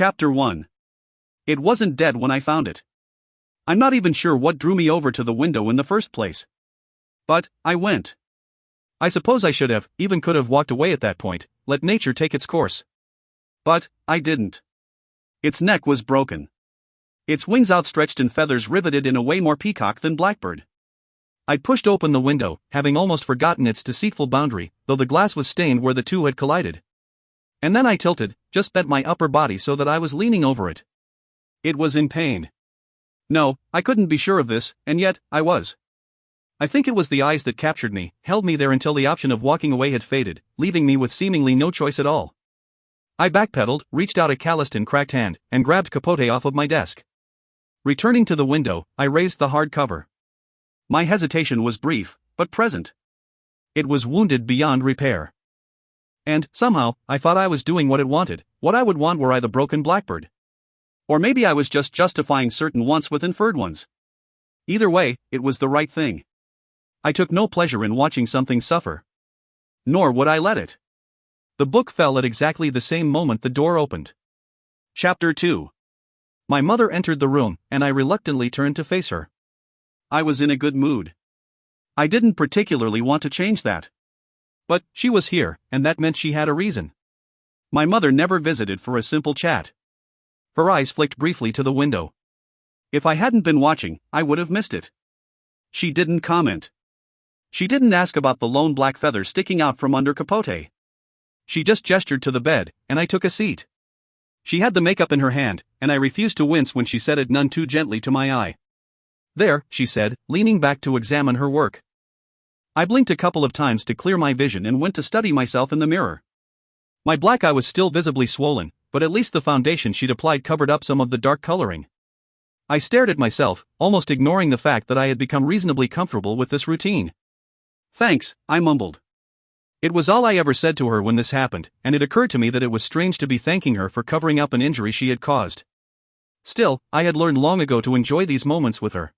Chapter 1. It wasn't dead when I found it. I'm not even sure what drew me over to the window in the first place. But I went. I suppose I should have, even could have walked away at that point, let nature take its course. But I didn't. Its neck was broken. Its wings outstretched and feathers riveted in a way more peacock than blackbird. I pushed open the window, having almost forgotten its deceitful boundary, though the glass was stained where the two had collided. And then I tilted, just bent my upper body so that I was leaning over it. It was in pain. No, I couldn't be sure of this, and yet, I was. I think it was the eyes that captured me, held me there until the option of walking away had faded, leaving me with seemingly no choice at all. I backpedaled, reached out a calloused and cracked hand, and grabbed Capote off of my desk. Returning to the window, I raised the hard cover. My hesitation was brief, but present. It was wounded beyond repair. And, somehow, I thought I was doing what it wanted, what I would want were I the broken blackbird. Or maybe I was just justifying certain wants with inferred ones. Either way, it was the right thing. I took no pleasure in watching something suffer. Nor would I let it. The book fell at exactly the same moment the door opened. Chapter 2. My mother entered the room, and I reluctantly turned to face her. I was in a good mood. I didn't particularly want to change that. But she was here, and that meant she had a reason. My mother never visited for a simple chat. Her eyes flicked briefly to the window. If I hadn't been watching, I would have missed it. She didn't comment. She didn't ask about the lone black feather sticking out from under Capote. She just gestured to the bed, and I took a seat. She had the makeup in her hand, and I refused to wince when she said it none too gently to my eye. There, she said, leaning back to examine her work. I blinked a couple of times to clear my vision and went to study myself in the mirror. My black eye was still visibly swollen, but at least the foundation she'd applied covered up some of the dark coloring. I stared at myself, almost ignoring the fact that I had become reasonably comfortable with this routine. Thanks, I mumbled. It was all I ever said to her when this happened, and it occurred to me that it was strange to be thanking her for covering up an injury she had caused. Still, I had learned long ago to enjoy these moments with her.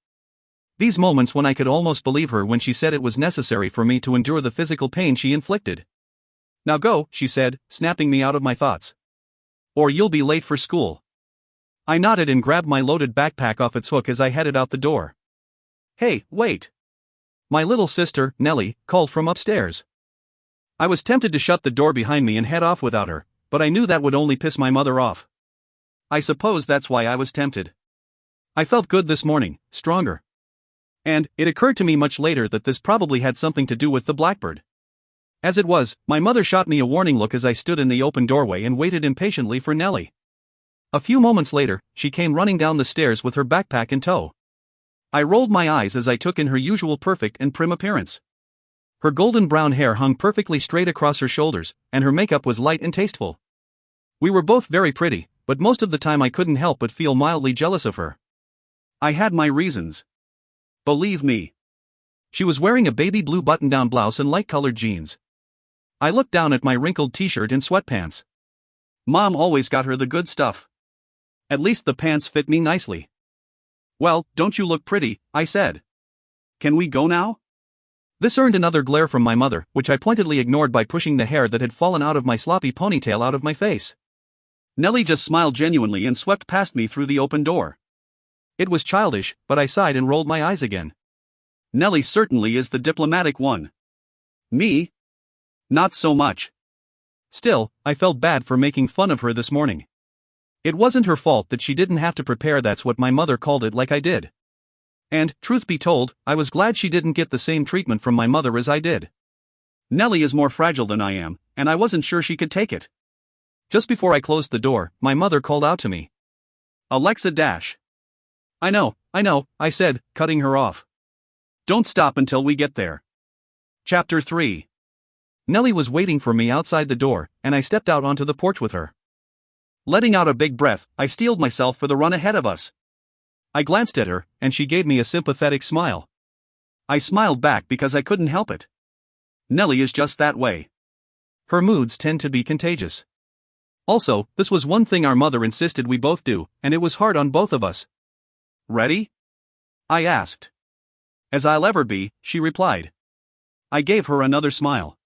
These moments when I could almost believe her when she said it was necessary for me to endure the physical pain she inflicted. Now go, she said, snapping me out of my thoughts. Or you'll be late for school. I nodded and grabbed my loaded backpack off its hook as I headed out the door. Hey, wait! My little sister, Nellie, called from upstairs. I was tempted to shut the door behind me and head off without her, but I knew that would only piss my mother off. I suppose that's why I was tempted. I felt good this morning, stronger. And it occurred to me much later that this probably had something to do with the blackbird. As it was, my mother shot me a warning look as I stood in the open doorway and waited impatiently for Nellie. A few moments later, she came running down the stairs with her backpack in tow. I rolled my eyes as I took in her usual perfect and prim appearance. Her golden brown hair hung perfectly straight across her shoulders, and her makeup was light and tasteful. We were both very pretty, but most of the time I couldn't help but feel mildly jealous of her. I had my reasons. Believe me. She was wearing a baby blue button-down blouse and light-colored jeans. I looked down at my wrinkled t-shirt and sweatpants. Mom always got her the good stuff. At least the pants fit me nicely. Well, don't you look pretty, I said. Can we go now? This earned another glare from my mother, which I pointedly ignored by pushing the hair that had fallen out of my sloppy ponytail out of my face. Nellie just smiled genuinely and swept past me through the open door. It was childish, but I sighed and rolled my eyes again. Nellie certainly is the diplomatic one. Me? Not so much. Still, I felt bad for making fun of her this morning. It wasn't her fault that she didn't have to prepare, that's what my mother called it, like I did. And, truth be told, I was glad she didn't get the same treatment from my mother as I did. Nellie is more fragile than I am, and I wasn't sure she could take it. Just before I closed the door, my mother called out to me. Alexa dash. I know, I said, cutting her off. Don't stop until we get there. Chapter 3. Nellie was waiting for me outside the door, and I stepped out onto the porch with her. Letting out a big breath, I steeled myself for the run ahead of us. I glanced at her, and she gave me a sympathetic smile. I smiled back because I couldn't help it. Nellie is just that way. Her moods tend to be contagious. Also, this was one thing our mother insisted we both do, and it was hard on both of us. Ready? I asked. As I'll ever be, she replied. I gave her another smile.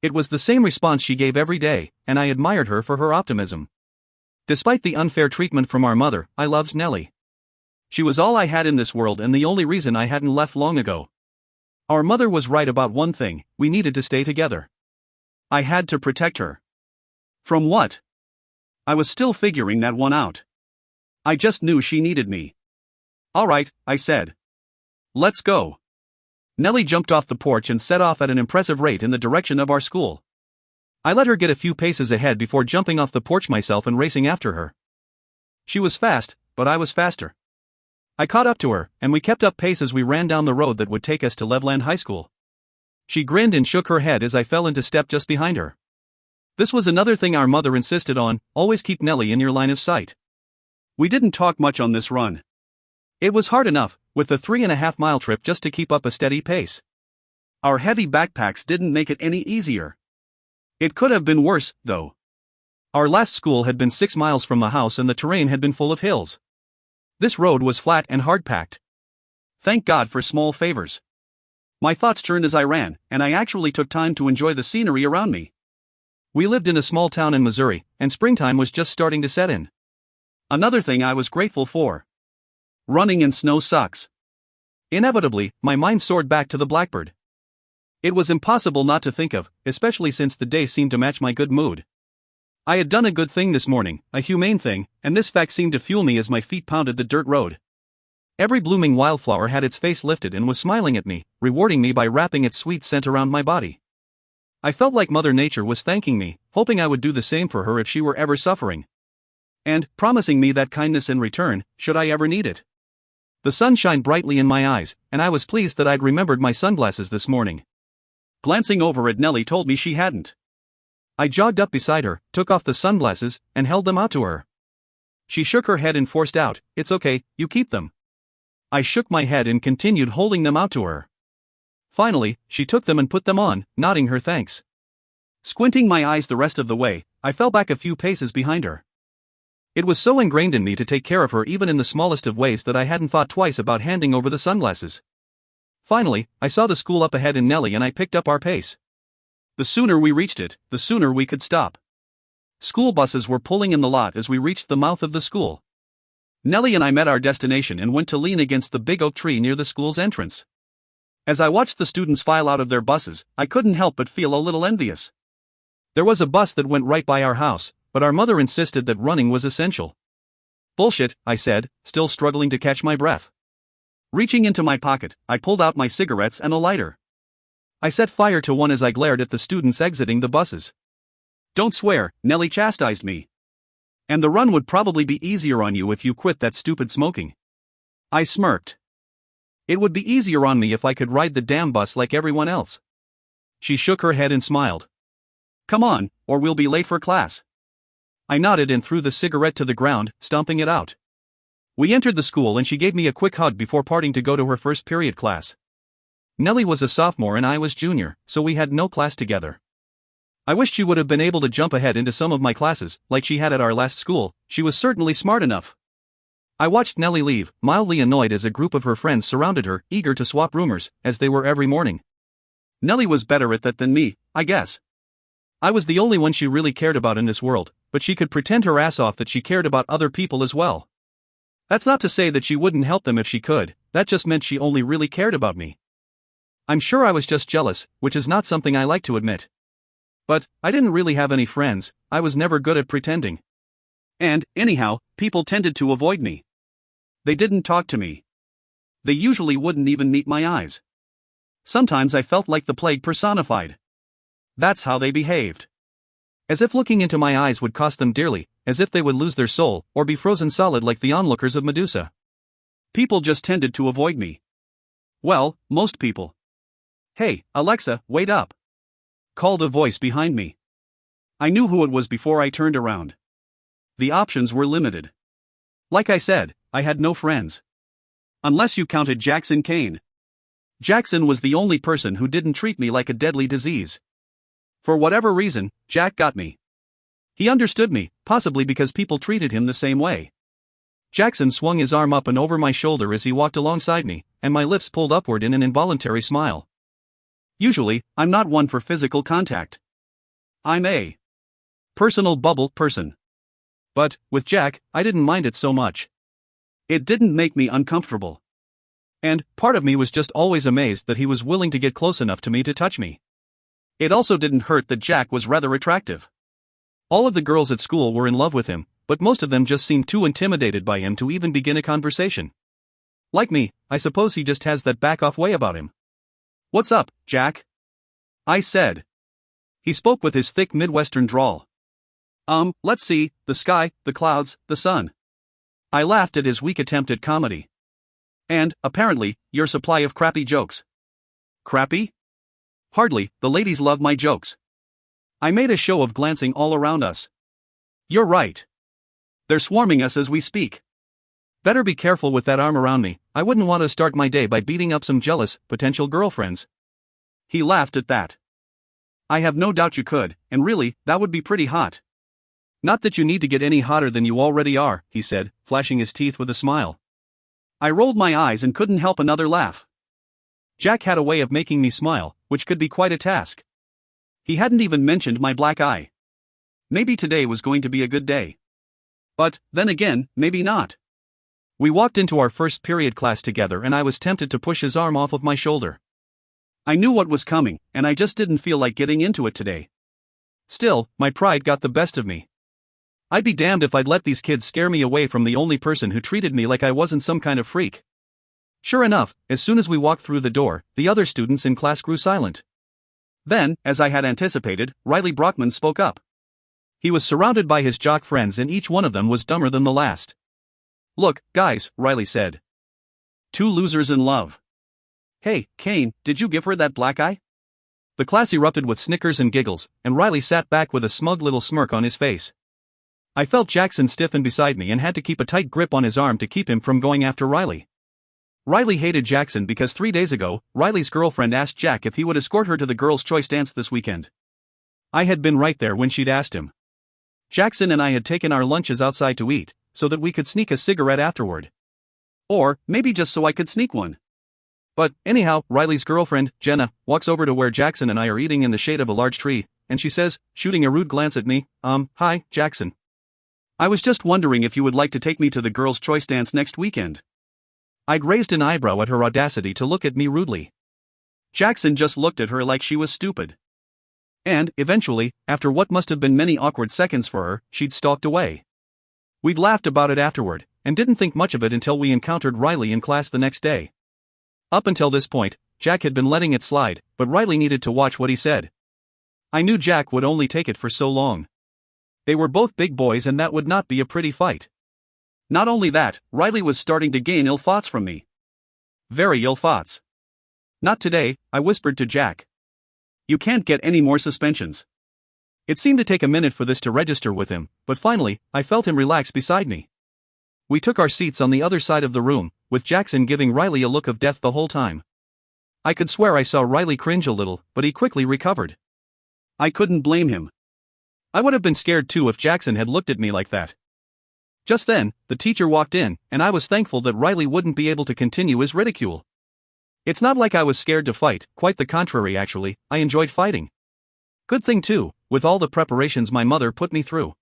It was the same response she gave every day, and I admired her for her optimism. Despite the unfair treatment from our mother, I loved Nellie. She was all I had in this world and the only reason I hadn't left long ago. Our mother was right about one thing: we needed to stay together. I had to protect her. From what? I was still figuring that one out. I just knew she needed me. All right, I said. Let's go. Nellie jumped off the porch and set off at an impressive rate in the direction of our school. I let her get a few paces ahead before jumping off the porch myself and racing after her. She was fast, but I was faster. I caught up to her, and we kept up pace as we ran down the road that would take us to Loveland High School. She grinned and shook her head as I fell into step just behind her. This was another thing our mother insisted on: always keep Nellie in your line of sight. We didn't talk much on this run. It was hard enough, with the 3.5-mile trip, just to keep up a steady pace. Our heavy backpacks didn't make it any easier. It could have been worse, though. Our last school had been 6 miles from the house and the terrain had been full of hills. This road was flat and hard-packed. Thank God for small favors. My thoughts turned as I ran, and I actually took time to enjoy the scenery around me. We lived in a small town in Missouri, and springtime was just starting to set in. Another thing I was grateful for: running in snow sucks. Inevitably, my mind soared back to the Blackbird. It was impossible not to think of, especially since the day seemed to match my good mood. I had done a good thing this morning, a humane thing, and this fact seemed to fuel me as my feet pounded the dirt road. Every blooming wildflower had its face lifted and was smiling at me, rewarding me by wrapping its sweet scent around my body. I felt like Mother Nature was thanking me, hoping I would do the same for her if she were ever suffering. And promising me that kindness in return, should I ever need it. The sun shined brightly in my eyes, and I was pleased that I'd remembered my sunglasses this morning. Glancing over at Nellie told me she hadn't. I jogged up beside her, took off the sunglasses, and held them out to her. She shook her head and forced out, "It's okay, you keep them." I shook my head and continued holding them out to her. Finally, she took them and put them on, nodding her thanks. Squinting my eyes the rest of the way, I fell back a few paces behind her. It was so ingrained in me to take care of her even in the smallest of ways that I hadn't thought twice about handing over the sunglasses. Finally, I saw the school up ahead in Nellie and I picked up our pace. The sooner we reached it, the sooner we could stop. School buses were pulling in the lot as we reached the mouth of the school. Nellie and I met our destination and went to lean against the big oak tree near the school's entrance. As I watched the students file out of their buses, I couldn't help but feel a little envious. There was a bus that went right by our house, but our mother insisted that running was essential. "Bullshit," I said, still struggling to catch my breath. Reaching into my pocket, I pulled out my cigarettes and a lighter. I set fire to one as I glared at the students exiting the buses. "Don't swear," Nellie chastised me. "And the run would probably be easier on you if you quit that stupid smoking." I smirked. "It would be easier on me if I could ride the damn bus like everyone else." She shook her head and smiled. "Come on, or we'll be late for class." I nodded and threw the cigarette to the ground, stomping it out. We entered the school and she gave me a quick hug before parting to go to her first period class. Nellie was a sophomore and I was junior, so we had no class together. I wished she would have been able to jump ahead into some of my classes, like she had at our last school. She was certainly smart enough. I watched Nellie leave, mildly annoyed as a group of her friends surrounded her, eager to swap rumors, as they were every morning. Nellie was better at that than me, I guess. I was the only one she really cared about in this world, but she could pretend her ass off that she cared about other people as well. That's not to say that she wouldn't help them if she could, that just meant she only really cared about me. I'm sure I was just jealous, which is not something I like to admit. But I didn't really have any friends, I was never good at pretending. And, anyhow, people tended to avoid me. They didn't talk to me. They usually wouldn't even meet my eyes. Sometimes I felt like the plague personified. That's how they behaved. As if looking into my eyes would cost them dearly, as if they would lose their soul, or be frozen solid like the onlookers of Medusa. People just tended to avoid me. Well, most people. "Hey, Alexa, wait up," called a voice behind me. I knew who it was before I turned around. The options were limited. Like I said, I had no friends. Unless you counted Jackson Kane. Jackson was the only person who didn't treat me like a deadly disease. For whatever reason, Jack got me. He understood me, possibly because people treated him the same way. Jackson swung his arm up and over my shoulder as he walked alongside me, and my lips pulled upward in an involuntary smile. Usually, I'm not one for physical contact. I'm a personal bubble person. But, with Jack, I didn't mind it so much. It didn't make me uncomfortable. And, part of me was just always amazed that he was willing to get close enough to me to touch me. It also didn't hurt that Jack was rather attractive. All of the girls at school were in love with him, but most of them just seemed too intimidated by him to even begin a conversation. Like me, I suppose he just has that back-off way about him. "What's up, Jack?" I said. He spoke with his thick Midwestern drawl. Let's see, the sky, the clouds, the sun." I laughed at his weak attempt at comedy. "And, apparently, your supply of crappy jokes." "Crappy?" "Hardly, the ladies love my jokes." I made a show of glancing all around us. "You're right. They're swarming us as we speak. Better be careful with that arm around me, I wouldn't want to start my day by beating up some jealous, potential girlfriends." He laughed at that. "I have no doubt you could, and really, that would be pretty hot." "Not that you need to get any hotter than you already are," he said, flashing his teeth with a smile. I rolled my eyes and couldn't help another laugh. Jack had a way of making me smile, which could be quite a task. He hadn't even mentioned my black eye. Maybe today was going to be a good day. But, then again, maybe not. We walked into our first period class together and I was tempted to push his arm off of my shoulder. I knew what was coming, and I just didn't feel like getting into it today. Still, my pride got the best of me. I'd be damned if I'd let these kids scare me away from the only person who treated me like I wasn't some kind of freak. Sure enough, as soon as we walked through the door, the other students in class grew silent. Then, as I had anticipated, Riley Brockman spoke up. He was surrounded by his jock friends and each one of them was dumber than the last. "Look, guys," Riley said. "Two losers in love. Hey, Kane, did you give her that black eye?" The class erupted with snickers and giggles, and Riley sat back with a smug little smirk on his face. I felt Jackson stiffen beside me and had to keep a tight grip on his arm to keep him from going after Riley. Riley hated Jackson because 3 days ago, Riley's girlfriend asked Jack if he would escort her to the girls' choice dance this weekend. I had been right there when she'd asked him. Jackson and I had taken our lunches outside to eat, so that we could sneak a cigarette afterward. Or, maybe just so I could sneak one. But, anyhow, Riley's girlfriend, Jenna, walks over to where Jackson and I are eating in the shade of a large tree, and she says, shooting a rude glance at me, "Hi, Jackson. I was just wondering if you would like to take me to the girls' choice dance next weekend." I'd raised an eyebrow at her audacity to look at me rudely. Jackson just looked at her like she was stupid. And, eventually, after what must have been many awkward seconds for her, she'd stalked away. We'd laughed about it afterward, and didn't think much of it until we encountered Riley in class the next day. Up until this point, Jack had been letting it slide, but Riley needed to watch what he said. I knew Jack would only take it for so long. They were both big boys and that would not be a pretty fight. Not only that, Riley was starting to gain ill thoughts from me. Very ill thoughts. "Not today," I whispered to Jack. "You can't get any more suspensions." It seemed to take a minute for this to register with him, but finally, I felt him relax beside me. We took our seats on the other side of the room, with Jackson giving Riley a look of death the whole time. I could swear I saw Riley cringe a little, but he quickly recovered. I couldn't blame him. I would have been scared too if Jackson had looked at me like that. Just then, the teacher walked in, and I was thankful that Riley wouldn't be able to continue his ridicule. It's not like I was scared to fight, quite the contrary actually, I enjoyed fighting. Good thing too, with all the preparations my mother put me through.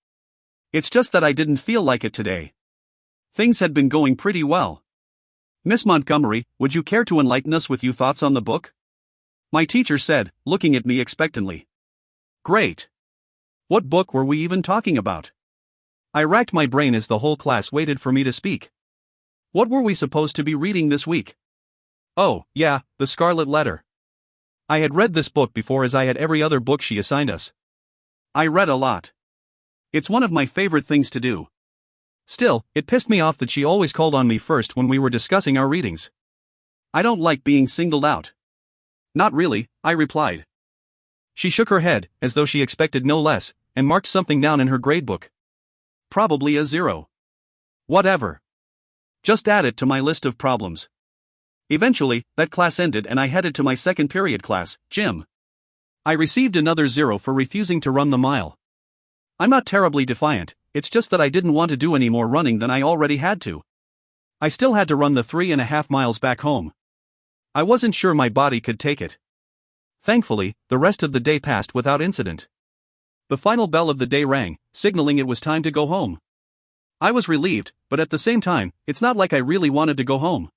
It's just that I didn't feel like it today. Things had been going pretty well. "Miss Montgomery, would you care to enlighten us with your thoughts on the book?" my teacher said, looking at me expectantly. Great. What book were we even talking about? I racked my brain as the whole class waited for me to speak. What were we supposed to be reading this week? Oh, yeah, The Scarlet Letter. I had read this book before as I had every other book she assigned us. I read a lot. It's one of my favorite things to do. Still, it pissed me off that she always called on me first when we were discussing our readings. I don't like being singled out. Not really, I replied. She shook her head, as though she expected no less, and marked something down in her gradebook. Probably a 0. Whatever. Just add it to my list of problems. Eventually, that class ended and I headed to my second period class, gym. I received another 0 for refusing to run the mile. I'm not terribly defiant, it's just that I didn't want to do any more running than I already had to. I still had to run the 3.5 miles back home. I wasn't sure my body could take it. Thankfully, the rest of the day passed without incident. The final bell of the day rang, signaling it was time to go home. I was relieved, but at the same time, it's not like I really wanted to go home.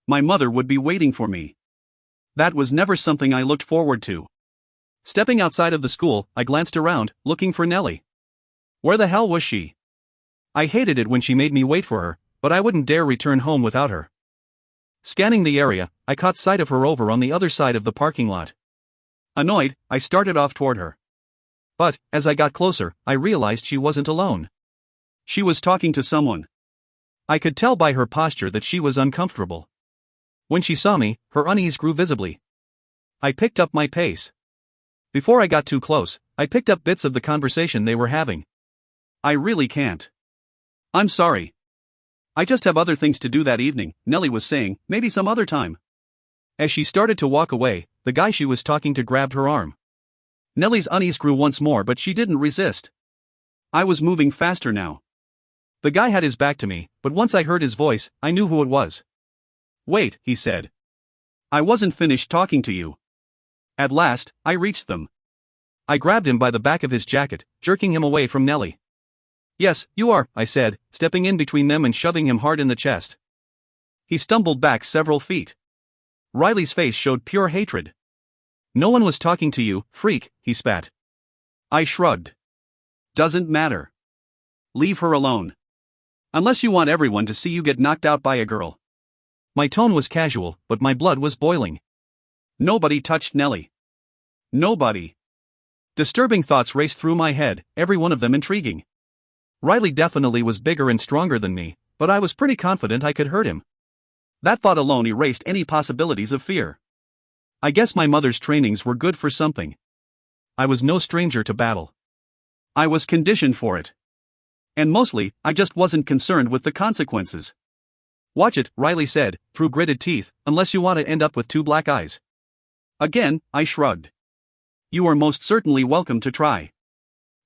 My mother would be waiting for me. That was never something I looked forward to. Stepping outside of the school, I glanced around, looking for Nellie. Where the hell was she? I hated it when she made me wait for her, but I wouldn't dare return home without her. Scanning the area, I caught sight of her over on the other side of the parking lot. Annoyed, I started off toward her. But, as I got closer, I realized she wasn't alone. She was talking to someone. I could tell by her posture that she was uncomfortable. When she saw me, her unease grew visibly. I picked up my pace. Before I got too close, I picked up bits of the conversation they were having. I really can't. I'm sorry. I just have other things to do that evening, Nellie was saying, maybe some other time. As she started to walk away, the guy she was talking to grabbed her arm. Nellie's unease grew once more, but she didn't resist. I was moving faster now. The guy had his back to me, but once I heard his voice, I knew who it was. Wait, he said. I wasn't finished talking to you. At last, I reached them. I grabbed him by the back of his jacket, jerking him away from Nellie. Yes, you are, I said, stepping in between them and shoving him hard in the chest. He stumbled back several feet. Riley's face showed pure hatred. No one was talking to you, freak, he spat. I shrugged. Doesn't matter. Leave her alone. Unless you want everyone to see you get knocked out by a girl. My tone was casual, but my blood was boiling. Nobody touched Nellie. Nobody. Disturbing thoughts raced through my head, every one of them intriguing. Riley definitely was bigger and stronger than me, but I was pretty confident I could hurt him. That thought alone erased any possibilities of fear. I guess my mother's trainings were good for something. I was no stranger to battle. I was conditioned for it. And mostly, I just wasn't concerned with the consequences. Watch it, Riley said, through gritted teeth, unless you want to end up with 2 black eyes. Again, I shrugged. You are most certainly welcome to try.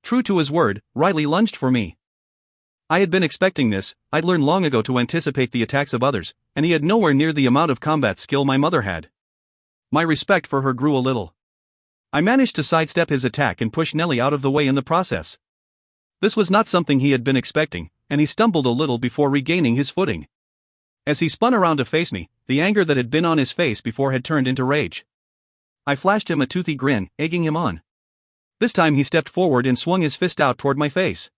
True to his word, Riley lunged for me. I had been expecting this. I'd learned long ago to anticipate the attacks of others, and he had nowhere near the amount of combat skill my mother had. My respect for her grew a little. I managed to sidestep his attack and push Nellie out of the way in the process. This was not something he had been expecting, and he stumbled a little before regaining his footing. As he spun around to face me, the anger that had been on his face before had turned into rage. I flashed him a toothy grin, egging him on. This time he stepped forward and swung his fist out toward my face.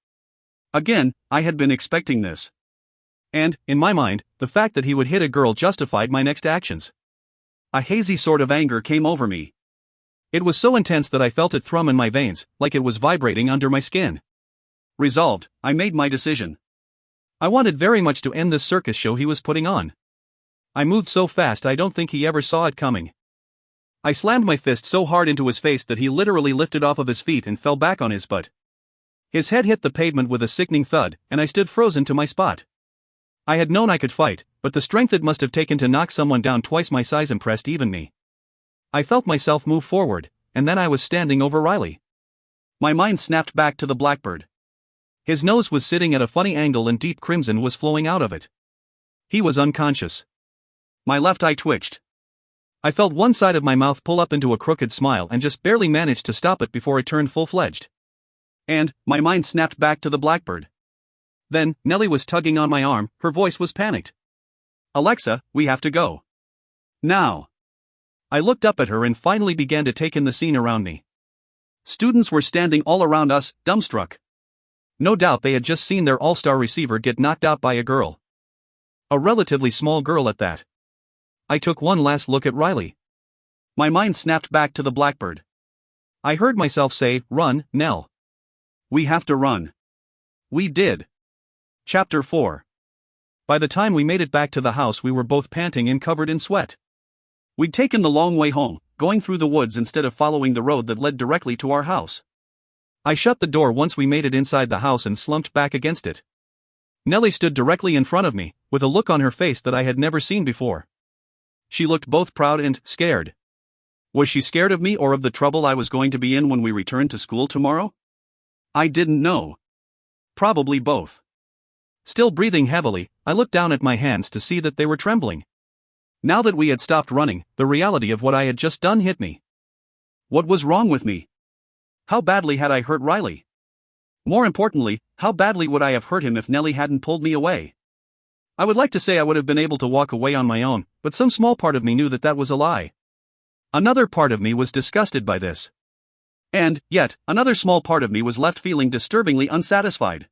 Again, I had been expecting this. And, in my mind, the fact that he would hit a girl justified my next actions. A hazy sort of anger came over me. It was so intense that I felt it thrum in my veins, like it was vibrating under my skin. Resolved, I made my decision. I wanted very much to end this circus show he was putting on. I moved so fast I don't think he ever saw it coming. I slammed my fist so hard into his face that he literally lifted off of his feet and fell back on his butt. His head hit the pavement with a sickening thud, and I stood frozen to my spot. I had known I could fight, but the strength it must have taken to knock someone down twice my size impressed even me. I felt myself move forward, and then I was standing over Riley. My mind snapped back to the blackbird. His nose was sitting at a funny angle and deep crimson was flowing out of it. He was unconscious. My left eye twitched. I felt one side of my mouth pull up into a crooked smile and just barely managed to stop it before it turned full-fledged. And, my mind snapped back to the blackbird. Then, Nellie was tugging on my arm, her voice was panicked. Alexa, we have to go. Now. I looked up at her and finally began to take in the scene around me. Students were standing all around us, dumbstruck. No doubt they had just seen their all-star receiver get knocked out by a girl. A relatively small girl at that. I took one last look at Riley. My mind snapped back to the blackbird. I heard myself say, "Run, Nell. We have to run." We did. Chapter 4. By the time we made it back to the house we were both panting and covered in sweat. We'd taken the long way home, going through the woods instead of following the road that led directly to our house. I shut the door once we made it inside the house and slumped back against it. Nellie stood directly in front of me, with a look on her face that I had never seen before. She looked both proud and scared. Was she scared of me or of the trouble I was going to be in when we returned to school tomorrow? I didn't know. Probably both. Still breathing heavily, I looked down at my hands to see that they were trembling. Now that we had stopped running, the reality of what I had just done hit me. What was wrong with me? How badly had I hurt Riley? More importantly, how badly would I have hurt him if Nellie hadn't pulled me away? I would like to say I would have been able to walk away on my own, but some small part of me knew that that was a lie. Another part of me was disgusted by this. And, yet, another small part of me was left feeling disturbingly unsatisfied.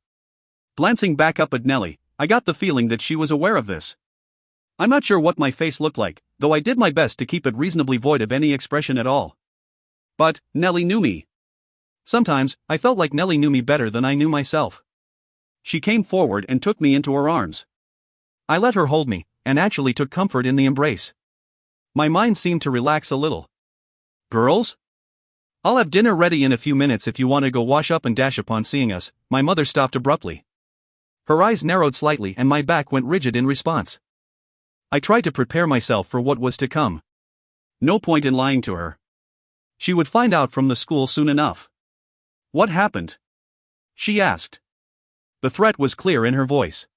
Glancing back up at Nellie, I got the feeling that she was aware of this. I'm not sure what my face looked like, though I did my best to keep it reasonably void of any expression at all. But, Nellie knew me. Sometimes, I felt like Nellie knew me better than I knew myself. She came forward and took me into her arms. I let her hold me, and actually took comfort in the embrace. My mind seemed to relax a little. Girls? I'll have dinner ready in a few minutes if you want to go wash up and dash upon seeing us. My mother stopped abruptly. Her eyes narrowed slightly and my back went rigid in response. I tried to prepare myself for what was to come. No point in lying to her. She would find out from the school soon enough. What happened? She asked. The threat was clear in her voice.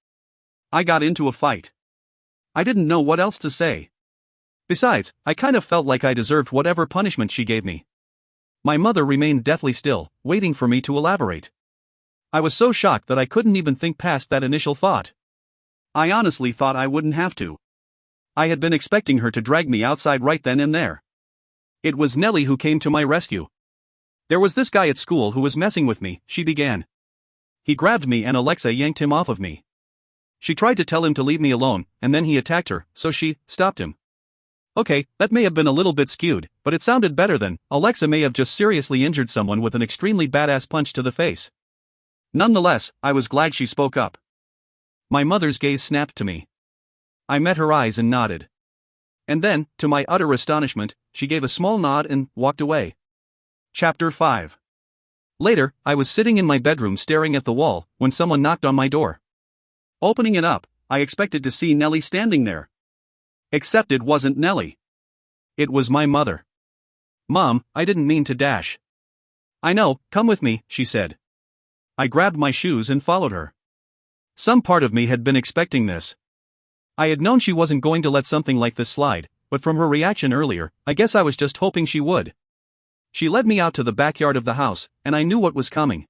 I got into a fight. I didn't know what else to say. Besides, I kind of felt like I deserved whatever punishment she gave me. My mother remained deathly still, waiting for me to elaborate. I was so shocked that I couldn't even think past that initial thought. I honestly thought I wouldn't have to. I had been expecting her to drag me outside right then and there. It was Nellie who came to my rescue. There was this guy at school who was messing with me, she began. He grabbed me and Alexa yanked him off of me. She tried to tell him to leave me alone, and then he attacked her, so she stopped him. Okay, that may have been a little bit skewed, but it sounded better than, Alexa may have just seriously injured someone with an extremely badass punch to the face. Nonetheless, I was glad she spoke up. My mother's gaze snapped to me. I met her eyes and nodded. And then, to my utter astonishment, she gave a small nod and walked away. Chapter 5. Later, I was sitting in my bedroom staring at the wall, when someone knocked on my door. Opening it up, I expected to see Nellie standing there. Except it wasn't Nellie. It was my mother. Mom, I didn't mean to dash. I know, come with me, she said. I grabbed my shoes and followed her. Some part of me had been expecting this. I had known she wasn't going to let something like this slide, but from her reaction earlier, I guess I was just hoping she would. She led me out to the backyard of the house, and I knew what was coming.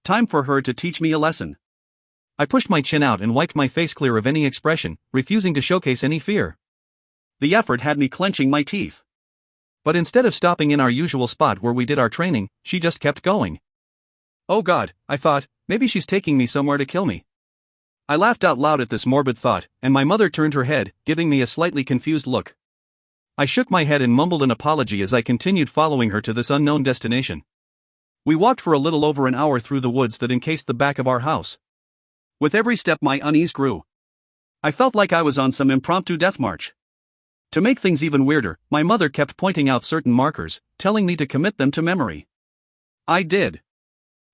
Time for her to teach me a lesson. I pushed my chin out and wiped my face clear of any expression, refusing to showcase any fear. The effort had me clenching my teeth. But instead of stopping in our usual spot where we did our training, she just kept going. Oh God, I thought, maybe she's taking me somewhere to kill me. I laughed out loud at this morbid thought, and my mother turned her head, giving me a slightly confused look. I shook my head and mumbled an apology as I continued following her to this unknown destination. We walked for a little over an hour through the woods that encased the back of our house. With every step my unease grew. I felt like I was on some impromptu death march. To make things even weirder, my mother kept pointing out certain markers, telling me to commit them to memory. I did.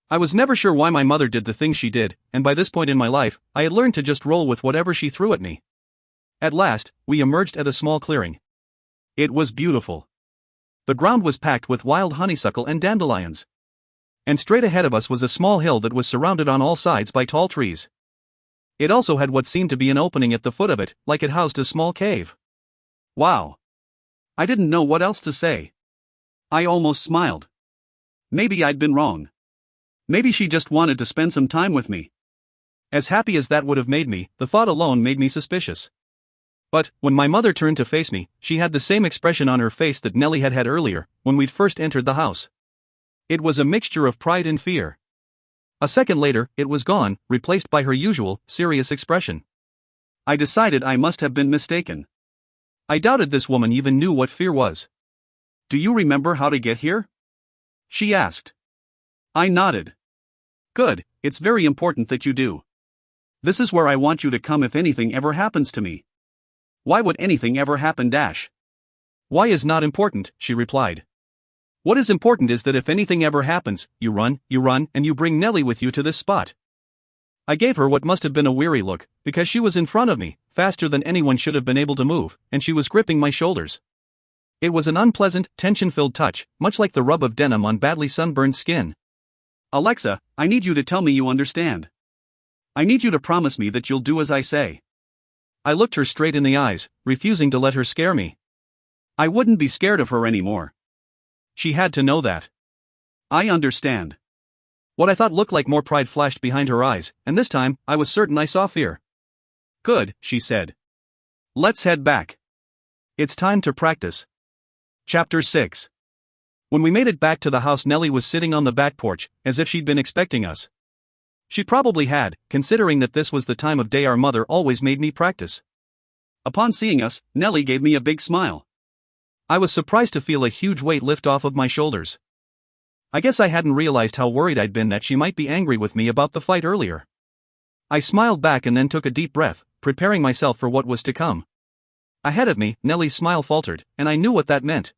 I was never sure why my mother did the things she did, and by this point in my life, I had learned to just roll with whatever she threw at me. At last, we emerged at a small clearing. It was beautiful. The ground was packed with wild honeysuckle and dandelions. And straight ahead of us was a small hill that was surrounded on all sides by tall trees. It also had what seemed to be an opening at the foot of it, like it housed a small cave. Wow. I didn't know what else to say. I almost smiled. Maybe I'd been wrong. Maybe she just wanted to spend some time with me. As happy as that would have made me, the thought alone made me suspicious. But, when my mother turned to face me, she had the same expression on her face that Nellie had had earlier, when we'd first entered the house. It was a mixture of pride and fear. A second later, it was gone, replaced by her usual, serious expression. I decided I must have been mistaken. I doubted this woman even knew what fear was. Do you remember how to get here? She asked. I nodded. Good, it's very important that you do. This is where I want you to come if anything ever happens to me. Why would anything ever happen? Why is not important, she replied. What is important is that if anything ever happens, you run, and you bring Nellie with you to this spot. I gave her what must have been a weary look, because she was in front of me, faster than anyone should have been able to move, and she was gripping my shoulders. It was an unpleasant, tension-filled touch, much like the rub of denim on badly sunburned skin. Alexa, I need you to tell me you understand. I need you to promise me that you'll do as I say. I looked her straight in the eyes, refusing to let her scare me. I wouldn't be scared of her anymore. She had to know that. I understand. What I thought looked like more pride flashed behind her eyes, and this time, I was certain I saw fear. "Good," she said. "Let's head back. It's time to practice." Chapter 6. When we made it back to the house, Nellie was sitting on the back porch, as if she'd been expecting us. She probably had, considering that this was the time of day our mother always made me practice. Upon seeing us, Nellie gave me a big smile. I was surprised to feel a huge weight lift off of my shoulders. I guess I hadn't realized how worried I'd been that she might be angry with me about the fight earlier. I smiled back and then took a deep breath, preparing myself for what was to come. Ahead of me, Nellie's smile faltered, and I knew what that meant.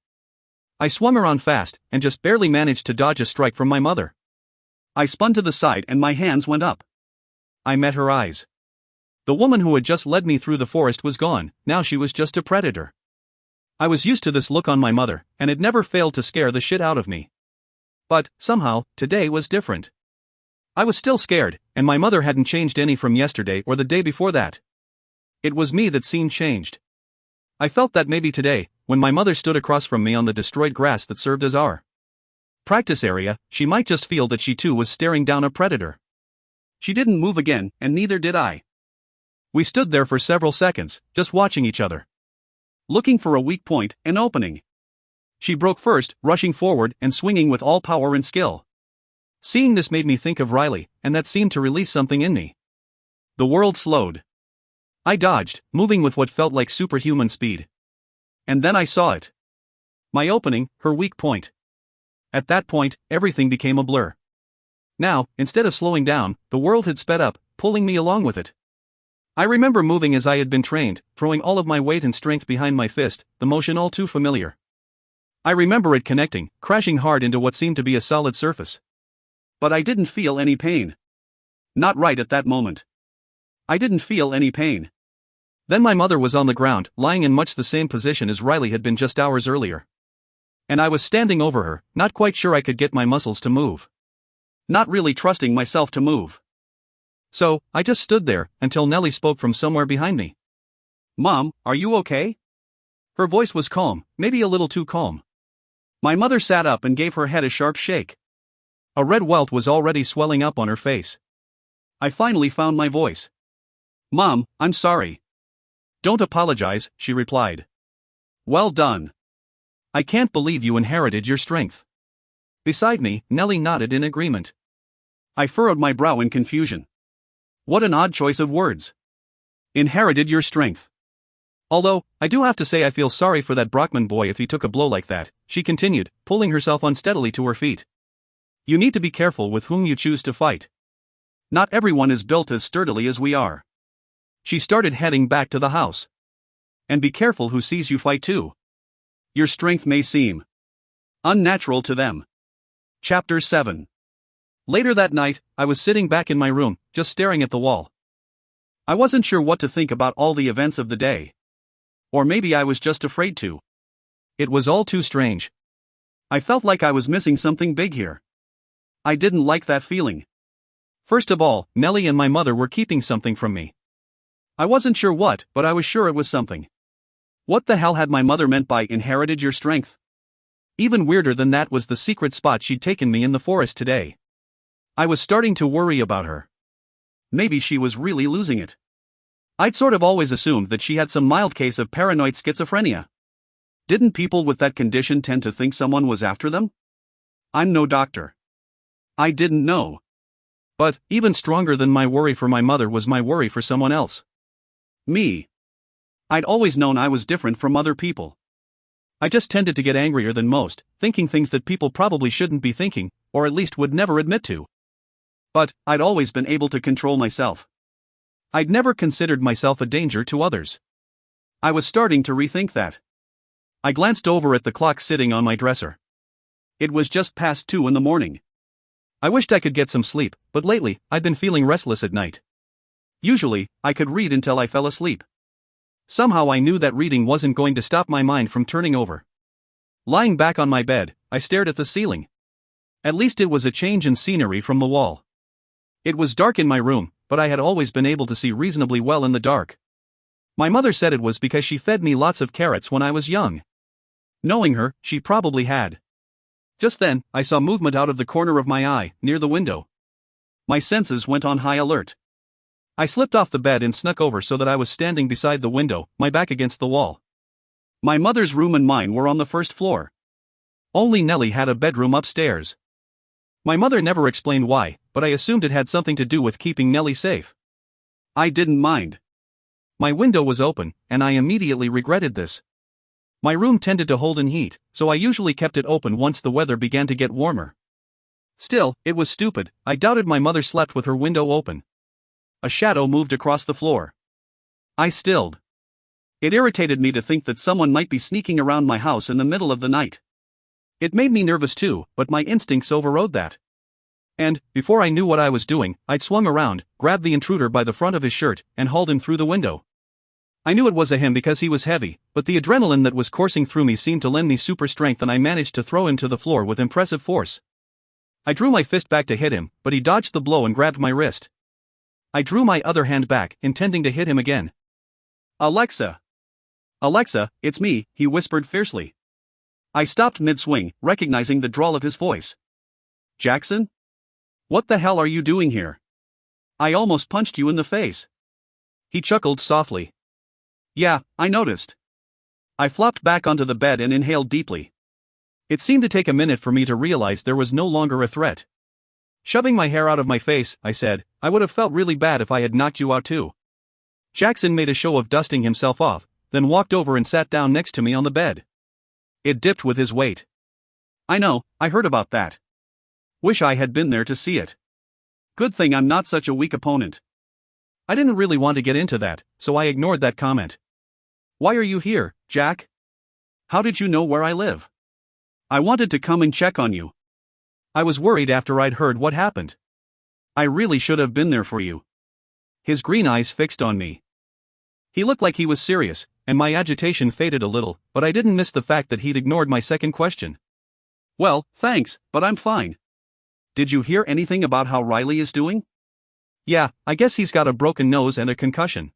I swung around fast, and just barely managed to dodge a strike from my mother. I spun to the side and my hands went up. I met her eyes. The woman who had just led me through the forest was gone, now she was just a predator. I was used to this look on my mother, and it never failed to scare the shit out of me. But, somehow, today was different. I was still scared, and my mother hadn't changed any from yesterday or the day before that. It was me that seemed changed. I felt that maybe today, when my mother stood across from me on the destroyed grass that served as our practice area, she might just feel that she too was staring down a predator. She didn't move again, and neither did I. We stood there for several seconds, just watching each other. Looking for a weak point, an opening. She broke first, rushing forward and swinging with all power and skill. Seeing this made me think of Riley, and that seemed to release something in me. The world slowed. I dodged, moving with what felt like superhuman speed. And then I saw it. My opening, her weak point. At that point, everything became a blur. Now, instead of slowing down, the world had sped up, pulling me along with it. I remember moving as I had been trained, throwing all of my weight and strength behind my fist, the motion all too familiar. I remember it connecting, crashing hard into what seemed to be a solid surface. But I didn't feel any pain. Not right at that moment. I didn't feel any pain. Then my mother was on the ground, lying in much the same position as Riley had been just hours earlier. And I was standing over her, not quite sure I could get my muscles to move. Not really trusting myself to move. So, I just stood there, until Nellie spoke from somewhere behind me. "Mom, are you okay?" Her voice was calm, maybe a little too calm. My mother sat up and gave her head a sharp shake. A red welt was already swelling up on her face. I finally found my voice. "Mom, I'm sorry." "Don't apologize," she replied. "Well done. I can't believe you inherited your strength." Beside me, Nellie nodded in agreement. I furrowed my brow in confusion. What an odd choice of words. Inherited your strength. Although, I do have to say I feel sorry for that Brockman boy if he took a blow like that, she continued, pulling herself unsteadily to her feet. You need to be careful with whom you choose to fight. Not everyone is built as sturdily as we are. She started heading back to the house. And be careful who sees you fight too. Your strength may seem unnatural to them. Chapter 7. Later that night, I was sitting back in my room, just staring at the wall. I wasn't sure what to think about all the events of the day. Or maybe I was just afraid to. It was all too strange. I felt like I was missing something big here. I didn't like that feeling. First of all, Nellie and my mother were keeping something from me. I wasn't sure what, but I was sure it was something. What the hell had my mother meant by inherited your strength? Even weirder than that was the secret spot she'd taken me in the forest today. I was starting to worry about her. Maybe she was really losing it. I'd sort of always assumed that she had some mild case of paranoid schizophrenia. Didn't people with that condition tend to think someone was after them? I'm no doctor. I didn't know. But, even stronger than my worry for my mother was my worry for someone else. Me. I'd always known I was different from other people. I just tended to get angrier than most, thinking things that people probably shouldn't be thinking, or at least would never admit to. But, I'd always been able to control myself. I'd never considered myself a danger to others. I was starting to rethink that. I glanced over at the clock sitting on my dresser. It was just past 2 in the morning. I wished I could get some sleep, but lately, I'd been feeling restless at night. Usually, I could read until I fell asleep. Somehow I knew that reading wasn't going to stop my mind from turning over. Lying back on my bed, I stared at the ceiling. At least it was a change in scenery from the wall. It was dark in my room, but I had always been able to see reasonably well in the dark. My mother said it was because she fed me lots of carrots when I was young. Knowing her, she probably had. Just then, I saw movement out of the corner of my eye, near the window. My senses went on high alert. I slipped off the bed and snuck over so that I was standing beside the window, my back against the wall. My mother's room and mine were on the first floor. Only Nellie had a bedroom upstairs. My mother never explained why, but I assumed it had something to do with keeping Nellie safe. I didn't mind. My window was open, and I immediately regretted this. My room tended to hold in heat, so I usually kept it open once the weather began to get warmer. Still, it was stupid. I doubted my mother slept with her window open. A shadow moved across the floor. I stilled. It irritated me to think that someone might be sneaking around my house in the middle of the night. It made me nervous too, but my instincts overrode that. And, before I knew what I was doing, I'd swung around, grabbed the intruder by the front of his shirt, and hauled him through the window. I knew it was a him because he was heavy, but the adrenaline that was coursing through me seemed to lend me super strength, and I managed to throw him to the floor with impressive force. I drew my fist back to hit him, but he dodged the blow and grabbed my wrist. I drew my other hand back, intending to hit him again. Alexa! Alexa, it's me, he whispered fiercely. I stopped mid-swing, recognizing the drawl of his voice. Jackson? What the hell are you doing here? I almost punched you in the face. He chuckled softly. Yeah, I noticed. I flopped back onto the bed and inhaled deeply. It seemed to take a minute for me to realize there was no longer a threat. Shoving my hair out of my face, I said, I would have felt really bad if I had knocked you out too. Jackson made a show of dusting himself off, then walked over and sat down next to me on the bed. It dipped with his weight. I know, I heard about that. Wish I had been there to see it. Good thing I'm not such a weak opponent. I didn't really want to get into that, so I ignored that comment. Why are you here, Jack? How did you know where I live? I wanted to come and check on you. I was worried after I'd heard what happened. I really should have been there for you. His green eyes fixed on me. He looked like he was serious, and my agitation faded a little, but I didn't miss the fact that he'd ignored my second question. Well, thanks, but I'm fine. Did you hear anything about how Riley is doing? Yeah, I guess he's got a broken nose and a concussion.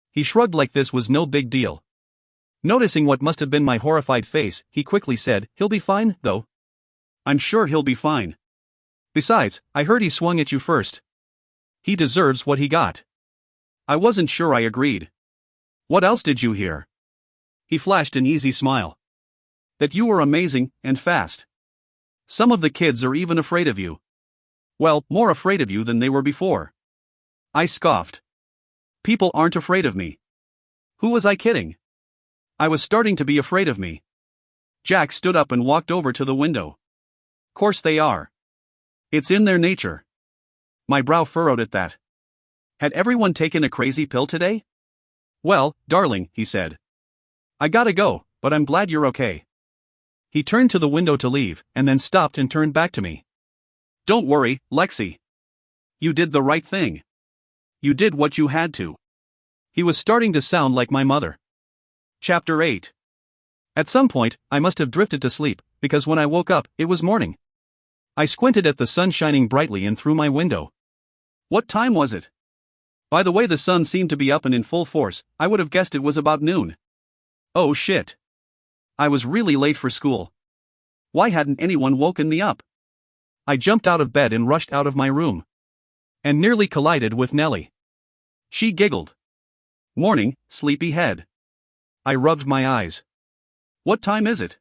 He shrugged like this was no big deal. Noticing what must have been my horrified face, he quickly said, he'll be fine, though. I'm sure he'll be fine. Besides, I heard he swung at you first. He deserves what he got. I wasn't sure I agreed. What else did you hear? He flashed an easy smile. That you were amazing, and fast. Some of the kids are even afraid of you. Well, more afraid of you than they were before. I scoffed. People aren't afraid of me. Who was I kidding? I was starting to be afraid of me. Jack stood up and walked over to the window. Course they are. It's in their nature. My brow furrowed at that. Had everyone taken a crazy pill today? Well, darling, he said. I gotta go, but I'm glad you're okay. He turned to the window to leave, and then stopped and turned back to me. Don't worry, Lexi. You did the right thing. You did what you had to. He was starting to sound like my mother. Chapter 8. At some point, I must have drifted to sleep, because when I woke up, it was morning. I squinted at the sun shining brightly in through my window. What time was it? By the way the sun seemed to be up and in full force, I would have guessed it was about noon. Oh shit. I was really late for school. Why hadn't anyone woken me up? I jumped out of bed and rushed out of my room. And nearly collided with Nellie. She giggled. Morning, sleepyhead. I rubbed my eyes. What time is it?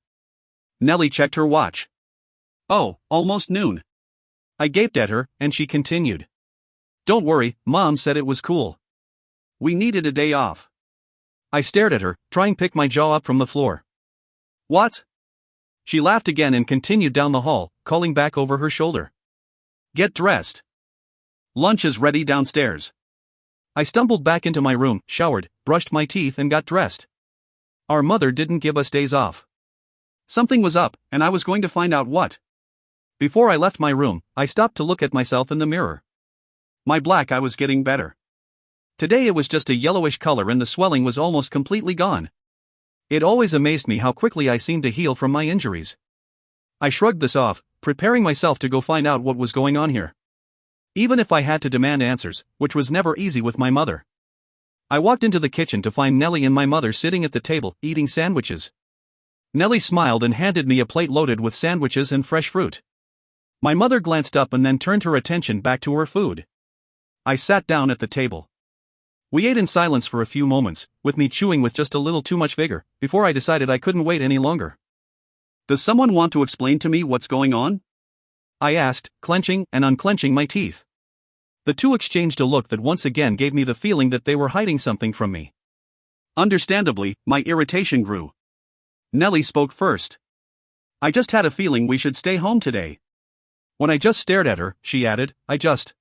Nellie checked her watch. Oh, almost noon. I gaped at her, and she continued. Don't worry, Mom said it was cool. We needed a day off. I stared at her, trying to pick my jaw up from the floor. What? She laughed again and continued down the hall, calling back over her shoulder. Get dressed. Lunch is ready downstairs. I stumbled back into my room, showered, brushed my teeth and got dressed. Our mother didn't give us days off. Something was up, and I was going to find out what. Before I left my room, I stopped to look at myself in the mirror. My black eye was getting better. Today it was just a yellowish color and the swelling was almost completely gone. It always amazed me how quickly I seemed to heal from my injuries. I shrugged this off, preparing myself to go find out what was going on here. Even if I had to demand answers, which was never easy with my mother. I walked into the kitchen to find Nellie and my mother sitting at the table, eating sandwiches. Nellie smiled and handed me a plate loaded with sandwiches and fresh fruit. My mother glanced up and then turned her attention back to her food. I sat down at the table. We ate in silence for a few moments, with me chewing with just a little too much vigor, before I decided I couldn't wait any longer. Does someone want to explain to me what's going on? I asked, clenching and unclenching my teeth. The two exchanged a look that once again gave me the feeling that they were hiding something from me. Understandably, my irritation grew. Nellie spoke first. I just had a feeling we should stay home today. When I just stared at her, she added, I just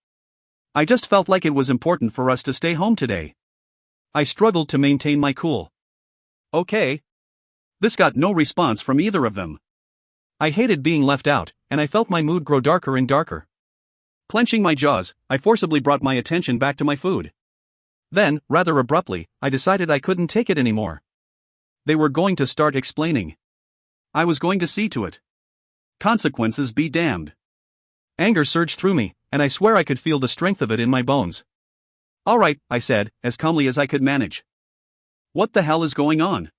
felt like it was important for us to stay home today. I struggled to maintain my cool. Okay. This got no response from either of them. I hated being left out, and I felt my mood grow darker and darker. Clenching my jaws, I forcibly brought my attention back to my food. Then, rather abruptly, I decided I couldn't take it anymore. They were going to start explaining. I was going to see to it. Consequences be damned. Anger surged through me, and I swear I could feel the strength of it in my bones. All right, I said, as calmly as I could manage. What the hell is going on?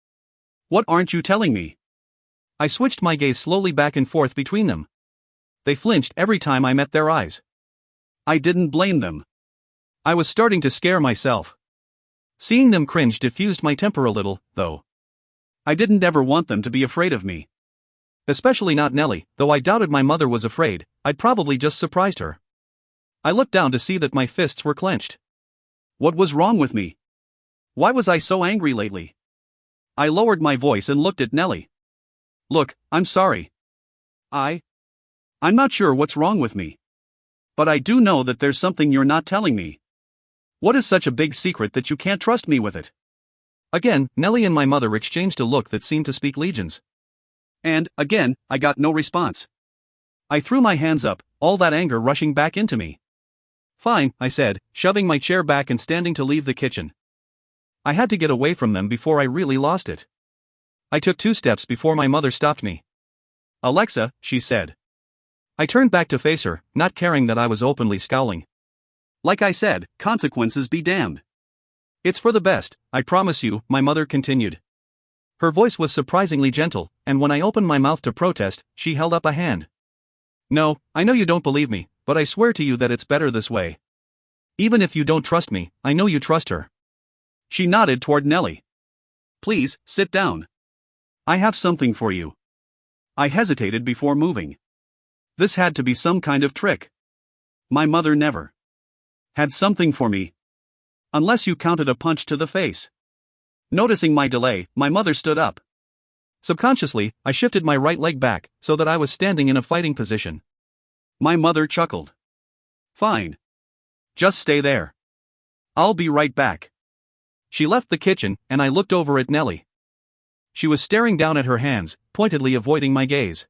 What aren't you telling me? I switched my gaze slowly back and forth between them. They flinched every time I met their eyes. I didn't blame them. I was starting to scare myself. Seeing them cringe diffused my temper a little, though. I didn't ever want them to be afraid of me. Especially not Nellie, though I doubted my mother was afraid. I'd probably just surprised her. I looked down to see that my fists were clenched. What was wrong with me? Why was I so angry lately? I lowered my voice and looked at Nellie. Look, I'm sorry. I'm not sure what's wrong with me. But I do know that there's something you're not telling me. What is such a big secret that you can't trust me with it? Again, Nellie and my mother exchanged a look that seemed to speak legions. And, again, I got no response. I threw my hands up, all that anger rushing back into me. Fine, I said, shoving my chair back and standing to leave the kitchen. I had to get away from them before I really lost it. I took 2 steps before my mother stopped me. Alexa, she said. I turned back to face her, not caring that I was openly scowling. Like I said, consequences be damned. It's for the best, I promise you, my mother continued. Her voice was surprisingly gentle, and when I opened my mouth to protest, she held up a hand. No, I know you don't believe me, but I swear to you that it's better this way. Even if you don't trust me, I know you trust her. She nodded toward Nellie. Please, sit down. I have something for you. I hesitated before moving. This had to be some kind of trick. My mother never had something for me. Unless you counted a punch to the face. Noticing my delay, my mother stood up. Subconsciously, I shifted my right leg back, so that I was standing in a fighting position. My mother chuckled. Fine. Just stay there. I'll be right back. She left the kitchen, and I looked over at Nellie. She was staring down at her hands, pointedly avoiding my gaze.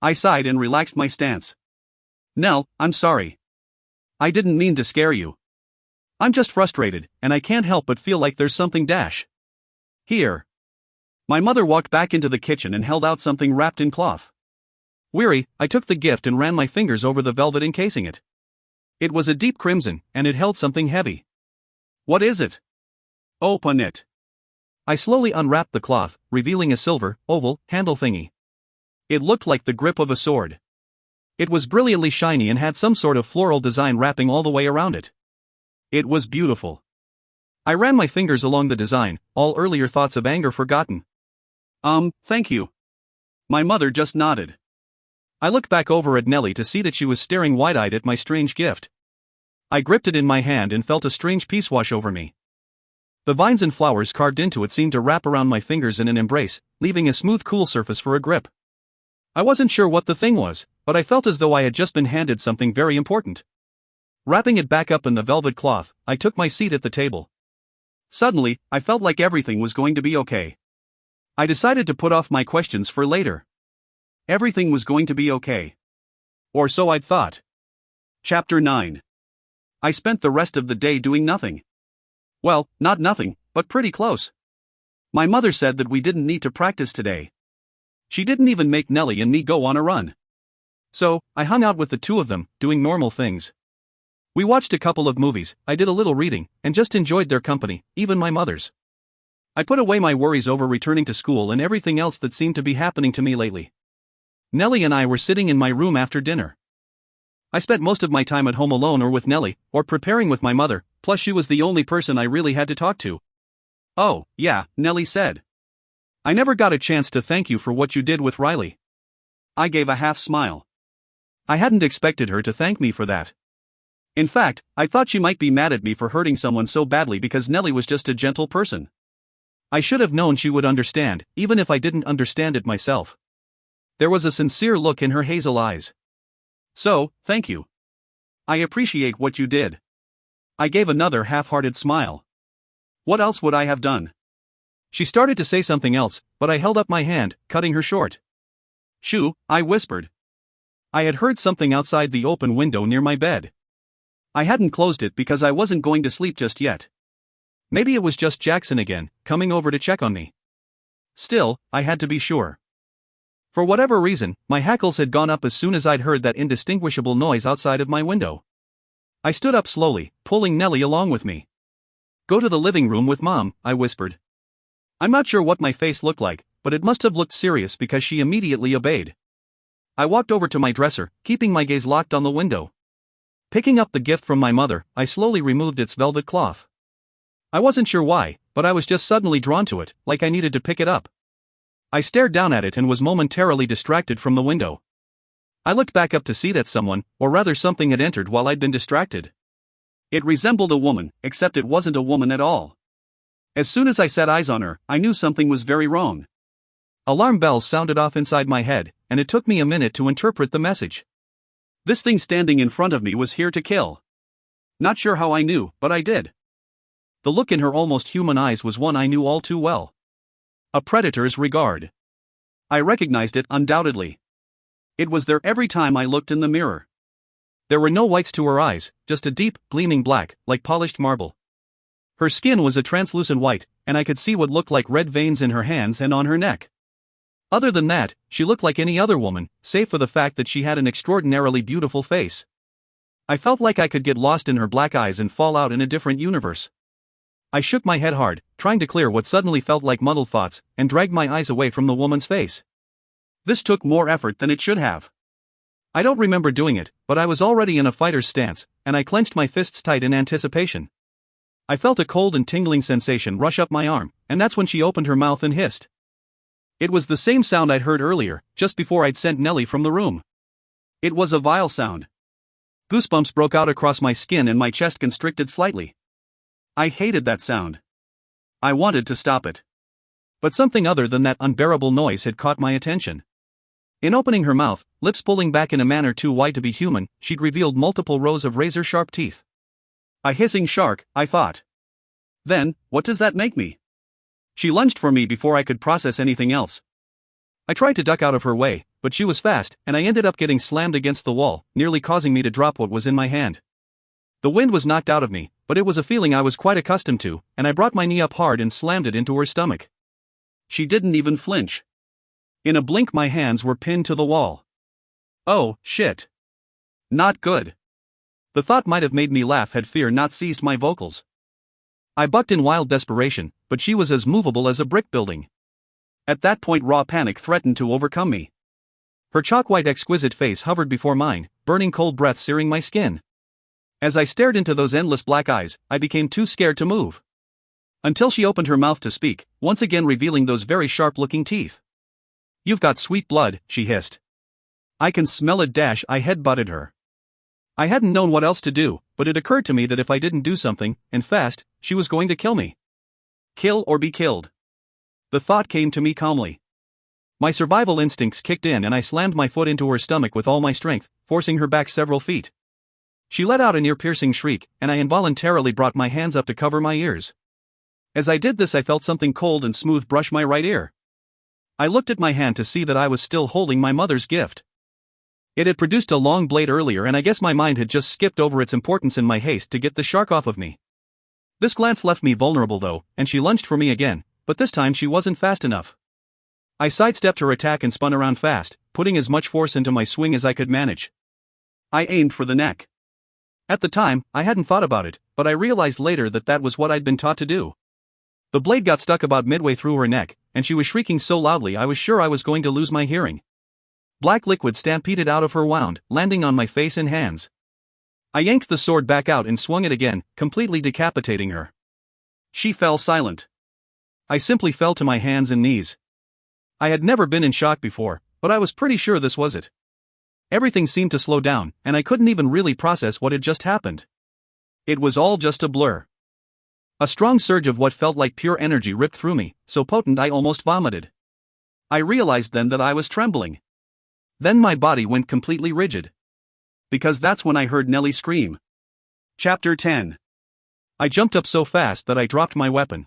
I sighed and relaxed my stance. Nell, I'm sorry. I didn't mean to scare you. I'm just frustrated, and I can't help but feel like there's something here. My mother walked back into the kitchen and held out something wrapped in cloth. Weary, I took the gift and ran my fingers over the velvet encasing it. It was a deep crimson, and it held something heavy. What is it? Open it. I slowly unwrapped the cloth, revealing a silver, oval, handle thingy. It looked like the grip of a sword. It was brilliantly shiny and had some sort of floral design wrapping all the way around it. It was beautiful. I ran my fingers along the design, all earlier thoughts of anger forgotten. Thank you. My mother just nodded. I looked back over at Nellie to see that she was staring wide-eyed at my strange gift. I gripped it in my hand and felt a strange peace wash over me. The vines and flowers carved into it seemed to wrap around my fingers in an embrace, leaving a smooth cool surface for a grip. I wasn't sure what the thing was, but I felt as though I had just been handed something very important. Wrapping it back up in the velvet cloth, I took my seat at the table. Suddenly, I felt like everything was going to be okay. I decided to put off my questions for later. Everything was going to be okay. Or so I'd thought. Chapter 9. I spent the rest of the day doing nothing. Well, not nothing, but pretty close. My mother said that we didn't need to practice today. She didn't even make Nellie and me go on a run. So, I hung out with the two of them, doing normal things. We watched a couple of movies, I did a little reading, and just enjoyed their company, even my mother's. I put away my worries over returning to school and everything else that seemed to be happening to me lately. Nellie and I were sitting in my room after dinner. I spent most of my time at home alone or with Nellie, or preparing with my mother, plus she was the only person I really had to talk to. Oh, yeah, Nellie said. I never got a chance to thank you for what you did with Riley. I gave a half smile. I hadn't expected her to thank me for that. In fact, I thought she might be mad at me for hurting someone so badly because Nellie was just a gentle person. I should have known she would understand, even if I didn't understand it myself. There was a sincere look in her hazel eyes. So, thank you. I appreciate what you did. I gave another half-hearted smile. What else would I have done? She started to say something else, but I held up my hand, cutting her short. Shoo, I whispered. I had heard something outside the open window near my bed. I hadn't closed it because I wasn't going to sleep just yet. Maybe it was just Jackson again, coming over to check on me. Still, I had to be sure. For whatever reason, my hackles had gone up as soon as I'd heard that indistinguishable noise outside of my window. I stood up slowly, pulling Nellie along with me. Go to the living room with Mom, I whispered. I'm not sure what my face looked like, but it must have looked serious because she immediately obeyed. I walked over to my dresser, keeping my gaze locked on the window. Picking up the gift from my mother, I slowly removed its velvet cloth. I wasn't sure why, but I was just suddenly drawn to it, like I needed to pick it up. I stared down at it and was momentarily distracted from the window. I looked back up to see that someone, or rather something, had entered while I'd been distracted. It resembled a woman, except it wasn't a woman at all. As soon as I set eyes on her, I knew something was very wrong. Alarm bells sounded off inside my head, and it took me a minute to interpret the message. This thing standing in front of me was here to kill. Not sure how I knew, but I did. The look in her almost human eyes was one I knew all too well. A predator's regard. I recognized it undoubtedly. It was there every time I looked in the mirror. There were no whites to her eyes, just a deep, gleaming black, like polished marble. Her skin was a translucent white, and I could see what looked like red veins in her hands and on her neck. Other than that, she looked like any other woman, save for the fact that she had an extraordinarily beautiful face. I felt like I could get lost in her black eyes and fall out in a different universe. I shook my head hard, trying to clear what suddenly felt like muddled thoughts, and dragged my eyes away from the woman's face. This took more effort than it should have. I don't remember doing it, but I was already in a fighter's stance, and I clenched my fists tight in anticipation. I felt a cold and tingling sensation rush up my arm, and that's when she opened her mouth and hissed. It was the same sound I'd heard earlier, just before I'd sent Nellie from the room. It was a vile sound. Goosebumps broke out across my skin and my chest constricted slightly. I hated that sound. I wanted to stop it. But something other than that unbearable noise had caught my attention. In opening her mouth, lips pulling back in a manner too wide to be human, she'd revealed multiple rows of razor-sharp teeth. A hissing shark, I thought. Then, what does that make me? She lunged for me before I could process anything else. I tried to duck out of her way, but she was fast, and I ended up getting slammed against the wall, nearly causing me to drop what was in my hand. The wind was knocked out of me, but it was a feeling I was quite accustomed to, and I brought my knee up hard and slammed it into her stomach. She didn't even flinch. In a blink my hands were pinned to the wall. Oh, shit. Not good. The thought might have made me laugh had fear not seized my vocals. I bucked in wild desperation, but she was as movable as a brick building. At that point raw panic threatened to overcome me. Her chalk-white exquisite face hovered before mine, burning cold breath searing my skin. As I stared into those endless black eyes, I became too scared to move. Until she opened her mouth to speak, once again revealing those very sharp-looking teeth. You've got sweet blood, she hissed. I can smell it. I headbutted her. I hadn't known what else to do, but it occurred to me that if I didn't do something, and fast, she was going to kill me. Kill or be killed. The thought came to me calmly. My survival instincts kicked in and I slammed my foot into her stomach with all my strength, forcing her back several feet. She let out an ear-piercing shriek, and I involuntarily brought my hands up to cover my ears. As I did this I felt something cold and smooth brush my right ear. I looked at my hand to see that I was still holding my mother's gift. It had produced a long blade earlier and I guess my mind had just skipped over its importance in my haste to get the shark off of me. This glance left me vulnerable though, and she lunged for me again, but this time she wasn't fast enough. I sidestepped her attack and spun around fast, putting as much force into my swing as I could manage. I aimed for the neck. At the time, I hadn't thought about it, but I realized later that that was what I'd been taught to do. The blade got stuck about midway through her neck, and she was shrieking so loudly I was sure I was going to lose my hearing. Black liquid stampeded out of her wound, landing on my face and hands. I yanked the sword back out and swung it again, completely decapitating her. She fell silent. I simply fell to my hands and knees. I had never been in shock before, but I was pretty sure this was it. Everything seemed to slow down, and I couldn't even really process what had just happened. It was all just a blur. A strong surge of what felt like pure energy ripped through me, so potent I almost vomited. I realized then that I was trembling. Then my body went completely rigid. Because that's when I heard Nellie scream. Chapter 10. I jumped up so fast that I dropped my weapon.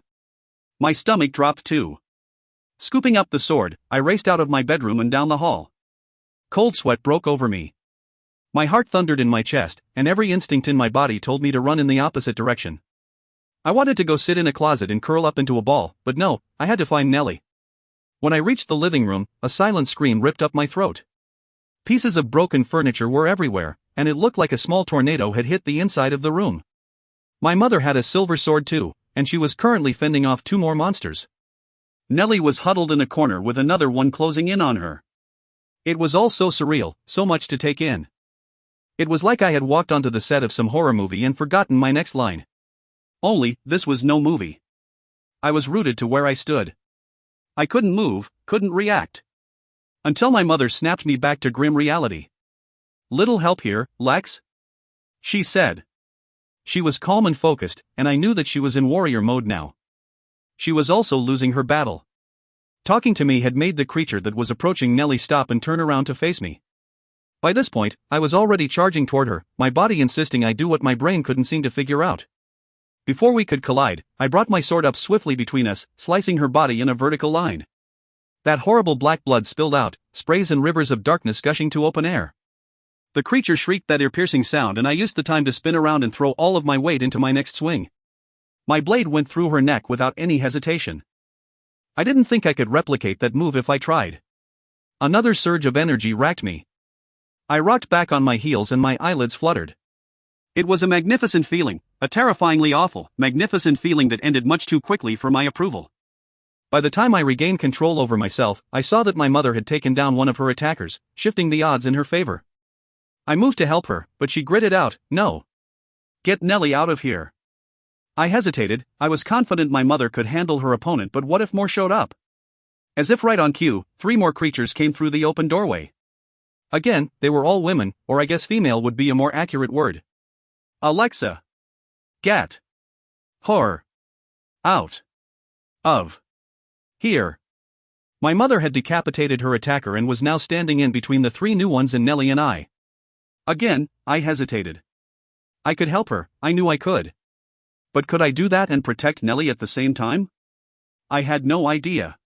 My stomach dropped too. Scooping up the sword, I raced out of my bedroom and down the hall. Cold sweat broke over me. My heart thundered in my chest, and every instinct in my body told me to run in the opposite direction. I wanted to go sit in a closet and curl up into a ball, but no, I had to find Nellie. When I reached the living room, a silent scream ripped up my throat. Pieces of broken furniture were everywhere, and it looked like a small tornado had hit the inside of the room. My mother had a silver sword too, and she was currently fending off 2 more monsters. Nellie was huddled in a corner with another one closing in on her. It was all so surreal, so much to take in. It was like I had walked onto the set of some horror movie and forgotten my next line. Only, this was no movie. I was rooted to where I stood. I couldn't move, couldn't react. Until my mother snapped me back to grim reality. "Little help here, Lex?" she said. She was calm and focused, and I knew that she was in warrior mode now. She was also losing her battle. Talking to me had made the creature that was approaching Nellie stop and turn around to face me. By this point, I was already charging toward her, my body insisting I do what my brain couldn't seem to figure out. Before we could collide, I brought my sword up swiftly between us, slicing her body in a vertical line. That horrible black blood spilled out, sprays and rivers of darkness gushing to open air. The creature shrieked that ear-piercing sound, and I used the time to spin around and throw all of my weight into my next swing. My blade went through her neck without any hesitation. I didn't think I could replicate that move if I tried. Another surge of energy racked me. I rocked back on my heels and my eyelids fluttered. It was a magnificent feeling, a terrifyingly awful, magnificent feeling that ended much too quickly for my approval. By the time I regained control over myself, I saw that my mother had taken down one of her attackers, shifting the odds in her favor. I moved to help her, but she gritted out, "No. Get Nellie out of here." I hesitated. I was confident my mother could handle her opponent, but what if more showed up? As if right on cue, 3 more creatures came through the open doorway. Again, they were all women, or I guess female would be a more accurate word. "Alexa. Get her out of here." My mother had decapitated her attacker and was now standing in between the 3 new ones and Nellie and I. Again, I hesitated. I could help her, I knew I could. But could I do that and protect Nellie at the same time? I had no idea.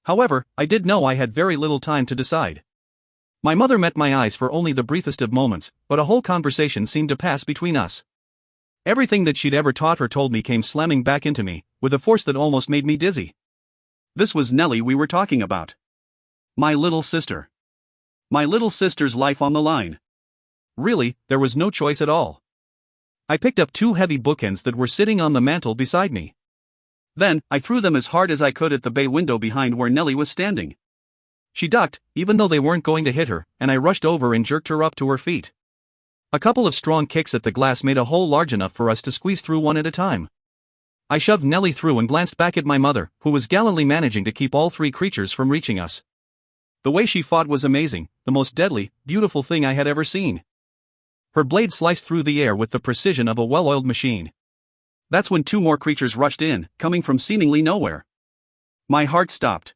However, I did know I had very little time to decide. My mother met my eyes for only the briefest of moments, but a whole conversation seemed to pass between us. Everything that she'd ever taught or told me came slamming back into me, with a force that almost made me dizzy. This was Nellie we were talking about. My little sister. My little sister's life on the line. Really, there was no choice at all. I picked up 2 heavy bookends that were sitting on the mantel beside me. Then, I threw them as hard as I could at the bay window behind where Nellie was standing. She ducked, even though they weren't going to hit her, and I rushed over and jerked her up to her feet. A couple of strong kicks at the glass made a hole large enough for us to squeeze through one at a time. I shoved Nellie through and glanced back at my mother, who was gallantly managing to keep all 3 creatures from reaching us. The way she fought was amazing, the most deadly, beautiful thing I had ever seen. Her blade sliced through the air with the precision of a well-oiled machine. That's when 2 more creatures rushed in, coming from seemingly nowhere. My heart stopped.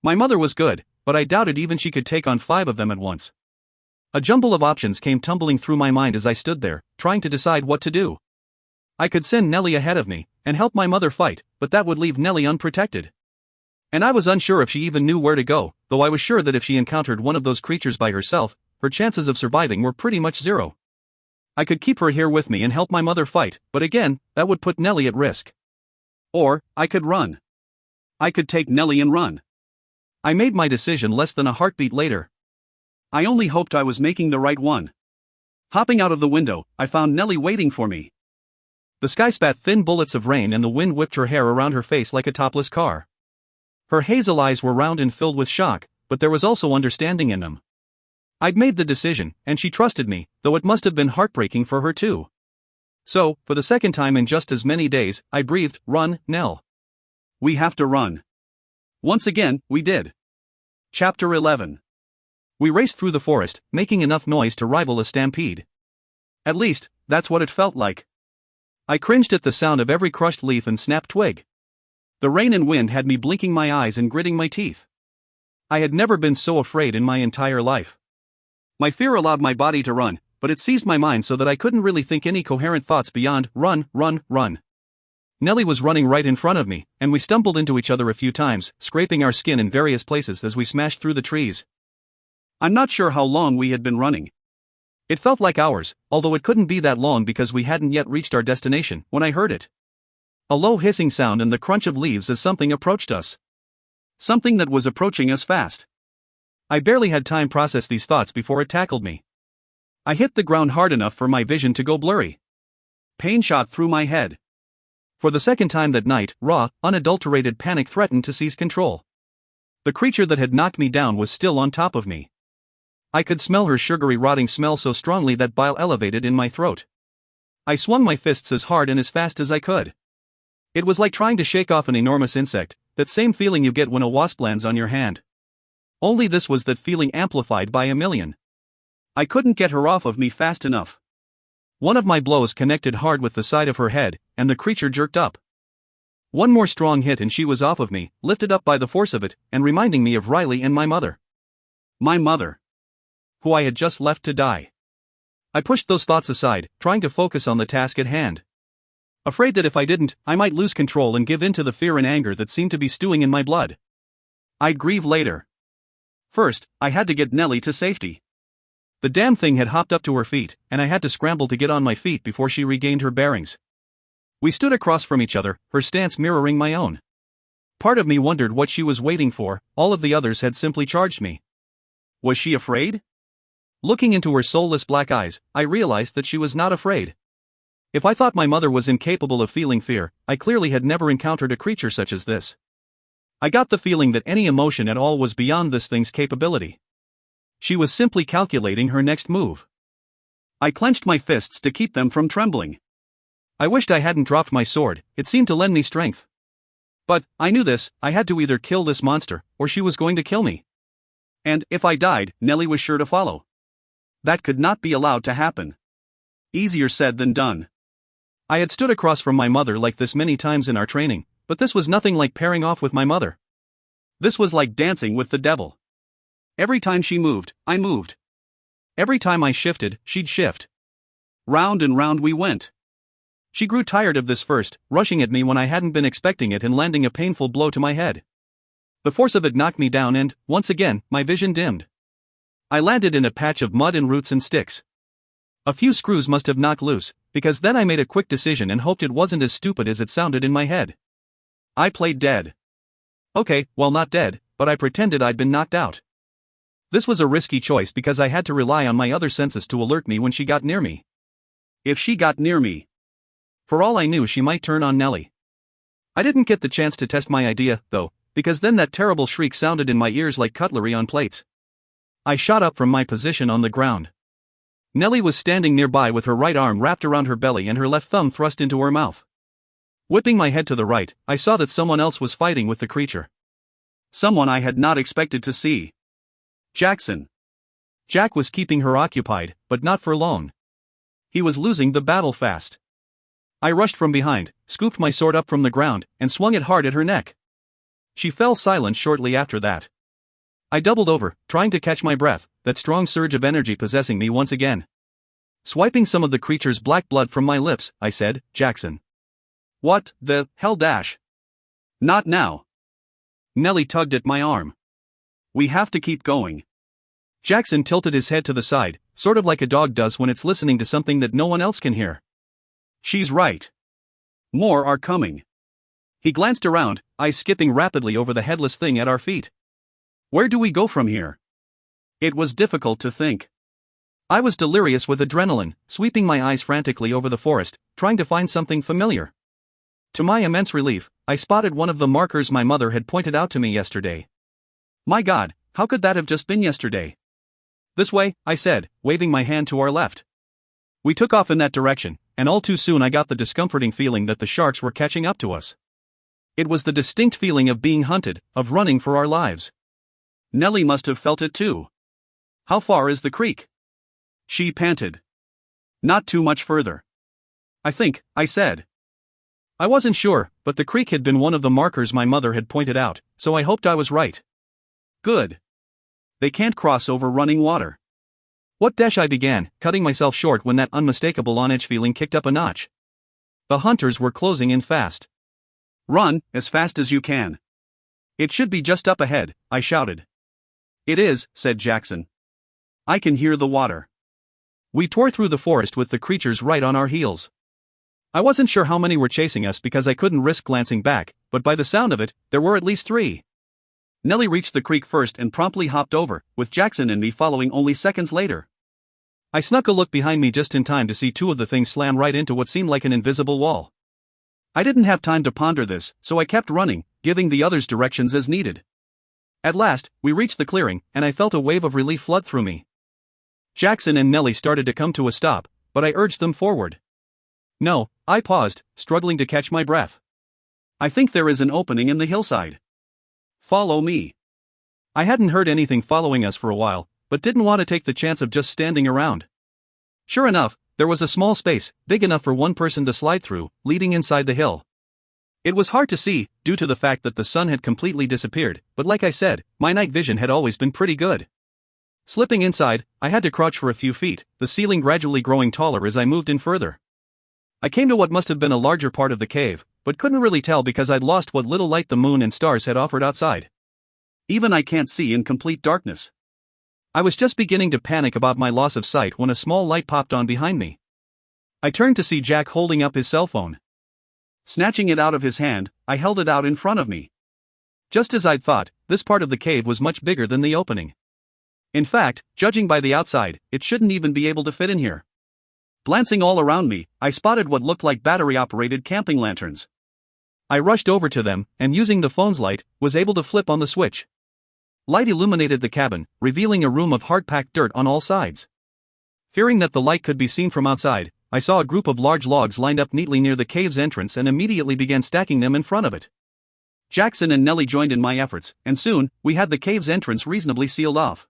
My mother was good, but I doubted even she could take on 5 of them at once. A jumble of options came tumbling through my mind as I stood there, trying to decide what to do. I could send Nellie ahead of me, and help my mother fight, but that would leave Nellie unprotected. And I was unsure if she even knew where to go, though I was sure that if she encountered one of those creatures by herself, her chances of surviving were pretty much 0. I could keep her here with me and help my mother fight, but again, that would put Nellie at risk. Or, I could run. I could take Nellie and run. I made my decision less than a heartbeat later. I only hoped I was making the right one. Hopping out of the window, I found Nellie waiting for me. The sky spat thin bullets of rain and the wind whipped her hair around her face like a topless car. Her hazel eyes were round and filled with shock, but there was also understanding in them. I'd made the decision, and she trusted me, though it must have been heartbreaking for her too. So, for the second time in just as many days, I breathed, "Run, Nell. We have to run." Once again, we did. Chapter 11. We raced through the forest, making enough noise to rival a stampede. At least, that's what it felt like. I cringed at the sound of every crushed leaf and snapped twig. The rain and wind had me blinking my eyes and gritting my teeth. I had never been so afraid in my entire life. My fear allowed my body to run, but it seized my mind so that I couldn't really think any coherent thoughts beyond run, run, run. Nellie was running right in front of me, and we stumbled into each other a few times, scraping our skin in various places as we smashed through the trees. I'm not sure how long we had been running. It felt like hours, although it couldn't be that long because we hadn't yet reached our destination when I heard it. A low hissing sound and the crunch of leaves as something approached us. Something that was approaching us fast. I barely had time to process these thoughts before it tackled me. I hit the ground hard enough for my vision to go blurry. Pain shot through my head. For the second time that night, raw, unadulterated panic threatened to seize control. The creature that had knocked me down was still on top of me. I could smell her sugary rotting smell so strongly that bile elevated in my throat. I swung my fists as hard and as fast as I could. It was like trying to shake off an enormous insect, that same feeling you get when a wasp lands on your hand. Only this was that feeling amplified by a million. I couldn't get her off of me fast enough. One of my blows connected hard with the side of her head, and the creature jerked up. One more strong hit and she was off of me, lifted up by the force of it, and reminding me of Riley and my mother. My mother. Who I had just left to die. I pushed those thoughts aside, trying to focus on the task at hand. Afraid that if I didn't, I might lose control and give in to the fear and anger that seemed to be stewing in my blood. I'd grieve later. First, I had to get Nellie to safety. The damn thing had hopped up to her feet, and I had to scramble to get on my feet before she regained her bearings. We stood across from each other, her stance mirroring my own. Part of me wondered what she was waiting for. All of the others had simply charged me. Was she afraid? Looking into her soulless black eyes, I realized that she was not afraid. If I thought my mother was incapable of feeling fear, I clearly had never encountered a creature such as this. I got the feeling that any emotion at all was beyond this thing's capability. She was simply calculating her next move. I clenched my fists to keep them from trembling. I wished I hadn't dropped my sword, it seemed to lend me strength. But, I knew this, I had to either kill this monster, or she was going to kill me. And, if I died, Nellie was sure to follow. That could not be allowed to happen. Easier said than done. I had stood across from my mother like this many times in our training, but this was nothing like pairing off with my mother. This was like dancing with the devil. Every time she moved, I moved. Every time I shifted, she'd shift. Round and round we went. She grew tired of this first, rushing at me when I hadn't been expecting it and landing a painful blow to my head. The force of it knocked me down and, once again, my vision dimmed. I landed in a patch of mud and roots and sticks. A few screws must have knocked loose, because then I made a quick decision and hoped it wasn't as stupid as it sounded in my head. I played dead. Okay, well not dead, but I pretended I'd been knocked out. This was a risky choice because I had to rely on my other senses to alert me when she got near me. If she got near me. For all I knew, she might turn on Nellie. I didn't get the chance to test my idea, though, because then that terrible shriek sounded in my ears like cutlery on plates. I shot up from my position on the ground. Nellie was standing nearby with her right arm wrapped around her belly and her left thumb thrust into her mouth. Whipping my head to the right, I saw that someone else was fighting with the creature. Someone I had not expected to see. Jackson. Jack was keeping her occupied, but not for long. He was losing the battle fast. I rushed from behind, scooped my sword up from the ground, and swung it hard at her neck. She fell silent shortly after that. I doubled over, trying to catch my breath, that strong surge of energy possessing me once again. Swiping some of the creature's black blood from my lips, I said, "Jackson." "What the hell dash?" "Not now." Nellie tugged at my arm. "We have to keep going." Jackson tilted his head to the side, sort of like a dog does when it's listening to something that no one else can hear. "She's right. More are coming." He glanced around, eyes skipping rapidly over the headless thing at our feet. "Where do we go from here?" It was difficult to think. I was delirious with adrenaline, sweeping my eyes frantically over the forest, trying to find something familiar. To my immense relief, I spotted one of the markers my mother had pointed out to me yesterday. My God, How could that have just been yesterday? This way, I said, waving my hand to our left. We took off in that direction, and all too soon I got the discomforting feeling that the sharks were catching up to us. It was the distinct feeling of being hunted, of running for our lives. Nellie must have felt it too. How far is the creek? She panted. Not too much further. I think, I said. I wasn't sure, but the creek had been one of the markers my mother had pointed out, so I hoped I was right. Good. They can't cross over running water. What dash I began, cutting myself short when that unmistakable on-edge feeling kicked up a notch. The hunters were closing in fast. Run, as fast as you can. It should be just up ahead, I shouted. It is, said Jackson. I can hear the water. We tore through the forest with the creatures right on our heels. I wasn't sure how many were chasing us because I couldn't risk glancing back, but by the sound of it, there were at least 3. Nellie reached the creek first and promptly hopped over, with Jackson and me following only seconds later. I snuck a look behind me just in time to see 2 of the things slam right into what seemed like an invisible wall. I didn't have time to ponder this, so I kept running, giving the others directions as needed. At last, we reached the clearing, and I felt a wave of relief flood through me. Jackson and Nellie started to come to a stop, but I urged them forward. No, I paused, struggling to catch my breath. I think there is an opening in the hillside. Follow me. I hadn't heard anything following us for a while, but didn't want to take the chance of just standing around. Sure enough, there was a small space, big enough for one person to slide through, leading inside the hill. It was hard to see, due to the fact that the sun had completely disappeared, but like I said, my night vision had always been pretty good. Slipping inside, I had to crouch for a few feet, the ceiling gradually growing taller as I moved in further. I came to what must have been a larger part of the cave, but couldn't really tell because I'd lost what little light the moon and stars had offered outside. Even I can't see in complete darkness. I was just beginning to panic about my loss of sight when a small light popped on behind me. I turned to see Jack holding up his cell phone. Snatching it out of his hand, I held it out in front of me. Just as I'd thought, this part of the cave was much bigger than the opening. In fact, judging by the outside, it shouldn't even be able to fit in here. Glancing all around me, I spotted what looked like battery-operated camping lanterns. I rushed over to them, and using the phone's light, was able to flip on the switch. Light illuminated the cabin, revealing a room of hard-packed dirt on all sides. Fearing that the light could be seen from outside, I saw a group of large logs lined up neatly near the cave's entrance and immediately began stacking them in front of it. Jackson and Nellie joined in my efforts, and soon, we had the cave's entrance reasonably sealed off.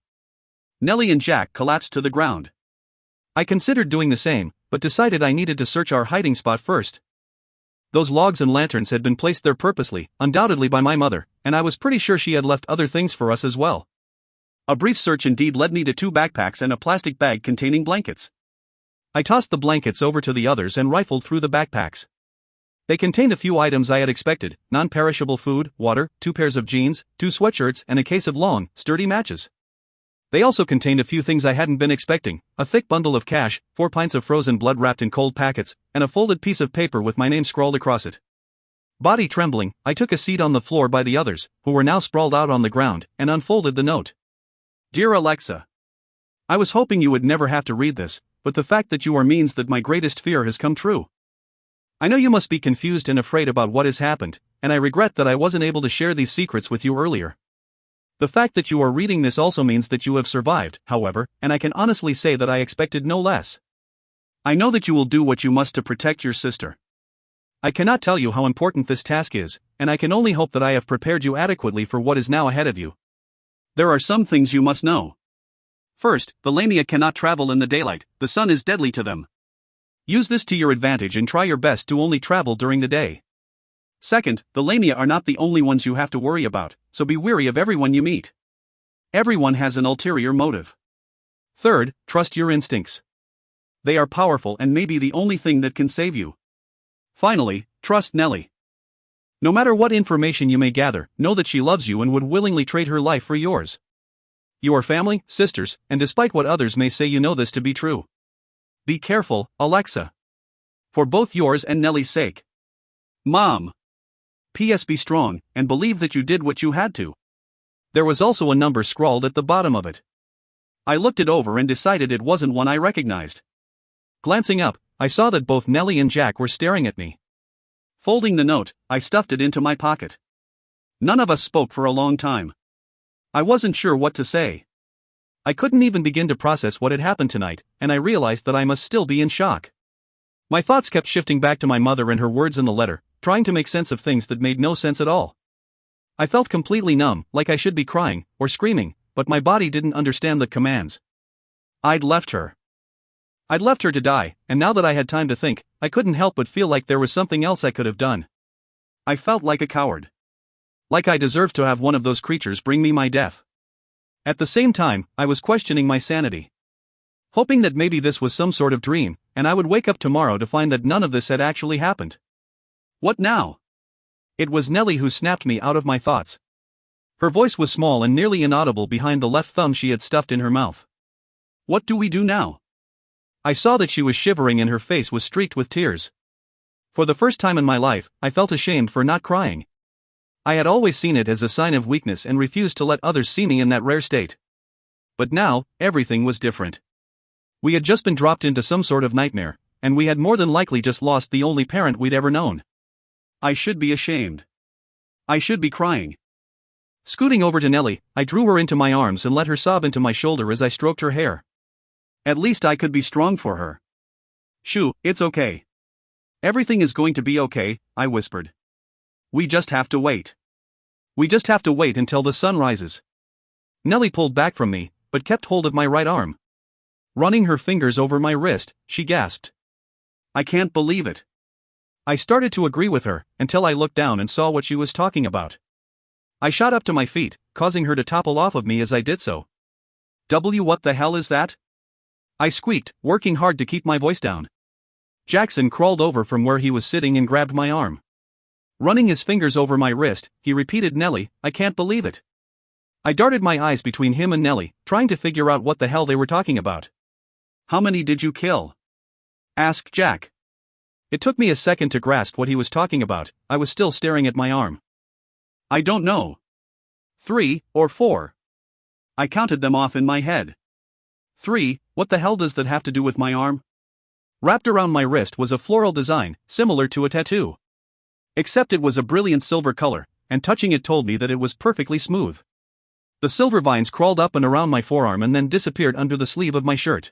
Nellie and Jack collapsed to the ground. I considered doing the same, but decided I needed to search our hiding spot first. Those logs and lanterns had been placed there purposely, undoubtedly by my mother, and I was pretty sure she had left other things for us as well. A brief search indeed led me to 2 backpacks and a plastic bag containing blankets. I tossed the blankets over to the others and rifled through the backpacks. They contained a few items I had expected: non-perishable food, water, 2 pairs of jeans, 2 sweatshirts, and a case of long, sturdy matches. They also contained a few things I hadn't been expecting: a thick bundle of cash, 4 pints of frozen blood wrapped in cold packets, and a folded piece of paper with my name scrawled across it. Body trembling, I took a seat on the floor by the others, who were now sprawled out on the ground, and unfolded the note. Dear Alexa, I was hoping you would never have to read this, but the fact that you are means that my greatest fear has come true. I know you must be confused and afraid about what has happened, and I regret that I wasn't able to share these secrets with you earlier. The fact that you are reading this also means that you have survived, however, and I can honestly say that I expected no less. I know that you will do what you must to protect your sister. I cannot tell you how important this task is, and I can only hope that I have prepared you adequately for what is now ahead of you. There are some things you must know. First, the Lamia cannot travel in the daylight; the sun is deadly to them. Use this to your advantage and try your best to only travel during the day. Second, the Lamia are not the only ones you have to worry about, so be wary of everyone you meet. Everyone has an ulterior motive. Third, trust your instincts. They are powerful and may be the only thing that can save you. Finally, trust Nellie. No matter what information you may gather, know that she loves you and would willingly trade her life for yours. You are family, sisters, and despite what others may say, you know this to be true. Be careful, Alexa. For both yours and Nellie's sake. Mom. P.S. Be strong, and believe that you did what you had to. There was also a number scrawled at the bottom of it. I looked it over and decided it wasn't one I recognized. Glancing up, I saw that both Nellie and Jack were staring at me. Folding the note, I stuffed it into my pocket. None of us spoke for a long time. I wasn't sure what to say. I couldn't even begin to process what had happened tonight, and I realized that I must still be in shock. My thoughts kept shifting back to my mother and her words in the letter, trying to make sense of things that made no sense at all. I felt completely numb, like I should be crying or screaming, but my body didn't understand the commands. I'd left her. I'd left her to die, and now that I had time to think, I couldn't help but feel like there was something else I could have done. I felt like a coward. Like I deserved to have one of those creatures bring me my death. At the same time, I was questioning my sanity. Hoping that maybe this was some sort of dream, and I would wake up tomorrow to find that none of this had actually happened. What now? It was Nellie who snapped me out of my thoughts. Her voice was small and nearly inaudible behind the left thumb she had stuffed in her mouth. What do we do now? I saw that she was shivering and her face was streaked with tears. For the first time in my life, I felt ashamed for not crying. I had always seen it as a sign of weakness and refused to let others see me in that rare state. But now, everything was different. We had just been dropped into some sort of nightmare, and we had more than likely just lost the only parent we'd ever known. I should be ashamed. I should be crying. Scooting over to Nellie, I drew her into my arms and let her sob into my shoulder as I stroked her hair. At least I could be strong for her. Shoo, it's okay. Everything is going to be okay, I whispered. We just have to wait. We just have to wait until the sun rises. Nellie pulled back from me, but kept hold of my right arm. Running her fingers over my wrist, she gasped. I can't believe it. I started to agree with her, until I looked down and saw what she was talking about. I shot up to my feet, causing her to topple off of me as I did so. What the hell is that? I squeaked, working hard to keep my voice down. Jackson crawled over from where he was sitting and grabbed my arm. Running his fingers over my wrist, he repeated, Nellie, I can't believe it. I darted my eyes between him and Nellie, trying to figure out what the hell they were talking about. How many did you kill? Asked Jack. It took me a second to grasp what he was talking about. I was still staring at my arm. I don't know. 3 or 4. I counted them off in my head. 3, what the hell does that have to do with my arm? Wrapped around my wrist was a floral design, similar to a tattoo. Except it was a brilliant silver color, and touching it told me that it was perfectly smooth. The silver vines crawled up and around my forearm and then disappeared under the sleeve of my shirt.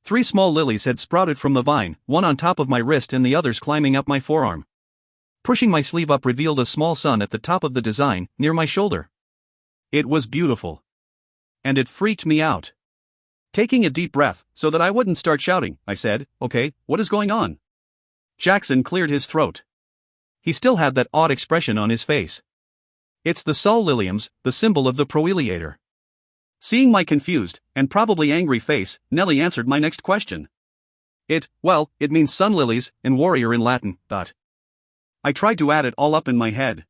3 small lilies had sprouted from the vine, one on top of my wrist and the others climbing up my forearm. Pushing my sleeve up revealed a small sun at the top of the design, near my shoulder. It was beautiful. And it freaked me out. Taking a deep breath, so that I wouldn't start shouting, I said, okay, what is going on? Jackson cleared his throat. He still had that odd expression on his face. It's the sol liliums, the symbol of the proeliator. Seeing my confused, and probably angry face, Nellie answered my next question. It means sun lilies, and warrior in Latin, . I tried to add it all up in my head.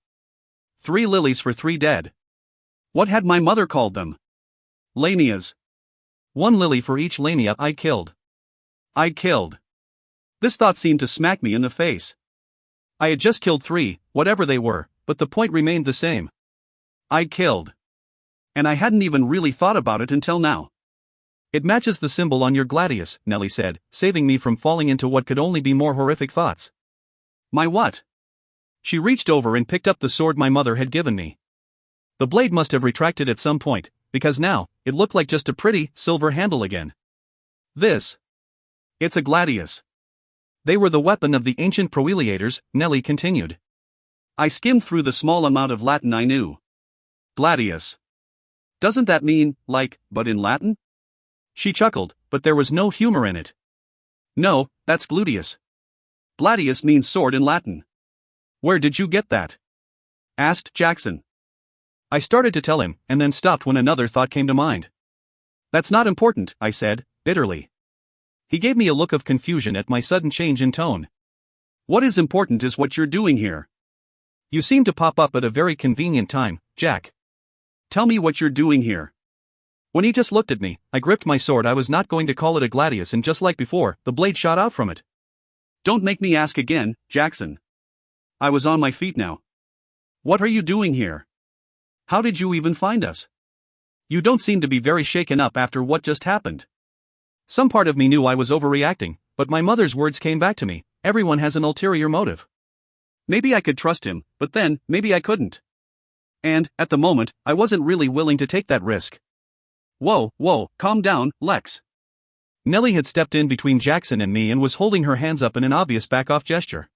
3 lilies for 3 dead. What had my mother called them? Lanias. 1 lily for each lania I'd killed. This thought seemed to smack me in the face. I had just killed 3, whatever they were, but the point remained the same. I'd killed. And I hadn't even really thought about it until now. It matches the symbol on your gladius, Nellie said, saving me from falling into what could only be more horrific thoughts. My what? She reached over and picked up the sword my mother had given me. The blade must have retracted at some point, because now, it looked like just a pretty, silver handle again. It's a gladius. They were the weapon of the ancient proeliators, Nellie continued. I skimmed through the small amount of Latin I knew. Gladius. Doesn't that mean, but in Latin? She chuckled, but there was no humor in it. No, that's gluteus. Gladius means sword in Latin. Where did you get that? Asked Jackson. I started to tell him, and then stopped when another thought came to mind. That's not important, I said, bitterly. He gave me a look of confusion at my sudden change in tone. What is important is what you're doing here. You seem to pop up at a very convenient time, Jack. Tell me what you're doing here. When he just looked at me, I gripped my sword. I was not going to call it a gladius, and just like before, the blade shot out from it. Don't make me ask again, Jackson. I was on my feet now. What are you doing here? How did you even find us? You don't seem to be very shaken up after what just happened. Some part of me knew I was overreacting, but my mother's words came back to me. Everyone has an ulterior motive. Maybe I could trust him, but then, maybe I couldn't. And, at the moment, I wasn't really willing to take that risk. Whoa, calm down, Lex. Nellie had stepped in between Jackson and me and was holding her hands up in an obvious back-off gesture.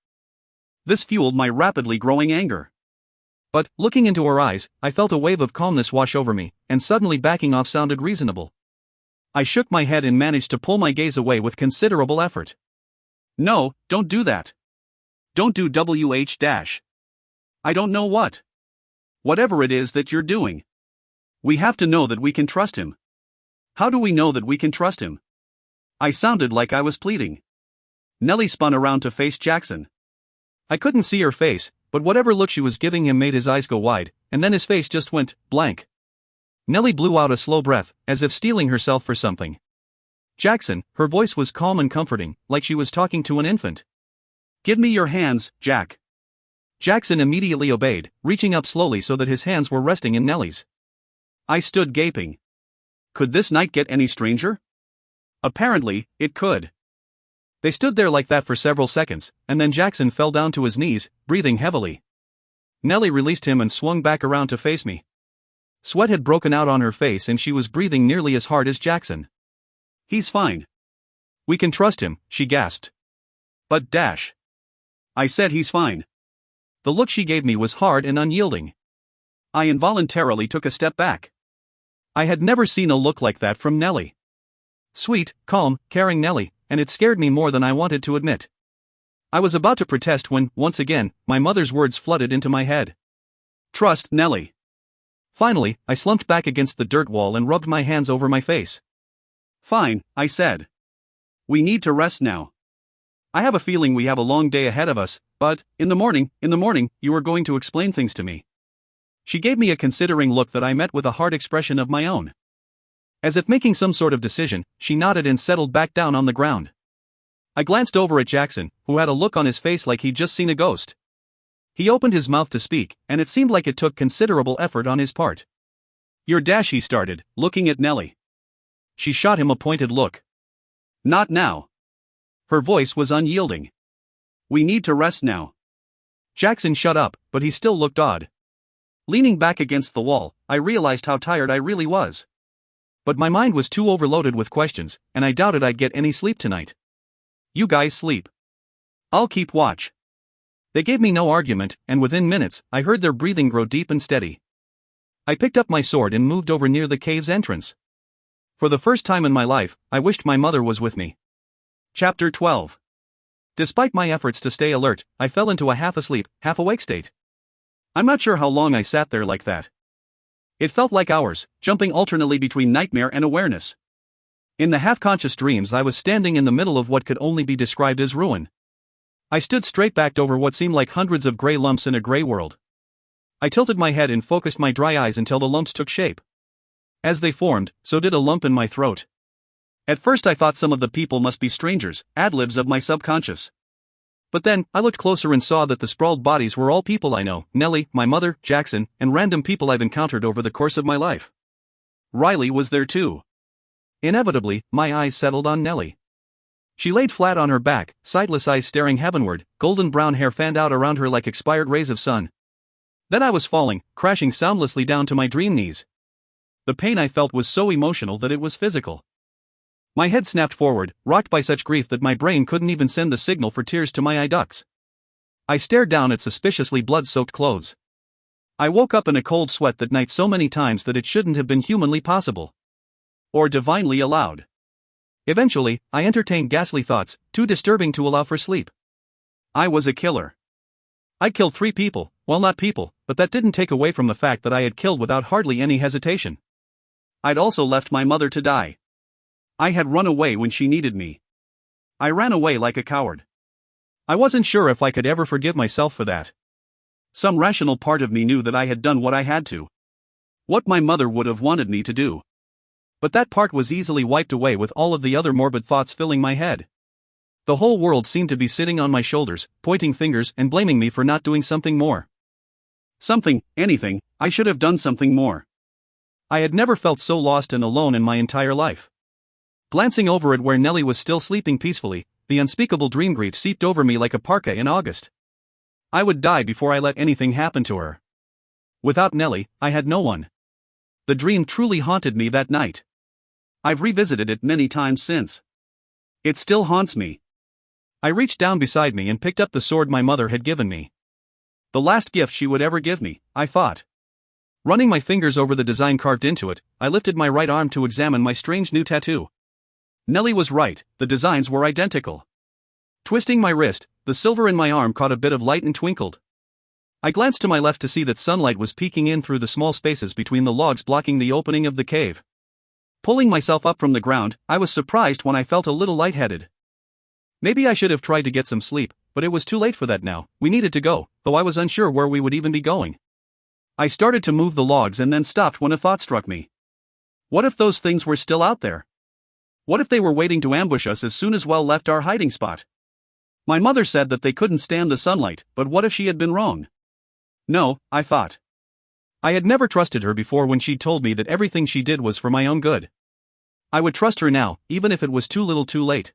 This fueled my rapidly growing anger. But, looking into her eyes, I felt a wave of calmness wash over me, and suddenly backing off sounded reasonable. I shook my head and managed to pull my gaze away with considerable effort. No, don't do that. Don't do WH-. I don't know what. Whatever it is that you're doing. We have to know that we can trust him. How do we know that we can trust him? I sounded like I was pleading. Nellie spun around to face Jackson. I couldn't see her face, but whatever look she was giving him made his eyes go wide, and then his face just went blank. Nellie blew out a slow breath, as if steeling herself for something. Jackson, her voice was calm and comforting, like she was talking to an infant. Give me your hands, Jack. Jackson immediately obeyed, reaching up slowly so that his hands were resting in Nellie's. I stood gaping. Could this night get any stranger? Apparently, it could. They stood there like that for several seconds, and then Jackson fell down to his knees, breathing heavily. Nellie released him and swung back around to face me. Sweat had broken out on her face and she was breathing nearly as hard as Jackson. He's fine. We can trust him, she gasped. But dash. I said he's fine. The look she gave me was hard and unyielding. I involuntarily took a step back. I had never seen a look like that from Nellie. Sweet, calm, caring Nellie, and it scared me more than I wanted to admit. I was about to protest when, once again, my mother's words flooded into my head. Trust Nellie. Finally, I slumped back against the dirt wall and rubbed my hands over my face. Fine, I said. We need to rest now. I have a feeling we have a long day ahead of us, but, in the morning, you are going to explain things to me. She gave me a considering look that I met with a hard expression of my own. As if making some sort of decision, she nodded and settled back down on the ground. I glanced over at Jackson, who had a look on his face like he'd just seen a ghost. He opened his mouth to speak, and it seemed like it took considerable effort on his part. Your dash, he started, looking at Nellie. She shot him a pointed look. Not now. Her voice was unyielding. We need to rest now. Jackson shut up, but he still looked odd. Leaning back against the wall, I realized how tired I really was. But my mind was too overloaded with questions, and I doubted I'd get any sleep tonight. You guys sleep. I'll keep watch. They gave me no argument, and within minutes, I heard their breathing grow deep and steady. I picked up my sword and moved over near the cave's entrance. For the first time in my life, I wished my mother was with me. Chapter 12. Despite my efforts to stay alert, I fell into a half-asleep, half-awake state. I'm not sure how long I sat there like that. It felt like hours, jumping alternately between nightmare and awareness. In the half-conscious dreams I was standing in the middle of what could only be described as ruin. I stood straight-backed over what seemed like hundreds of gray lumps in a gray world. I tilted my head and focused my dry eyes until the lumps took shape. As they formed, so did a lump in my throat. At first I thought some of the people must be strangers, ad-libs of my subconscious. But then, I looked closer and saw that the sprawled bodies were all people I know, Nellie, my mother, Jackson, and random people I've encountered over the course of my life. Riley was there too. Inevitably, my eyes settled on Nellie. She laid flat on her back, sightless eyes staring heavenward, golden brown hair fanned out around her like expired rays of sun. Then I was falling, crashing soundlessly down to my dream knees. The pain I felt was so emotional that it was physical. My head snapped forward, rocked by such grief that my brain couldn't even send the signal for tears to my eye ducts. I stared down at suspiciously blood-soaked clothes. I woke up in a cold sweat that night so many times that it shouldn't have been humanly possible. Or divinely allowed. Eventually, I entertained ghastly thoughts, too disturbing to allow for sleep. I was a killer. I killed 3 people, well, not people, but that didn't take away from the fact that I had killed without hardly any hesitation. I'd also left my mother to die. I had run away when she needed me. I ran away like a coward. I wasn't sure if I could ever forgive myself for that. Some rational part of me knew that I had done what I had to. What my mother would have wanted me to do. But that part was easily wiped away with all of the other morbid thoughts filling my head. The whole world seemed to be sitting on my shoulders, pointing fingers and blaming me for not doing something more. Anything, I should have done something more. I had never felt so lost and alone in my entire life. Glancing over at where Nellie was still sleeping peacefully, the unspeakable dream grief seeped over me like a parka in August. I would die before I let anything happen to her. Without Nellie, I had no one. The dream truly haunted me that night. I've revisited it many times since. It still haunts me. I reached down beside me and picked up the sword my mother had given me. The last gift she would ever give me, I thought. Running my fingers over the design carved into it, I lifted my right arm to examine my strange new tattoo. Nellie was right, the designs were identical. Twisting my wrist, the silver in my arm caught a bit of light and twinkled. I glanced to my left to see that sunlight was peeking in through the small spaces between the logs blocking the opening of the cave. Pulling myself up from the ground, I was surprised when I felt a little lightheaded. Maybe I should have tried to get some sleep, but it was too late for that now. We needed to go, though I was unsure where we would even be going. I started to move the logs and then stopped when a thought struck me. What if those things were still out there? What if they were waiting to ambush us as soon as we left our hiding spot? My mother said that they couldn't stand the sunlight, but what if she had been wrong? No, I thought. I had never trusted her before when she'd told me that everything she did was for my own good. I would trust her now, even if it was too little too late.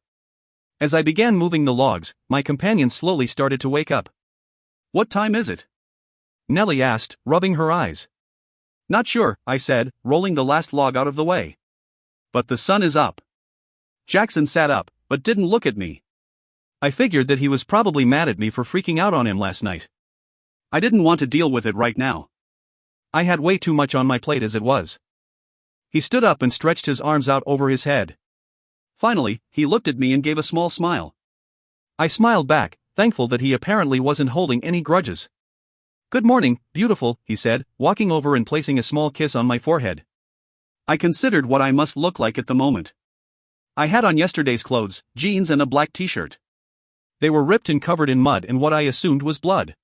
As I began moving the logs, my companion slowly started to wake up. What time is it? Nellie asked, rubbing her eyes. Not sure, I said, rolling the last log out of the way. But the sun is up. Jackson sat up, but didn't look at me. I figured that he was probably mad at me for freaking out on him last night. I didn't want to deal with it right now. I had way too much on my plate as it was. He stood up and stretched his arms out over his head. Finally, he looked at me and gave a small smile. I smiled back, thankful that he apparently wasn't holding any grudges. Good morning, beautiful, he said, walking over and placing a small kiss on my forehead. I considered what I must look like at the moment. I had on yesterday's clothes, jeans and a black t-shirt. They were ripped and covered in mud and what I assumed was blood.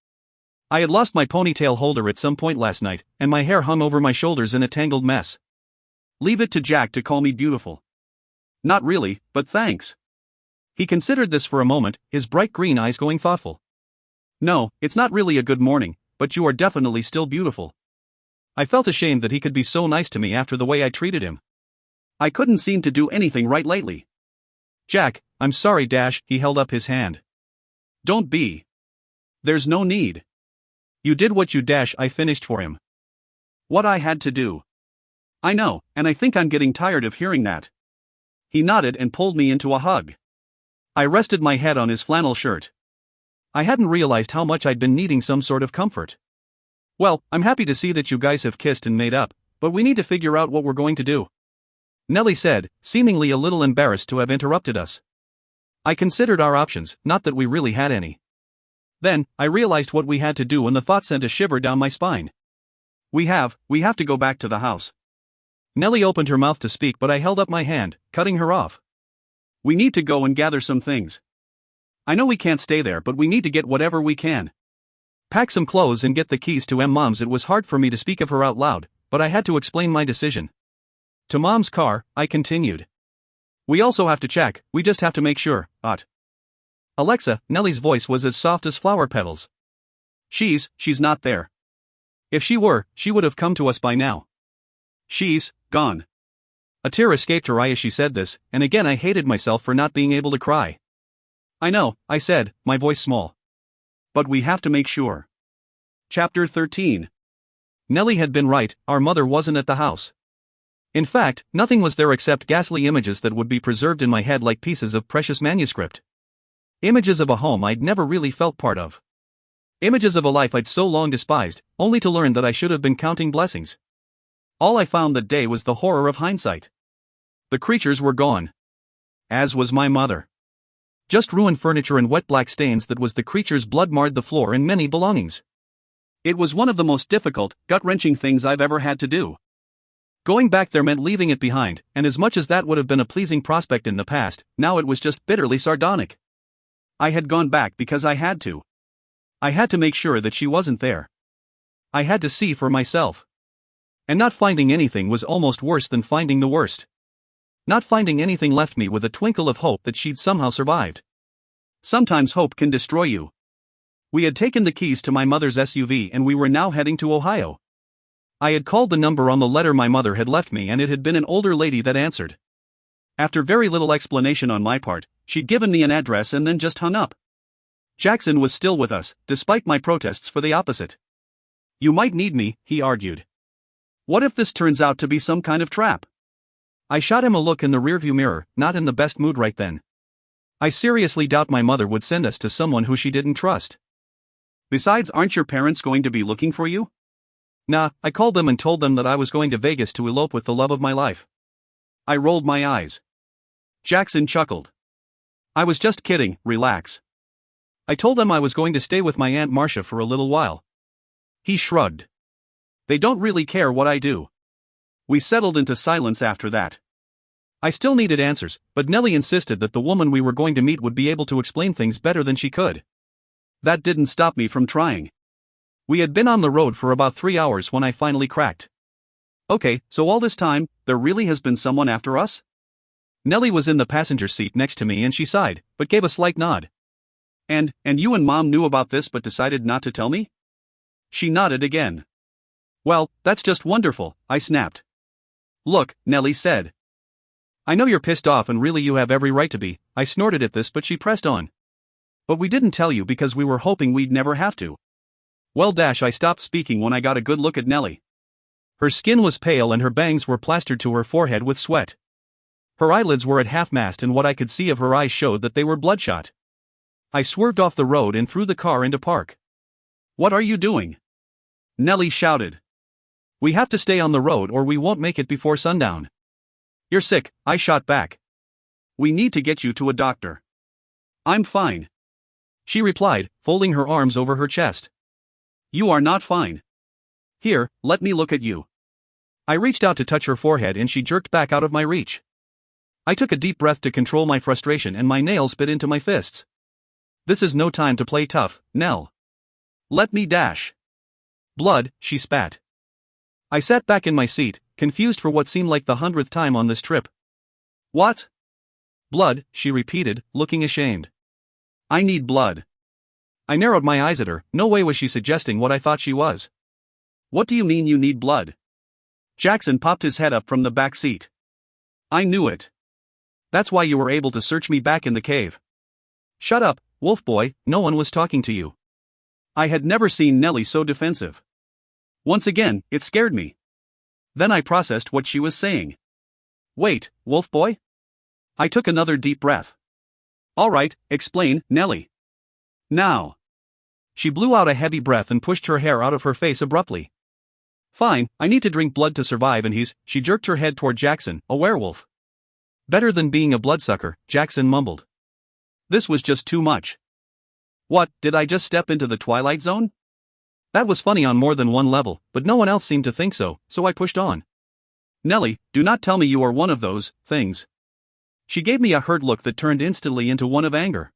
I had lost my ponytail holder at some point last night, and my hair hung over my shoulders in a tangled mess. Leave it to Jack to call me beautiful. Not really, but thanks. He considered this for a moment, his bright green eyes going thoughtful. No, it's not really a good morning, but you are definitely still beautiful. I felt ashamed that he could be so nice to me after the way I treated him. I couldn't seem to do anything right lately. Jack, I'm sorry, he held up his hand. Don't be. There's no need. You did what you I finished for him. What I had to do. I know, and I think I'm getting tired of hearing that. He nodded and pulled me into a hug. I rested my head on his flannel shirt. I hadn't realized how much I'd been needing some sort of comfort. Well, I'm happy to see that you guys have kissed and made up, but we need to figure out what we're going to do. Nellie said, seemingly a little embarrassed to have interrupted us. I considered our options, not that we really had any. Then, I realized what we had to do and the thought sent a shiver down my spine. We have to go back to the house. Nellie opened her mouth to speak but I held up my hand, cutting her off. We need to go and gather some things. I know we can't stay there but we need to get whatever we can. Pack some clothes and get the keys to Mom's. It was hard for me to speak of her out loud, but I had to explain my decision. To Mom's car, I continued. We also have to check, we just have to make sure, Alexa, Nellie's voice was as soft as flower petals. She's not there. If she were, she would have come to us by now. She's gone. A tear escaped her eye as she said this, and again I hated myself for not being able to cry. I know, I said, my voice small. But we have to make sure. Chapter 13. Nellie had been right, our mother wasn't at the house. In fact, nothing was there except ghastly images that would be preserved in my head like pieces of precious manuscript. Images of a home I'd never really felt part of. Images of a life I'd so long despised, only to learn that I should have been counting blessings. All I found that day was the horror of hindsight. The creatures were gone. As was my mother. Just ruined furniture and wet black stains. That was the creature's blood marred the floor and many belongings. It was one of the most difficult, gut-wrenching things I've ever had to do. Going back there meant leaving it behind, and as much as that would have been a pleasing prospect in the past, now it was just bitterly sardonic. I had gone back because I had to. I had to make sure that she wasn't there. I had to see for myself. And not finding anything was almost worse than finding the worst. Not finding anything left me with a twinkle of hope that she'd somehow survived. Sometimes hope can destroy you. We had taken the keys to my mother's SUV and we were now heading to Ohio. I had called the number on the letter my mother had left me and it had been an older lady that answered. After very little explanation on my part, she'd given me an address and then just hung up. Jackson was still with us, despite my protests for the opposite. You might need me, he argued. What if this turns out to be some kind of trap? I shot him a look in the rearview mirror, not in the best mood right then. I seriously doubt my mother would send us to someone who she didn't trust. Besides, aren't your parents going to be looking for you? Nah, I called them and told them that I was going to Vegas to elope with the love of my life. I rolled my eyes. Jackson chuckled. I was just kidding, relax. I told them I was going to stay with my Aunt Marcia for a little while. He shrugged. They don't really care what I do. We settled into silence after that. I still needed answers, but Nellie insisted that the woman we were going to meet would be able to explain things better than she could. That didn't stop me from trying. We had been on the road for about 3 hours when I finally cracked. Okay, so all this time, there really has been someone after us? Nellie was in the passenger seat next to me and she sighed, but gave a slight nod. And you and Mom knew about this but decided not to tell me? She nodded again. Well, that's just wonderful, I snapped. Look, Nellie said. I know you're pissed off and really you have every right to be, I snorted at this but she pressed on. But we didn't tell you because we were hoping we'd never have to. Well, I stopped speaking when I got a good look at Nellie. Her skin was pale and her bangs were plastered to her forehead with sweat. Her eyelids were at half-mast and what I could see of her eyes showed that they were bloodshot. I swerved off the road and threw the car into park. What are you doing? Nellie shouted. We have to stay on the road or we won't make it before sundown. You're sick, I shot back. We need to get you to a doctor. I'm fine. She replied, folding her arms over her chest. You are not fine. Here, let me look at you. I reached out to touch her forehead and she jerked back out of my reach. I took a deep breath to control my frustration and my nails bit into my fists. This is no time to play tough, Nell. Let me dash. Blood, she spat. I sat back in my seat, confused for what seemed like the 100th time on this trip. What? Blood, she repeated, looking ashamed. I need blood. I narrowed my eyes at her, no way was she suggesting what I thought she was. What do you mean you need blood? Jackson popped his head up from the back seat. I knew it. That's why you were able to search me back in the cave. Shut up, wolf boy, no one was talking to you. I had never seen Nellie so defensive. Once again, it scared me. Then I processed what she was saying. Wait, wolf boy? I took another deep breath. All right, explain, Nellie. Now. She blew out a heavy breath and pushed her hair out of her face abruptly. Fine, I need to drink blood to survive and she jerked her head toward Jackson, a werewolf. Better than being a bloodsucker, Jackson mumbled. This was just too much. What, did I just step into the Twilight Zone? That was funny on more than one level, but no one else seemed to think so I pushed on. Nellie, do not tell me you are one of those things. She gave me a hurt look that turned instantly into one of anger.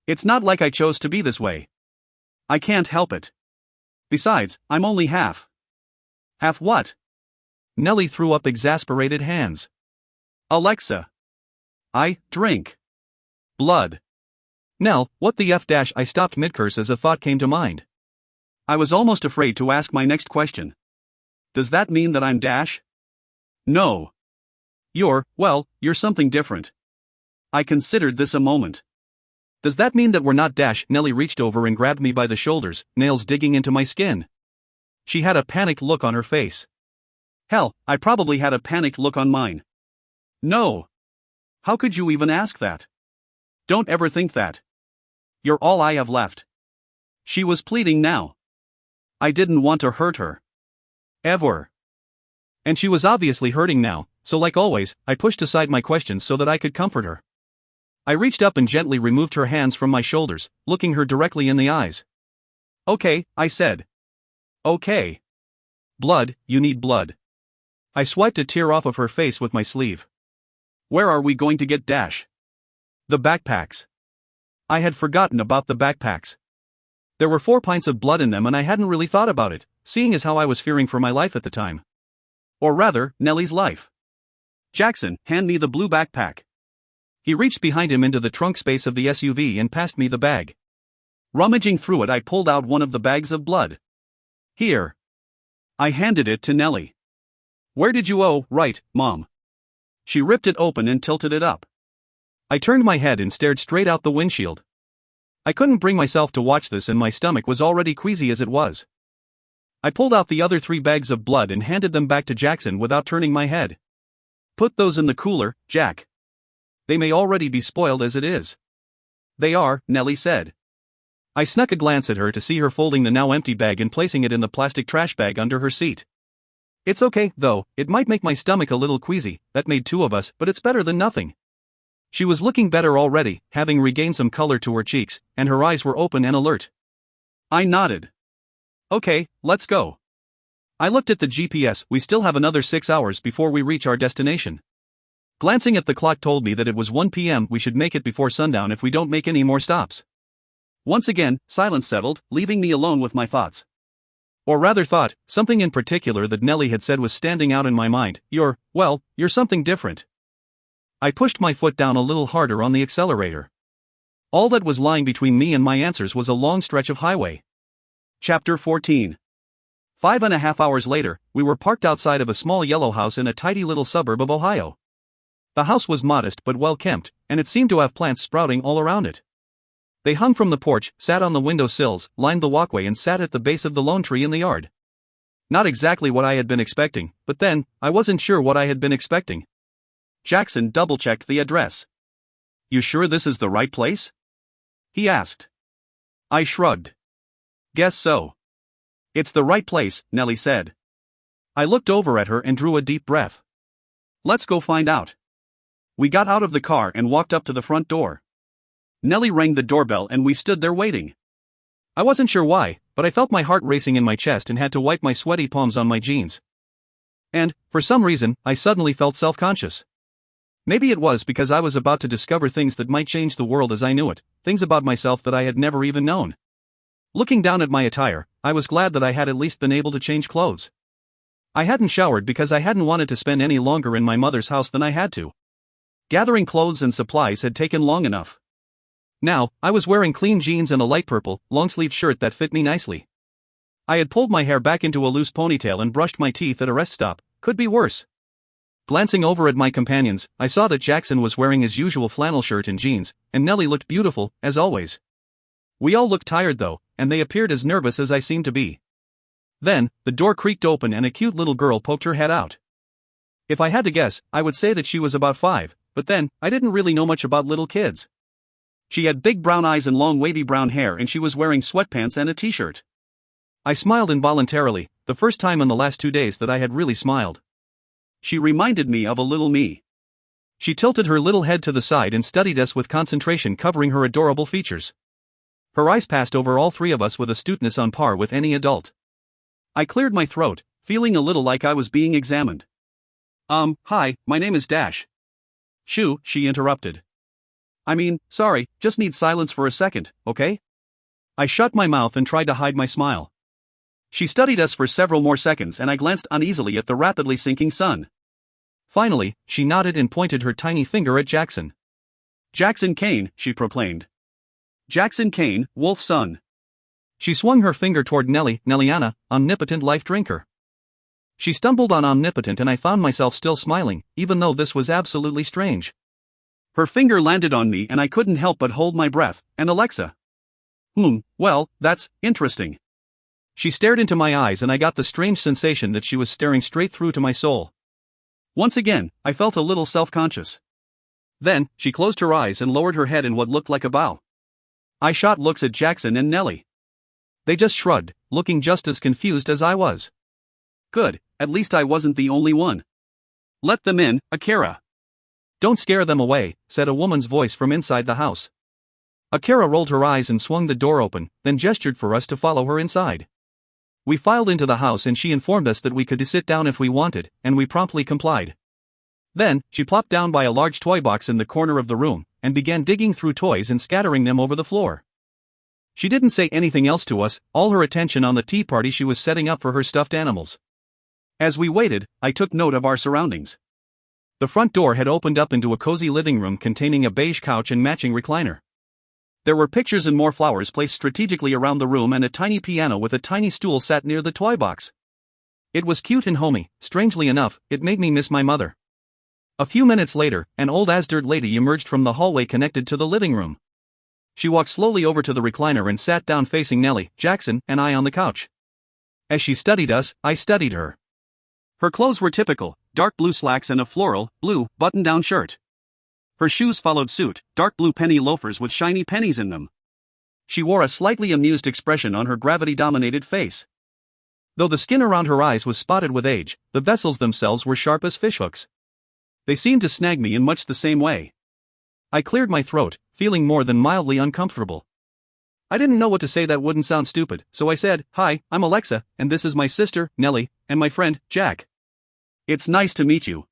It's not like I chose to be this way. I can't help it. Besides, I'm only half. Half what? Nellie threw up exasperated hands. Alexa. I drink blood. Nell, what the F dash? I stopped mid-curse as a thought came to mind. I was almost afraid to ask my next question. Does that mean that I'm dash? No. You're something different. I considered this a moment. Does that mean that we're not dash? Nellie reached over and grabbed me by the shoulders, nails digging into my skin. She had a panicked look on her face. Hell, I probably had a panicked look on mine. No. How could you even ask that? Don't ever think that. You're all I have left. She was pleading now. I didn't want to hurt her. Ever. And she was obviously hurting now, so like always, I pushed aside my questions so that I could comfort her. I reached up and gently removed her hands from my shoulders, looking her directly in the eyes. Okay, I said. Okay. Blood, you need blood. I swiped a tear off of her face with my sleeve. Where are we going to get dash? The backpacks. I had forgotten about the backpacks. There were 4 pints of blood in them and I hadn't really thought about it, seeing as how I was fearing for my life at the time. Or rather, Nellie's life. Jackson, hand me the blue backpack. He reached behind him into the trunk space of the SUV and passed me the bag. Rummaging through it, I pulled out one of the bags of blood. Here. I handed it to Nellie. Where did you right, Mom? She ripped it open and tilted it up. I turned my head and stared straight out the windshield. I couldn't bring myself to watch this and my stomach was already queasy as it was. I pulled out the other 3 bags of blood and handed them back to Jackson without turning my head. Put those in the cooler, Jack. They may already be spoiled as it is. They are, Nellie said. I snuck a glance at her to see her folding the now empty bag and placing it in the plastic trash bag under her seat. It's okay, though, it might make my stomach a little queasy, that made 2 of us, but it's better than nothing. She was looking better already, having regained some color to her cheeks, and her eyes were open and alert. I nodded. Okay, let's go. I looked at the GPS, we still have another 6 hours before we reach our destination. Glancing at the clock told me that it was 1 p.m. We should make it before sundown if we don't make any more stops. Once again, silence settled, leaving me alone with my thoughts. Or rather thought, something in particular that Nellie had said was standing out in my mind. You're something different. I pushed my foot down a little harder on the accelerator. All that was lying between me and my answers was a long stretch of highway. Chapter 14. 5.5 hours later, we were parked outside of a small yellow house in a tidy little suburb of Ohio. The house was modest but well kept, and it seemed to have plants sprouting all around it. They hung from the porch, sat on the window sills, lined the walkway and sat at the base of the lone tree in the yard. Not exactly what I had been expecting, but then, I wasn't sure what I had been expecting. Jackson double-checked the address. You sure this is the right place? He asked. I shrugged. Guess so. It's the right place, Nellie said. I looked over at her and drew a deep breath. Let's go find out. We got out of the car and walked up to the front door. Nellie rang the doorbell and we stood there waiting. I wasn't sure why, but I felt my heart racing in my chest and had to wipe my sweaty palms on my jeans. And, for some reason, I suddenly felt self-conscious. Maybe it was because I was about to discover things that might change the world as I knew it, things about myself that I had never even known. Looking down at my attire, I was glad that I had at least been able to change clothes. I hadn't showered because I hadn't wanted to spend any longer in my mother's house than I had to. Gathering clothes and supplies had taken long enough. Now, I was wearing clean jeans and a light purple, long-sleeved shirt that fit me nicely. I had pulled my hair back into a loose ponytail and brushed my teeth at a rest stop. Could be worse. Glancing over at my companions, I saw that Jackson was wearing his usual flannel shirt and jeans, and Nellie looked beautiful, as always. We all looked tired though, and they appeared as nervous as I seemed to be. Then, the door creaked open and a cute little girl poked her head out. If I had to guess, I would say that she was about 5, but then, I didn't really know much about little kids. She had big brown eyes and long wavy brown hair and she was wearing sweatpants and a t-shirt. I smiled involuntarily, the first time in the last 2 days that I had really smiled. She reminded me of a little me. She tilted her little head to the side and studied us with concentration covering her adorable features. Her eyes passed over all 3 of us with astuteness on par with any adult. I cleared my throat, feeling a little like I was being examined. Hi, my name is Dash. Shoo, she interrupted. Sorry, just need silence for a second, okay? I shut my mouth and tried to hide my smile. She studied us for several more seconds and I glanced uneasily at the rapidly sinking sun. Finally, she nodded and pointed her tiny finger at Jackson. Jackson Kane, she proclaimed. Jackson Kane, Wolf's son. She swung her finger toward Nelliana, omnipotent life drinker. She stumbled on omnipotent and I found myself still smiling, even though this was absolutely strange. Her finger landed on me and I couldn't help but hold my breath, and Alexa. Well, that's interesting. She stared into my eyes and I got the strange sensation that she was staring straight through to my soul. Once again, I felt a little self-conscious. Then, she closed her eyes and lowered her head in what looked like a bow. I shot looks at Jackson and Nellie. They just shrugged, looking just as confused as I was. Good, at least I wasn't the only one. Let them in, Akira. Don't scare them away, said a woman's voice from inside the house. Akira rolled her eyes and swung the door open, then gestured for us to follow her inside. We filed into the house and she informed us that we could sit down if we wanted, and we promptly complied. Then, she plopped down by a large toy box in the corner of the room, and began digging through toys and scattering them over the floor. She didn't say anything else to us, all her attention on the tea party she was setting up for her stuffed animals. As we waited, I took note of our surroundings. The front door had opened up into a cozy living room containing a beige couch and matching recliner. There were pictures and more flowers placed strategically around the room and a tiny piano with a tiny stool sat near the toy box. It was cute and homey. Strangely enough, it made me miss my mother. A few minutes later, an old as-dirt lady emerged from the hallway connected to the living room. She walked slowly over to the recliner and sat down facing Nellie, Jackson, and I on the couch. As she studied us, I studied her. Her clothes were typical, dark blue slacks and a floral, blue, button-down shirt. Her shoes followed suit, dark blue penny loafers with shiny pennies in them. She wore a slightly amused expression on her gravity-dominated face. Though the skin around her eyes was spotted with age, the vessels themselves were sharp as fishhooks. They seemed to snag me in much the same way. I cleared my throat, feeling more than mildly uncomfortable. I didn't know what to say that wouldn't sound stupid, so I said, "Hi, I'm Alexa, and this is my sister, Nellie, and my friend, Jack. It's nice to meet you."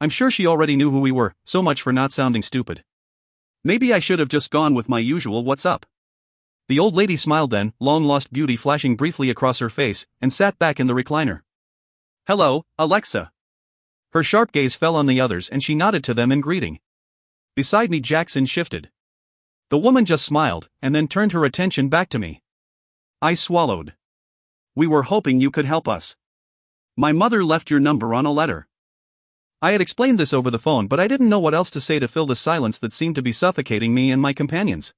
I'm sure she already knew who we were, so much for not sounding stupid. Maybe I should have just gone with my usual "what's up?" The old lady smiled then, long-lost beauty flashing briefly across her face, and sat back in the recliner. "Hello, Alexa." Her sharp gaze fell on the others and she nodded to them in greeting. Beside me Jackson shifted. The woman just smiled, and then turned her attention back to me. I swallowed. "We were hoping you could help us. My mother left your number on a letter." I had explained this over the phone, but I didn't know what else to say to fill the silence that seemed to be suffocating me and my companions.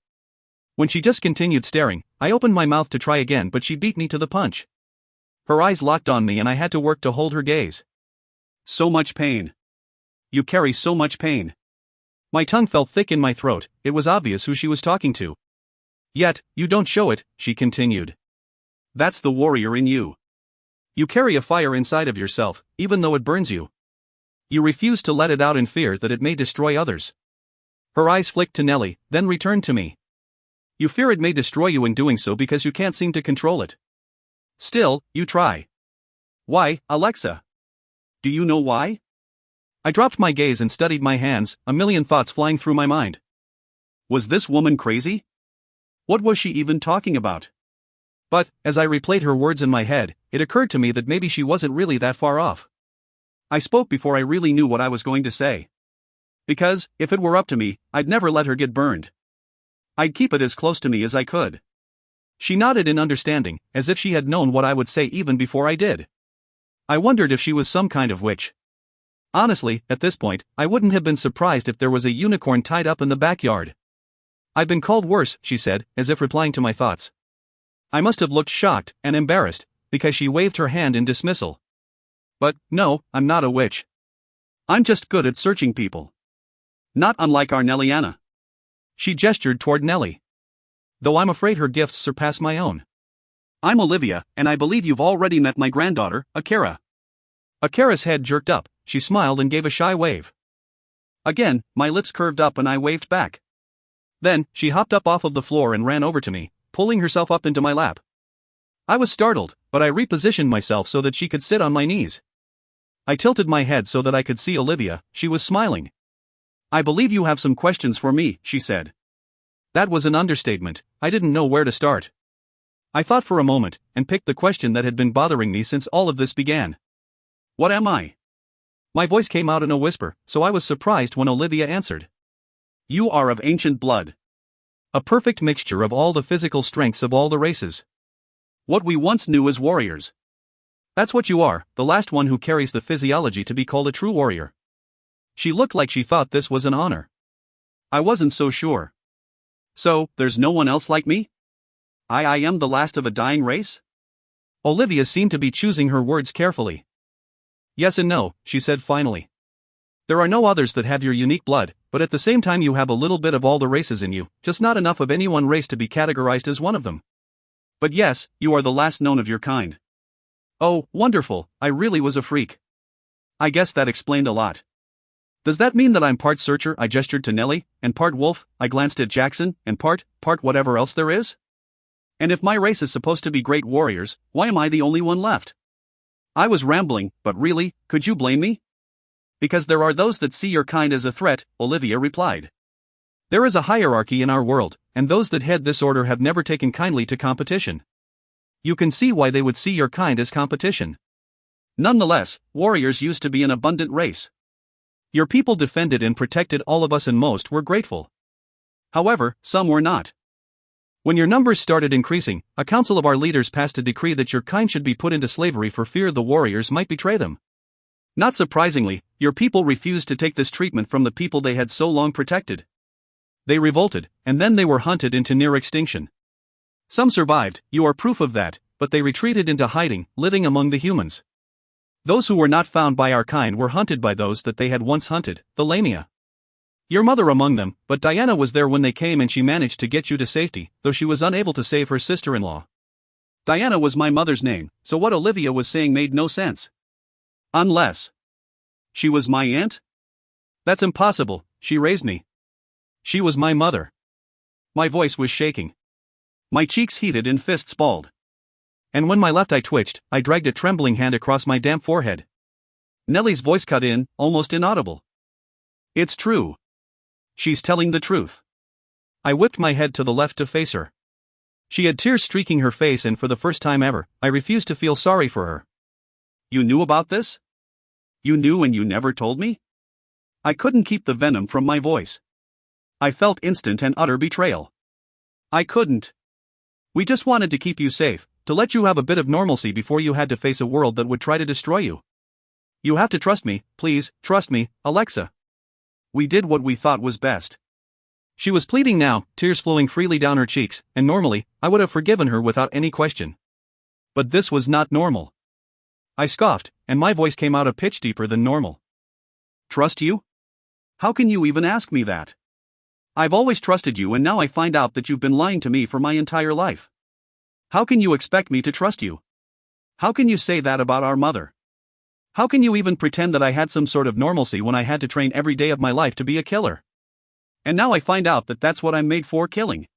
When she just continued staring, I opened my mouth to try again, but she beat me to the punch. Her eyes locked on me and I had to work to hold her gaze. "So much pain. You carry so much pain." My tongue felt thick in my throat. It was obvious who she was talking to. "Yet, you don't show it," she continued. "That's the warrior in you. You carry a fire inside of yourself, even though it burns you. You refuse to let it out in fear that it may destroy others." Her eyes flicked to Nellie, then returned to me. "You fear it may destroy you in doing so because you can't seem to control it. Still, you try. Why, Alexa? Do you know why?" I dropped my gaze and studied my hands, a million thoughts flying through my mind. Was this woman crazy? What was she even talking about? But, as I replayed her words in my head, it occurred to me that maybe she wasn't really that far off. I spoke before I really knew what I was going to say. Because, if it were up to me, I'd never let her get burned. I'd keep it as close to me as I could. She nodded in understanding, as if she had known what I would say even before I did. I wondered if she was some kind of witch. Honestly, at this point, I wouldn't have been surprised if there was a unicorn tied up in the backyard. "I've been called worse," she said, as if replying to my thoughts. I must have looked shocked and embarrassed, because she waved her hand in dismissal. "But, no, I'm not a witch. I'm just good at searching people. Not unlike our Nelliana." She gestured toward Nellie. "Though I'm afraid her gifts surpass my own. I'm Olivia, and I believe you've already met my granddaughter, Akira." Akira's head jerked up. She smiled and gave a shy wave. Again, my lips curved up and I waved back. Then, she hopped up off of the floor and ran over to me, pulling herself up into my lap. I was startled, but I repositioned myself so that she could sit on my knees. I tilted my head so that I could see Olivia. She was smiling. "I believe you have some questions for me," she said. That was an understatement. I didn't know where to start. I thought for a moment, and picked the question that had been bothering me since all of this began. "What am I?" My voice came out in a whisper, so I was surprised when Olivia answered. "You are of ancient blood. A perfect mixture of all the physical strengths of all the races. What we once knew as warriors. That's what you are, the last one who carries the physiology to be called a true warrior." She looked like she thought this was an honor. I wasn't so sure. "So, there's no one else like me? I am the last of a dying race?" Olivia seemed to be choosing her words carefully. "Yes and no," she said finally. "There are no others that have your unique blood, but at the same time you have a little bit of all the races in you, just not enough of any one race to be categorized as one of them. But yes, you are the last known of your kind." "Oh, wonderful, I really was a freak. I guess that explained a lot. Does that mean that I'm part searcher?" I gestured to Nellie, "and part wolf?" I glanced at Jackson, "and part whatever else there is? And if my race is supposed to be great warriors, why am I the only one left?" I was rambling, but really, could you blame me? "Because there are those that see your kind as a threat," Olivia replied. "There is a hierarchy in our world, and those that head this order have never taken kindly to competition. You can see why they would see your kind as competition. Nonetheless, warriors used to be an abundant race. Your people defended and protected all of us and most were grateful. However, some were not. When your numbers started increasing, a council of our leaders passed a decree that your kind should be put into slavery for fear the warriors might betray them. Not surprisingly, your people refused to take this treatment from the people they had so long protected. They revolted, and then they were hunted into near extinction. Some survived, you are proof of that, but they retreated into hiding, living among the humans. Those who were not found by our kind were hunted by those that they had once hunted, the Lamia. Your mother among them, but Diana was there when they came and she managed to get you to safety, though she was unable to save her sister-in-law. Diana was my mother's name, so what Olivia was saying made no sense. Unless she was my aunt? That's impossible, she raised me. She was my mother. My voice was shaking. My cheeks heated and fists balled. And when my left eye twitched, I dragged a trembling hand across my damp forehead. Nellie's voice cut in, almost inaudible. It's true. She's telling the truth. I whipped my head to the left to face her. She had tears streaking her face, and for the first time ever, I refused to feel sorry for her. You knew about this? You knew and you never told me? I couldn't keep the venom from my voice. I felt instant and utter betrayal. I couldn't. We just wanted to keep you safe, to let you have a bit of normalcy before you had to face a world that would try to destroy you. You have to trust me, please, trust me, Alexa. We did what we thought was best. She was pleading now, tears flowing freely down her cheeks, and normally, I would have forgiven her without any question. But this was not normal. I scoffed, and my voice came out a pitch deeper than normal. Trust you? How can you even ask me that? I've always trusted you, and now I find out that you've been lying to me for my entire life. How can you expect me to trust you? How can you say that about our mother? How can you even pretend that I had some sort of normalcy when I had to train every day of my life to be a killer? And now I find out that that's what I'm made for, killing.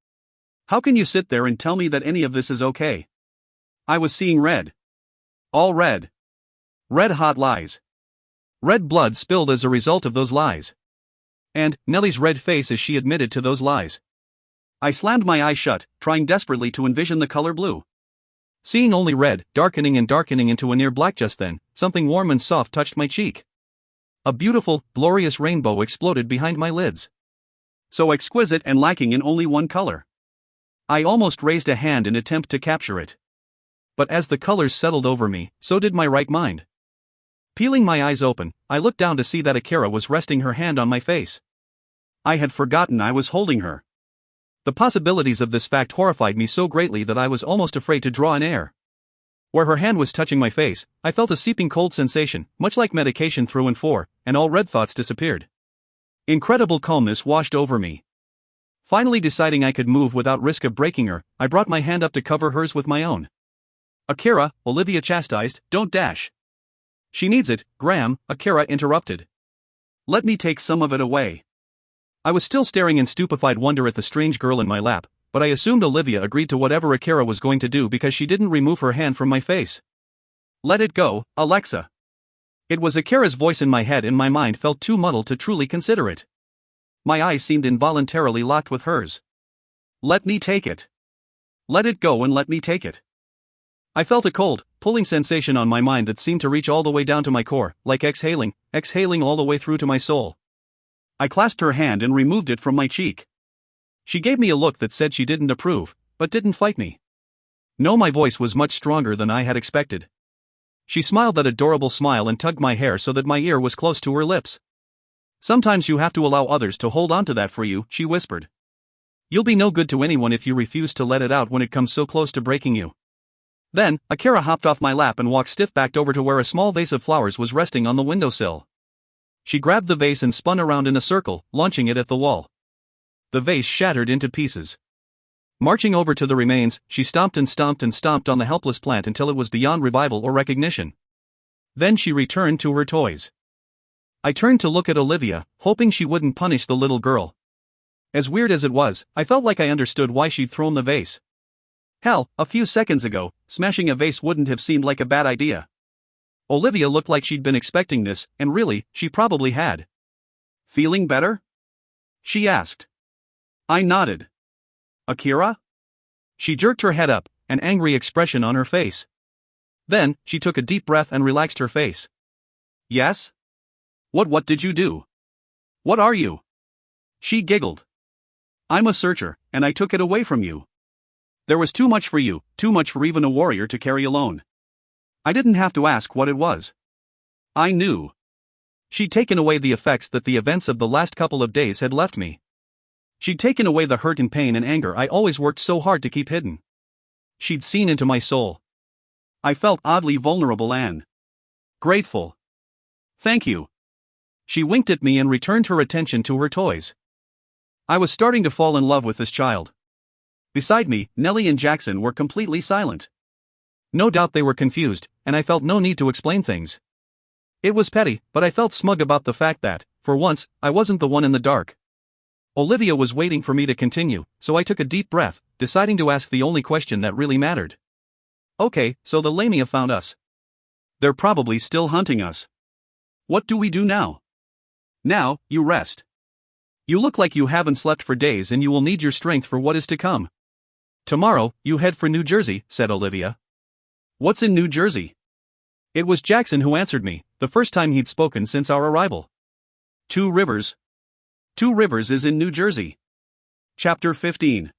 How can you sit there and tell me that any of this is okay? I was seeing red. All red. Red hot lies. Red blood spilled as a result of those lies. And Nellie's red face as she admitted to those lies. I slammed my eyes shut, trying desperately to envision the color blue. Seeing only red, darkening and darkening into a near black just then, something warm and soft touched my cheek. A beautiful, glorious rainbow exploded behind my lids. So exquisite and lacking in only one color. I almost raised a hand in attempt to capture it. But as the colors settled over me, so did my right mind. Peeling my eyes open, I looked down to see that Akira was resting her hand on my face. I had forgotten I was holding her. The possibilities of this fact horrified me so greatly that I was almost afraid to draw an air. Where her hand was touching my face, I felt a seeping cold sensation, much like medication through and for, and all red thoughts disappeared. Incredible calmness washed over me. Finally deciding I could move without risk of breaking her, I brought my hand up to cover hers with my own. Akira, Olivia chastised, don't dash. She needs it, Graham, Akira interrupted. Let me take some of it away. I was still staring in stupefied wonder at the strange girl in my lap, but I assumed Olivia agreed to whatever Akira was going to do because she didn't remove her hand from my face. Let it go, Alexa. It was Akira's voice in my head, and my mind felt too muddled to truly consider it. My eyes seemed involuntarily locked with hers. Let me take it. Let it go and let me take it. I felt a cold, pulling sensation on my mind that seemed to reach all the way down to my core, like exhaling all the way through to my soul. I clasped her hand and removed it from my cheek. She gave me a look that said she didn't approve, but didn't fight me. No, my voice was much stronger than I had expected. She smiled that adorable smile and tugged my hair so that my ear was close to her lips. Sometimes you have to allow others to hold on to that for you, she whispered. You'll be no good to anyone if you refuse to let it out when it comes so close to breaking you. Then, Akira hopped off my lap and walked stiff-backed over to where a small vase of flowers was resting on the windowsill. She grabbed the vase and spun around in a circle, launching it at the wall. The vase shattered into pieces. Marching over to the remains, she stomped and stomped and stomped on the helpless plant until it was beyond revival or recognition. Then she returned to her toys. I turned to look at Olivia, hoping she wouldn't punish the little girl. As weird as it was, I felt like I understood why she'd thrown the vase. Hell, a few seconds ago, smashing a vase wouldn't have seemed like a bad idea. Olivia looked like she'd been expecting this, and really, she probably had. Feeling better? She asked. I nodded. Akira? She jerked her head up, an angry expression on her face. Then, she took a deep breath and relaxed her face. Yes? What did you do? What are you? She giggled. I'm a searcher, and I took it away from you. There was too much for you, too much for even a warrior to carry alone. I didn't have to ask what it was. I knew. She'd taken away the effects that the events of the last couple of days had left me. She'd taken away the hurt and pain and anger I always worked so hard to keep hidden. She'd seen into my soul. I felt oddly vulnerable and grateful. Thank you. She winked at me and returned her attention to her toys. I was starting to fall in love with this child. Beside me, Nellie and Jackson were completely silent. No doubt they were confused, and I felt no need to explain things. It was petty, but I felt smug about the fact that, for once, I wasn't the one in the dark. Olivia was waiting for me to continue, so I took a deep breath, deciding to ask the only question that really mattered. Okay, so the Lamia found us. They're probably still hunting us. What do we do now? Now, you rest. You look like you haven't slept for days and you will need your strength for what is to come. Tomorrow, you head for New Jersey, said Olivia. What's in New Jersey? It was Jackson who answered me, the first time he'd spoken since our arrival. 2 Rivers. 2 Rivers is in New Jersey. Chapter 15.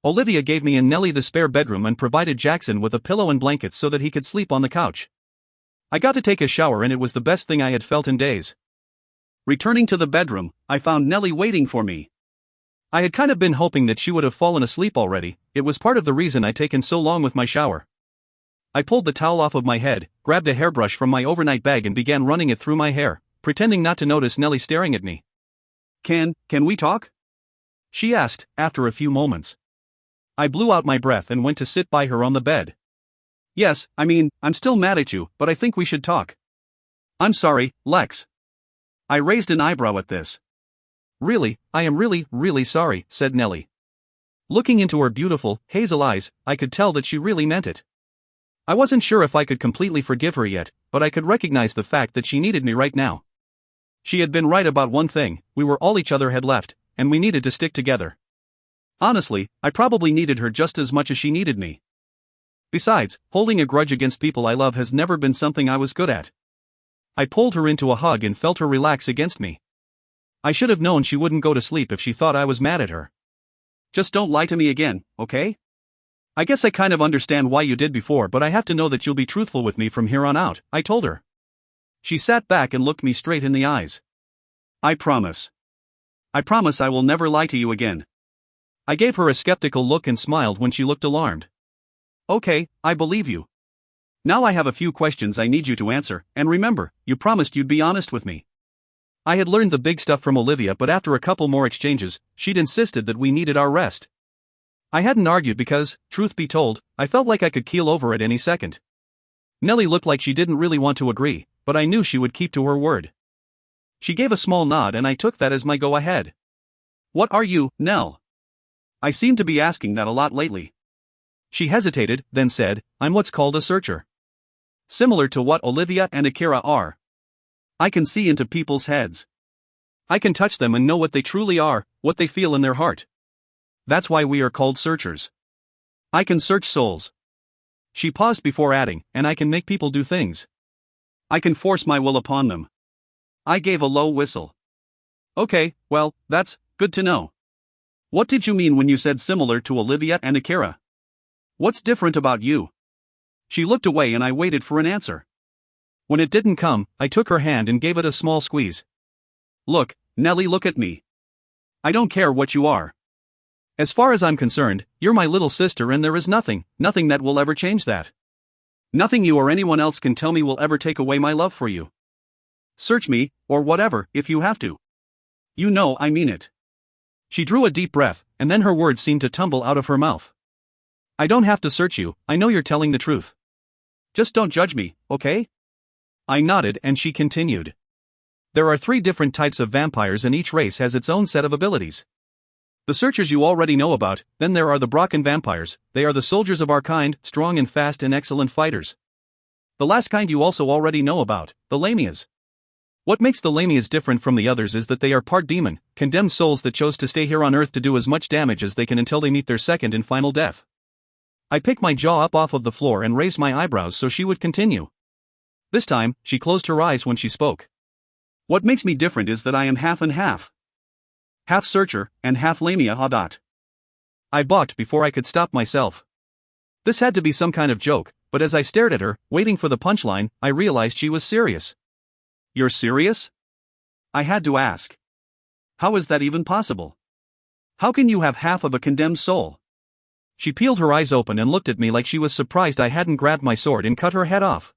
Olivia gave me and Nellie the spare bedroom and provided Jackson with a pillow and blankets so that he could sleep on the couch. I got to take a shower and it was the best thing I had felt in days. Returning to the bedroom, I found Nellie waiting for me. I had kind of been hoping that she would have fallen asleep already. It was part of the reason I'd taken so long with my shower. I pulled the towel off of my head, grabbed a hairbrush from my overnight bag and began running it through my hair, pretending not to notice Nellie staring at me. Can we talk? She asked, after a few moments. I blew out my breath and went to sit by her on the bed. Yes, I'm still mad at you, but I think we should talk. I'm sorry, Lex. I raised an eyebrow at this. Really, I am really sorry, said Nellie. Looking into her beautiful, hazel eyes, I could tell that she really meant it. I wasn't sure if I could completely forgive her yet, but I could recognize the fact that she needed me right now. She had been right about one thing: we were all each other had left, and we needed to stick together. Honestly, I probably needed her just as much as she needed me. Besides, holding a grudge against people I love has never been something I was good at. I pulled her into a hug and felt her relax against me. I should have known she wouldn't go to sleep if she thought I was mad at her. Just don't lie to me again, okay? I guess I kind of understand why you did before, but I have to know that you'll be truthful with me from here on out, I told her. She sat back and looked me straight in the eyes. I promise. I promise I will never lie to you again. I gave her a skeptical look and smiled when she looked alarmed. Okay, I believe you. Now I have a few questions I need you to answer, and remember, you promised you'd be honest with me. I had learned the big stuff from Olivia, but after a couple more exchanges, she'd insisted that we needed our rest. I hadn't argued because, truth be told, I felt like I could keel over at any second. Nellie looked like she didn't really want to agree, but I knew she would keep to her word. She gave a small nod and I took that as my go-ahead. What are you, Nell? I seem to be asking that a lot lately. She hesitated, then said, I'm what's called a searcher. Similar to what Olivia and Akira are. I can see into people's heads. I can touch them and know what they truly are, what they feel in their heart. That's why we are called searchers. I can search souls. She paused before adding, and I can make people do things. I can force my will upon them. I gave a low whistle. Okay, well, that's good to know. What did you mean when you said similar to Olivia and Akira? What's different about you? She looked away and I waited for an answer. When it didn't come, I took her hand and gave it a small squeeze. Look, Nellie, look at me. I don't care what you are. As far as I'm concerned, you're my little sister and there is nothing that will ever change that. Nothing you or anyone else can tell me will ever take away my love for you. Search me, or whatever, if you have to. You know I mean it. She drew a deep breath, and then her words seemed to tumble out of her mouth. I don't have to search you, I know you're telling the truth. Just don't judge me, okay? I nodded and she continued. There are 3 different types of vampires and each race has its own set of abilities. The searchers you already know about, then there are the Brocken vampires, they are the soldiers of our kind, strong and fast and excellent fighters. The last kind you also already know about, the Lamias. What makes the Lamias different from the others is that they are part demon, condemned souls that chose to stay here on Earth to do as much damage as they can until they meet their second and final death. I picked my jaw up off of the floor and raised my eyebrows so she would continue. This time, she closed her eyes when she spoke. What makes me different is that I am half and half. Half searcher, and half Lamia Hadat. I balked before I could stop myself. This had to be some kind of joke, but as I stared at her, waiting for the punchline, I realized she was serious. You're serious? I had to ask. How is that even possible? How can you have half of a condemned soul? She peeled her eyes open and looked at me like she was surprised I hadn't grabbed my sword and cut her head off.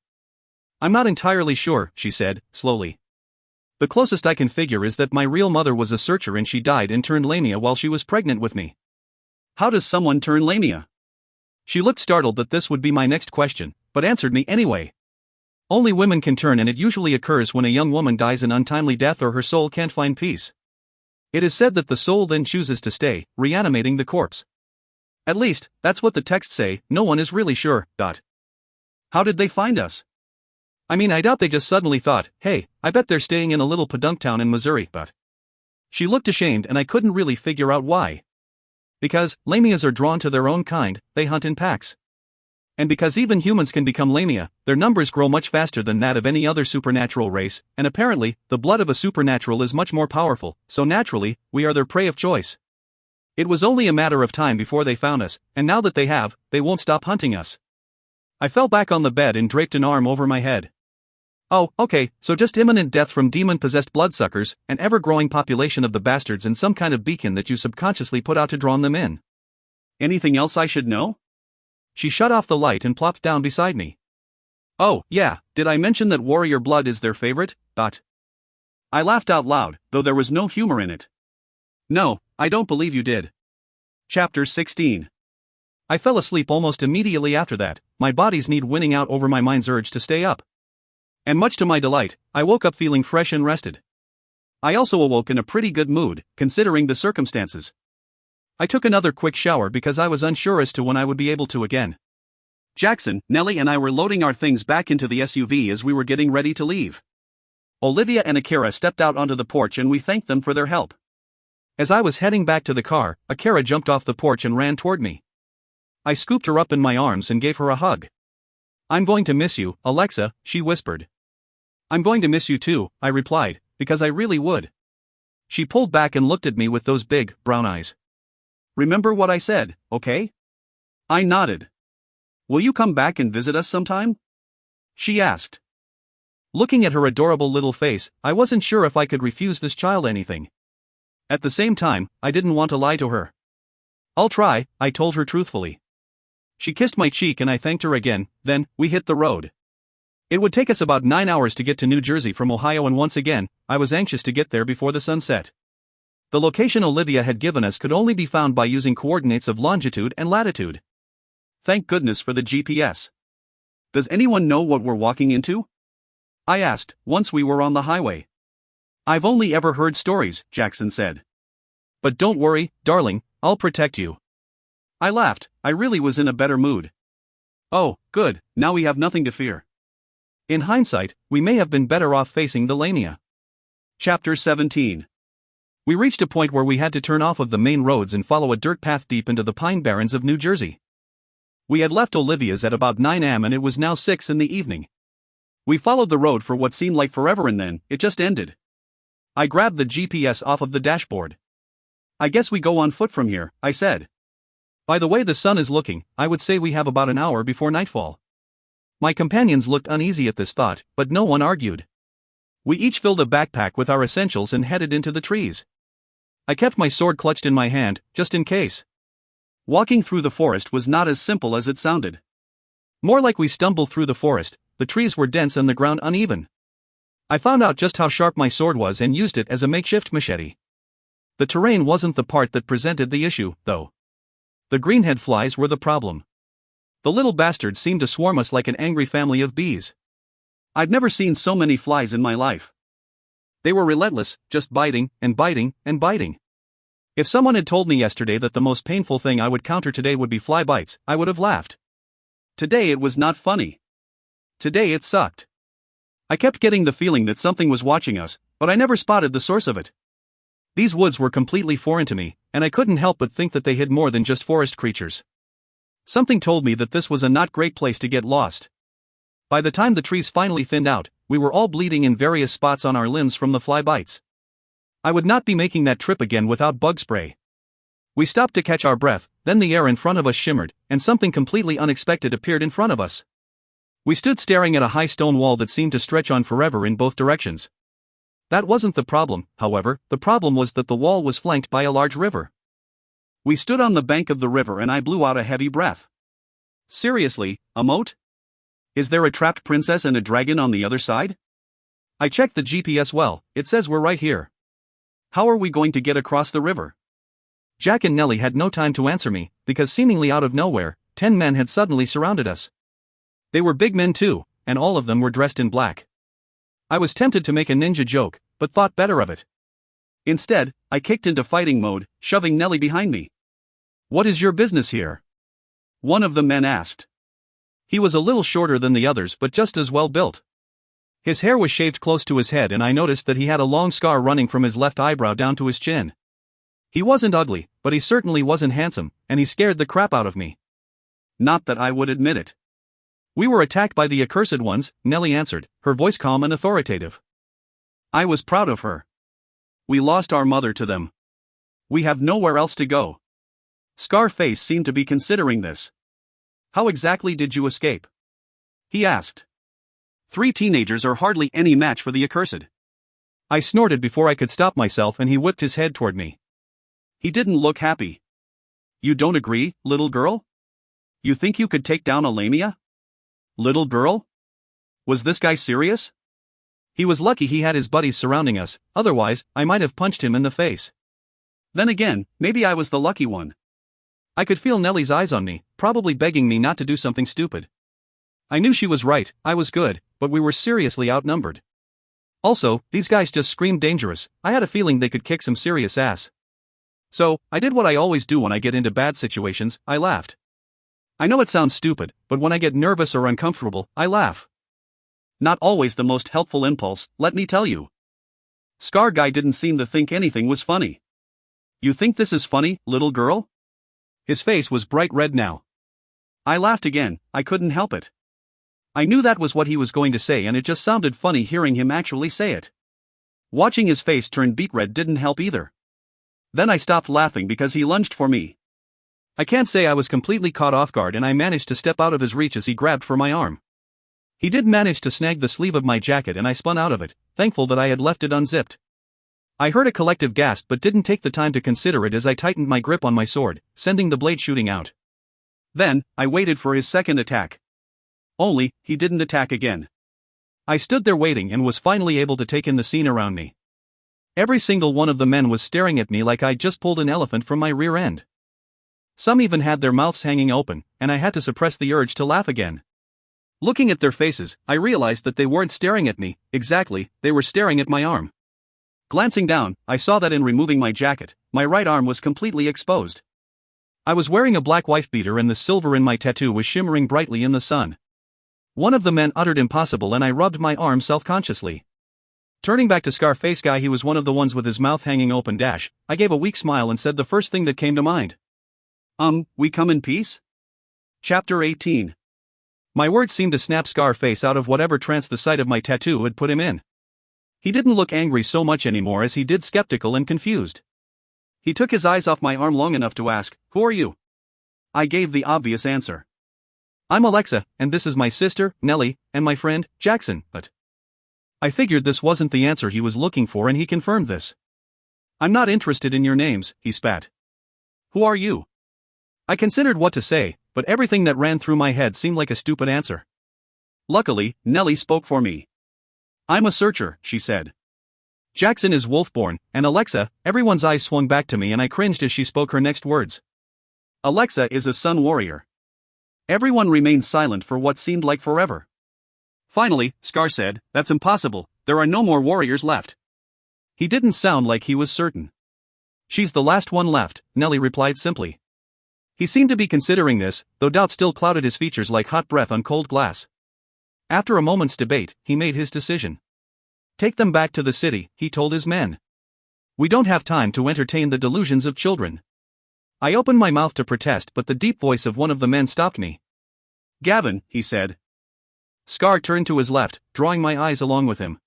I'm not entirely sure, she said, slowly. The closest I can figure is that my real mother was a searcher and she died and turned lamia while she was pregnant with me. How does someone turn lamia? She looked startled that this would be my next question, but answered me anyway. Only women can turn, and it usually occurs when a young woman dies an untimely death or her soul can't find peace. It is said that the soul then chooses to stay, reanimating the corpse. At least, that's what the texts say. No one is really sure. How did they find us? I mean, I doubt they just suddenly thought, hey, I bet they're staying in a little podunk town in Missouri, but... She looked ashamed and I couldn't really figure out why. Because, lamias are drawn to their own kind, they hunt in packs. And because even humans can become lamia, their numbers grow much faster than that of any other supernatural race, and apparently, the blood of a supernatural is much more powerful, so naturally, we are their prey of choice. It was only a matter of time before they found us, and now that they have, they won't stop hunting us. I fell back on the bed and draped an arm over my head. Oh, okay, so just imminent death from demon-possessed bloodsuckers, an ever-growing population of the bastards, and some kind of beacon that you subconsciously put out to draw them in. Anything else I should know? She shut off the light and plopped down beside me. Oh, yeah, did I mention that warrior blood is their favorite? I laughed out loud, though there was no humor in it. No, I don't believe you did. Chapter 16. I fell asleep almost immediately after that, my body's need winning out over my mind's urge to stay up. And much to my delight, I woke up feeling fresh and rested. I also awoke in a pretty good mood, considering the circumstances. I took another quick shower because I was unsure as to when I would be able to again. Jackson, Nellie and I were loading our things back into the SUV as we were getting ready to leave. Olivia and Akira stepped out onto the porch and we thanked them for their help. As I was heading back to the car, Akira jumped off the porch and ran toward me. I scooped her up in my arms and gave her a hug. I'm going to miss you, Alexa, she whispered. I'm going to miss you too, I replied, because I really would. She pulled back and looked at me with those big, brown eyes. Remember what I said, okay? I nodded. Will you come back and visit us sometime? She asked. Looking at her adorable little face, I wasn't sure if I could refuse this child anything. At the same time, I didn't want to lie to her. I'll try, I told her truthfully. She kissed my cheek and I thanked her again, then, we hit the road. It would take us about 9 hours to get to New Jersey from Ohio, and once again, I was anxious to get there before the sun set. The location Olivia had given us could only be found by using coordinates of longitude and latitude. Thank goodness for the GPS. Does anyone know what we're walking into? I asked, once we were on the highway. I've only ever heard stories, Jackson said. But don't worry, darling, I'll protect you. I laughed, I really was in a better mood. Oh, good, now we have nothing to fear. In hindsight, we may have been better off facing the lamia. Chapter 17. We reached a point where we had to turn off of the main roads and follow a dirt path deep into the Pine Barrens of New Jersey. We had left Olivia's at about 9 am and it was now 6 in the evening. We followed the road for what seemed like forever and then, it just ended. I grabbed the GPS off of the dashboard. I guess we go on foot from here, I said. By the way the sun is looking, I would say we have about an hour before nightfall. My companions looked uneasy at this thought, but no one argued. We each filled a backpack with our essentials and headed into the trees. I kept my sword clutched in my hand, just in case. Walking through the forest was not as simple as it sounded. More like we stumbled through the forest, the trees were dense and the ground uneven. I found out just how sharp my sword was and used it as a makeshift machete. The terrain wasn't the part that presented the issue, though. The greenhead flies were the problem. The little bastards seemed to swarm us like an angry family of bees. I'd never seen so many flies in my life. They were relentless, just biting, and biting, and biting. If someone had told me yesterday that the most painful thing I would counter today would be fly bites, I would have laughed. Today it was not funny. Today it sucked. I kept getting the feeling that something was watching us, but I never spotted the source of it. These woods were completely foreign to me, and I couldn't help but think that they hid more than just forest creatures. Something told me that this was a not great place to get lost. By the time the trees finally thinned out, we were all bleeding in various spots on our limbs from the fly bites. I would not be making that trip again without bug spray. We stopped to catch our breath, then the air in front of us shimmered, and something completely unexpected appeared in front of us. We stood staring at a high stone wall that seemed to stretch on forever in both directions. That wasn't the problem, however, the problem was that the wall was flanked by a large river. We stood on the bank of the river and I blew out a heavy breath. Seriously, a moat? Is there a trapped princess and a dragon on the other side? I checked the GPS well, it says we're right here. How are we going to get across the river? Jack and Nellie had no time to answer me, because seemingly out of nowhere, 10 men had suddenly surrounded us. They were big men too, and all of them were dressed in black. I was tempted to make a ninja joke, but thought better of it. Instead, I kicked into fighting mode, shoving Nellie behind me. "What is your business here?" one of the men asked. He was a little shorter than the others but just as well built. His hair was shaved close to his head and I noticed that he had a long scar running from his left eyebrow down to his chin. He wasn't ugly, but he certainly wasn't handsome, and he scared the crap out of me. Not that I would admit it. "We were attacked by the accursed ones," Nellie answered, her voice calm and authoritative. I was proud of her. "We lost our mother to them. We have nowhere else to go." Scarface seemed to be considering this. "How exactly did you escape?" he asked. 3 teenagers are hardly any match for the accursed." I snorted before I could stop myself and he whipped his head toward me. He didn't look happy. "You don't agree, little girl? You think you could take down a lamia?" Little girl? Was this guy serious? He was lucky he had his buddies surrounding us, otherwise, I might have punched him in the face. Then again, maybe I was the lucky one. I could feel Nellie's eyes on me, probably begging me not to do something stupid. I knew she was right, I was good, but we were seriously outnumbered. Also, these guys just screamed dangerous. I had a feeling they could kick some serious ass. So, I did what I always do when I get into bad situations, I laughed. I know it sounds stupid, but when I get nervous or uncomfortable, I laugh. Not always the most helpful impulse, let me tell you. Scar Guy didn't seem to think anything was funny. "You think this is funny, little girl?" His face was bright red now. I laughed again, I couldn't help it. I knew that was what he was going to say and it just sounded funny hearing him actually say it. Watching his face turn beet red didn't help either. Then I stopped laughing because he lunged for me. I can't say I was completely caught off guard and I managed to step out of his reach as he grabbed for my arm. He did manage to snag the sleeve of my jacket and I spun out of it, thankful that I had left it unzipped. I heard a collective gasp but didn't take the time to consider it as I tightened my grip on my sword, sending the blade shooting out. Then, I waited for his second attack. Only, he didn't attack again. I stood there waiting and was finally able to take in the scene around me. Every single one of the men was staring at me like I'd just pulled an elephant from my rear end. Some even had their mouths hanging open, and I had to suppress the urge to laugh again. Looking at their faces, I realized that they weren't staring at me, exactly, they were staring at my arm. Glancing down, I saw that in removing my jacket, my right arm was completely exposed. I was wearing a black wife beater and the silver in my tattoo was shimmering brightly in the sun. One of the men uttered "impossible" and I rubbed my arm self-consciously. Turning back to Scarface Guy, he was one of the ones with his mouth hanging open. I gave a weak smile and said the first thing that came to mind. We come in peace? Chapter 18. My words seemed to snap Scarface out of whatever trance the sight of my tattoo had put him in. He didn't look angry so much anymore as he did skeptical and confused. He took his eyes off my arm long enough to ask, "Who are you?" I gave the obvious answer. "I'm Alexa, and this is my sister, Nellie, and my friend, Jackson," but I figured this wasn't the answer he was looking for and he confirmed this. "I'm not interested in your names," he spat. "Who are you?" I considered what to say, but everything that ran through my head seemed like a stupid answer. Luckily, Nellie spoke for me. "I'm a searcher," she said. "Jackson is Wolfborn, and Alexa," everyone's eyes swung back to me and I cringed as she spoke her next words. "Alexa is a sun warrior." Everyone remained silent for what seemed like forever. Finally, Scar said, "That's impossible, there are no more warriors left." He didn't sound like he was certain. "She's the last one left," Nellie replied simply. He seemed to be considering this, though doubt still clouded his features like hot breath on cold glass. After a moment's debate, he made his decision. "Take them back to the city," he told his men. "We don't have time to entertain the delusions of children." I opened my mouth to protest but the deep voice of one of the men stopped me. "Gavin," he said. Scar turned to his left, drawing my eyes along with him.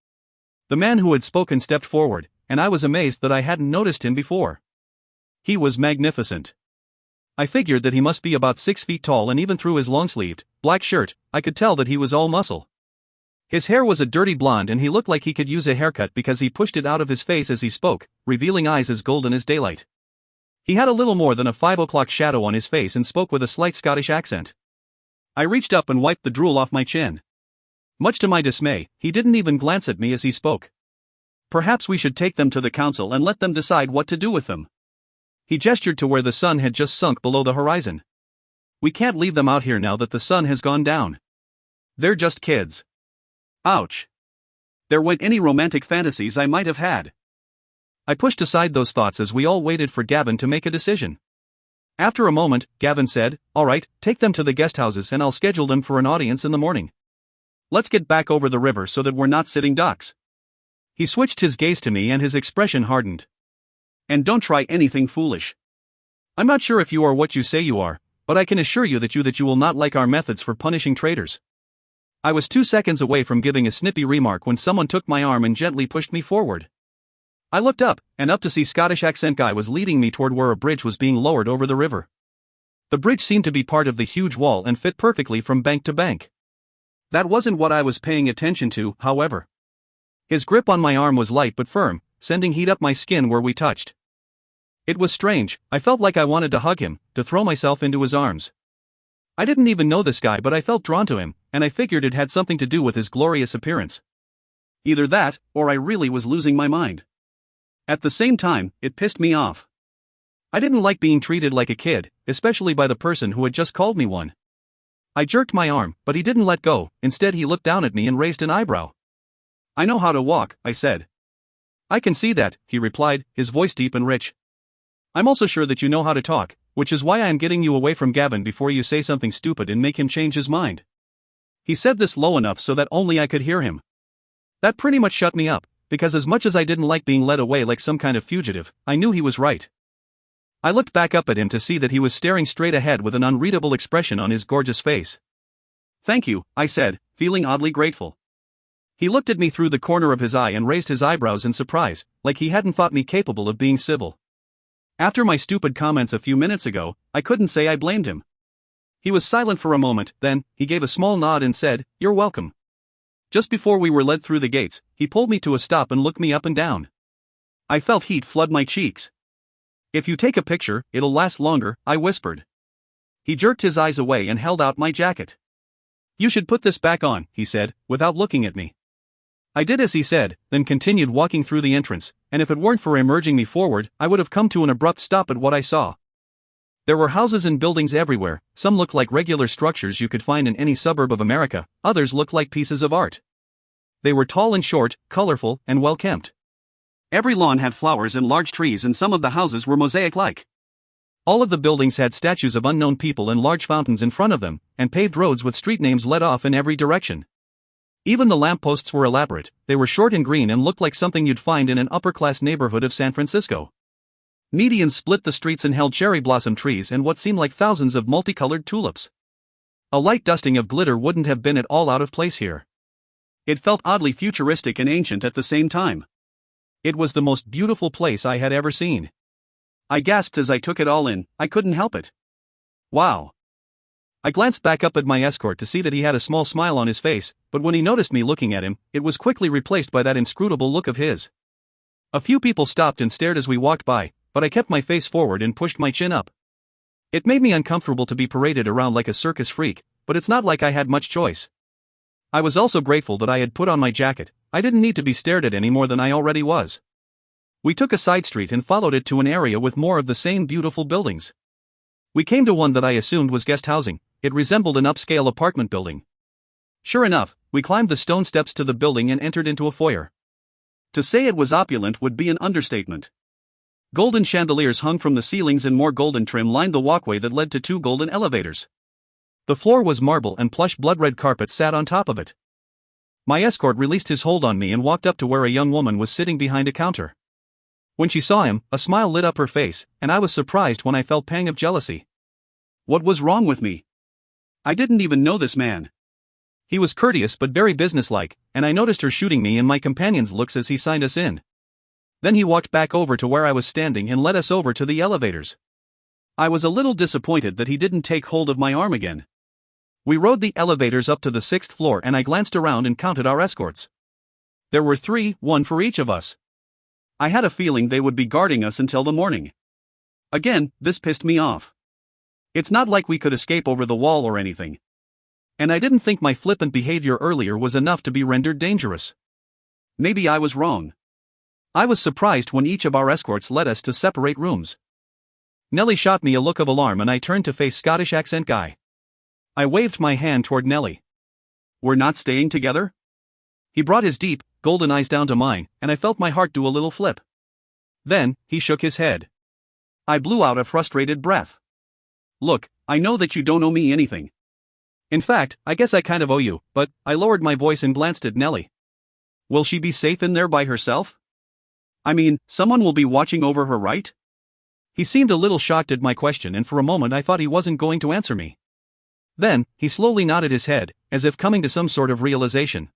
The man who had spoken stepped forward, and I was amazed that I hadn't noticed him before. He was magnificent. I figured that he must be about 6 feet tall and even through his long-sleeved, black shirt, I could tell that he was all muscle. His hair was a dirty blonde and he looked like he could use a haircut because he pushed it out of his face as he spoke, revealing eyes as golden as daylight. He had a little more than a 5 o'clock shadow on his face and spoke with a slight Scottish accent. I reached up and wiped the drool off my chin. Much to my dismay, he didn't even glance at me as he spoke. Perhaps we should take them to the council and let them decide what to do with them. He gestured to where the sun had just sunk below the horizon. We can't leave them out here now that the sun has gone down. They're just kids. Ouch. There went any romantic fantasies I might have had. I pushed aside those thoughts as we all waited for Gavin to make a decision. After a moment, Gavin said, "All right, take them to the guest houses and I'll schedule them for an audience in the morning. Let's get back over the river so that we're not sitting ducks." He switched his gaze to me and his expression hardened. "And don't try anything foolish. I'm not sure if you are what you say you are, but I can assure you that you will not like our methods for punishing traitors." I was 2 seconds away from giving a snippy remark when someone took my arm and gently pushed me forward. I looked up to see Scottish accent guy was leading me toward where a bridge was being lowered over the river. The bridge seemed to be part of the huge wall and fit perfectly from bank to bank. That wasn't what I was paying attention to, however. His grip on my arm was light but firm, sending heat up my skin where we touched. It was strange, I felt like I wanted to hug him, to throw myself into his arms. I didn't even know this guy but I felt drawn to him, and I figured it had something to do with his glorious appearance. Either that, or I really was losing my mind. At the same time, it pissed me off. I didn't like being treated like a kid, especially by the person who had just called me one. I jerked my arm, but he didn't let go. Instead he looked down at me and raised an eyebrow. "I know how to walk," I said. "I can see that," he replied, his voice deep and rich. "I'm also sure that you know how to talk, which is why I am getting you away from Gavin before you say something stupid and make him change his mind." He said this low enough so that only I could hear him. That pretty much shut me up, because as much as I didn't like being led away like some kind of fugitive, I knew he was right. I looked back up at him to see that he was staring straight ahead with an unreadable expression on his gorgeous face. "Thank you," I said, feeling oddly grateful. He looked at me through the corner of his eye and raised his eyebrows in surprise, like he hadn't thought me capable of being civil. After my stupid comments a few minutes ago, I couldn't say I blamed him. He was silent for a moment, then, he gave a small nod and said, "You're welcome." Just before we were led through the gates, he pulled me to a stop and looked me up and down. I felt heat flood my cheeks. "If you take a picture, it'll last longer," I whispered. He jerked his eyes away and held out my jacket. "You should put this back on," he said, without looking at me. I did as he said, then continued walking through the entrance, and if it weren't for him urging me forward, I would have come to an abrupt stop at what I saw. There were houses and buildings everywhere. Some looked like regular structures you could find in any suburb of America, others looked like pieces of art. They were tall and short, colorful, and well-kept. Every lawn had flowers and large trees and some of the houses were mosaic-like. All of the buildings had statues of unknown people and large fountains in front of them, and paved roads with street names led off in every direction. Even the lampposts were elaborate. They were short and green and looked like something you'd find in an upper-class neighborhood of San Francisco. Medians split the streets and held cherry blossom trees and what seemed like thousands of multicolored tulips. A light dusting of glitter wouldn't have been at all out of place here. It felt oddly futuristic and ancient at the same time. It was the most beautiful place I had ever seen. I gasped as I took it all in. I couldn't help it. Wow. I glanced back up at my escort to see that he had a small smile on his face, but when he noticed me looking at him, it was quickly replaced by that inscrutable look of his. A few people stopped and stared as we walked by, but I kept my face forward and pushed my chin up. It made me uncomfortable to be paraded around like a circus freak, but it's not like I had much choice. I was also grateful that I had put on my jacket. I didn't need to be stared at any more than I already was. We took a side street and followed it to an area with more of the same beautiful buildings. We came to one that I assumed was guest housing. It resembled an upscale apartment building. Sure enough, we climbed the stone steps to the building and entered into a foyer. To say it was opulent would be an understatement. Golden chandeliers hung from the ceilings and more golden trim lined the walkway that led to 2 golden elevators. The floor was marble and plush blood-red carpet sat on top of it. My escort released his hold on me and walked up to where a young woman was sitting behind a counter. When she saw him, a smile lit up her face, and I was surprised when I felt a pang of jealousy. What was wrong with me? I didn't even know this man. He was courteous but very businesslike, and I noticed her shooting me and my companion's looks as he signed us in. Then he walked back over to where I was standing and led us over to the elevators. I was a little disappointed that he didn't take hold of my arm again. We rode the elevators up to the 6th floor and I glanced around and counted our escorts. There were 3, one for each of us. I had a feeling they would be guarding us until the morning. Again, this pissed me off. It's not like we could escape over the wall or anything. And I didn't think my flippant behavior earlier was enough to be rendered dangerous. Maybe I was wrong. I was surprised when each of our escorts led us to separate rooms. Nellie shot me a look of alarm and I turned to face Scottish accent guy. I waved my hand toward Nellie. We're not staying together? He brought his deep, golden eyes down to mine, and I felt my heart do a little flip. Then, he shook his head. I blew out a frustrated breath. Look, I know that you don't owe me anything. In fact, I guess I kind of owe you, but I lowered my voice and glanced at Nellie. Will she be safe in there by herself? I mean, someone will be watching over her, right? He seemed a little shocked at my question and for a moment I thought he wasn't going to answer me. Then, he slowly nodded his head, as if coming to some sort of realization.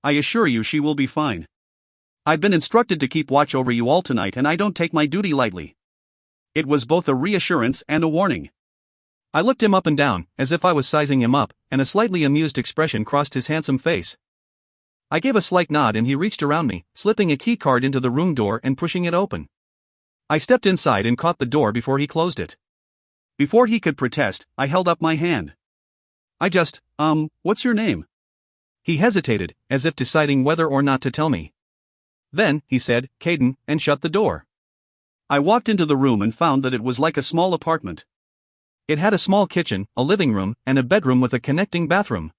I assure you she will be fine. I've been instructed to keep watch over you all tonight and I don't take my duty lightly. It was both a reassurance and a warning. I looked him up and down, as if I was sizing him up, and a slightly amused expression crossed his handsome face. I gave a slight nod and he reached around me, slipping a key card into the room door and pushing it open. I stepped inside and caught the door before he closed it. Before he could protest, I held up my hand. What's your name? He hesitated, as if deciding whether or not to tell me. Then, he said, Caden, and shut the door. I walked into the room and found that it was like a small apartment. It had a small kitchen, a living room, and a bedroom with a connecting bathroom.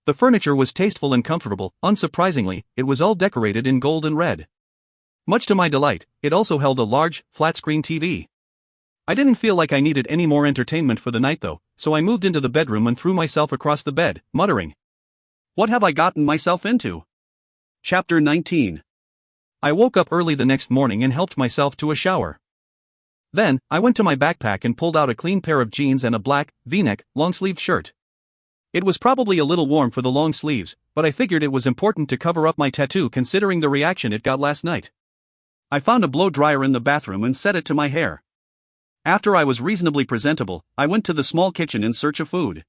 The furniture was tasteful and comfortable. Unsurprisingly, it was all decorated in gold and red. Much to my delight, it also held a large, flat-screen TV. I didn't feel like I needed any more entertainment for the night though, so I moved into the bedroom and threw myself across the bed, muttering, "What have I gotten myself into?" Chapter 19. I woke up early the next morning and helped myself to a shower. Then, I went to my backpack and pulled out a clean pair of jeans and a black, V-neck, long-sleeved shirt. It was probably a little warm for the long sleeves, but I figured it was important to cover up my tattoo considering the reaction it got last night. I found a blow dryer in the bathroom and set it to my hair. After I was reasonably presentable, I went to the small kitchen in search of food.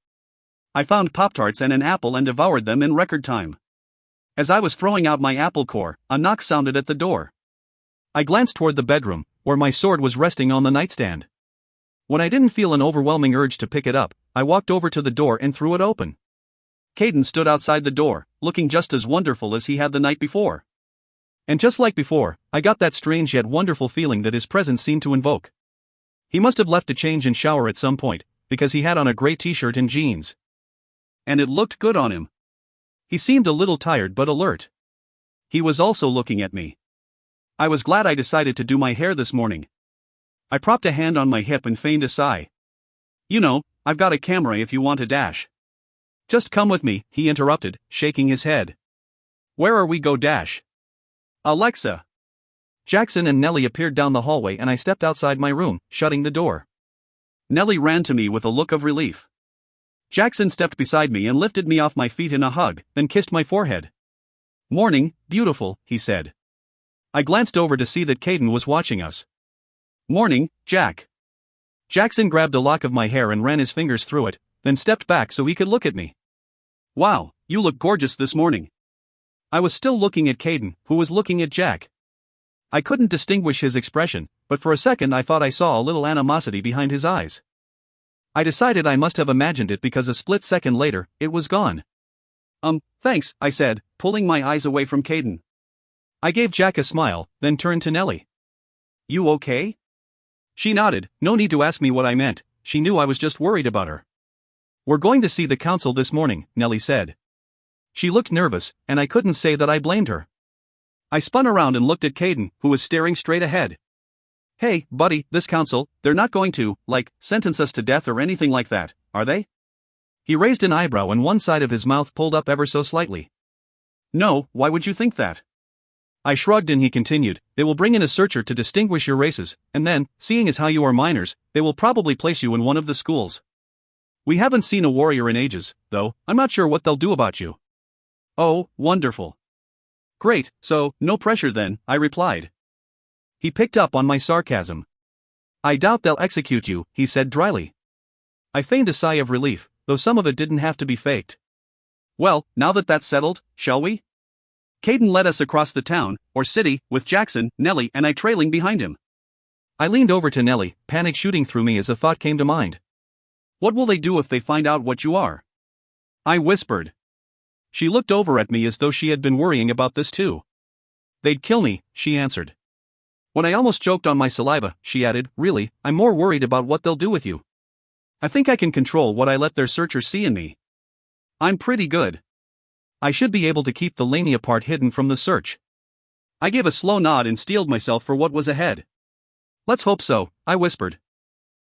I found Pop-Tarts and an apple and devoured them in record time. As I was throwing out my apple core, a knock sounded at the door. I glanced toward the bedroom, where my sword was resting on the nightstand. When I didn't feel an overwhelming urge to pick it up, I walked over to the door and threw it open. Caden stood outside the door, looking just as wonderful as he had the night before. And just like before, I got that strange yet wonderful feeling that his presence seemed to invoke. He must have left to change and shower at some point, because he had on a gray t-shirt and jeans. And it looked good on him. He seemed a little tired but alert. He was also looking at me. I was glad I decided to do my hair this morning. I propped a hand on my hip and feigned a sigh. You know, I've got a camera if you want to dash. Just come with me, he interrupted, shaking his head. Where are we go dash? Alexa. Jackson and Nellie appeared down the hallway and I stepped outside my room, shutting the door. Nellie ran to me with a look of relief. Jackson stepped beside me and lifted me off my feet in a hug, then kissed my forehead. Morning, beautiful, he said. I glanced over to see that Caden was watching us. Morning, Jack. Jackson grabbed a lock of my hair and ran his fingers through it, then stepped back so he could look at me. Wow, you look gorgeous this morning. I was still looking at Caden, who was looking at Jack. I couldn't distinguish his expression, but for a second I thought I saw a little animosity behind his eyes. I decided I must have imagined it because a split second later, it was gone. Thanks, I said, pulling my eyes away from Caden. I gave Jack a smile, then turned to Nellie. You okay? She nodded, no need to ask me what I meant, she knew I was just worried about her. We're going to see the council this morning, Nellie said. She looked nervous, and I couldn't say that I blamed her. I spun around and looked at Caden, who was staring straight ahead. Hey, buddy, this council, they're not going to, sentence us to death or anything like that, are they? He raised an eyebrow and one side of his mouth pulled up ever so slightly. No, why would you think that? I shrugged and he continued, they will bring in a searcher to distinguish your races, and then, seeing as how you are minors, they will probably place you in one of the schools. We haven't seen a warrior in ages, though, I'm not sure what they'll do about you. Oh, wonderful. Great, so, no pressure then, I replied. He picked up on my sarcasm. I doubt they'll execute you, he said dryly. I feigned a sigh of relief, though some of it didn't have to be faked. Well, now that that's settled, shall we? Caden led us across the town, or city, with Jackson, Nellie and I trailing behind him. I leaned over to Nellie, panic shooting through me as a thought came to mind. What will they do if they find out what you are? I whispered. She looked over at me as though she had been worrying about this too. They'd kill me, she answered. When I almost choked on my saliva, she added, really, I'm more worried about what they'll do with you. I think I can control what I let their searchers see in me. I'm pretty good. I should be able to keep the Lania part hidden from the search. I gave a slow nod and steeled myself for what was ahead. Let's hope so, I whispered.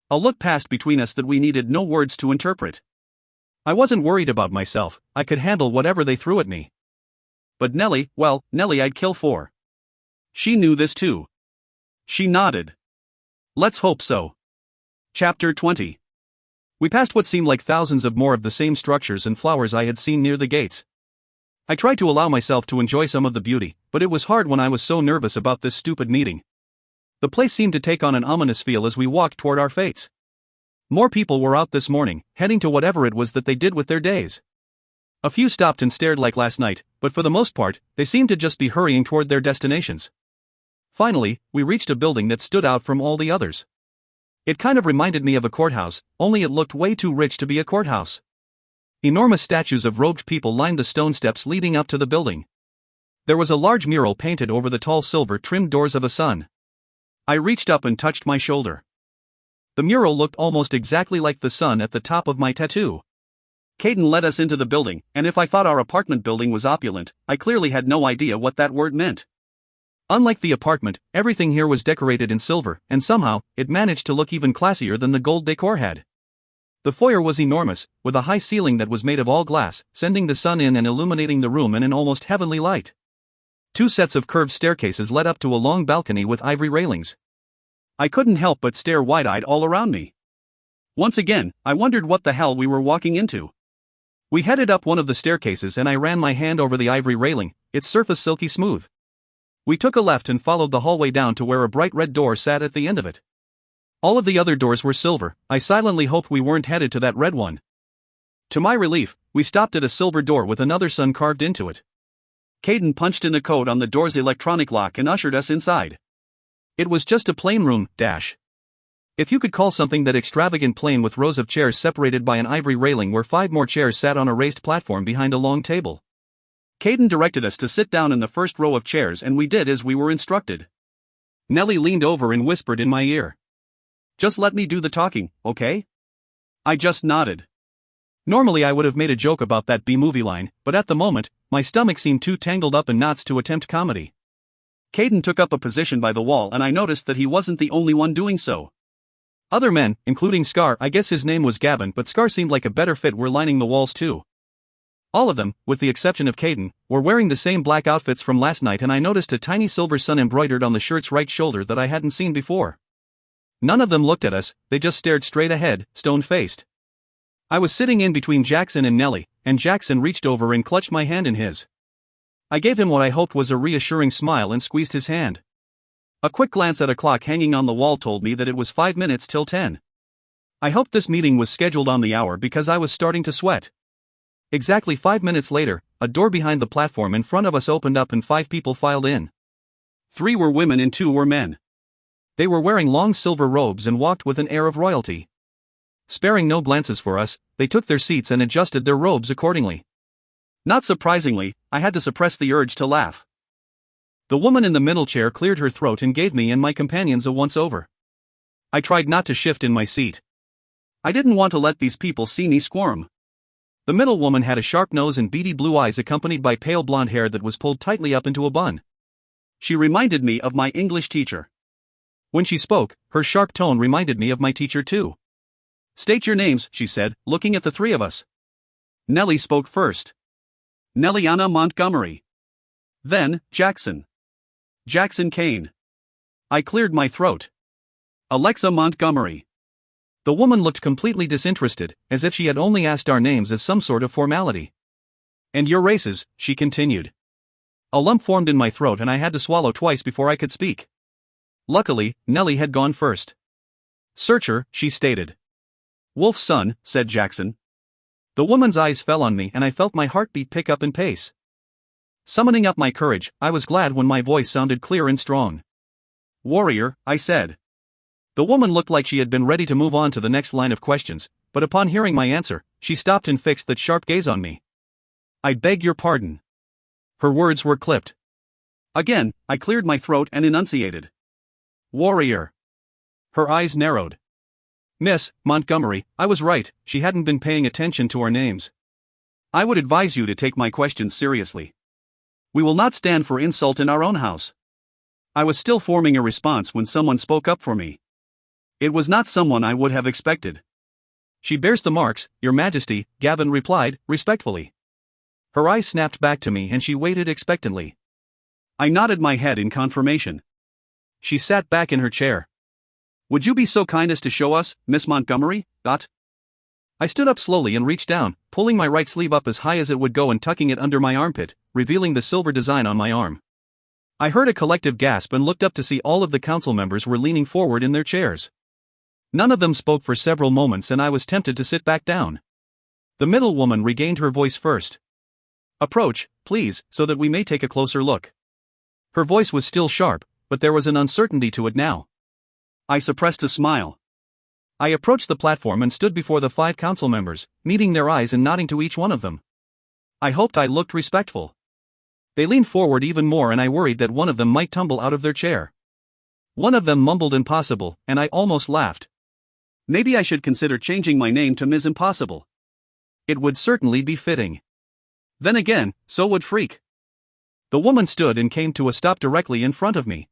A look passed between us that we needed no words to interpret. I wasn't worried about myself, I could handle whatever they threw at me. But Nellie, well, Nellie I'd kill for. She knew this too. She nodded. Let's hope so. Chapter 20. We passed what seemed like thousands of more of the same structures and flowers I had seen near the gates. I tried to allow myself to enjoy some of the beauty, but it was hard when I was so nervous about this stupid meeting. The place seemed to take on an ominous feel as we walked toward our fates. More people were out this morning, heading to whatever it was that they did with their days. A few stopped and stared like last night, but for the most part, they seemed to just be hurrying toward their destinations. Finally, we reached a building that stood out from all the others. It kind of reminded me of a courthouse, only it looked way too rich to be a courthouse. Enormous statues of robed people lined the stone steps leading up to the building. There was a large mural painted over the tall silver-trimmed doors of a sun. I reached up and touched my shoulder. The mural looked almost exactly like the sun at the top of my tattoo. Caden led us into the building, and if I thought our apartment building was opulent, I clearly had no idea what that word meant. Unlike the apartment, everything here was decorated in silver, and somehow, it managed to look even classier than the gold decor had. The foyer was enormous, with a high ceiling that was made of all glass, sending the sun in and illuminating the room in an almost heavenly light. 2 sets of curved staircases led up to a long balcony with ivory railings. I couldn't help but stare wide-eyed all around me. Once again, I wondered what the hell we were walking into. We headed up one of the staircases and I ran my hand over the ivory railing, its surface silky smooth. We took a left and followed the hallway down to where a bright red door sat at the end of it. All of the other doors were silver. I silently hoped we weren't headed to that red one. To my relief, we stopped at a silver door with another sun carved into it. Caden punched in the code on the door's electronic lock and ushered us inside. It was just a plain room, if you could call something that extravagant plain, with rows of chairs separated by an ivory railing where 5 more chairs sat on a raised platform behind a long table. Caden directed us to sit down in the first row of chairs and we did as we were instructed. Nellie leaned over and whispered in my ear. Just let me do the talking, okay? I just nodded. Normally I would have made a joke about that B-movie line, but at the moment, my stomach seemed too tangled up in knots to attempt comedy. Caden took up a position by the wall and I noticed that he wasn't the only one doing so. Other men, including Scar, I guess his name was Gavin, but Scar seemed like a better fit, were lining the walls too. All of them, with the exception of Caden, were wearing the same black outfits from last night and I noticed a tiny silver sun embroidered on the shirt's right shoulder that I hadn't seen before. None of them looked at us, they just stared straight ahead, stone-faced. I was sitting in between Jackson and Nellie, and Jackson reached over and clutched my hand in his. I gave him what I hoped was a reassuring smile and squeezed his hand. A quick glance at a clock hanging on the wall told me that it was 5 minutes till 10. I hoped this meeting was scheduled on the hour because I was starting to sweat. Exactly 5 minutes later, a door behind the platform in front of us opened up and 5 people filed in. 3 were women and 2 were men. They were wearing long silver robes and walked with an air of royalty. Sparing no glances for us, they took their seats and adjusted their robes accordingly. Not surprisingly, I had to suppress the urge to laugh. The woman in the middle chair cleared her throat and gave me and my companions a once-over. I tried not to shift in my seat. I didn't want to let these people see me squirm. The middle woman had a sharp nose and beady blue eyes accompanied by pale blonde hair that was pulled tightly up into a bun. She reminded me of my English teacher. When she spoke, her sharp tone reminded me of my teacher too. State your names, she said, looking at the 3 of us. Nellie spoke first. Nelliana Montgomery. Then, Jackson. Jackson Kane. I cleared my throat. Alexa Montgomery. The woman looked completely disinterested, as if she had only asked our names as some sort of formality. And your races, she continued. A lump formed in my throat and I had to swallow twice before I could speak. Luckily, Nellie had gone first. Searcher, she stated. Wolf's son, said Jackson. The woman's eyes fell on me and I felt my heartbeat pick up in pace. Summoning up my courage, I was glad when my voice sounded clear and strong. Warrior, I said. The woman looked like she had been ready to move on to the next line of questions, but upon hearing my answer, she stopped and fixed that sharp gaze on me. "I beg your pardon." Her words were clipped. Again, I cleared my throat and enunciated. "Warrior." Her eyes narrowed. "Miss Montgomery, I was right, she hadn't been paying attention to our names. I would advise you to take my questions seriously. We will not stand for insult in our own house." I was still forming a response when someone spoke up for me. It was not someone I would have expected. "She bears the marks, Your Majesty," Gavin replied, respectfully. Her eyes snapped back to me and she waited expectantly. I nodded my head in confirmation. She sat back in her chair. "Would you be so kind as to show us, Miss Montgomery?" I stood up slowly and reached down, pulling my right sleeve up as high as it would go and tucking it under my armpit, revealing the silver design on my arm. I heard a collective gasp and looked up to see all of the council members were leaning forward in their chairs. None of them spoke for several moments and I was tempted to sit back down. The middle woman regained her voice first. "Approach, please, so that we may take a closer look." Her voice was still sharp, but there was an uncertainty to it now. I suppressed a smile. I approached the platform and stood before the 5 council members, meeting their eyes and nodding to each one of them. I hoped I looked respectful. They leaned forward even more and I worried that one of them might tumble out of their chair. One of them mumbled "impossible," and I almost laughed. Maybe I should consider changing my name to Ms. Impossible. It would certainly be fitting. Then again, so would Freak. The woman stood and came to a stop directly in front of me.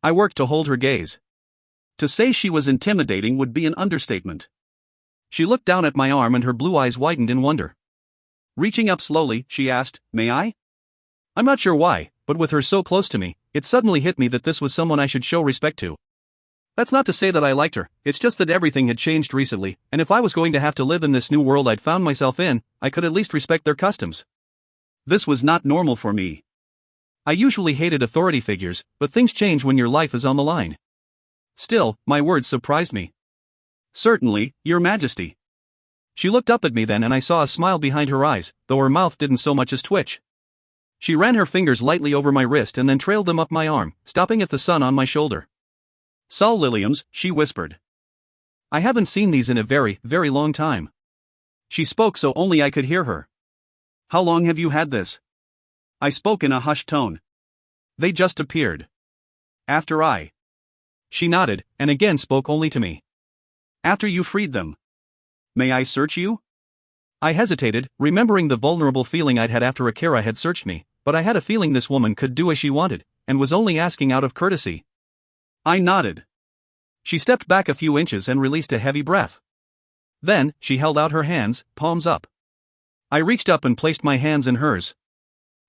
I worked to hold her gaze. To say she was intimidating would be an understatement. She looked down at my arm and her blue eyes widened in wonder. Reaching up slowly, she asked, "May I?" I'm not sure why, but with her so close to me, it suddenly hit me that this was someone I should show respect to. That's not to say that I liked her, it's just that everything had changed recently, and if I was going to have to live in this new world I'd found myself in, I could at least respect their customs. This was not normal for me. I usually hated authority figures, but things change when your life is on the line. Still, my words surprised me. "Certainly, Your Majesty." She looked up at me then and I saw a smile behind her eyes, though her mouth didn't so much as twitch. She ran her fingers lightly over my wrist and then trailed them up my arm, stopping at the sun on my shoulder. "Sol Liliums," she whispered. "I haven't seen these in a very, very long time." She spoke so only I could hear her. "How long have you had this?" I spoke in a hushed tone. "They just appeared. After I." She nodded, and again spoke only to me. "After you freed them. May I search you?" I hesitated, remembering the vulnerable feeling I'd had after Akira had searched me, but I had a feeling this woman could do as she wanted, and was only asking out of courtesy. I nodded. She stepped back a few inches and released a heavy breath. Then, she held out her hands, palms up. I reached up and placed my hands in hers.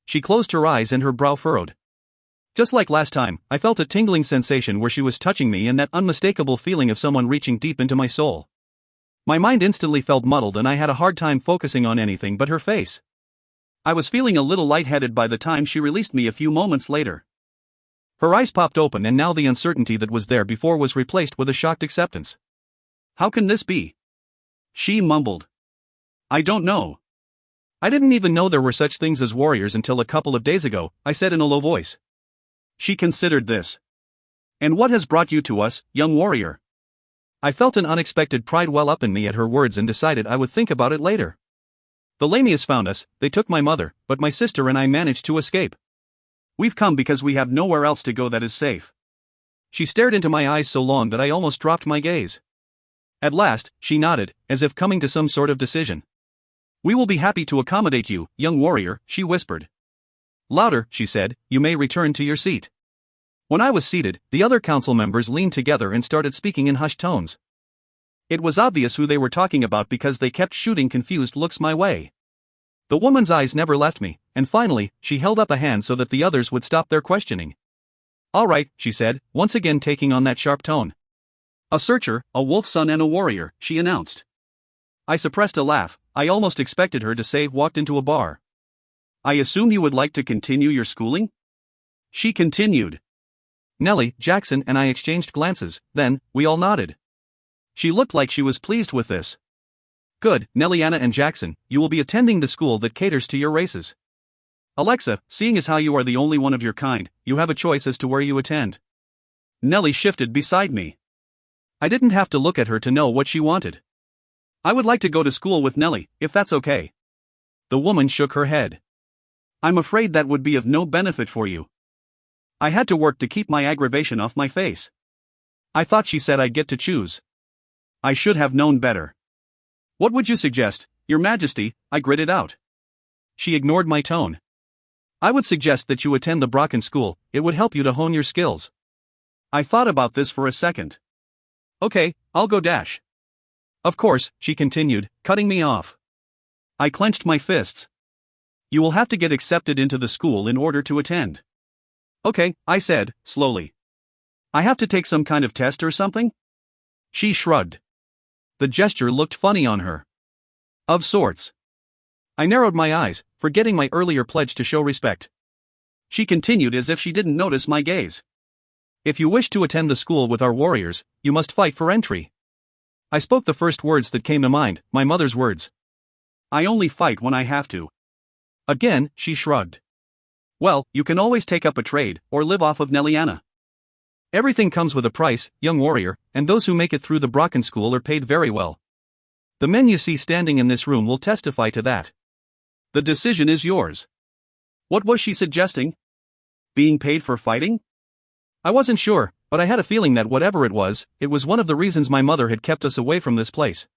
She closed her eyes and her brow furrowed. Just like last time, I felt a tingling sensation where she was touching me and that unmistakable feeling of someone reaching deep into my soul. My mind instantly felt muddled and I had a hard time focusing on anything but her face. I was feeling a little lightheaded by the time she released me a few moments later. Her eyes popped open and now the uncertainty that was there before was replaced with a shocked acceptance. "How can this be?" she mumbled. "I don't know." "I didn't even know there were such things as warriors until a couple of days ago," I said in a low voice. She considered this. "And what has brought you to us, young warrior?" I felt an unexpected pride well up in me at her words and decided I would think about it later. "The Lamias found us, they took my mother, but my sister and I managed to escape. We've come because we have nowhere else to go that is safe." She stared into my eyes so long that I almost dropped my gaze. At last, she nodded, as if coming to some sort of decision. "We will be happy to accommodate you, young warrior," she whispered. "Louder," she said, "you may return to your seat." When I was seated, the other council members leaned together and started speaking in hushed tones. It was obvious who they were talking about because they kept shooting confused looks my way. The woman's eyes never left me, and finally, she held up a hand so that the others would stop their questioning. "All right," she said, once again taking on that sharp tone. "A searcher, a wolf's son and a warrior," she announced. I suppressed a laugh. I almost expected her to say walked into a bar. "I assume you would like to continue your schooling?" She continued. Nellie, Jackson and I exchanged glances, then, we all nodded. She looked like she was pleased with this. "Good, Nelliana and Jackson, you will be attending the school that caters to your races. Alexa, seeing as how you are the only one of your kind, you have a choice as to where you attend." Nellie shifted beside me. I didn't have to look at her to know what she wanted. I would like to go to school with Nellie, if that's okay. The woman shook her head. I'm afraid that would be of no benefit for you. I had to work to keep my aggravation off my face. I thought she said I'd get to choose. I should have known better. What would you suggest, Your Majesty? I gritted out. She ignored my tone. I would suggest that you attend the Brocken School, it would help you to hone your skills. I thought about this for a second. Okay, I'll go dash. Of course, she continued, cutting me off. I clenched my fists. You will have to get accepted into the school in order to attend. Okay, I said, slowly. I have to take some kind of test or something? She shrugged. The gesture looked funny on her. Of sorts. I narrowed my eyes, forgetting my earlier pledge to show respect. She continued as if she didn't notice my gaze. If you wish to attend the school with our warriors, you must fight for entry. I spoke the first words that came to mind, my mother's words. I only fight when I have to. Again, she shrugged. Well, you can always take up a trade, or live off of Nelliana. Everything comes with a price, young warrior, and those who make it through the Brocken School are paid very well. The men you see standing in this room will testify to that. The decision is yours. What was she suggesting? Being paid for fighting? I wasn't sure, but I had a feeling that whatever it was one of the reasons my mother had kept us away from this place.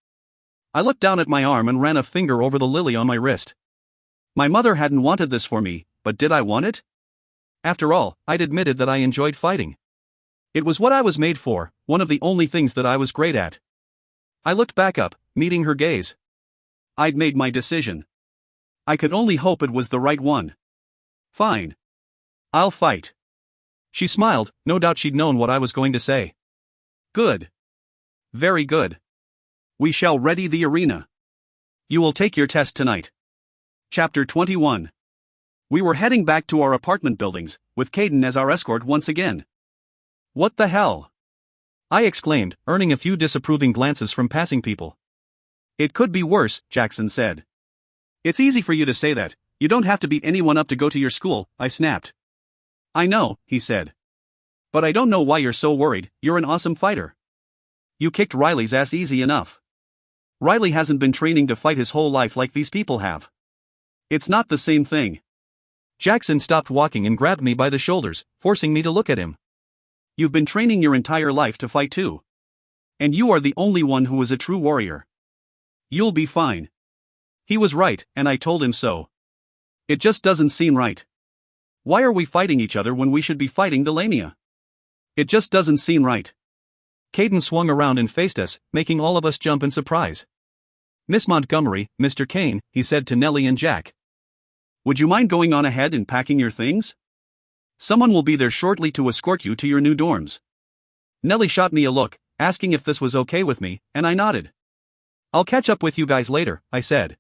I looked down at my arm and ran a finger over the lily on my wrist. My mother hadn't wanted this for me, but did I want it? After all, I'd admitted that I enjoyed fighting. It was what I was made for, one of the only things that I was great at. I looked back up, meeting her gaze. I'd made my decision. I could only hope it was the right one. Fine. I'll fight. She smiled, no doubt she'd known what I was going to say. Good. Very good. We shall ready the arena. You will take your test tonight. Chapter 21. We were heading back to our apartment buildings, with Caden as our escort once again. What the hell? I exclaimed, earning a few disapproving glances from passing people. It could be worse, Jackson said. It's easy for you to say that, you don't have to beat anyone up to go to your school, I snapped. I know, he said. But I don't know why you're so worried, you're an awesome fighter. You kicked Riley's ass easy enough. Riley hasn't been training to fight his whole life like these people have. It's not the same thing. Jackson stopped walking and grabbed me by the shoulders, forcing me to look at him. You've been training your entire life to fight too. And you are the only one who is a true warrior. You'll be fine. He was right, and I told him so. It just doesn't seem right. Why are we fighting each other when we should be fighting the Lamia? It just doesn't seem right. Caden swung around and faced us, making all of us jump in surprise. Miss Montgomery, Mr. Kane, he said to Nellie and Jack. Would you mind going on ahead and packing your things? Someone will be there shortly to escort you to your new dorms. Nellie shot me a look, asking if this was okay with me, and I nodded. I'll catch up with you guys later, I said.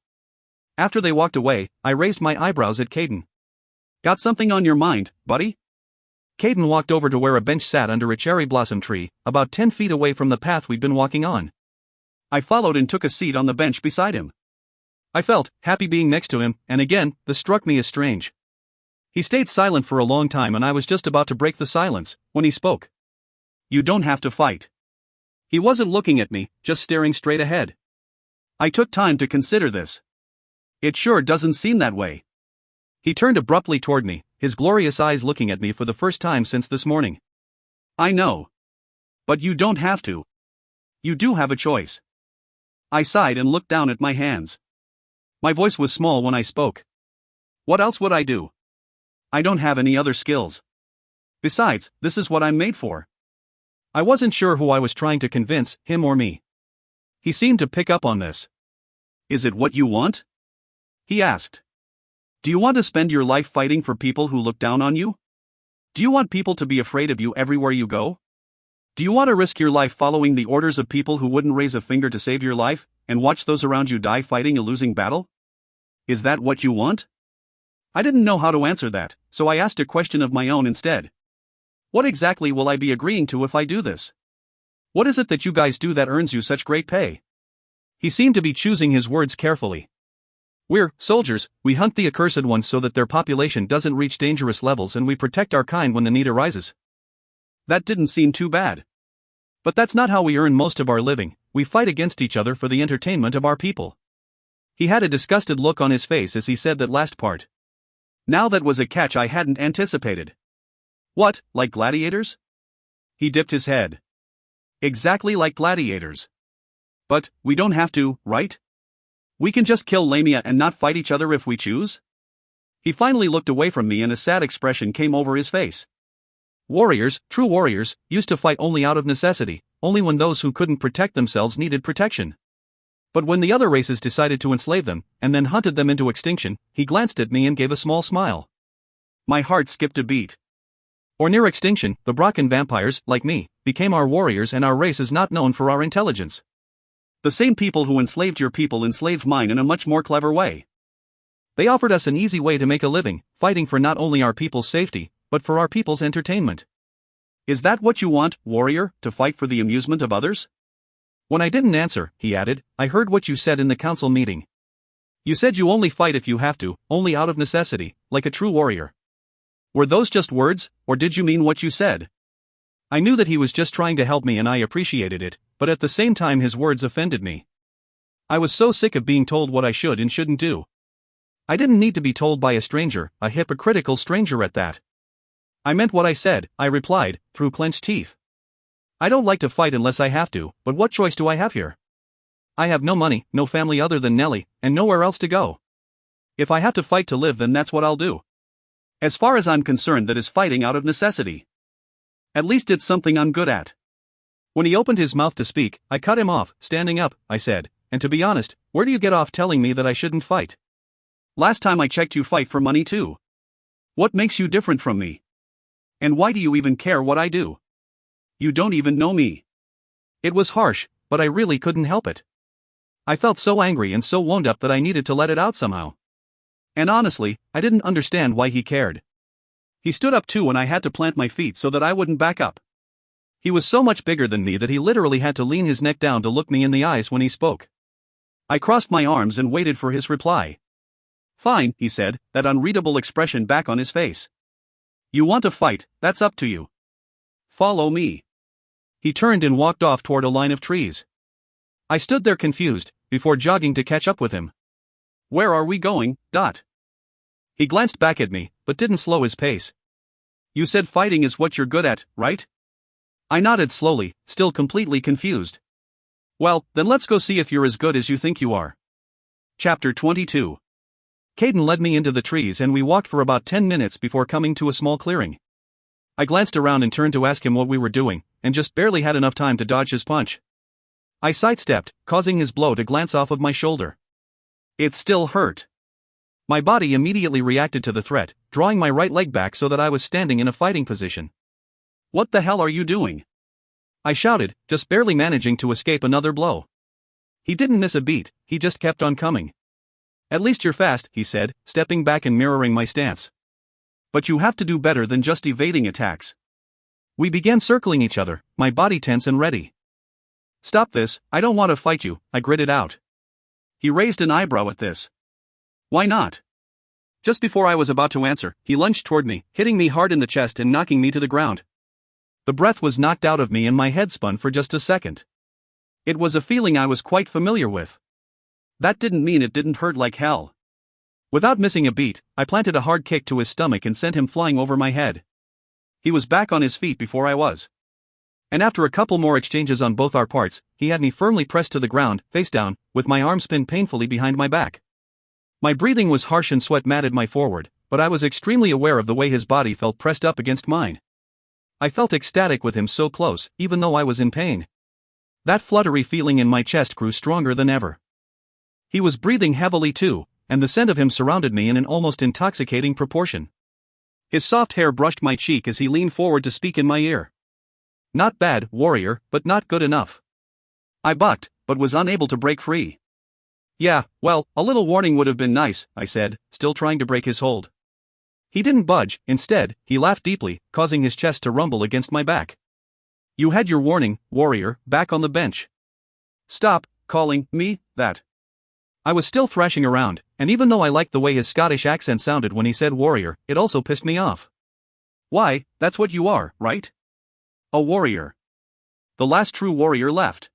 After they walked away, I raised my eyebrows at Caden. Got something on your mind, buddy? Caden walked over to where a bench sat under a cherry blossom tree, about 10 feet away from the path we'd been walking on. I followed and took a seat on the bench beside him. I felt happy being next to him, and again, this struck me as strange. He stayed silent for a long time and I was just about to break the silence, when he spoke. You don't have to fight. He wasn't looking at me, just staring straight ahead. I took time to consider this. It sure doesn't seem that way. He turned abruptly toward me, his glorious eyes looking at me for the first time since this morning. I know. But you don't have to. You do have a choice. I sighed and looked down at my hands. My voice was small when I spoke. What else would I do? I don't have any other skills. Besides, this is what I'm made for. I wasn't sure who I was trying to convince, him or me. He seemed to pick up on this. Is it what you want? He asked. Do you want to spend your life fighting for people who look down on you? Do you want people to be afraid of you everywhere you go? Do you want to risk your life following the orders of people who wouldn't raise a finger to save your life, and watch those around you die fighting a losing battle? Is that what you want? I didn't know how to answer that, so I asked a question of my own instead. What exactly will I be agreeing to if I do this? What is it that you guys do that earns you such great pay? He seemed to be choosing his words carefully. We're soldiers, we hunt the accursed ones so that their population doesn't reach dangerous levels and we protect our kind when the need arises. That didn't seem too bad. But that's not how we earn most of our living. We fight against each other for the entertainment of our people." He had a disgusted look on his face as he said that last part. Now that was a catch I hadn't anticipated. "What, like gladiators?" He dipped his head. "Exactly like gladiators. But, we don't have to, right? We can just kill Lamia and not fight each other if we choose?" He finally looked away from me and a sad expression came over his face. Warriors, true warriors, used to fight only out of necessity, only when those who couldn't protect themselves needed protection. But when the other races decided to enslave them, and then hunted them into extinction, he glanced at me and gave a small smile. My heart skipped a beat. Or near extinction, the Brocken vampires, like me, became our warriors and our race is not known for our intelligence. The same people who enslaved your people enslaved mine in a much more clever way. They offered us an easy way to make a living, fighting for not only our people's safety, but for our people's entertainment. Is that what you want, warrior, to fight for the amusement of others? When I didn't answer, he added, I heard what you said in the council meeting. You said you only fight if you have to, only out of necessity, like a true warrior. Were those just words, or did you mean what you said? I knew that he was just trying to help me and I appreciated it, but at the same time his words offended me. I was so sick of being told what I should and shouldn't do. I didn't need to be told by a stranger, a hypocritical stranger at that. I meant what I said, I replied, through clenched teeth. I don't like to fight unless I have to, but what choice do I have here? I have no money, no family other than Nellie, and nowhere else to go. If I have to fight to live, then that's what I'll do. As far as I'm concerned, that is fighting out of necessity. At least it's something I'm good at. When he opened his mouth to speak, I cut him off. Standing up, I said, and to be honest, where do you get off telling me that I shouldn't fight? Last time I checked, you fight for money too. What makes you different from me? And why do you even care what I do? You don't even know me. It was harsh, but I really couldn't help it. I felt so angry and so wound up that I needed to let it out somehow. And honestly, I didn't understand why he cared. He stood up too and I had to plant my feet so that I wouldn't back up. He was so much bigger than me that he literally had to lean his neck down to look me in the eyes when he spoke. I crossed my arms and waited for his reply. Fine, he said, that unreadable expression back on his face. You want to fight, that's up to you. Follow me. He turned and walked off toward a line of trees. I stood there confused, before jogging to catch up with him. Where are we going, Dot? He glanced back at me, but didn't slow his pace. You said fighting is what you're good at, right? I nodded slowly, still completely confused. Well, then let's go see if you're as good as you think you are. Chapter 22. Caden led me into the trees and we walked for about 10 minutes before coming to a small clearing. I glanced around and turned to ask him what we were doing, and just barely had enough time to dodge his punch. I sidestepped, causing his blow to glance off of my shoulder. It still hurt. My body immediately reacted to the threat, drawing my right leg back so that I was standing in a fighting position. What the hell are you doing? I shouted, just barely managing to escape another blow. He didn't miss a beat, he just kept on coming. At least you're fast, he said, stepping back and mirroring my stance. But you have to do better than just evading attacks. We began circling each other, my body tense and ready. Stop this, I don't want to fight you, I gritted out. He raised an eyebrow at this. Why not? Just before I was about to answer, he lunged toward me, hitting me hard in the chest and knocking me to the ground. The breath was knocked out of me and my head spun for just a second. It was a feeling I was quite familiar with. That didn't mean it didn't hurt like hell. Without missing a beat, I planted a hard kick to his stomach and sent him flying over my head. He was back on his feet before I was. And after a couple more exchanges on both our parts, he had me firmly pressed to the ground, face down, with my arms pinned painfully behind my back. My breathing was harsh and sweat matted my forehead, but I was extremely aware of the way his body felt pressed up against mine. I felt ecstatic with him so close, even though I was in pain. That fluttery feeling in my chest grew stronger than ever. He was breathing heavily too, and the scent of him surrounded me in an almost intoxicating proportion. His soft hair brushed my cheek as he leaned forward to speak in my ear. Not bad, warrior, but not good enough. I bucked, but was unable to break free. Yeah, well, a little warning would have been nice, I said, still trying to break his hold. He didn't budge, instead, he laughed deeply, causing his chest to rumble against my back. You had your warning, warrior, back on the bench. Stop calling me that. I was still thrashing around, and even though I liked the way his Scottish accent sounded when he said warrior, it also pissed me off. Why, that's what you are, right? A warrior. the last true warrior left.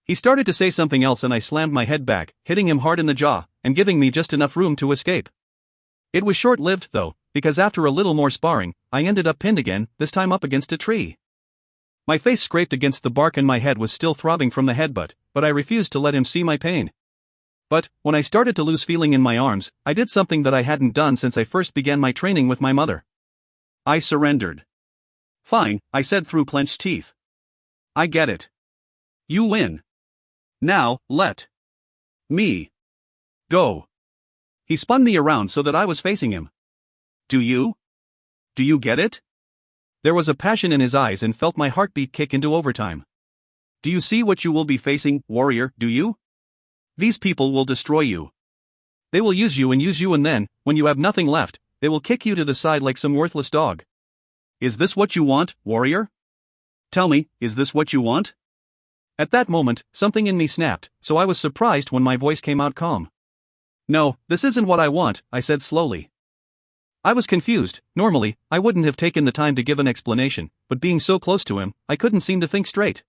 He started to say something else and I slammed my head back, hitting him hard in the jaw, and giving me just enough room to escape. It was short-lived though, because after a little more sparring, I ended up pinned again, this time up against a tree. My face scraped against the bark and my head was still throbbing from the headbutt, but I refused to let him see my pain. But, when I started to lose feeling in my arms, I did something that I hadn't done since I first began my training with my mother. I surrendered. Fine, I said through clenched teeth. I get it. You win. Now, let me go. He spun me around so that I was facing him. Do you get it? There was a passion in his eyes and felt my heartbeat kick into overtime. Do you see what you will be facing, warrior, do you? These people will destroy you. They will use you and then, when you have nothing left, they will kick you to the side like some worthless dog. Is this what you want, warrior? Tell me, is this what you want? At that moment, something in me snapped, so I was surprised when my voice came out calm. No, this isn't what I want, I said slowly. I was confused. Normally, I wouldn't have taken the time to give an explanation, but being so close to him, I couldn't seem to think straight.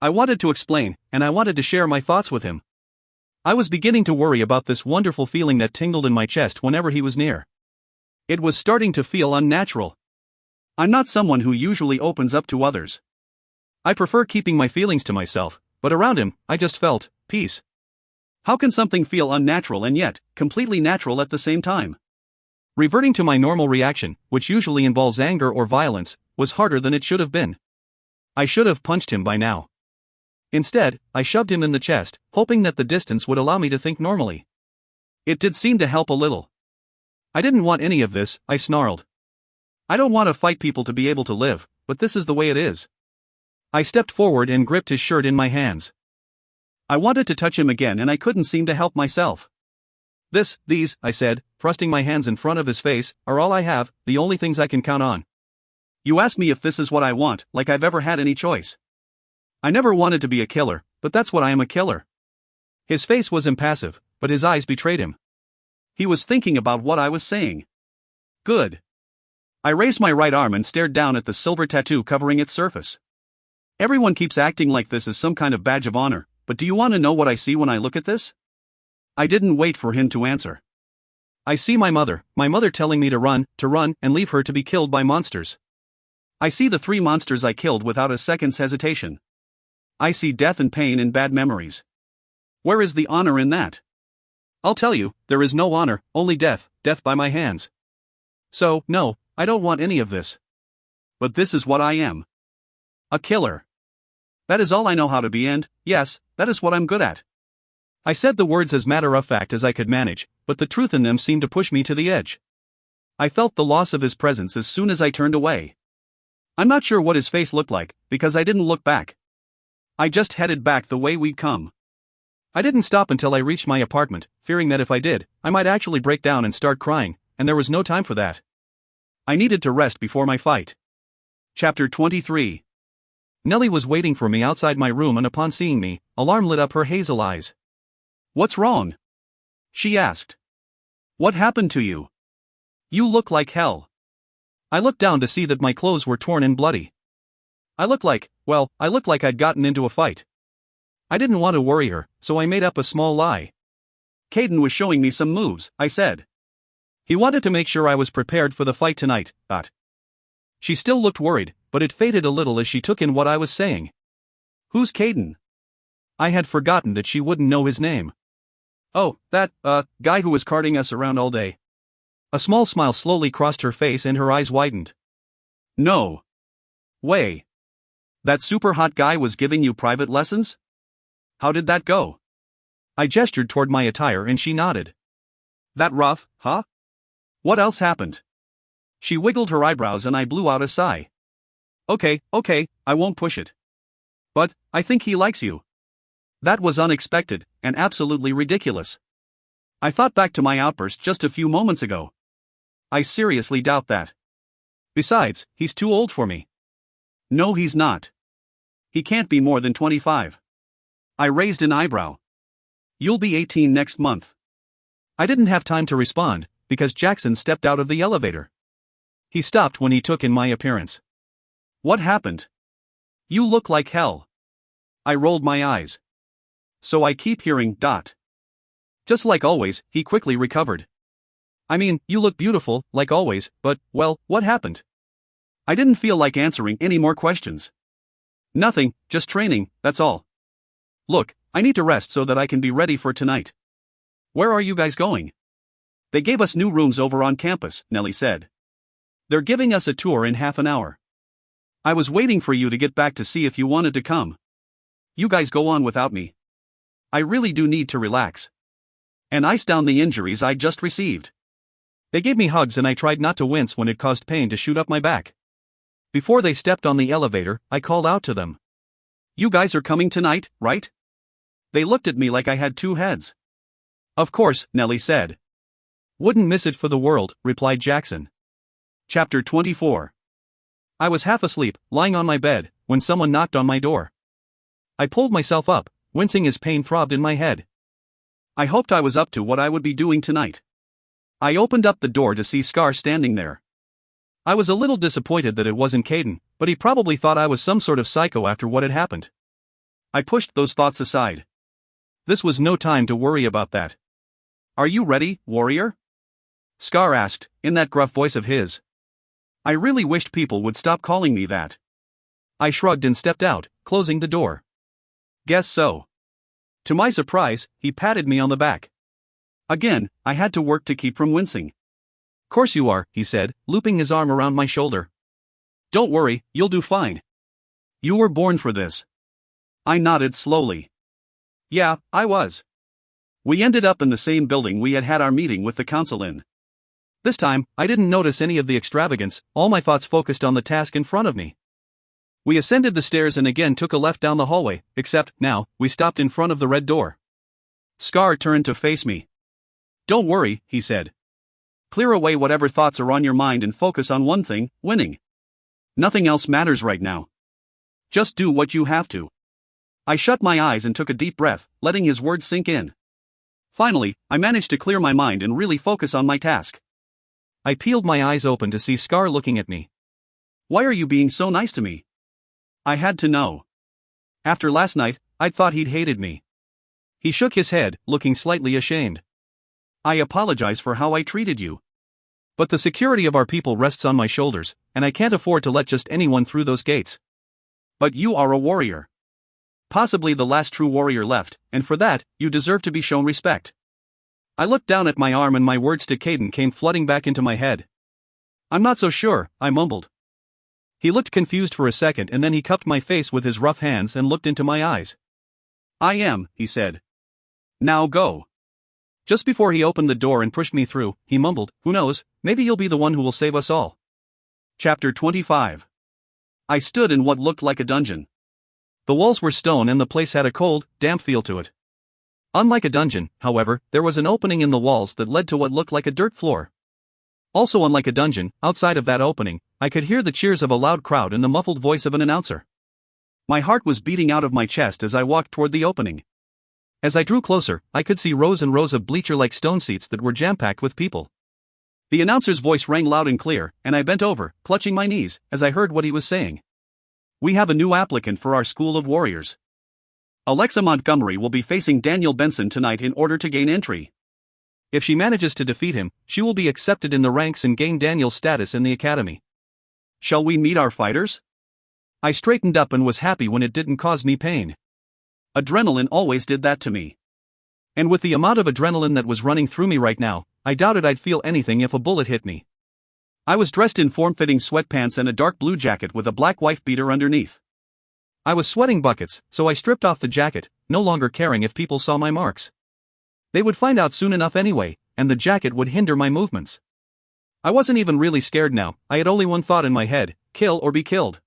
I wanted to explain, and I wanted to share my thoughts with him. I was beginning to worry about this wonderful feeling that tingled in my chest whenever he was near. It was starting to feel unnatural. I'm not someone who usually opens up to others. I prefer keeping my feelings to myself, but around him, I just felt peace. How can something feel unnatural and yet completely natural at the same time? Reverting to my normal reaction, which usually involves anger or violence, was harder than it should have been. I should have punched him by now. Instead, I shoved him in the chest, hoping that the distance would allow me to think normally. It did seem to help a little. I didn't want any of this, I snarled. I don't want to fight people to be able to live, but this is the way it is. I stepped forward and gripped his shirt in my hands. I wanted to touch him again and I couldn't seem to help myself. These, I said, thrusting my hands in front of his face, are all I have, the only things I can count on. You ask me if this is what I want, like I've ever had any choice. I never wanted to be a killer, but that's what I am, a killer. His face was impassive, but his eyes betrayed him. He was thinking about what I was saying. Good. I raised my right arm and stared down at the silver tattoo covering its surface. Everyone keeps acting like this is some kind of badge of honor, but do you want to know what I see when I look at this? I didn't wait for him to answer. I see my mother telling me to run, and leave her to be killed by monsters. I see the 3 monsters I killed without a second's hesitation. I see death and pain and bad memories. Where is the honor in that? I'll tell you, there is no honor, only death by my hands. So, no, I don't want any of this. But this is what I am. A killer. That is all I know how to be, and, yes, that is what I'm good at. I said the words as matter-of-fact as I could manage, but the truth in them seemed to push me to the edge. I felt the loss of his presence as soon as I turned away. I'm not sure what his face looked like, because I didn't look back. I just headed back the way we'd come. I didn't stop until I reached my apartment, fearing that if I did, I might actually break down and start crying, and there was no time for that. I needed to rest before my fight. Chapter 23. Nellie was waiting for me outside my room, and upon seeing me, alarm lit up her hazel eyes. What's wrong? She asked. What happened to you? You look like hell. I looked down to see that my clothes were torn and bloody. I looked like I'd gotten into a fight. I didn't want to worry her, so I made up a small lie. Caden was showing me some moves, I said. He wanted to make sure I was prepared for the fight tonight, but... She still looked worried, but it faded a little as she took in what I was saying. Who's Caden? I had forgotten that she wouldn't know his name. Oh, that, guy who was carting us around all day. A small smile slowly crossed her face and her eyes widened. No way. That super hot guy was giving you private lessons? How did that go? I gestured toward my attire and she nodded. That rough, huh? What else happened? She wiggled her eyebrows and I blew out a sigh. Okay, I won't push it. But, I think he likes you. That was unexpected, and absolutely ridiculous. I thought back to my outburst just a few moments ago. I seriously doubt that. Besides, he's too old for me. No, he's not. He can't be more than 25. I raised an eyebrow. You'll be 18 next month. I didn't have time to respond, because Jackson stepped out of the elevator. He stopped when he took in my appearance. What happened? You look like hell. I rolled my eyes. So I keep hearing, dot. Just like always, he quickly recovered. I mean, you look beautiful, like always, but, well, what happened? I didn't feel like answering any more questions. Nothing, just training, that's all. Look, I need to rest so that I can be ready for tonight. Where are you guys going? They gave us new rooms over on campus, Nellie said. They're giving us a tour in half an hour. I was waiting for you to get back to see if you wanted to come. You guys go on without me. I really do need to relax. And ice down the injuries I just received. They gave me hugs and I tried not to wince when it caused pain to shoot up my back. Before they stepped on the elevator, I called out to them. You guys are coming tonight, right? They looked at me like I had two heads. Of course, Nellie said. Wouldn't miss it for the world, replied Jackson. Chapter 24. I was half asleep, lying on my bed, when someone knocked on my door. I pulled myself up, wincing as pain throbbed in my head. I hoped I was up to what I would be doing tonight. I opened up the door to see Scar standing there. I was a little disappointed that it wasn't Caden, but he probably thought I was some sort of psycho after what had happened. I pushed those thoughts aside. This was no time to worry about that. Are you ready, warrior? Scar asked, in that gruff voice of his. I really wished people would stop calling me that. I shrugged and stepped out, closing the door. Guess so. To my surprise, he patted me on the back. Again, I had to work to keep from wincing. Course you are, he said, looping his arm around my shoulder. Don't worry, you'll do fine. You were born for this. I nodded slowly. Yeah, I was. We ended up in the same building we had our meeting with the council in. This time, I didn't notice any of the extravagance, all my thoughts focused on the task in front of me. We ascended the stairs and again took a left down the hallway, except, now, we stopped in front of the red door. Scar turned to face me. Don't worry, he said. Clear away whatever thoughts are on your mind and focus on one thing, winning. Nothing else matters right now. Just do what you have to. I shut my eyes and took a deep breath, letting his words sink in. Finally, I managed to clear my mind and really focus on my task. I peeled my eyes open to see Scar looking at me. Why are you being so nice to me? I had to know. After last night, I'd thought he'd hated me. He shook his head, looking slightly ashamed. I apologize for how I treated you. But the security of our people rests on my shoulders, and I can't afford to let just anyone through those gates. But you are a warrior. Possibly the last true warrior left, and for that, you deserve to be shown respect. I looked down at my arm and my words to Caden came flooding back into my head. I'm not so sure, I mumbled. He looked confused for a second and then he cupped my face with his rough hands and looked into my eyes. I am, he said. Now go. Just before he opened the door and pushed me through, he mumbled, who knows, maybe you'll be the one who will save us all. Chapter 25. I stood in what looked like a dungeon. The walls were stone and the place had a cold, damp feel to it. Unlike a dungeon, however, there was an opening in the walls that led to what looked like a dirt floor. Also unlike a dungeon, outside of that opening, I could hear the cheers of a loud crowd and the muffled voice of an announcer. My heart was beating out of my chest as I walked toward the opening. As I drew closer, I could see rows and rows of bleacher-like stone seats that were jam-packed with people. The announcer's voice rang loud and clear, and I bent over, clutching my knees, as I heard what he was saying. We have a new applicant for our School of Warriors. Alexa Montgomery will be facing Daniel Benson tonight in order to gain entry. If she manages to defeat him, she will be accepted in the ranks and gain Daniel's status in the academy. Shall we meet our fighters? I straightened up and was happy when it didn't cause me pain. Adrenaline always did that to me. And with the amount of adrenaline that was running through me right now, I doubted I'd feel anything if a bullet hit me. I was dressed in form-fitting sweatpants and a dark blue jacket with a black wife beater underneath. I was sweating buckets, so I stripped off the jacket, no longer caring if people saw my marks. They would find out soon enough anyway, and the jacket would hinder my movements. I wasn't even really scared now, I had only one thought in my head, kill or be killed.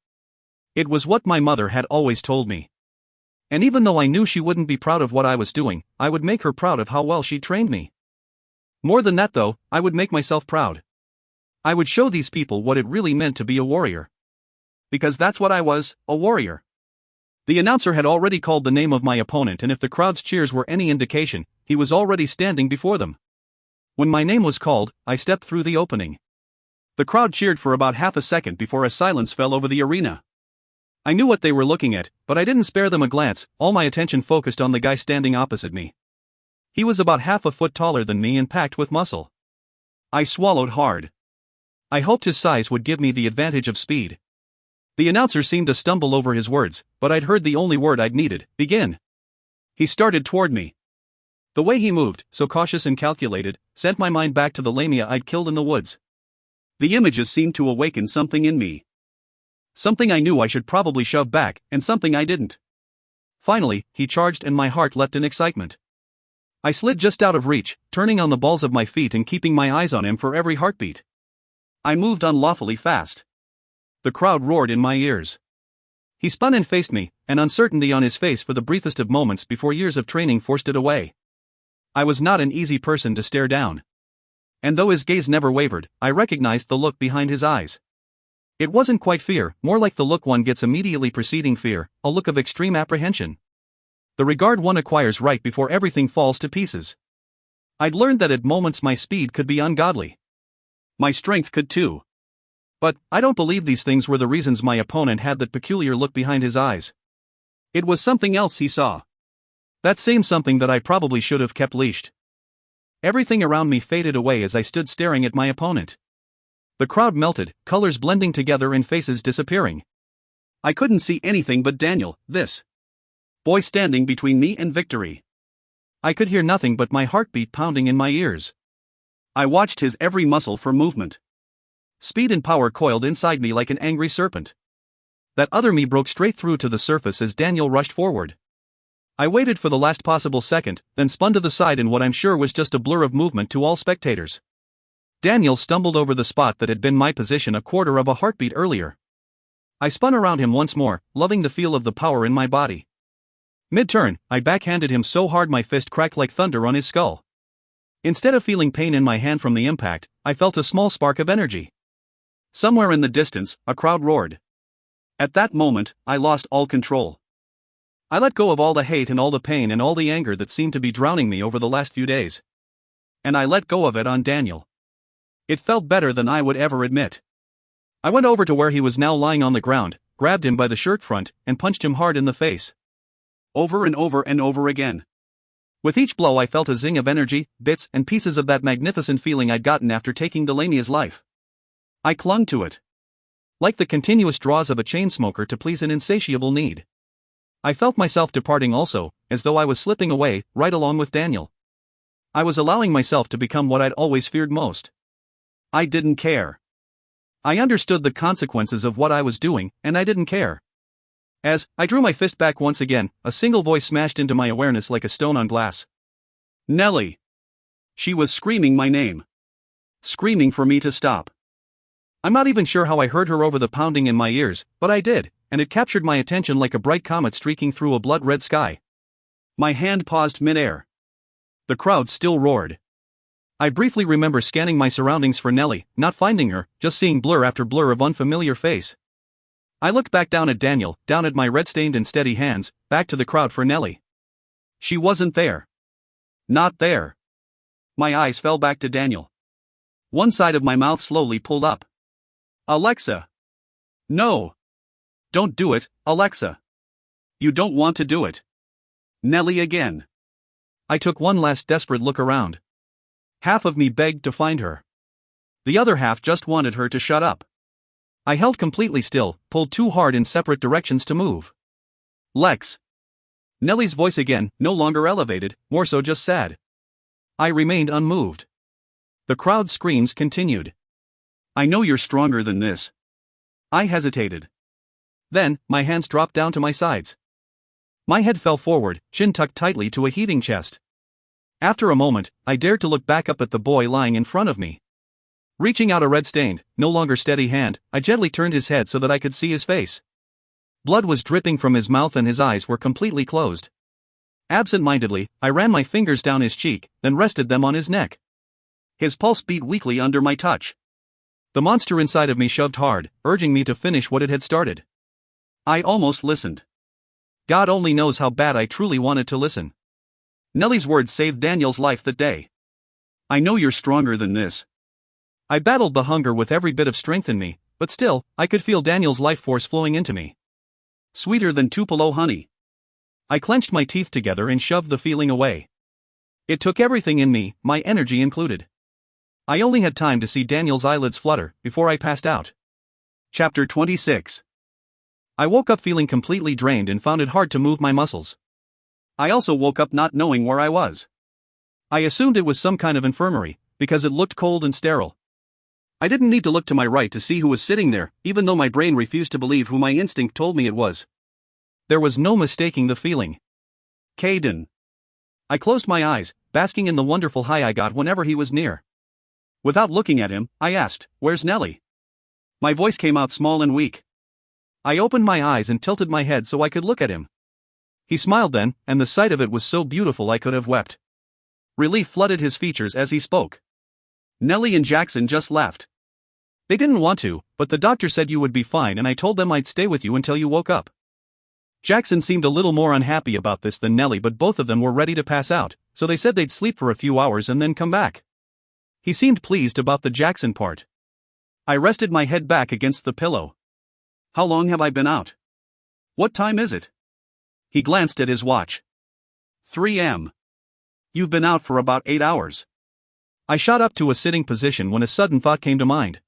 It was what my mother had always told me. And even though I knew she wouldn't be proud of what I was doing, I would make her proud of how well she trained me. More than that though, I would make myself proud. I would show these people what it really meant to be a warrior. Because that's what I was, a warrior. The announcer had already called the name of my opponent, and if the crowd's cheers were any indication, he was already standing before them. When my name was called, I stepped through the opening. The crowd cheered for about half a second before a silence fell over the arena. I knew what they were looking at, but I didn't spare them a glance, all my attention focused on the guy standing opposite me. He was about half a foot taller than me and packed with muscle. I swallowed hard. I hoped his size would give me the advantage of speed. The announcer seemed to stumble over his words, but I'd heard the only word I'd needed: begin. He started toward me. The way he moved, so cautious and calculated, sent my mind back to the lamia I'd killed in the woods. The images seemed to awaken something in me. Something I knew I should probably shove back, and something I didn't. Finally, he charged and my heart leapt in excitement. I slid just out of reach, turning on the balls of my feet and keeping my eyes on him for every heartbeat. I moved unlawfully fast. The crowd roared in my ears. He spun and faced me, an uncertainty on his face for the briefest of moments before years of training forced it away. I was not an easy person to stare down. And though his gaze never wavered, I recognized the look behind his eyes. It wasn't quite fear, more like the look one gets immediately preceding fear, a look of extreme apprehension. The regard one acquires right before everything falls to pieces. I'd learned that at moments my speed could be ungodly. My strength could too. But I don't believe these things were the reasons my opponent had that peculiar look behind his eyes. It was something else he saw. That same something that I probably should have kept leashed. Everything around me faded away as I stood staring at my opponent. The crowd melted, colors blending together and faces disappearing. I couldn't see anything but Daniel, this boy standing between me and victory. I could hear nothing but my heartbeat pounding in my ears. I watched his every muscle for movement. Speed and power coiled inside me like an angry serpent. That other me broke straight through to the surface as Daniel rushed forward. I waited for the last possible second, then spun to the side in what I'm sure was just a blur of movement to all spectators. Daniel stumbled over the spot that had been my position a quarter of a heartbeat earlier. I spun around him once more, loving the feel of the power in my body. Mid-turn, I backhanded him so hard my fist cracked like thunder on his skull. Instead of feeling pain in my hand from the impact, I felt a small spark of energy. Somewhere in the distance, a crowd roared. At that moment, I lost all control. I let go of all the hate and all the pain and all the anger that seemed to be drowning me over the last few days. And I let go of it on Daniel. It felt better than I would ever admit. I went over to where he was now lying on the ground, grabbed him by the shirt front, and punched him hard in the face. Over and over and over again. With each blow I felt a zing of energy, bits and pieces of that magnificent feeling I'd gotten after taking Delaney's life. I clung to it. Like the continuous draws of a chain smoker to please an insatiable need. I felt myself departing also, as though I was slipping away, right along with Daniel. I was allowing myself to become what I'd always feared most. I didn't care. I understood the consequences of what I was doing, and I didn't care. As I drew my fist back once again, a single voice smashed into my awareness like a stone on glass. Nellie. She was screaming my name. Screaming for me to stop. I'm not even sure how I heard her over the pounding in my ears, but I did, and it captured my attention like a bright comet streaking through a blood-red sky. My hand paused mid-air. The crowd still roared. I briefly remember scanning my surroundings for Nellie, not finding her, just seeing blur after blur of unfamiliar face. I looked back down at Daniel, down at my red-stained and steady hands, back to the crowd for Nellie. She wasn't there. Not there. My eyes fell back to Daniel. One side of my mouth slowly pulled up. Alexa. No. Don't do it, Alexa. You don't want to do it. Nellie again. I took one last desperate look around. Half of me begged to find her. The other half just wanted her to shut up. I held completely still, pulled too hard in separate directions to move. Lex. Nellie's voice again, no longer elevated, more so just sad. I remained unmoved. The crowd's screams continued. I know you're stronger than this. I hesitated. Then, my hands dropped down to my sides. My head fell forward, chin tucked tightly to a heaving chest. After a moment, I dared to look back up at the boy lying in front of me. Reaching out a red-stained, no longer steady hand, I gently turned his head so that I could see his face. Blood was dripping from his mouth and his eyes were completely closed. Absent-mindedly, I ran my fingers down his cheek, then rested them on his neck. His pulse beat weakly under my touch. The monster inside of me shoved hard, urging me to finish what it had started. I almost listened. God only knows how bad I truly wanted to listen. Nellie's words saved Daniel's life that day. I know you're stronger than this. I battled the hunger with every bit of strength in me, but still, I could feel Daniel's life force flowing into me. Sweeter than Tupelo honey. I clenched my teeth together and shoved the feeling away. It took everything in me, my energy included. I only had time to see Daniel's eyelids flutter before I passed out. Chapter 26. I woke up feeling completely drained and found it hard to move my muscles. I also woke up not knowing where I was. I assumed it was some kind of infirmary, because it looked cold and sterile. I didn't need to look to my right to see who was sitting there, even though my brain refused to believe who my instinct told me it was. There was no mistaking the feeling. Caden. I closed my eyes, basking in the wonderful high I got whenever he was near. Without looking at him, I asked, "Where's Nellie?" My voice came out small and weak. I opened my eyes and tilted my head so I could look at him. He smiled then, and the sight of it was so beautiful I could have wept. Relief flooded his features as he spoke. "Nellie and Jackson just left. They didn't want to, but the doctor said you would be fine and I told them I'd stay with you until you woke up." Jackson seemed a little more unhappy about this than Nellie, but both of them were ready to pass out, so they said they'd sleep for a few hours and then come back. He seemed pleased about the Jackson part. I rested my head back against the pillow. "How long have I been out? What time is it?" He glanced at his watch. 3 a.m. "You've been out for about 8 hours. I shot up to a sitting position when a sudden thought came to mind.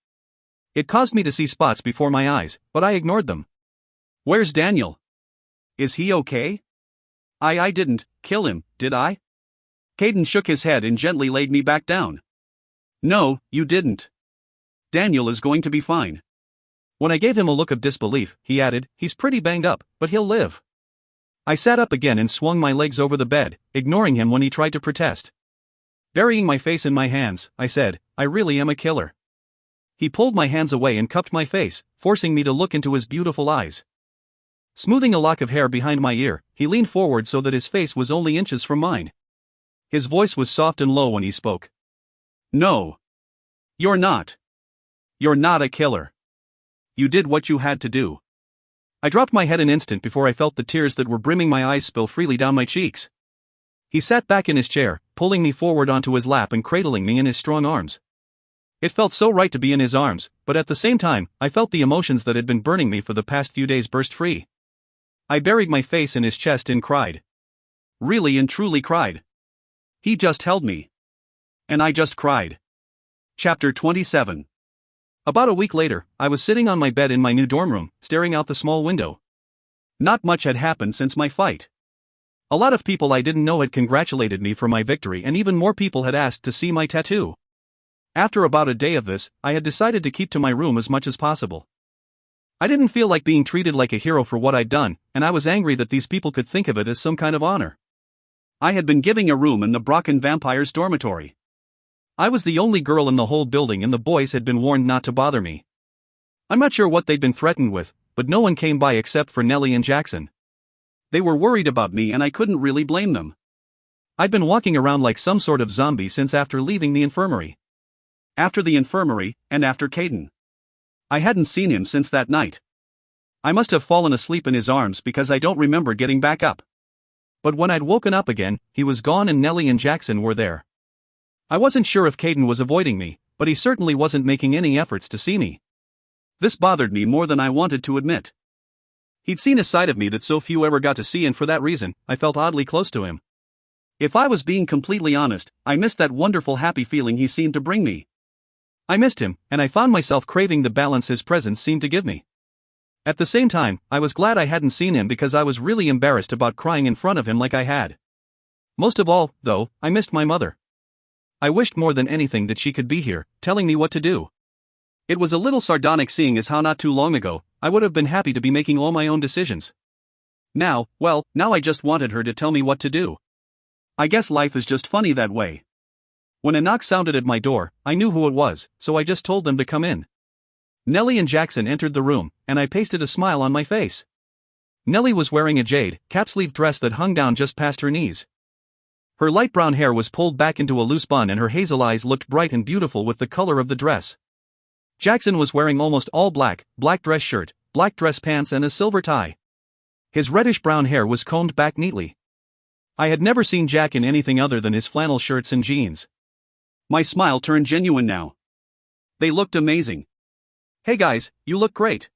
It caused me to see spots before my eyes, but I ignored them. "Where's Daniel? Is he okay? I didn't kill him, did I?" Caden shook his head and gently laid me back down. "No, you didn't. Daniel is going to be fine." When I gave him a look of disbelief, he added, "He's pretty banged up, but he'll live." I sat up again and swung my legs over the bed, ignoring him when he tried to protest. Burying my face in my hands, I said, "I really am a killer." He pulled my hands away and cupped my face, forcing me to look into his beautiful eyes. Smoothing a lock of hair behind my ear, he leaned forward so that his face was only inches from mine. His voice was soft and low when he spoke. "No. You're not. You're not a killer. You did what you had to do." I dropped my head an instant before I felt the tears that were brimming my eyes spill freely down my cheeks. He sat back in his chair, pulling me forward onto his lap and cradling me in his strong arms. It felt so right to be in his arms, but at the same time, I felt the emotions that had been burning me for the past few days burst free. I buried my face in his chest and cried. Really and truly cried. He just held me. And I just cried. Chapter 27. About a week later, I was sitting on my bed in my new dorm room, staring out the small window. Not much had happened since my fight. A lot of people I didn't know had congratulated me for my victory, and even more people had asked to see my tattoo. After about a day of this, I had decided to keep to my room as much as possible. I didn't feel like being treated like a hero for what I'd done, and I was angry that these people could think of it as some kind of honor. I had been given a room in the Brocken Vampires' dormitory. I was the only girl in the whole building and the boys had been warned not to bother me. I'm not sure what they'd been threatened with, but no one came by except for Nellie and Jackson. They were worried about me and I couldn't really blame them. I'd been walking around like some sort of zombie since after leaving the infirmary. After the infirmary, and after Caden. I hadn't seen him since that night. I must have fallen asleep in his arms because I don't remember getting back up. But when I'd woken up again, he was gone and Nellie and Jackson were there. I wasn't sure if Caden was avoiding me, but he certainly wasn't making any efforts to see me. This bothered me more than I wanted to admit. He'd seen a side of me that so few ever got to see, and for that reason, I felt oddly close to him. If I was being completely honest, I missed that wonderful happy feeling he seemed to bring me. I missed him, and I found myself craving the balance his presence seemed to give me. At the same time, I was glad I hadn't seen him because I was really embarrassed about crying in front of him like I had. Most of all, though, I missed my mother. I wished more than anything that she could be here, telling me what to do. It was a little sardonic seeing as how not too long ago, I would have been happy to be making all my own decisions. Now I just wanted her to tell me what to do. I guess life is just funny that way. When a knock sounded at my door, I knew who it was, so I just told them to come in. Nellie and Jackson entered the room, and I pasted a smile on my face. Nellie was wearing a jade, cap-sleeve dress that hung down just past her knees. Her light brown hair was pulled back into a loose bun and her hazel eyes looked bright and beautiful with the color of the dress. Jackson was wearing almost all black dress shirt, black dress pants and a silver tie. His reddish-brown hair was combed back neatly. I had never seen Jack in anything other than his flannel shirts and jeans. My smile turned genuine now. They looked amazing. "Hey guys, you look great.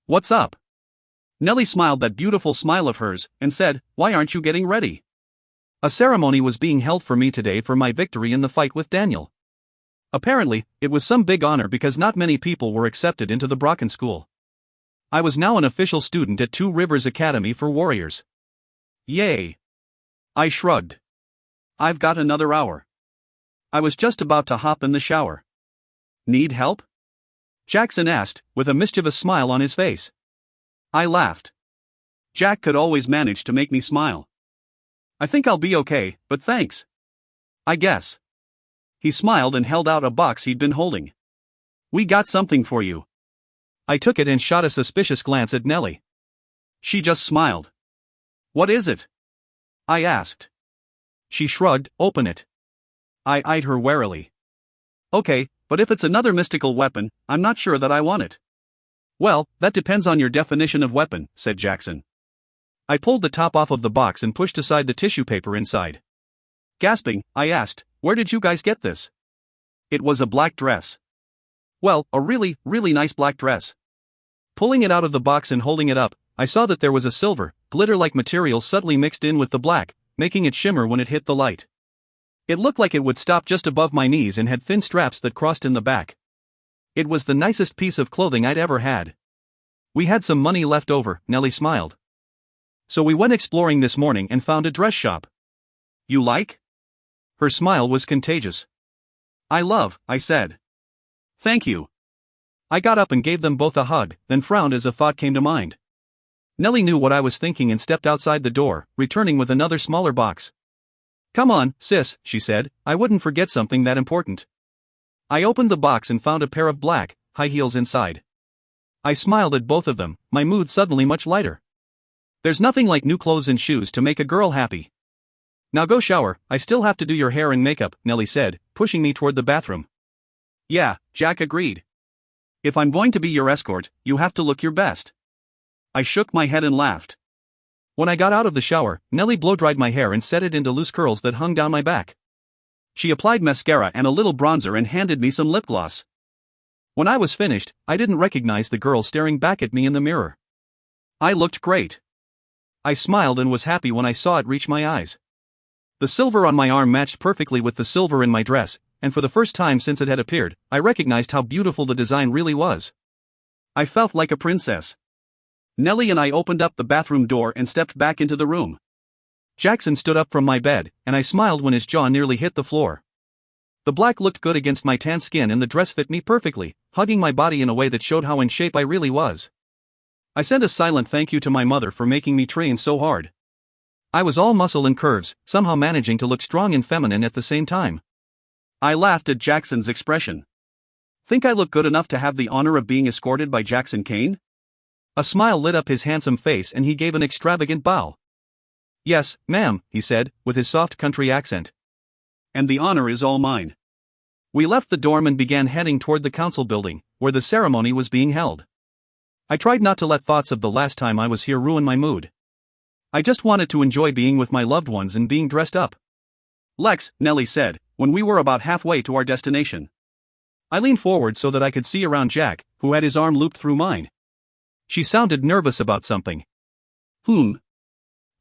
What's up?" Nellie smiled that beautiful smile of hers, and said, "Why aren't you getting ready?" "A ceremony was being held for me today for my victory in the fight with Daniel." Apparently, it was some big honor because not many people were accepted into the Brocken School. I was now an official student at Two Rivers Academy for Warriors. Yay! I shrugged. I've got another hour. I was just about to hop in the shower. Need help? Jackson asked, with a mischievous smile on his face. I laughed. Jack could always manage to make me smile. "I think I'll be okay, but thanks. I guess." He smiled and held out a box he'd been holding. "We got something for you." I took it and shot a suspicious glance at Nellie. She just smiled. "What is it?" I asked. She shrugged. "Open it." I eyed her warily. "Okay, but if it's another mystical weapon, I'm not sure that I want it." "Well, that depends on your definition of weapon," said Jackson. I pulled the top off of the box and pushed aside the tissue paper inside. Gasping, I asked, "Where did you guys get this?" It was a black dress. Well, a really, really nice black dress. Pulling it out of the box and holding it up, I saw that there was a silver, glitter-like material subtly mixed in with the black, making it shimmer when it hit the light. It looked like it would stop just above my knees and had thin straps that crossed in the back. It was the nicest piece of clothing I'd ever had. We had some money left over, Nellie smiled. So we went exploring this morning and found a dress shop. You like? Her smile was contagious. I love, I said. Thank you. I got up and gave them both a hug, then frowned as a thought came to mind. Nellie knew what I was thinking and stepped outside the door, returning with another smaller box. Come on, sis, she said, I wouldn't forget something that important. I opened the box and found a pair of black, high heels inside. I smiled at both of them, my mood suddenly much lighter. There's nothing like new clothes and shoes to make a girl happy. Now go shower, I still have to do your hair and makeup, Nellie said, pushing me toward the bathroom. Yeah, Jack agreed. If I'm going to be your escort, you have to look your best. I shook my head and laughed. When I got out of the shower, Nellie blow-dried my hair and set it into loose curls that hung down my back. She applied mascara and a little bronzer and handed me some lip gloss. When I was finished, I didn't recognize the girl staring back at me in the mirror. I looked great. I smiled and was happy when I saw it reach my eyes. The silver on my arm matched perfectly with the silver in my dress, and for the first time since it had appeared, I recognized how beautiful the design really was. I felt like a princess. Nellie and I opened up the bathroom door and stepped back into the room. Jackson stood up from my bed, and I smiled when his jaw nearly hit the floor. The black looked good against my tan skin and the dress fit me perfectly, hugging my body in a way that showed how in shape I really was. I sent a silent thank you to my mother for making me train so hard. I was all muscle and curves, somehow managing to look strong and feminine at the same time. I laughed at Jackson's expression. Think I look good enough to have the honor of being escorted by Jackson Kane? A smile lit up his handsome face and he gave an extravagant bow. Yes, ma'am, he said, with his soft country accent. And the honor is all mine. We left the dorm and began heading toward the council building, where the ceremony was being held. I tried not to let thoughts of the last time I was here ruin my mood. I just wanted to enjoy being with my loved ones and being dressed up. Lex, Nellie said, when we were about halfway to our destination. I leaned forward so that I could see around Jack, who had his arm looped through mine. She sounded nervous about something.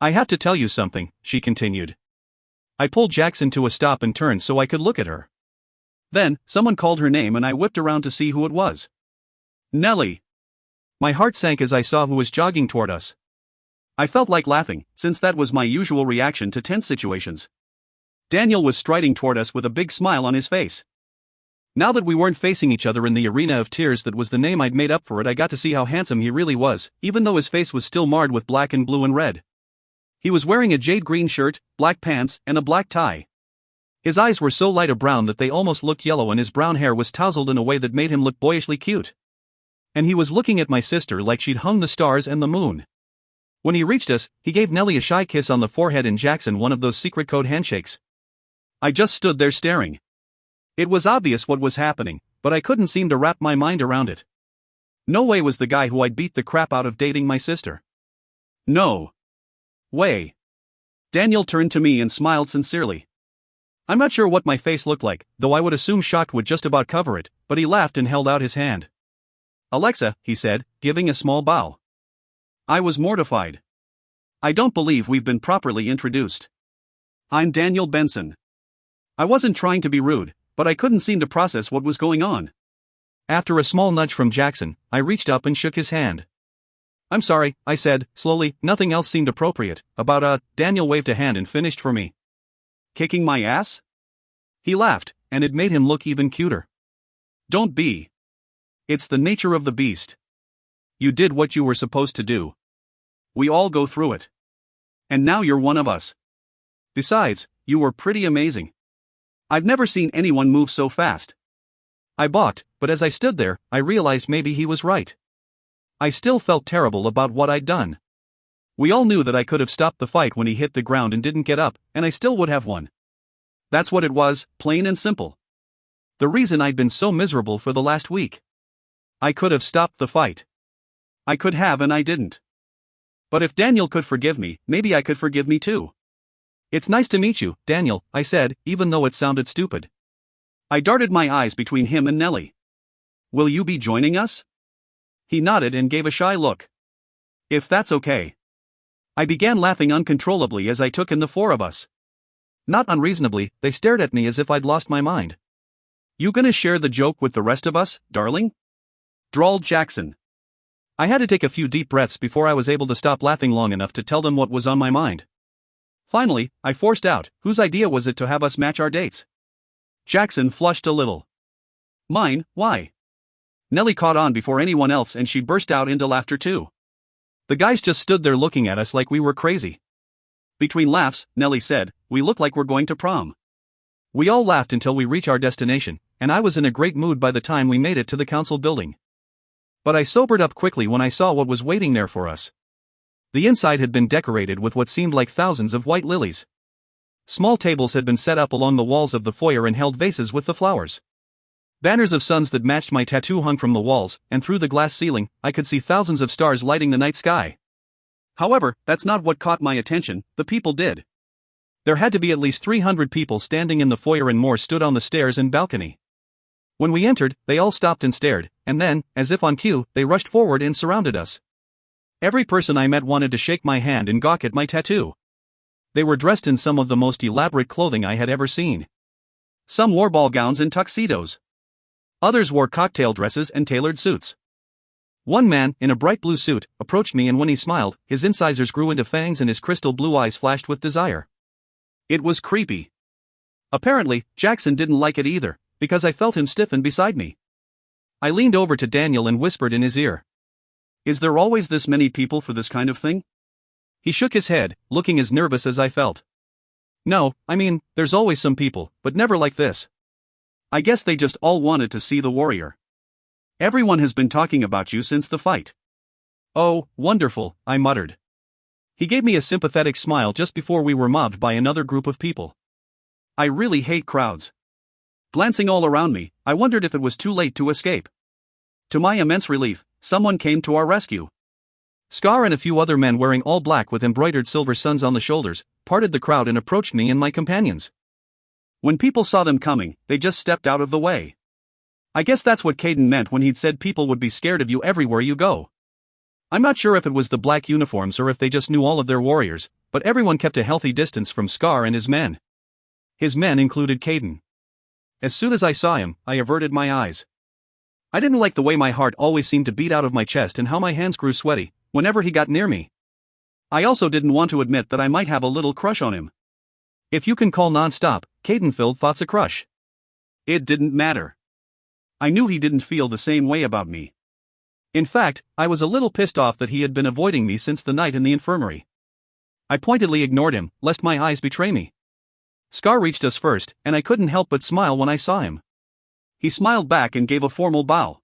I have to tell you something, she continued. I pulled Jackson to a stop and turned so I could look at her. Then, someone called her name and I whipped around to see who it was. Nellie. My heart sank as I saw who was jogging toward us. I felt like laughing, since that was my usual reaction to tense situations. Daniel was striding toward us with a big smile on his face. Now that we weren't facing each other in the arena of tears that was the name I'd made up for it, I got to see how handsome he really was, even though his face was still marred with black and blue and red. He was wearing a jade green shirt, black pants, and a black tie. His eyes were so light a brown that they almost looked yellow and his brown hair was tousled in a way that made him look boyishly cute. And he was looking at my sister like she'd hung the stars and the moon. When he reached us, he gave Nellie a shy kiss on the forehead and Jackson one of those secret code handshakes. I just stood there staring. It was obvious what was happening, but I couldn't seem to wrap my mind around it. No way was the guy who I'd beat the crap out of dating my sister. No way. Daniel turned to me and smiled sincerely. I'm not sure what my face looked like, though I would assume shock would just about cover it, but he laughed and held out his hand. Alexa, he said, giving a small bow. I was mortified. I don't believe we've been properly introduced. I'm Daniel Benson. I wasn't trying to be rude, but I couldn't seem to process what was going on. After a small nudge from Jackson, I reached up and shook his hand. I'm sorry, I said, slowly, nothing else seemed appropriate. Daniel waved a hand and finished for me. Kicking my ass? He laughed, and it made him look even cuter. Don't be. It's the nature of the beast. You did what you were supposed to do. We all go through it. And now you're one of us. Besides, you were pretty amazing. I've never seen anyone move so fast. I balked, but as I stood there, I realized maybe he was right. I still felt terrible about what I'd done. We all knew that I could have stopped the fight when he hit the ground and didn't get up, and I still would have won. That's what it was, plain and simple. The reason I'd been so miserable for the last week. I could have stopped the fight. I could have, and I didn't. But if Daniel could forgive me, maybe I could forgive me too. It's nice to meet you, Daniel, I said, even though it sounded stupid. I darted my eyes between him and Nellie. Will you be joining us? He nodded and gave a shy look. If that's okay. I began laughing uncontrollably as I took in the four of us. Not unreasonably, they stared at me as if I'd lost my mind. You gonna share the joke with the rest of us, darling? Drawled Jackson. I had to take a few deep breaths before I was able to stop laughing long enough to tell them what was on my mind. Finally, I forced out, whose idea was it to have us match our dates? Jackson flushed a little. Mine, why? Nellie caught on before anyone else and she burst out into laughter too. The guys just stood there looking at us like we were crazy. Between laughs, Nellie said, we look like we're going to prom. We all laughed until we reached our destination, and I was in a great mood by the time we made it to the council building. But I sobered up quickly when I saw what was waiting there for us. The inside had been decorated with what seemed like thousands of white lilies. Small tables had been set up along the walls of the foyer and held vases with the flowers. Banners of suns that matched my tattoo hung from the walls, and through the glass ceiling, I could see thousands of stars lighting the night sky. However, that's not what caught my attention, the people did. There had to be at least 300 people standing in the foyer and more stood on the stairs and balcony. When we entered, they all stopped and stared, and then, as if on cue, they rushed forward and surrounded us. Every person I met wanted to shake my hand and gawk at my tattoo. They were dressed in some of the most elaborate clothing I had ever seen. Some wore ball gowns and tuxedos. Others wore cocktail dresses and tailored suits. One man, in a bright blue suit, approached me and when he smiled, his incisors grew into fangs and his crystal blue eyes flashed with desire. It was creepy. Apparently, Jackson didn't like it either, because I felt him stiffen beside me. I leaned over to Daniel and whispered in his ear. Is there always this many people for this kind of thing? He shook his head, looking as nervous as I felt. No, I mean, there's always some people, but never like this. I guess they just all wanted to see the warrior. Everyone has been talking about you since the fight. Oh, wonderful, I muttered. He gave me a sympathetic smile just before we were mobbed by another group of people. I really hate crowds. Glancing all around me, I wondered if it was too late to escape. To my immense relief, someone came to our rescue. Scar and a few other men wearing all black with embroidered silver suns on the shoulders, parted the crowd and approached me and my companions. When people saw them coming, they just stepped out of the way. I guess that's what Caden meant when he'd said people would be scared of you everywhere you go. I'm not sure if it was the black uniforms or if they just knew all of their warriors, but everyone kept a healthy distance from Scar and his men. His men included Caden. As soon as I saw him, I averted my eyes. I didn't like the way my heart always seemed to beat out of my chest and how my hands grew sweaty whenever he got near me. I also didn't want to admit that I might have a little crush on him. If you can call non-stop, Caden-filled thoughts a crush. It didn't matter. I knew he didn't feel the same way about me. In fact, I was a little pissed off that he had been avoiding me since the night in the infirmary. I pointedly ignored him, lest my eyes betray me. Scar reached us first, and I couldn't help but smile when I saw him. He smiled back and gave a formal bow.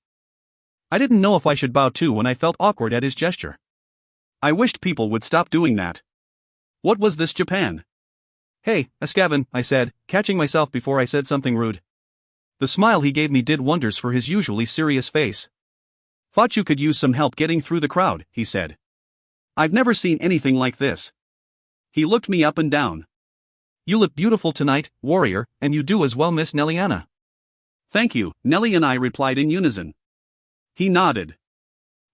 I didn't know if I should bow too when I felt awkward at his gesture. I wished people would stop doing that. What was this, Japan? Hey, Askavan, I said, catching myself before I said something rude. The smile he gave me did wonders for his usually serious face. Thought you could use some help getting through the crowd, he said. I've never seen anything like this. He looked me up and down. You look beautiful tonight, warrior, and you do as well, Miss Nelliana. Thank you, Nellie and I replied in unison. He nodded.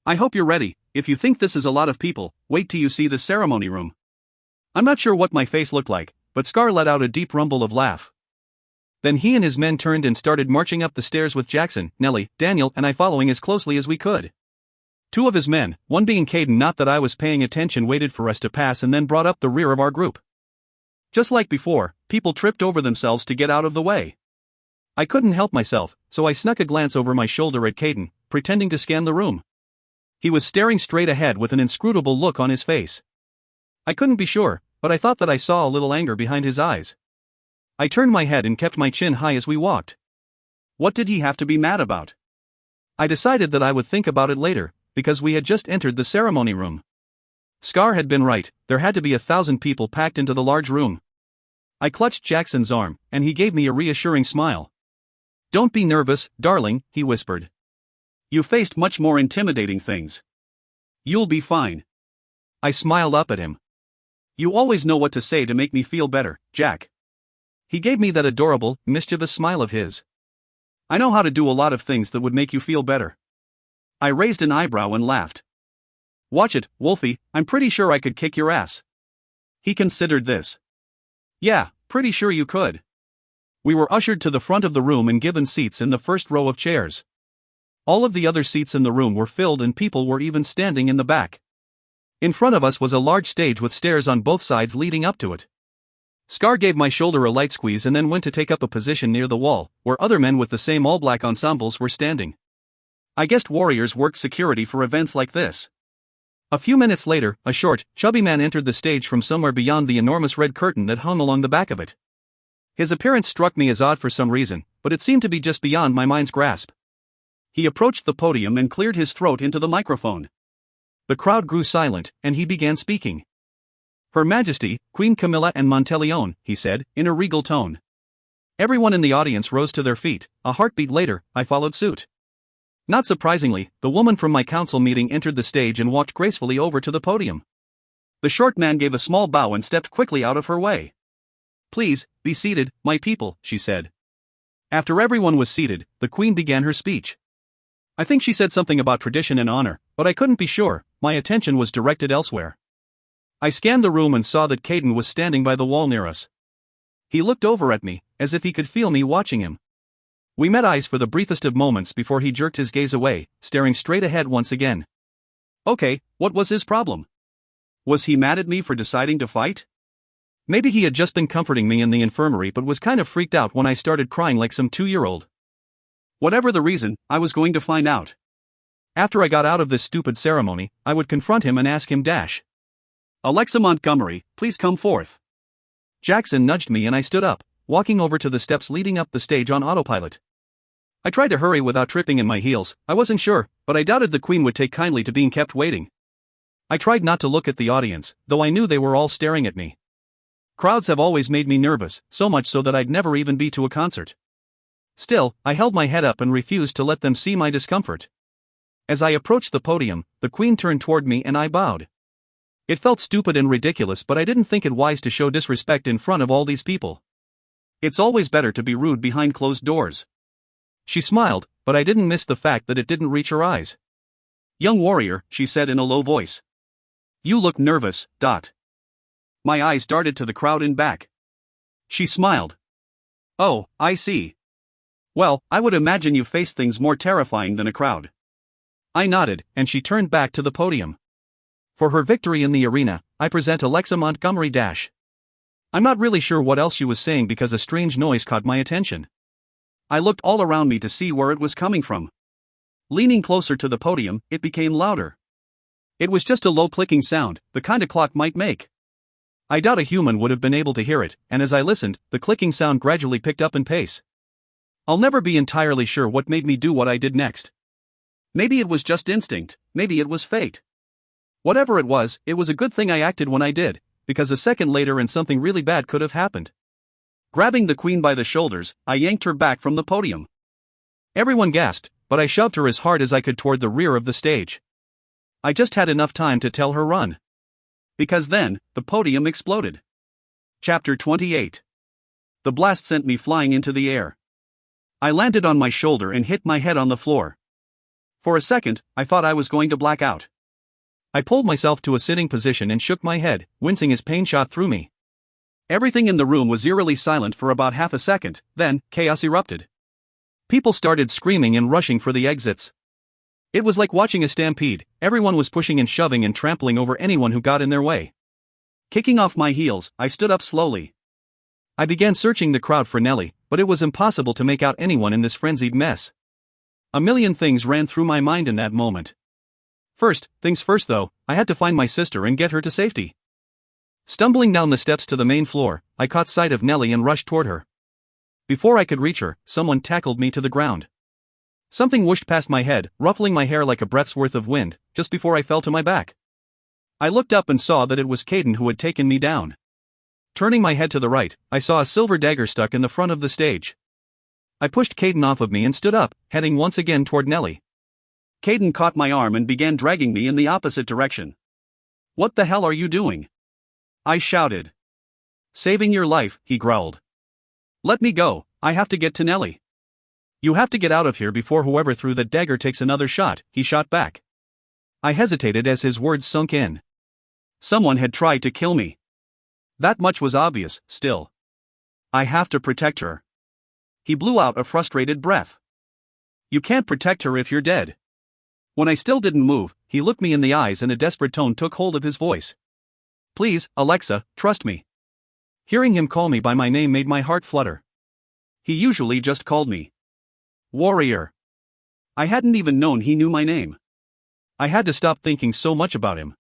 I hope you're ready, if you think this is a lot of people, wait till you see the ceremony room. I'm not sure what my face looked like, but Scar let out a deep rumble of laugh. Then he and his men turned and started marching up the stairs with Jackson, Nellie, Daniel, and I following as closely as we could. Two of his men, one being Caden, not that I was paying attention, waited for us to pass and then brought up the rear of our group. Just like before, people tripped over themselves to get out of the way. I couldn't help myself, so I snuck a glance over my shoulder at Caden, pretending to scan the room. He was staring straight ahead with an inscrutable look on his face. I couldn't be sure, but I thought that I saw a little anger behind his eyes. I turned my head and kept my chin high as we walked. What did he have to be mad about? I decided that I would think about it later, because we had just entered the ceremony room. Scar had been right, there had to be 1,000 people packed into the large room. I clutched Jackson's arm, and he gave me a reassuring smile. "Don't be nervous, darling," he whispered. "You faced much more intimidating things. You'll be fine." I smiled up at him. "You always know what to say to make me feel better, Jack." He gave me that adorable, mischievous smile of his. "I know how to do a lot of things that would make you feel better." I raised an eyebrow and laughed. "Watch it, Wolfie, I'm pretty sure I could kick your ass." He considered this. "Yeah, pretty sure you could." We were ushered to the front of the room and given seats in the first row of chairs. All of the other seats in the room were filled and people were even standing in the back. In front of us was a large stage with stairs on both sides leading up to it. Scar gave my shoulder a light squeeze and then went to take up a position near the wall, where other men with the same all-black ensembles were standing. I guessed warriors worked security for events like this. A few minutes later, a short, chubby man entered the stage from somewhere beyond the enormous red curtain that hung along the back of it. His appearance struck me as odd for some reason, but it seemed to be just beyond my mind's grasp. He approached the podium and cleared his throat into the microphone. The crowd grew silent, and he began speaking. "Her Majesty, Queen Camilla and Monteleone," he said, in a regal tone. Everyone in the audience rose to their feet. A heartbeat later, I followed suit. Not surprisingly, the woman from my council meeting entered the stage and walked gracefully over to the podium. The short man gave a small bow and stepped quickly out of her way. "Please, be seated, my people," she said. After everyone was seated, the Queen began her speech. I think she said something about tradition and honor, but I couldn't be sure. My attention was directed elsewhere. I scanned the room and saw that Caden was standing by the wall near us. He looked over at me, as if he could feel me watching him. We met eyes for the briefest of moments before he jerked his gaze away, staring straight ahead once again. Okay, what was his problem? Was he mad at me for deciding to fight? Maybe he had just been comforting me in the infirmary but was kind of freaked out when I started crying like some 2-year-old. Whatever the reason, I was going to find out. After I got out of this stupid ceremony, I would confront him and ask him dash. "Alexa Montgomery, please come forth." Jackson nudged me and I stood up, walking over to the steps leading up the stage on autopilot. I tried to hurry without tripping in my heels. I wasn't sure, but I doubted the Queen would take kindly to being kept waiting. I tried not to look at the audience, though I knew they were all staring at me. Crowds have always made me nervous, so much so that I'd never even be to a concert. Still, I held my head up and refused to let them see my discomfort. As I approached the podium, the Queen turned toward me and I bowed. It felt stupid and ridiculous, but I didn't think it wise to show disrespect in front of all these people. It's always better to be rude behind closed doors. She smiled, but I didn't miss the fact that it didn't reach her eyes. "Young warrior," she said in a low voice. "You look nervous, Dot." My eyes darted to the crowd in back. She smiled. "Oh, I see. Well, I would imagine you face things more terrifying than a crowd." I nodded, and she turned back to the podium. "For her victory in the arena, I present Alexa Montgomery dash." I'm not really sure what else she was saying because a strange noise caught my attention. I looked all around me to see where it was coming from. Leaning closer to the podium, it became louder. It was just a low clicking sound, the kind a clock might make. I doubt a human would have been able to hear it, and as I listened, the clicking sound gradually picked up in pace. I'll never be entirely sure what made me do what I did next. Maybe it was just instinct, maybe it was fate. Whatever it was a good thing I acted when I did, because a second later and something really bad could have happened. Grabbing the Queen by the shoulders, I yanked her back from the podium. Everyone gasped, but I shoved her as hard as I could toward the rear of the stage. I just had enough time to tell her run. Because then, the podium exploded. Chapter 28. The blast sent me flying into the air. I landed on my shoulder and hit my head on the floor. For a second, I thought I was going to black out. I pulled myself to a sitting position and shook my head, wincing as pain shot through me. Everything in the room was eerily silent for about half a second, then, chaos erupted. People started screaming and rushing for the exits. It was like watching a stampede. Everyone was pushing and shoving and trampling over anyone who got in their way. Kicking off my heels, I stood up slowly. I began searching the crowd for Nellie, but it was impossible to make out anyone in this frenzied mess. A million things ran through my mind in that moment. First things first though, I had to find my sister and get her to safety. Stumbling down the steps to the main floor, I caught sight of Nellie and rushed toward her. Before I could reach her, someone tackled me to the ground. Something whooshed past my head, ruffling my hair like a breath's worth of wind, just before I fell to my back. I looked up and saw that it was Caden who had taken me down. Turning my head to the right, I saw a silver dagger stuck in the front of the stage. I pushed Caden off of me and stood up, heading once again toward Nellie. Caden caught my arm and began dragging me in the opposite direction. "What the hell are you doing?" I shouted. "Saving your life," he growled. "Let me go, I have to get to Nellie." "You have to get out of here before whoever threw that dagger takes another shot," he shot back. I hesitated as his words sunk in. Someone had tried to kill me. That much was obvious, still. I have to protect her. He blew out a frustrated breath. "You can't protect her if you're dead." When I still didn't move, he looked me in the eyes and a desperate tone took hold of his voice. "Please, Alexa, trust me." Hearing him call me by my name made my heart flutter. He usually just called me Warrior. I hadn't even known he knew my name. I had to stop thinking so much about him.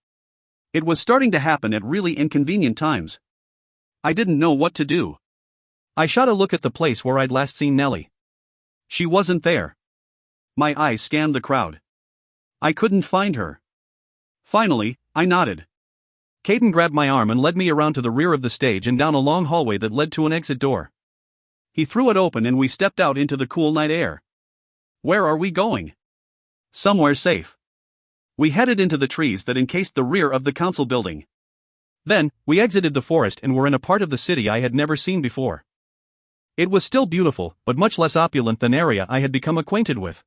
It was starting to happen at really inconvenient times. I didn't know what to do. I shot a look at the place where I'd last seen Nellie. She wasn't there. My eyes scanned the crowd. I couldn't find her. Finally, I nodded. Caden grabbed my arm and led me around to the rear of the stage and down a long hallway that led to an exit door. He threw it open and we stepped out into the cool night air. Where are we going? Somewhere safe. We headed into the trees that encased the rear of the council building. Then, we exited the forest and were in a part of the city I had never seen before. It was still beautiful, but much less opulent than area I had become acquainted with.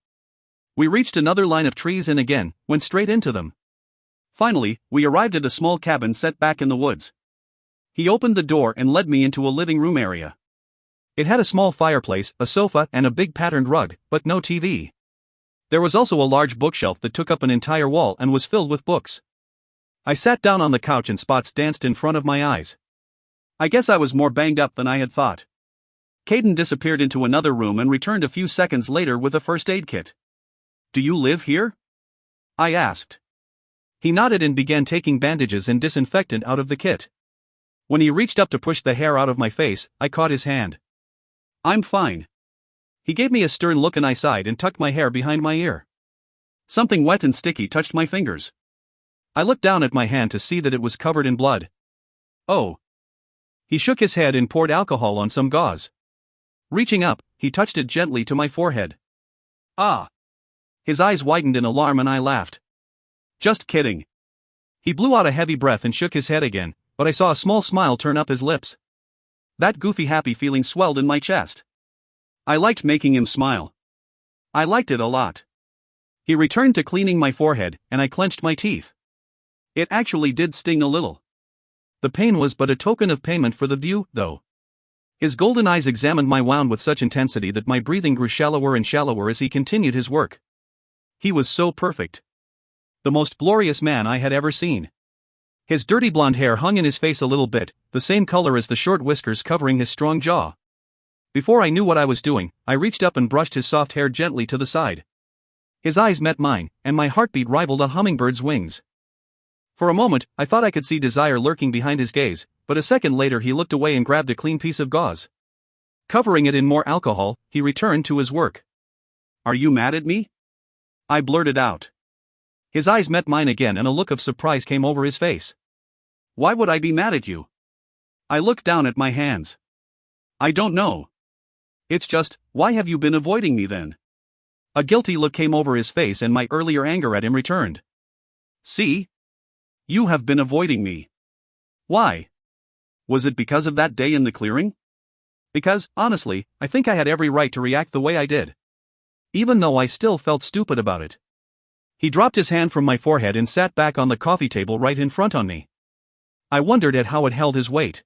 We reached another line of trees and again, went straight into them. Finally, we arrived at a small cabin set back in the woods. He opened the door and led me into a living room area. It had a small fireplace, a sofa, and a big patterned rug, but no TV. There was also a large bookshelf that took up an entire wall and was filled with books. I sat down on the couch and spots danced in front of my eyes. I guess I was more banged up than I had thought. Caden disappeared into another room and returned a few seconds later with a first aid kit. "Do you live here?" I asked. He nodded and began taking bandages and disinfectant out of the kit. When he reached up to push the hair out of my face, I caught his hand. "I'm fine." He gave me a stern look and I sighed and tucked my hair behind my ear. Something wet and sticky touched my fingers. I looked down at my hand to see that it was covered in blood. "Oh." He shook his head and poured alcohol on some gauze. Reaching up, he touched it gently to my forehead. "Ah." His eyes widened in alarm and I laughed. "Just kidding." He blew out a heavy breath and shook his head again, but I saw a small smile turn up his lips. That goofy happy feeling swelled in my chest. I liked making him smile. I liked it a lot. He returned to cleaning my forehead, and I clenched my teeth. It actually did sting a little. The pain was but a token of payment for the view, though. His golden eyes examined my wound with such intensity that my breathing grew shallower and shallower as he continued his work. He was so perfect. The most glorious man I had ever seen. His dirty blonde hair hung in his face a little bit, the same color as the short whiskers covering his strong jaw. Before I knew what I was doing, I reached up and brushed his soft hair gently to the side. His eyes met mine, and my heartbeat rivaled a hummingbird's wings. For a moment, I thought I could see desire lurking behind his gaze, but a second later he looked away and grabbed a clean piece of gauze. Covering it in more alcohol, he returned to his work. "Are you mad at me?" I blurted out. His eyes met mine again and a look of surprise came over his face. "Why would I be mad at you?" I looked down at my hands. "I don't know. It's just, why have you been avoiding me then?" A guilty look came over his face and my earlier anger at him returned. "See? You have been avoiding me. Why? Was it because of that day in the clearing?" Because, honestly, I think I had every right to react the way I did. Even though I still felt stupid about it. He dropped his hand from my forehead and sat back on the coffee table right in front on me. I wondered at how it held his weight.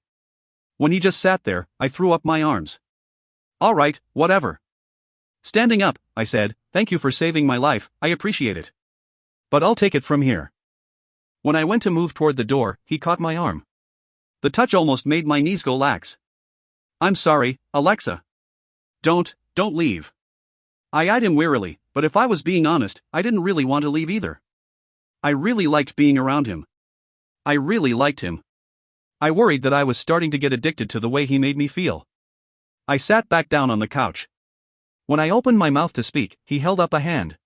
When he just sat there, I threw up my arms. All right, whatever. Standing up, I said, "Thank you for saving my life, I appreciate it. But I'll take it from here." When I went to move toward the door, he caught my arm. The touch almost made my knees go lax. "I'm sorry, Alexa. Don't leave." I eyed him wearily, but if I was being honest, I didn't really want to leave either. I really liked being around him. I really liked him. I worried that I was starting to get addicted to the way he made me feel. I sat back down on the couch. When I opened my mouth to speak, he held up a hand.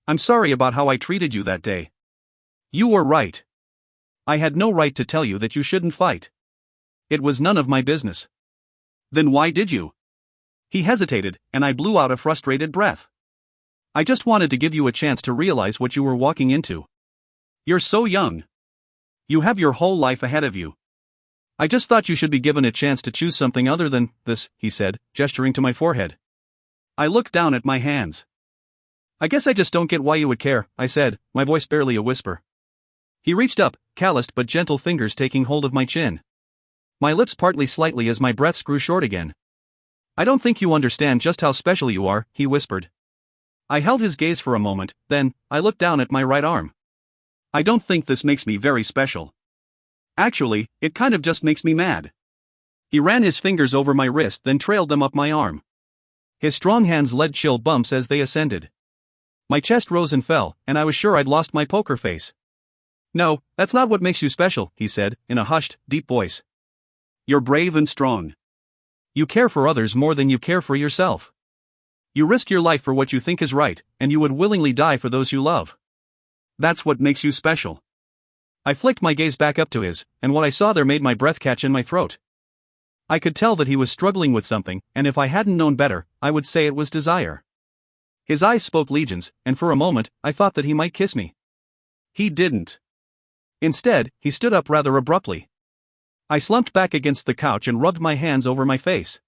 "I'm sorry about how I treated you that day. You were right. I had no right to tell you that you shouldn't fight. It was none of my business." "Then why did you?" He hesitated, and I blew out a frustrated breath. "I just wanted to give you a chance to realize what you were walking into. You're so young. You have your whole life ahead of you. I just thought you should be given a chance to choose something other than this," he said, gesturing to my forehead. I looked down at my hands. "I guess I just don't get why you would care," I said, my voice barely a whisper. He reached up, calloused but gentle fingers taking hold of my chin. My lips partly slightly as my breaths grew short again. "I don't think you understand just how special you are," he whispered. I held his gaze for a moment, then I looked down at my right arm. "I don't think this makes me very special. Actually, it kind of just makes me mad." He ran his fingers over my wrist, then trailed them up my arm. His strong hands led chill bumps as they ascended. My chest rose and fell, and I was sure I'd lost my poker face. "No, that's not what makes you special," he said, in a hushed, deep voice. "You're brave and strong. You care for others more than you care for yourself. You risk your life for what you think is right, and you would willingly die for those you love. That's what makes you special." I flicked my gaze back up to his, and what I saw there made my breath catch in my throat. I could tell that he was struggling with something, and if I hadn't known better, I would say it was desire. His eyes spoke legions, and for a moment, I thought that he might kiss me. He didn't. Instead, he stood up rather abruptly. I slumped back against the couch and rubbed my hands over my face.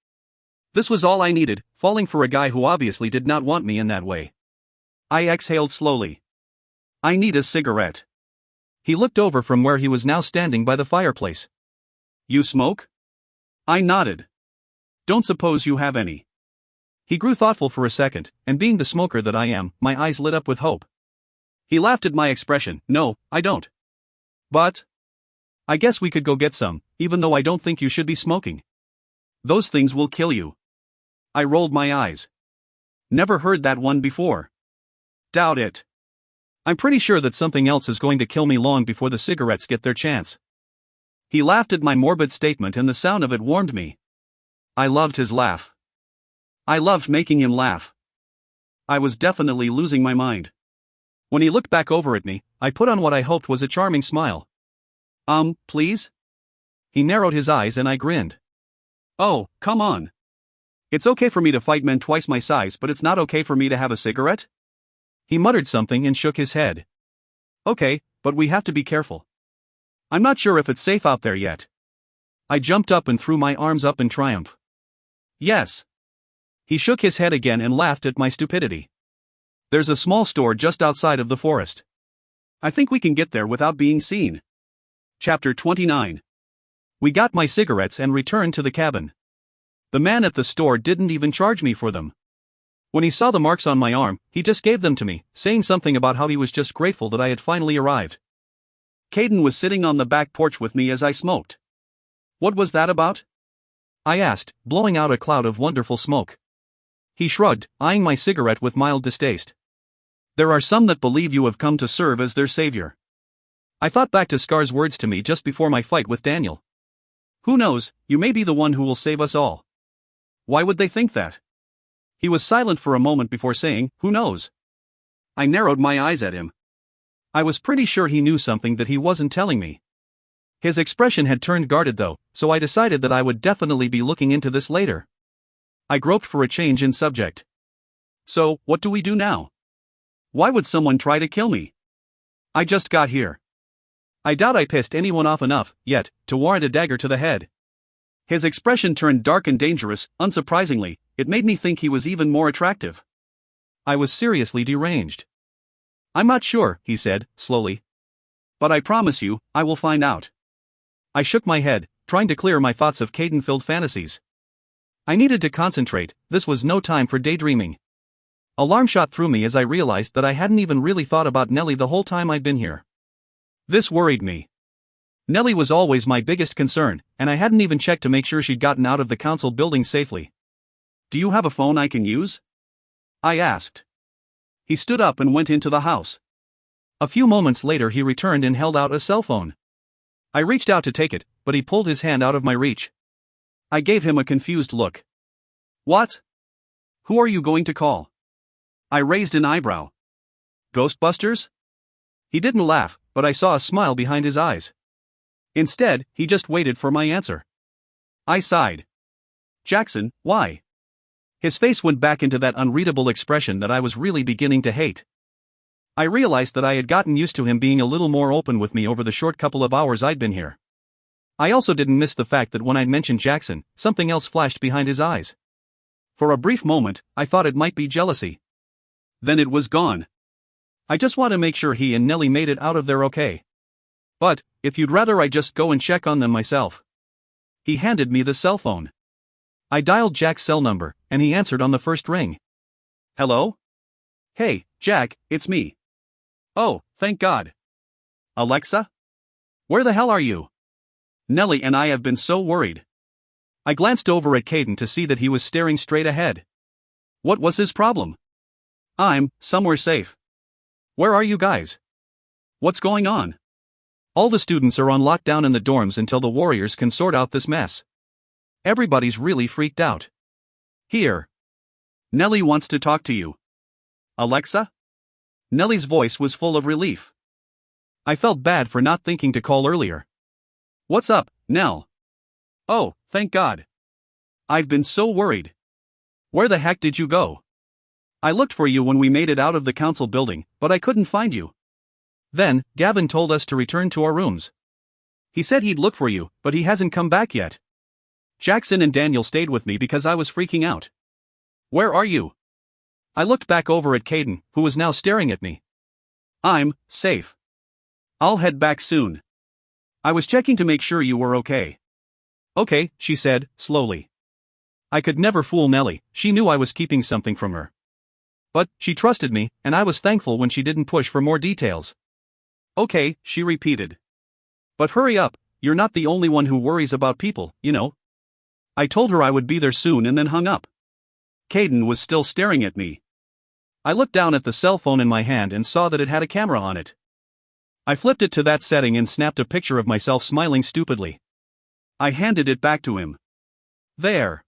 This was all I needed, falling for a guy who obviously did not want me in that way. I exhaled slowly. "I need a cigarette." He looked over from where he was now standing by the fireplace. "You smoke?" I nodded. "Don't suppose you have any." He grew thoughtful for a second, and being the smoker that I am, my eyes lit up with hope. He laughed at my expression. "No, I don't. But I guess we could go get some, even though I don't think you should be smoking. Those things will kill you." I rolled my eyes. "Never heard that one before." "Doubt it. I'm pretty sure that something else is going to kill me long before the cigarettes get their chance." He laughed at my morbid statement, and the sound of it warmed me. I loved his laugh. I loved making him laugh. I was definitely losing my mind. When he looked back over at me, I put on what I hoped was a charming smile. Please?" He narrowed his eyes and I grinned. "Oh, come on. It's okay for me to fight men twice my size, but it's not okay for me to have a cigarette?" He muttered something and shook his head. "Okay, but we have to be careful. I'm not sure if it's safe out there yet." I jumped up and threw my arms up in triumph. "Yes." He shook his head again and laughed at my stupidity. "There's a small store just outside of the forest. I think we can get there without being seen." Chapter 29. We got my cigarettes and returned to the cabin. The man at the store didn't even charge me for them. When he saw the marks on my arm, he just gave them to me, saying something about how he was just grateful that I had finally arrived. Caden was sitting on the back porch with me as I smoked. "What was that about?" I asked, blowing out a cloud of wonderful smoke. He shrugged, eyeing my cigarette with mild distaste. "There are some that believe you have come to serve as their savior." I thought back to Scar's words to me just before my fight with Daniel. "Who knows, you may be the one who will save us all." Why would they think that? He was silent for a moment before saying, "Who knows?" I narrowed my eyes at him. I was pretty sure he knew something that he wasn't telling me. His expression had turned guarded though, so I decided that I would definitely be looking into this later. I groped for a change in subject. "So, what do we do now? Why would someone try to kill me? I just got here. I doubt I pissed anyone off enough, yet, to warrant a dagger to the head." His expression turned dark and dangerous. Unsurprisingly, it made me think he was even more attractive. I was seriously deranged. I'm not sure, he said, slowly. But I promise you, I will find out. I shook my head, trying to clear my thoughts of Caden-filled fantasies. I needed to concentrate, this was no time for daydreaming. Alarm shot through me as I realized that I hadn't even really thought about Nellie the whole time I'd been here. This worried me. Nellie was always my biggest concern, and I hadn't even checked to make sure she'd gotten out of the council building safely. Do you have a phone I can use? I asked. He stood up and went into the house. A few moments later he returned and held out a cell phone. I reached out to take it, but he pulled his hand out of my reach. I gave him a confused look. What? Who are you going to call? I raised an eyebrow. Ghostbusters? He didn't laugh, but I saw a smile behind his eyes. Instead, he just waited for my answer. I sighed. Jackson, why? His face went back into that unreadable expression that I was really beginning to hate. I realized that I had gotten used to him being a little more open with me over the short couple of hours I'd been here. I also didn't miss the fact that when I'd mentioned Jackson, something else flashed behind his eyes. For a brief moment, I thought it might be jealousy. Then it was gone. I just want to make sure he and Nellie made it out of there okay. But, if you'd rather I just go and check on them myself. He handed me the cell phone. I dialed Jack's cell number, and he answered on the first ring. Hello? Hey, Jack, it's me. Oh, thank God. Alexa? Where the hell are you? Nellie and I have been so worried. I glanced over at Caden to see that he was staring straight ahead. What was his problem? I'm somewhere safe. Where are you guys? What's going on? All the students are on lockdown in the dorms until the Warriors can sort out this mess. Everybody's really freaked out. Here. Nellie wants to talk to you. Alexa? Nellie's voice was full of relief. I felt bad for not thinking to call earlier. What's up, Nell? Oh, thank God. I've been so worried. Where the heck did you go? I looked for you when we made it out of the council building, but I couldn't find you. Then, Gavin told us to return to our rooms. He said he'd look for you, but he hasn't come back yet. Jackson and Daniel stayed with me because I was freaking out. Where are you? I looked back over at Caden, who was now staring at me. I'm safe. I'll head back soon. I was checking to make sure you were okay. Okay, she said, slowly. I could never fool Nellie, she knew I was keeping something from her. But, she trusted me, and I was thankful when she didn't push for more details. Okay, she repeated. But hurry up, you're not the only one who worries about people, you know. I told her I would be there soon and then hung up. Caden was still staring at me. I looked down at the cell phone in my hand and saw that it had a camera on it. I flipped it to that setting and snapped a picture of myself smiling stupidly. I handed it back to him. There.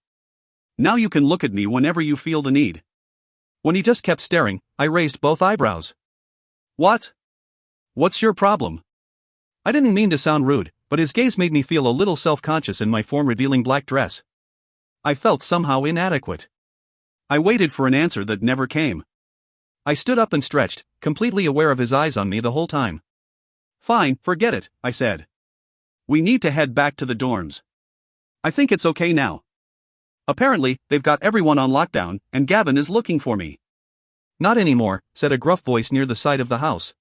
Now you can look at me whenever you feel the need. When he just kept staring, I raised both eyebrows. What? What's your problem? I didn't mean to sound rude, but his gaze made me feel a little self-conscious in my form-revealing black dress. I felt somehow inadequate. I waited for an answer that never came. I stood up and stretched, completely aware of his eyes on me the whole time. Fine, forget it, I said. We need to head back to the dorms. I think it's okay now. Apparently, they've got everyone on lockdown, and Gavin is looking for me. Not anymore, said a gruff voice near the side of the house.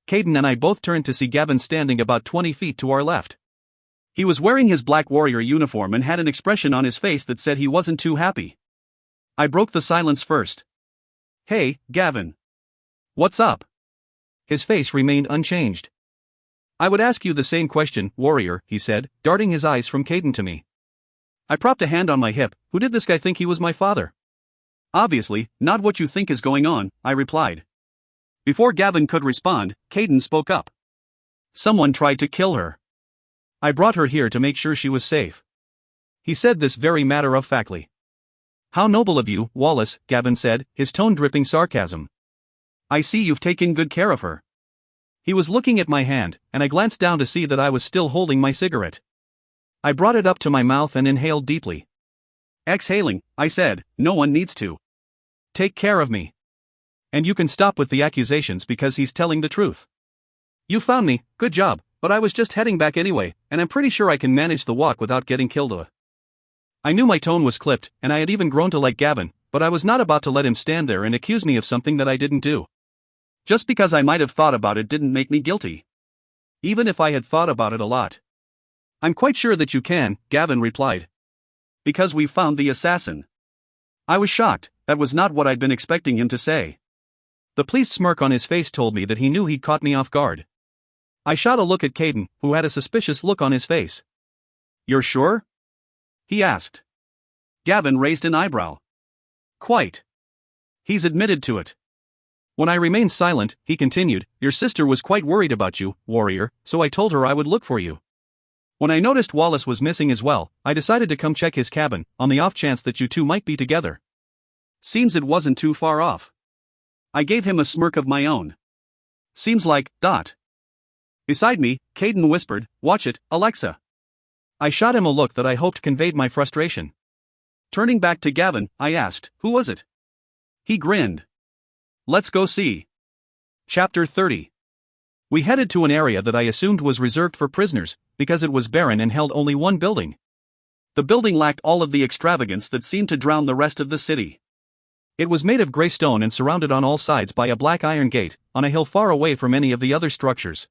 Caden and I both turned to see Gavin standing about 20 feet to our left. He was wearing his black warrior uniform and had an expression on his face that said he wasn't too happy. I broke the silence first. Hey, Gavin. What's up? His face remained unchanged. I would ask you the same question, warrior, he said, darting his eyes from Caden to me. I propped a hand on my hip. Who did this guy think he was my father? Obviously, not what you think is going on, I replied. Before Gavin could respond, Caden spoke up. Someone tried to kill her. I brought her here to make sure she was safe. He said this very matter-of-factly. How noble of you, Wallace, Gavin said, his tone dripping sarcasm. I see you've taken good care of her. He was looking at my hand, and I glanced down to see that I was still holding my cigarette. I brought it up to my mouth and inhaled deeply. Exhaling, I said, no one needs to. Take care of me. And you can stop with the accusations because he's telling the truth. You found me, good job, but I was just heading back anyway, and I'm pretty sure I can manage the walk without getting killed. I knew my tone was clipped, and I had even grown to like Gavin, but I was not about to let him stand there and accuse me of something that I didn't do. Just because I might have thought about it didn't make me guilty. Even if I had thought about it a lot. I'm quite sure that you can, Gavin replied. Because we found the assassin. I was shocked, that was not what I'd been expecting him to say. The pleased smirk on his face told me that he knew he'd caught me off guard. I shot a look at Caden, who had a suspicious look on his face. You're sure? He asked. Gavin raised an eyebrow. Quite. He's admitted to it. When I remained silent, he continued, Your sister was quite worried about you, warrior, so I told her I would look for you. When I noticed Wallace was missing as well, I decided to come check his cabin, on the off chance that you two might be together. Seems it wasn't too far off. I gave him a smirk of my own. Seems like, ... Beside me, Caden whispered, Watch it, Alexa. I shot him a look that I hoped conveyed my frustration. Turning back to Gavin, I asked, Who was it? He grinned. Let's go see. Chapter 30. We headed to an area that I assumed was reserved for prisoners, because it was barren and held only one building. The building lacked all of the extravagance that seemed to drown the rest of the city. It was made of gray stone and surrounded on all sides by a black iron gate, on a hill far away from any of the other structures.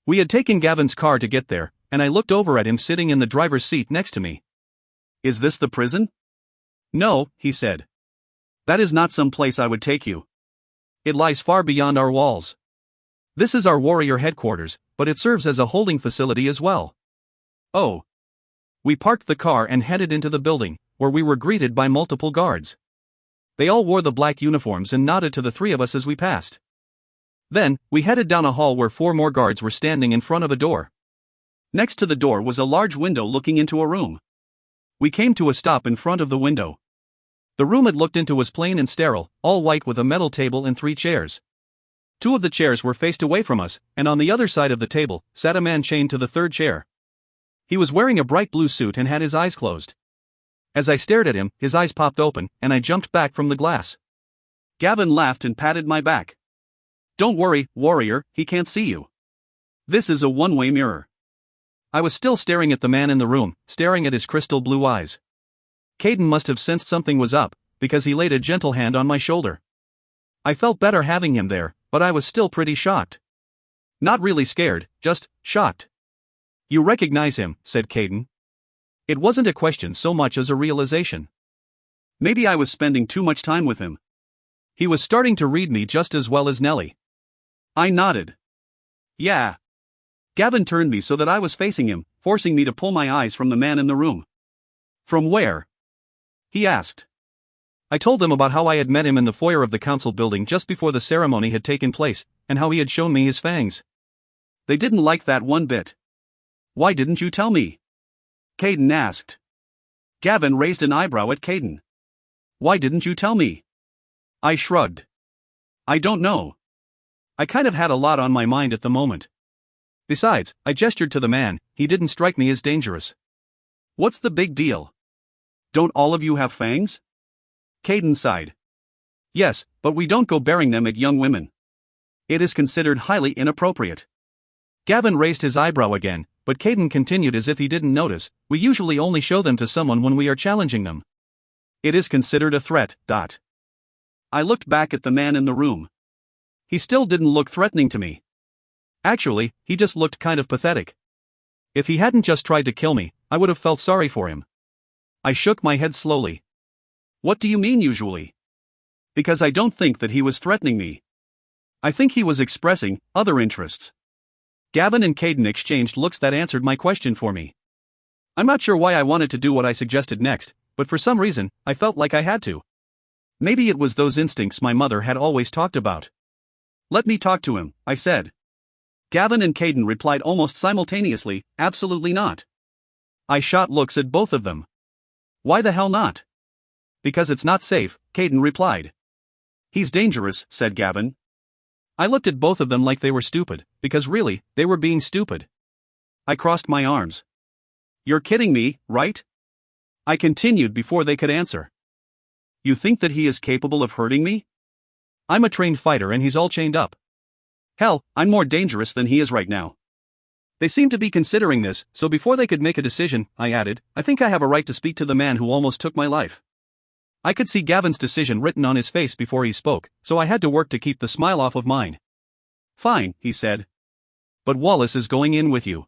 We had taken Gavin's car to get there, and I looked over at him sitting in the driver's seat next to me. Is this the prison? No, he said. That is not some place I would take you. It lies far beyond our walls. This is our warrior headquarters, but it serves as a holding facility as well. Oh. We parked the car and headed into the building, where we were greeted by multiple guards. They all wore the black uniforms and nodded to the three of us as we passed. Then, we headed down a hall where 4 more guards were standing in front of a door. Next to the door was a large window looking into a room. We came to a stop in front of the window. The room it looked into was plain and sterile, all white with a metal table and 3 chairs. 2 of the chairs were faced away from us, and on the other side of the table sat a man chained to the 3rd chair. He was wearing a bright blue suit and had his eyes closed. As I stared at him, his eyes popped open, and I jumped back from the glass. Gavin laughed and patted my back. Don't worry, warrior, he can't see you. This is a one-way mirror. I was still staring at the man in the room, staring at his crystal blue eyes. Caden must have sensed something was up, because he laid a gentle hand on my shoulder. I felt better having him there, but I was still pretty shocked. Not really scared, just shocked. You recognize him, said Caden. It wasn't a question so much as a realization. Maybe I was spending too much time with him. He was starting to read me just as well as Nellie. I nodded. Yeah. Gavin turned me so that I was facing him, forcing me to pull my eyes from the man in the room. From where? He asked. I told them about how I had met him in the foyer of the council building just before the ceremony had taken place, and how he had shown me his fangs. They didn't like that one bit. Why didn't you tell me? Caden asked. Gavin raised an eyebrow at Caden. Why didn't you tell me? I shrugged. I don't know. I kind of had a lot on my mind at the moment. Besides, I gestured to the man, he didn't strike me as dangerous. What's the big deal? Don't all of you have fangs? Caden sighed. Yes, but we don't go bearing them at young women. It is considered highly inappropriate. Gavin raised his eyebrow again, but Caden continued as if he didn't notice, we usually only show them to someone when we are challenging them. It is considered a threat. I looked back at the man in the room. He still didn't look threatening to me. Actually, he just looked kind of pathetic. If he hadn't just tried to kill me, I would have felt sorry for him. I shook my head slowly. What do you mean usually? Because I don't think that he was threatening me. I think he was expressing other interests. Gavin and Caden exchanged looks that answered my question for me. I'm not sure why I wanted to do what I suggested next, but for some reason, I felt like I had to. Maybe it was those instincts my mother had always talked about. Let me talk to him, I said. Gavin and Caden replied almost simultaneously, absolutely not. I shot looks at both of them. Why the hell not? Because it's not safe, Caden replied. He's dangerous, said Gavin. I looked at both of them like they were stupid, because really, they were being stupid. I crossed my arms. You're kidding me, right? I continued before they could answer. You think that he is capable of hurting me? I'm a trained fighter and he's all chained up. Hell, I'm more dangerous than he is right now. They seemed to be considering this, so before they could make a decision, I added, I think I have a right to speak to the man who almost took my life. I could see Gavin's decision written on his face before he spoke, so I had to work to keep the smile off of mine. Fine, he said. But Wallace is going in with you.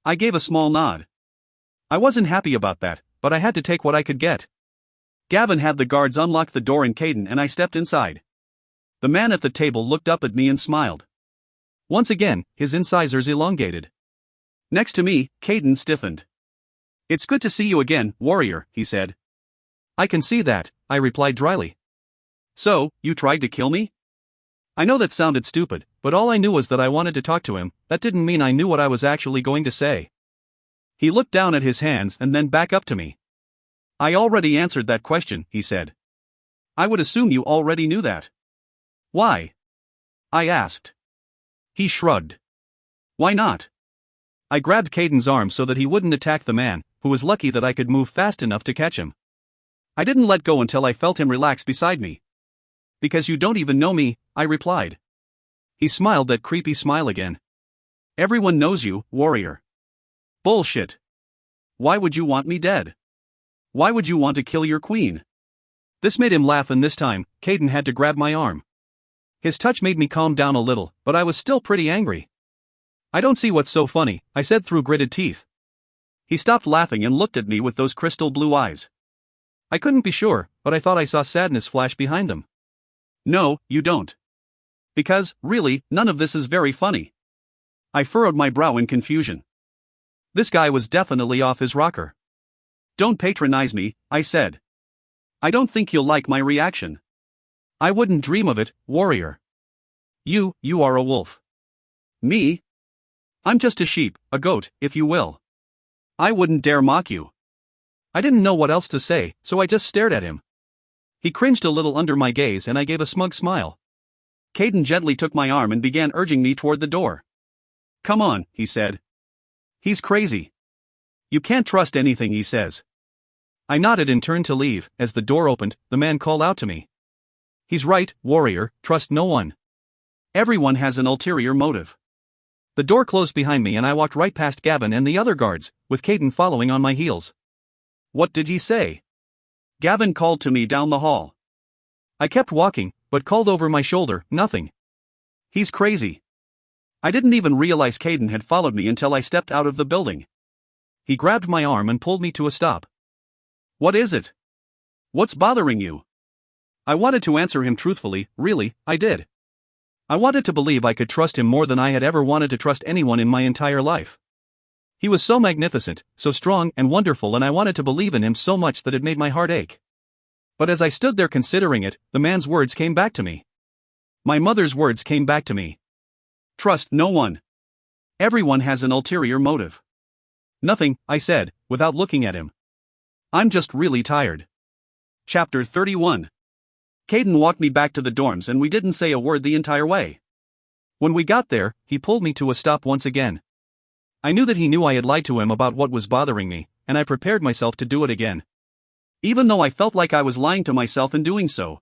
I gave a small nod. I wasn't happy about that, but I had to take what I could get. Gavin had the guards unlock the door in Caden and I stepped inside. The man at the table looked up at me and smiled. Once again, his incisors elongated. Next to me, Caden stiffened. It's good to see you again, warrior, he said. I can see that, I replied dryly. So, you tried to kill me? I know that sounded stupid, but all I knew was that I wanted to talk to him. That didn't mean I knew what I was actually going to say. He looked down at his hands and then back up to me. I already answered that question, he said. I would assume you already knew that. Why? I asked. He shrugged. Why not? I grabbed Caden's arm so that he wouldn't attack the man, who was lucky that I could move fast enough to catch him. I didn't let go until I felt him relax beside me. Because you don't even know me, I replied. He smiled that creepy smile again. Everyone knows you, warrior. Bullshit. Why would you want me dead? Why would you want to kill your queen? This made him laugh, and this time, Caden had to grab my arm. His touch made me calm down a little, but I was still pretty angry. I don't see what's so funny, I said through gritted teeth. He stopped laughing and looked at me with those crystal blue eyes. I couldn't be sure, but I thought I saw sadness flash behind them. No, you don't. Because, really, none of this is very funny. I furrowed my brow in confusion. This guy was definitely off his rocker. Don't patronize me, I said. I don't think you'll like my reaction. I wouldn't dream of it, warrior. You are a wolf. Me? I'm just a sheep, a goat, if you will. I wouldn't dare mock you. I didn't know what else to say, so I just stared at him. He cringed a little under my gaze and I gave a smug smile. Caden gently took my arm and began urging me toward the door. Come on, he said. He's crazy. You can't trust anything he says. I nodded and turned to leave. As the door opened, the man called out to me. He's right, warrior, trust no one. Everyone has an ulterior motive. The door closed behind me and I walked right past Gavin and the other guards, with Caden following on my heels. What did he say? Gavin called to me down the hall. I kept walking, but called over my shoulder, nothing. He's crazy. I didn't even realize Caden had followed me until I stepped out of the building. He grabbed my arm and pulled me to a stop. What is it? What's bothering you? I wanted to answer him truthfully, really, I did. I wanted to believe I could trust him more than I had ever wanted to trust anyone in my entire life. He was so magnificent, so strong and wonderful, and I wanted to believe in him so much that it made my heart ache. But as I stood there considering it, the man's words came back to me. My mother's words came back to me. Trust no one. Everyone has an ulterior motive. Nothing, I said, without looking at him. I'm just really tired. Chapter 31. Caden walked me back to the dorms and we didn't say a word the entire way. When we got there, he pulled me to a stop once again. I knew that he knew I had lied to him about what was bothering me, and I prepared myself to do it again. Even though I felt like I was lying to myself in doing so.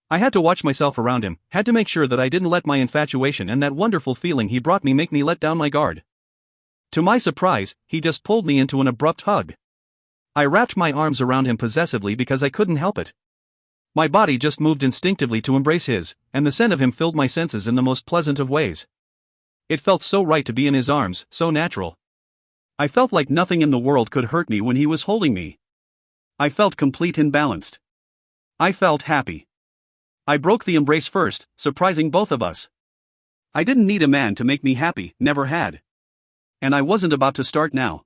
I had to watch myself around him, had to make sure that I didn't let my infatuation and that wonderful feeling he brought me make me let down my guard. To my surprise, he just pulled me into an abrupt hug. I wrapped my arms around him possessively because I couldn't help it. My body just moved instinctively to embrace his, and the scent of him filled my senses in the most pleasant of ways. It felt so right to be in his arms, so natural. I felt like nothing in the world could hurt me when he was holding me. I felt complete and balanced. I felt happy. I broke the embrace first, surprising both of us. I didn't need a man to make me happy, never had. And I wasn't about to start now.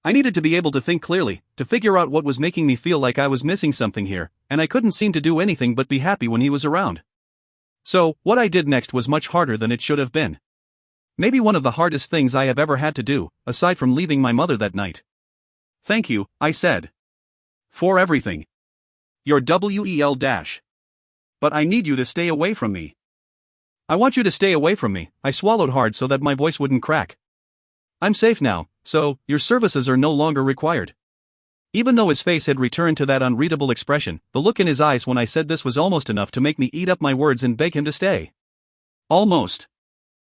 I needed to be able to think clearly, to figure out what was making me feel like I was missing something here, and I couldn't seem to do anything but be happy when he was around. So, what I did next was much harder than it should have been. Maybe one of the hardest things I have ever had to do, aside from leaving my mother that night. Thank you, I said. For everything. Your WEL dash. But I need you to stay away from me. I want you to stay away from me, I swallowed hard so that my voice wouldn't crack. I'm safe now, so, your services are no longer required. Even though his face had returned to that unreadable expression, the look in his eyes when I said this was almost enough to make me eat up my words and beg him to stay. Almost.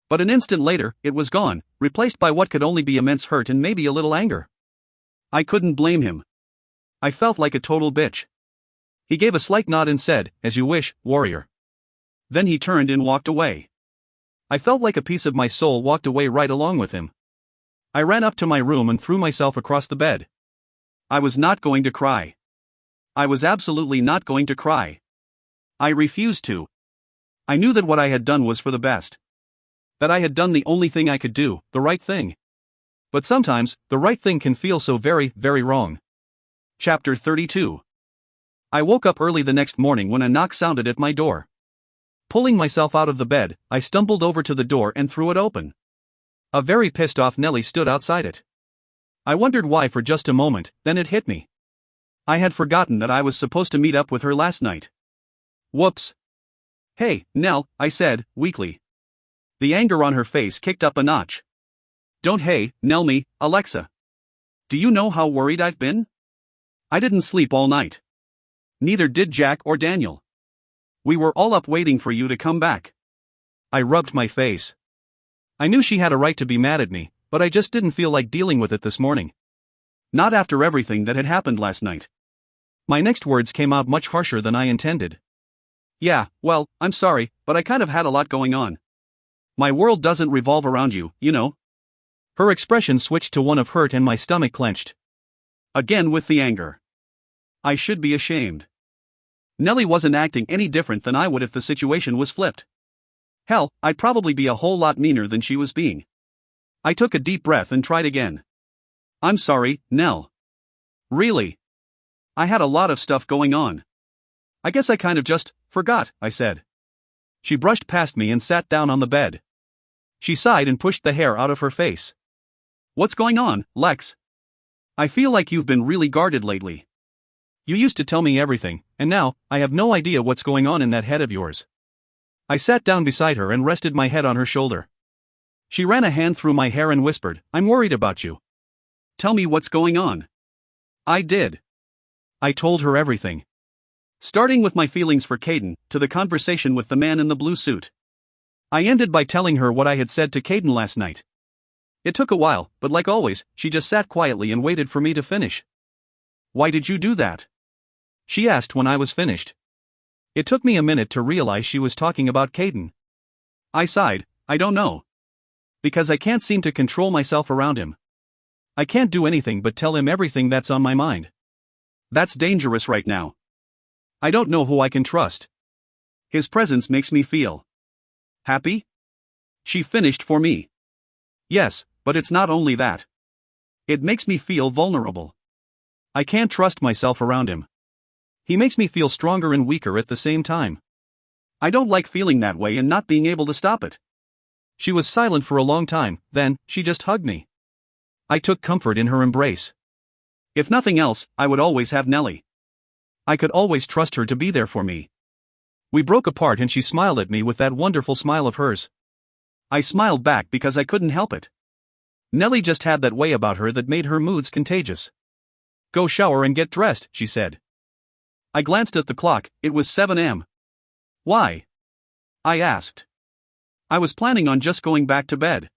But an instant later, it was gone, replaced by what could only be immense hurt and maybe a little anger. I couldn't blame him. I felt like a total bitch. He gave a slight nod and said, "As you wish, warrior." Then he turned and walked away. I felt like a piece of my soul walked away right along with him. I ran up to my room and threw myself across the bed. I was not going to cry. I was absolutely not going to cry. I refused to. I knew that what I had done was for the best. That I had done the only thing I could do, the right thing. But sometimes, the right thing can feel so very, very wrong. Chapter 32. I woke up early the next morning when a knock sounded at my door. Pulling myself out of the bed, I stumbled over to the door and threw it open. A very pissed off Nellie stood outside it. I wondered why for just a moment, then it hit me. I had forgotten that I was supposed to meet up with her last night. Whoops. "Hey, Nell," I said, weakly. The anger on her face kicked up a notch. "Don't hey, Nell me, Alexa. Do you know how worried I've been? I didn't sleep all night. Neither did Jack or Daniel. We were all up waiting for you to come back." I rubbed my face. I knew she had a right to be mad at me, but I just didn't feel like dealing with it this morning. Not after everything that had happened last night. My next words came out much harsher than I intended. "Yeah, well, I'm sorry, but I kind of had a lot going on. My world doesn't revolve around you, you know." Her expression switched to one of hurt and my stomach clenched. Again with the anger. I should be ashamed. Nellie wasn't acting any different than I would if the situation was flipped. Hell, I'd probably be a whole lot meaner than she was being. I took a deep breath and tried again. "I'm sorry, Nell. Really. I had a lot of stuff going on. I guess I kind of just forgot," I said. She brushed past me and sat down on the bed. She sighed and pushed the hair out of her face. "What's going on, Lex? I feel like you've been really guarded lately. You used to tell me everything, and now, I have no idea what's going on in that head of yours." I sat down beside her and rested my head on her shoulder. She ran a hand through my hair and whispered, "I'm worried about you. Tell me what's going on." I did. I told her everything. Starting with my feelings for Caden, to the conversation with the man in the blue suit. I ended by telling her what I had said to Caden last night. It took a while, but like always, she just sat quietly and waited for me to finish. "Why did you do that?" she asked when I was finished. It took me a minute to realize she was talking about Caden. I sighed, "I don't know. Because I can't seem to control myself around him. I can't do anything but tell him everything that's on my mind. That's dangerous right now. I don't know who I can trust. His presence makes me feel happy?" She finished for me. "Yes, but it's not only that. It makes me feel vulnerable. I can't trust myself around him. He makes me feel stronger and weaker at the same time. I don't like feeling that way and not being able to stop it." She was silent for a long time, then, she just hugged me. I took comfort in her embrace. If nothing else, I would always have Nellie. I could always trust her to be there for me. We broke apart and she smiled at me with that wonderful smile of hers. I smiled back because I couldn't help it. Nellie just had that way about her that made her moods contagious. "Go shower and get dressed," she said. I glanced at the clock, it was 7 a.m. "Why?" I asked. I was planning on just going back to bed.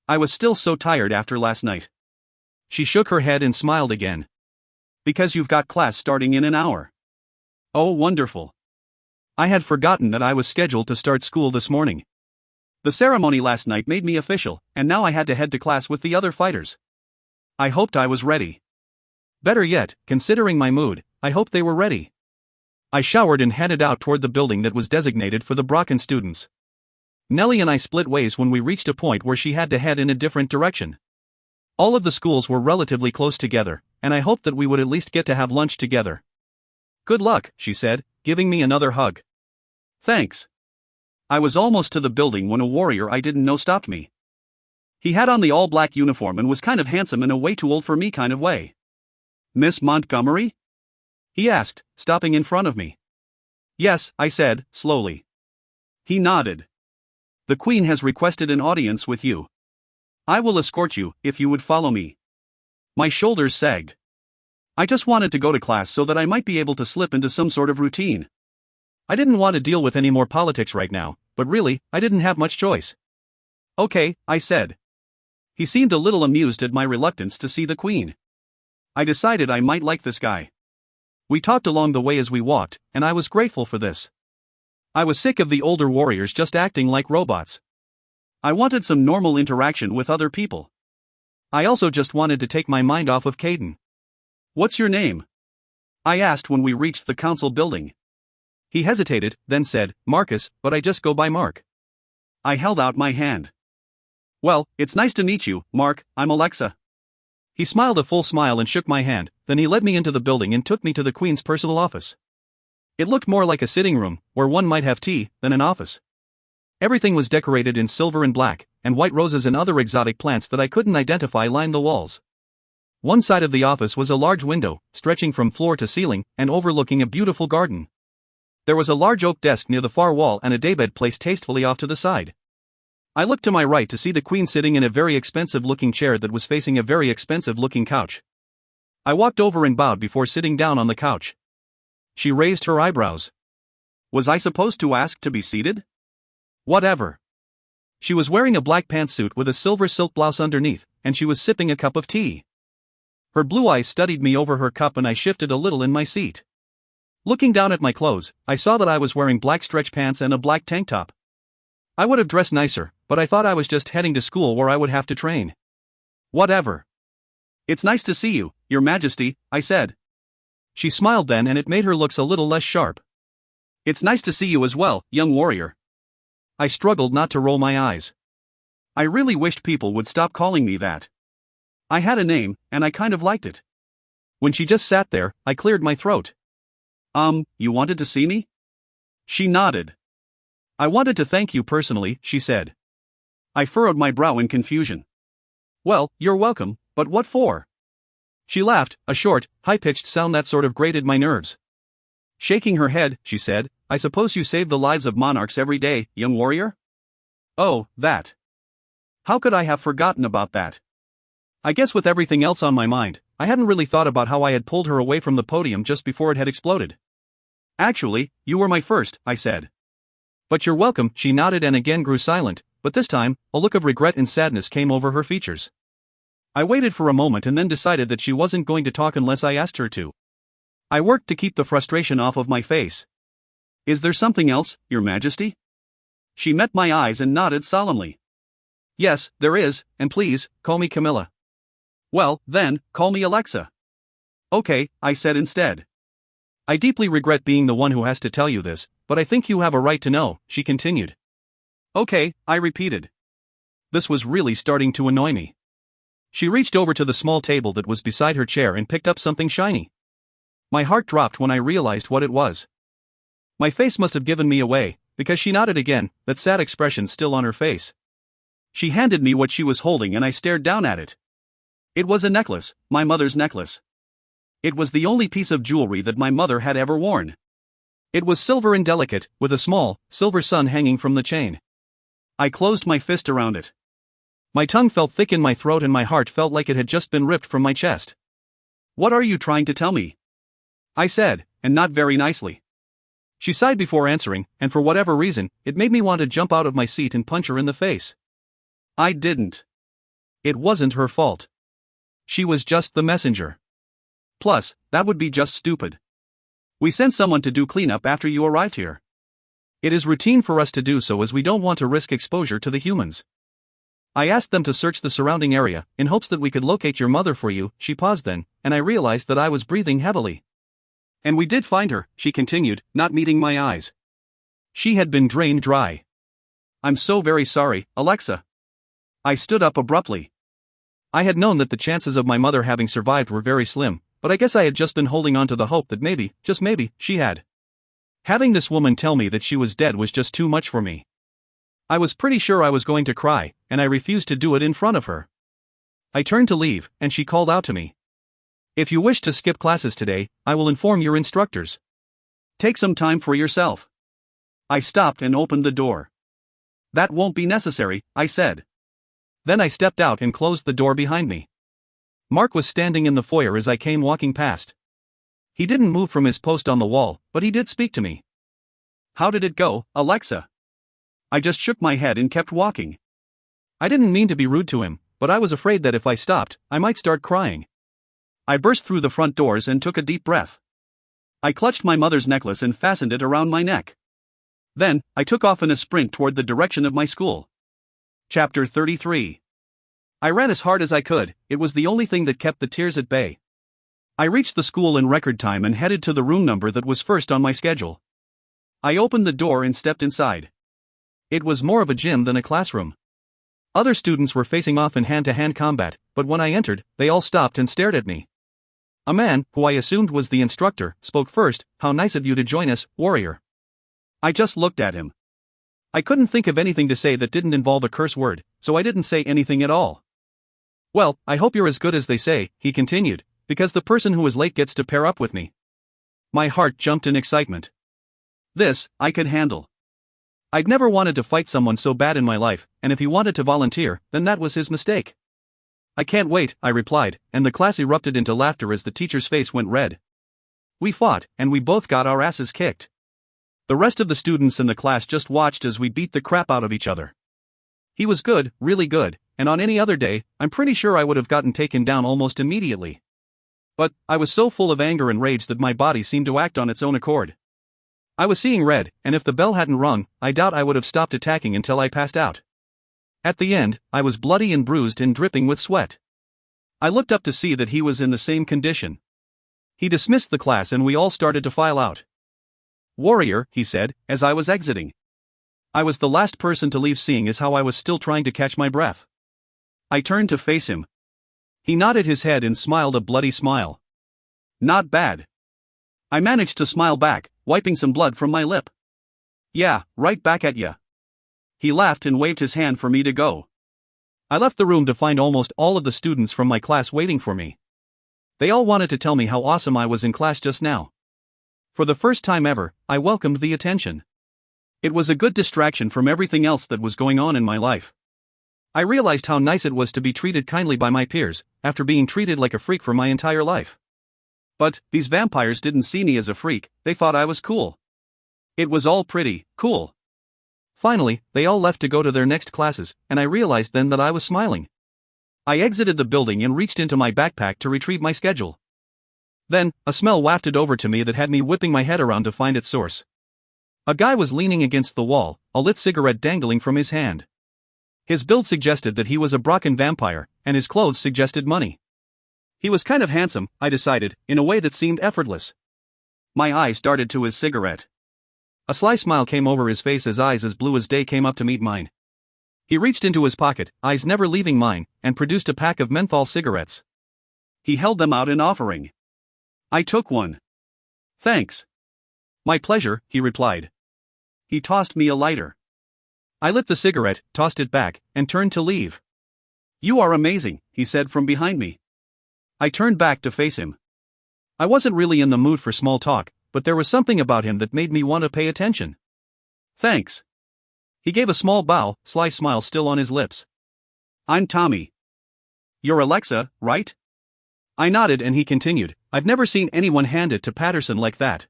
I was still so tired after last night. She shook her head and smiled again. "Because you've got class starting in an hour." "Oh, wonderful." I had forgotten that I was scheduled to start school this morning. The ceremony last night made me official, and now I had to head to class with the other fighters. I hoped I was ready. Better yet, considering my mood, I hoped they were ready. I showered and headed out toward the building that was designated for the Brocken students. Nellie and I split ways when we reached a point where she had to head in a different direction. All of the schools were relatively close together, and I hoped that we would at least get to have lunch together. "Good luck," she said, giving me another hug. "Thanks." I was almost to the building when a warrior I didn't know stopped me. He had on the all-black uniform and was kind of handsome in a way too old for me kind of way. "Miss Montgomery?" he asked, stopping in front of me. "Yes," I said, slowly. He nodded. "The Queen has requested an audience with you. I will escort you, if you would follow me." My shoulders sagged. I just wanted to go to class so that I might be able to slip into some sort of routine. I didn't want to deal with any more politics right now, but really, I didn't have much choice. "Okay," I said. He seemed a little amused at my reluctance to see the Queen. I decided I might like this guy. We talked along the way as we walked, and I was grateful for this. I was sick of the older warriors just acting like robots. I wanted some normal interaction with other people. I also just wanted to take my mind off of Caden. "What's your name?" I asked when we reached the council building. He hesitated, then said, "Marcus, but I just go by Mark." I held out my hand. "Well, it's nice to meet you, Mark, I'm Alexa." He smiled a full smile and shook my hand, then he led me into the building and took me to the Queen's personal office. It looked more like a sitting room, where one might have tea, than an office. Everything was decorated in silver and black, and white roses and other exotic plants that I couldn't identify lined the walls. One side of the office was a large window, stretching from floor to ceiling, and overlooking a beautiful garden. There was a large oak desk near the far wall and a daybed placed tastefully off to the side. I looked to my right to see the Queen sitting in a very expensive-looking chair that was facing a very expensive-looking couch. I walked over and bowed before sitting down on the couch. She raised her eyebrows. Was I supposed to ask to be seated? Whatever. She was wearing a black pantsuit with a silver silk blouse underneath, and she was sipping a cup of tea. Her blue eyes studied me over her cup and I shifted a little in my seat. Looking down at my clothes, I saw that I was wearing black stretch pants and a black tank top. I would have dressed nicer, but I thought I was just heading to school where I would have to train. Whatever. "It's nice to see you, Your Majesty," I said. She smiled then and it made her looks a little less sharp. "It's nice to see you as well, young warrior." I struggled not to roll my eyes. I really wished people would stop calling me that. I had a name, and I kind of liked it. When she just sat there, I cleared my throat. You wanted to see me?" She nodded. "I wanted to thank you personally," she said. I furrowed my brow in confusion. "Well, you're welcome, but what for?" She laughed, a short, high-pitched sound that sort of grated my nerves. Shaking her head, she said, "I suppose you save the lives of monarchs every day, young warrior?" "Oh, that. How could I have forgotten about that?" I guess with everything else on my mind, I hadn't really thought about how I had pulled her away from the podium just before it had exploded. "Actually, you were my first," I said. "But you're welcome," she nodded and again grew silent, but this time, a look of regret and sadness came over her features. I waited for a moment and then decided that she wasn't going to talk unless I asked her to. I worked to keep the frustration off of my face. "Is there something else, Your Majesty?" She met my eyes and nodded solemnly. "Yes, there is, and please, call me Camilla." "Well, then, call me Alexa." "Okay," I said instead. "I deeply regret being the one who has to tell you this, but I think you have a right to know," she continued. "Okay," I repeated. This was really starting to annoy me. She reached over to the small table that was beside her chair and picked up something shiny. My heart dropped when I realized what it was. My face must have given me away, because she nodded again, that sad expression still on her face. She handed me what she was holding and I stared down at it. It was a necklace, my mother's necklace. It was the only piece of jewelry that my mother had ever worn. It was silver and delicate, with a small, silver sun hanging from the chain. I closed my fist around it. My tongue felt thick in my throat and my heart felt like it had just been ripped from my chest. "What are you trying to tell me?" I said, and not very nicely. She sighed before answering, and for whatever reason, it made me want to jump out of my seat and punch her in the face. I didn't. It wasn't her fault. She was just the messenger. Plus, that would be just stupid. We sent someone to do cleanup after you arrived here. It is routine for us to do so as we don't want to risk exposure to the humans. I asked them to search the surrounding area, in hopes that we could locate your mother for you. She paused then, and I realized that I was breathing heavily. "And we did find her," she continued, not meeting my eyes. She had been drained dry. "I'm so very sorry, Alexa." I stood up abruptly. I had known that the chances of my mother having survived were very slim, but I guess I had just been holding on to the hope that maybe, just maybe, she had. Having this woman tell me that she was dead was just too much for me. I was pretty sure I was going to cry, and I refused to do it in front of her. I turned to leave, and she called out to me. "If you wish to skip classes today, I will inform your instructors. Take some time for yourself." I stopped and opened the door. "That won't be necessary," I said. Then I stepped out and closed the door behind me. Mark was standing in the foyer as I came walking past. He didn't move from his post on the wall, but he did speak to me. "How did it go, Alexa?" I just shook my head and kept walking. I didn't mean to be rude to him, but I was afraid that if I stopped, I might start crying. I burst through the front doors and took a deep breath. I clutched my mother's necklace and fastened it around my neck. Then, I took off in a sprint toward the direction of my school. Chapter 33. I ran as hard as I could, it was the only thing that kept the tears at bay. I reached the school in record time and headed to the room number that was first on my schedule. I opened the door and stepped inside. It was more of a gym than a classroom. Other students were facing off in hand-to-hand combat, but when I entered, they all stopped and stared at me. A man, who I assumed was the instructor, spoke first. "How nice of you to join us, warrior." I just looked at him. I couldn't think of anything to say that didn't involve a curse word, so I didn't say anything at all. "Well, I hope you're as good as they say," he continued, "because the person who is late gets to pair up with me." My heart jumped in excitement. This, I could handle. I'd never wanted to fight someone so bad in my life, and if he wanted to volunteer, then that was his mistake. "I can't wait," I replied, and the class erupted into laughter as the teacher's face went red. We fought, and we both got our asses kicked. The rest of the students in the class just watched as we beat the crap out of each other. He was good, really good, and on any other day, I'm pretty sure I would have gotten taken down almost immediately. But, I was so full of anger and rage that my body seemed to act on its own accord. I was seeing red, and if the bell hadn't rung, I doubt I would have stopped attacking until I passed out. At the end, I was bloody and bruised and dripping with sweat. I looked up to see that he was in the same condition. He dismissed the class and we all started to file out. "Warrior," he said, as I was exiting. I was the last person to leave, seeing as how I was still trying to catch my breath. I turned to face him. He nodded his head and smiled a bloody smile. "Not bad." I managed to smile back, wiping some blood from my lip. "Yeah, right back at ya." He laughed and waved his hand for me to go. I left the room to find almost all of the students from my class waiting for me. They all wanted to tell me how awesome I was in class just now. For the first time ever, I welcomed the attention. It was a good distraction from everything else that was going on in my life. I realized how nice it was to be treated kindly by my peers, after being treated like a freak for my entire life. But, these vampires didn't see me as a freak, they thought I was cool. It was all pretty cool. Finally, they all left to go to their next classes, and I realized then that I was smiling. I exited the building and reached into my backpack to retrieve my schedule. Then, a smell wafted over to me that had me whipping my head around to find its source. A guy was leaning against the wall, a lit cigarette dangling from his hand. His build suggested that he was a Brocken vampire, and his clothes suggested money. He was kind of handsome, I decided, in a way that seemed effortless. My eyes darted to his cigarette. A sly smile came over his face as eyes as blue as day came up to meet mine. He reached into his pocket, eyes never leaving mine, and produced a pack of menthol cigarettes. He held them out in offering. I took one. "Thanks." "My pleasure," he replied. He tossed me a lighter. I lit the cigarette, tossed it back, and turned to leave. "You are amazing," he said from behind me. I turned back to face him. I wasn't really in the mood for small talk, but there was something about him that made me want to pay attention. "Thanks." He gave a small bow, sly smile still on his lips. "I'm Tommy." "You're Alexa, right?" I nodded and he continued, "I've never seen anyone hand it to Patterson like that."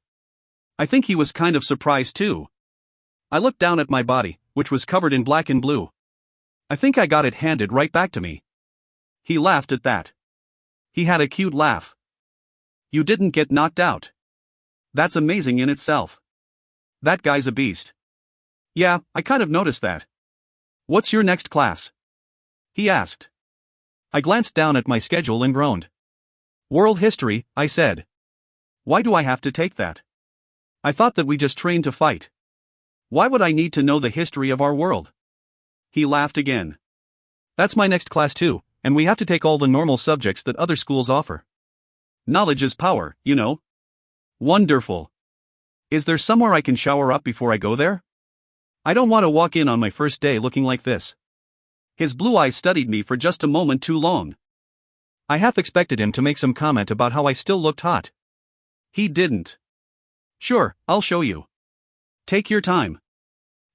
I think he was kind of surprised too. I looked down at my body, which was covered in black and blue. I think I got it handed right back to me. He laughed at that. He had a cute laugh. "You didn't get knocked out. That's amazing in itself. That guy's a beast." "Yeah, I kind of noticed that." "What's your next class?" he asked. I glanced down at my schedule and groaned. "World history," I said. "Why do I have to take that? I thought that we just trained to fight. Why would I need to know the history of our world?" He laughed again. "That's my next class too, and we have to take all the normal subjects that other schools offer. Knowledge is power, you know." "Wonderful. Is there somewhere I can shower up before I go there? I don't want to walk in on my first day looking like this." His blue eyes studied me for just a moment too long. I half expected him to make some comment about how I still looked hot. He didn't. "Sure, I'll show you. Take your time.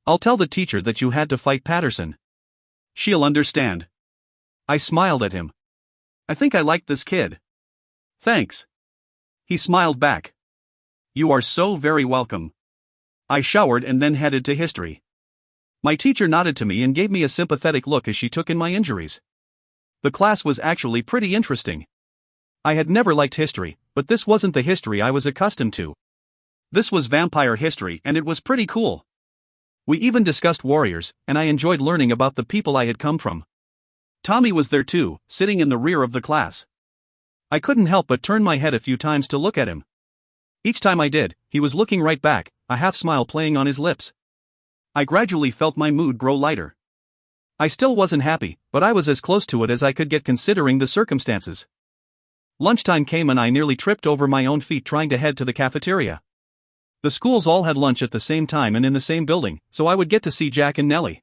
I'll tell the teacher that you had to fight Patterson. She'll understand." I smiled at him. I think I liked this kid. "Thanks." He smiled back. "You are so very welcome." I showered and then headed to history. My teacher nodded to me and gave me a sympathetic look as she took in my injuries. The class was actually pretty interesting. I had never liked history, but this wasn't the history I was accustomed to. This was vampire history and it was pretty cool. We even discussed warriors, and I enjoyed learning about the people I had come from. Tommy was there too, sitting in the rear of the class. I couldn't help but turn my head a few times to look at him. Each time I did, he was looking right back, a half smile playing on his lips. I gradually felt my mood grow lighter. I still wasn't happy, but I was as close to it as I could get considering the circumstances. Lunchtime came and I nearly tripped over my own feet trying to head to the cafeteria. The schools all had lunch at the same time and in the same building, so I would get to see Jack and Nellie.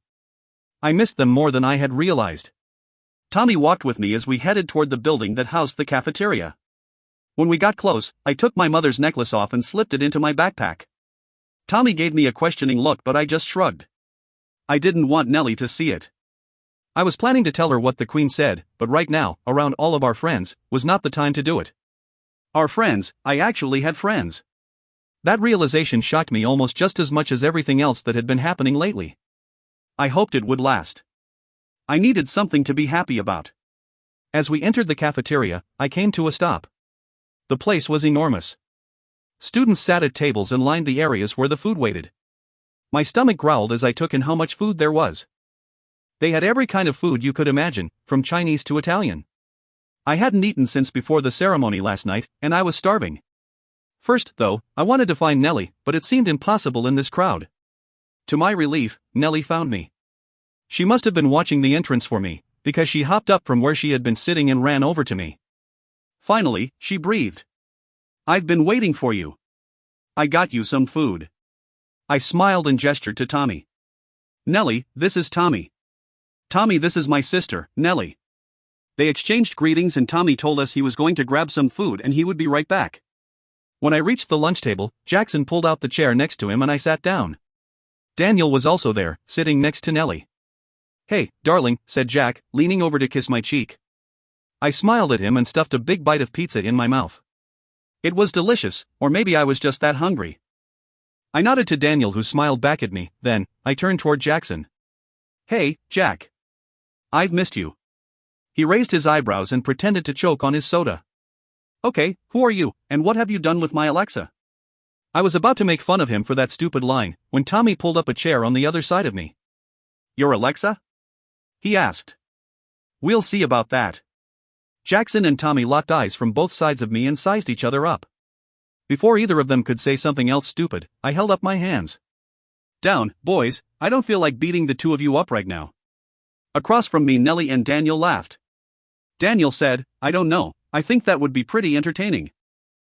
I missed them more than I had realized. Tommy walked with me as we headed toward the building that housed the cafeteria. When we got close, I took my mother's necklace off and slipped it into my backpack. Tommy gave me a questioning look, but I just shrugged. I didn't want Nellie to see it. I was planning to tell her what the Queen said, but right now, around all of our friends, was not the time to do it. Our friends, I actually had friends. That realization shocked me almost just as much as everything else that had been happening lately. I hoped it would last. I needed something to be happy about. As we entered the cafeteria, I came to a stop. The place was enormous. Students sat at tables and lined the areas where the food waited. My stomach growled as I took in how much food there was. They had every kind of food you could imagine, from Chinese to Italian. I hadn't eaten since before the ceremony last night, and I was starving. First, though, I wanted to find Nellie, but it seemed impossible in this crowd. To my relief, Nellie found me. She must have been watching the entrance for me, because she hopped up from where she had been sitting and ran over to me. Finally, she breathed. "I've been waiting for you. I got you some food." I smiled and gestured to Tommy. "Nellie, this is Tommy. Tommy, this is my sister, Nellie." They exchanged greetings and Tommy told us he was going to grab some food and he would be right back. When I reached the lunch table, Jackson pulled out the chair next to him and I sat down. Daniel was also there, sitting next to Nellie. "Hey, darling," said Jack, leaning over to kiss my cheek. I smiled at him and stuffed a big bite of pizza in my mouth. It was delicious, or maybe I was just that hungry. I nodded to Daniel, who smiled back at me, then I turned toward Jackson. "Hey, Jack. I've missed you." He raised his eyebrows and pretended to choke on his soda. "Okay, who are you, and what have you done with my Alexa?" I was about to make fun of him for that stupid line, when Tommy pulled up a chair on the other side of me. "Your Alexa?" he asked. "We'll see about that." Jackson and Tommy locked eyes from both sides of me and sized each other up. Before either of them could say something else stupid, I held up my hands. "Down, boys, I don't feel like beating the two of you up right now." Across from me, Nellie and Daniel laughed. Daniel said, "I don't know, I think that would be pretty entertaining."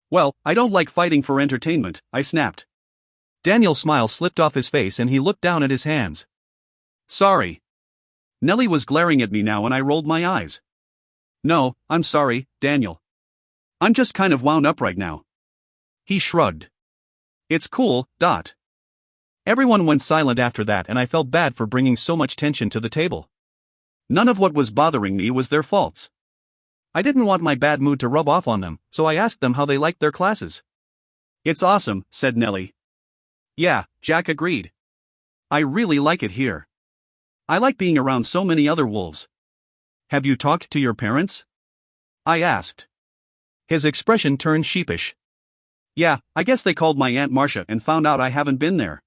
"Well, I don't like fighting for entertainment," I snapped. Daniel's smile slipped off his face and he looked down at his hands. "Sorry." Nellie was glaring at me now and I rolled my eyes. "No, I'm sorry, Daniel. I'm just kind of wound up right now." He shrugged. "It's cool, dot." Everyone went silent after that and I felt bad for bringing so much tension to the table. None of what was bothering me was their faults. I didn't want my bad mood to rub off on them, so I asked them how they liked their classes. "It's awesome," said Nellie. "Yeah," Jack agreed. "I really like it here. I like being around so many other wolves." "Have you talked to your parents?" I asked. His expression turned sheepish. "Yeah, I guess they called my Aunt Marcia and found out I haven't been there.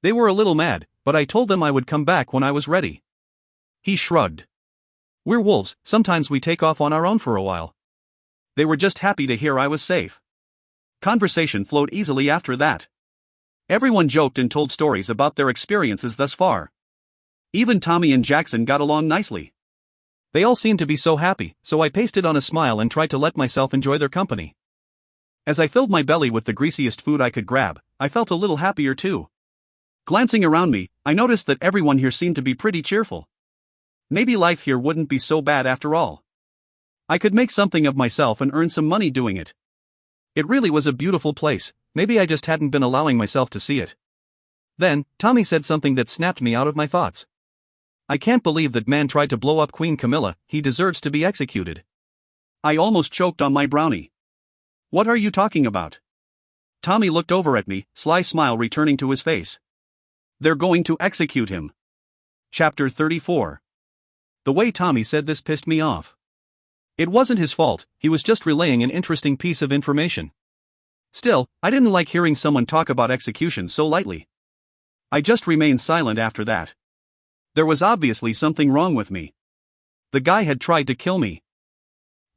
They were a little mad, but I told them I would come back when I was ready." He shrugged. "We're wolves, sometimes we take off on our own for a while." They were just happy to hear I was safe. Conversation flowed easily after that. Everyone joked and told stories about their experiences thus far. Even Tommy and Jackson got along nicely. They all seemed to be so happy, so I pasted on a smile and tried to let myself enjoy their company. As I filled my belly with the greasiest food I could grab, I felt a little happier too. Glancing around me, I noticed that everyone here seemed to be pretty cheerful. Maybe life here wouldn't be so bad after all. I could make something of myself and earn some money doing it. It really was a beautiful place, maybe I just hadn't been allowing myself to see it. Then, Tommy said something that snapped me out of my thoughts. "I can't believe that man tried to blow up Queen Camilla, he deserves to be executed." I almost choked on my brownie. "What are you talking about?" Tommy looked over at me, sly smile returning to his face. "They're going to execute him." Chapter 34. The way Tommy said this pissed me off. It wasn't his fault, he was just relaying an interesting piece of information. Still, I didn't like hearing someone talk about execution so lightly. I just remained silent after that. There was obviously something wrong with me. The guy had tried to kill me.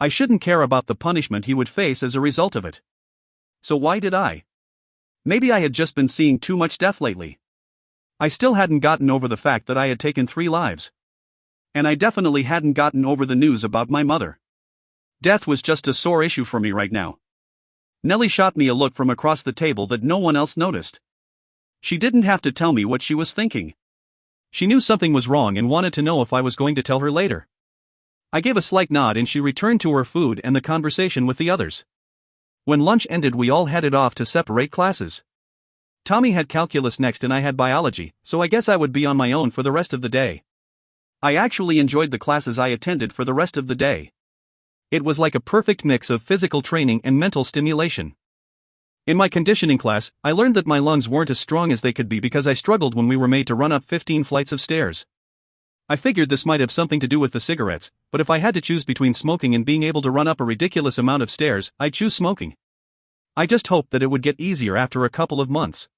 I shouldn't care about the punishment he would face as a result of it. So why did I? Maybe I had just been seeing too much death lately. I still hadn't gotten over the fact that I had taken 3 lives. And I definitely hadn't gotten over the news about my mother. Death was just a sore issue for me right now. Nellie shot me a look from across the table that no one else noticed. She didn't have to tell me what she was thinking. She knew something was wrong and wanted to know if I was going to tell her later. I gave a slight nod and she returned to her food and the conversation with the others. When lunch ended, we all headed off to separate classes. Tommy had calculus next and I had biology, so I guess I would be on my own for the rest of the day. I actually enjoyed the classes I attended for the rest of the day. It was like a perfect mix of physical training and mental stimulation. In my conditioning class, I learned that my lungs weren't as strong as they could be because I struggled when we were made to run up 15 flights of stairs. I figured this might have something to do with the cigarettes, but if I had to choose between smoking and being able to run up a ridiculous amount of stairs, I'd choose smoking. I just hoped that it would get easier after a couple of months.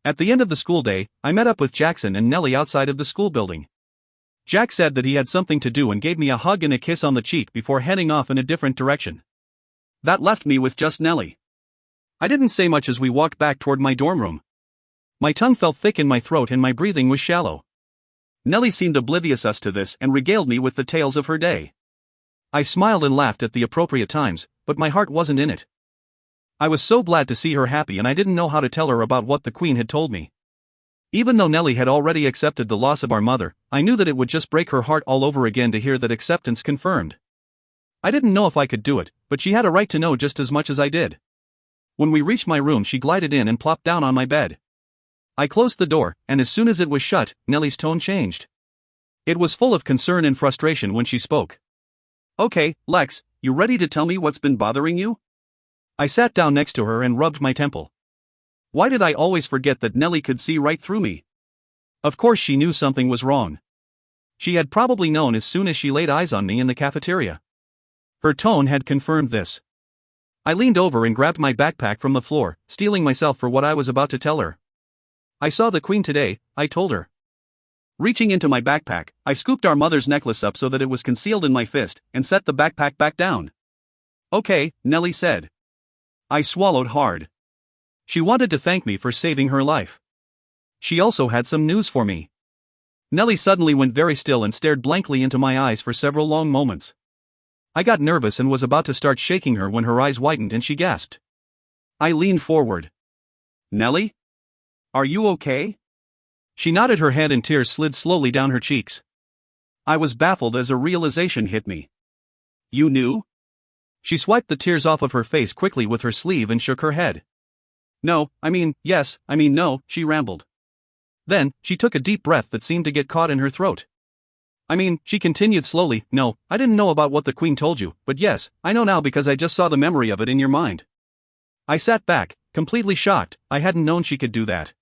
At the end of the school day, I met up with Jackson and Nellie outside of the school building. Jack said that he had something to do and gave me a hug and a kiss on the cheek before heading off in a different direction. That left me with just Nellie. I didn't say much as we walked back toward my dorm room. My tongue felt thick in my throat and my breathing was shallow. Nellie seemed oblivious to this and regaled me with the tales of her day. I smiled and laughed at the appropriate times, but my heart wasn't in it. I was so glad to see her happy and I didn't know how to tell her about what the Queen had told me. Even though Nellie had already accepted the loss of our mother, I knew that it would just break her heart all over again to hear that acceptance confirmed. I didn't know if I could do it, but she had a right to know just as much as I did. When we reached my room, she glided in and plopped down on my bed. I closed the door, and as soon as it was shut, Nellie's tone changed. It was full of concern and frustration when she spoke. "Okay, Lex, you ready to tell me what's been bothering you?" I sat down next to her and rubbed my temple. Why did I always forget that Nellie could see right through me? Of course she knew something was wrong. She had probably known as soon as she laid eyes on me in the cafeteria. Her tone had confirmed this. I leaned over and grabbed my backpack from the floor, steeling myself for what I was about to tell her. "I saw the Queen today," I told her. Reaching into my backpack, I scooped our mother's necklace up so that it was concealed in my fist, and set the backpack back down. "Okay," Nellie said. I swallowed hard. She wanted to thank me for saving her life. She also had some news for me. Nellie suddenly went very still and stared blankly into my eyes for several long moments. I got nervous and was about to start shaking her when her eyes widened and she gasped. I leaned forward. "Nellie? Are you okay?" She nodded her head and tears slid slowly down her cheeks. I was baffled as a realization hit me. "You knew?" She swiped the tears off of her face quickly with her sleeve and shook her head. No, she rambled. Then, she took a deep breath that seemed to get caught in her throat. She continued slowly, "No, I didn't know about what the Queen told you, but yes, I know now because I just saw the memory of it in your mind." I sat back, completely shocked. I hadn't known she could do that.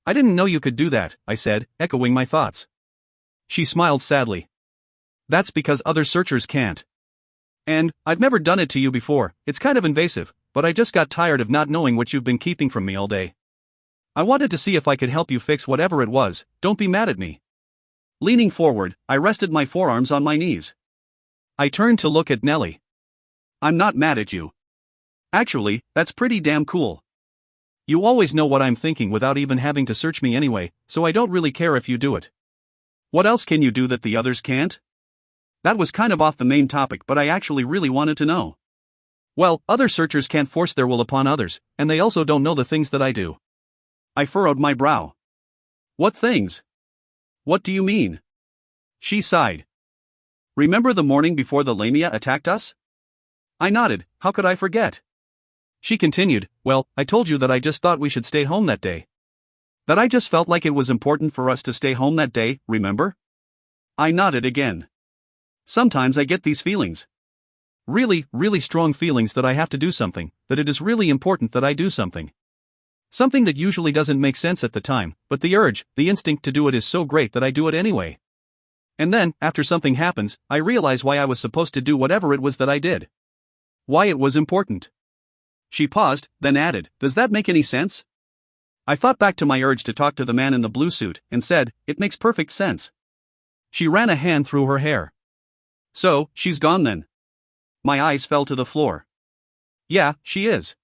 "I didn't know you could do that," I said, echoing my thoughts. She smiled sadly. "That's because other searchers can't. And, I've never done it to you before, it's kind of invasive, but I just got tired of not knowing what you've been keeping from me all day. I wanted to see if I could help you fix whatever it was, don't be mad at me." Leaning forward, I rested my forearms on my knees. I turned to look at Nellie. "I'm not mad at you. Actually, that's pretty damn cool. You always know what I'm thinking without even having to search me anyway, so I don't really care if you do it. What else can you do that the others can't?" That was kind of off the main topic, but I actually really wanted to know. "Well, other searchers can't force their will upon others, and they also don't know the things that I do." I furrowed my brow. "What things? What do you mean?" She sighed. "Remember the morning before the Lamia attacked us?" I nodded. How could I forget? She continued, "Well, I told you that I just thought we should stay home that day. That I just felt like it was important for us to stay home that day, remember?" I nodded again. Sometimes I get these feelings. Really, really strong feelings that I have to do something, that it is really important that I do something. Something that usually doesn't make sense at the time, but the urge, the instinct to do it is so great that I do it anyway. And then, after something happens, I realize why I was supposed to do whatever it was that I did. Why it was important. She paused, then added, "Does that make any sense?" I thought back to my urge to talk to the man in the blue suit, and said, "It makes perfect sense." She ran a hand through her hair. "So, she's gone then?" My eyes fell to the floor. "Yeah, she is."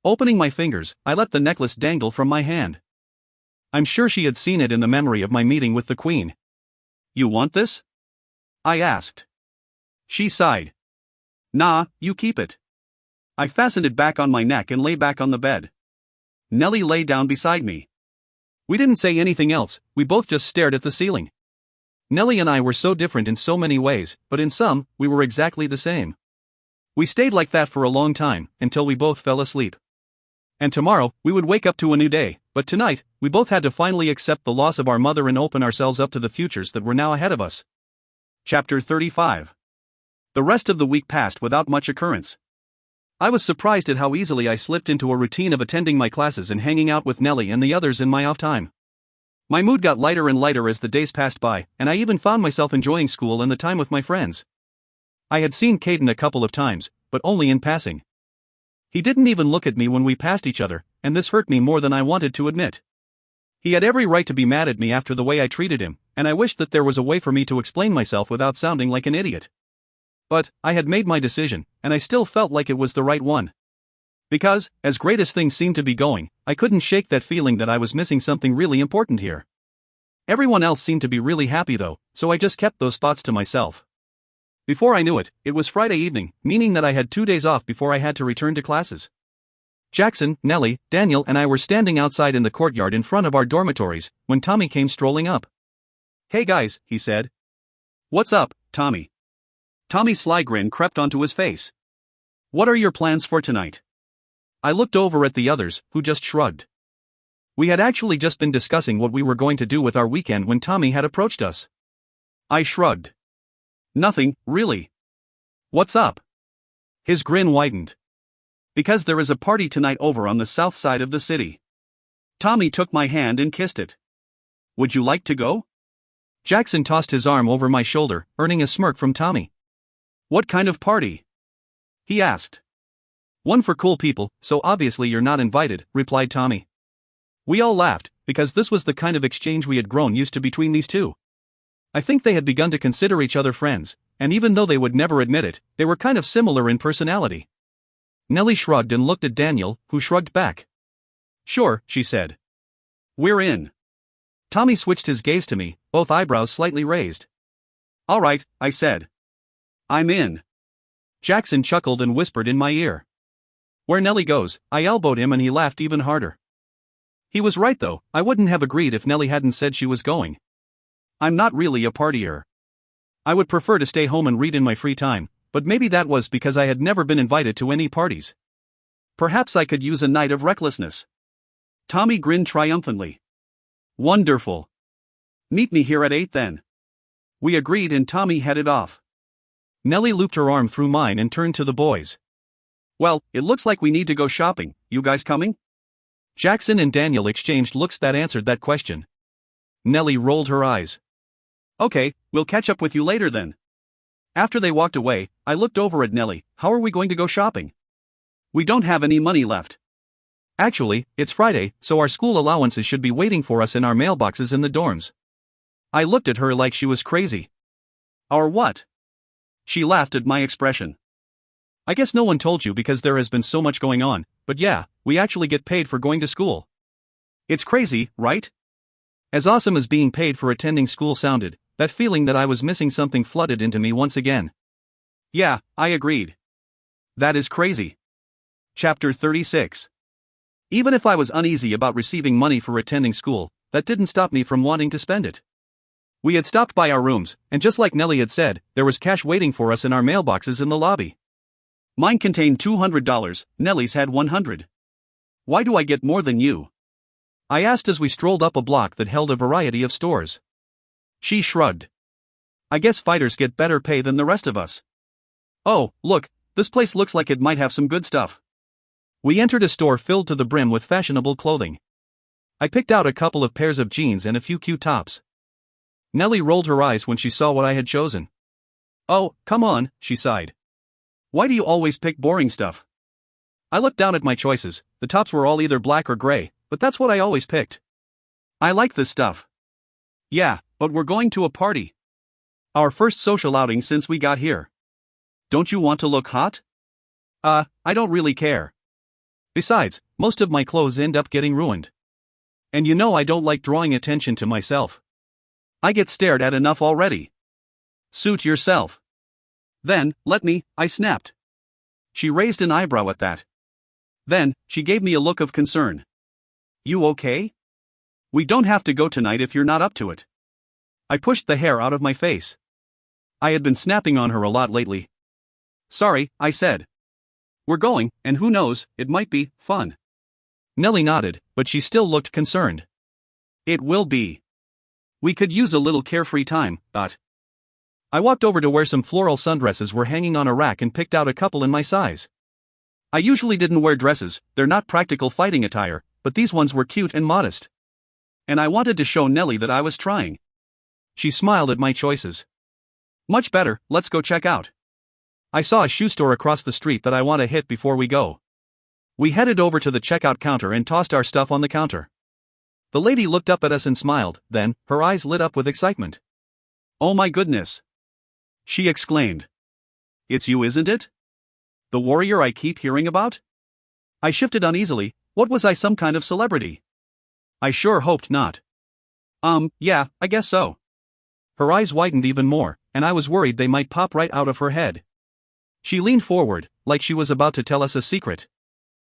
Opening my fingers, I let the necklace dangle from my hand. I'm sure she had seen it in the memory of my meeting with the queen. "You want this?" I asked. She sighed. "Nah, you keep it." I fastened it back on my neck and lay back on the bed. Nellie lay down beside me. We didn't say anything else, we both just stared at the ceiling. Nellie and I were so different in so many ways, but in some, we were exactly the same. We stayed like that for a long time, until we both fell asleep. And tomorrow, we would wake up to a new day, but tonight, we both had to finally accept the loss of our mother and open ourselves up to the futures that were now ahead of us. Chapter 35. The rest of the week passed without much occurrence. I was surprised at how easily I slipped into a routine of attending my classes and hanging out with Nellie and the others in my off time. My mood got lighter and lighter as the days passed by, and I even found myself enjoying school and the time with my friends. I had seen Caden a couple of times, but only in passing. He didn't even look at me when we passed each other, and this hurt me more than I wanted to admit. He had every right to be mad at me after the way I treated him, and I wished that there was a way for me to explain myself without sounding like an idiot. But I had made my decision, and I still felt like it was the right one. Because, as great as things seemed to be going, I couldn't shake that feeling that I was missing something really important here. Everyone else seemed to be really happy though, so I just kept those thoughts to myself. Before I knew it, it was Friday evening, meaning that I had 2 days off before I had to return to classes. Jackson, Nellie, Daniel and I were standing outside in the courtyard in front of our dormitories, when Tommy came strolling up. "Hey guys," he said. "What's up, Tommy?" Tommy's sly grin crept onto his face. "What are your plans for tonight?" I looked over at the others, who just shrugged. We had actually just been discussing what we were going to do with our weekend when Tommy had approached us. I shrugged. "Nothing, really." "What's up?" His grin widened. "Because there is a party tonight over on the south side of the city." Tommy took my hand and kissed it. "Would you like to go?" Jackson tossed his arm over my shoulder, earning a smirk from Tommy. "What kind of party?" he asked. "One for cool people, so obviously you're not invited," replied Tommy. We all laughed, because this was the kind of exchange we had grown used to between these two. I think they had begun to consider each other friends, and even though they would never admit it, they were kind of similar in personality. Nellie shrugged and looked at Daniel, who shrugged back. "Sure," she said. "We're in." Tommy switched his gaze to me, both eyebrows slightly raised. "All right," I said. "I'm in." Jackson chuckled and whispered in my ear. "Where Nellie goes," I elbowed him and he laughed even harder. He was right though, I wouldn't have agreed if Nellie hadn't said she was going. I'm not really a partier. I would prefer to stay home and read in my free time, but maybe that was because I had never been invited to any parties. Perhaps I could use a night of recklessness. Tommy grinned triumphantly. "Wonderful. Meet me here at 8 then." We agreed and Tommy headed off. Nellie looped her arm through mine and turned to the boys. "Well, it looks like we need to go shopping, you guys coming?" Jackson and Daniel exchanged looks that answered that question. Nellie rolled her eyes. "Okay, we'll catch up with you later then." After they walked away, I looked over at Nellie. "How are we going to go shopping?" "We don't have any money left." "Actually, it's Friday, so our school allowances should be waiting for us in our mailboxes in the dorms." I looked at her like she was crazy. "Our what?" She laughed at my expression. "I guess no one told you because there has been so much going on, but yeah, we actually get paid for going to school. It's crazy, right?" As awesome as being paid for attending school sounded, that feeling that I was missing something flooded into me once again. "Yeah, I agreed. That is crazy." Chapter 36. Even if I was uneasy about receiving money for attending school, that didn't stop me from wanting to spend it. We had stopped by our rooms, and just like Nellie had said, there was cash waiting for us in our mailboxes in the lobby. Mine contained $200, Nellie's had $100. "Why do I get more than you?" I asked as we strolled up a block that held a variety of stores. She shrugged. "I guess fighters get better pay than the rest of us." "Oh, look, this place looks like it might have some good stuff." We entered a store filled to the brim with fashionable clothing. I picked out a couple of pairs of jeans and a few cute tops. Nellie rolled her eyes when she saw what I had chosen. "Oh, come on," she sighed. "Why do you always pick boring stuff?" I looked down at my choices. The tops were all either black or gray, but that's what I always picked. I like this stuff. Yeah, but we're going to a party. Our first social outing since we got here. Don't you want to look hot? I don't really care. Besides, most of my clothes end up getting ruined. And you know I don't like drawing attention to myself. I get stared at enough already. Suit yourself. Then, I snapped. She raised an eyebrow at that. Then, she gave me a look of concern. You okay? We don't have to go tonight if you're not up to it. I pushed the hair out of my face. I had been snapping on her a lot lately. Sorry, I said. We're going, and who knows, it might be fun. Nellie nodded, but she still looked concerned. It will be. We could use a little carefree time, I walked over to where some floral sundresses were hanging on a rack and picked out a couple in my size. I usually didn't wear dresses, they're not practical fighting attire, but these ones were cute and modest. And I wanted to show Nellie that I was trying. She smiled at my choices. Much better, let's go check out. I saw a shoe store across the street that I want to hit before we go. We headed over to the checkout counter and tossed our stuff on the counter. The lady looked up at us and smiled, then, her eyes lit up with excitement. Oh my goodness! She exclaimed. It's you, isn't it? The warrior I keep hearing about? I shifted uneasily. What was I, some kind of celebrity? I sure hoped not. Yeah, I guess so. Her eyes widened even more, and I was worried they might pop right out of her head. She leaned forward, like she was about to tell us a secret.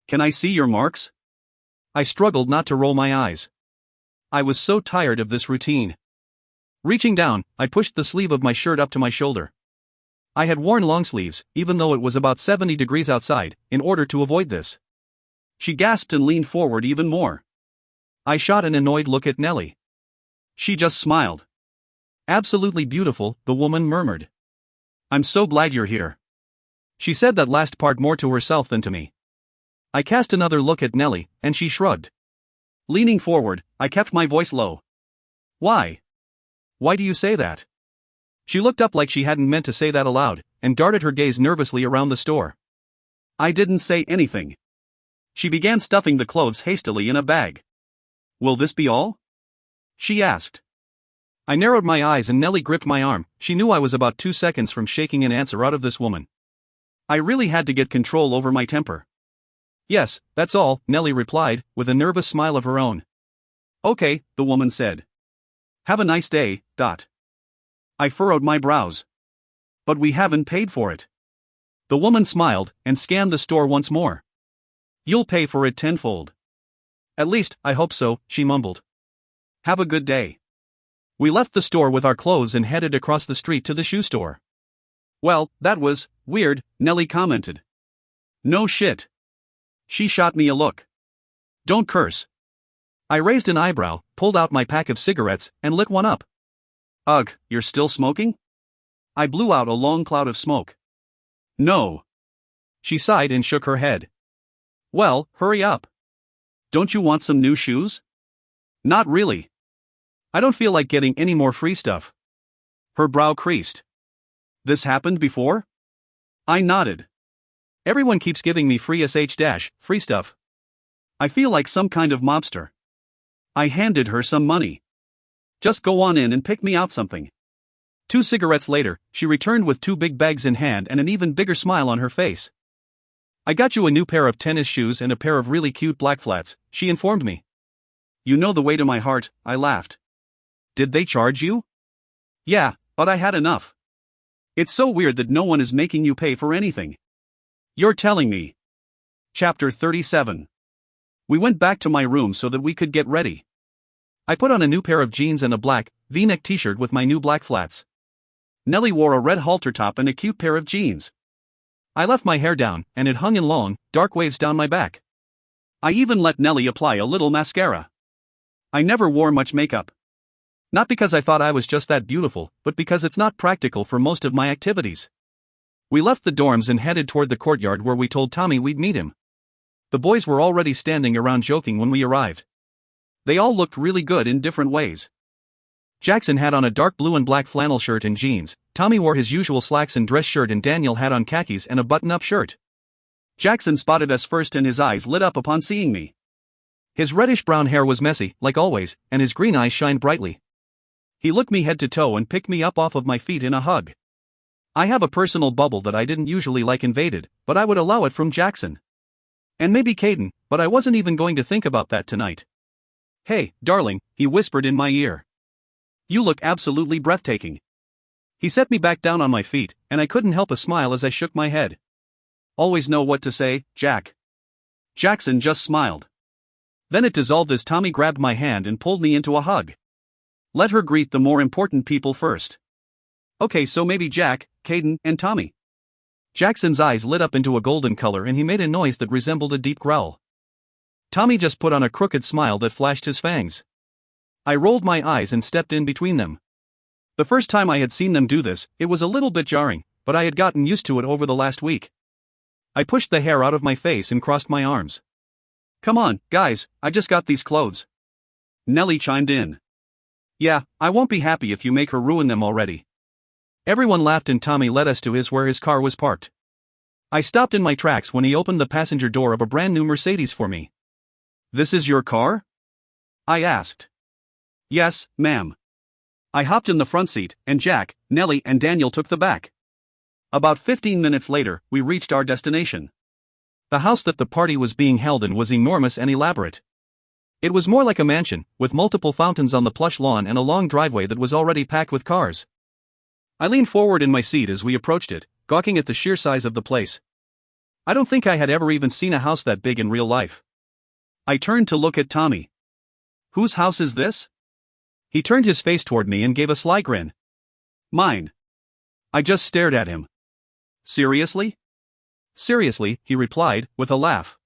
Can I see your marks? I struggled not to roll my eyes. I was so tired of this routine. Reaching down, I pushed the sleeve of my shirt up to my shoulder. I had worn long sleeves, even though it was about 70 degrees outside, in order to avoid this. She gasped and leaned forward even more. I shot an annoyed look at Nellie. She just smiled. Absolutely beautiful, the woman murmured. I'm so glad you're here. She said that last part more to herself than to me. I cast another look at Nellie, and she shrugged. Leaning forward, I kept my voice low. Why? Why do you say that? She looked up like she hadn't meant to say that aloud, and darted her gaze nervously around the store. I didn't say anything. She began stuffing the clothes hastily in a bag. Will this be all? She asked. I narrowed my eyes and Nellie gripped my arm. She knew I was about 2 seconds from shaking an answer out of this woman. I really had to get control over my temper. Yes, that's all, Nellie replied, with a nervous smile of her own. Okay, the woman said. Have a nice day, . I furrowed my brows. But we haven't paid for it. The woman smiled, and scanned the store once more. You'll pay for it tenfold. At least, I hope so, she mumbled. Have a good day. We left the store with our clothes and headed across the street to the shoe store. Well, that was weird, Nellie commented. No shit. She shot me a look. Don't curse. I raised an eyebrow, pulled out my pack of cigarettes, and lit one up. Ugh, you're still smoking? I blew out a long cloud of smoke. No. She sighed and shook her head. Well, hurry up. Don't you want some new shoes? Not really. I don't feel like getting any more free stuff. Her brow creased. This happened before? I nodded. Everyone keeps giving me free free stuff. I feel like some kind of mobster. I handed her some money. Just go on in and pick me out something. 2 cigarettes later, she returned with 2 big bags in hand and an even bigger smile on her face. I got you a new pair of tennis shoes and a pair of really cute black flats, she informed me. You know the way to my heart, I laughed. Did they charge you? Yeah, but I had enough. It's so weird that no one is making you pay for anything. You're telling me. Chapter 37. We went back to my room so that we could get ready. I put on a new pair of jeans and a black, V-neck t-shirt with my new black flats. Nellie wore a red halter top and a cute pair of jeans. I left my hair down, and it hung in long, dark waves down my back. I even let Nellie apply a little mascara. I never wore much makeup. Not because I thought I was just that beautiful, but because it's not practical for most of my activities. We left the dorms and headed toward the courtyard where we told Tommy we'd meet him. The boys were already standing around joking when we arrived. They all looked really good in different ways. Jackson had on a dark blue and black flannel shirt and jeans, Tommy wore his usual slacks and dress shirt, and Daniel had on khakis and a button-up shirt. Jackson spotted us first and his eyes lit up upon seeing me. His reddish-brown hair was messy, like always, and his green eyes shined brightly. He looked me head to toe and picked me up off of my feet in a hug. I have a personal bubble that I didn't usually like invaded, but I would allow it from Jackson. And maybe Caden, but I wasn't even going to think about that tonight. "Hey, darling," he whispered in my ear. "You look absolutely breathtaking." He set me back down on my feet, and I couldn't help a smile as I shook my head. "Always know what to say, Jack." Jackson just smiled. Then it dissolved as Tommy grabbed my hand and pulled me into a hug. Let her greet the more important people first. Okay, so maybe Jack, Caden, and Tommy. Jackson's eyes lit up into a golden color and he made a noise that resembled a deep growl. Tommy just put on a crooked smile that flashed his fangs. I rolled my eyes and stepped in between them. The first time I had seen them do this, it was a little bit jarring, but I had gotten used to it over the last week. I pushed the hair out of my face and crossed my arms. "Come on, guys, I just got these clothes." Nellie chimed in. "Yeah, I won't be happy if you make her ruin them already." Everyone laughed and Tommy led us to where his car was parked. I stopped in my tracks when he opened the passenger door of a brand new Mercedes for me. "This is your car?" I asked. "Yes, ma'am." I hopped in the front seat, and Jack, Nellie, and Daniel took the back. About 15 minutes later, we reached our destination. The house that the party was being held in was enormous and elaborate. It was more like a mansion, with multiple fountains on the plush lawn and a long driveway that was already packed with cars. I leaned forward in my seat as we approached it, gawking at the sheer size of the place. I don't think I had ever even seen a house that big in real life. I turned to look at Tommy. "Whose house is this?" He turned his face toward me and gave a sly grin. "Mine." I just stared at him. "Seriously?" "Seriously," he replied, with a laugh.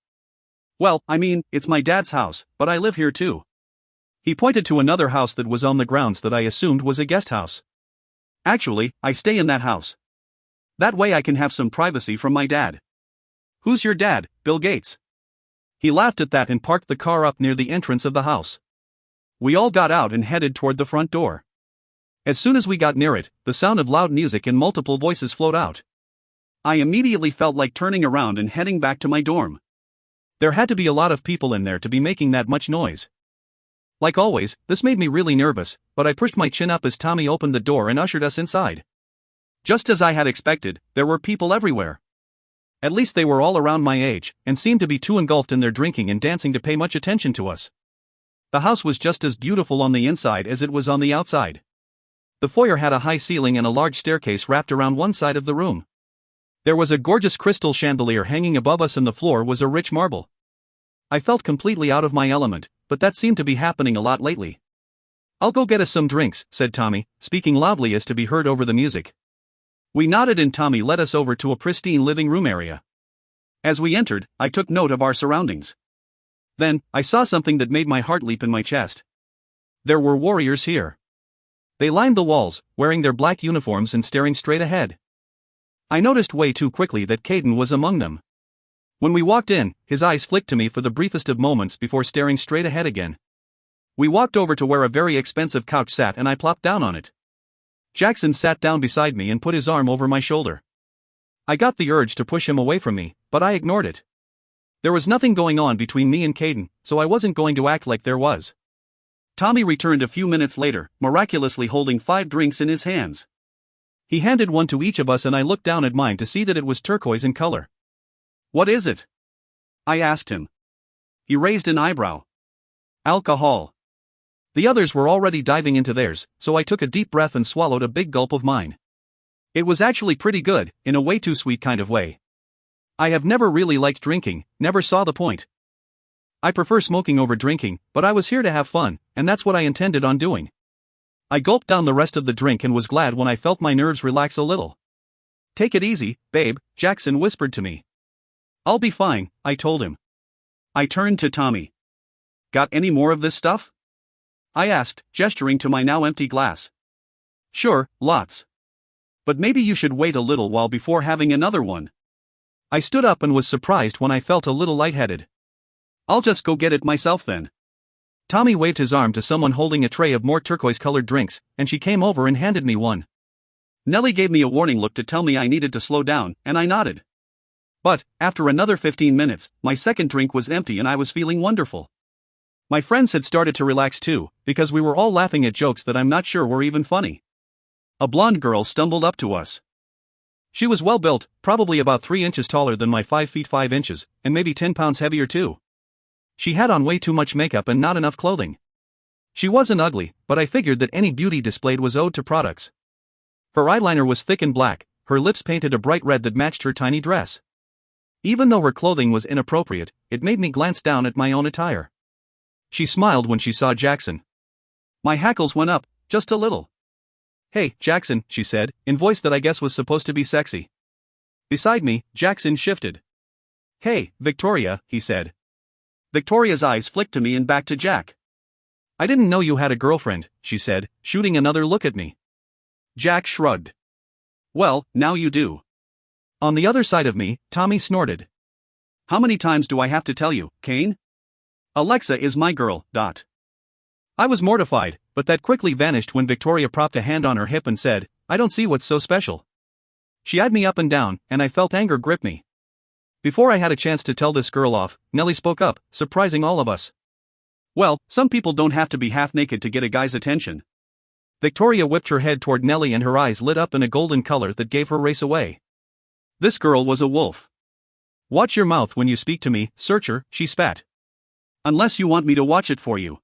"Well, I mean, it's my dad's house, but I live here too." He pointed to another house that was on the grounds that I assumed was a guest house. "Actually, I stay in that house. That way I can have some privacy from my dad." "Who's your dad, Bill Gates?" He laughed at that and parked the car up near the entrance of the house. We all got out and headed toward the front door. As soon as we got near it, the sound of loud music and multiple voices flowed out. I immediately felt like turning around and heading back to my dorm. There had to be a lot of people in there to be making that much noise. Like always, this made me really nervous, but I pushed my chin up as Tommy opened the door and ushered us inside. Just as I had expected, there were people everywhere. At least they were all around my age, and seemed to be too engulfed in their drinking and dancing to pay much attention to us. The house was just as beautiful on the inside as it was on the outside. The foyer had a high ceiling and a large staircase wrapped around one side of the room. There was a gorgeous crystal chandelier hanging above us and the floor was a rich marble. I felt completely out of my element, but that seemed to be happening a lot lately. "I'll go get us some drinks," said Tommy, speaking loudly as to be heard over the music. We nodded and Tommy led us over to a pristine living room area. As we entered, I took note of our surroundings. Then, I saw something that made my heart leap in my chest. There were warriors here. They lined the walls, wearing their black uniforms and staring straight ahead. I noticed way too quickly that Caden was among them. When we walked in, his eyes flicked to me for the briefest of moments before staring straight ahead again. We walked over to where a very expensive couch sat and I plopped down on it. Jackson sat down beside me and put his arm over my shoulder. I got the urge to push him away from me, but I ignored it. There was nothing going on between me and Caden, so I wasn't going to act like there was. Tommy returned a few minutes later, miraculously holding 5 drinks in his hands. He handed one to each of us and I looked down at mine to see that it was turquoise in color. "What is it?" I asked him. He raised an eyebrow. "Alcohol." The others were already diving into theirs, so I took a deep breath and swallowed a big gulp of mine. It was actually pretty good, in a way too sweet kind of way. I have never really liked drinking, never saw the point. I prefer smoking over drinking, but I was here to have fun, and that's what I intended on doing. I gulped down the rest of the drink and was glad when I felt my nerves relax a little. "Take it easy, babe," Jackson whispered to me. "I'll be fine," I told him. I turned to Tommy. "Got any more of this stuff?" I asked, gesturing to my now empty glass. "Sure, lots. But maybe you should wait a little while before having another one." I stood up and was surprised when I felt a little lightheaded. "I'll just go get it myself then." Tommy waved his arm to someone holding a tray of more turquoise-colored drinks, and she came over and handed me one. Nellie gave me a warning look to tell me I needed to slow down, and I nodded. But, after another 15 minutes, my second drink was empty and I was feeling wonderful. My friends had started to relax too, because we were all laughing at jokes that I'm not sure were even funny. A blonde girl stumbled up to us. She was well built, probably about 3 inches taller than my 5 feet 5 inches, and maybe 10 pounds heavier too. She had on way too much makeup and not enough clothing. She wasn't ugly, but I figured that any beauty displayed was owed to products. Her eyeliner was thick and black, her lips painted a bright red that matched her tiny dress. Even though her clothing was inappropriate, it made me glance down at my own attire. She smiled when she saw Jackson. My hackles went up, just a little. "Hey, Jackson," she said, in voice that I guess was supposed to be sexy. Beside me, Jackson shifted. "Hey, Victoria," he said. Victoria's eyes flicked to me and back to Jack. "I didn't know you had a girlfriend," she said, shooting another look at me. Jack shrugged. "Well, now you do." On the other side of me, Tommy snorted. "How many times do I have to tell you, Kane? Alexa is my girl, . I was mortified, but that quickly vanished when Victoria propped a hand on her hip and said, "I don't see what's so special." She eyed me up and down, and I felt anger grip me. Before I had a chance to tell this girl off, Nellie spoke up, surprising all of us. "Well, some people don't have to be half naked to get a guy's attention." Victoria whipped her head toward Nellie and her eyes lit up in a golden color that gave her race away. This girl was a wolf. "Watch your mouth when you speak to me, searcher," she spat. "Unless you want me to watch it for you."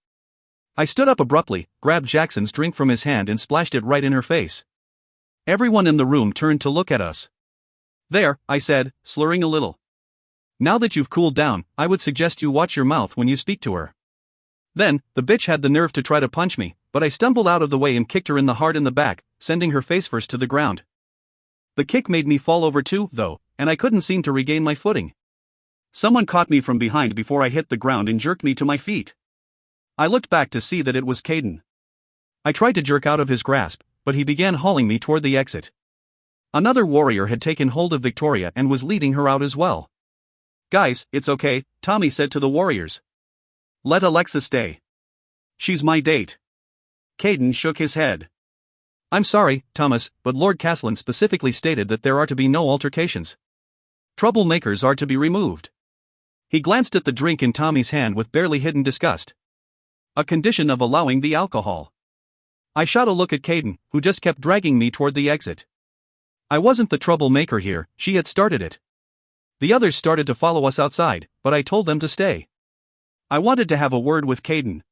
I stood up abruptly, grabbed Jackson's drink from his hand and splashed it right in her face. Everyone in the room turned to look at us. "There," I said, slurring a little. "Now that you've cooled down, I would suggest you watch your mouth when you speak to her." Then, the bitch had the nerve to try to punch me, but I stumbled out of the way and kicked her in the heart in the back, sending her face first to the ground. The kick made me fall over too, though, and I couldn't seem to regain my footing. Someone caught me from behind before I hit the ground and jerked me to my feet. I looked back to see that it was Caden. I tried to jerk out of his grasp, but he began hauling me toward the exit. Another warrior had taken hold of Victoria and was leading her out as well. "Guys, it's okay," Tommy said to the warriors. "Let Alexa stay. She's my date." Caden shook his head. "I'm sorry, Thomas, but Lord Castellan specifically stated that there are to be no altercations. Troublemakers are to be removed." He glanced at the drink in Tommy's hand with barely hidden disgust. "A condition of allowing the alcohol." I shot a look at Caden, who just kept dragging me toward the exit. I wasn't the troublemaker here, she had started it. The others started to follow us outside, but I told them to stay. I wanted to have a word with Caden.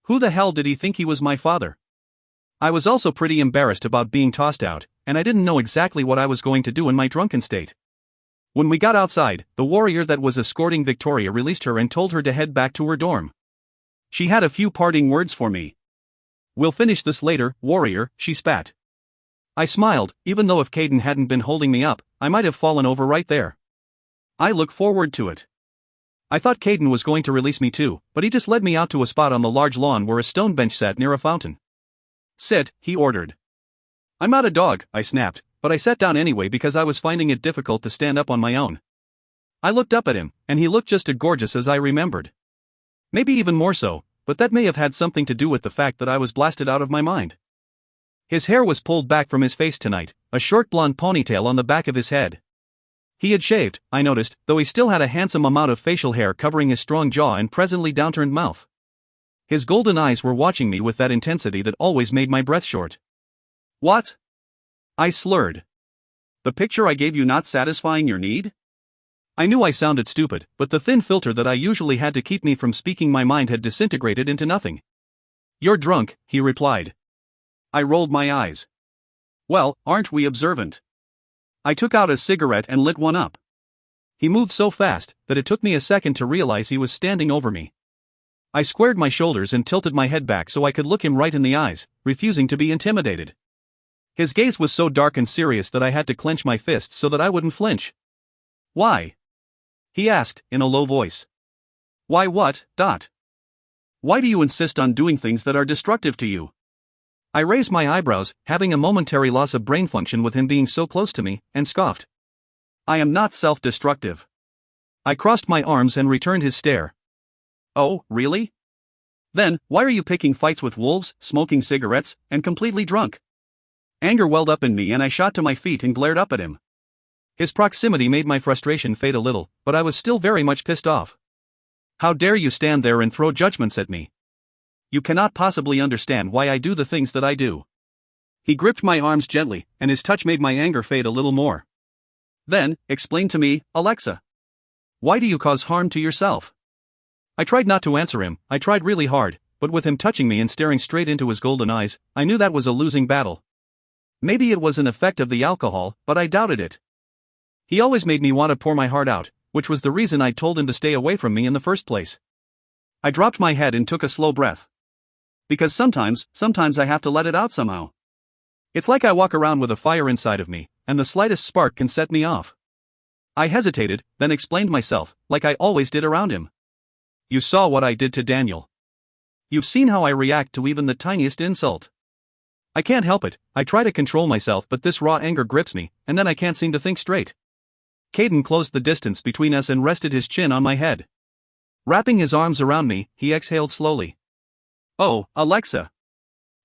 Who the hell did he think he was, my father? I was also pretty embarrassed about being tossed out, and I didn't know exactly what I was going to do in my drunken state. When we got outside, the warrior that was escorting Victoria released her and told her to head back to her dorm. She had a few parting words for me. "We'll finish this later, warrior," she spat. I smiled, even though if Caden hadn't been holding me up, I might have fallen over right there. I look forward to it. I thought Caden was going to release me too, but he just led me out to a spot on the large lawn where a stone bench sat near a fountain. "Sit," he ordered. "I'm not a dog," I snapped, but I sat down anyway because I was finding it difficult to stand up on my own. I looked up at him, and he looked just as gorgeous as I remembered. Maybe even more so, but that may have had something to do with the fact that I was blasted out of my mind. His hair was pulled back from his face tonight, a short blonde ponytail on the back of his head. He had shaved, I noticed, though he still had a handsome amount of facial hair covering his strong jaw and presently downturned mouth. His golden eyes were watching me with that intensity that always made my breath short. "What?" I slurred. "The picture I gave you not satisfying your need?" I knew I sounded stupid, but the thin filter that I usually had to keep me from speaking my mind had disintegrated into nothing. "You're drunk," he replied. I rolled my eyes. "Well, aren't we observant?" I took out a cigarette and lit one up. He moved so fast that it took me a second to realize he was standing over me. I squared my shoulders and tilted my head back so I could look him right in the eyes, refusing to be intimidated. His gaze was so dark and serious that I had to clench my fists so that I wouldn't flinch. "Why?" he asked, in a low voice. "Why what, Dot? Why do you insist on doing things that are destructive to you?" I raised my eyebrows, having a momentary loss of brain function with him being so close to me, and scoffed. "I am not self-destructive." I crossed my arms and returned his stare. "Oh, really? Then, why are you picking fights with wolves, smoking cigarettes, and completely drunk?" Anger welled up in me and I shot to my feet and glared up at him. His proximity made my frustration fade a little, but I was still very much pissed off. How dare you stand there and throw judgments at me? You cannot possibly understand why I do the things that I do. He gripped my arms gently, and his touch made my anger fade a little more. Then, explain to me, Alexa. Why do you cause harm to yourself? I tried not to answer him, I tried really hard, but with him touching me and staring straight into his golden eyes, I knew that was a losing battle. Maybe it was an effect of the alcohol, but I doubted it. He always made me want to pour my heart out, which was the reason I told him to stay away from me in the first place. I dropped my head and took a slow breath. Because sometimes I have to let it out somehow. It's like I walk around with a fire inside of me, and the slightest spark can set me off. I hesitated, then explained myself, like I always did around him. You saw what I did to Daniel. You've seen how I react to even the tiniest insult. I can't help it, I try to control myself, but this raw anger grips me, and then I can't seem to think straight. Caden closed the distance between us and rested his chin on my head. Wrapping his arms around me, he exhaled slowly. Oh, Alexa.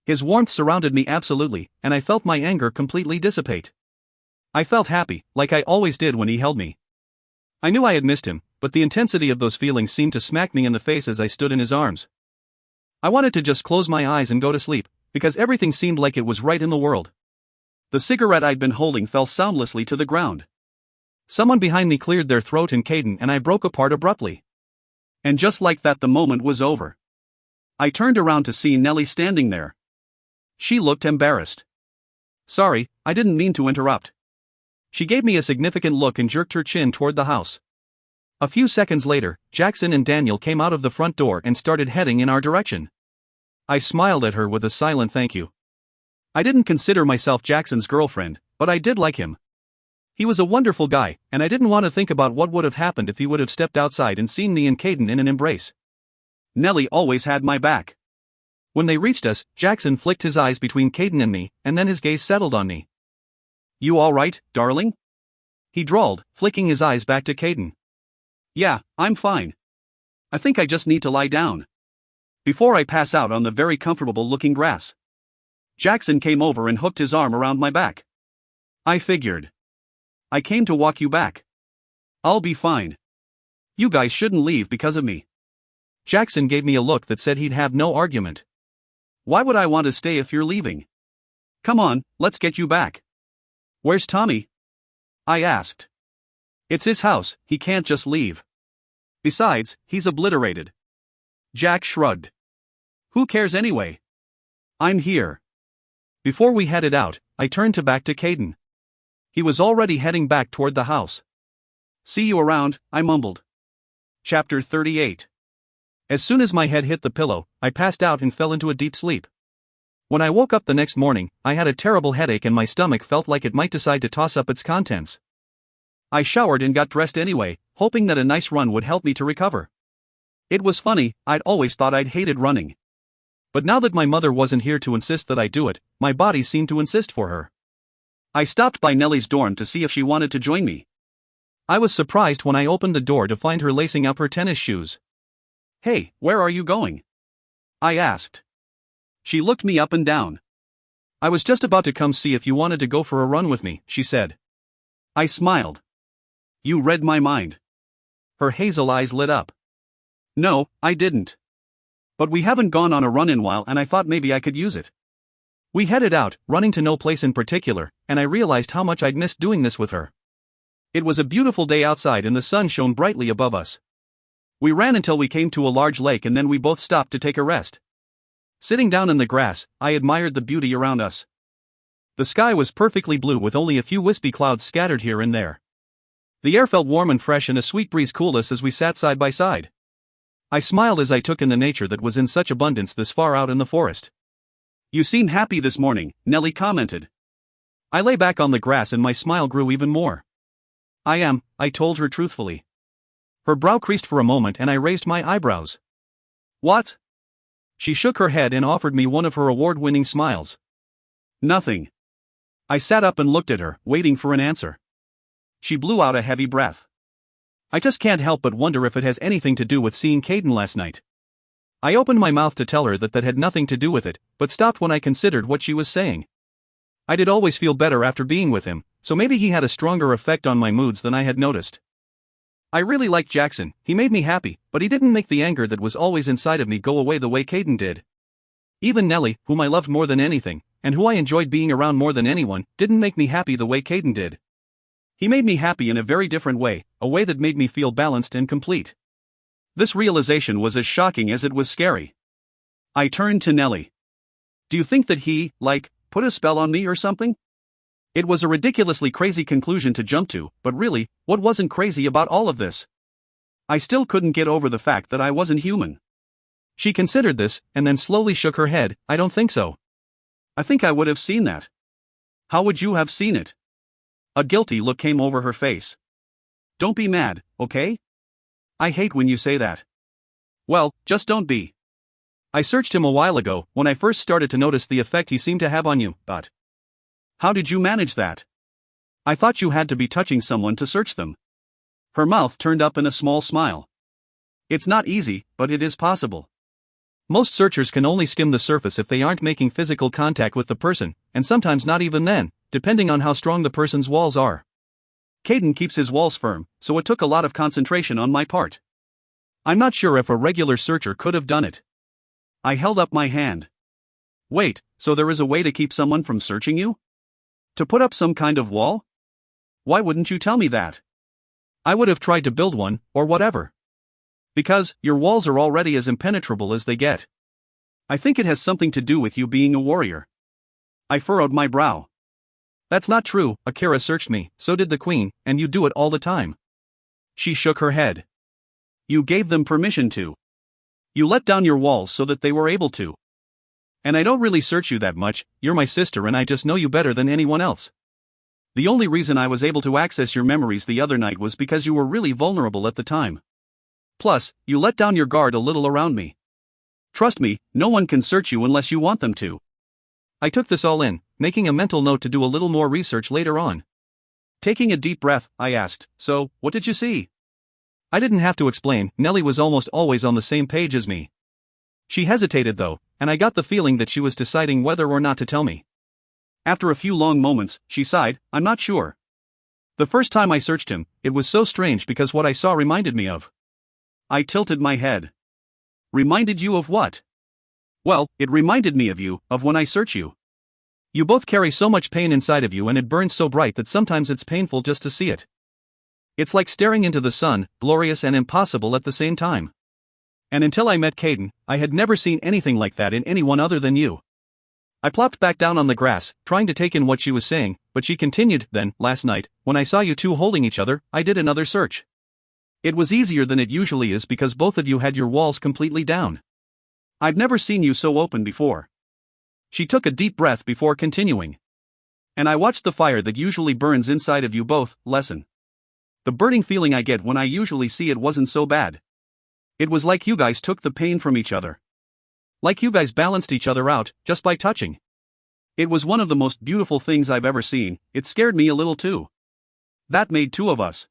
His warmth surrounded me absolutely, and I felt my anger completely dissipate. I felt happy, like I always did when he held me. I knew I had missed him, but the intensity of those feelings seemed to smack me in the face as I stood in his arms. I wanted to just close my eyes and go to sleep, because everything seemed like it was right in the world. The cigarette I'd been holding fell soundlessly to the ground. Someone behind me cleared their throat in Caden and I broke apart abruptly. And just like that, the moment was over. I turned around to see Nellie standing there. She looked embarrassed. Sorry, I didn't mean to interrupt. She gave me a significant look and jerked her chin toward the house. A few seconds later, Jackson and Daniel came out of the front door and started heading in our direction. I smiled at her with a silent thank you. I didn't consider myself Jackson's girlfriend, but I did like him. He was a wonderful guy, and I didn't want to think about what would have happened if he would have stepped outside and seen me and Caden in an embrace. Nellie always had my back. When they reached us, Jackson flicked his eyes between Caden and me, and then his gaze settled on me. You all right, darling? He drawled, flicking his eyes back to Caden. Yeah, I'm fine. I think I just need to lie down before I pass out on the very comfortable-looking grass. Jackson came over and hooked his arm around my back. I figured. I came to walk you back. I'll be fine. You guys shouldn't leave because of me. Jackson gave me a look that said he'd have no argument. Why would I want to stay if you're leaving? Come on, let's get you back. Where's Tommy? I asked. It's his house, he can't just leave. Besides, he's obliterated. Jack shrugged. Who cares anyway? I'm here. Before we headed out, I turned back to Caden. He was already heading back toward the house. See you around, I mumbled. Chapter 38. As soon as my head hit the pillow, I passed out and fell into a deep sleep. When I woke up the next morning, I had a terrible headache and my stomach felt like it might decide to toss up its contents. I showered and got dressed anyway, hoping that a nice run would help me to recover. It was funny, I'd always thought I'd hated running. But now that my mother wasn't here to insist that I do it, my body seemed to insist for her. I stopped by Nellie's dorm to see if she wanted to join me. I was surprised when I opened the door to find her lacing up her tennis shoes. Hey, where are you going? I asked. She looked me up and down. I was just about to come see if you wanted to go for a run with me, she said. I smiled. You read my mind. Her hazel eyes lit up. No, I didn't. But we haven't gone on a run in a while and I thought maybe I could use it. We headed out, running to no place in particular, and I realized how much I'd missed doing this with her. It was a beautiful day outside and the sun shone brightly above us. We ran until we came to a large lake and then we both stopped to take a rest. Sitting down in the grass, I admired the beauty around us. The sky was perfectly blue with only a few wispy clouds scattered here and there. The air felt warm and fresh and a sweet breeze cooled us as we sat side by side. I smiled as I took in the nature that was in such abundance this far out in the forest. You seem happy this morning, Nellie commented. I lay back on the grass and my smile grew even more. I am, I told her truthfully. Her brow creased for a moment and I raised my eyebrows. What? She shook her head and offered me one of her award-winning smiles. Nothing. I sat up and looked at her, waiting for an answer. She blew out a heavy breath. I just can't help but wonder if it has anything to do with seeing Caden last night. I opened my mouth to tell her that had nothing to do with it, but stopped when I considered what she was saying. I did always feel better after being with him, so maybe he had a stronger effect on my moods than I had noticed. I really liked Jackson, he made me happy, but he didn't make the anger that was always inside of me go away the way Caden did. Even Nellie, whom I loved more than anything, and who I enjoyed being around more than anyone, didn't make me happy the way Caden did. He made me happy in a very different way, a way that made me feel balanced and complete. This realization was as shocking as it was scary. I turned to Nellie. Do you think that he, put a spell on me or something? It was a ridiculously crazy conclusion to jump to, but really, what wasn't crazy about all of this? I still couldn't get over the fact that I wasn't human. She considered this, and then slowly shook her head. I don't think so. I think I would have seen that. How would you have seen it? A guilty look came over her face. Don't be mad, okay? I hate when you say that. Well, just don't be. I searched him a while ago, when I first started to notice the effect he seemed to have on you, but how did you manage that? I thought you had to be touching someone to search them. Her mouth turned up in a small smile. It's not easy, but it is possible. Most searchers can only skim the surface if they aren't making physical contact with the person, and sometimes not even then, depending on how strong the person's walls are. Caden keeps his walls firm, so it took a lot of concentration on my part. I'm not sure if a regular searcher could have done it. I held up my hand. Wait, so there is a way to keep someone from searching you? To put up some kind of wall? Why wouldn't you tell me that? I would have tried to build one, or whatever. Because, your walls are already as impenetrable as they get. I think it has something to do with you being a warrior. I furrowed my brow. That's not true, Akira searched me, so did the queen, and you do it all the time. She shook her head. You gave them permission to. You let down your walls so that they were able to. And I don't really search you that much, you're my sister and I just know you better than anyone else. The only reason I was able to access your memories the other night was because you were really vulnerable at the time. Plus, you let down your guard a little around me. Trust me, no one can search you unless you want them to. I took this all in, making a mental note to do a little more research later on. Taking a deep breath, I asked, so, what did you see? I didn't have to explain, Nellie was almost always on the same page as me. She hesitated though, and I got the feeling that she was deciding whether or not to tell me. After a few long moments, she sighed, I'm not sure. The first time I searched him, it was so strange because what I saw reminded me of. I tilted my head. Reminded you of what? Well, it reminded me of you, of when I search you. You both carry so much pain inside of you and it burns so bright that sometimes it's painful just to see it. It's like staring into the sun, glorious and impossible at the same time. And until I met Caden, I had never seen anything like that in anyone other than you. I plopped back down on the grass, trying to take in what she was saying, but she continued, then, last night, when I saw you two holding each other, I did another search. It was easier than it usually is because both of you had your walls completely down. I've never seen you so open before. She took a deep breath before continuing. And I watched the fire that usually burns inside of you both lessen. The burning feeling I get when I usually see it wasn't so bad. It was like you guys took the pain from each other. Like you guys balanced each other out, just by touching. It was one of the most beautiful things I've ever seen, it scared me a little too. That made two of us.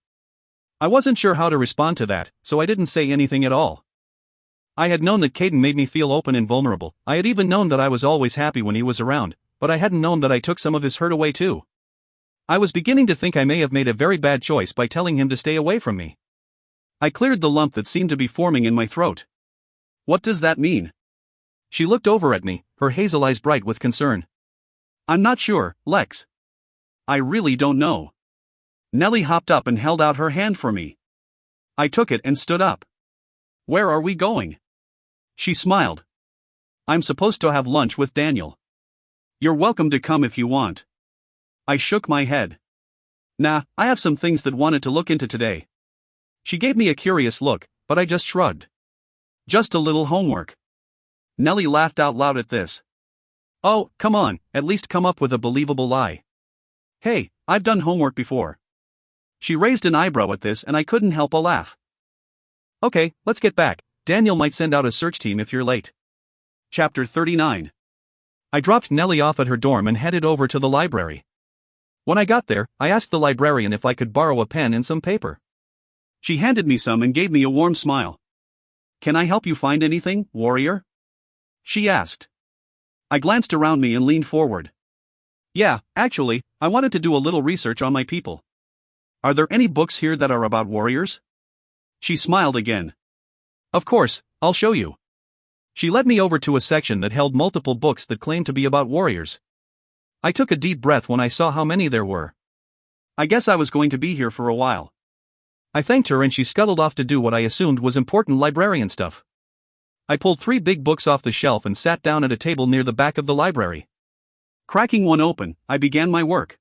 I wasn't sure how to respond to that, so I didn't say anything at all. I had known that Caden made me feel open and vulnerable, I had even known that I was always happy when he was around, but I hadn't known that I took some of his hurt away too. I was beginning to think I may have made a very bad choice by telling him to stay away from me. I cleared the lump that seemed to be forming in my throat. What does that mean? She looked over at me, her hazel eyes bright with concern. I'm not sure, Lex. I really don't know. Nellie hopped up and held out her hand for me. I took it and stood up. Where are we going? She smiled. I'm supposed to have lunch with Daniel. You're welcome to come if you want. I shook my head. Nah, I have some things that wanted to look into today. She gave me a curious look, but I just shrugged. Just a little homework. Nellie laughed out loud at this. Oh, come on, at least come up with a believable lie. Hey, I've done homework before. She raised an eyebrow at this and I couldn't help a laugh. Okay, let's get back, Daniel might send out a search team if you're late. Chapter 39. I dropped Nellie off at her dorm and headed over to the library. When I got there, I asked the librarian if I could borrow a pen and some paper. She handed me some and gave me a warm smile. Can I help you find anything, warrior? She asked. I glanced around me and leaned forward. Yeah, actually, I wanted to do a little research on my people. Are there any books here that are about warriors? She smiled again. Of course, I'll show you. She led me over to a section that held multiple books that claimed to be about warriors. I took a deep breath when I saw how many there were. I guess I was going to be here for a while. I thanked her and she scuttled off to do what I assumed was important librarian stuff. I pulled 3 big books off the shelf and sat down at a table near the back of the library. Cracking one open, I began my work.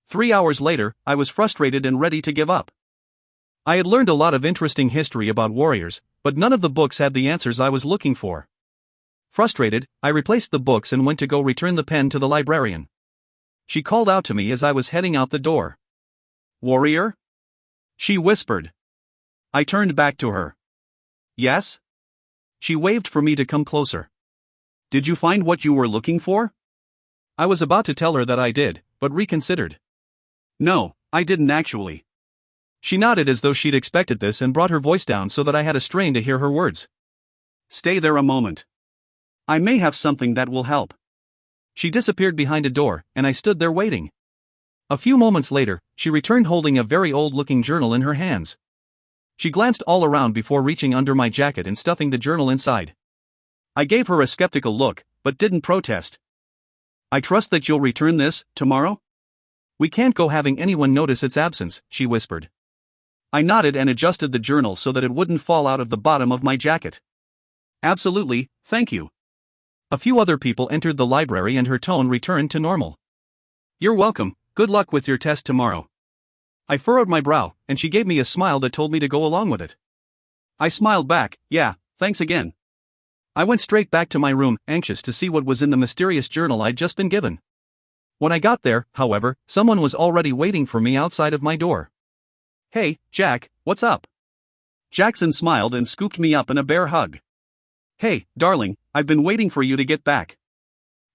3 hours later, I was frustrated and ready to give up. I had learned a lot of interesting history about warriors, but none of the books had the answers I was looking for. Frustrated, I replaced the books and went to go return the pen to the librarian. She called out to me as I was heading out the door. "Warrior?" she whispered. I turned back to her. "Yes?" She waved for me to come closer. "Did you find what you were looking for?" I was about to tell her that I did, but reconsidered. "No, I didn't actually." She nodded as though she'd expected this and brought her voice down so that I had a strain to hear her words. "Stay there a moment. I may have something that will help." She disappeared behind a door, and I stood there waiting. A few moments later, she returned holding a very old-looking journal in her hands. She glanced all around before reaching under my jacket and stuffing the journal inside. I gave her a skeptical look, but didn't protest. "I trust that you'll return this tomorrow?" "We can't go having anyone notice its absence," she whispered. I nodded and adjusted the journal so that it wouldn't fall out of the bottom of my jacket. "Absolutely, thank you." A few other people entered the library and her tone returned to normal. "You're welcome, good luck with your test tomorrow." I furrowed my brow, and she gave me a smile that told me to go along with it. I smiled back, "Yeah, thanks again." I went straight back to my room, anxious to see what was in the mysterious journal I'd just been given. When I got there, however, someone was already waiting for me outside of my door. "Hey, Jack, what's up?" Jackson smiled and scooped me up in a bear hug. "Hey, darling, I've been waiting for you to get back."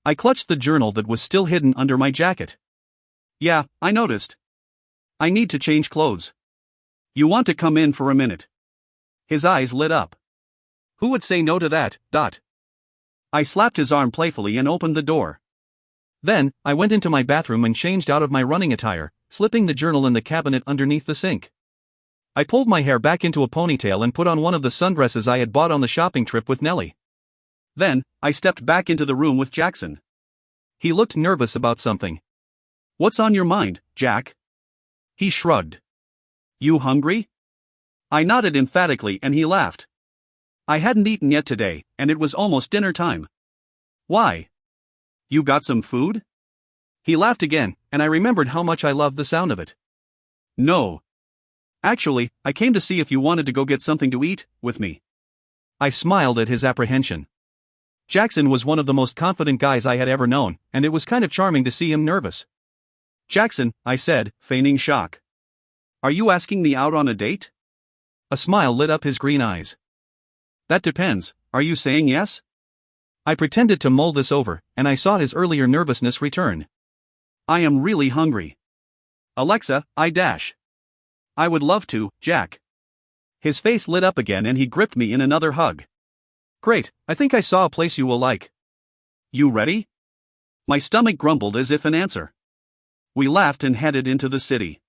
I clutched the journal that was still hidden under my jacket. "Yeah, I noticed. I need to change clothes. You want to come in for a minute?" His eyes lit up. "Who would say no to that, Dot?" I slapped his arm playfully and opened the door. Then, I went into my bathroom and changed out of my running attire, slipping the journal in the cabinet underneath the sink. I pulled my hair back into a ponytail and put on one of the sundresses I had bought on the shopping trip with Nellie. Then, I stepped back into the room with Jackson. He looked nervous about something. "What's on your mind, Jack?" He shrugged. "You hungry?" I nodded emphatically and he laughed. I hadn't eaten yet today, and it was almost dinner time. "Why? You got some food?" He laughed again, and I remembered how much I loved the sound of it. "No. Actually, I came to see if you wanted to go get something to eat with me." I smiled at his apprehension. Jackson was one of the most confident guys I had ever known, and it was kind of charming to see him nervous. "Jackson," I said, feigning shock. "Are you asking me out on a date?" A smile lit up his green eyes. "That depends, are you saying yes?" I pretended to mull this over, and I saw his earlier nervousness return. "I am really hungry. Alexa, I would love to, Jack." His face lit up again and he gripped me in another hug. "Great, I think I saw a place you will like." "You ready?" My stomach grumbled as if in answer. We laughed and headed into the city.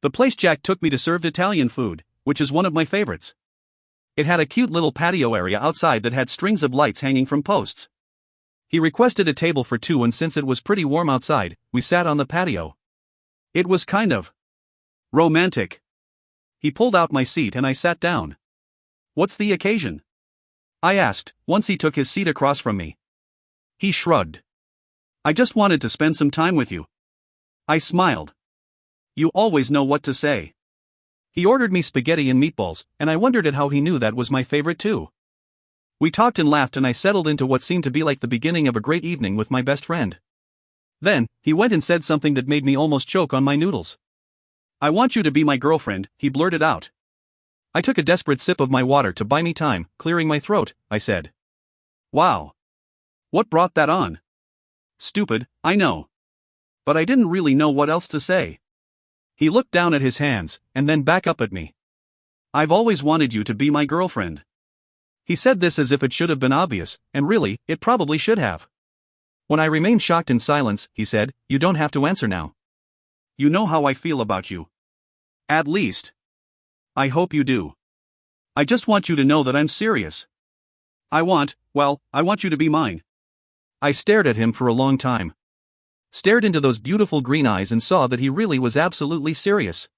The place Jack took me to served Italian food, which is one of my favorites. It had a cute little patio area outside that had strings of lights hanging from posts. He requested a table for 2 and since it was pretty warm outside, we sat on the patio. It was kind of romantic. He pulled out my seat and I sat down. "What's the occasion?" I asked, once he took his seat across from me. He shrugged. "I just wanted to spend some time with you." I smiled. "You always know what to say." He ordered me spaghetti and meatballs, and I wondered at how he knew that was my favorite too. We talked and laughed and I settled into what seemed to be like the beginning of a great evening with my best friend. Then, he went and said something that made me almost choke on my noodles. "I want you to be my girlfriend," he blurted out. I took a desperate sip of my water to buy me time, clearing my throat, I said. "Wow. What brought that on?" "Stupid, I know. But I didn't really know what else to say." He looked down at his hands, and then back up at me. "I've always wanted you to be my girlfriend." He said this as if it should have been obvious, and really, it probably should have. When I remained shocked in silence, he said, "You don't have to answer now. You know how I feel about you. At least. I hope you do. I just want you to know that I'm serious. I want you to be mine." I stared at him for a long time. Stared into those beautiful green eyes and saw that he really was absolutely serious.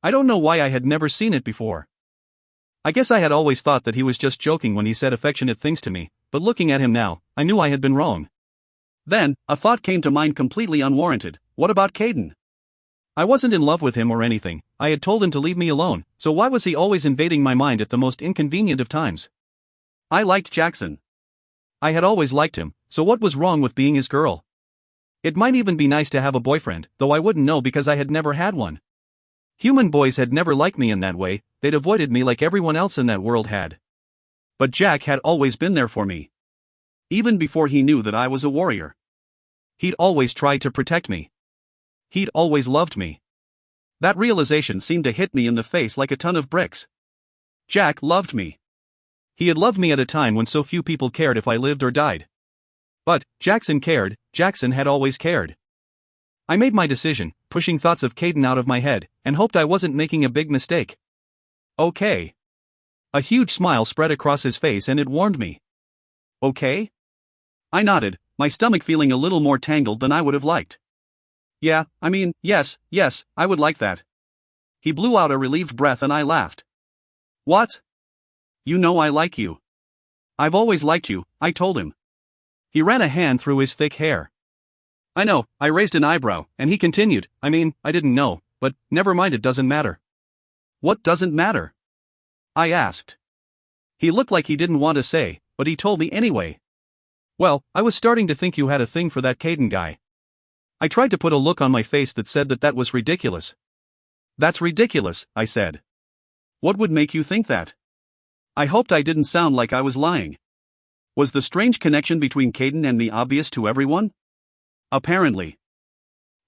I don't know why I had never seen it before. I guess I had always thought that he was just joking when he said affectionate things to me, but looking at him now, I knew I had been wrong. Then, a thought came to mind completely unwarranted. What about Caden? I wasn't in love with him or anything. I had told him to leave me alone, so why was he always invading my mind at the most inconvenient of times? I liked Jackson. I had always liked him, so what was wrong with being his girl? It might even be nice to have a boyfriend, though I wouldn't know because I had never had one. Human boys had never liked me in that way, they'd avoided me like everyone else in that world had. But Jack had always been there for me. Even before he knew that I was a warrior. He'd always tried to protect me. He'd always loved me. That realization seemed to hit me in the face like a ton of bricks. Jack loved me. He had loved me at a time when so few people cared if I lived or died. But Jackson cared. Jackson had always cared. I made my decision, pushing thoughts of Caden out of my head, and hoped I wasn't making a big mistake. Okay. A huge smile spread across his face and it warmed me. Okay? I nodded, my stomach feeling a little more tangled than I would have liked. Yeah, yes, I would like that. He blew out a relieved breath and I laughed. What? You know I like you. I've always liked you, I told him. He ran a hand through his thick hair. I know, I raised an eyebrow, and he continued, I didn't know, but never mind, it doesn't matter. What doesn't matter? I asked. He looked like he didn't want to say, but he told me anyway. Well, I was starting to think you had a thing for that Caden guy. I tried to put a look on my face that said that was ridiculous. That's ridiculous, I said. What would make you think that? I hoped I didn't sound like I was lying. Was the strange connection between Caden and me obvious to everyone? Apparently.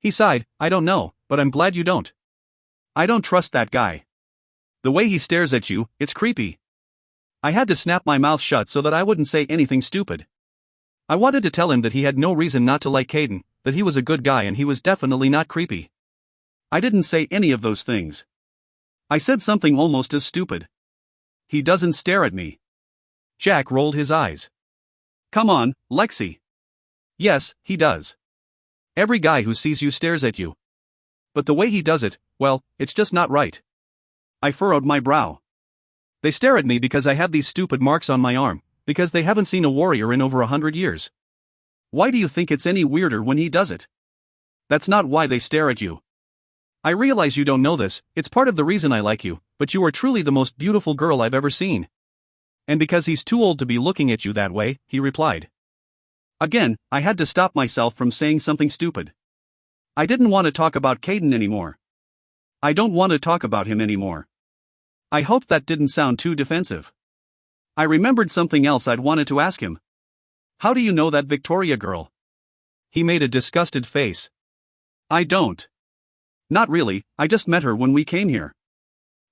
He sighed, I don't know, but I'm glad you don't. I don't trust that guy. The way he stares at you, it's creepy. I had to snap my mouth shut so that I wouldn't say anything stupid. I wanted to tell him that he had no reason not to like Caden, that he was a good guy and he was definitely not creepy. I didn't say any of those things. I said something almost as stupid. He doesn't stare at me. Jack rolled his eyes. Come on, Lexi. Yes, he does. Every guy who sees you stares at you. But the way he does it, well, it's just not right. I furrowed my brow. They stare at me because I have these stupid marks on my arm, because they haven't seen a warrior in over 100 years. Why do you think it's any weirder when he does it? That's not why they stare at you. I realize you don't know this, it's part of the reason I like you, but you are truly the most beautiful girl I've ever seen. And because he's too old to be looking at you that way, he replied. Again, I had to stop myself from saying something stupid. I didn't want to talk about Caden anymore. I don't want to talk about him anymore. I hoped that didn't sound too defensive. I remembered something else I'd wanted to ask him. How do you know that Victoria girl? He made a disgusted face. I don't. Not really, I just met her when we came here.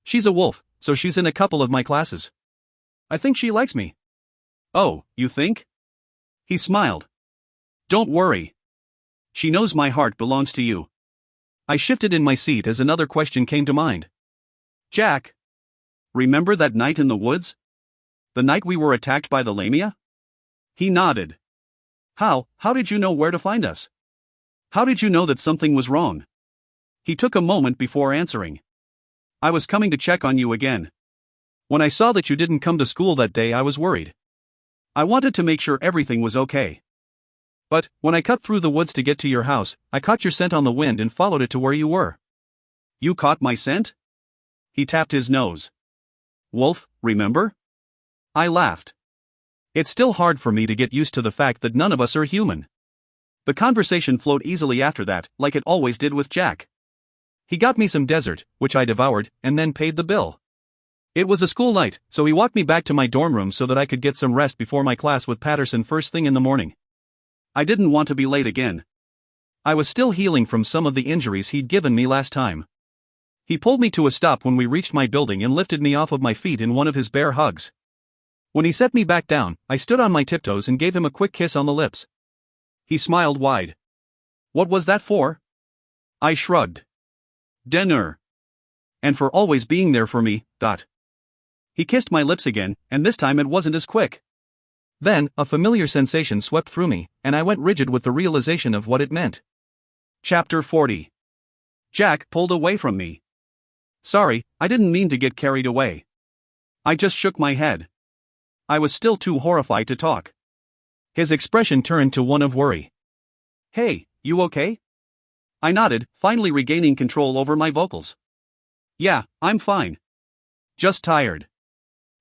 She's a wolf, so she's in a couple of my classes. I think she likes me. Oh, you think? He smiled. Don't worry. She knows my heart belongs to you. I shifted in my seat as another question came to mind. Jack. Remember that night in the woods? The night we were attacked by the lamia? He nodded. How did you know where to find us? How did you know that something was wrong? He took a moment before answering. I was coming to check on you again. When I saw that you didn't come to school that day, I was worried. I wanted to make sure everything was okay. But, when I cut through the woods to get to your house, I caught your scent on the wind and followed it to where you were. You caught my scent? He tapped his nose. Wolf, remember? I laughed. It's still hard for me to get used to the fact that none of us are human. The conversation flowed easily after that, like it always did with Jack. He got me some dessert, which I devoured, and then paid the bill. It was a school night, so he walked me back to my dorm room so that I could get some rest before my class with Patterson first thing in the morning. I didn't want to be late again. I was still healing from some of the injuries he'd given me last time. He pulled me to a stop when we reached my building and lifted me off of my feet in one of his bear hugs. When he set me back down, I stood on my tiptoes and gave him a quick kiss on the lips. He smiled wide. What was that for? I shrugged. Dinner. And for always being there for me. He kissed my lips again, and this time it wasn't as quick. Then, a familiar sensation swept through me, and I went rigid with the realization of what it meant. Chapter 40. Jack pulled away from me. Sorry, I didn't mean to get carried away. I just shook my head. I was still too horrified to talk. His expression turned to one of worry. Hey, you okay? I nodded, finally regaining control over my vocals. Yeah, I'm fine. Just tired.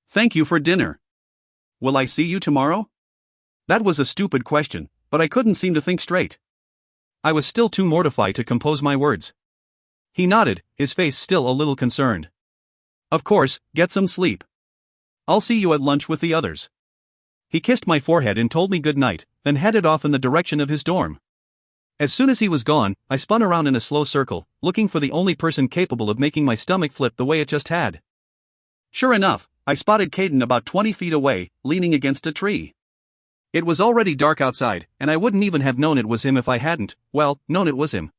Thank you for dinner. Will I see you tomorrow? That was a stupid question, but I couldn't seem to think straight. I was still too mortified to compose my words. He nodded, his face still a little concerned. Of course, get some sleep. I'll see you at lunch with the others. He kissed my forehead and told me good night, then headed off in the direction of his dorm. As soon as he was gone, I spun around in a slow circle, looking for the only person capable of making my stomach flip the way it just had. Sure enough, I spotted Caden about 20 feet away, leaning against a tree. It was already dark outside, and I wouldn't even have known it was him if I hadn't, known it was him.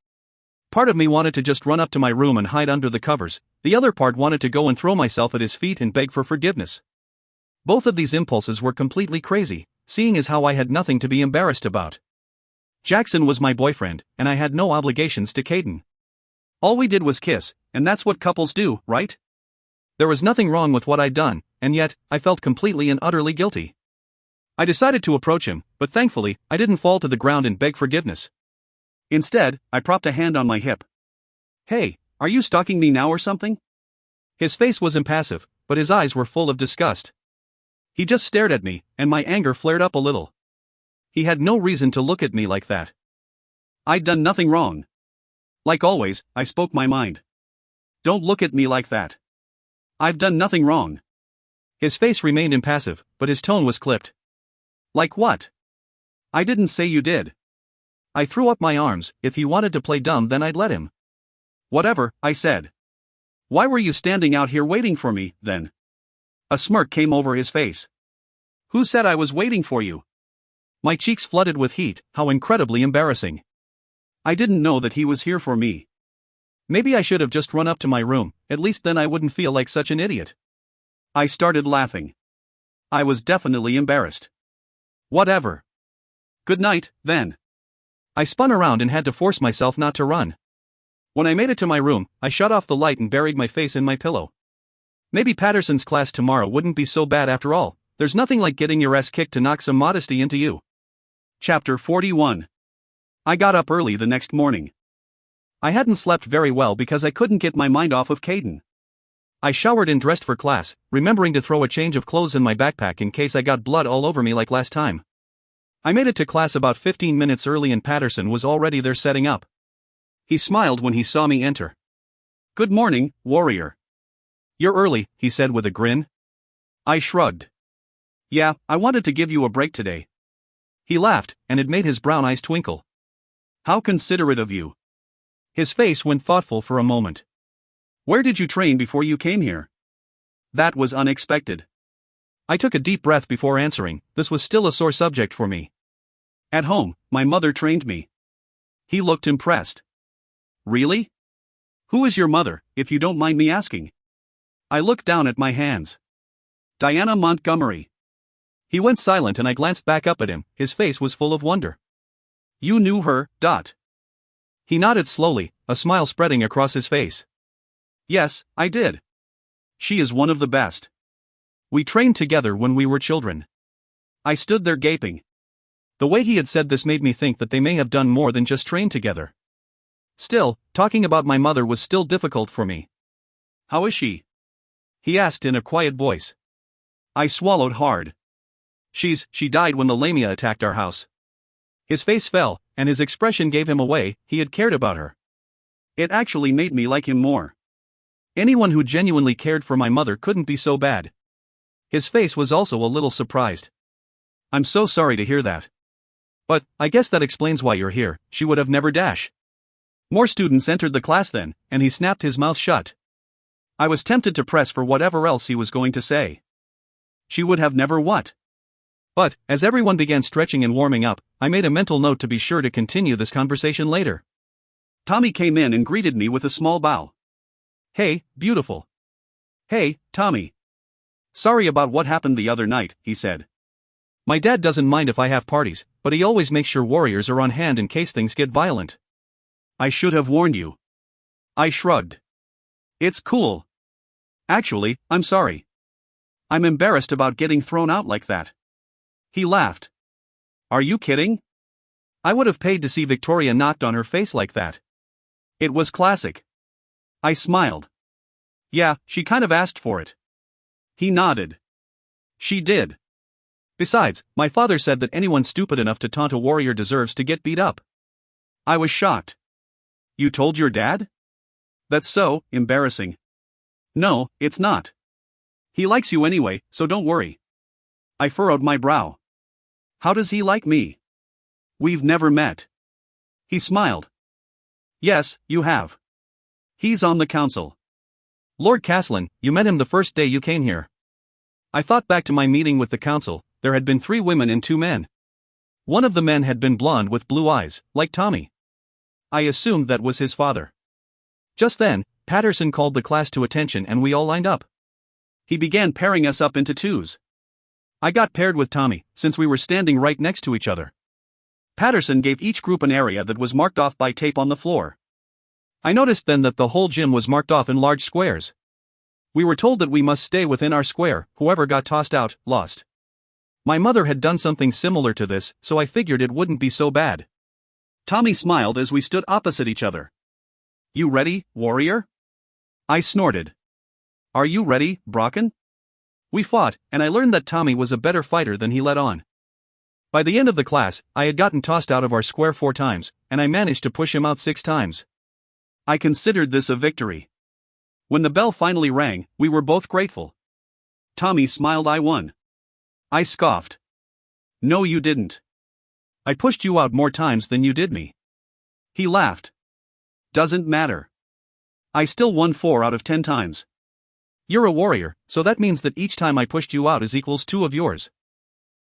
Part of me wanted to just run up to my room and hide under the covers, the other part wanted to go and throw myself at his feet and beg for forgiveness. Both of these impulses were completely crazy, seeing as how I had nothing to be embarrassed about. Jackson was my boyfriend, and I had no obligations to Caden. All we did was kiss, and that's what couples do, right? There was nothing wrong with what I'd done, and yet, I felt completely and utterly guilty. I decided to approach him, but thankfully, I didn't fall to the ground and beg forgiveness. Instead, I propped a hand on my hip. Hey, are you stalking me now or something? His face was impassive, but his eyes were full of disgust. He just stared at me, and my anger flared up a little. He had no reason to look at me like that. I'd done nothing wrong. Like always, I spoke my mind. Don't look at me like that. I've done nothing wrong. His face remained impassive, but his tone was clipped. Like what? I didn't say you did. I threw up my arms. If he wanted to play dumb, then I'd let him. Whatever, I said. Why were you standing out here waiting for me, then? A smirk came over his face. Who said I was waiting for you? My cheeks flooded with heat. How incredibly embarrassing. I didn't know that he was here for me. Maybe I should have just run up to my room, at least then I wouldn't feel like such an idiot. I started laughing. I was definitely embarrassed. Whatever. Good night, then. I spun around and had to force myself not to run. When I made it to my room, I shut off the light and buried my face in my pillow. Maybe Patterson's class tomorrow wouldn't be so bad after all. There's nothing like getting your ass kicked to knock some modesty into you. Chapter 41. I got up early the next morning. I hadn't slept very well because I couldn't get my mind off of Caden. I showered and dressed for class, remembering to throw a change of clothes in my backpack in case I got blood all over me like last time. I made it to class about 15 minutes early and Patterson was already there setting up. He smiled when he saw me enter. Good morning, warrior. You're early, he said with a grin. I shrugged. Yeah, I wanted to give you a break today. He laughed, and it made his brown eyes twinkle. How considerate of you. His face went thoughtful for a moment. Where did you train before you came here? That was unexpected. I took a deep breath before answering. This was still a sore subject for me. At home, my mother trained me. He looked impressed. Really? Who is your mother, if you don't mind me asking? I looked down at my hands. Diana Montgomery. He went silent and I glanced back up at him. His face was full of wonder. You knew her, . He nodded slowly, a smile spreading across his face. Yes, I did. She is one of the best. We trained together when we were children. I stood there gaping. The way he had said this made me think that they may have done more than just train together. Still, talking about my mother was still difficult for me. How is she? He asked in a quiet voice. I swallowed hard. She died when the lamia attacked our house. His face fell, and his expression gave him away. He had cared about her. It actually made me like him more. Anyone who genuinely cared for my mother couldn't be so bad. His face was also a little surprised. I'm so sorry to hear that. But, I guess that explains why you're here. She would have never . More students entered the class then, and he snapped his mouth shut. I was tempted to press for whatever else he was going to say. She would have never what? But, as everyone began stretching and warming up, I made a mental note to be sure to continue this conversation later. Tommy came in and greeted me with a small bow. "Hey, beautiful." "Hey, Tommy. Sorry about what happened the other night," he said. "My dad doesn't mind if I have parties, but he always makes sure warriors are on hand in case things get violent." "I should have warned you." I shrugged. "It's cool. Actually, I'm sorry. I'm embarrassed about getting thrown out like that." He laughed. "Are you kidding? I would have paid to see Victoria knocked on her face like that. It was classic." I smiled. "Yeah, she kind of asked for it." He nodded. "She did. Besides, my father said that anyone stupid enough to taunt a warrior deserves to get beat up." I was shocked. "You told your dad?" "That's so embarrassing." "No, it's not. He likes you anyway, so don't worry." I furrowed my brow. "How does he like me?" "We've never met." He smiled. "Yes, you have. He's on the council." "Lord Castellan, you met him the first day you came here." I thought back to my meeting with the council. There had been 3 women and 2 men. One of the men had been blonde with blue eyes, like Tommy. I assumed that was his father. Just then, Patterson called the class to attention and we all lined up. He began pairing us up into 2s. I got paired with Tommy, since we were standing right next to each other. Patterson gave each group an area that was marked off by tape on the floor. I noticed then that the whole gym was marked off in large squares. We were told that we must stay within our square, whoever got tossed out, lost. My mother had done something similar to this, so I figured it wouldn't be so bad. Tommy smiled as we stood opposite each other. "You ready, warrior?" I snorted. "Are you ready, Brocken?" We fought, and I learned that Tommy was a better fighter than he let on. By the end of the class, I had gotten tossed out of our square 4 times, and I managed to push him out 6 times. I considered this a victory. When the bell finally rang, we were both grateful. Tommy smiled. "I won." I scoffed. "No, you didn't. I pushed you out more times than you did me." He laughed. "Doesn't matter. I still won 4 out of 10 times. You're a warrior, so that means that each time I pushed you out is equals 2 of yours.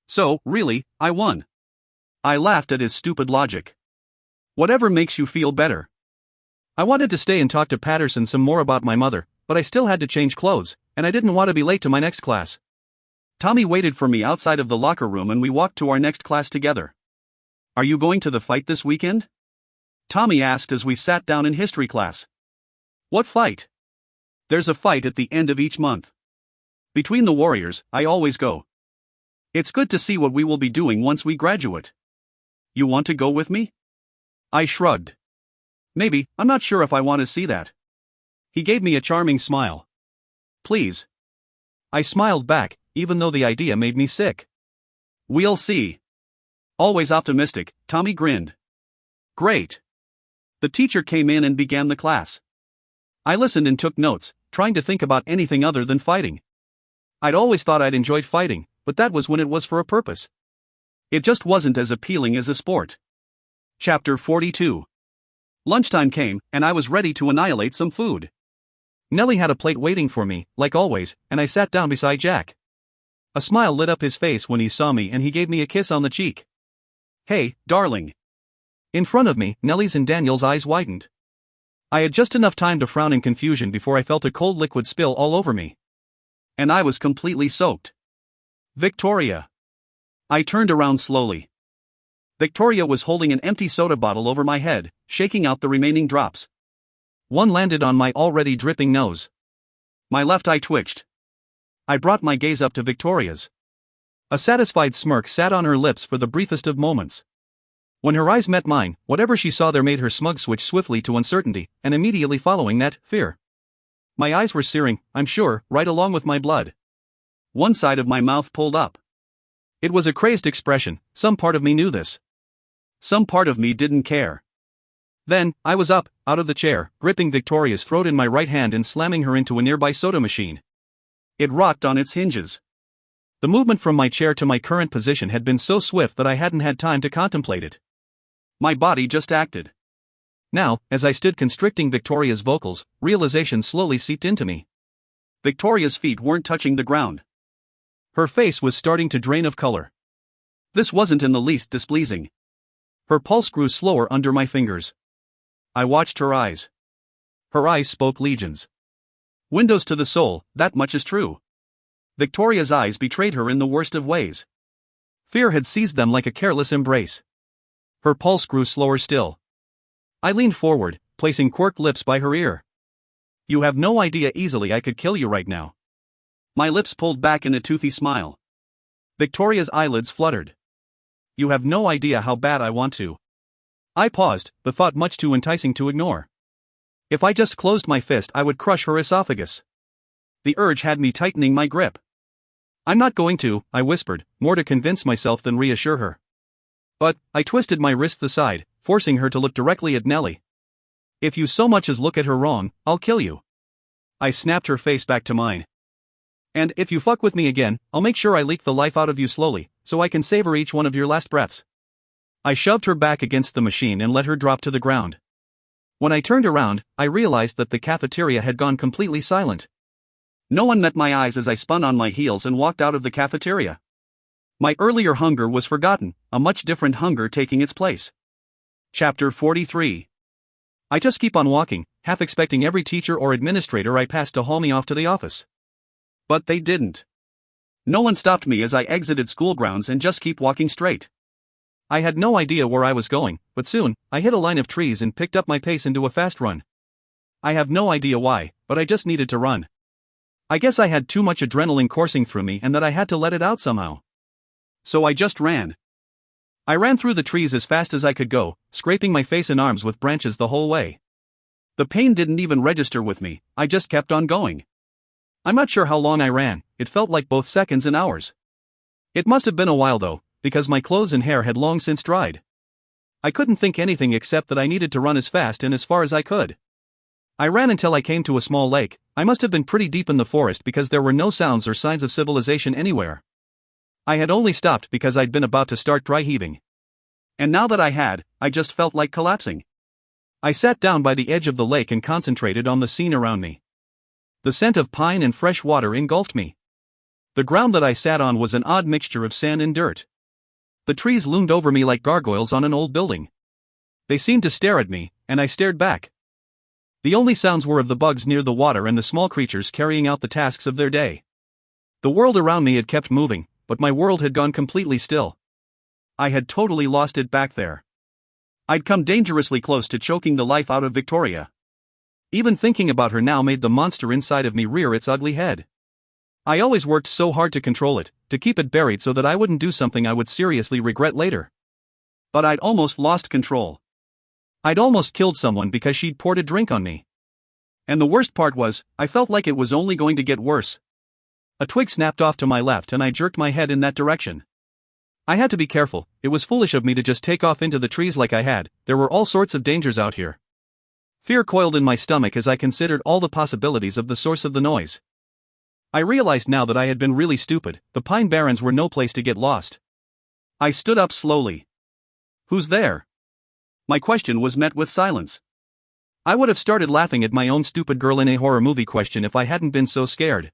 So, really, I won." I laughed at his stupid logic. "Whatever makes you feel better." I wanted to stay and talk to Patterson some more about my mother, but I still had to change clothes, and I didn't want to be late to my next class. Tommy waited for me outside of the locker room and we walked to our next class together. "Are you going to the fight this weekend?" Tommy asked as we sat down in history class. "What fight?" "There's a fight at the end of each month. Between the warriors, I always go. It's good to see what we will be doing once we graduate. You want to go with me?" I shrugged. "Maybe, I'm not sure if I want to see that." He gave me a charming smile. "Please." I smiled back, even though the idea made me sick. "We'll see." Always optimistic, Tommy grinned. "Great." The teacher came in and began the class. I listened and took notes, trying to think about anything other than fighting. I'd always thought I'd enjoyed fighting, but that was when it was for a purpose. It just wasn't as appealing as a sport. Chapter 42. Lunchtime came, and I was ready to annihilate some food. Nellie had a plate waiting for me, like always, and I sat down beside Jack. A smile lit up his face when he saw me and he gave me a kiss on the cheek. "Hey, darling." In front of me, Nellie's and Daniel's eyes widened. I had just enough time to frown in confusion before I felt a cold liquid spill all over me. And I was completely soaked. "Victoria." I turned around slowly. Victoria was holding an empty soda bottle over my head, shaking out the remaining drops. One landed on my already dripping nose. My left eye twitched. I brought my gaze up to Victoria's. A satisfied smirk sat on her lips for the briefest of moments. When her eyes met mine, whatever she saw there made her smug switch swiftly to uncertainty, and immediately following that, fear. My eyes were searing, I'm sure, right along with my blood. One side of my mouth pulled up. It was a crazed expression. Some part of me knew this. Some part of me didn't care. Then, I was up, out of the chair, gripping Victoria's throat in my right hand and slamming her into a nearby soda machine. It rocked on its hinges. The movement from my chair to my current position had been so swift that I hadn't had time to contemplate it. My body just acted. Now, as I stood constricting Victoria's vocals, realization slowly seeped into me. Victoria's feet weren't touching the ground. Her face was starting to drain of color. This wasn't in the least displeasing. Her pulse grew slower under my fingers. I watched her eyes. Her eyes spoke legions. Windows to the soul, that much is true. Victoria's eyes betrayed her in the worst of ways. Fear had seized them like a careless embrace. Her pulse grew slower still. I leaned forward, placing quirked lips by her ear. You have no idea easily I could kill you right now. My lips pulled back in a toothy smile. Victoria's eyelids fluttered. You have no idea how bad I want to. I paused, the thought much too enticing to ignore. If I just closed my fist, I would crush her esophagus. The urge had me tightening my grip. I'm not going to, I whispered, more to convince myself than reassure her. But I twisted my wrists aside, forcing her to look directly at Nellie. If you so much as look at her wrong, I'll kill you. I snapped her face back to mine. And if you fuck with me again, I'll make sure I leak the life out of you slowly, so I can savor each one of your last breaths. I shoved her back against the machine and let her drop to the ground. When I turned around, I realized that the cafeteria had gone completely silent. No one met my eyes as I spun on my heels and walked out of the cafeteria. My earlier hunger was forgotten, a much different hunger taking its place. Chapter 43. I just keep on walking, half expecting every teacher or administrator I pass to haul me off to the office. But they didn't. No one stopped me as I exited school grounds and just keep walking straight. I had no idea where I was going, but soon, I hit a line of trees and picked up my pace into a fast run. I have no idea why, but I just needed to run. I guess I had too much adrenaline coursing through me and that I had to let it out somehow. So I just ran. I ran through the trees as fast as I could go, scraping my face and arms with branches the whole way. The pain didn't even register with me, I just kept on going. I'm not sure how long I ran, it felt like both seconds and hours. It must have been a while though, because my clothes and hair had long since dried. I couldn't think anything except that I needed to run as fast and as far as I could. I ran until I came to a small lake. I must have been pretty deep in the forest because there were no sounds or signs of civilization anywhere. I had only stopped because I'd been about to start dry heaving. And now that I had, I just felt like collapsing. I sat down by the edge of the lake and concentrated on the scene around me. The scent of pine and fresh water engulfed me. The ground that I sat on was an odd mixture of sand and dirt. The trees loomed over me like gargoyles on an old building. They seemed to stare at me, and I stared back. The only sounds were of the bugs near the water and the small creatures carrying out the tasks of their day. The world around me had kept moving, but my world had gone completely still. I had totally lost it back there. I'd come dangerously close to choking the life out of Victoria. Even thinking about her now made the monster inside of me rear its ugly head. I always worked so hard to control it, to keep it buried so that I wouldn't do something I would seriously regret later. But I'd almost lost control. I'd almost killed someone because she'd poured a drink on me. And the worst part was, I felt like it was only going to get worse. A twig snapped off to my left and I jerked my head in that direction. I had to be careful, it was foolish of me to just take off into the trees like I had, there were all sorts of dangers out here. Fear coiled in my stomach as I considered all the possibilities of the source of the noise. I realized now that I had been really stupid, the Pine Barrens were no place to get lost. I stood up slowly. Who's there? My question was met with silence. I would have started laughing at my own stupid girl in a horror movie question if I hadn't been so scared.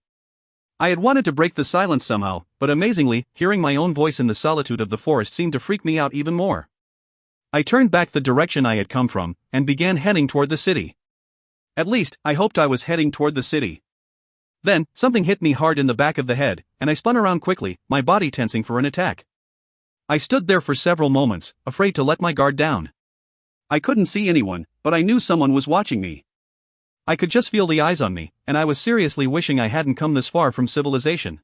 I had wanted to break the silence somehow, but amazingly, hearing my own voice in the solitude of the forest seemed to freak me out even more. I turned back the direction I had come from, and began heading toward the city. At least, I hoped I was heading toward the city. Then, something hit me hard in the back of the head, and I spun around quickly, my body tensing for an attack. I stood there for several moments, afraid to let my guard down. I couldn't see anyone, but I knew someone was watching me. I could just feel the eyes on me, and I was seriously wishing I hadn't come this far from civilization.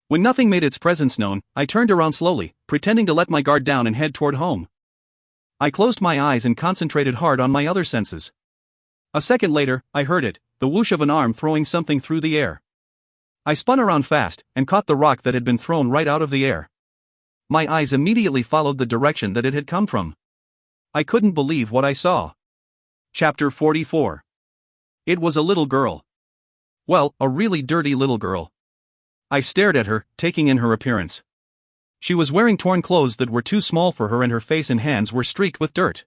When nothing made its presence known, I turned around slowly, pretending to let my guard down and head toward home. I closed my eyes and concentrated hard on my other senses. A second later, I heard it, the whoosh of an arm throwing something through the air. I spun around fast, and caught the rock that had been thrown right out of the air. My eyes immediately followed the direction that it had come from. I couldn't believe what I saw. Chapter 44. It was a little girl. Well, a really dirty little girl. I stared at her, taking in her appearance. She was wearing torn clothes that were too small for her and her face and hands were streaked with dirt.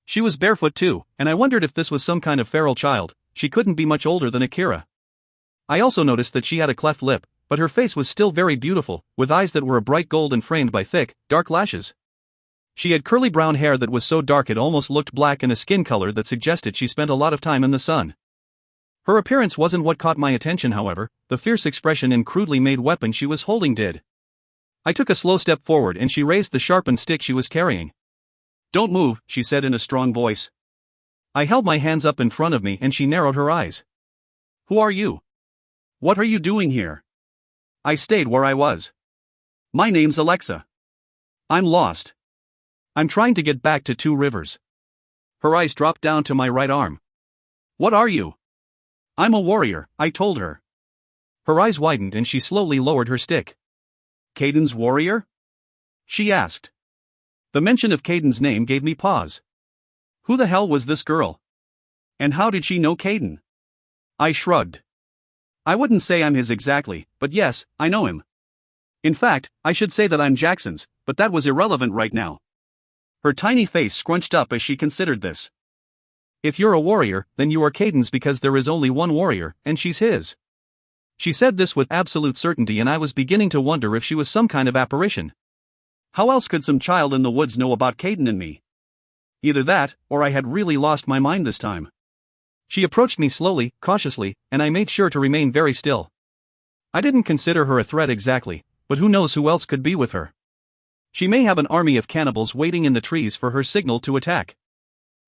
She was barefoot too, and I wondered if this was some kind of feral child. She couldn't be much older than Akira. I also noticed that she had a cleft lip, but her face was still very beautiful, with eyes that were a bright gold and framed by thick, dark lashes. She had curly brown hair that was so dark it almost looked black and a skin color that suggested she spent a lot of time in the sun. Her appearance wasn't what caught my attention, however, the fierce expression and crudely made weapon she was holding did. I took a slow step forward and she raised the sharpened stick she was carrying. "Don't move," she said in a strong voice. I held my hands up in front of me and she narrowed her eyes. "Who are you? What are you doing here?" I stayed where I was. "My name's Alexa. I'm lost. I'm trying to get back to Two Rivers." Her eyes dropped down to my right arm. "What are you?" "I'm a warrior," I told her. Her eyes widened and she slowly lowered her stick. "Caden's warrior?" she asked. The mention of Caden's name gave me pause. Who the hell was this girl? And how did she know Caden? I shrugged. "I wouldn't say I'm his exactly, but yes, I know him. In fact, I should say that I'm Jackson's, but that was irrelevant right now." Her tiny face scrunched up as she considered this. "If you're a warrior, then you are Caden's because there is only one warrior, and she's his." She said this with absolute certainty and I was beginning to wonder if she was some kind of apparition. How else could some child in the woods know about Caden and me? Either that, or I had really lost my mind this time. She approached me slowly, cautiously, and I made sure to remain very still. I didn't consider her a threat exactly, but who knows who else could be with her. She may have an army of cannibals waiting in the trees for her signal to attack.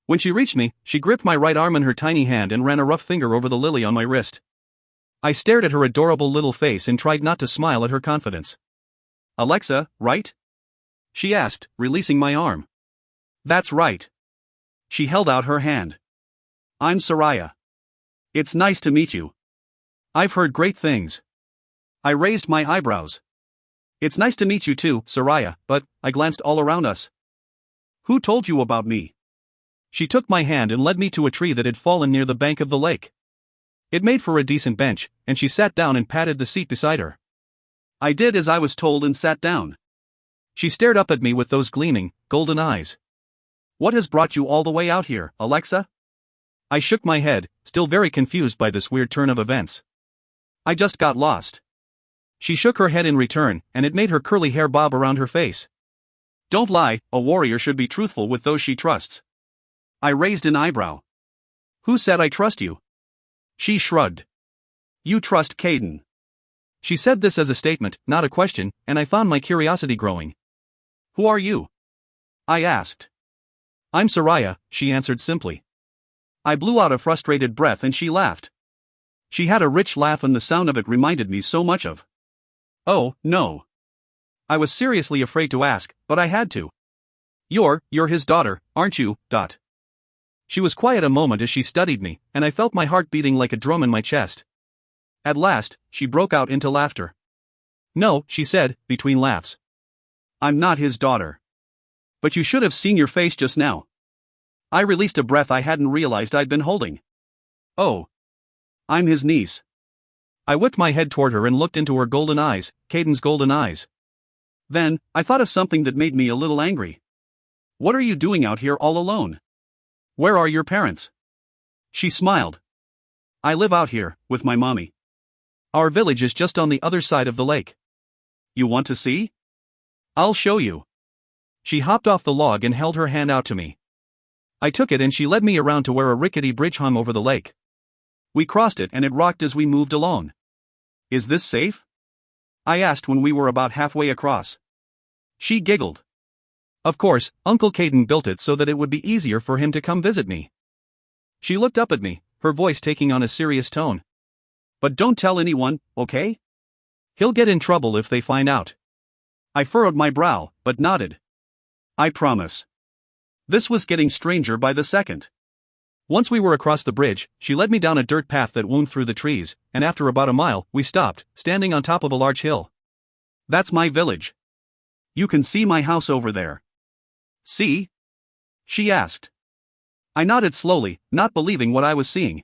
When she reached me, she gripped my right arm in her tiny hand and ran a rough finger over the lily on my wrist. I stared at her adorable little face and tried not to smile at her confidence. "Alexa, right?" she asked, releasing my arm. "That's right." She held out her hand. "I'm Soraya. It's nice to meet you. I've heard great things." I raised my eyebrows. "It's nice to meet you too, Soraya, but," I glanced all around us. "Who told you about me?" She took my hand and led me to a tree that had fallen near the bank of the lake. It made for a decent bench, and she sat down and patted the seat beside her. I did as I was told and sat down. She stared up at me with those gleaming, golden eyes. "What has brought you all the way out here, Alexa?" I shook my head, still very confused by this weird turn of events. "I just got lost." She shook her head in return, and it made her curly hair bob around her face. "Don't lie, a warrior should be truthful with those she trusts." I raised an eyebrow. "Who said I trust you?" She shrugged. "You trust Caden." She said this as a statement, not a question, and I found my curiosity growing. "Who are you?" I asked. "I'm Soraya," she answered simply. I blew out a frustrated breath and she laughed. She had a rich laugh and the sound of it reminded me so much of. "Oh, no." I was seriously afraid to ask, but I had to. You're his daughter, aren't you, Dot?" She was quiet a moment as she studied me, and I felt my heart beating like a drum in my chest. At last, she broke out into laughter. "No," she said, between laughs. "I'm not his daughter. But you should have seen your face just now." I released a breath I hadn't realized I'd been holding. "Oh. I'm his niece." I whipped my head toward her and looked into her golden eyes, Caden's golden eyes. Then, I thought of something that made me a little angry. "What are you doing out here all alone? Where are your parents?" She smiled. "I live out here, with my mommy. Our village is just on the other side of the lake. You want to see? I'll show you." She hopped off the log and held her hand out to me. I took it and she led me around to where a rickety bridge hung over the lake. We crossed it and it rocked as we moved along. "Is this safe?" I asked when we were about halfway across. She giggled. "Of course, Uncle Caden built it so that it would be easier for him to come visit me." She looked up at me, her voice taking on a serious tone. "But don't tell anyone, okay? He'll get in trouble if they find out." I furrowed my brow, but nodded. "I promise." This was getting stranger by the second. Once we were across the bridge, she led me down a dirt path that wound through the trees, and after about a mile, we stopped, standing on top of a large hill. "That's my village. You can see my house over there." "See?" she asked. I nodded slowly, not believing what I was seeing.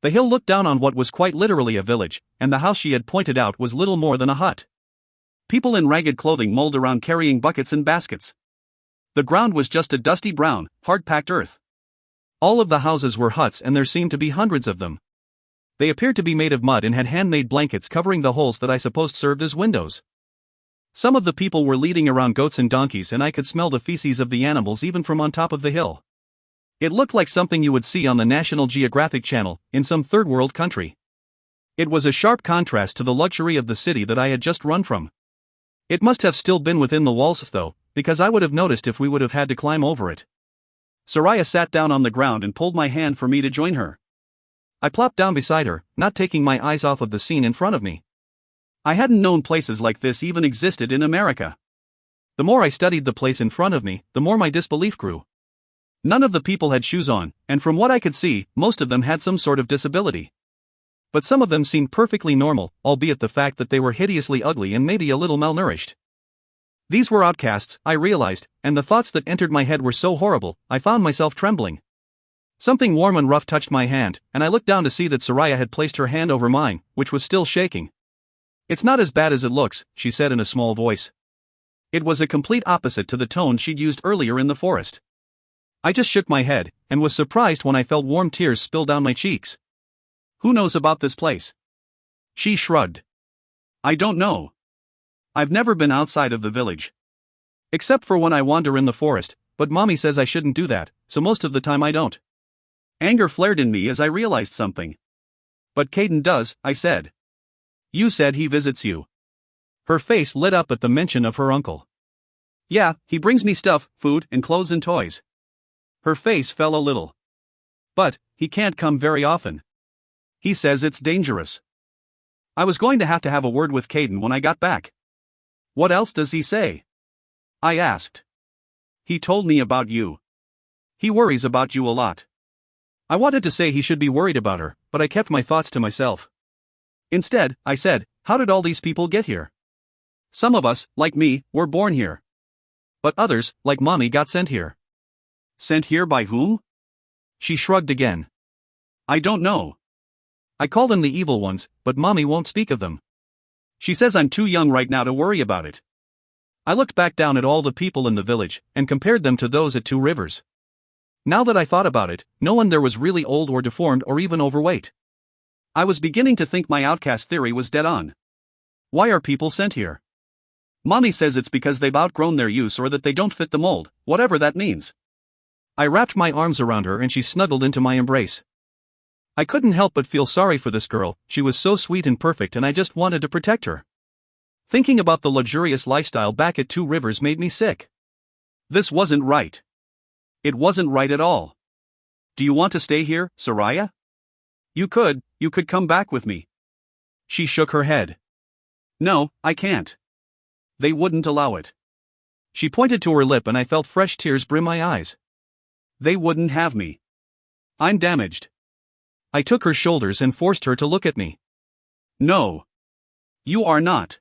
The hill looked down on what was quite literally a village, and the house she had pointed out was little more than a hut. People in ragged clothing mulled around carrying buckets and baskets. The ground was just a dusty brown, hard-packed earth. All of the houses were huts and there seemed to be hundreds of them. They appeared to be made of mud and had handmade blankets covering the holes that I supposed served as windows. Some of the people were leading around goats and donkeys, and I could smell the feces of the animals even from on top of the hill. It looked like something you would see on the National Geographic Channel, in some third-world country. It was a sharp contrast to the luxury of the city that I had just run from. It must have still been within the walls though, because I would have noticed if we would have had to climb over it. Soraya sat down on the ground and pulled my hand for me to join her. I plopped down beside her, not taking my eyes off of the scene in front of me. I hadn't known places like this even existed in America. The more I studied the place in front of me, the more my disbelief grew. None of the people had shoes on, and from what I could see, most of them had some sort of disability. But some of them seemed perfectly normal, albeit the fact that they were hideously ugly and maybe a little malnourished. These were outcasts, I realized, and the thoughts that entered my head were so horrible, I found myself trembling. Something warm and rough touched my hand, and I looked down to see that Soraya had placed her hand over mine, which was still shaking. "It's not as bad as it looks," she said in a small voice. It was a complete opposite to the tone she'd used earlier in the forest. I just shook my head, and was surprised when I felt warm tears spill down my cheeks. "Who knows about this place?" She shrugged. "I don't know. I've never been outside of the village. Except for when I wander in the forest, but Mommy says I shouldn't do that, so most of the time I don't." Anger flared in me as I realized something. "But Caden does," I said. "You said he visits you." Her face lit up at the mention of her uncle. "Yeah, he brings me stuff, food, and clothes and toys." Her face fell a little. "But he can't come very often. He says it's dangerous." I was going to have a word with Caden when I got back. "What else does he say?" I asked. "He told me about you. He worries about you a lot." I wanted to say he should be worried about her, but I kept my thoughts to myself. Instead, I said, "How did all these people get here? Some of us, like me, were born here. But others, like Mommy, got sent here." "Sent here by whom?" She shrugged again. "I don't know. I call them the evil ones, but Mommy won't speak of them. She says I'm too young right now to worry about it." I looked back down at all the people in the village, and compared them to those at Two Rivers. Now that I thought about it, no one there was really old or deformed or even overweight. I was beginning to think my outcast theory was dead on. Why are people sent here? Mommy says it's because they've outgrown their use or that they don't fit the mold, whatever that means. I wrapped my arms around her and she snuggled into my embrace. I couldn't help but feel sorry for this girl, she was so sweet and perfect and I just wanted to protect her. Thinking about the luxurious lifestyle back at Two Rivers made me sick. This wasn't right. It wasn't right at all. "Do you want to stay here, Soraya? You could come back with me." She shook her head. "No, I can't. They wouldn't allow it." She pointed to her lip and I felt fresh tears brim my eyes. "They wouldn't have me. I'm damaged." I took her shoulders and forced her to look at me. "No. You are not.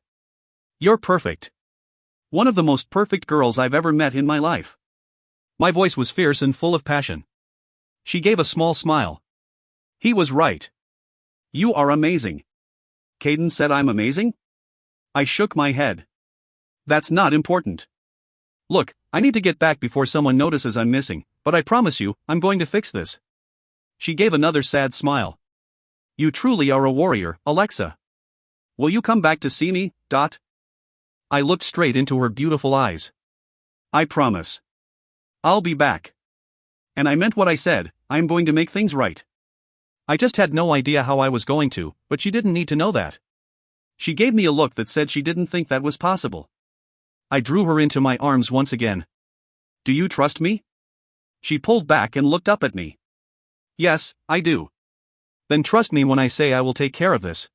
You're perfect. One of the most perfect girls I've ever met in my life." My voice was fierce and full of passion. She gave a small smile. "He was right. You are amazing." "Caden said I'm amazing?" I shook my head. "That's not important. Look, I need to get back before someone notices I'm missing, but I promise you, I'm going to fix this." She gave another sad smile. "You truly are a warrior, Alexa. Will you come back to see me, Dot?" I looked straight into her beautiful eyes. "I promise. I'll be back. And I meant what I said, I'm going to make things right." I just had no idea how I was going to, but she didn't need to know that. She gave me a look that said she didn't think that was possible. I drew her into my arms once again. "Do you trust me?" She pulled back and looked up at me. "Yes, I do." "Then trust me when I say I will take care of this.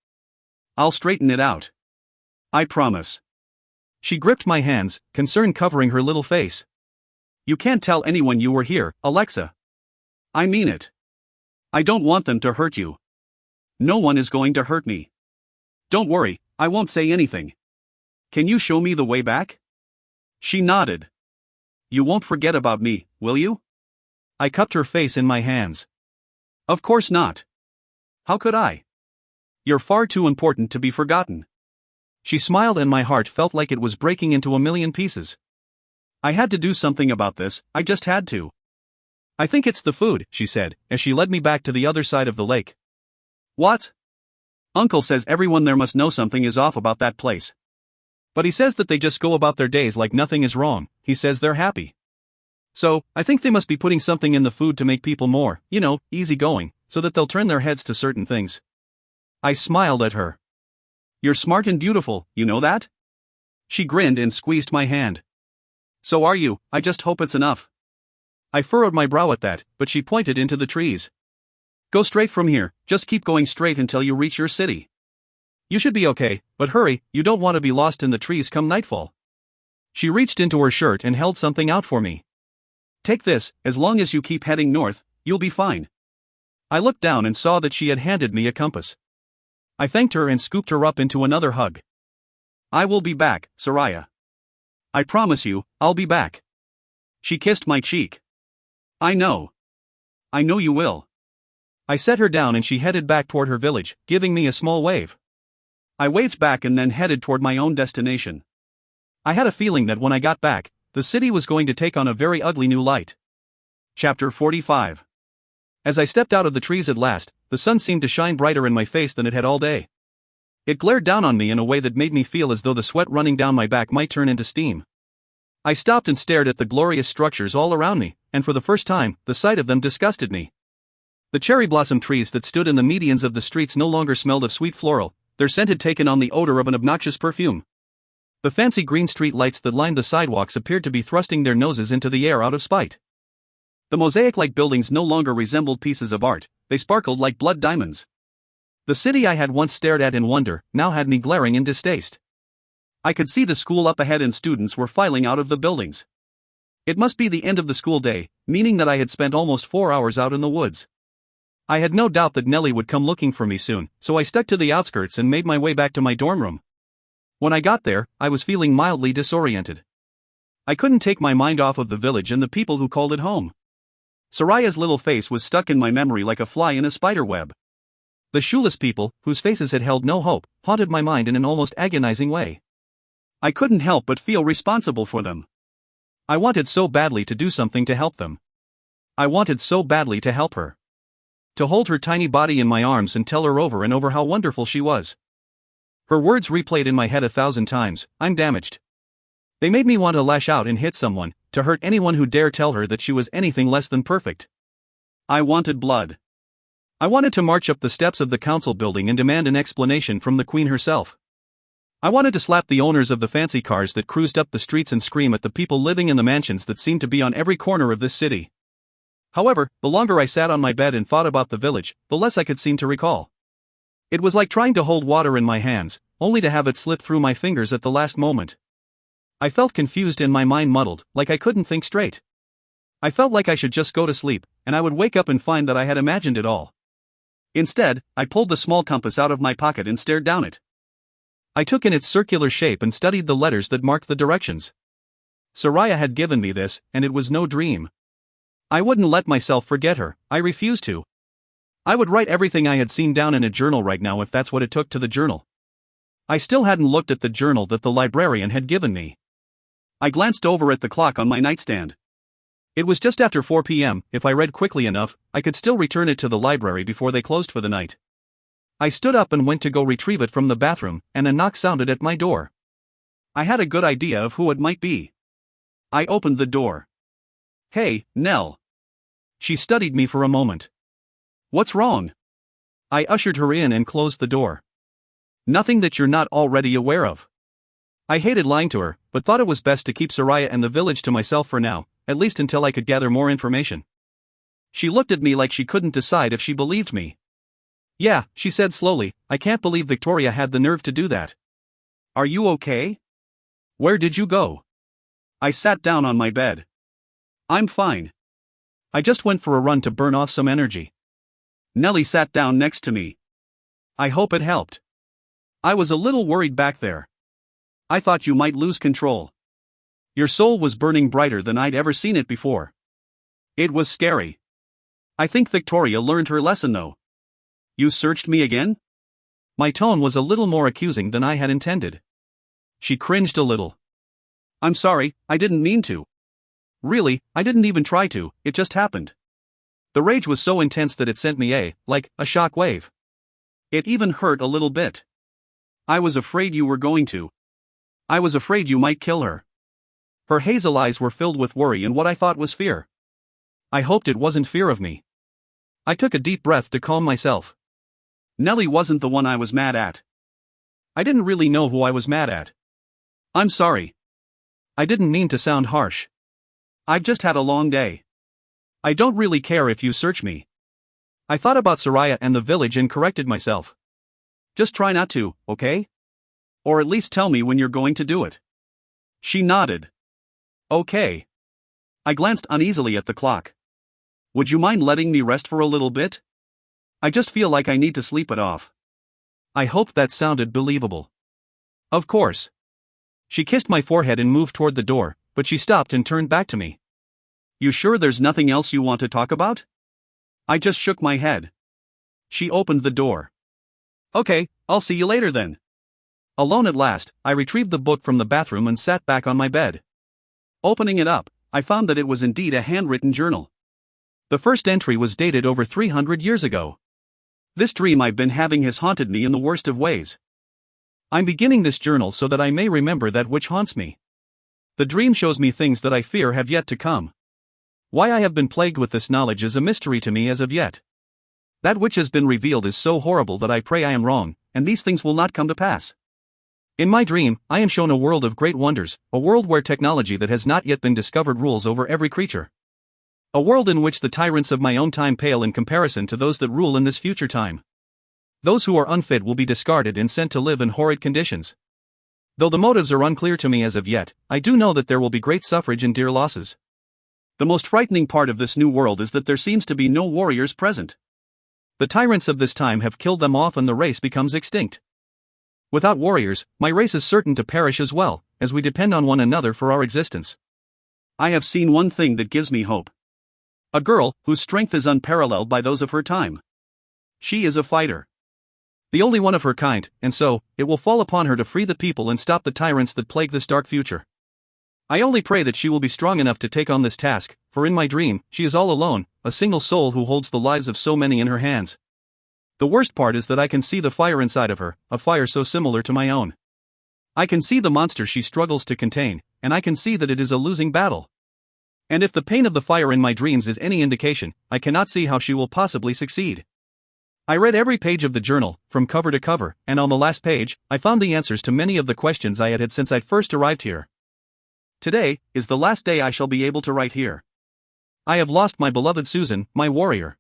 I'll straighten it out. I promise." She gripped my hands, concern covering her little face. "You can't tell anyone you were here, Alexa. I mean it. I don't want them to hurt you. No one is going to hurt me. Don't worry, I won't say anything. Can you show me the way back?" She nodded. "You won't forget about me, will you?" I cupped her face in my hands. "Of course not. How could I? You're far too important to be forgotten." She smiled and my heart felt like it was breaking into a million pieces. I had to do something about this, I just had to. "I think it's the food," she said, as she led me back to the other side of the lake. "What?" Uncle says everyone there must know something is off about that place. But he says that they just go about their days like nothing is wrong. He says they're happy. So, I think they must be putting something in the food to make people more, easygoing, so that they'll turn their heads to certain things. I smiled at her. You're smart and beautiful, you know that? She grinned and squeezed my hand. So are you, I just hope it's enough. I furrowed my brow at that, but she pointed into the trees. Go straight from here, just keep going straight until you reach your city. You should be okay, but hurry, you don't want to be lost in the trees come nightfall. She reached into her shirt and held something out for me. Take this, as long as you keep heading north, you'll be fine. I looked down and saw that she had handed me a compass. I thanked her and scooped her up into another hug. I will be back, Soraya. I promise you, I'll be back. She kissed my cheek. I know. I know you will. I set her down and she headed back toward her village, giving me a small wave. I waved back and then headed toward my own destination. I had a feeling that when I got back, the city was going to take on a very ugly new light. Chapter 45. As I stepped out of the trees at last, the sun seemed to shine brighter in my face than it had all day. It glared down on me in a way that made me feel as though the sweat running down my back might turn into steam. I stopped and stared at the glorious structures all around me, and for the first time, the sight of them disgusted me. The cherry blossom trees that stood in the medians of the streets no longer smelled of sweet floral, their scent had taken on the odor of an obnoxious perfume. The fancy green street lights that lined the sidewalks appeared to be thrusting their noses into the air out of spite. The mosaic-like buildings no longer resembled pieces of art, they sparkled like blood diamonds. The city I had once stared at in wonder now had me glaring in distaste. I could see the school up ahead and students were filing out of the buildings. It must be the end of the school day, meaning that I had spent almost 4 hours out in the woods. I had no doubt that Nellie would come looking for me soon, so I stuck to the outskirts and made my way back to my dorm room. When I got there, I was feeling mildly disoriented. I couldn't take my mind off of the village and the people who called it home. Soraya's little face was stuck in my memory like a fly in a spider web. The shoeless people, whose faces had held no hope, haunted my mind in an almost agonizing way. I couldn't help but feel responsible for them. I wanted so badly to do something to help them. I wanted so badly to help her. To hold her tiny body in my arms and tell her over and over how wonderful she was. Her words replayed in my head 1,000 times, I'm damaged. They made me want to lash out and hit someone, to hurt anyone who dare tell her that she was anything less than perfect. I wanted blood. I wanted to march up the steps of the council building and demand an explanation from the queen herself. I wanted to slap the owners of the fancy cars that cruised up the streets and scream at the people living in the mansions that seemed to be on every corner of this city. However, the longer I sat on my bed and thought about the village, the less I could seem to recall. It was like trying to hold water in my hands, only to have it slip through my fingers at the last moment. I felt confused and my mind muddled, like I couldn't think straight. I felt like I should just go to sleep, and I would wake up and find that I had imagined it all. Instead, I pulled the small compass out of my pocket and stared down it. I took in its circular shape and studied the letters that marked the directions. Soraya had given me this, and it was no dream. I wouldn't let myself forget her, I refused to. I would write everything I had seen down in a journal right now if that's what it took to the journal. I still hadn't looked at the journal that the librarian had given me. I glanced over at the clock on my nightstand. It was just after 4 p.m., if I read quickly enough, I could still return it to the library before they closed for the night. I stood up and went to go retrieve it from the bathroom, and a knock sounded at my door. I had a good idea of who it might be. I opened the door. Hey, Nell. She studied me for a moment. What's wrong? I ushered her in and closed the door. Nothing that you're not already aware of. I hated lying to her, but thought it was best to keep Soraya and the village to myself for now, at least until I could gather more information. She looked at me like she couldn't decide if she believed me. Yeah, she said slowly, I can't believe Victoria had the nerve to do that. Are you okay? Where did you go? I sat down on my bed. I'm fine. I just went for a run to burn off some energy. Nellie sat down next to me. I hope it helped. I was a little worried back there. I thought you might lose control. Your soul was burning brighter than I'd ever seen it before. It was scary. I think Victoria learned her lesson though. You searched me again? My tone was a little more accusing than I had intended. She cringed a little. I'm sorry, I didn't mean to. Really, I didn't even try to, it just happened. The rage was so intense that it sent me like a shock wave. It even hurt a little bit. I was afraid you were going to. I was afraid you might kill her. Her hazel eyes were filled with worry and what I thought was fear. I hoped it wasn't fear of me. I took a deep breath to calm myself. Nellie wasn't the one I was mad at. I didn't really know who I was mad at. I'm sorry. I didn't mean to sound harsh. I've just had a long day. I don't really care if you search me. I thought about Soraya and the village and corrected myself. Just try not to, okay? Or at least tell me when you're going to do it. She nodded. Okay. I glanced uneasily at the clock. Would you mind letting me rest for a little bit? I just feel like I need to sleep it off. I hoped that sounded believable. Of course. She kissed my forehead and moved toward the door, but she stopped and turned back to me. You sure there's nothing else you want to talk about? I just shook my head. She opened the door. Okay, I'll see you later then. Alone at last, I retrieved the book from the bathroom and sat back on my bed. Opening it up, I found that it was indeed a handwritten journal. The first entry was dated over 300 years ago. This dream I've been having has haunted me in the worst of ways. I'm beginning this journal so that I may remember that which haunts me. The dream shows me things that I fear have yet to come. Why I have been plagued with this knowledge is a mystery to me as of yet. That which has been revealed is so horrible that I pray I am wrong, and these things will not come to pass. In my dream, I am shown a world of great wonders, a world where technology that has not yet been discovered rules over every creature. A world in which the tyrants of my own time pale in comparison to those that rule in this future time. Those who are unfit will be discarded and sent to live in horrid conditions. Though the motives are unclear to me as of yet, I do know that there will be great suffrage and dear losses. The most frightening part of this new world is that there seems to be no warriors present. The tyrants of this time have killed them off and the race becomes extinct. Without warriors, my race is certain to perish as well, as we depend on one another for our existence. I have seen one thing that gives me hope. A girl whose strength is unparalleled by those of her time. She is a fighter. The only one of her kind, and so, it will fall upon her to free the people and stop the tyrants that plague this dark future. I only pray that she will be strong enough to take on this task, for in my dream, she is all alone, a single soul who holds the lives of so many in her hands. The worst part is that I can see the fire inside of her, a fire so similar to my own. I can see the monster she struggles to contain, and I can see that it is a losing battle. And if the pain of the fire in my dreams is any indication, I cannot see how she will possibly succeed. I read every page of the journal, from cover to cover, and on the last page, I found the answers to many of the questions I had had since I first arrived here. Today is the last day I shall be able to write here. I have lost my beloved Susan, my warrior.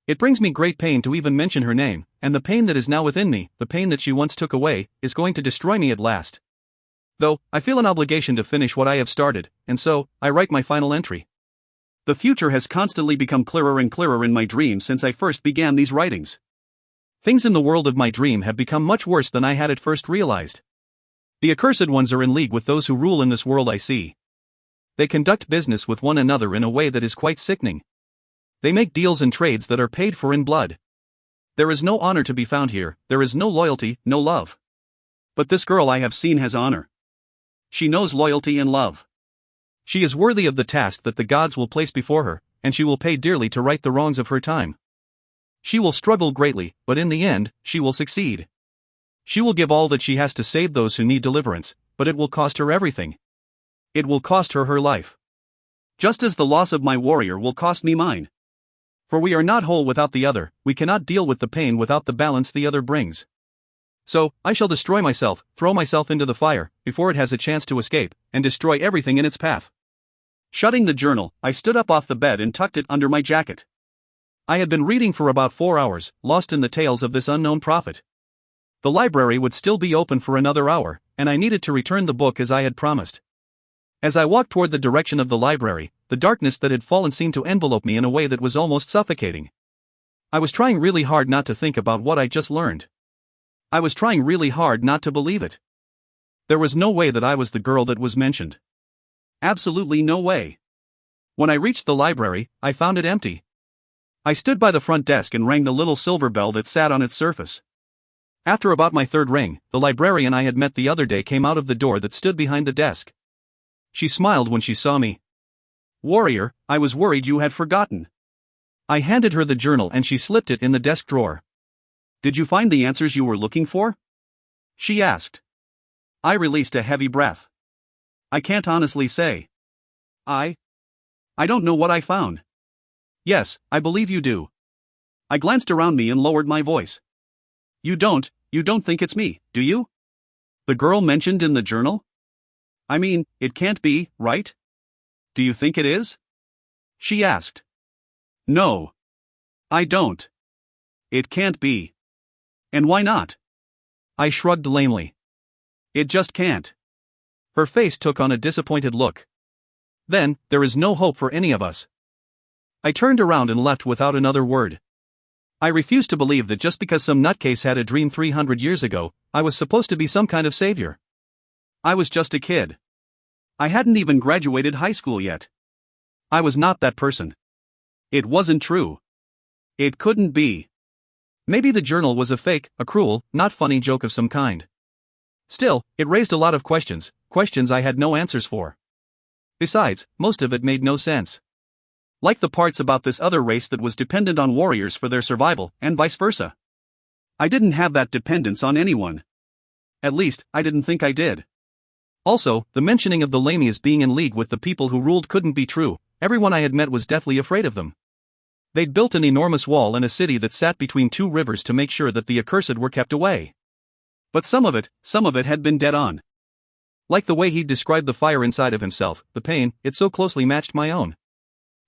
It brings me great pain to even mention her name, and the pain that is now within me, the pain that she once took away, is going to destroy me at last. Though, I feel an obligation to finish what I have started, and so, I write my final entry. The future has constantly become clearer and clearer in my dreams since I first began these writings. Things in the world of my dream have become much worse than I had at first realized. The accursed ones are in league with those who rule in this world I see. They conduct business with one another in a way that is quite sickening. They make deals and trades that are paid for in blood. There is no honor to be found here, there is no loyalty, no love. But this girl I have seen has honor. She knows loyalty and love. She is worthy of the task that the gods will place before her, and she will pay dearly to right the wrongs of her time. She will struggle greatly, but in the end, she will succeed. She will give all that she has to save those who need deliverance, but it will cost her everything. It will cost her her life. Just as the loss of my warrior will cost me mine. For we are not whole without the other, we cannot deal with the pain without the balance the other brings. So, I shall destroy myself, throw myself into the fire, before it has a chance to escape, and destroy everything in its path. Shutting the journal, I stood up off the bed and tucked it under my jacket. I had been reading for about 4 hours, lost in the tales of this unknown prophet. The library would still be open for another hour, and I needed to return the book as I had promised. As I walked toward the direction of the library, the darkness that had fallen seemed to envelope me in a way that was almost suffocating. I was trying really hard not to think about what I just learned. I was trying really hard not to believe it. There was no way that I was the girl that was mentioned. Absolutely no way. When I reached the library, I found it empty. I stood by the front desk and rang the little silver bell that sat on its surface. After about my third ring, the librarian I had met the other day came out of the door that stood behind the desk. She smiled when she saw me. "Warrior, I was worried you had forgotten." I handed her the journal and she slipped it in the desk drawer. Did you find the answers you were looking for? She asked. I released a heavy breath. I can't honestly say. I don't know what I found. Yes, I believe you do. I glanced around me and lowered my voice. You don't think it's me, do you? The girl mentioned in the journal? I mean, it can't be, right? Do you think it is? She asked. No. I don't. It can't be. And why not? I shrugged lamely. It just can't. Her face took on a disappointed look. Then, there is no hope for any of us. I turned around and left without another word. I refused to believe that just because some nutcase had a dream 300 years ago, I was supposed to be some kind of savior. I was just a kid. I hadn't even graduated high school yet. I was not that person. It wasn't true. It couldn't be. Maybe the journal was a fake, a cruel, not funny joke of some kind. Still, it raised a lot of questions I had no answers for. Besides, most of it made no sense. Like the parts about this other race that was dependent on warriors for their survival, and vice versa. I didn't have that dependence on anyone. At least, I didn't think I did. Also, the mentioning of the Lamias being in league with the people who ruled couldn't be true. Everyone I had met was deathly afraid of them. They'd built an enormous wall in a city that sat between two rivers to make sure that the accursed were kept away. But some of it had been dead on. Like the way he'd described the fire inside of himself, the pain, it so closely matched my own.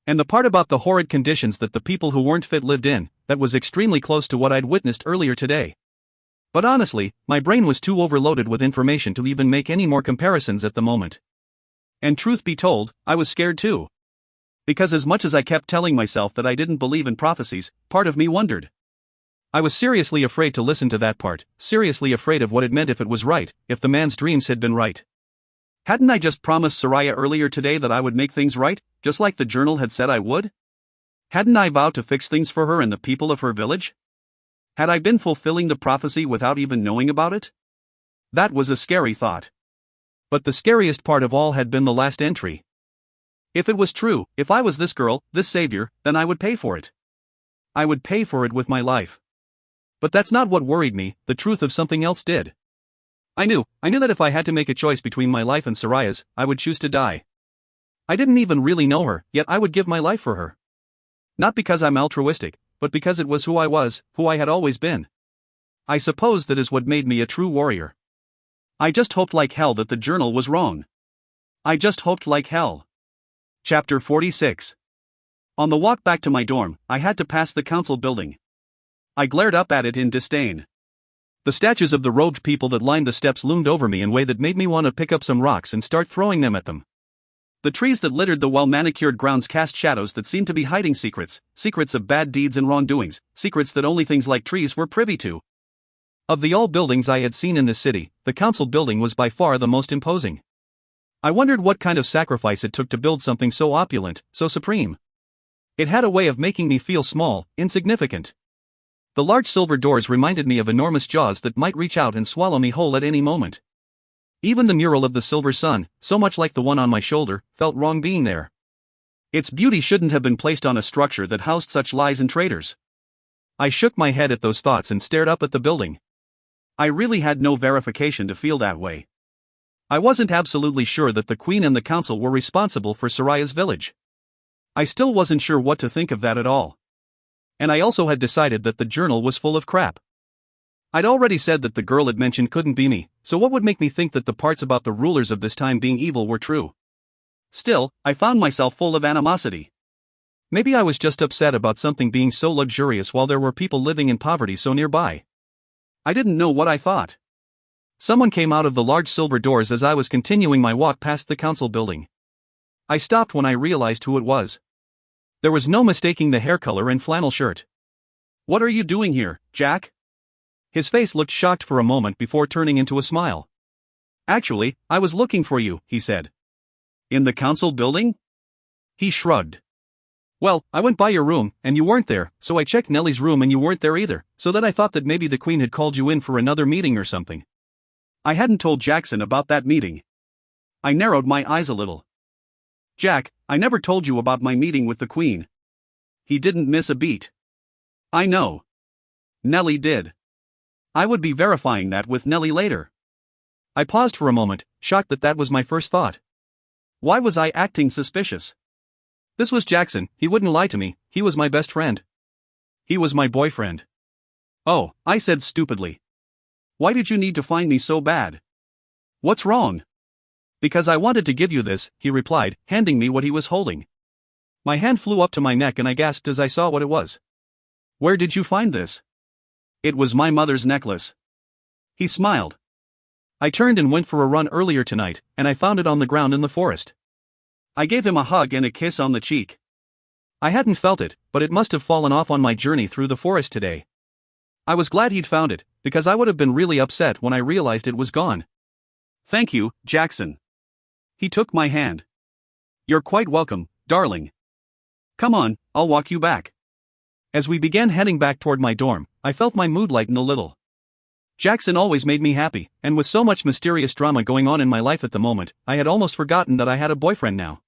And the part about the horrid conditions that the people who weren't fit lived in, that was extremely close to what I'd witnessed earlier today. But honestly, my brain was too overloaded with information to even make any more comparisons at the moment. And truth be told, I was scared too. Because as much as I kept telling myself that I didn't believe in prophecies, part of me wondered. I was seriously afraid to listen to that part, seriously afraid of what it meant if it was right, if the man's dreams had been right. Hadn't I just promised Soraya earlier today that I would make things right, just like the journal had said I would? Hadn't I vowed to fix things for her and the people of her village? Had I been fulfilling the prophecy without even knowing about it? That was a scary thought. But the scariest part of all had been the last entry. If it was true, if I was this girl, this savior, then I would pay for it. I would pay for it with my life. But that's not what worried me, the truth of something else did. I knew that if I had to make a choice between my life and Soraya's, I would choose to die. I didn't even really know her, yet I would give my life for her. Not because I'm altruistic, but because it was who I was, who I had always been. I suppose that is what made me a true warrior. I just hoped like hell that the journal was wrong. I just hoped like hell. Chapter 46. On the walk back to my dorm, I had to pass the council building. I glared up at it in disdain. The statues of the robed people that lined the steps loomed over me in a way that made me want to pick up some rocks and start throwing them at them. The trees that littered the well-manicured grounds cast shadows that seemed to be hiding secrets of bad deeds and wrongdoings, secrets that only things like trees were privy to. Of the all buildings I had seen in this city, the council building was by far the most imposing. I wondered what kind of sacrifice it took to build something so opulent, so supreme. It had a way of making me feel small, insignificant. The large silver doors reminded me of enormous jaws that might reach out and swallow me whole at any moment. Even the mural of the silver sun, so much like the one on my shoulder, felt wrong being there. Its beauty shouldn't have been placed on a structure that housed such lies and traitors. I shook my head at those thoughts and stared up at the building. I really had no verification to feel that way. I wasn't absolutely sure that the Queen and the Council were responsible for Soraya's village. I still wasn't sure what to think of that at all. And I also had decided that the journal was full of crap. I'd already said that the girl it mentioned couldn't be me, so what would make me think that the parts about the rulers of this time being evil were true? Still, I found myself full of animosity. Maybe I was just upset about something being so luxurious while there were people living in poverty so nearby. I didn't know what I thought. Someone came out of the large silver doors as I was continuing my walk past the council building. I stopped when I realized who it was. There was no mistaking the hair color and flannel shirt. "What are you doing here, Jack?" His face looked shocked for a moment before turning into a smile. "Actually, I was looking for you," he said. "In the council building?" He shrugged. "Well, I went by your room, and you weren't there, so I checked Nellie's room and you weren't there either, so then I thought that maybe the Queen had called you in for another meeting or something." I hadn't told Jackson about that meeting. I narrowed my eyes a little. "Jack, I never told you about my meeting with the Queen." He didn't miss a beat. "I know. Nellie did. I would be verifying that with Nellie later. I paused for a moment, shocked that that was my first thought. Why was I acting suspicious? This was Jackson, he wouldn't lie to me, he was my best friend. He was my boyfriend. Oh, I said stupidly. Why did you need to find me so bad? What's wrong? Because I wanted to give you this, he replied, handing me what he was holding. My hand flew up to my neck and I gasped as I saw what it was. Where did you find this? It was my mother's necklace. He smiled. I turned and went for a run earlier tonight, and I found it on the ground in the forest. I gave him a hug and a kiss on the cheek. I hadn't felt it, but it must have fallen off on my journey through the forest today. I was glad he'd found it, because I would have been really upset when I realized it was gone. Thank you, Jackson. He took my hand. You're quite welcome, darling. Come on, I'll walk you back. As we began heading back toward my dorm, I felt my mood lighten a little. Jackson always made me happy, and with so much mysterious drama going on in my life at the moment, I had almost forgotten that I had a boyfriend now.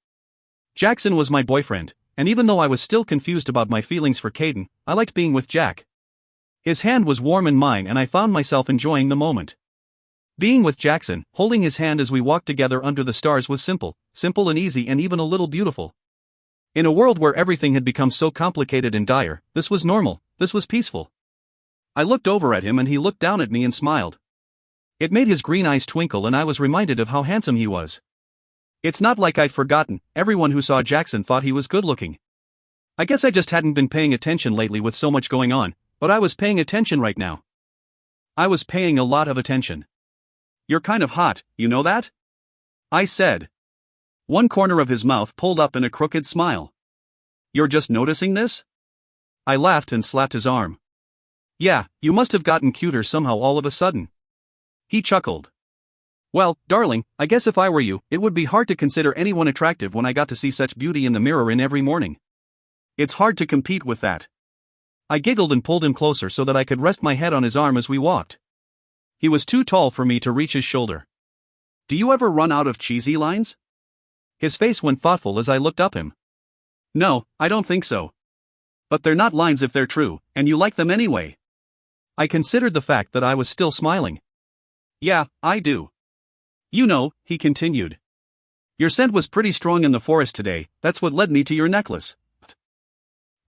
Jackson was my boyfriend, and even though I was still confused about my feelings for Caden, I liked being with Jack. His hand was warm in mine and I found myself enjoying the moment. Being with Jackson, holding his hand as we walked together under the stars was simple and easy and even a little beautiful. In a world where everything had become so complicated and dire, this was normal, this was peaceful. I looked over at him and he looked down at me and smiled. It made his green eyes twinkle and I was reminded of how handsome he was. It's not like I'd forgotten, everyone who saw Jackson thought he was good looking. I guess I just hadn't been paying attention lately with so much going on, but I was paying attention right now. I was paying a lot of attention. You're kind of hot, you know that? I said. One corner of his mouth pulled up in a crooked smile. You're just noticing this? I laughed and slapped his arm. Yeah, you must have gotten cuter somehow all of a sudden. He chuckled. Well, darling, I guess if I were you, it would be hard to consider anyone attractive when I got to see such beauty in the mirror in every morning. It's hard to compete with that. I giggled and pulled him closer so that I could rest my head on his arm as we walked. He was too tall for me to reach his shoulder. Do you ever run out of cheesy lines? His face went thoughtful as I looked up him. No, I don't think so. But they're not lines if they're true, and you like them anyway. I considered the fact that I was still smiling. Yeah, I do. You know, he continued. Your scent was pretty strong in the forest today, that's what led me to your necklace.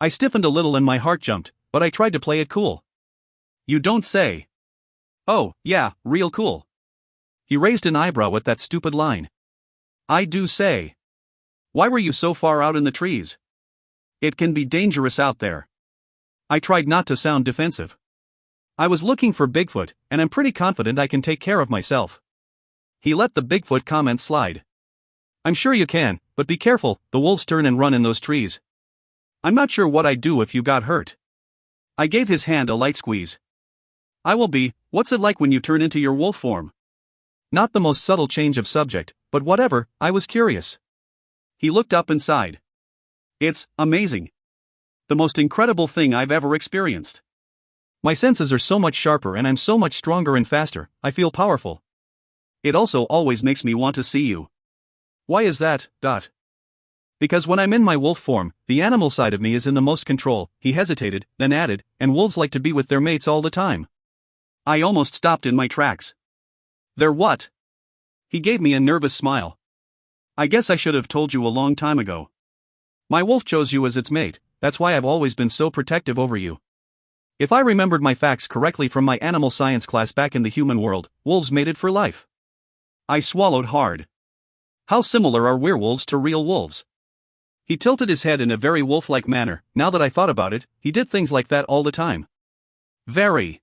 I stiffened a little and my heart jumped, but I tried to play it cool. You don't say. Oh, yeah, real cool. He raised an eyebrow at that stupid line. I do say. Why were you so far out in the trees? It can be dangerous out there. I tried not to sound defensive. I was looking for Bigfoot, and I'm pretty confident I can take care of myself. He let the Bigfoot comment slide. I'm sure you can, but be careful, the wolves turn and run in those trees. I'm not sure what I'd do if you got hurt. I gave his hand a light squeeze. I will be. What's it like when you turn into your wolf form? Not the most subtle change of subject, but whatever, I was curious. He looked up and sighed. It's amazing. The most incredible thing I've ever experienced. My senses are so much sharper and I'm so much stronger and faster, I feel powerful. It also always makes me want to see you. Why is that, Dot? Because when I'm in my wolf form, the animal side of me is in the most control, he hesitated, then added, and wolves like to be with their mates all the time. I almost stopped in my tracks. They're what? He gave me a nervous smile. I guess I should have told you a long time ago. My wolf chose you as its mate, that's why I've always been so protective over you. If I remembered my facts correctly from my animal science class back in the human world, wolves mated for life. I swallowed hard. How similar are werewolves to real wolves? He tilted his head in a very wolf-like manner. Now that I thought about it, he did things like that all the time. Very.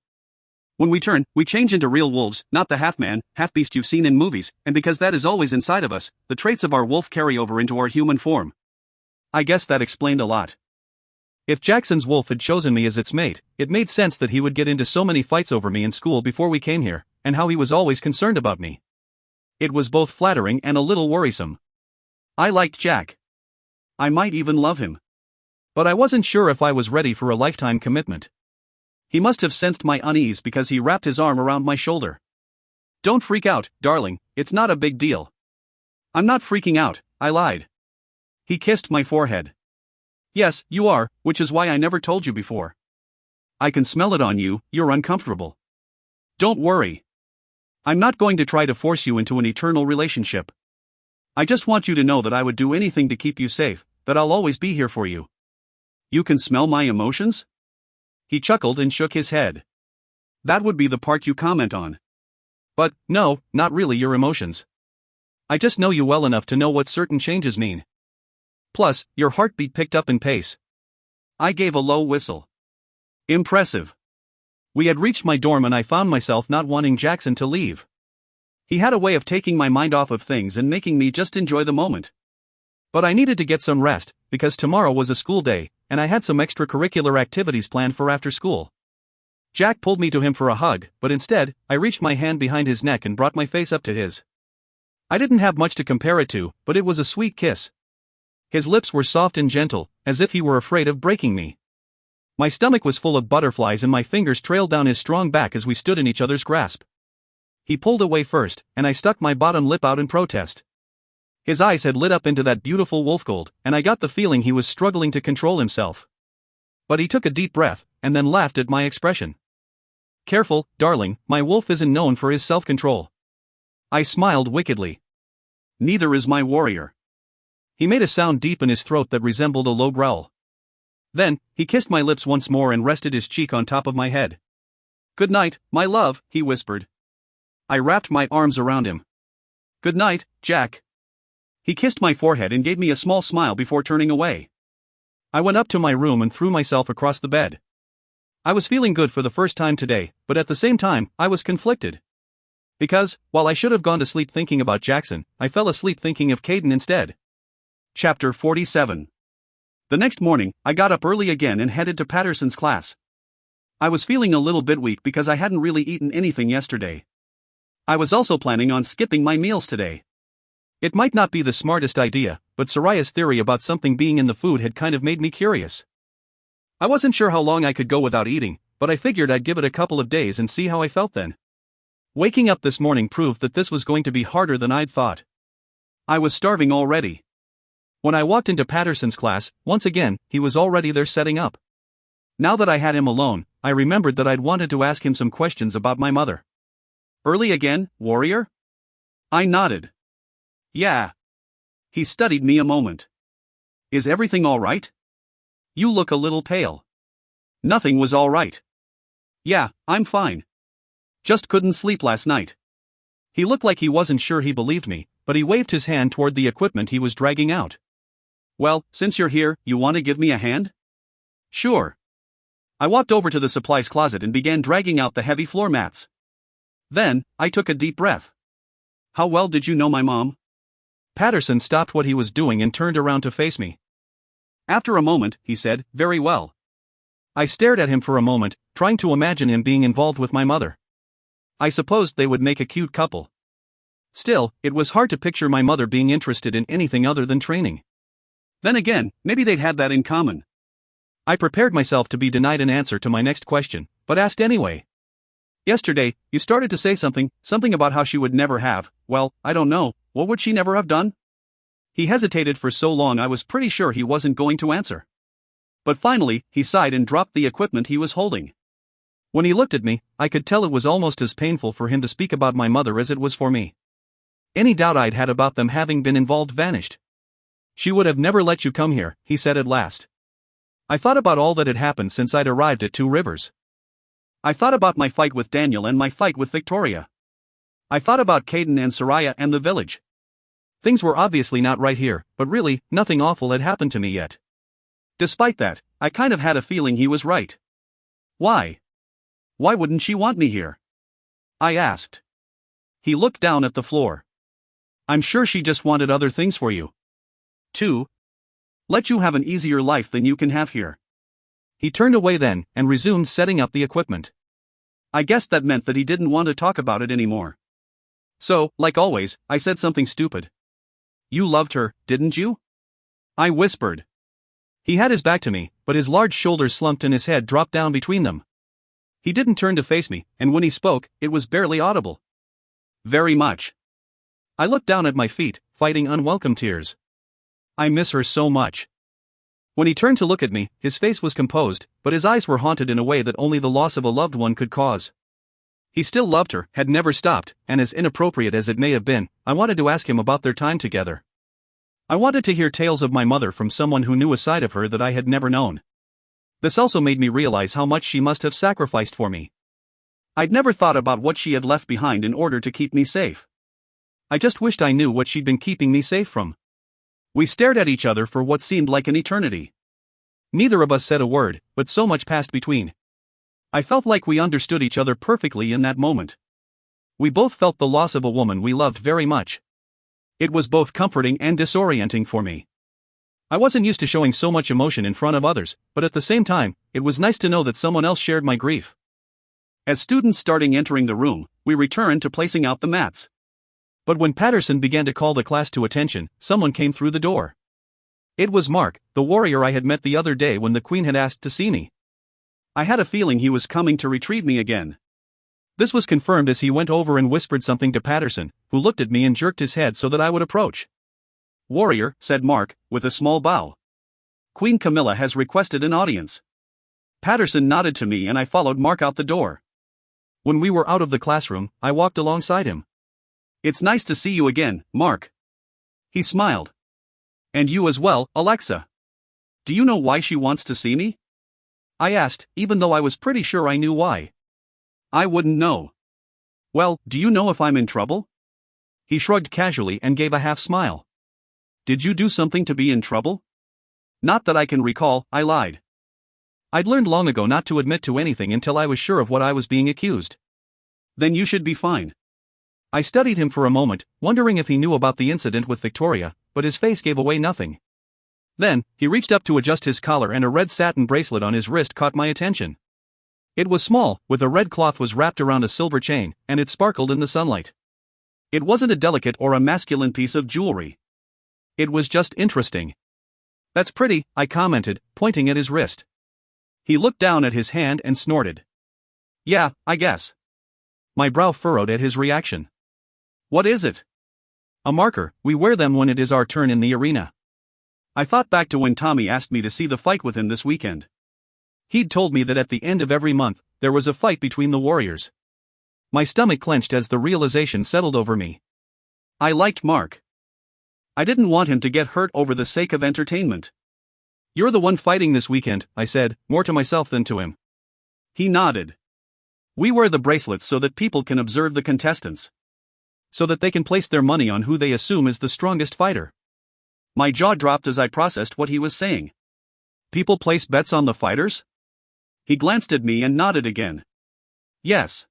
When we turn, we change into real wolves, not the half-man, half-beast you've seen in movies, and because that is always inside of us, the traits of our wolf carry over into our human form. I guess that explained a lot. If Jackson's wolf had chosen me as its mate, it made sense that he would get into so many fights over me in school before we came here, and how he was always concerned about me. It was both flattering and a little worrisome. I liked Jack. I might even love him. But I wasn't sure if I was ready for a lifetime commitment. He must have sensed my unease because he wrapped his arm around my shoulder. Don't freak out, darling, it's not a big deal. I'm not freaking out, I lied. He kissed my forehead. Yes, you are, which is why I never told you before. I can smell it on you, you're uncomfortable. Don't worry. I'm not going to try to force you into an eternal relationship. I just want you to know that I would do anything to keep you safe, that I'll always be here for you. You can smell my emotions? He chuckled and shook his head. That would be the part you comment on. But, no, not really your emotions. I just know you well enough to know what certain changes mean. Plus, your heartbeat picked up in pace. I gave a low whistle. Impressive. We had reached my dorm and I found myself not wanting Jackson to leave. He had a way of taking my mind off of things and making me just enjoy the moment. But I needed to get some rest, because tomorrow was a school day, and I had some extracurricular activities planned for after school. Jack pulled me to him for a hug, but instead, I reached my hand behind his neck and brought my face up to his. I didn't have much to compare it to, but it was a sweet kiss. His lips were soft and gentle, as if he were afraid of breaking me. My stomach was full of butterflies and my fingers trailed down his strong back as we stood in each other's grasp. He pulled away first, and I stuck my bottom lip out in protest. His eyes had lit up into that beautiful wolf gold, and I got the feeling he was struggling to control himself. But he took a deep breath, and then laughed at my expression. Careful, darling, my wolf isn't known for his self-control. I smiled wickedly. Neither is my warrior. He made a sound deep in his throat that resembled a low growl. Then, he kissed my lips once more and rested his cheek on top of my head. Good night, my love, he whispered. I wrapped my arms around him. Good night, Jack. He kissed my forehead and gave me a small smile before turning away. I went up to my room and threw myself across the bed. I was feeling good for the first time today, but at the same time, I was conflicted. Because, while I should have gone to sleep thinking about Jackson, I fell asleep thinking of Caden instead. Chapter 47. The next morning, I got up early again and headed to Patterson's class. I was feeling a little bit weak because I hadn't really eaten anything yesterday. I was also planning on skipping my meals today. It might not be the smartest idea, but Soraya's theory about something being in the food had kind of made me curious. I wasn't sure how long I could go without eating, but I figured I'd give it a couple of days and see how I felt then. Waking up this morning proved that this was going to be harder than I'd thought. I was starving already. When I walked into Patterson's class, once again, he was already there setting up. Now that I had him alone, I remembered that I'd wanted to ask him some questions about my mother. Early again, warrior? I nodded. Yeah. He studied me a moment. Is everything all right? You look a little pale. Nothing was all right. Yeah, I'm fine. Just couldn't sleep last night. He looked like he wasn't sure he believed me, but he waved his hand toward the equipment he was dragging out. Well, since you're here, you want to give me a hand? Sure. I walked over to the supplies closet and began dragging out the heavy floor mats. Then, I took a deep breath. How well did you know my mom? Patterson stopped what he was doing and turned around to face me. After a moment, he said, very well. I stared at him for a moment, trying to imagine him being involved with my mother. I supposed they would make a cute couple. Still, it was hard to picture my mother being interested in anything other than training. Then again, maybe they'd had that in common. I prepared myself to be denied an answer to my next question, but asked anyway. Yesterday, you started to say something about how she would never have, well, I don't know, what would she never have done? He hesitated for so long I was pretty sure he wasn't going to answer. But finally, he sighed and dropped the equipment he was holding. When he looked at me, I could tell it was almost as painful for him to speak about my mother as it was for me. Any doubt I'd had about them having been involved vanished. She would have never let you come here, he said at last. I thought about all that had happened since I'd arrived at Two Rivers. I thought about my fight with Daniel and my fight with Victoria. I thought about Caden and Soraya and the village. Things were obviously not right here, but really, nothing awful had happened to me yet. Despite that, I kind of had a feeling he was right. Why? Why wouldn't she want me here? I asked. He looked down at the floor. I'm sure she just wanted other things for you. To let you have an easier life than you can have here. He turned away then, and resumed setting up the equipment. I guessed that meant that he didn't want to talk about it anymore. So, like always, I said something stupid. You loved her, didn't you? I whispered. He had his back to me, but his large shoulders slumped and his head dropped down between them. He didn't turn to face me, and when he spoke, it was barely audible. Very much. I looked down at my feet, fighting unwelcome tears. I miss her so much. When he turned to look at me, his face was composed, but his eyes were haunted in a way that only the loss of a loved one could cause. He still loved her, had never stopped, and as inappropriate as it may have been, I wanted to ask him about their time together. I wanted to hear tales of my mother from someone who knew a side of her that I had never known. This also made me realize how much she must have sacrificed for me. I'd never thought about what she had left behind in order to keep me safe. I just wished I knew what she'd been keeping me safe from. We stared at each other for what seemed like an eternity. Neither of us said a word, but so much passed between. I felt like we understood each other perfectly in that moment. We both felt the loss of a woman we loved very much. It was both comforting and disorienting for me. I wasn't used to showing so much emotion in front of others, but at the same time, it was nice to know that someone else shared my grief. As students started entering the room, we returned to placing out the mats. But when Patterson began to call the class to attention, someone came through the door. It was Mark, the warrior I had met the other day when the Queen had asked to see me. I had a feeling he was coming to retrieve me again. This was confirmed as he went over and whispered something to Patterson, who looked at me and jerked his head so that I would approach. "Warrior," said Mark, with a small bow. "Queen Camilla has requested an audience." Patterson nodded to me and I followed Mark out the door. When we were out of the classroom, I walked alongside him. "It's nice to see you again, Mark." He smiled. "And you as well, Alexa. Do you know why she wants to see me?" I asked, even though I was pretty sure I knew why. "I wouldn't know." "Well, do you know if I'm in trouble?" He shrugged casually and gave a half smile. "Did you do something to be in trouble?" "Not that I can recall," I lied. I'd learned long ago not to admit to anything until I was sure of what I was being accused. "Then you should be fine." I studied him for a moment, wondering if he knew about the incident with Victoria, but his face gave away nothing. Then, he reached up to adjust his collar and a red satin bracelet on his wrist caught my attention. It was small, with a red cloth was wrapped around a silver chain, and it sparkled in the sunlight. It wasn't a delicate or a masculine piece of jewelry. It was just interesting. "That's pretty," I commented, pointing at his wrist. He looked down at his hand and snorted. "Yeah, I guess." My brow furrowed at his reaction. "What is it?" "A marker. We wear them when it is our turn in the arena." I thought back to when Tommy asked me to see the fight with him this weekend. He'd told me that at the end of every month, there was a fight between the warriors. My stomach clenched as the realization settled over me. I liked Mark. I didn't want him to get hurt over the sake of entertainment. "You're the one fighting this weekend," I said, more to myself than to him. He nodded. "We wear the bracelets so that people can observe the contestants. So that they can place their money on who they assume is the strongest fighter." My jaw dropped as I processed what he was saying. "People place bets on the fighters?" He glanced at me and nodded again. "Yes."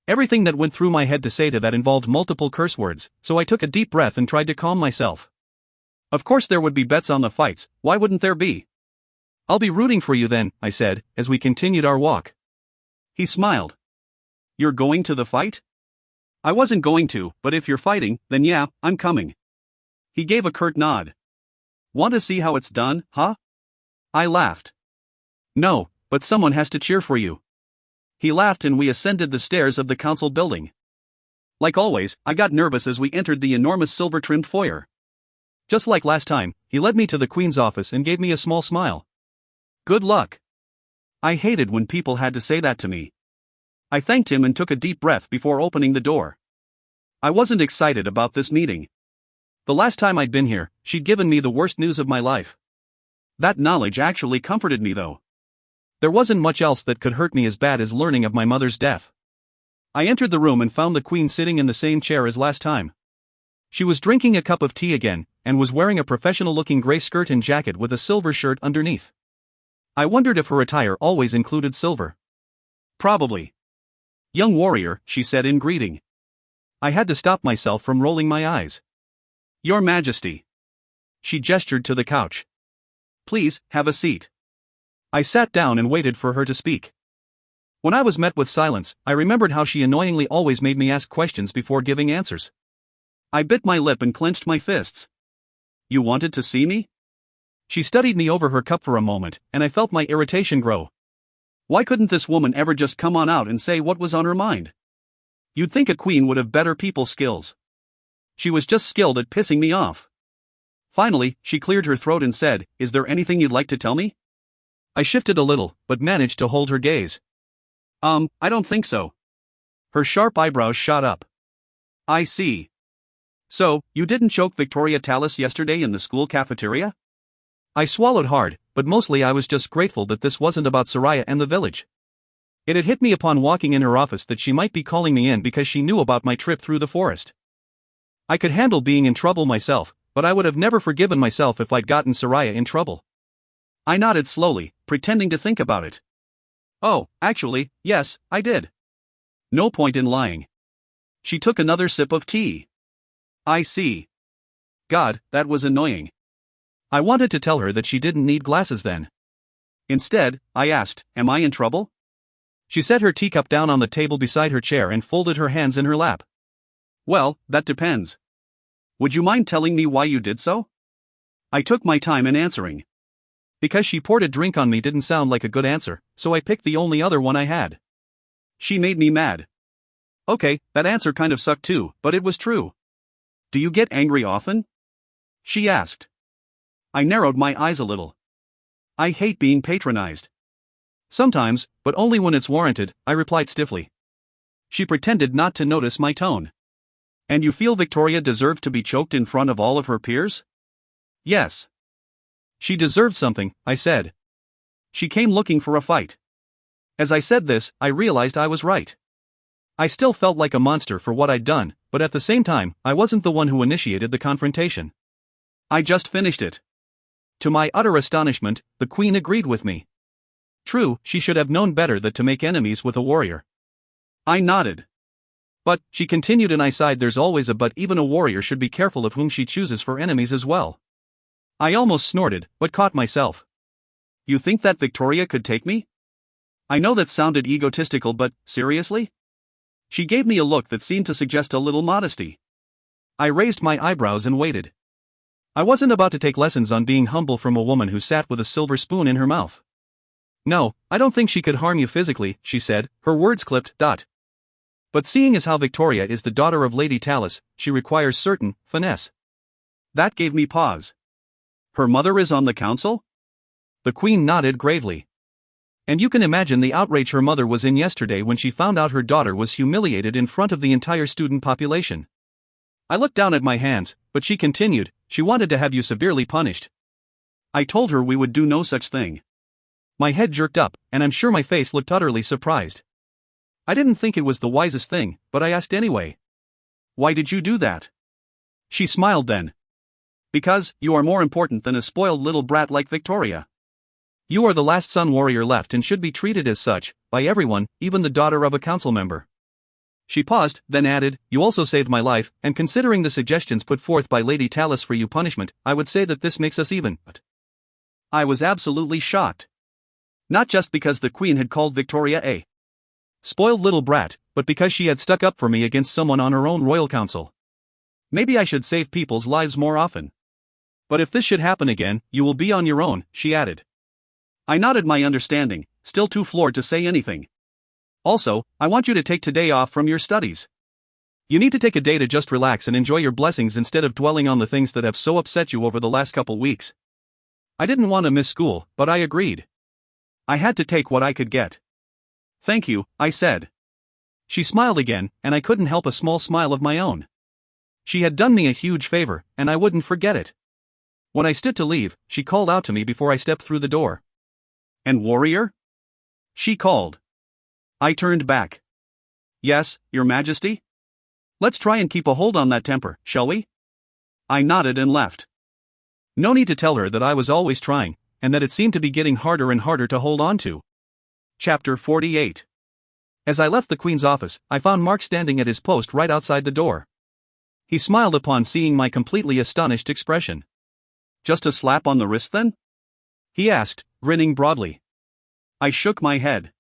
Everything that went through my head to say to that involved multiple curse words, so I took a deep breath and tried to calm myself. "Of course there would be bets on the fights, why wouldn't there be?" "I'll be rooting for you then," I said, as we continued our walk. He smiled. "You're going to the fight?" "I wasn't going to, but if you're fighting, then yeah, I'm coming." He gave a curt nod. "Want to see how it's done, huh?" I laughed. "No, but someone has to cheer for you." He laughed and we ascended the stairs of the council building. Like always, I got nervous as we entered the enormous silver-trimmed foyer. Just like last time, he led me to the Queen's office and gave me a small smile. "Good luck." I hated when people had to say that to me. I thanked him and took a deep breath before opening the door. I wasn't excited about this meeting. The last time I'd been here, she'd given me the worst news of my life. That knowledge actually comforted me though. There wasn't much else that could hurt me as bad as learning of my mother's death. I entered the room and found the Queen sitting in the same chair as last time. She was drinking a cup of tea again, and was wearing a professional-looking gray skirt and jacket with a silver shirt underneath. I wondered if her attire always included silver. "Probably." "Young warrior," she said in greeting. I had to stop myself from rolling my eyes. "Your Majesty." She gestured to the couch. "Please, have a seat." I sat down and waited for her to speak. When I was met with silence, I remembered how she annoyingly always made me ask questions before giving answers. I bit my lip and clenched my fists. "You wanted to see me?" She studied me over her cup for a moment, and I felt my irritation grow. Why couldn't this woman ever just come on out and say what was on her mind? You'd think a queen would have better people skills. She was just skilled at pissing me off. Finally, she cleared her throat and said, "Is there anything you'd like to tell me?" I shifted a little, but managed to hold her gaze. I don't think so." Her sharp eyebrows shot up. I see. So, you didn't choke Victoria Tallis yesterday in the school cafeteria? I swallowed hard, but mostly I was just grateful that this wasn't about Soraya and the village. It had hit me upon walking in her office that she might be calling me in because she knew about my trip through the forest. I could handle being in trouble myself, but I would have never forgiven myself if I'd gotten Soraya in trouble. I nodded slowly, pretending to think about it. Oh, actually, yes, I did. No point in lying. She took another sip of tea. I see. God, that was annoying. I wanted to tell her that she didn't need glasses then. Instead, I asked, am I in trouble? She set her teacup down on the table beside her chair and folded her hands in her lap. Well, that depends. Would you mind telling me why you did so? I took my time in answering. Because she poured a drink on me didn't sound like a good answer, so I picked the only other one I had. She made me mad. Okay, that answer kind of sucked too, but it was true. Do you get angry often? She asked. I narrowed my eyes a little. I hate being patronized. Sometimes, but only when it's warranted, I replied stiffly. She pretended not to notice my tone. And you feel Victoria deserved to be choked in front of all of her peers? Yes. She deserved something, I said. She came looking for a fight. As I said this, I realized I was right. I still felt like a monster for what I'd done, but at the same time, I wasn't the one who initiated the confrontation. I just finished it. To my utter astonishment, the queen agreed with me. True, she should have known better than to make enemies with a warrior. I nodded. But, she continued, and I sighed, there's always a but, even a warrior should be careful of whom she chooses for enemies as well. I almost snorted, but caught myself. You think that Victoria could take me? I know that sounded egotistical, but, seriously? She gave me a look that seemed to suggest a little modesty. I raised my eyebrows and waited. I wasn't about to take lessons on being humble from a woman who sat with a silver spoon in her mouth. No, I don't think she could harm you physically, she said, her words clipped. But seeing as how Victoria is the daughter of Lady Tallis, she requires certain finesse. That gave me pause. Her mother is on the council? The queen nodded gravely. And you can imagine the outrage her mother was in yesterday when she found out her daughter was humiliated in front of the entire student population. I looked down at my hands, but she continued, she wanted to have you severely punished. I told her we would do no such thing. My head jerked up, and I'm sure my face looked utterly surprised. I didn't think it was the wisest thing, but I asked anyway. Why did you do that? She smiled then. Because, you are more important than a spoiled little brat like Victoria. You are the last son warrior left and should be treated as such, by everyone, even the daughter of a council member. She paused, then added, you also saved my life, and considering the suggestions put forth by Lady Tallis for you punishment, I would say that this makes us even. I was absolutely shocked. Not just because the queen had called Victoria a spoiled little brat, but because she had stuck up for me against someone on her own royal council. Maybe I should save people's lives more often. But if this should happen again, you will be on your own, she added. I nodded my understanding, still too floored to say anything. Also, I want you to take today off from your studies. You need to take a day to just relax and enjoy your blessings instead of dwelling on the things that have so upset you over the last couple weeks. I didn't want to miss school, but I agreed. I had to take what I could get. Thank you, I said. She smiled again, and I couldn't help a small smile of my own. She had done me a huge favor, and I wouldn't forget it. When I stood to leave, she called out to me before I stepped through the door. And warrior? She called. I turned back. Yes, Your Majesty? Let's try and keep a hold on that temper, shall we? I nodded and left. No need to tell her that I was always trying, and that it seemed to be getting harder and harder to hold on to. Chapter 48. As I left the Queen's office, I found Mark standing at his post right outside the door. He smiled upon seeing my completely astonished expression. Just a slap on the wrist then? He asked, grinning broadly. I shook my head.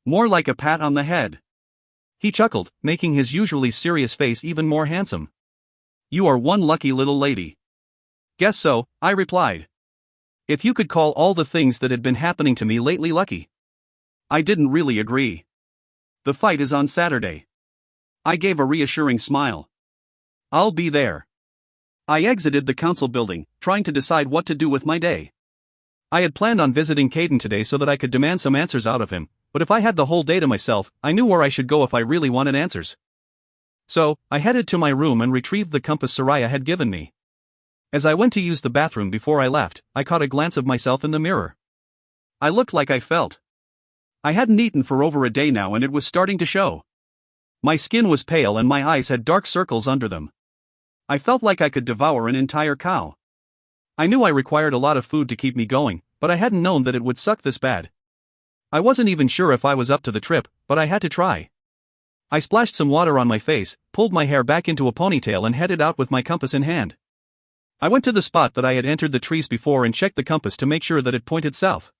More like a pat on the head. He chuckled, making his usually serious face even more handsome. You are one lucky little lady. Guess so, I replied. If you could call all the things that had been happening to me lately lucky. I didn't really agree. The fight is on Saturday. I gave a reassuring smile. I'll be there. I exited the council building, trying to decide what to do with my day. I had planned on visiting Caden today so that I could demand some answers out of him, but if I had the whole day to myself, I knew where I should go if I really wanted answers. So, I headed to my room and retrieved the compass Soraya had given me. As I went to use the bathroom before I left, I caught a glance of myself in the mirror. I looked like I felt. I hadn't eaten for over a day now and it was starting to show. My skin was pale and my eyes had dark circles under them. I felt like I could devour an entire cow. I knew I required a lot of food to keep me going, but I hadn't known that it would suck this bad. I wasn't even sure if I was up to the trip, but I had to try. I splashed some water on my face, pulled my hair back into a ponytail and headed out with my compass in hand. I went to the spot that I had entered the trees before and checked the compass to make sure that it pointed south.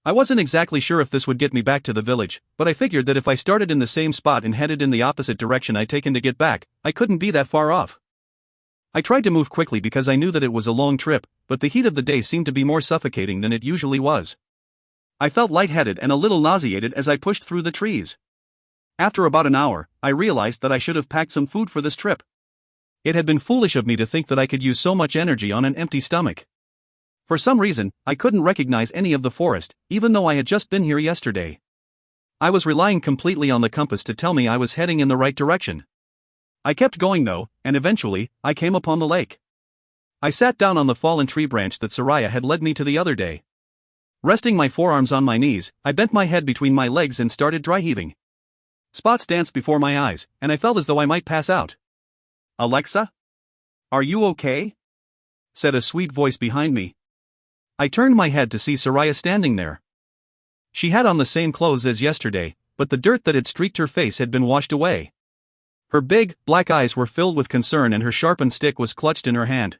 I wasn't exactly sure if this would get me back to the village, but I figured that if I started in the same spot and headed in the opposite direction I'd taken to get back, I couldn't be that far off. I tried to move quickly because I knew that it was a long trip, but the heat of the day seemed to be more suffocating than it usually was. I felt lightheaded and a little nauseated as I pushed through the trees. After about an hour, I realized that I should have packed some food for this trip. It had been foolish of me to think that I could use so much energy on an empty stomach. For some reason, I couldn't recognize any of the forest, even though I had just been here yesterday. I was relying completely on the compass to tell me I was heading in the right direction. I kept going though, and eventually, I came upon the lake. I sat down on the fallen tree branch that Soraya had led me to the other day. Resting my forearms on my knees, I bent my head between my legs and started dry heaving. Spots danced before my eyes, and I felt as though I might pass out. "Alexa? Are you okay?" said a sweet voice behind me. I turned my head to see Soraya standing there. She had on the same clothes as yesterday, but the dirt that had streaked her face had been washed away. Her big, black eyes were filled with concern and her sharpened stick was clutched in her hand.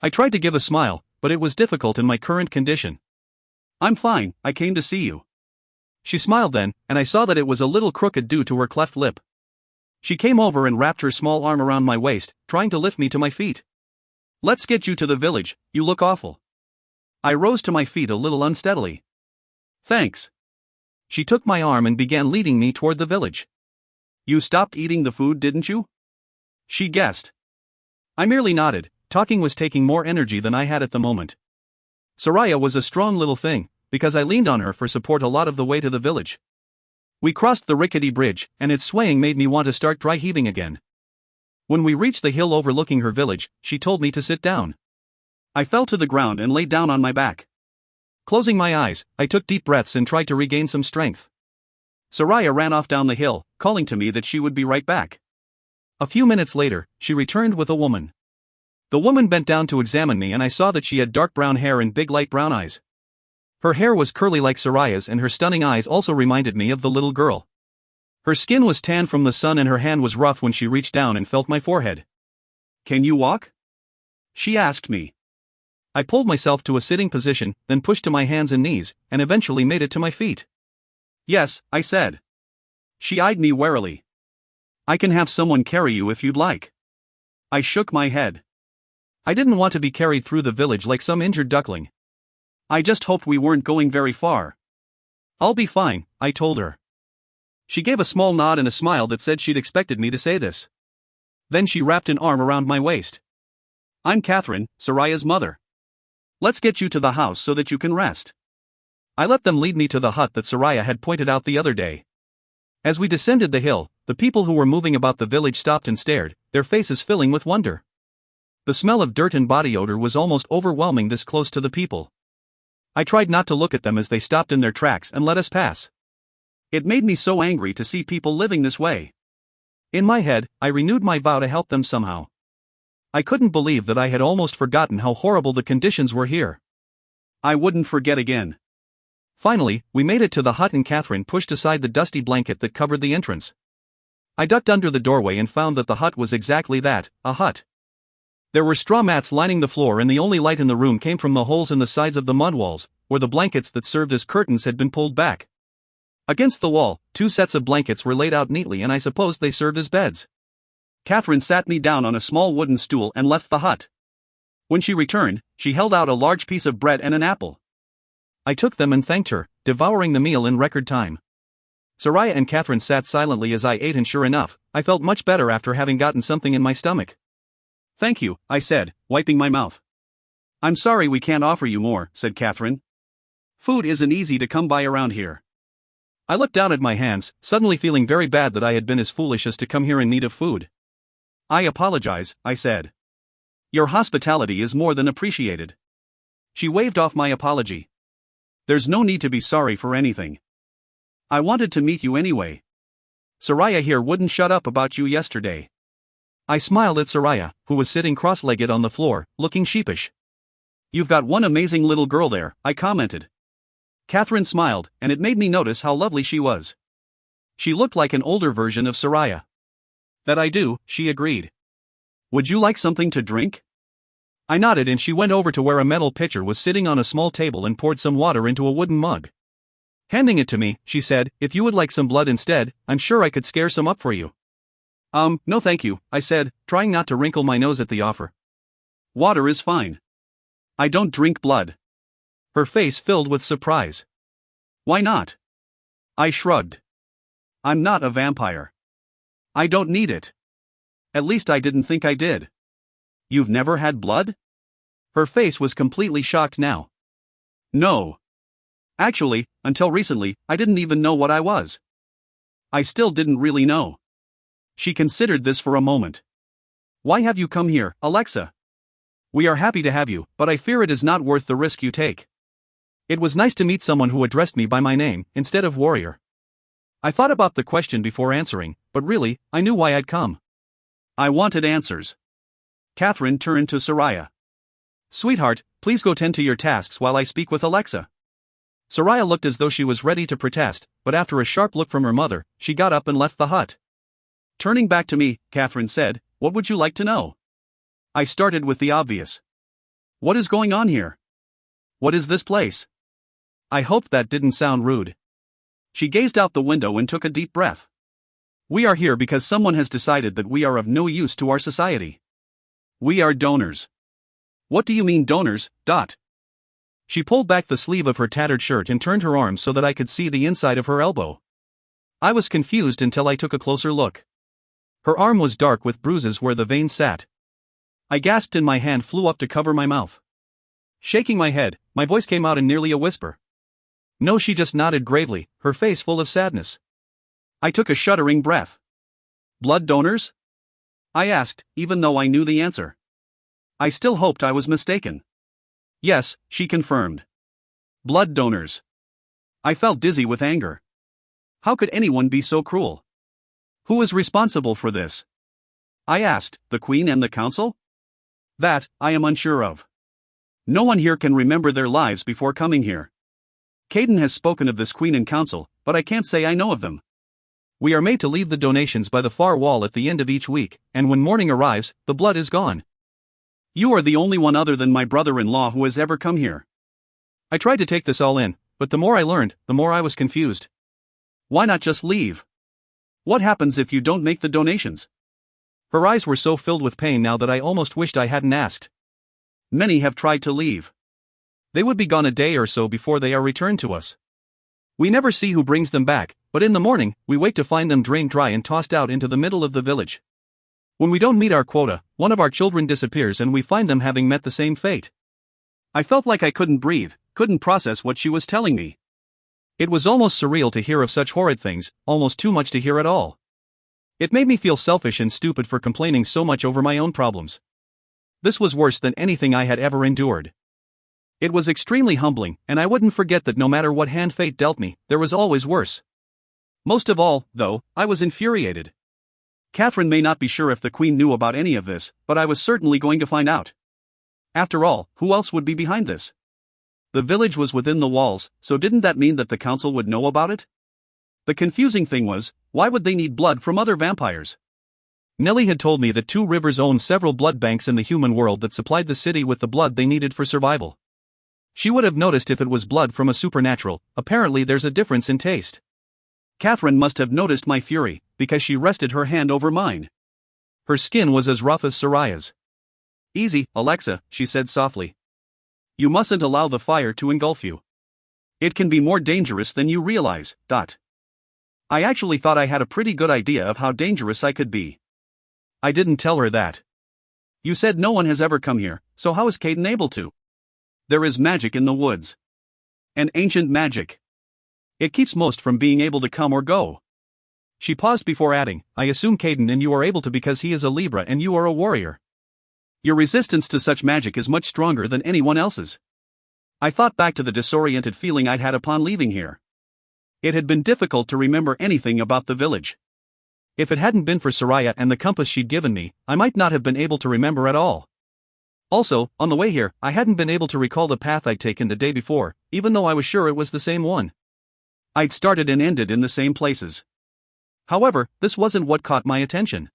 I tried to give a smile, but it was difficult in my current condition. "I'm fine, I came to see you." She smiled then, and I saw that it was a little crooked due to her cleft lip. She came over and wrapped her small arm around my waist, trying to lift me to my feet. "Let's get you to the village, you look awful." I rose to my feet a little unsteadily. "Thanks." She took my arm and began leading me toward the village. "You stopped eating the food, didn't you?" she guessed. I merely nodded. Talking was taking more energy than I had at the moment. Soraya was a strong little thing, because I leaned on her for support a lot of the way to the village. We crossed the rickety bridge, and its swaying made me want to start dry heaving again. When we reached the hill overlooking her village, she told me to sit down. I fell to the ground and lay down on my back. Closing my eyes, I took deep breaths and tried to regain some strength. Soraya ran off down the hill, calling to me that she would be right back. A few minutes later, she returned with a woman. The woman bent down to examine me and I saw that she had dark brown hair and big light brown eyes. Her hair was curly like Soraya's and her stunning eyes also reminded me of the little girl. Her skin was tan from the sun and her hand was rough when she reached down and felt my forehead. "Can you walk?" she asked me. I pulled myself to a sitting position, then pushed to my hands and knees, and eventually made it to my feet. "Yes," I said. She eyed me warily. "I can have someone carry you if you'd like." I shook my head. I didn't want to be carried through the village like some injured duckling. I just hoped we weren't going very far. "I'll be fine," I told her. She gave a small nod and a smile that said she'd expected me to say this. Then she wrapped an arm around my waist. "I'm Catherine, Soraya's mother. Let's get you to the house so that you can rest." I let them lead me to the hut that Soraya had pointed out the other day. As we descended the hill, the people who were moving about the village stopped and stared, their faces filling with wonder. The smell of dirt and body odor was almost overwhelming this close to the people. I tried not to look at them as they stopped in their tracks and let us pass. It made me so angry to see people living this way. In my head, I renewed my vow to help them somehow. I couldn't believe that I had almost forgotten how horrible the conditions were here. I wouldn't forget again. Finally, we made it to the hut and Catherine pushed aside the dusty blanket that covered the entrance. I ducked under the doorway and found that the hut was exactly that, a hut. There were straw mats lining the floor and the only light in the room came from the holes in the sides of the mud walls, where the blankets that served as curtains had been pulled back. Against the wall, 2 sets of blankets were laid out neatly and I supposed they served as beds. Catherine sat me down on a small wooden stool and left the hut. When she returned, she held out a large piece of bread and an apple. I took them and thanked her, devouring the meal in record time. Soraya and Catherine sat silently as I ate and sure enough, I felt much better after having gotten something in my stomach. "Thank you," I said, wiping my mouth. "I'm sorry we can't offer you more," said Catherine. "Food isn't easy to come by around here." I looked down at my hands, suddenly feeling very bad that I had been as foolish as to come here in need of food. I apologize, I said. Your hospitality is more than appreciated. She waved off my apology. There's no need to be sorry for anything. I wanted to meet you anyway. Soraya here wouldn't shut up about you yesterday. I smiled at Soraya, who was sitting cross-legged on the floor, looking sheepish. You've got one amazing little girl there, I commented. Catherine smiled, and it made me notice how lovely she was. She looked like an older version of Soraya. That I do, she agreed. Would you like something to drink? I nodded and she went over to where a metal pitcher was sitting on a small table and poured some water into a wooden mug. Handing it to me, she said, if you would like some blood instead, I'm sure I could scare some up for you. No thank you, I said, trying not to wrinkle my nose at the offer. Water is fine. I don't drink blood. Her face filled with surprise. Why not? I shrugged. I'm not a vampire. I don't need it. At least I didn't think I did. You've never had blood? Her face was completely shocked now. No. Actually, until recently, I didn't even know what I was. I still didn't really know. She considered this for a moment. Why have you come here, Alexa? We are happy to have you, but I fear it is not worth the risk you take. It was nice to meet someone who addressed me by my name, instead of warrior. I thought about the question before answering, but really, I knew why I'd come. I wanted answers. Catherine turned to Soraya. Sweetheart, please go tend to your tasks while I speak with Alexa. Soraya looked as though she was ready to protest, but after a sharp look from her mother, she got up and left the hut. Turning back to me, Catherine said, what would you like to know? I started with the obvious. What is going on here? What is this place? I hoped that didn't sound rude. She gazed out the window and took a deep breath. We are here because someone has decided that we are of no use to our society. We are donors. What do you mean donors, Dot? She pulled back the sleeve of her tattered shirt and turned her arm so that I could see the inside of her elbow. I was confused until I took a closer look. Her arm was dark with bruises where the veins sat. I gasped and my hand flew up to cover my mouth. Shaking my head, my voice came out in nearly a whisper. No, she just nodded gravely, her face full of sadness. I took a shuddering breath. Blood donors? I asked, even though I knew the answer. I still hoped I was mistaken. Yes, she confirmed. Blood donors. I felt dizzy with anger. How could anyone be so cruel? Who is responsible for this? I asked, the Queen and the Council? That, I am unsure of. No one here can remember their lives before coming here. Caden has spoken of this Queen and Council, but I can't say I know of them. We are made to leave the donations by the far wall at the end of each week, and when morning arrives, the blood is gone. You are the only one other than my brother-in-law who has ever come here. I tried to take this all in, but the more I learned, the more I was confused. Why not just leave? What happens if you don't make the donations? Her eyes were so filled with pain now that I almost wished I hadn't asked. Many have tried to leave. They would be gone a day or so before they are returned to us. We never see who brings them back, but in the morning, we wake to find them drained dry and tossed out into the middle of the village. When we don't meet our quota, one of our children disappears and we find them having met the same fate. I felt like I couldn't breathe, couldn't process what she was telling me. It was almost surreal to hear of such horrid things, almost too much to hear at all. It made me feel selfish and stupid for complaining so much over my own problems. This was worse than anything I had ever endured. It was extremely humbling, and I wouldn't forget that no matter what hand fate dealt me, there was always worse. Most of all, though, I was infuriated. Catherine may not be sure if the Queen knew about any of this, but I was certainly going to find out. After all, who else would be behind this? The village was within the walls, so didn't that mean that the council would know about it? The confusing thing was, why would they need blood from other vampires? Nellie had told me that Two Rivers owned several blood banks in the human world that supplied the city with the blood they needed for survival. She would have noticed if it was blood from a supernatural. Apparently there's a difference in taste. Catherine must have noticed my fury, because she rested her hand over mine. Her skin was as rough as Soraya's. Easy, Alexa, she said softly. You mustn't allow the fire to engulf you. It can be more dangerous than you realize. I actually thought I had a pretty good idea of how dangerous I could be. I didn't tell her that. You said no one has ever come here, so how is Caden able to? There is magic in the woods. An ancient magic. It keeps most from being able to come or go. She paused before adding, I assume Caden and you are able to because he is a Libra and you are a warrior. Your resistance to such magic is much stronger than anyone else's. I thought back to the disoriented feeling I'd had upon leaving here. It had been difficult to remember anything about the village. If it hadn't been for Soraya and the compass she'd given me, I might not have been able to remember at all. Also, on the way here, I hadn't been able to recall the path I'd taken the day before, even though I was sure it was the same one. I'd started and ended in the same places. However, this wasn't what caught my attention.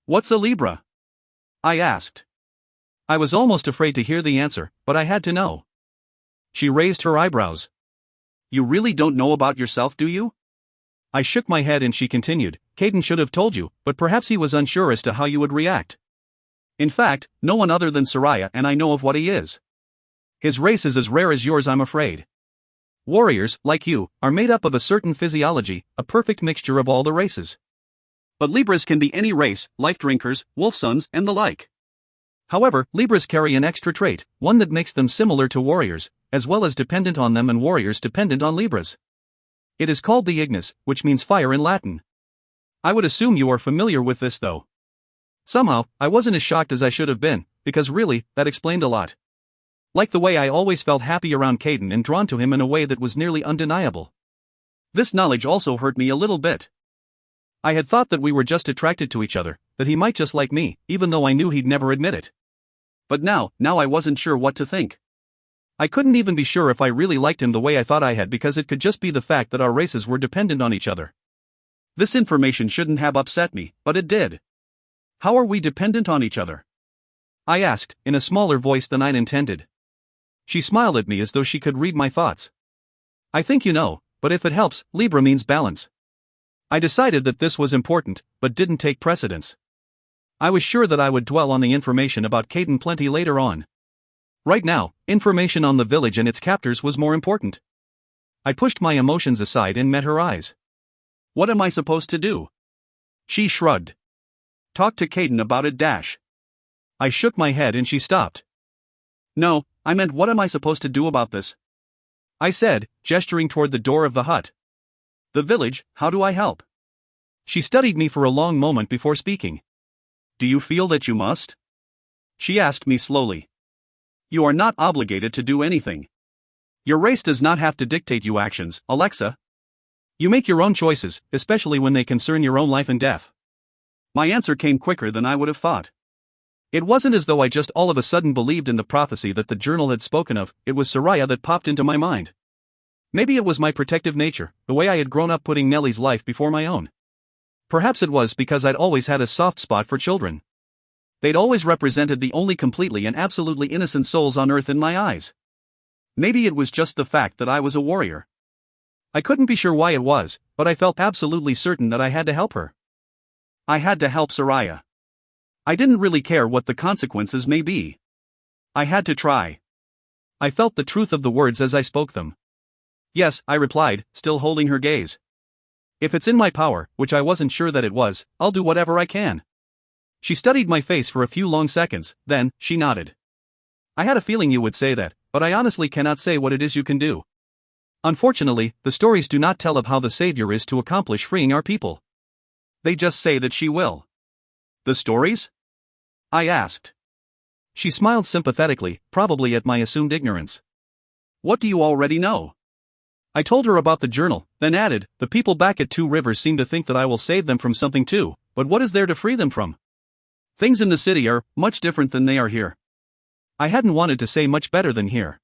What's a Libra? I asked. I was almost afraid to hear the answer, but I had to know. She raised her eyebrows. You really don't know about yourself, do you? I shook my head and she continued, Caden should have told you, but perhaps he was unsure as to how you would react. In fact, no one other than Soraya and I know of what he is. His race is as rare as yours, I'm afraid. Warriors, like you, are made up of a certain physiology, a perfect mixture of all the races. But Libras can be any race, life drinkers, wolf sons, and the like. However, Libras carry an extra trait, one that makes them similar to warriors, as well as dependent on them and warriors dependent on Libras. It is called the Ignis, which means fire in Latin. I would assume you are familiar with this though. Somehow, I wasn't as shocked as I should have been, because really, that explained a lot. Like the way I always felt happy around Caden and drawn to him in a way that was nearly undeniable. This knowledge also hurt me a little bit. I had thought that we were just attracted to each other, that he might just like me, even though I knew he'd never admit it. But now I wasn't sure what to think. I couldn't even be sure if I really liked him the way I thought I had because it could just be the fact that our races were dependent on each other. This information shouldn't have upset me, but it did. How are we dependent on each other? I asked, in a smaller voice than I'd intended. She smiled at me as though she could read my thoughts. I think you know, but if it helps, Libra means balance. I decided that this was important, but didn't take precedence. I was sure that I would dwell on the information about Caden plenty later on. Right now, information on the village and its captors was more important. I pushed my emotions aside and met her eyes. What am I supposed to do? She shrugged. Talk to Caden about it. I shook my head and she stopped. No, I meant what am I supposed to do about this? I said, gesturing toward the door of the hut. The village, how do I help? She studied me for a long moment before speaking. Do you feel that you must? She asked me slowly. You are not obligated to do anything. Your race does not have to dictate your actions, Alexa. You make your own choices, especially when they concern your own life and death. My answer came quicker than I would have thought. It wasn't as though I just all of a sudden believed in the prophecy that the journal had spoken of, it was Soraya that popped into my mind. Maybe it was my protective nature, the way I had grown up putting Nellie's life before my own. Perhaps it was because I'd always had a soft spot for children. They'd always represented the only completely and absolutely innocent souls on earth in my eyes. Maybe it was just the fact that I was a warrior. I couldn't be sure why it was, but I felt absolutely certain that I had to help her. I had to help Soraya. I didn't really care what the consequences may be. I had to try. I felt the truth of the words as I spoke them. Yes, I replied, still holding her gaze. If it's in my power, which I wasn't sure that it was, I'll do whatever I can. She studied my face for a few long seconds, then, she nodded. I had a feeling you would say that, but I honestly cannot say what it is you can do. Unfortunately, the stories do not tell of how the Savior is to accomplish freeing our people. They just say that she will. The stories? I asked. She smiled sympathetically, probably at my assumed ignorance. What do you already know? I told her about the journal, then added, the people back at Two Rivers seem to think that I will save them from something too, but what is there to free them from? Things in the city are much different than they are here. I hadn't wanted to say much better than here.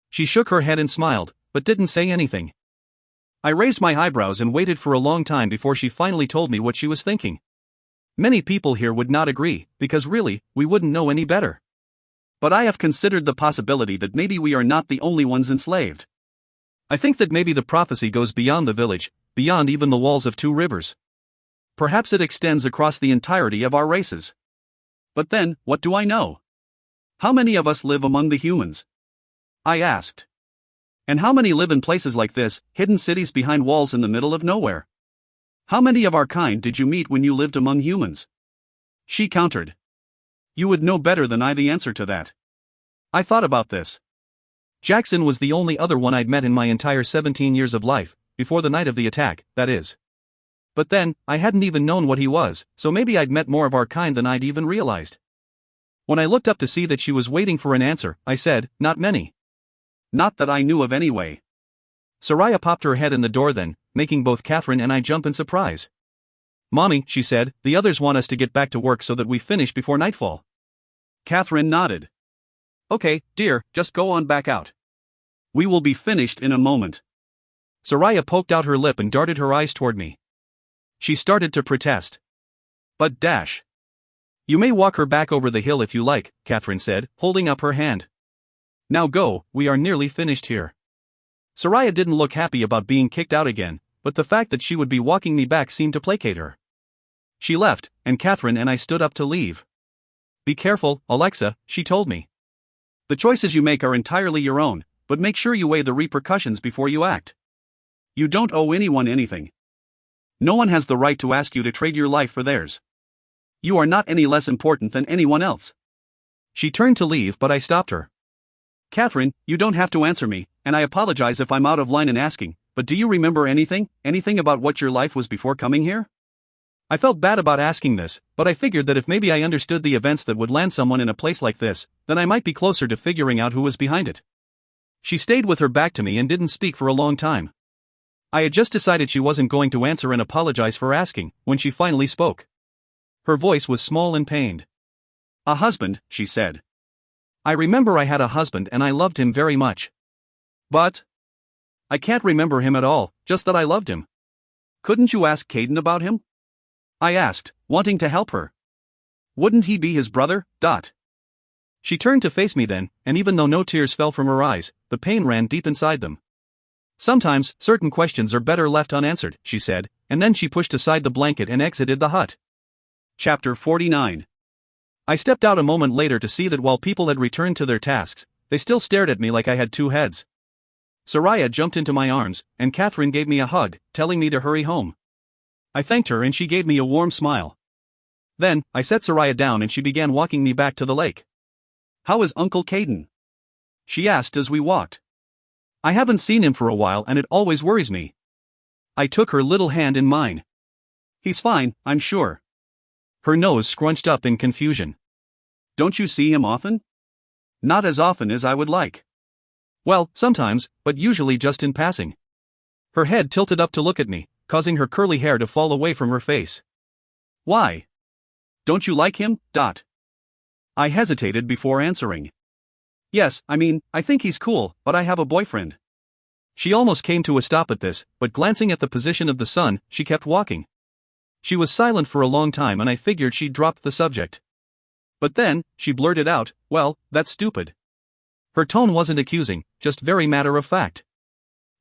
She shook her head and smiled, but didn't say anything. I raised my eyebrows and waited for a long time before she finally told me what she was thinking. Many people here would not agree, because really, we wouldn't know any better. But I have considered the possibility that maybe we are not the only ones enslaved. I think that maybe the prophecy goes beyond the village, beyond even the walls of Two Rivers. Perhaps it extends across the entirety of our races. But then, what do I know? How many of us live among the humans? I asked. And how many live in places like this, hidden cities behind walls in the middle of nowhere? How many of our kind did you meet when you lived among humans? She countered. You would know better than I the answer to that. I thought about this. Jackson was the only other one I'd met in my entire 17 years of life, before the night of the attack, that is. But then, I hadn't even known what he was, so maybe I'd met more of our kind than I'd even realized. When I looked up to see that she was waiting for an answer, I said, "Not many." "Not that I knew of anyway." Soraya popped her head in the door then, making both Catherine and I jump in surprise. "Mommy," she said, "the others want us to get back to work so that we finish before nightfall." Catherine nodded. "Okay, dear, just go on back out. We will be finished in a moment." Soraya poked out her lip and darted her eyes toward me. She started to protest. "But dash. You may walk her back over the hill if you like," Catherine said, holding up her hand. "Now go, we are nearly finished here." Soraya didn't look happy about being kicked out again, but the fact that she would be walking me back seemed to placate her. She left, and Catherine and I stood up to leave. "Be careful, Alexa," she told me. "The choices you make are entirely your own, but make sure you weigh the repercussions before you act. You don't owe anyone anything. No one has the right to ask you to trade your life for theirs. You are not any less important than anyone else." She turned to leave, but I stopped her. "Catherine, you don't have to answer me, and I apologize if I'm out of line in asking, but do you remember anything about what your life was before coming here?" I felt bad about asking this, but I figured that if maybe I understood the events that would land someone in a place like this, then I might be closer to figuring out who was behind it. She stayed with her back to me and didn't speak for a long time. I had just decided she wasn't going to answer and apologize for asking, when she finally spoke. Her voice was small and pained. "A husband," she said. "I remember I had a husband and I loved him very much. But I can't remember him at all, just that I loved him." "Couldn't you ask Caden about him?" I asked, wanting to help her. "Wouldn't he be his brother?" She turned to face me then, and even though no tears fell from her eyes, the pain ran deep inside them. "Sometimes, certain questions are better left unanswered," she said, and then she pushed aside the blanket and exited the hut. Chapter 49. I stepped out a moment later to see that while people had returned to their tasks, they still stared at me like I had two heads. Soraya jumped into my arms, and Catherine gave me a hug, telling me to hurry home. I thanked her and she gave me a warm smile. Then, I set Soraya down and she began walking me back to the lake. "How is Uncle Caden?" she asked as we walked. "I haven't seen him for a while and it always worries me." I took her little hand in mine. "He's fine, I'm sure." Her nose scrunched up in confusion. "Don't you see him often?" "Not as often as I would like." "Well, sometimes, but usually just in passing." Her head tilted up to look at me, causing her curly hair to fall away from her face. "Why? Don't you like him?" I hesitated before answering. "Yes, I think he's cool, but I have a boyfriend." She almost came to a stop at this, but glancing at the position of the sun, she kept walking. She was silent for a long time and I figured she'd dropped the subject. But then, she blurted out, "Well, that's stupid." Her tone wasn't accusing, just very matter of fact.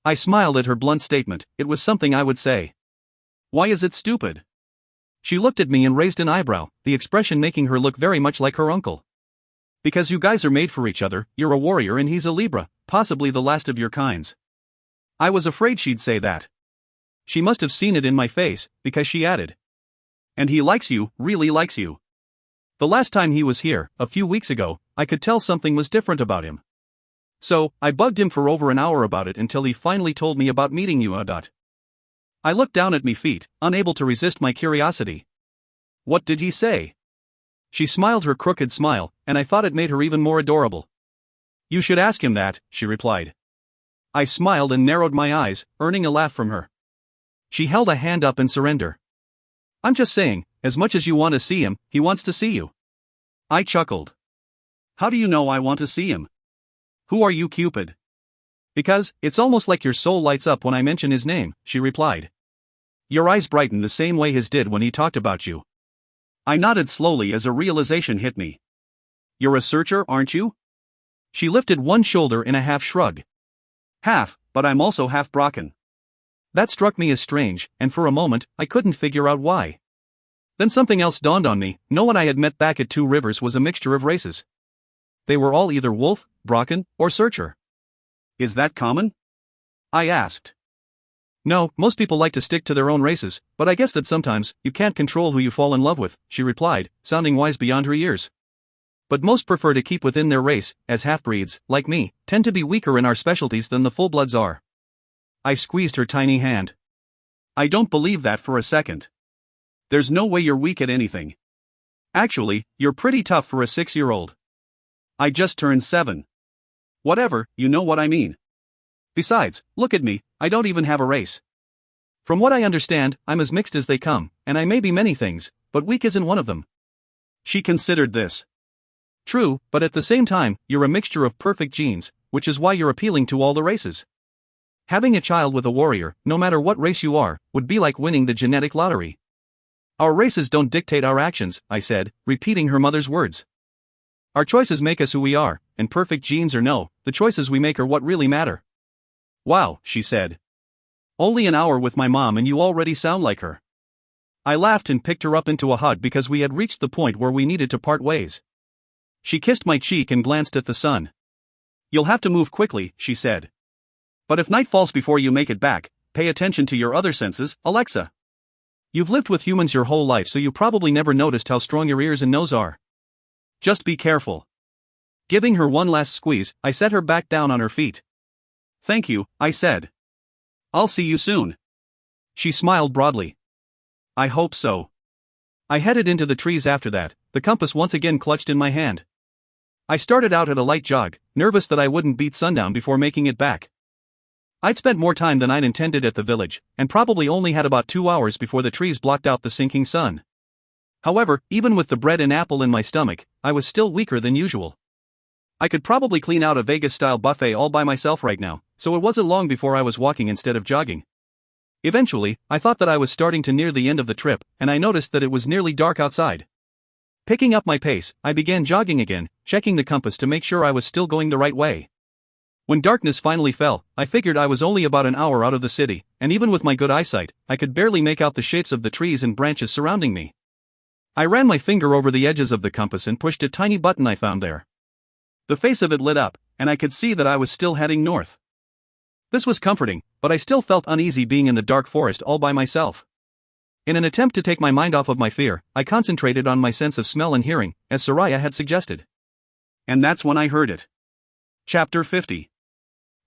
I smiled at her blunt statement, it was something I would say. "Why is it stupid?" She looked at me and raised an eyebrow, the expression making her look very much like her uncle. "Because you guys are made for each other, you're a warrior and he's a Libra, possibly the last of your kinds." I was afraid she'd say that. She must have seen it in my face, because she added. "And he likes you, really likes you. The last time he was here, a few weeks ago, I could tell something was different about him. So, I bugged him for over an hour about it until he finally told me about meeting you. I looked down at my feet, unable to resist my curiosity. "What did he say?" She smiled her crooked smile, and I thought it made her even more adorable. "You should ask him that," she replied. I smiled and narrowed my eyes, earning a laugh from her. She held a hand up in surrender. "I'm just saying, as much as you want to see him, he wants to see you." I chuckled. "How do you know I want to see him? Who are you, Cupid?" "Because, it's almost like your soul lights up when I mention his name," she replied. "Your eyes brighten the same way his did when he talked about you." I nodded slowly as a realization hit me. "You're a searcher, aren't you?" She lifted one shoulder in a half shrug. "Half, but I'm also half Brocken." That struck me as strange, and for a moment, I couldn't figure out why. Then something else dawned on me, no one I had met back at Two Rivers was a mixture of races. They were all either wolf, Brocken, or searcher. "Is that common?" I asked. "No, most people like to stick to their own races, but I guess that sometimes, you can't control who you fall in love with," she replied, sounding wise beyond her years. But most prefer to keep within their race, as half-breeds, like me, tend to be weaker in our specialties than the full-bloods are. I squeezed her tiny hand. I don't believe that for a second. There's no way you're weak at anything. Actually, you're pretty tough for a 6-year-old. I just turned 7. Whatever, you know what I mean. Besides, look at me, I don't even have a race. From what I understand, I'm as mixed as they come, and I may be many things, but weak isn't one of them. She considered this. True, but at the same time, you're a mixture of perfect genes, which is why you're appealing to all the races. Having a child with a warrior, no matter what race you are, would be like winning the genetic lottery. Our races don't dictate our actions, I said, repeating her mother's words. Our choices make us who we are, and perfect genes or no, the choices we make are what really matter. Wow, she said. Only an hour with my mom and you already sound like her. I laughed and picked her up into a hug because we had reached the point where we needed to part ways. She kissed my cheek and glanced at the sun. You'll have to move quickly, she said. But if night falls before you make it back, pay attention to your other senses, Alexa. You've lived with humans your whole life, so you probably never noticed how strong your ears and nose are. Just be careful. Giving her one last squeeze, I set her back down on her feet. Thank you, I said. I'll see you soon. She smiled broadly. I hope so. I headed into the trees after that, the compass once again clutched in my hand. I started out at a light jog, nervous that I wouldn't beat sundown before making it back. I'd spent more time than I'd intended at the village, and probably only had about 2 hours before the trees blocked out the sinking sun. However, even with the bread and apple in my stomach, I was still weaker than usual. I could probably clean out a Vegas-style buffet all by myself right now, so it wasn't long before I was walking instead of jogging. Eventually, I thought that I was starting to near the end of the trip, and I noticed that it was nearly dark outside. Picking up my pace, I began jogging again, checking the compass to make sure I was still going the right way. When darkness finally fell, I figured I was only about an hour out of the city, and even with my good eyesight, I could barely make out the shapes of the trees and branches surrounding me. I ran my finger over the edges of the compass and pushed a tiny button I found there. The face of it lit up, and I could see that I was still heading north. This was comforting, but I still felt uneasy being in the dark forest all by myself. In an attempt to take my mind off of my fear, I concentrated on my sense of smell and hearing, as Soraya had suggested. And that's when I heard it. Chapter 50.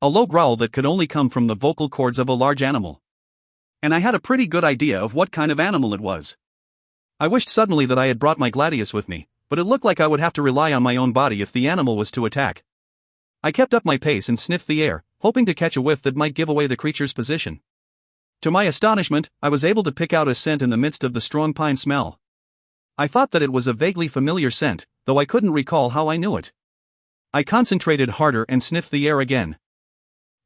A low growl that could only come from the vocal cords of a large animal. And I had a pretty good idea of what kind of animal it was. I wished suddenly that I had brought my gladius with me, but it looked like I would have to rely on my own body if the animal was to attack. I kept up my pace and sniffed the air, hoping to catch a whiff that might give away the creature's position. To my astonishment, I was able to pick out a scent in the midst of the strong pine smell. I thought that it was a vaguely familiar scent, though I couldn't recall how I knew it. I concentrated harder and sniffed the air again.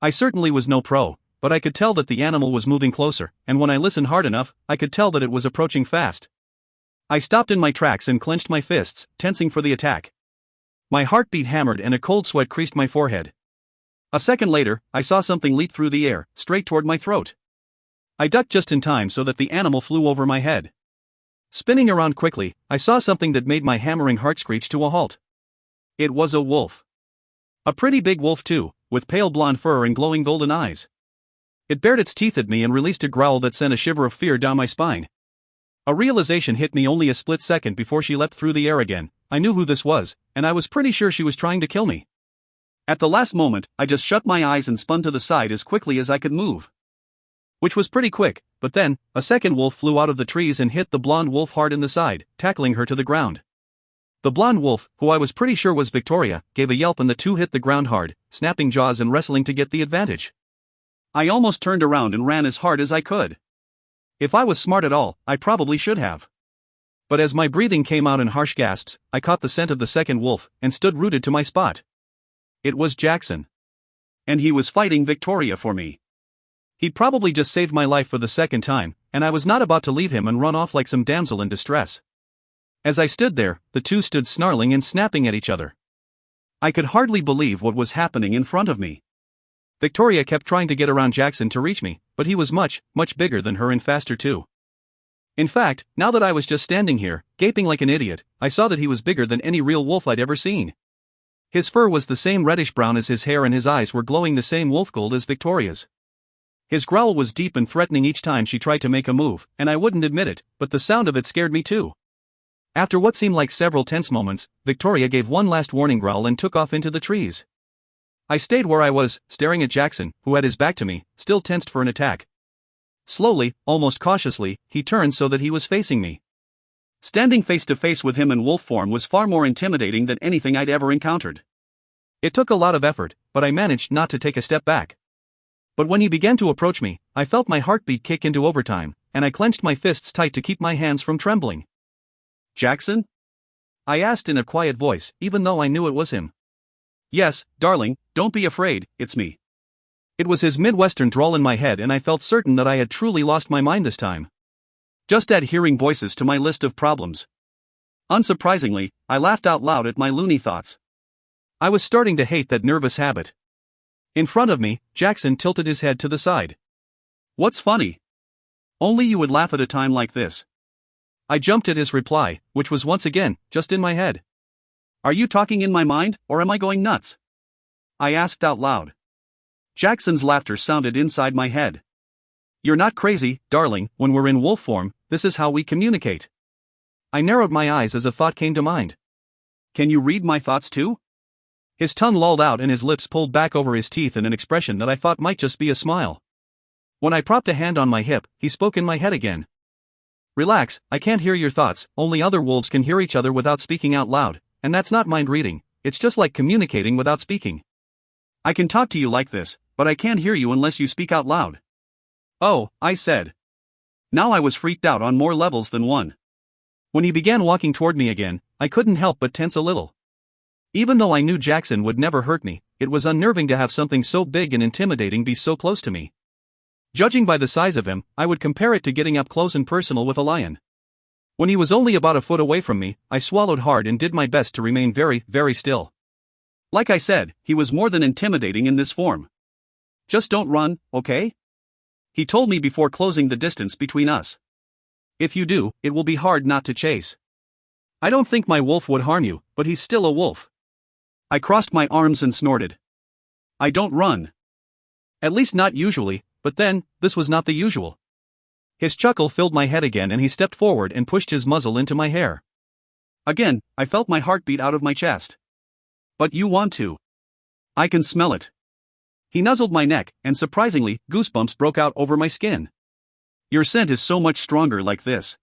I certainly was no pro, but I could tell that the animal was moving closer, and when I listened hard enough, I could tell that it was approaching fast. I stopped in my tracks and clenched my fists, tensing for the attack. My heartbeat hammered and a cold sweat creased my forehead. A second later, I saw something leap through the air, straight toward my throat. I ducked just in time so that the animal flew over my head. Spinning around quickly, I saw something that made my hammering heart screech to a halt. It was a wolf. A pretty big wolf too, with pale blonde fur and glowing golden eyes. It bared its teeth at me and released a growl that sent a shiver of fear down my spine. A realization hit me only a split second before she leapt through the air again. I knew who this was, and I was pretty sure she was trying to kill me. At the last moment, I just shut my eyes and spun to the side as quickly as I could move. Which was pretty quick, but then, a second wolf flew out of the trees and hit the blonde wolf hard in the side, tackling her to the ground. The blonde wolf, who I was pretty sure was Victoria, gave a yelp and the two hit the ground hard, snapping jaws and wrestling to get the advantage. I almost turned around and ran as hard as I could. If I was smart at all, I probably should have. But as my breathing came out in harsh gasps, I caught the scent of the second wolf and stood rooted to my spot. It was Jackson. And he was fighting Victoria for me. He'd probably just saved my life for the second time, and I was not about to leave him and run off like some damsel in distress. As I stood there, the two stood snarling and snapping at each other. I could hardly believe what was happening in front of me. Victoria kept trying to get around Jackson to reach me, but he was much, much bigger than her and faster too. In fact, now that I was just standing here, gaping like an idiot, I saw that he was bigger than any real wolf I'd ever seen. His fur was the same reddish-brown as his hair and his eyes were glowing the same wolf gold as Victoria's. His growl was deep and threatening each time she tried to make a move, and I wouldn't admit it, but the sound of it scared me too. After what seemed like several tense moments, Victoria gave one last warning growl and took off into the trees. I stayed where I was, staring at Jackson, who had his back to me, still tensed for an attack. Slowly, almost cautiously, he turned so that he was facing me. Standing face to face with him in wolf form was far more intimidating than anything I'd ever encountered. It took a lot of effort, but I managed not to take a step back. But when he began to approach me, I felt my heartbeat kick into overtime, and I clenched my fists tight to keep my hands from trembling. "Jackson?" I asked in a quiet voice, even though I knew it was him. "Yes, darling, don't be afraid, it's me." It was his Midwestern drawl in my head, and I felt certain that I had truly lost my mind this time. Just add hearing voices to my list of problems. Unsurprisingly, I laughed out loud at my loony thoughts. I was starting to hate that nervous habit. In front of me, Jackson tilted his head to the side. "What's funny? Only you would laugh at a time like this." I jumped at his reply, which was once again, just in my head. "Are you talking in my mind, or am I going nuts?" I asked out loud. Jackson's laughter sounded inside my head. "You're not crazy, darling, when we're in wolf form, this is how we communicate." I narrowed my eyes as a thought came to mind. "Can you read my thoughts too?" His tongue lolled out and his lips pulled back over his teeth in an expression that I thought might just be a smile. When I propped a hand on my hip, he spoke in my head again. "Relax, I can't hear your thoughts, only other wolves can hear each other without speaking out loud, and that's not mind reading, it's just like communicating without speaking. I can talk to you like this, but I can't hear you unless you speak out loud." "Oh," I said. Now I was freaked out on more levels than one. When he began walking toward me again, I couldn't help but tense a little. Even though I knew Jackson would never hurt me, it was unnerving to have something so big and intimidating be so close to me. Judging by the size of him, I would compare it to getting up close and personal with a lion. When he was only about a foot away from me, I swallowed hard and did my best to remain very, very still. Like I said, he was more than intimidating in this form. "Just don't run, okay?" he told me before closing the distance between us. "If you do, it will be hard not to chase. I don't think my wolf would harm you, but he's still a wolf." I crossed my arms and snorted. "I don't run. At least not usually," but then, this was not the usual. His chuckle filled my head again and he stepped forward and pushed his muzzle into my hair. Again, I felt my heart beat out of my chest. "But you want to. I can smell it." He nuzzled my neck, and surprisingly, goosebumps broke out over my skin. "Your scent is so much stronger like this."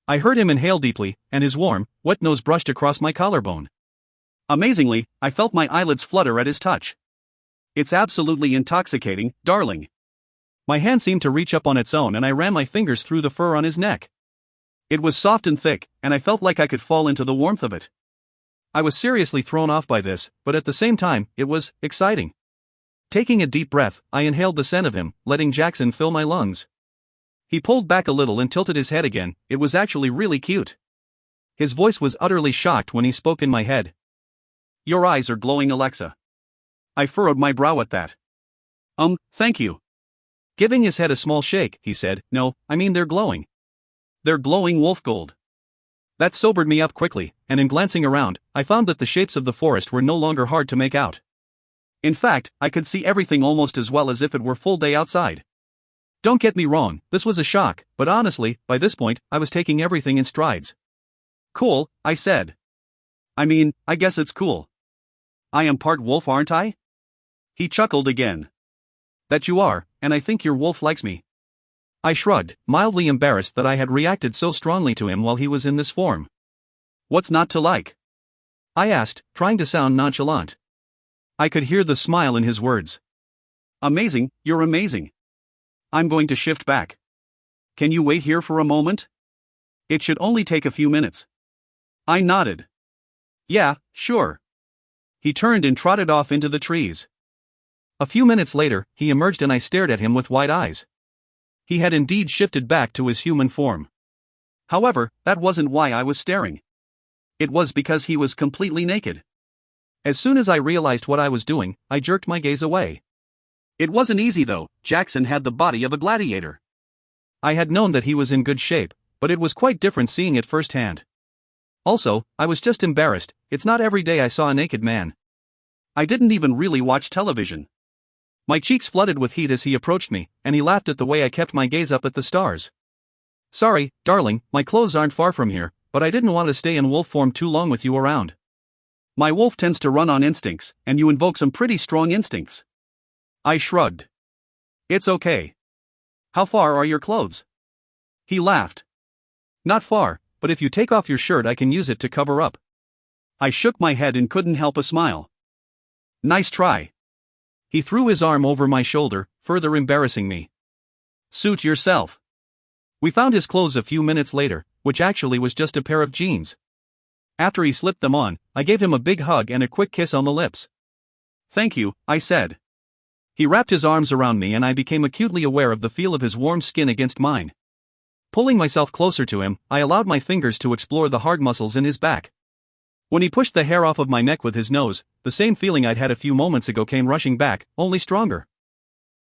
I heard him inhale deeply, and his warm, wet nose brushed across my collarbone. Amazingly, I felt my eyelids flutter at his touch. "It's absolutely intoxicating, darling." My hand seemed to reach up on its own and I ran my fingers through the fur on his neck. It was soft and thick, and I felt like I could fall into the warmth of it. I was seriously thrown off by this, but at the same time, it was exciting. Taking a deep breath, I inhaled the scent of him, letting Jackson fill my lungs. He pulled back a little and tilted his head again. It was actually really cute. His voice was utterly shocked when he spoke in my head. "Your eyes are glowing, Alexa." I furrowed my brow at that. Thank you." Giving his head a small shake, he said, "No, I mean they're glowing. They're glowing wolf gold." That sobered me up quickly, and in glancing around, I found that the shapes of the forest were no longer hard to make out. In fact, I could see everything almost as well as if it were full day outside. Don't get me wrong, this was a shock, but honestly, by this point, I was taking everything in strides. "Cool," I said. "I mean, I guess it's cool. I am part wolf, aren't I?" He chuckled again. "That you are, and I think your wolf likes me." I shrugged, mildly embarrassed that I had reacted so strongly to him while he was in this form. "What's not to like?" I asked, trying to sound nonchalant. I could hear the smile in his words. "Amazing, you're amazing. I'm going to shift back. Can you wait here for a moment? It should only take a few minutes." I nodded. "Yeah, sure." He turned and trotted off into the trees. A few minutes later, he emerged and I stared at him with wide eyes. He had indeed shifted back to his human form. However, that wasn't why I was staring. It was because he was completely naked. As soon as I realized what I was doing, I jerked my gaze away. It wasn't easy though. Jackson had the body of a gladiator. I had known that he was in good shape, but it was quite different seeing it firsthand. Also, I was just embarrassed. It's not every day I saw a naked man. I didn't even really watch television. My cheeks flooded with heat as he approached me, and he laughed at the way I kept my gaze up at the stars. "Sorry, darling, my clothes aren't far from here, but I didn't want to stay in wolf form too long with you around. My wolf tends to run on instincts, and you invoke some pretty strong instincts. I shrugged. It's okay. How far are your clothes? He laughed. Not far, but if you take off your shirt I can use it to cover up. I shook my head and couldn't help a smile. Nice try. He threw his arm over my shoulder, further embarrassing me. Suit yourself. We found his clothes a few minutes later, which actually was just a pair of jeans. After he slipped them on, I gave him a big hug and a quick kiss on the lips. Thank you, I said. He wrapped his arms around me and I became acutely aware of the feel of his warm skin against mine. Pulling myself closer to him, I allowed my fingers to explore the hard muscles in his back. When he pushed the hair off of my neck with his nose, the same feeling I'd had a few moments ago came rushing back, only stronger.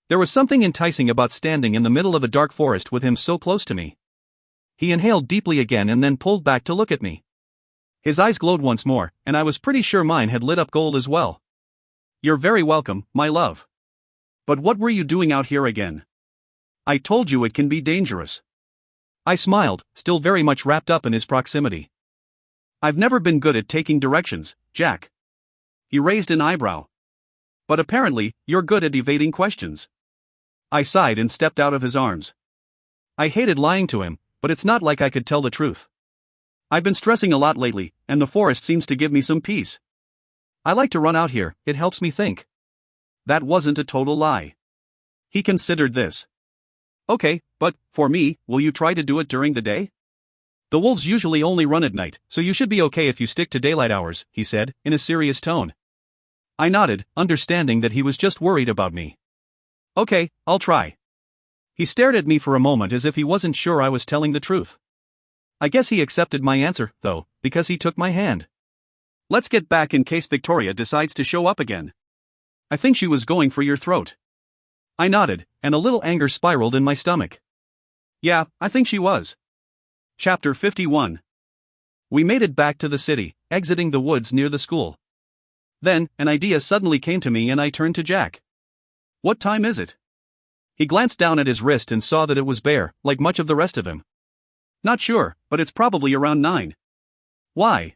There was something enticing about standing in the middle of a dark forest with him so close to me. He inhaled deeply again and then pulled back to look at me. His eyes glowed once more, and I was pretty sure mine had lit up gold as well. You're very welcome, my love. But what were you doing out here again? I told you it can be dangerous. I smiled, still very much wrapped up in his proximity. I've never been good at taking directions, Jack. He raised an eyebrow. But apparently, you're good at evading questions. I sighed and stepped out of his arms. I hated lying to him, but it's not like I could tell the truth. I've been stressing a lot lately, and the forest seems to give me some peace. I like to run out here, it helps me think. That wasn't a total lie. He considered this. Okay, but, for me, will you try to do it during the day? The wolves usually only run at night, so you should be okay if you stick to daylight hours, he said, in a serious tone. I nodded, understanding that he was just worried about me. Okay, I'll try. He stared at me for a moment as if he wasn't sure I was telling the truth. I guess he accepted my answer, though, because he took my hand. Let's get back in case Victoria decides to show up again. I think she was going for your throat. I nodded, and a little anger spiraled in my stomach. Yeah, I think she was. Chapter 51. We made it back to the city, exiting the woods near the school. Then, an idea suddenly came to me and I turned to Jack. What time is it? He glanced down at his wrist and saw that it was bare, like much of the rest of him. Not sure, but it's probably around 9. Why?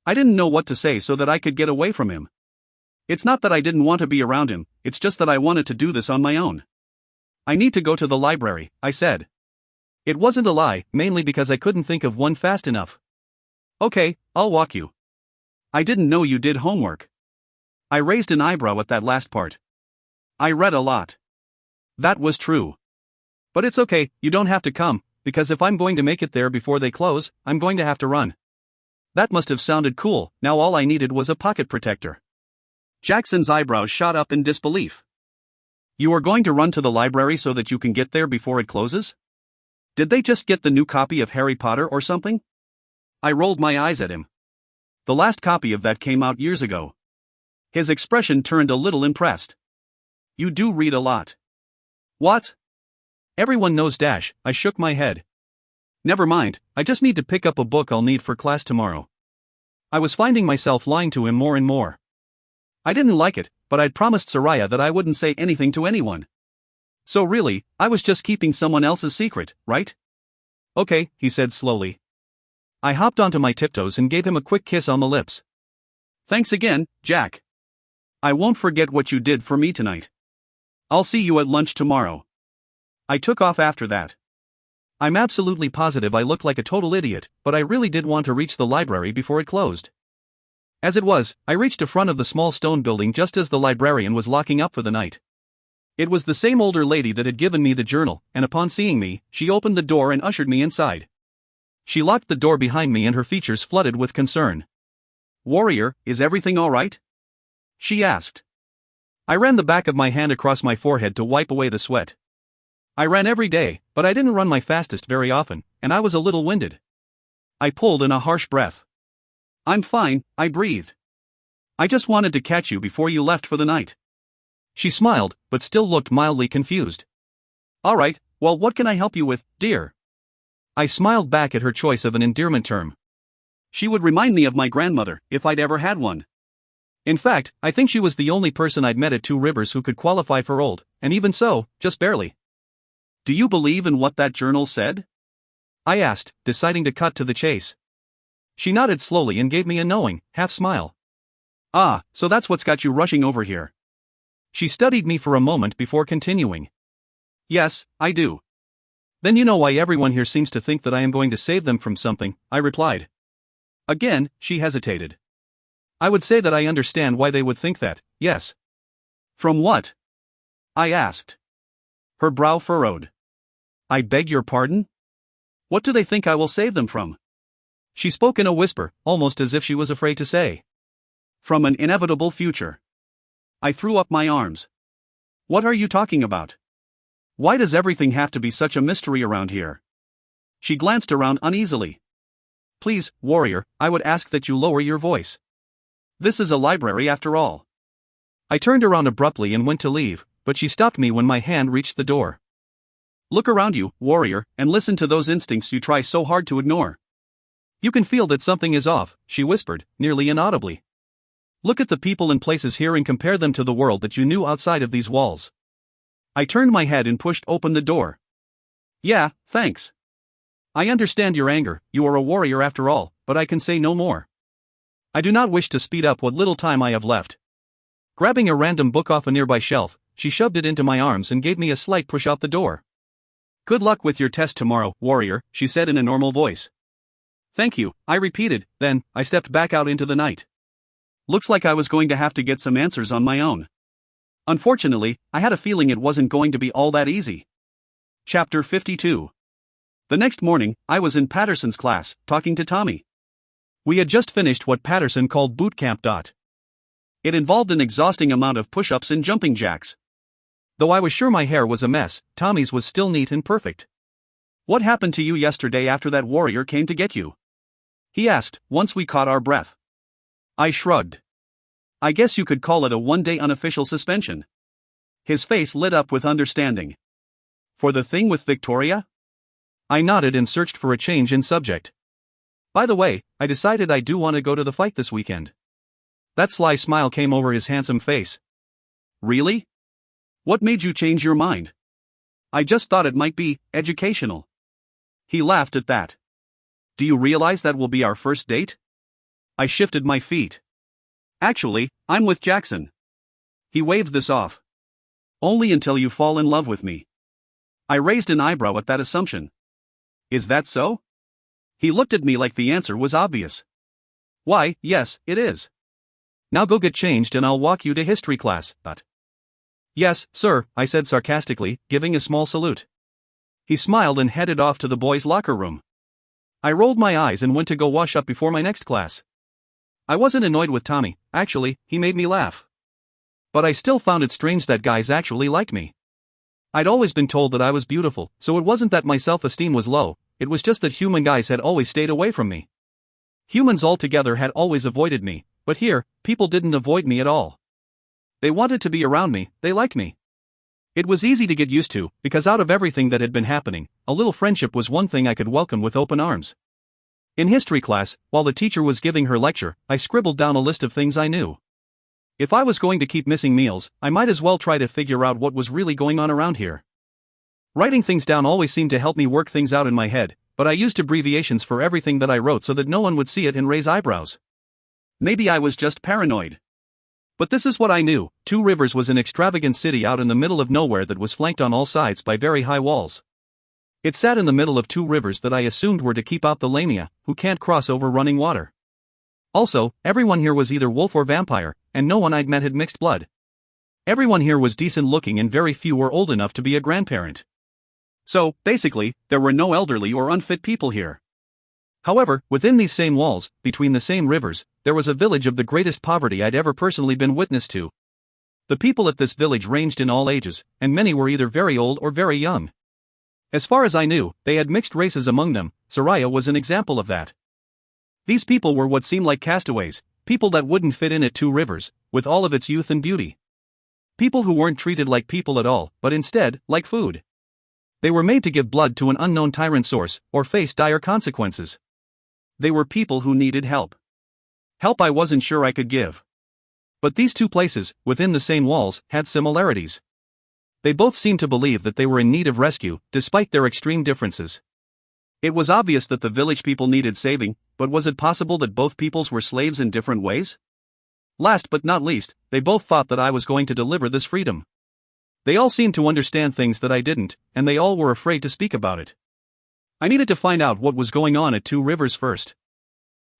I didn't know what to say so that I could get away from him. It's not that I didn't want to be around him, it's just that I wanted to do this on my own. I need to go to the library, I said. It wasn't a lie, mainly because I couldn't think of one fast enough. Okay, I'll walk you. I didn't know you did homework. I raised an eyebrow at that last part. I read a lot. That was true. But it's okay, you don't have to come, because if I'm going to make it there before they close, I'm going to have to run. That must have sounded cool, now all I needed was a pocket protector. Jackson's eyebrows shot up in disbelief. You are going to run to the library so that you can get there before it closes? Did they just get the new copy of Harry Potter or something? I rolled my eyes at him. The last copy of that came out years ago. His expression turned a little impressed. You do read a lot. What? Everyone knows Dash, I shook my head. Never mind, I just need to pick up a book I'll need for class tomorrow. I was finding myself lying to him more and more. I didn't like it, but I'd promised Soraya that I wouldn't say anything to anyone. So really, I was just keeping someone else's secret, right? Okay, he said slowly. I hopped onto my tiptoes and gave him a quick kiss on the lips. Thanks again, Jack. I won't forget what you did for me tonight. I'll see you at lunch tomorrow. I took off after that. I'm absolutely positive I looked like a total idiot, but I really did want to reach the library before it closed. As it was, I reached the front of the small stone building just as the librarian was locking up for the night. It was the same older lady that had given me the journal, and upon seeing me, she opened the door and ushered me inside. She locked the door behind me and her features flooded with concern. Warrior, is everything all right? She asked. I ran the back of my hand across my forehead to wipe away the sweat. I ran every day, but I didn't run my fastest very often, and I was a little winded. I pulled in a harsh breath. I'm fine, I breathed. I just wanted to catch you before you left for the night. She smiled, but still looked mildly confused. All right, well, what can I help you with, dear? I smiled back at her choice of an endearment term. She would remind me of my grandmother, if I'd ever had one. In fact, I think she was the only person I'd met at Two Rivers who could qualify for old, and even so, just barely. Do you believe in what that journal said? I asked, deciding to cut to the chase. She nodded slowly and gave me a knowing, half smile. Ah, so that's what's got you rushing over here. She studied me for a moment before continuing. Yes, I do. Then you know why everyone here seems to think that I am going to save them from something, I replied. Again, she hesitated. I would say that I understand why they would think that, yes. From what? I asked. Her brow furrowed. I beg your pardon? What do they think I will save them from? She spoke in a whisper, almost as if she was afraid to say. From an inevitable future. I threw up my arms. What are you talking about? Why does everything have to be such a mystery around here? She glanced around uneasily. Please, warrior, I would ask that you lower your voice. This is a library after all. I turned around abruptly and went to leave, but she stopped me when my hand reached the door. Look around you, warrior, and listen to those instincts you try so hard to ignore. You can feel that something is off, she whispered, nearly inaudibly. Look at the people and places here and compare them to the world that you knew outside of these walls. I turned my head and pushed open the door. Yeah, thanks. I understand your anger, you are a warrior after all, but I can say no more. I do not wish to speed up what little time I have left. Grabbing a random book off a nearby shelf, she shoved it into my arms and gave me a slight push out the door. Good luck with your test tomorrow, warrior, she said in a normal voice. Thank you, I repeated, then I stepped back out into the night. Looks like I was going to have to get some answers on my own. Unfortunately, I had a feeling it wasn't going to be all that easy. Chapter 52. The next morning, I was in Patterson's class, talking to Tommy. We had just finished what Patterson called boot camp. It involved an exhausting amount of push-ups and jumping jacks. Though I was sure my hair was a mess, Tommy's was still neat and perfect. What happened to you yesterday after that warrior came to get you? He asked, once we caught our breath. I shrugged. I guess you could call it a one-day unofficial suspension. His face lit up with understanding. For the thing with Victoria? I nodded and searched for a change in subject. By the way, I decided I do want to go to the fight this weekend. That sly smile came over his handsome face. Really? What made you change your mind? I just thought it might be educational. He laughed at that. Do you realize that will be our first date? I shifted my feet. Actually, I'm with Jackson. He waved this off. Only until you fall in love with me. I raised an eyebrow at that assumption. Is that so? He looked at me like the answer was obvious. Why, yes, it is. Now go get changed and I'll walk you to history class, but. Yes, sir, I said sarcastically, giving a small salute. He smiled and headed off to the boys' locker room. I rolled my eyes and went to go wash up before my next class. I wasn't annoyed with Tommy, actually, he made me laugh. But I still found it strange that guys actually liked me. I'd always been told that I was beautiful, so it wasn't that my self-esteem was low, it was just that human guys had always stayed away from me. Humans altogether had always avoided me, but here, people didn't avoid me at all. They wanted to be around me, they liked me. It was easy to get used to, because out of everything that had been happening, a little friendship was one thing I could welcome with open arms. In history class, while the teacher was giving her lecture, I scribbled down a list of things I knew. If I was going to keep missing meals, I might as well try to figure out what was really going on around here. Writing things down always seemed to help me work things out in my head, but I used abbreviations for everything that I wrote so that no one would see it and raise eyebrows. Maybe I was just paranoid. But this is what I knew: Two Rivers was an extravagant city out in the middle of nowhere that was flanked on all sides by very high walls. It sat in the middle of two rivers that I assumed were to keep out the lamia, who can't cross over running water. Also, everyone here was either wolf or vampire, and no one I'd met had mixed blood. Everyone here was decent looking and very few were old enough to be a grandparent. So, basically, there were no elderly or unfit people here. However, within these same walls, between the same rivers, there was a village of the greatest poverty I'd ever personally been witness to. The people at this village ranged in all ages, and many were either very old or very young. As far as I knew, they had mixed races among them. Soraya was an example of that. These people were what seemed like castaways, people that wouldn't fit in at Two Rivers, with all of its youth and beauty. People who weren't treated like people at all, but instead, like food. They were made to give blood to an unknown tyrant source, or face dire consequences. They were people who needed help. Help I wasn't sure I could give. But these two places, within the same walls, had similarities. They both seemed to believe that they were in need of rescue, despite their extreme differences. It was obvious that the village people needed saving, but was it possible that both peoples were slaves in different ways? Last but not least, they both thought that I was going to deliver this freedom. They all seemed to understand things that I didn't, and they all were afraid to speak about it. I needed to find out what was going on at Two Rivers first.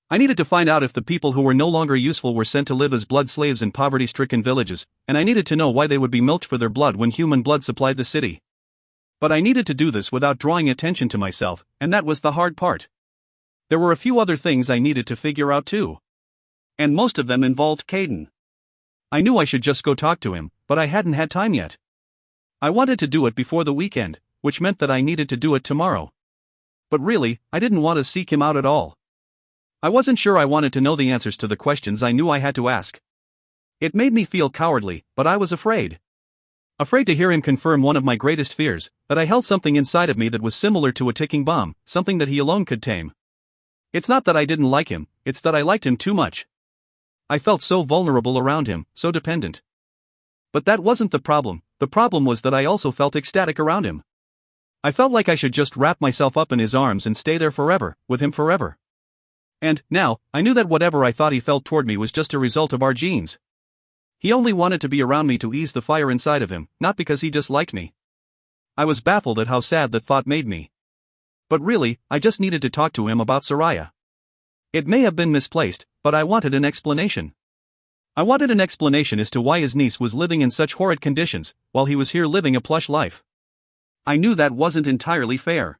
I needed to find out if the people who were no longer useful were sent to live as blood slaves in poverty-stricken villages, and I needed to know why they would be milked for their blood when human blood supplied the city. But I needed to do this without drawing attention to myself, and that was the hard part. There were a few other things I needed to figure out too. And most of them involved Caden. I knew I should just go talk to him, but I hadn't had time yet. I wanted to do it before the weekend, which meant that I needed to do it tomorrow. But really, I didn't want to seek him out at all. I wasn't sure I wanted to know the answers to the questions I knew I had to ask. It made me feel cowardly, but I was afraid. Afraid to hear him confirm one of my greatest fears, that I held something inside of me that was similar to a ticking bomb, something that he alone could tame. It's not that I didn't like him, it's that I liked him too much. I felt so vulnerable around him, so dependent. But that wasn't the problem was that I also felt ecstatic around him. I felt like I should just wrap myself up in his arms and stay there forever, with him forever. And, now, I knew that whatever I thought he felt toward me was just a result of our genes. He only wanted to be around me to ease the fire inside of him, not because he just liked me. I was baffled at how sad that thought made me. But really, I just needed to talk to him about Soraya. It may have been misplaced, but I wanted an explanation. I wanted an explanation as to why his niece was living in such horrid conditions, while he was here living a plush life. I knew that wasn't entirely fair.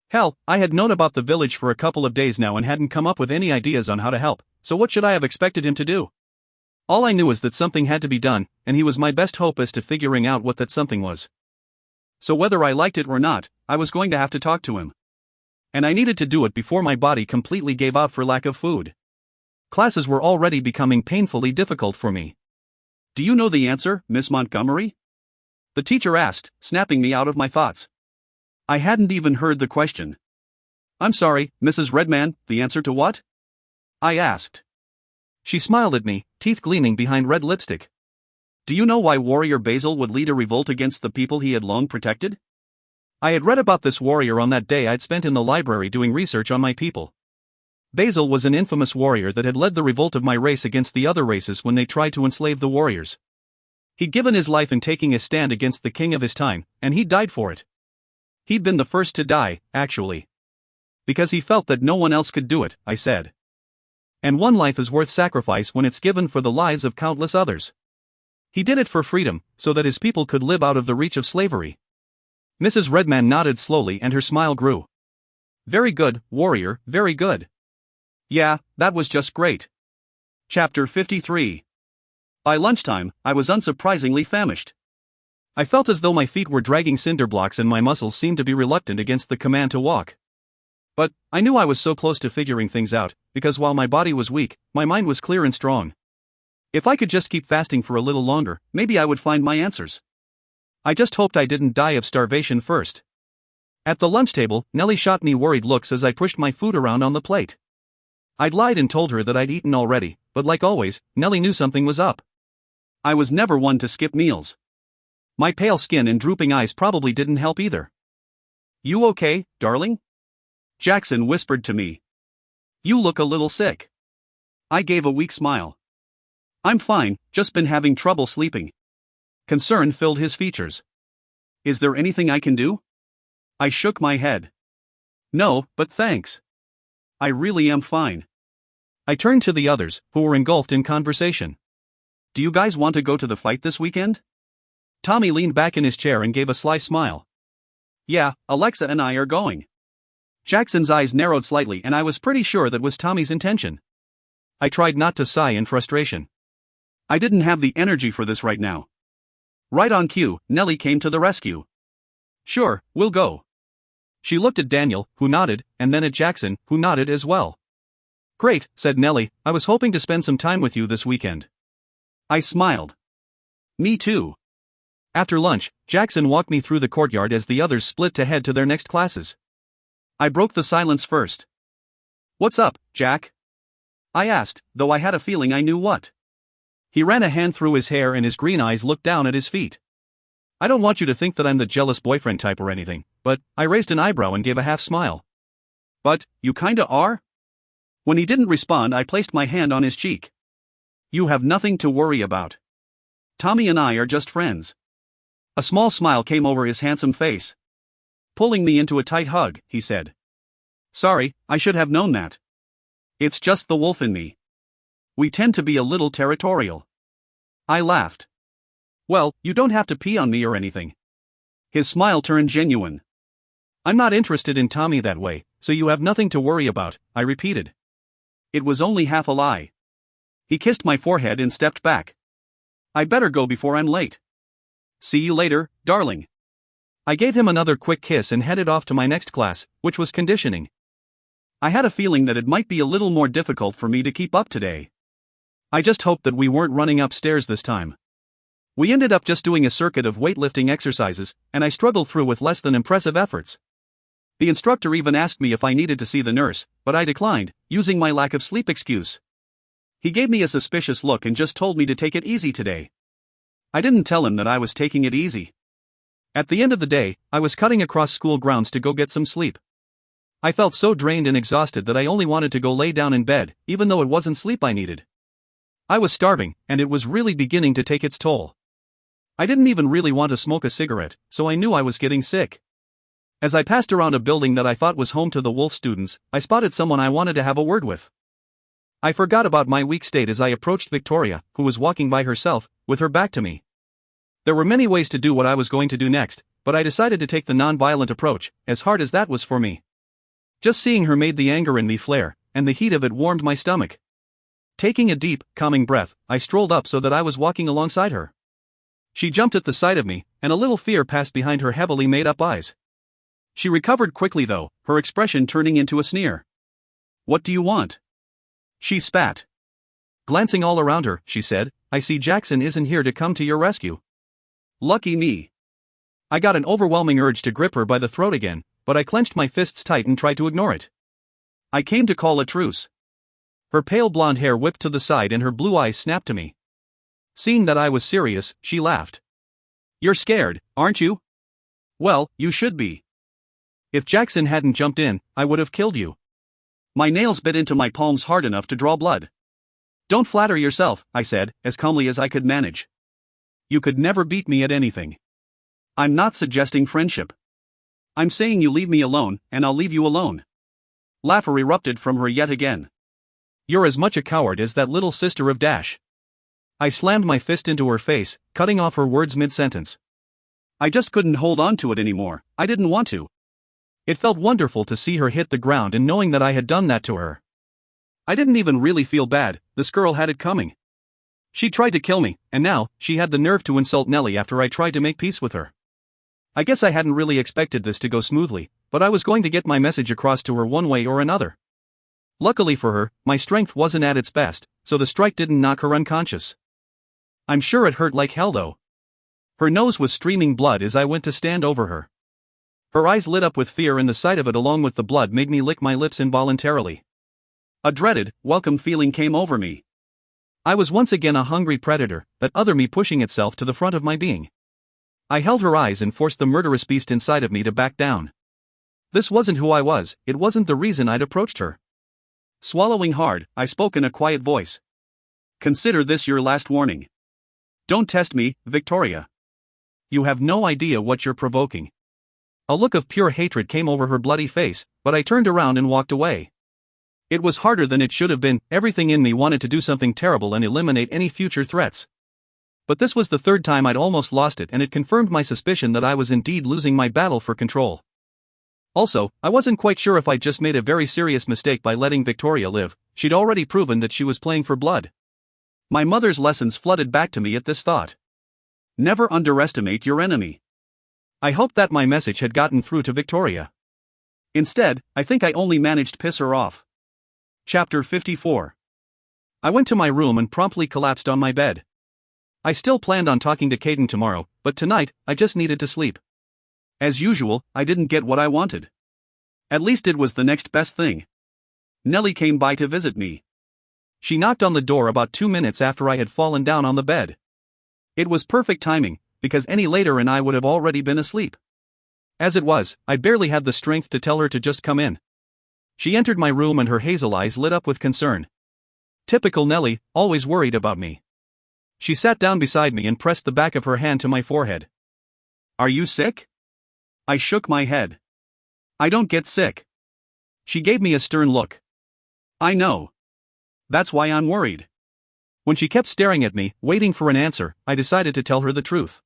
Hell, I had known about the village for a couple of days now and hadn't come up with any ideas on how to help, so what should I have expected him to do? All I knew is that something had to be done, and he was my best hope as to figuring out what that something was. So whether I liked it or not, I was going to have to talk to him. And I needed to do it before my body completely gave out for lack of food. Classes were already becoming painfully difficult for me. "Do you know the answer, Miss Montgomery?" the teacher asked, snapping me out of my thoughts. I hadn't even heard the question. "I'm sorry, Mrs. Redman, the answer to what?" I asked. She smiled at me, teeth gleaming behind red lipstick. "Do you know why warrior Basil would lead a revolt against the people he had long protected?" I had read about this warrior on that day I'd spent in the library doing research on my people. Basil was an infamous warrior that had led the revolt of my race against the other races when they tried to enslave the warriors. He'd given his life in taking a stand against the king of his time, and he'd died for it. He'd been the first to die, actually. Because he felt that no one else could do it, I said. And one life is worth sacrifice when it's given for the lives of countless others. He did it for freedom, so that his people could live out of the reach of slavery. Mrs. Redman nodded slowly and her smile grew. "Very good, warrior, very good." Yeah, that was just great. Chapter 53. By lunchtime, I was unsurprisingly famished. I felt as though my feet were dragging cinder blocks and my muscles seemed to be reluctant against the command to walk. But I knew I was so close to figuring things out, because while my body was weak, my mind was clear and strong. If I could just keep fasting for a little longer, maybe I would find my answers. I just hoped I didn't die of starvation first. At the lunch table, Nellie shot me worried looks as I pushed my food around on the plate. I'd lied and told her that I'd eaten already, but like always, Nellie knew something was up. I was never one to skip meals. My pale skin and drooping eyes probably didn't help either. "You okay, darling?" Jackson whispered to me. "You look a little sick." I gave a weak smile. "I'm fine, just been having trouble sleeping." Concern filled his features. "Is there anything I can do?" I shook my head. "No, but thanks. I really am fine." I turned to the others, who were engulfed in conversation. "Do you guys want to go to the fight this weekend?" Tommy leaned back in his chair and gave a sly smile. "Yeah, Alexa and I are going." Jackson's eyes narrowed slightly and I was pretty sure that was Tommy's intention. I tried not to sigh in frustration. I didn't have the energy for this right now. Right on cue, Nellie came to the rescue. "Sure, we'll go." She looked at Daniel, who nodded, and then at Jackson, who nodded as well. "Great," said Nellie, "I was hoping to spend some time with you this weekend." I smiled. "Me too." After lunch, Jackson walked me through the courtyard as the others split to head to their next classes. I broke the silence first. "What's up, Jack?" I asked, though I had a feeling I knew what. He ran a hand through his hair and his green eyes looked down at his feet. "I don't want you to think that I'm the jealous boyfriend type or anything, but," I raised an eyebrow and gave a half smile, But, you kinda are? When he didn't respond, I placed my hand on his cheek. You have nothing to worry about. Tommy and I are just friends. A small smile came over his handsome face. Pulling me into a tight hug, he said. Sorry, I should have known that. It's just the wolf in me. We tend to be a little territorial. I laughed. Well, you don't have to pee on me or anything. His smile turned genuine. I'm not interested in Tommy that way, so you have nothing to worry about, I repeated. It was only half a lie. He kissed my forehead and stepped back. I better go before I'm late. See you later, darling. I gave him another quick kiss and headed off to my next class, which was conditioning. I had a feeling that it might be a little more difficult for me to keep up today. I just hoped that we weren't running upstairs this time. We ended up just doing a circuit of weightlifting exercises, and I struggled through with less than impressive efforts. The instructor even asked me if I needed to see the nurse, but I declined, using my lack of sleep excuse. He gave me a suspicious look and just told me to take it easy today. I didn't tell him that I was taking it easy. At the end of the day, I was cutting across school grounds to go get some sleep. I felt so drained and exhausted that I only wanted to go lay down in bed, even though it wasn't sleep I needed. I was starving, and it was really beginning to take its toll. I didn't even really want to smoke a cigarette, so I knew I was getting sick. As I passed around a building that I thought was home to the Wolf students, I spotted someone I wanted to have a word with. I forgot about my weak state as I approached Victoria, who was walking by herself, with her back to me. There were many ways to do what I was going to do next, but I decided to take the non-violent approach, as hard as that was for me. Just seeing her made the anger in me flare, and the heat of it warmed my stomach. Taking a deep, calming breath, I strolled up so that I was walking alongside her. She jumped at the sight of me, and a little fear passed behind her heavily made-up eyes. She recovered quickly though, her expression turning into a sneer. What do you want? She spat. Glancing all around her, she said, I see Jackson isn't here to come to your rescue. Lucky me. I got an overwhelming urge to grip her by the throat again, but I clenched my fists tight and tried to ignore it. I came to call a truce. Her pale blonde hair whipped to the side and her blue eyes snapped to me. Seeing that I was serious, she laughed. You're scared, aren't you? Well, you should be. If Jackson hadn't jumped in, I would have killed you. My nails bit into my palms hard enough to draw blood. Don't flatter yourself, I said, as calmly as I could manage. You could never beat me at anything. I'm not suggesting friendship. I'm saying you leave me alone, and I'll leave you alone. Laughter erupted from her yet again. You're as much a coward as that little sister of Dash. I slammed my fist into her face, cutting off her words mid-sentence. I just couldn't hold on to it anymore, I didn't want to. It felt wonderful to see her hit the ground and knowing that I had done that to her. I didn't even really feel bad, this girl had it coming. She tried to kill me, and now, she had the nerve to insult Nellie after I tried to make peace with her. I guess I hadn't really expected this to go smoothly, but I was going to get my message across to her one way or another. Luckily for her, my strength wasn't at its best, so the strike didn't knock her unconscious. I'm sure it hurt like hell though. Her nose was streaming blood as I went to stand over her. Her eyes lit up with fear and the sight of it along with the blood made me lick my lips involuntarily. A dreaded, welcome feeling came over me. I was once again a hungry predator, that other me pushing itself to the front of my being. I held her eyes and forced the murderous beast inside of me to back down. This wasn't who I was, it wasn't the reason I'd approached her. Swallowing hard, I spoke in a quiet voice. Consider this your last warning. Don't test me, Victoria. You have no idea what you're provoking. A look of pure hatred came over her bloody face, but I turned around and walked away. It was harder than it should have been, everything in me wanted to do something terrible and eliminate any future threats. But this was the third time I'd almost lost it and it confirmed my suspicion that I was indeed losing my battle for control. Also, I wasn't quite sure if I'd just made a very serious mistake by letting Victoria live, she'd already proven that she was playing for blood. My mother's lessons flooded back to me at this thought. Never underestimate your enemy. I hoped that my message had gotten through to Victoria. Instead, I think I only managed to piss her off. Chapter 54. I went to my room and promptly collapsed on my bed. I still planned on talking to Caden tomorrow, but tonight, I just needed to sleep. As usual, I didn't get what I wanted. At least it was the next best thing. Nellie came by to visit me. She knocked on the door about 2 minutes after I had fallen down on the bed. It was perfect timing, because any later and I would have already been asleep. As it was, I barely had the strength to tell her to just come in. She entered my room and her hazel eyes lit up with concern. Typical Nellie, always worried about me. She sat down beside me and pressed the back of her hand to my forehead. Are you sick? I shook my head. I don't get sick. She gave me a stern look. I know. That's why I'm worried. When she kept staring at me, waiting for an answer, I decided to tell her the truth.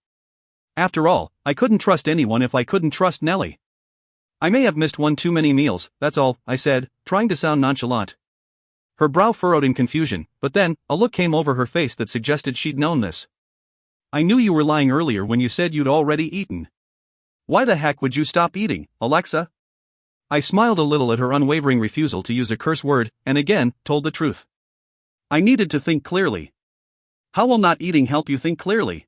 After all, I couldn't trust anyone if I couldn't trust Nellie. I may have missed one too many meals, that's all, I said, trying to sound nonchalant. Her brow furrowed in confusion, but then, a look came over her face that suggested she'd known this. I knew you were lying earlier when you said you'd already eaten. Why the heck would you stop eating, Alexa? I smiled a little at her unwavering refusal to use a curse word, and again, told the truth. I needed to think clearly. How will not eating help you think clearly?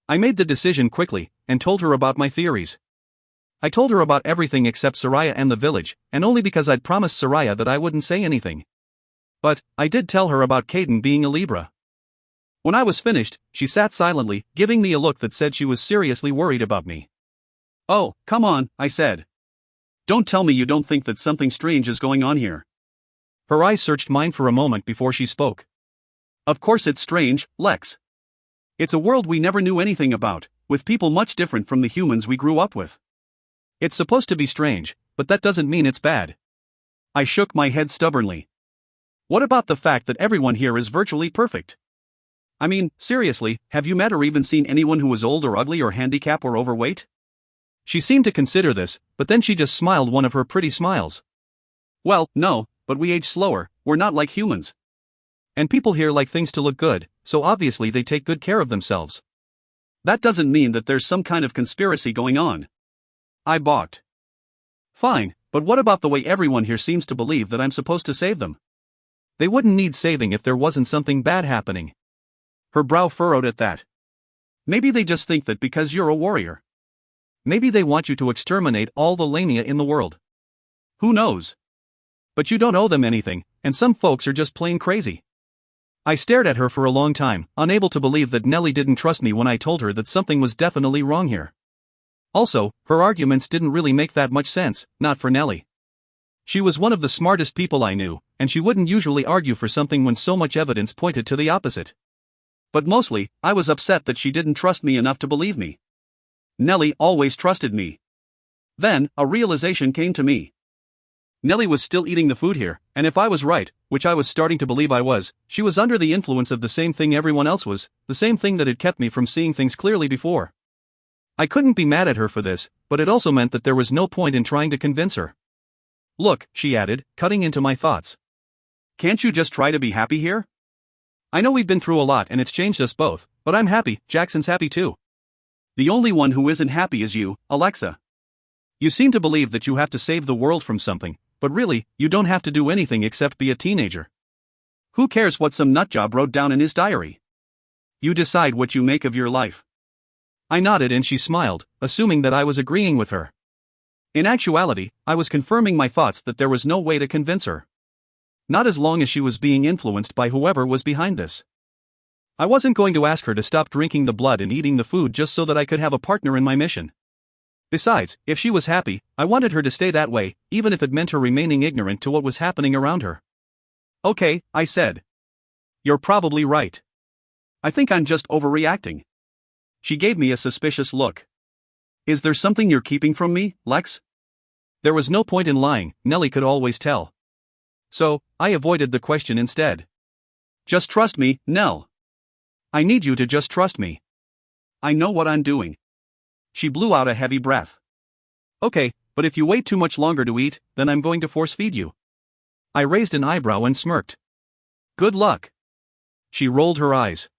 I made the decision quickly, and told her about my theories. I told her about everything except Soraya and the village, and only because I'd promised Soraya that I wouldn't say anything. But, I did tell her about Caden being a Libra. When I was finished, she sat silently, giving me a look that said she was seriously worried about me. Oh, come on, I said. Don't tell me you don't think that something strange is going on here. Her eyes searched mine for a moment before she spoke. Of course it's strange, Lex. It's a world we never knew anything about, with people much different from the humans we grew up with. It's supposed to be strange, but that doesn't mean it's bad. I shook my head stubbornly. What about the fact that everyone here is virtually perfect? I mean, seriously, have you met or even seen anyone who is old or ugly or handicapped or overweight? She seemed to consider this, but then she just smiled one of her pretty smiles. Well, no, but we age slower, we're not like humans. And people here like things to look good, so obviously they take good care of themselves. That doesn't mean that there's some kind of conspiracy going on. I balked. Fine, but what about the way everyone here seems to believe that I'm supposed to save them? They wouldn't need saving if there wasn't something bad happening. Her brow furrowed at that. Maybe they just think that because you're a warrior. Maybe they want you to exterminate all the Lamia in the world. Who knows? But you don't owe them anything, and some folks are just plain crazy. I stared at her for a long time, unable to believe that Nellie didn't trust me when I told her that something was definitely wrong here. Also, her arguments didn't really make that much sense, not for Nellie. She was one of the smartest people I knew, and she wouldn't usually argue for something when so much evidence pointed to the opposite. But mostly, I was upset that she didn't trust me enough to believe me. Nellie always trusted me. Then, a realization came to me. Nellie was still eating the food here, and if I was right, which I was starting to believe I was, she was under the influence of the same thing everyone else was, the same thing that had kept me from seeing things clearly before. I couldn't be mad at her for this, but it also meant that there was no point in trying to convince her. Look, she added, cutting into my thoughts. Can't you just try to be happy here? I know we've been through a lot and it's changed us both, but I'm happy, Jackson's happy too. The only one who isn't happy is you, Alexa. You seem to believe that you have to save the world from something, but really, you don't have to do anything except be a teenager. Who cares what some nutjob wrote down in his diary? You decide what you make of your life. I nodded and she smiled, assuming that I was agreeing with her. In actuality, I was confirming my thoughts that there was no way to convince her. Not as long as she was being influenced by whoever was behind this. I wasn't going to ask her to stop drinking the blood and eating the food just so that I could have a partner in my mission. Besides, if she was happy, I wanted her to stay that way, even if it meant her remaining ignorant to what was happening around her. Okay, I said. You're probably right. I think I'm just overreacting. She gave me a suspicious look. Is there something you're keeping from me, Lex? There was no point in lying, Nellie could always tell. So, I avoided the question instead. Just trust me, Nell. I need you to just trust me. I know what I'm doing. She blew out a heavy breath. Okay, but if you wait too much longer to eat, then I'm going to force feed you. I raised an eyebrow and smirked. Good luck. She rolled her eyes.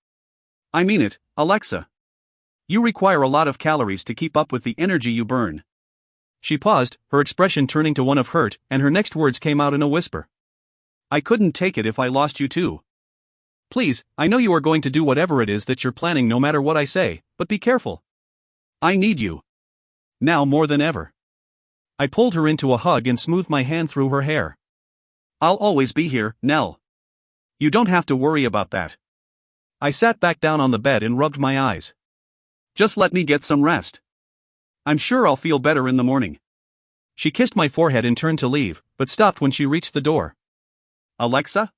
I mean it, Alexa. You require a lot of calories to keep up with the energy you burn. She paused, her expression turning to one of hurt, and her next words came out in a whisper. I couldn't take it if I lost you too. Please, I know you are going to do whatever it is that you're planning no matter what I say, but be careful. I need you. Now more than ever. I pulled her into a hug and smoothed my hand through her hair. I'll always be here, Nell. You don't have to worry about that. I sat back down on the bed and rubbed my eyes. Just let me get some rest. I'm sure I'll feel better in the morning. She kissed my forehead and turned to leave, but stopped when she reached the door. "Alexa?"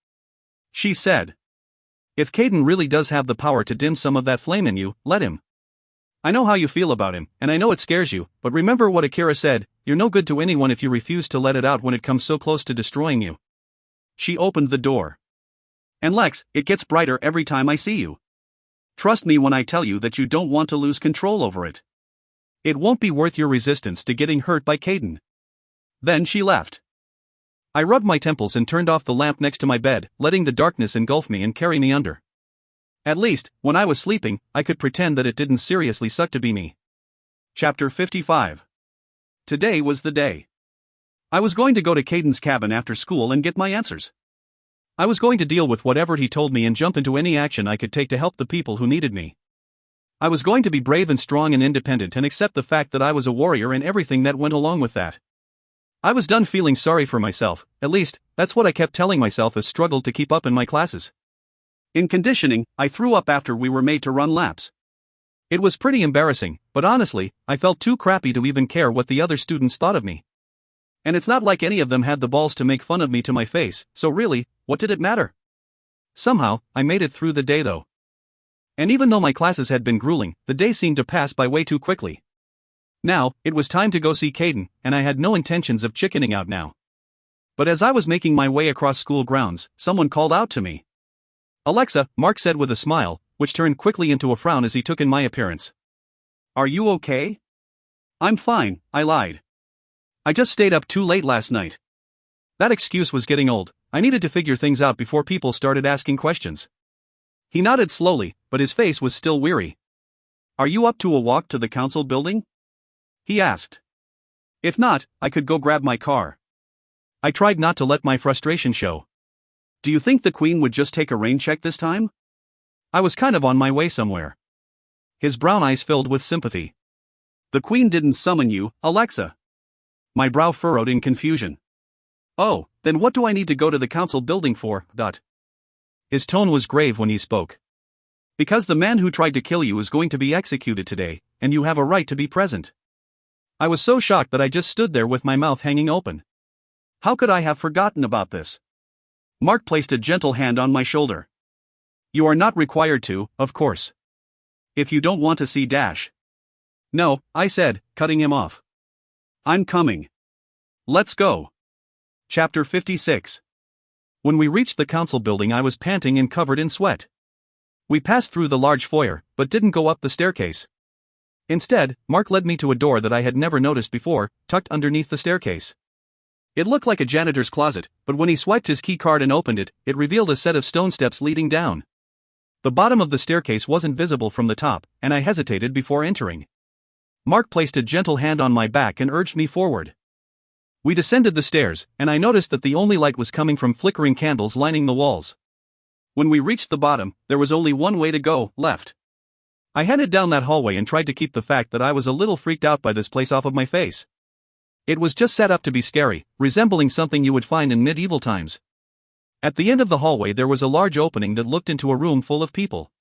she said. "If Caden really does have the power to dim some of that flame in you, let him. I know how you feel about him, and I know it scares you, but remember what Akira said, you're no good to anyone if you refuse to let it out when it comes so close to destroying you." She opened the door. "And Lex, it gets brighter every time I see you. Trust me when I tell you that you don't want to lose control over it. It won't be worth your resistance to getting hurt by Caden." Then she left. I rubbed my temples and turned off the lamp next to my bed, letting the darkness engulf me and carry me under. At least, when I was sleeping, I could pretend that it didn't seriously suck to be me. Chapter 55. Today was the day. I was going to go to Caden's cabin after school and get my answers. I was going to deal with whatever he told me and jump into any action I could take to help the people who needed me. I was going to be brave and strong and independent and accept the fact that I was a warrior and everything that went along with that. I was done feeling sorry for myself, at least, that's what I kept telling myself as struggled to keep up in my classes. In conditioning, I threw up after we were made to run laps. It was pretty embarrassing, but honestly, I felt too crappy to even care what the other students thought of me. And it's not like any of them had the balls to make fun of me to my face, so really, what did it matter? Somehow, I made it through the day though. And even though my classes had been grueling, the day seemed to pass by way too quickly. Now, it was time to go see Caden, and I had no intentions of chickening out now. But as I was making my way across school grounds, someone called out to me. "Alexa," Mark said with a smile, which turned quickly into a frown as he took in my appearance. "Are you okay?" "I'm fine," I lied. "I just stayed up too late last night." That excuse was getting old. I needed to figure things out before people started asking questions. He nodded slowly, but his face was still weary. "Are you up to a walk to the council building?" he asked. "If not, I could go grab my car." I tried not to let my frustration show. "Do you think the Queen would just take a rain check this time?" I was kind of on my way somewhere. His brown eyes filled with sympathy. "The Queen didn't summon you, Alexa." My brow furrowed in confusion. "Oh, then what do I need to go to the council building for, ? His tone was grave when he spoke. "Because the man who tried to kill you is going to be executed today, and you have a right to be present." I was so shocked that I just stood there with my mouth hanging open. How could I have forgotten about this? Mark placed a gentle hand on my shoulder. "You are not required to, of course. If you don't want to see Dash." "No," I said, cutting him off. "I'm coming. Let's go." Chapter 56. When we reached the council building, I was panting and covered in sweat. We passed through the large foyer, but didn't go up the staircase. Instead, Mark led me to a door that I had never noticed before, tucked underneath the staircase. It looked like a janitor's closet, but when he swiped his key card and opened it, it revealed a set of stone steps leading down. The bottom of the staircase wasn't visible from the top, and I hesitated before entering. Mark placed a gentle hand on my back and urged me forward. We descended the stairs, and I noticed that the only light was coming from flickering candles lining the walls. When we reached the bottom, there was only one way to go, left. I headed down that hallway and tried to keep the fact that I was a little freaked out by this place off of my face. It was just set up to be scary, resembling something you would find in medieval times. At the end of the hallway there was a large opening that looked into a room full of people.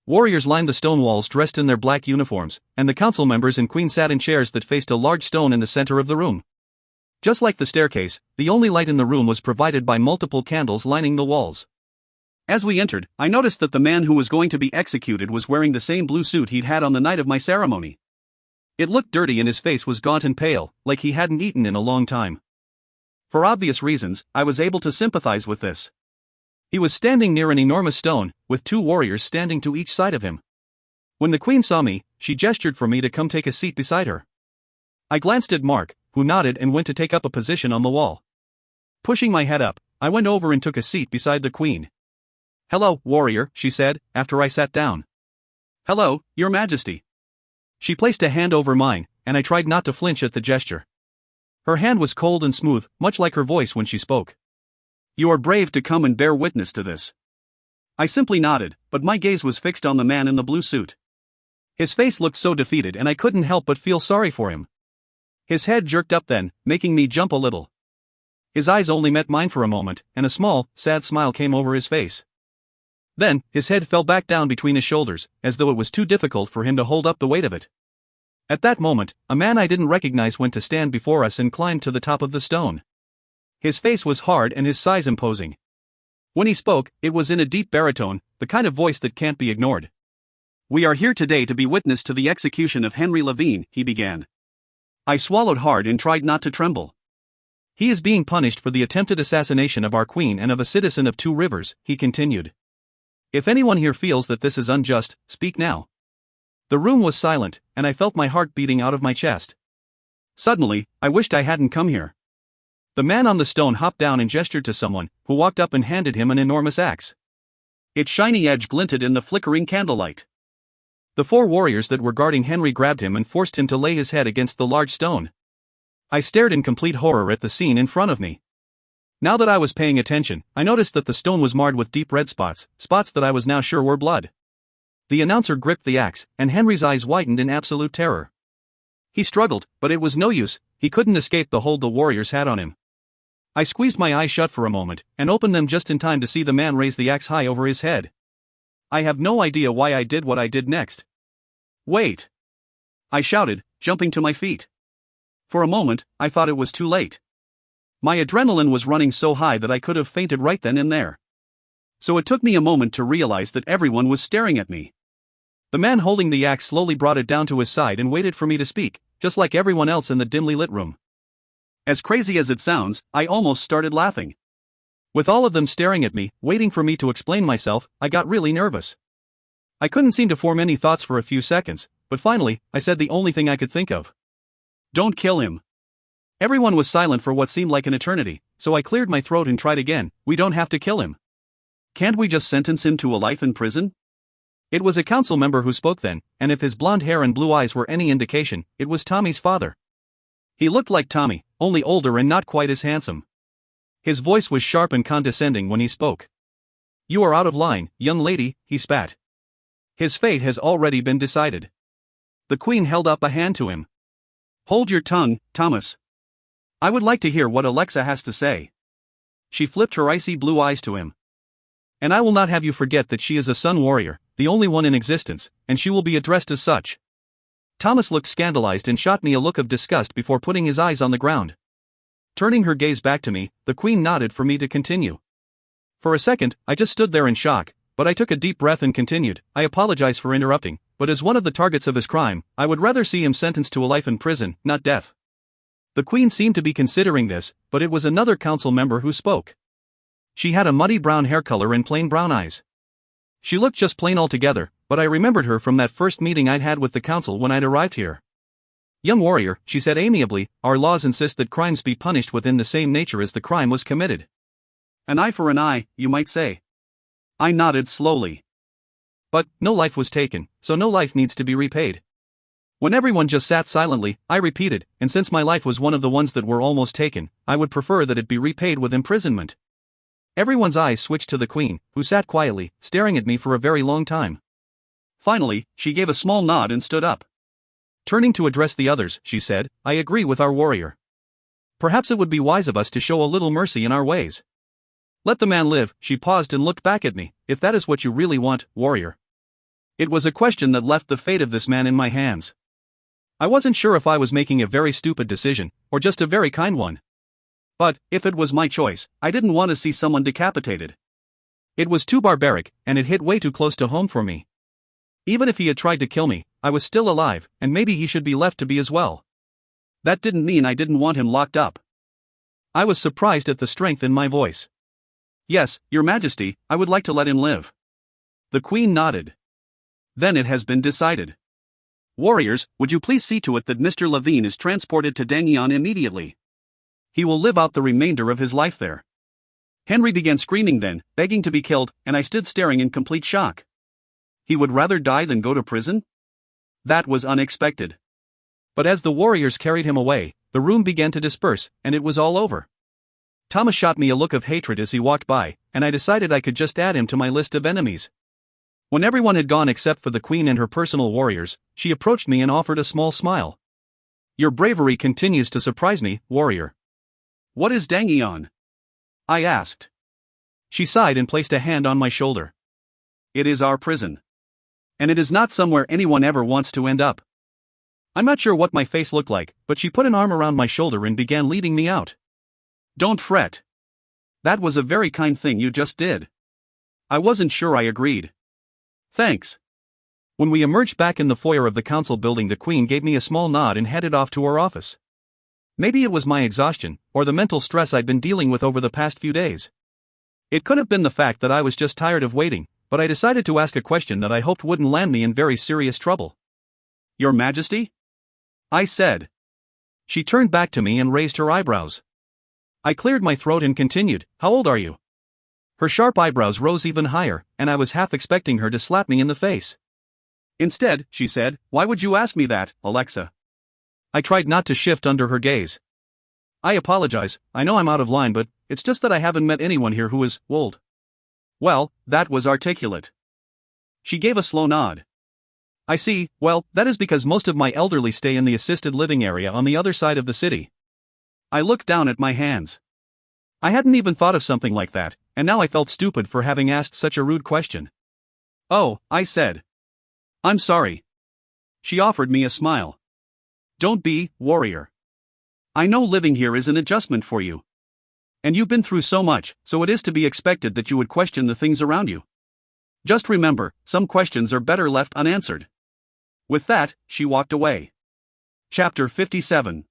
Warriors lined the stone walls dressed in their black uniforms, and the council members and queen sat in chairs that faced a large stone in the center of the room. Just like the staircase, the only light in the room was provided by multiple candles lining the walls. As we entered, I noticed that the man who was going to be executed was wearing the same blue suit he'd had on the night of my ceremony. It looked dirty and his face was gaunt and pale, like he hadn't eaten in a long time. For obvious reasons, I was able to sympathize with this. He was standing near an enormous stone, with two warriors standing to each side of him. When the queen saw me, she gestured for me to come take a seat beside her. I glanced at Mark, who nodded and went to take up a position on the wall. Pushing my head up, I went over and took a seat beside the queen. "Hello, warrior," she said, after I sat down. "Hello, your majesty." She placed a hand over mine, and I tried not to flinch at the gesture. Her hand was cold and smooth, much like her voice when she spoke. "You are brave to come and bear witness to this." I simply nodded, but my gaze was fixed on the man in the blue suit. His face looked so defeated and I couldn't help but feel sorry for him. His head jerked up then, making me jump a little. His eyes only met mine for a moment, and a small, sad smile came over his face. Then, his head fell back down between his shoulders, as though it was too difficult for him to hold up the weight of it. At that moment, a man I didn't recognize went to stand before us and climbed to the top of the stone. His face was hard and his size imposing. When he spoke, it was in a deep baritone, the kind of voice that can't be ignored. "We are here today to be witness to the execution of Henry Levine," he began. I swallowed hard and tried not to tremble. "He is being punished for the attempted assassination of our queen and of a citizen of Two Rivers," he continued. "If anyone here feels that this is unjust, speak now." The room was silent, and I felt my heart beating out of my chest. Suddenly, I wished I hadn't come here. The man on the stone hopped down and gestured to someone, who walked up and handed him an enormous axe. Its shiny edge glinted in the flickering candlelight. The 4 warriors that were guarding Henry grabbed him and forced him to lay his head against the large stone. I stared in complete horror at the scene in front of me. Now that I was paying attention, I noticed that the stone was marred with deep red spots, spots that I was now sure were blood. The announcer gripped the axe, and Henry's eyes widened in absolute terror. He struggled, but it was no use, he couldn't escape the hold the warriors had on him. I squeezed my eyes shut for a moment, and opened them just in time to see the man raise the axe high over his head. I have no idea why I did what I did next. "Wait!" I shouted, jumping to my feet. For a moment, I thought it was too late. My adrenaline was running so high that I could have fainted right then and there. So it took me a moment to realize that everyone was staring at me. The man holding the axe slowly brought it down to his side and waited for me to speak, just like everyone else in the dimly lit room. As crazy as it sounds, I almost started laughing. With all of them staring at me, waiting for me to explain myself, I got really nervous. I couldn't seem to form any thoughts for a few seconds, but finally, I said the only thing I could think of. "Don't kill him." Everyone was silent for what seemed like an eternity, so I cleared my throat and tried again. "We don't have to kill him. Can't we just sentence him to a life in prison?" It was a council member who spoke then, and if his blonde hair and blue eyes were any indication, it was Tommy's father. He looked like Tommy, only older and not quite as handsome. His voice was sharp and condescending when he spoke. "You are out of line, young lady," he spat. "His fate has already been decided." The Queen held up a hand to him. "Hold your tongue, Thomas. I would like to hear what Alexa has to say." She flipped her icy blue eyes to him. "And I will not have you forget that she is a sun warrior, the only one in existence, and she will be addressed as such." Thomas looked scandalized and shot me a look of disgust before putting his eyes on the ground. Turning her gaze back to me, the Queen nodded for me to continue. For a second, I just stood there in shock, but I took a deep breath and continued. "I apologize for interrupting, but as one of the targets of his crime, I would rather see him sentenced to a life in prison, not death." The Queen seemed to be considering this, but it was another council member who spoke. She had a muddy brown hair color and plain brown eyes. She looked just plain altogether, but I remembered her from that first meeting I'd had with the council when I'd arrived here. "Young warrior," she said amiably, "our laws insist that crimes be punished within the same nature as the crime was committed. An eye for an eye, you might say." I nodded slowly. "But no life was taken, so no life needs to be repaid." When everyone just sat silently, I repeated, "And since my life was one of the ones that were almost taken, I would prefer that it be repaid with imprisonment." Everyone's eyes switched to the Queen, who sat quietly, staring at me for a very long time. Finally, she gave a small nod and stood up. Turning to address the others, she said, "I agree with our warrior. Perhaps it would be wise of us to show a little mercy in our ways. Let the man live." She paused and looked back at me. "If that is what you really want, warrior." It was a question that left the fate of this man in my hands. I wasn't sure if I was making a very stupid decision, or just a very kind one. But, if it was my choice, I didn't want to see someone decapitated. It was too barbaric, and it hit way too close to home for me. Even if he had tried to kill me, I was still alive, and maybe he should be left to be as well. That didn't mean I didn't want him locked up. I was surprised at the strength in my voice. "Yes, Your Majesty, I would like to let him live." The Queen nodded. "Then it has been decided. Warriors, would you please see to it that Mr. Levine is transported to Dangyeon immediately? He will live out the remainder of his life there." Henry began screaming then, begging to be killed, and I stood staring in complete shock. He would rather die than go to prison? That was unexpected. But as the warriors carried him away, the room began to disperse, and it was all over. Thomas shot me a look of hatred as he walked by, and I decided I could just add him to my list of enemies. When everyone had gone except for the Queen and her personal warriors, she approached me and offered a small smile. "Your bravery continues to surprise me, warrior." "What is Dangyeon?" I asked. She sighed and placed a hand on my shoulder. "It is our prison. And it is not somewhere anyone ever wants to end up." I'm not sure what my face looked like, but she put an arm around my shoulder and began leading me out. Don't fret. That was a very kind thing you just did. I wasn't sure I agreed. Thanks. When we emerged back in the foyer of the council building, the Queen gave me a small nod and headed off to her office. Maybe it was my exhaustion, or the mental stress I'd been dealing with over the past few days. It could have been the fact that I was just tired of waiting, but I decided to ask a question that I hoped wouldn't land me in very serious trouble. Your Majesty? I said. She turned back to me and raised her eyebrows. I cleared my throat and continued, How old are you? Her sharp eyebrows rose even higher, and I was half expecting her to slap me in the face. Instead, she said, Why would you ask me that, Alexa? I tried not to shift under her gaze. I apologize, I know I'm out of line, but it's just that I haven't met anyone here who is old. Well, that was articulate. She gave a slow nod. I see, well, that is because most of my elderly stay in the assisted living area on the other side of the city. I looked down at my hands. I hadn't even thought of something like that, and now I felt stupid for having asked such a rude question. Oh, I said. I'm sorry. She offered me a smile. Don't be, warrior. I know living here is an adjustment for you. And you've been through so much, so it is to be expected that you would question the things around you. Just remember, some questions are better left unanswered. With that, she walked away. Chapter 57.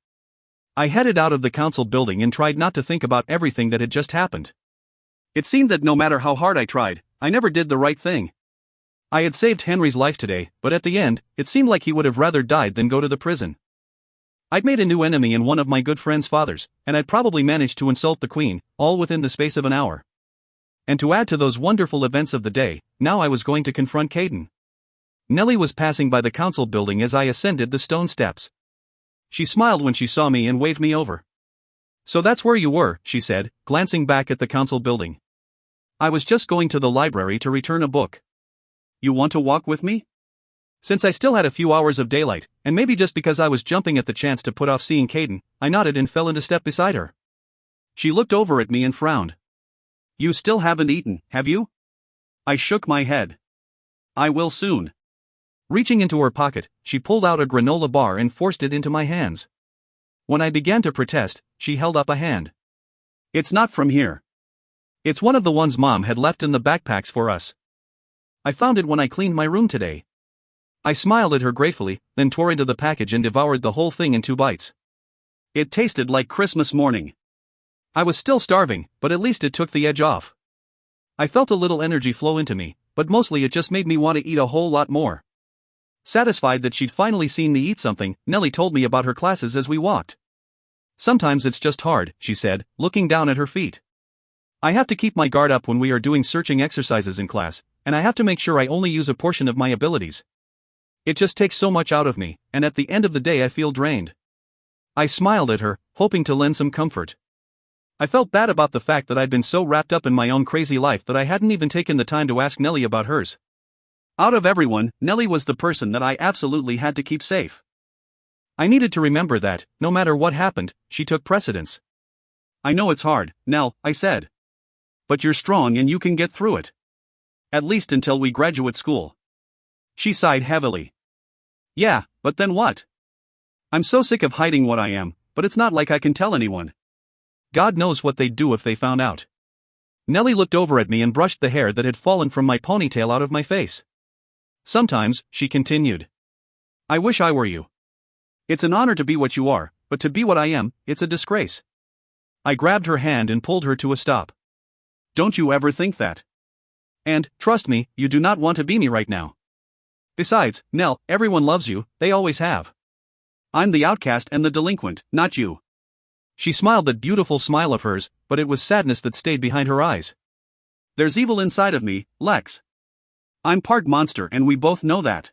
I headed out of the council building and tried not to think about everything that had just happened. It seemed that no matter how hard I tried, I never did the right thing. I had saved Henry's life today, but at the end, it seemed like he would have rather died than go to the prison. I'd made a new enemy in one of my good friend's fathers, and I'd probably managed to insult the Queen, all within the space of an hour. And to add to those wonderful events of the day, now I was going to confront Caden. Nellie was passing by the council building as I ascended the stone steps. She smiled when she saw me and waved me over. So that's where you were, she said, glancing back at the council building. I was just going to the library to return a book. You want to walk with me? Since I still had a few hours of daylight, and maybe just because I was jumping at the chance to put off seeing Caden, I nodded and fell into step beside her. She looked over at me and frowned. You still haven't eaten, have you? I shook my head. I will soon. Reaching into her pocket, she pulled out a granola bar and forced it into my hands. When I began to protest, she held up a hand. It's not from here. It's one of the ones Mom had left in the backpacks for us. I found it when I cleaned my room today. I smiled at her gratefully, then tore into the package and devoured the whole thing in 2 bites. It tasted like Christmas morning. I was still starving, but at least it took the edge off. I felt a little energy flow into me, but mostly it just made me want to eat a whole lot more. Satisfied that she'd finally seen me eat something, Nellie told me about her classes as we walked. Sometimes it's just hard, she said, looking down at her feet. I have to keep my guard up when we are doing searching exercises in class, and I have to make sure I only use a portion of my abilities. It just takes so much out of me, and at the end of the day I feel drained. I smiled at her, hoping to lend some comfort. I felt bad about the fact that I'd been so wrapped up in my own crazy life that I hadn't even taken the time to ask Nellie about hers. Out of everyone, Nellie was the person that I absolutely had to keep safe. I needed to remember that, no matter what happened, she took precedence. I know it's hard, Nell, I said. But you're strong and you can get through it. At least until we graduate school. She sighed heavily. Yeah, but then what? I'm so sick of hiding what I am, but it's not like I can tell anyone. God knows what they'd do if they found out. Nellie looked over at me and brushed the hair that had fallen from my ponytail out of my face. Sometimes, she continued. I wish I were you. It's an honor to be what you are, but to be what I am, it's a disgrace. I grabbed her hand and pulled her to a stop. Don't you ever think that. And, trust me, you do not want to be me right now. Besides, Nell, everyone loves you, they always have. I'm the outcast and the delinquent, not you. She smiled that beautiful smile of hers, but it was sadness that stayed behind her eyes. There's evil inside of me, Lex. I'm part monster and we both know that.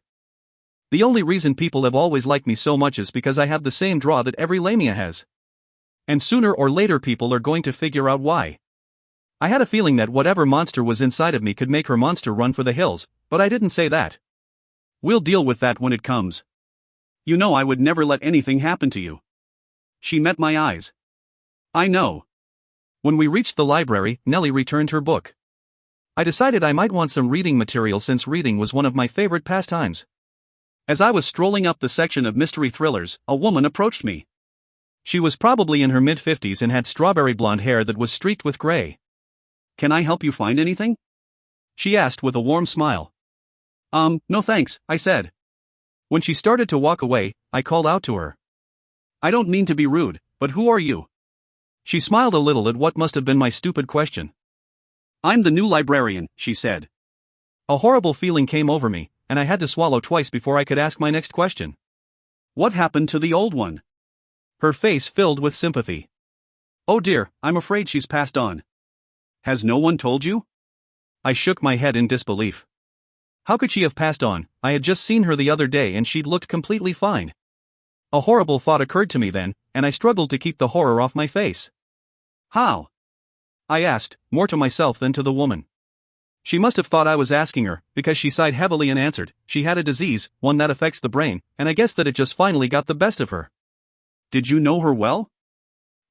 The only reason people have always liked me so much is because I have the same draw that every Lamia has. And sooner or later people are going to figure out why. I had a feeling that whatever monster was inside of me could make her monster run for the hills, but I didn't say that. We'll deal with that when it comes. You know I would never let anything happen to you. She met my eyes. I know. When we reached the library, Nellie returned her book. I decided I might want some reading material since reading was one of my favorite pastimes. As I was strolling up the section of mystery thrillers, a woman approached me. She was probably in her mid-50s and had strawberry blonde hair that was streaked with gray. "Can I help you find anything?" she asked with a warm smile. No thanks," I said. When she started to walk away, I called out to her. "I don't mean to be rude, but who are you?" She smiled a little at what must have been my stupid question. "I'm the new librarian," she said. A horrible feeling came over me, and I had to swallow twice before I could ask my next question. "What happened to the old one?" Her face filled with sympathy. "Oh dear, I'm afraid she's passed on." "Has no one told you?" I shook my head in disbelief. How could she have passed on? I had just seen her the other day and she'd looked completely fine. A horrible thought occurred to me then, and I struggled to keep the horror off my face. "How?" I asked, more to myself than to the woman. She must have thought I was asking her, because she sighed heavily and answered, she had a disease, one that affects the brain, and I guess that it just finally got the best of her. "Did you know her well?"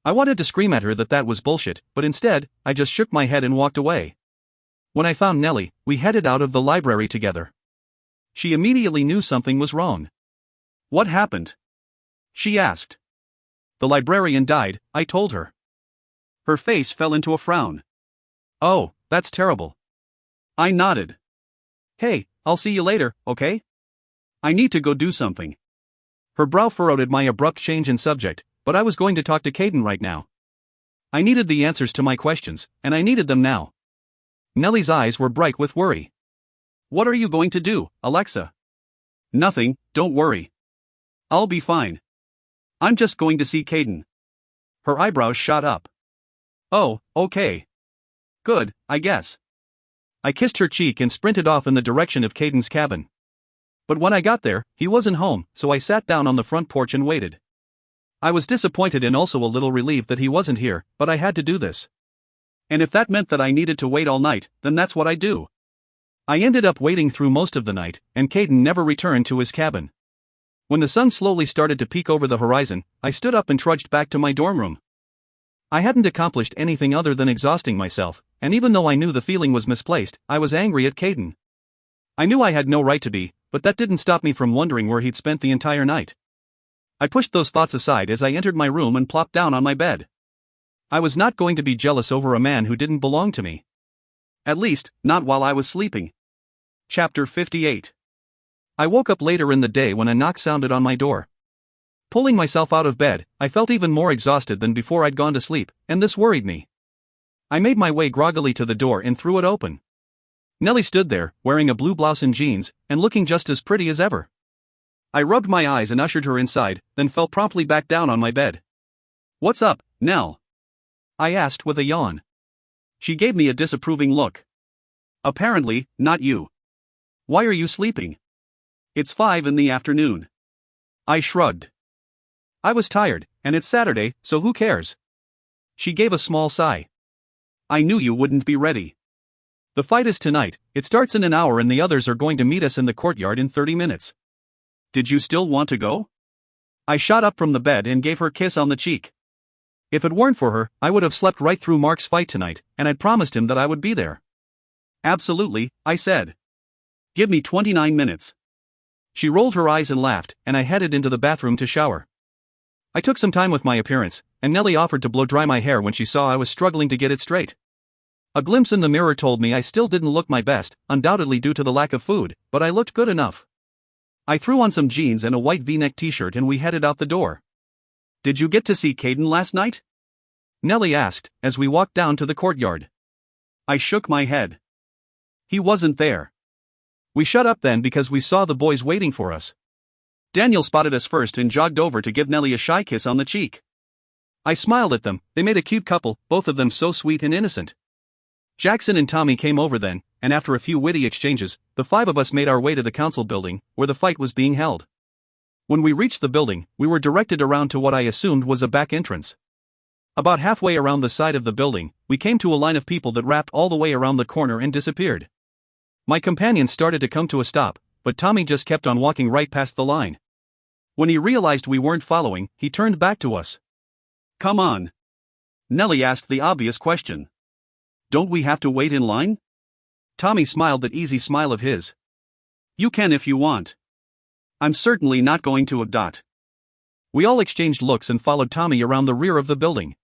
I wanted to scream at her that was bullshit, but instead, I just shook my head and walked away. When I found Nellie, we headed out of the library together. She immediately knew something was wrong. "What happened?" she asked. "The librarian died," I told her. Her face fell into a frown. "Oh, that's terrible." I nodded. "Hey, I'll see you later, okay? I need to go do something." Her brow furrowed at my abrupt change in subject, but I was going to talk to Caden right now. I needed the answers to my questions, and I needed them now. Nellie's eyes were bright with worry. "What are you going to do, Alexa?" "Nothing, don't worry. I'll be fine. I'm just going to see Caden." Her eyebrows shot up. "Oh, okay. Good, I guess." I kissed her cheek and sprinted off in the direction of Caden's cabin. But when I got there, he wasn't home, so I sat down on the front porch and waited. I was disappointed and also a little relieved that he wasn't here, but I had to do this. And if that meant that I needed to wait all night, then that's what I do. I ended up waiting through most of the night, and Caden never returned to his cabin. When the sun slowly started to peek over the horizon, I stood up and trudged back to my dorm room. I hadn't accomplished anything other than exhausting myself, and even though I knew the feeling was misplaced, I was angry at Caden. I knew I had no right to be, but that didn't stop me from wondering where he'd spent the entire night. I pushed those thoughts aside as I entered my room and plopped down on my bed. I was not going to be jealous over a man who didn't belong to me. At least, not while I was sleeping. Chapter 58. I woke up later in the day when a knock sounded on my door. Pulling myself out of bed, I felt even more exhausted than before I'd gone to sleep, and this worried me. I made my way groggily to the door and threw it open. Nellie stood there, wearing a blue blouse and jeans, and looking just as pretty as ever. I rubbed my eyes and ushered her inside, then fell promptly back down on my bed. "What's up, Nell?" I asked with a yawn. She gave me a disapproving look. "Apparently, not you. Why are you sleeping? It's 5 in the afternoon." I shrugged. I was tired, and it's Saturday, so who cares? She gave a small sigh. "I knew you wouldn't be ready. The fight is tonight, it starts in an hour and the others are going to meet us in the courtyard in 30 minutes. Did you still want to go?" I shot up from the bed and gave her a kiss on the cheek. If it weren't for her, I would have slept right through Mark's fight tonight, and I'd promised him that I would be there. "Absolutely," I said. "Give me 29 minutes. She rolled her eyes and laughed, and I headed into the bathroom to shower. I took some time with my appearance, and Nellie offered to blow dry my hair when she saw I was struggling to get it straight. A glimpse in the mirror told me I still didn't look my best, undoubtedly due to the lack of food, but I looked good enough. I threw on some jeans and a white V-neck t-shirt and we headed out the door. "Did you get to see Caden last night?" Nellie asked, as we walked down to the courtyard. I shook my head. He wasn't there. We shut up then because we saw the boys waiting for us. Daniel spotted us first and jogged over to give Nellie a shy kiss on the cheek. I smiled at them, they made a cute couple, both of them so sweet and innocent. Jackson and Tommy came over then, and after a few witty exchanges, the 5 of us made our way to the council building, where the fight was being held. When we reached the building, we were directed around to what I assumed was a back entrance. About halfway around the side of the building, we came to a line of people that wrapped all the way around the corner and disappeared. My companions started to come to a stop, but Tommy just kept on walking right past the line. When he realized we weren't following, he turned back to us. "Come on." Nellie asked the obvious question. "Don't we have to wait in line?" Tommy smiled that easy smile of his. "You can if you want." I'm certainly not going to abduct. We all exchanged looks and followed Tommy around the rear of the building.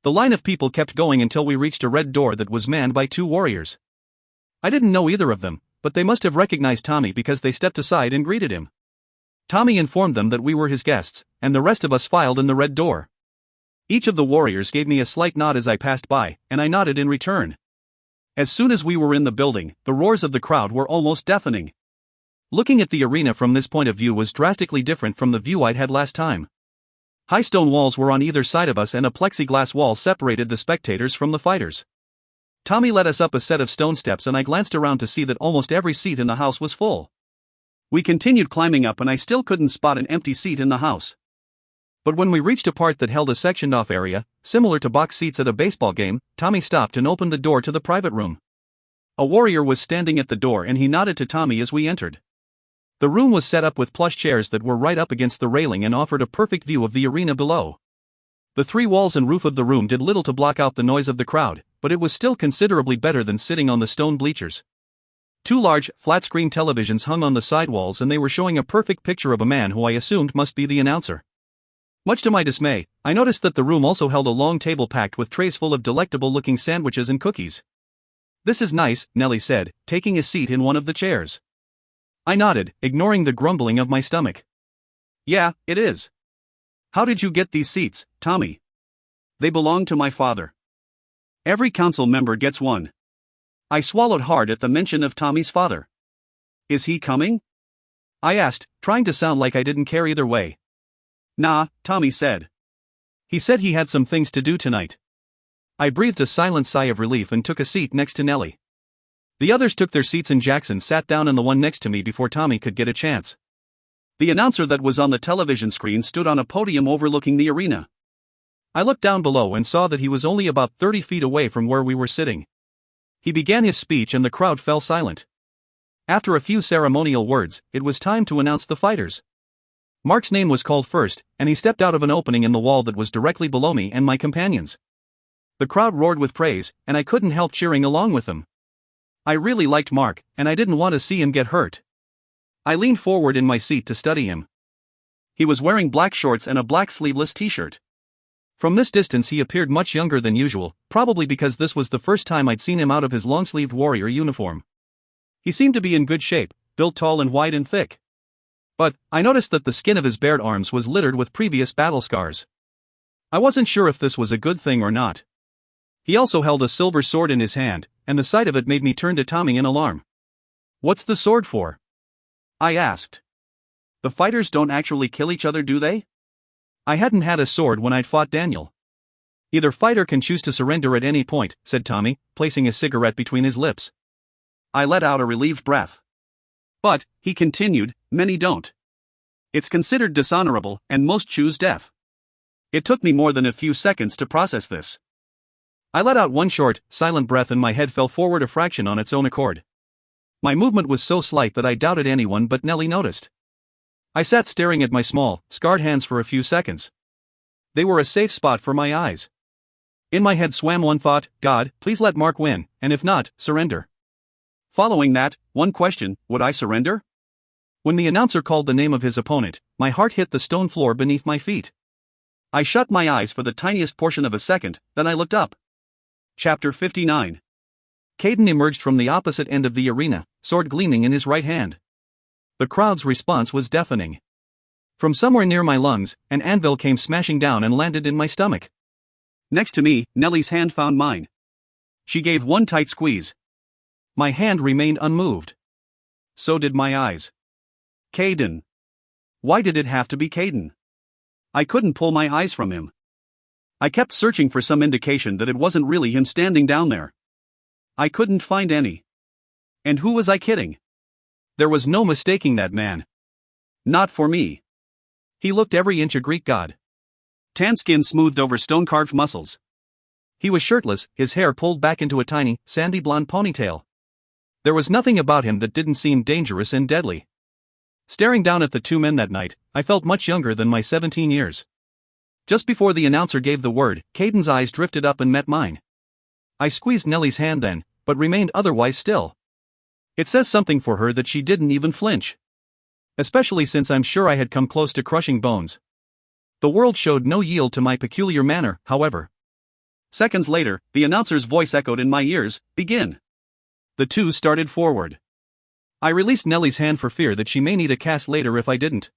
The line of people kept going until we reached a red door that was manned by 2 warriors. I didn't know either of them, but they must have recognized Tommy because they stepped aside and greeted him. Tommy informed them that we were his guests, and the rest of us filed in the red door. Each of the warriors gave me a slight nod as I passed by, and I nodded in return. As soon as we were in the building, the roars of the crowd were almost deafening. Looking at the arena from this point of view was drastically different from the view I'd had last time. High stone walls were on either side of us and a plexiglass wall separated the spectators from the fighters. Tommy led us up a set of stone steps and I glanced around to see that almost every seat in the house was full. We continued climbing up and I still couldn't spot an empty seat in the house. But when we reached a part that held a sectioned-off area, similar to box seats at a baseball game, Tommy stopped and opened the door to the private room. A warrior was standing at the door and he nodded to Tommy as we entered. The room was set up with plush chairs that were right up against the railing and offered a perfect view of the arena below. The 3 walls and roof of the room did little to block out the noise of the crowd, but it was still considerably better than sitting on the stone bleachers. 2 large, flat-screen televisions hung on the side walls and they were showing a perfect picture of a man who I assumed must be the announcer. Much to my dismay, I noticed that the room also held a long table packed with trays full of delectable-looking sandwiches and cookies. "This is nice," Nellie said, taking a seat in one of the chairs. I nodded, ignoring the grumbling of my stomach. "Yeah, it is. How did you get these seats, Tommy?" "They belong to my father. Every council member gets one." I swallowed hard at the mention of Tommy's father. "Is he coming?" I asked, trying to sound like I didn't care either way. "Nah," Tommy said. "He said he had some things to do tonight." I breathed a silent sigh of relief and took a seat next to Nellie. The others took their seats and Jackson sat down in the one next to me before Tommy could get a chance. The announcer that was on the television screen stood on a podium overlooking the arena. I looked down below and saw that he was only about 30 feet away from where we were sitting. He began his speech and the crowd fell silent. After a few ceremonial words, it was time to announce the fighters. Mark's name was called first, and he stepped out of an opening in the wall that was directly below me and my companions. The crowd roared with praise, and I couldn't help cheering along with them. I really liked Mark, and I didn't want to see him get hurt. I leaned forward in my seat to study him. He was wearing black shorts and a black sleeveless t-shirt. From this distance he appeared much younger than usual, probably because this was the first time I'd seen him out of his long-sleeved warrior uniform. He seemed to be in good shape, built tall and wide and thick. But I noticed that the skin of his bared arms was littered with previous battle scars. I wasn't sure if this was a good thing or not. He also held a silver sword in his hand, and the sight of it made me turn to Tommy in alarm. "What's the sword for?" I asked. "The fighters don't actually kill each other, do they?" I hadn't had a sword when I'd fought Daniel. "Either fighter can choose to surrender at any point," said Tommy, placing a cigarette between his lips. I let out a relieved breath. "But," he continued, "many don't. It's considered dishonorable, and most choose death." It took me more than a few seconds to process this. I let out one short, silent breath and my head fell forward a fraction on its own accord. My movement was so slight that I doubted anyone but Nellie noticed. I sat staring at my small, scarred hands for a few seconds. They were a safe spot for my eyes. In my head swam one thought: God, please let Mark win, and if not, surrender. Following that, one question: would I surrender? When the announcer called the name of his opponent, my heart hit the stone floor beneath my feet. I shut my eyes for the tiniest portion of a second, then I looked up. Chapter 59. Caden emerged from the opposite end of the arena, sword gleaming in his right hand. The crowd's response was deafening. From somewhere near my lungs, an anvil came smashing down and landed in my stomach. Next to me, Nellie's hand found mine. She gave one tight squeeze. My hand remained unmoved. So did my eyes. Caden. Why did it have to be Caden? I couldn't pull my eyes from him. I kept searching for some indication that it wasn't really him standing down there. I couldn't find any. And who was I kidding? There was no mistaking that man. Not for me. He looked every inch a Greek god. Tan skin smoothed over stone-carved muscles. He was shirtless, his hair pulled back into a tiny, sandy blonde ponytail. There was nothing about him that didn't seem dangerous and deadly. Staring down at the two men that night, I felt much younger than my 17 years. Just before the announcer gave the word, Caden's eyes drifted up and met mine. I squeezed Nellie's hand then, but remained otherwise still. It says something for her that she didn't even flinch. especially since I'm sure I had come close to crushing bones. The world showed no yield to my peculiar manner, however. Seconds later, the announcer's voice echoed in my ears, "Begin." The two started forward. I released Nellie's hand for fear that she may need a cast later if I didn't.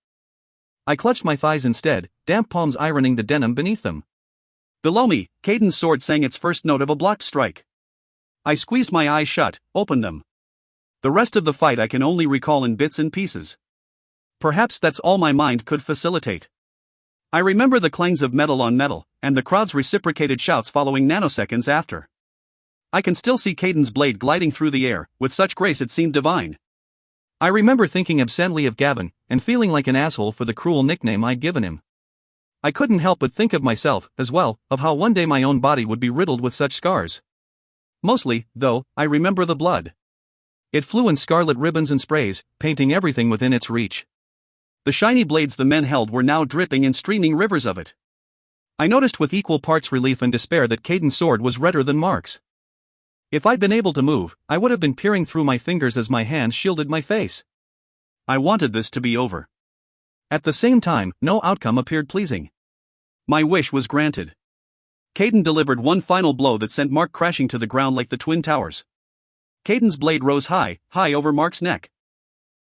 I clutched my thighs instead, damp palms ironing the denim beneath them. Below me, Caden's sword sang its first note of a blocked strike. I squeezed my eyes shut, opened them. The rest of the fight I can only recall in bits and pieces. Perhaps that's all my mind could facilitate. I remember the clangs of metal on metal, and the crowd's reciprocated shouts following nanoseconds after. I can still see Caden's blade gliding through the air, with such grace it seemed divine. I remember thinking absently of Gavin, and feeling like an asshole for the cruel nickname I'd given him. I couldn't help but think of myself, as well, of how one day my own body would be riddled with such scars. Mostly, though, I remember the blood. It flew in scarlet ribbons and sprays, painting everything within its reach. The shiny blades the men held were now dripping in streaming rivers of it. I noticed with equal parts relief and despair that Caden's sword was redder than Mark's. If I'd been able to move, I would have been peering through my fingers as my hands shielded my face. I wanted this to be over. At the same time, no outcome appeared pleasing. My wish was granted. Caden delivered one final blow that sent Mark crashing to the ground like the Twin Towers. Caden's blade rose high, high over Mark's neck.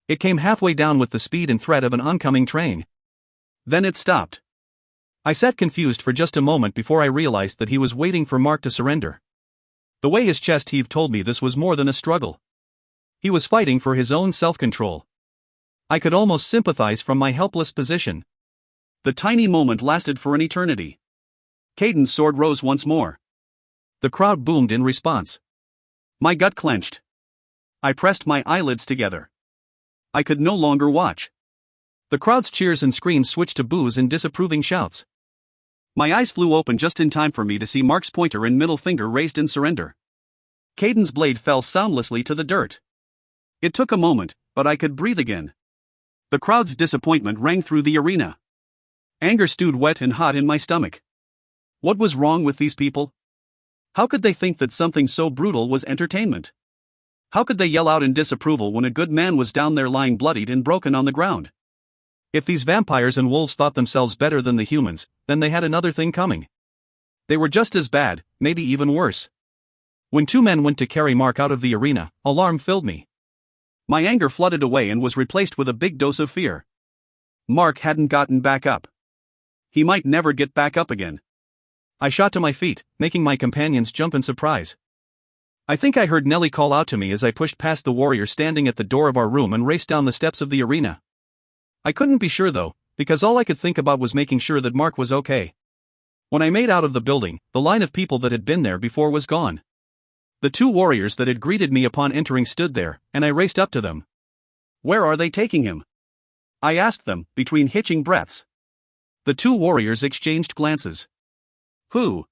It came halfway down with the speed and threat of an oncoming train. Then it stopped. I sat confused for just a moment before I realized that he was waiting for Mark to surrender. The way his chest heaved told me this was more than a struggle. He was fighting for his own self-control. I could almost sympathize from my helpless position. The tiny moment lasted for an eternity. Caden's sword rose once more. The crowd boomed in response. My gut clenched. I pressed my eyelids together. I could no longer watch. The crowd's cheers and screams switched to boos and disapproving shouts. My eyes flew open just in time for me to see Mark's pointer and middle finger raised in surrender. Caden's blade fell soundlessly to the dirt. It took a moment, but I could breathe again. The crowd's disappointment rang through the arena. Anger stewed wet and hot in my stomach. What was wrong with these people? How could they think that something so brutal was entertainment? How could they yell out in disapproval when a good man was down there lying bloodied and broken on the ground? If these vampires and wolves thought themselves better than the humans, then they had another thing coming. They were just as bad, maybe even worse. When two men went to carry Mark out of the arena, alarm filled me. My anger flooded away and was replaced with a big dose of fear. Mark hadn't gotten back up. He might never get back up again. I shot to my feet, making my companions jump in surprise. I think I heard Nellie call out to me as I pushed past the warrior standing at the door of our room and raced down the steps of the arena. I couldn't be sure though, because all I could think about was making sure that Mark was okay. When I made out of the building, the line of people that had been there before was gone. The two warriors that had greeted me upon entering stood there, and I raced up to them. Where are they taking him? I asked them, between hitching breaths. The two warriors exchanged glances. Who?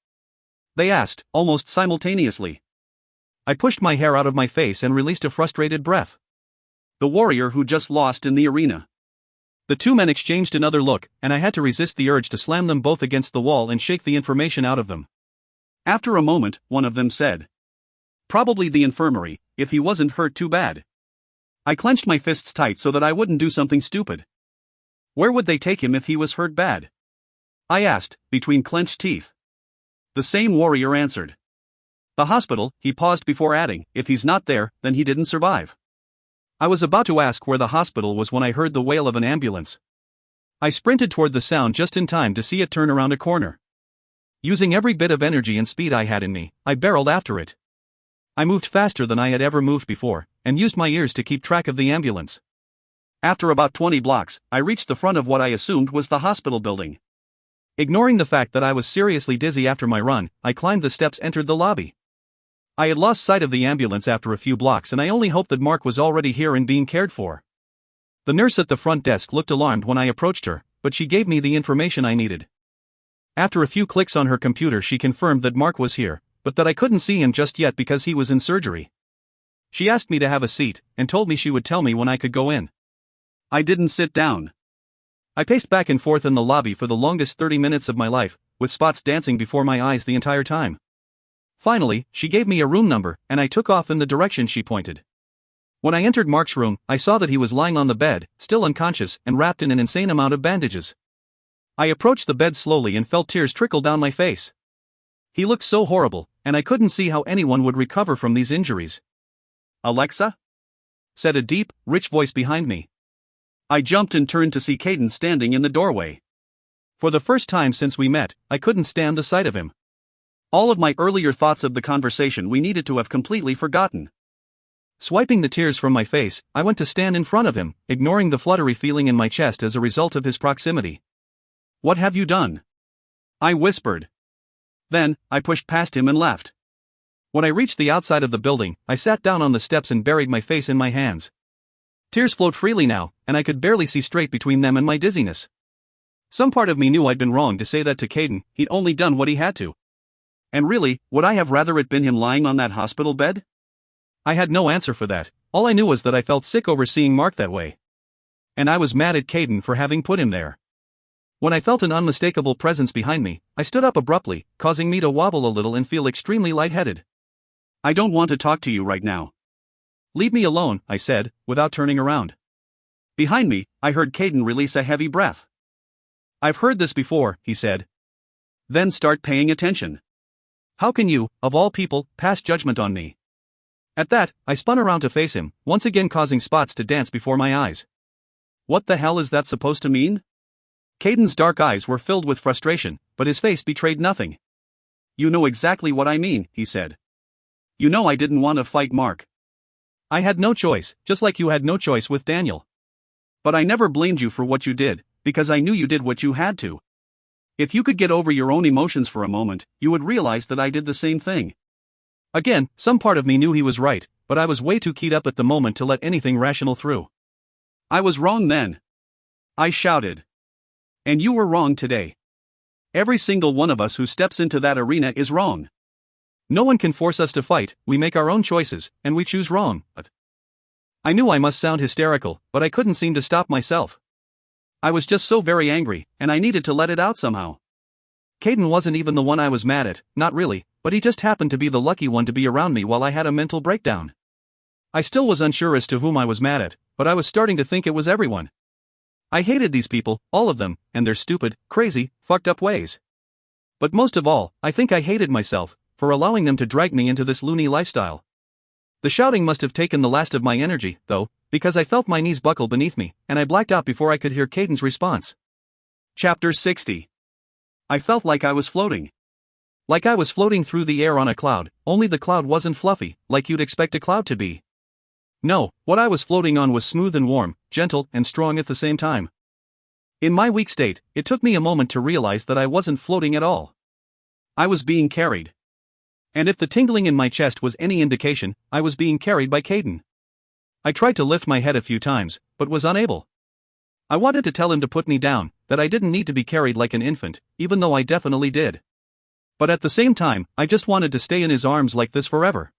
They asked, almost simultaneously. I pushed my hair out of my face and released a frustrated breath. The warrior who just lost in the arena. The two men exchanged another look, and I had to resist the urge to slam them both against the wall and shake the information out of them. After a moment, one of them said, "Probably the infirmary, if he wasn't hurt too bad." I clenched my fists tight so that I wouldn't do something stupid. Where would they take him if he was hurt bad? I asked, between clenched teeth. The same warrior answered. The hospital, he paused before adding, if he's not there, then he didn't survive. I was about to ask where the hospital was when I heard the wail of an ambulance. I sprinted toward the sound just in time to see it turn around a corner. Using every bit of energy and speed I had in me, I barreled after it. I moved faster than I had ever moved before, and used my ears to keep track of the ambulance. After about 20 blocks, I reached the front of what I assumed was the hospital building. Ignoring the fact that I was seriously dizzy after my run, I climbed the steps, entered the lobby. I had lost sight of the ambulance after a few blocks, and I only hoped that Mark was already here and being cared for. The nurse at the front desk looked alarmed when I approached her, but she gave me the information I needed. After a few clicks on her computer, she confirmed that Mark was here, but that I couldn't see him just yet because he was in surgery. She asked me to have a seat, and told me she would tell me when I could go in. I didn't sit down. I paced back and forth in the lobby for the longest 30 minutes of my life, with spots dancing before my eyes the entire time. Finally, she gave me a room number, and I took off in the direction she pointed. When I entered Mark's room, I saw that he was lying on the bed, still unconscious and wrapped in an insane amount of bandages. I approached the bed slowly and felt tears trickle down my face. He looked so horrible, and I couldn't see how anyone would recover from these injuries. "Alexa?" said a deep, rich voice behind me. I jumped and turned to see Caden standing in the doorway. For the first time since we met, I couldn't stand the sight of him. All of my earlier thoughts of the conversation we needed to have completely forgotten. Swiping the tears from my face, I went to stand in front of him, ignoring the fluttery feeling in my chest as a result of his proximity. "What have you done?" I whispered. Then, I pushed past him and left. When I reached the outside of the building, I sat down on the steps and buried my face in my hands. Tears flowed freely now, and I could barely see straight between them and my dizziness. Some part of me knew I'd been wrong to say that to Caden. He'd only done what he had to. And really, would I have rather it been him lying on that hospital bed? I had no answer for that. All I knew was that I felt sick over seeing Mark that way. And I was mad at Caden for having put him there. When I felt an unmistakable presence behind me, I stood up abruptly, causing me to wobble a little and feel extremely lightheaded. "I don't want to talk to you right now." "Leave me alone," I said, without turning around. Behind me, I heard Caden release a heavy breath. "I've heard this before," he said. "Then start paying attention. How can you, of all people, pass judgment on me?" At that, I spun around to face him, once again causing spots to dance before my eyes. What the hell is that supposed to mean? Caden's dark eyes were filled with frustration, but his face betrayed nothing. "You know exactly what I mean," he said. "You know I didn't want to fight Mark. I had no choice, just like you had no choice with Daniel. But I never blamed you for what you did, because I knew you did what you had to. If you could get over your own emotions for a moment, you would realize that I did the same thing." Again, some part of me knew he was right, but I was way too keyed up at the moment to let anything rational through. "I was wrong then," I shouted. "And you were wrong today. Every single one of us who steps into that arena is wrong. No one can force us to fight, we make our own choices, and we choose wrong." I knew I must sound hysterical, but I couldn't seem to stop myself. I was just so very angry, and I needed to let it out somehow. Caden wasn't even the one I was mad at, not really, but he just happened to be the lucky one to be around me while I had a mental breakdown. I still was unsure as to whom I was mad at, but I was starting to think it was everyone. I hated these people, all of them, and their stupid, crazy, fucked up ways. But most of all, I think I hated myself for allowing them to drag me into this loony lifestyle. The shouting must have taken the last of my energy, though, because I felt my knees buckle beneath me, and I blacked out before I could hear Caden's response. Chapter 60. I felt like I was floating. Like I was floating through the air on a cloud, only the cloud wasn't fluffy, like you'd expect a cloud to be. No, what I was floating on was smooth and warm, gentle and strong at the same time. In my weak state, it took me a moment to realize that I wasn't floating at all. I was being carried. And if the tingling in my chest was any indication, I was being carried by Caden. I tried to lift my head a few times, but was unable. I wanted to tell him to put me down, that I didn't need to be carried like an infant, even though I definitely did. But at the same time, I just wanted to stay in his arms like this forever.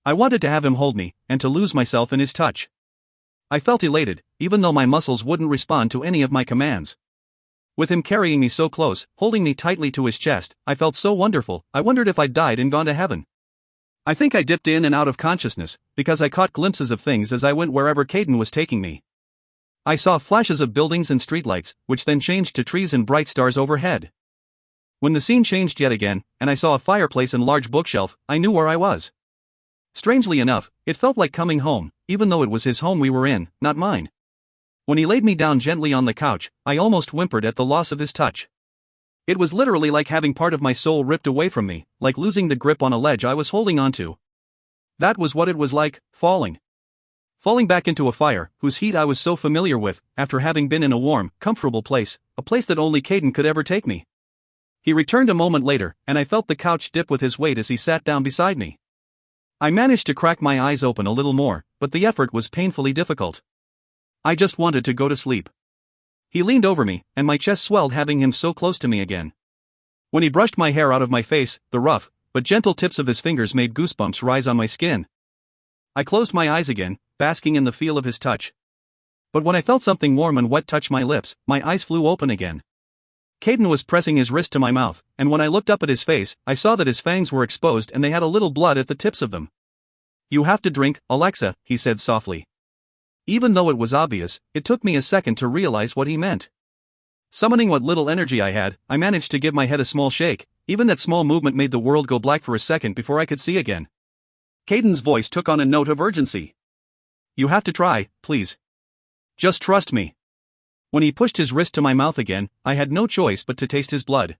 I wanted to have him hold me, and to lose myself in his touch. I felt elated, even though my muscles wouldn't respond to any of my commands. With him carrying me so close, holding me tightly to his chest, I felt so wonderful, I wondered if I'd died and gone to heaven. I think I dipped in and out of consciousness, because I caught glimpses of things as I went wherever Caden was taking me. I saw flashes of buildings and streetlights, which then changed to trees and bright stars overhead. When the scene changed yet again, and I saw a fireplace and large bookshelf, I knew where I was. Strangely enough, it felt like coming home, even though it was his home we were in, not mine. When he laid me down gently on the couch, I almost whimpered at the loss of his touch. It was literally like having part of my soul ripped away from me, like losing the grip on a ledge I was holding onto. That was what it was like, falling. Falling back into a fire, whose heat I was so familiar with, after having been in a warm, comfortable place, a place that only Caden could ever take me. He returned a moment later, and I felt the couch dip with his weight as he sat down beside me. I managed to crack my eyes open a little more, but the effort was painfully difficult. I just wanted to go to sleep. He leaned over me, and my chest swelled having him so close to me again. When he brushed my hair out of my face, the rough, but gentle tips of his fingers made goosebumps rise on my skin. I closed my eyes again, basking in the feel of his touch. But when I felt something warm and wet touch my lips, my eyes flew open again. Caden was pressing his wrist to my mouth, and when I looked up at his face, I saw that his fangs were exposed and they had a little blood at the tips of them. You have to drink, Alexa, he said softly. Even though it was obvious, it took me a second to realize what he meant. Summoning what little energy I had, I managed to give my head a small shake. Even that small movement made the world go black for a second before I could see again. Caden's voice took on a note of urgency. You have to try, please. Just trust me. When he pushed his wrist to my mouth again, I had no choice but to taste his blood.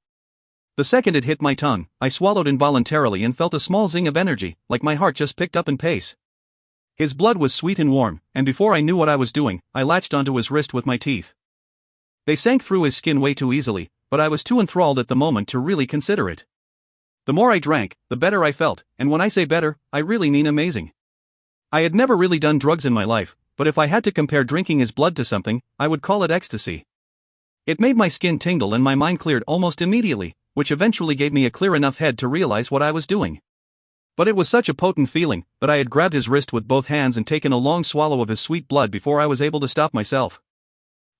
The second it hit my tongue, I swallowed involuntarily and felt a small zing of energy, like my heart just picked up in pace. His blood was sweet and warm, and before I knew what I was doing, I latched onto his wrist with my teeth. They sank through his skin way too easily, but I was too enthralled at the moment to really consider it. The more I drank, the better I felt, and when I say better, I really mean amazing. I had never really done drugs in my life, but if I had to compare drinking his blood to something, I would call it ecstasy. It made my skin tingle and my mind cleared almost immediately, which eventually gave me a clear enough head to realize what I was doing. But it was such a potent feeling that I had grabbed his wrist with both hands and taken a long swallow of his sweet blood before I was able to stop myself.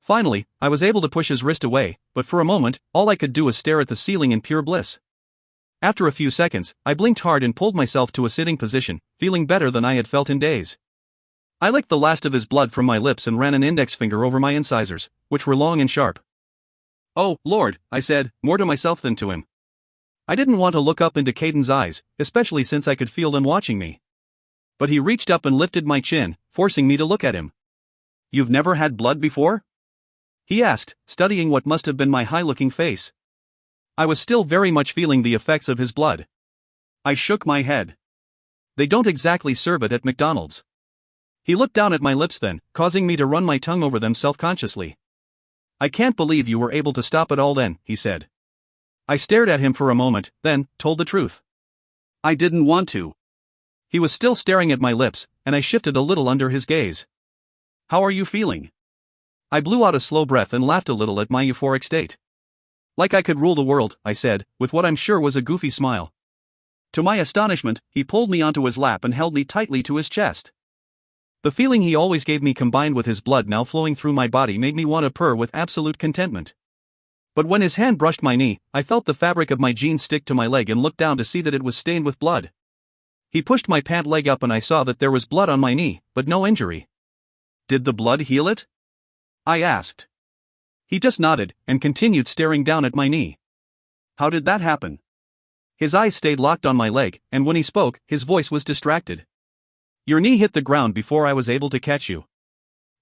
Finally, I was able to push his wrist away, but for a moment, all I could do was stare at the ceiling in pure bliss. After a few seconds, I blinked hard and pulled myself to a sitting position, feeling better than I had felt in days. I licked the last of his blood from my lips and ran an index finger over my incisors, which were long and sharp. Oh, Lord, I said, more to myself than to him. I didn't want to look up into Caden's eyes, especially since I could feel them watching me. But he reached up and lifted my chin, forcing me to look at him. You've never had blood before? He asked, studying what must have been my high-looking face. I was still very much feeling the effects of his blood. I shook my head. They don't exactly serve it at McDonald's. He looked down at my lips then, causing me to run my tongue over them self-consciously. I can't believe you were able to stop it all then, he said. I stared at him for a moment, then told the truth. I didn't want to. He was still staring at my lips, and I shifted a little under his gaze. How are you feeling? I blew out a slow breath and laughed a little at my euphoric state. Like I could rule the world, I said, with what I'm sure was a goofy smile. To my astonishment, he pulled me onto his lap and held me tightly to his chest. The feeling he always gave me combined with his blood now flowing through my body made me want to purr with absolute contentment. But when his hand brushed my knee, I felt the fabric of my jeans stick to my leg and looked down to see that it was stained with blood. He pushed my pant leg up and I saw that there was blood on my knee, but no injury. Did the blood heal it? I asked. He just nodded and continued staring down at my knee. How did that happen? His eyes stayed locked on my leg, and when he spoke, his voice was distracted. Your knee hit the ground before I was able to catch you.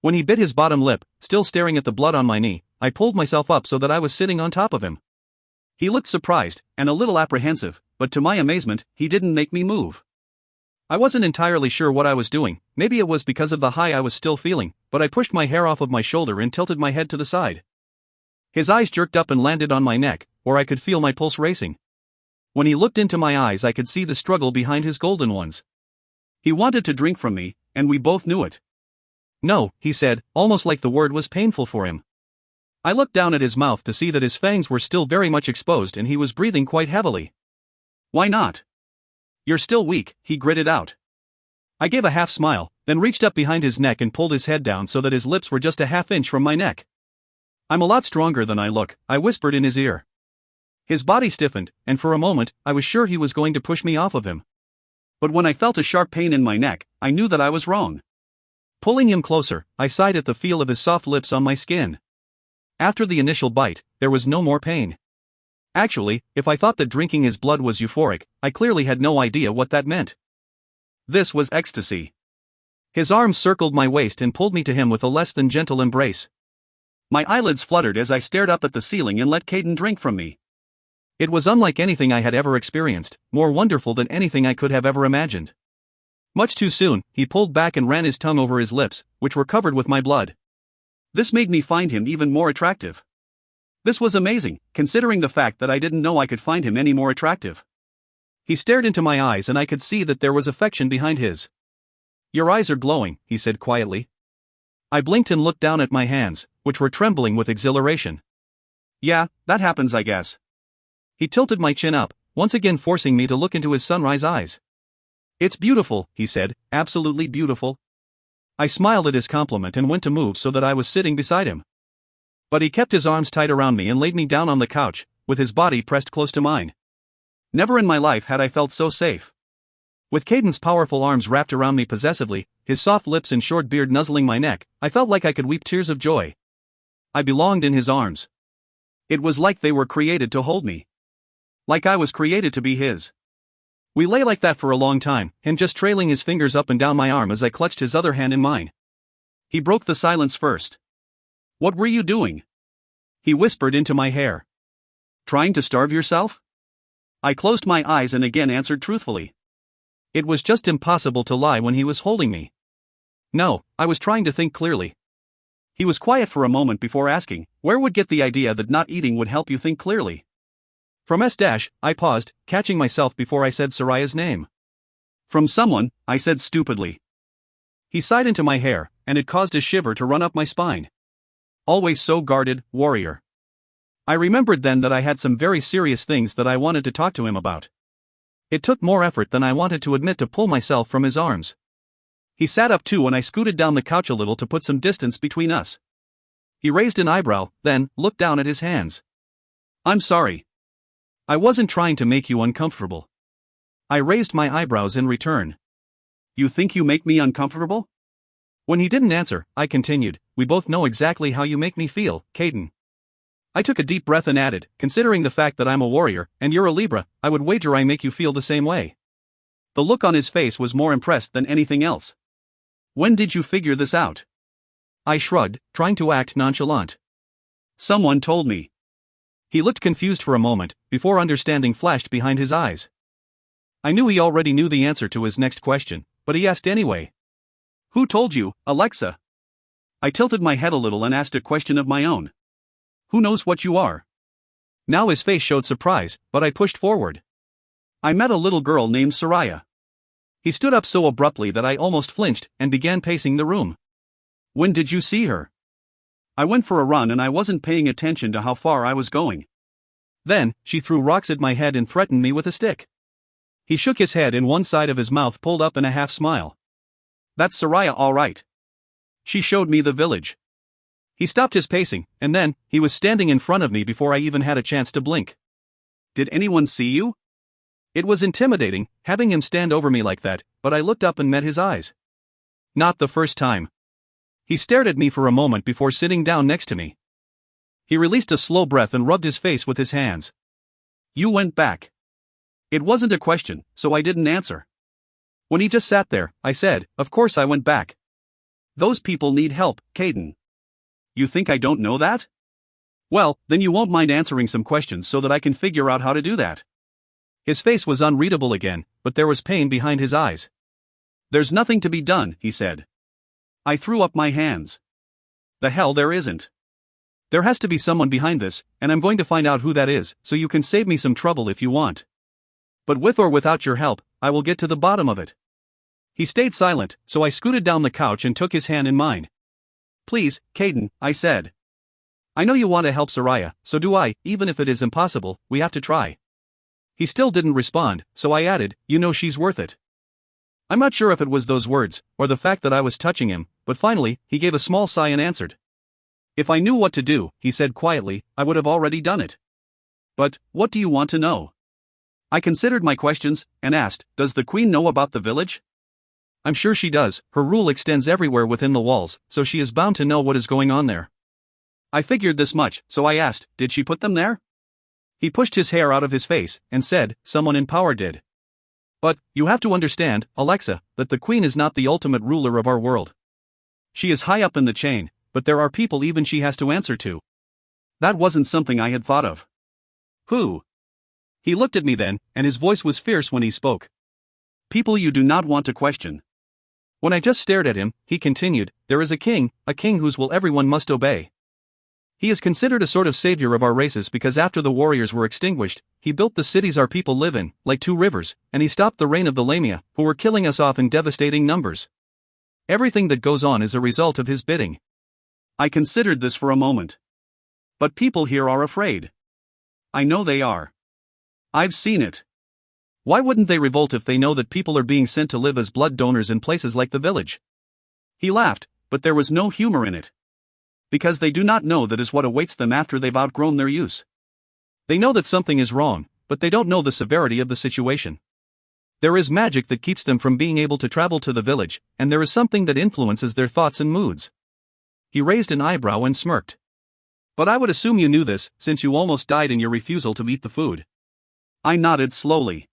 When he bit his bottom lip, still staring at the blood on my knee, I pulled myself up so that I was sitting on top of him. He looked surprised, and a little apprehensive, but to my amazement, he didn't make me move. I wasn't entirely sure what I was doing, maybe it was because of the high I was still feeling, but I pushed my hair off of my shoulder and tilted my head to the side. His eyes jerked up and landed on my neck, where I could feel my pulse racing. When he looked into my eyes I could see the struggle behind his golden ones. He wanted to drink from me, and we both knew it. No, he said, almost like the word was painful for him. I looked down at his mouth to see that his fangs were still very much exposed and he was breathing quite heavily. Why not? You're still weak, he gritted out. I gave a half smile, then reached up behind his neck and pulled his head down so that his lips were just a half-inch from my neck. I'm a lot stronger than I look, I whispered in his ear. His body stiffened, and for a moment, I was sure he was going to push me off of him. But when I felt a sharp pain in my neck, I knew that I was wrong. Pulling him closer, I sighed at the feel of his soft lips on my skin. After the initial bite, there was no more pain. Actually, if I thought that drinking his blood was euphoric, I clearly had no idea what that meant. This was ecstasy. His arms circled my waist and pulled me to him with a less than gentle embrace. My eyelids fluttered as I stared up at the ceiling and let Caden drink from me. It was unlike anything I had ever experienced, more wonderful than anything I could have ever imagined. Much too soon, he pulled back and ran his tongue over his lips, which were covered with my blood. This made me find him even more attractive. This was amazing, considering the fact that I didn't know I could find him any more attractive. He stared into my eyes and I could see that there was affection behind his. Your eyes are glowing, he said quietly. I blinked and looked down at my hands, which were trembling with exhilaration. Yeah, that happens I guess. He tilted my chin up, once again forcing me to look into his sunrise eyes. It's beautiful, he said, absolutely beautiful. I smiled at his compliment and went to move so that I was sitting beside him. But he kept his arms tight around me and laid me down on the couch, with his body pressed close to mine. Never in my life had I felt so safe. With Caden's powerful arms wrapped around me possessively, his soft lips and short beard nuzzling my neck, I felt like I could weep tears of joy. I belonged in his arms. It was like they were created to hold me. Like I was created to be his. We lay like that for a long time, him just trailing his fingers up and down my arm as I clutched his other hand in mine. He broke the silence first. "What were you doing?" he whispered into my hair. "Trying to starve yourself?" I closed my eyes and again answered truthfully. It was just impossible to lie when he was holding me. No, I was trying to think clearly. He was quiet for a moment before asking, "Where would get the idea that not eating would help you think clearly?" From I paused, catching myself before I said Soraya's name. "From someone," I said stupidly. He sighed into my hair, and it caused a shiver to run up my spine. Always so guarded, warrior. I remembered then that I had some very serious things that I wanted to talk to him about. It took more effort than I wanted to admit to pull myself from his arms. He sat up too and I scooted down the couch a little to put some distance between us. He raised an eyebrow, then looked down at his hands. "I'm sorry. I wasn't trying to make you uncomfortable." I raised my eyebrows in return. "You think you make me uncomfortable?" When he didn't answer, I continued, "We both know exactly how you make me feel, Caden." I took a deep breath and added, "Considering the fact that I'm a warrior, and you're a Libra, I would wager I make you feel the same way." The look on his face was more impressed than anything else. "When did you figure this out?" I shrugged, trying to act nonchalant. "Someone told me." He looked confused for a moment, before understanding flashed behind his eyes. I knew he already knew the answer to his next question, but he asked anyway. "Who told you, Alexa?" I tilted my head a little and asked a question of my own. "Who knows what you are?" Now his face showed surprise, but I pushed forward. "I met a little girl named Soraya." He stood up so abruptly that I almost flinched and began pacing the room. "When did you see her?" "I went for a run and I wasn't paying attention to how far I was going. Then, she threw rocks at my head and threatened me with a stick." He shook his head and one side of his mouth pulled up in a half smile. "That's Soraya all right. She showed me the village." He stopped his pacing, and then, he was standing in front of me before I even had a chance to blink. "Did anyone see you?" It was intimidating, having him stand over me like that, but I looked up and met his eyes. "Not the first time." He stared at me for a moment before sitting down next to me. He released a slow breath and rubbed his face with his hands. "You went back." It wasn't a question, so I didn't answer. When he just sat there, I said, "Of course I went back. Those people need help, Caden." "You think I don't know that?" "Well, then you won't mind answering some questions so that I can figure out how to do that." His face was unreadable again, but there was pain behind his eyes. "There's nothing to be done," he said. I threw up my hands. "The hell there isn't. There has to be someone behind this, and I'm going to find out who that is, so you can save me some trouble if you want. But with or without your help, I will get to the bottom of it." He stayed silent, so I scooted down the couch and took his hand in mine. "Please, Caden," I said. "I know you want to help Soraya, so do I, even if it is impossible, we have to try." He still didn't respond, so I added, "You know she's worth it." I'm not sure if it was those words, or the fact that I was touching him, but finally, he gave a small sigh and answered. "If I knew what to do," he said quietly, "I would have already done it." "But, what do you want to know?" I considered my questions, and asked, "Does the queen know about the village?" "I'm sure she does, her rule extends everywhere within the walls, so she is bound to know what is going on there." I figured this much, so I asked, "Did she put them there?" He pushed his hair out of his face, and said, "Someone in power did. But, you have to understand, Alexa, that the queen is not the ultimate ruler of our world. She is high up in the chain, but there are people even she has to answer to." That wasn't something I had thought of. "Who?" He looked at me then, and his voice was fierce when he spoke. "People you do not want to question." When I just stared at him, he continued, "There is a king whose will everyone must obey. He is considered a sort of savior of our races because after the warriors were extinguished, he built the cities our people live in, like 2 rivers, and he stopped the reign of the Lamia, who were killing us off in devastating numbers. Everything that goes on is a result of his bidding." I considered this for a moment. "But people here are afraid." "I know they are. I've seen it. Why wouldn't they revolt if they know that people are being sent to live as blood donors in places like the village?" He laughed, but there was no humor in it. "Because they do not know that is what awaits them after they've outgrown their use. They know that something is wrong, but they don't know the severity of the situation. There is magic that keeps them from being able to travel to the village, and there is something that influences their thoughts and moods. He raised an eyebrow and smirked. But I would assume you knew this, since you almost died in your refusal to eat the food. I nodded slowly.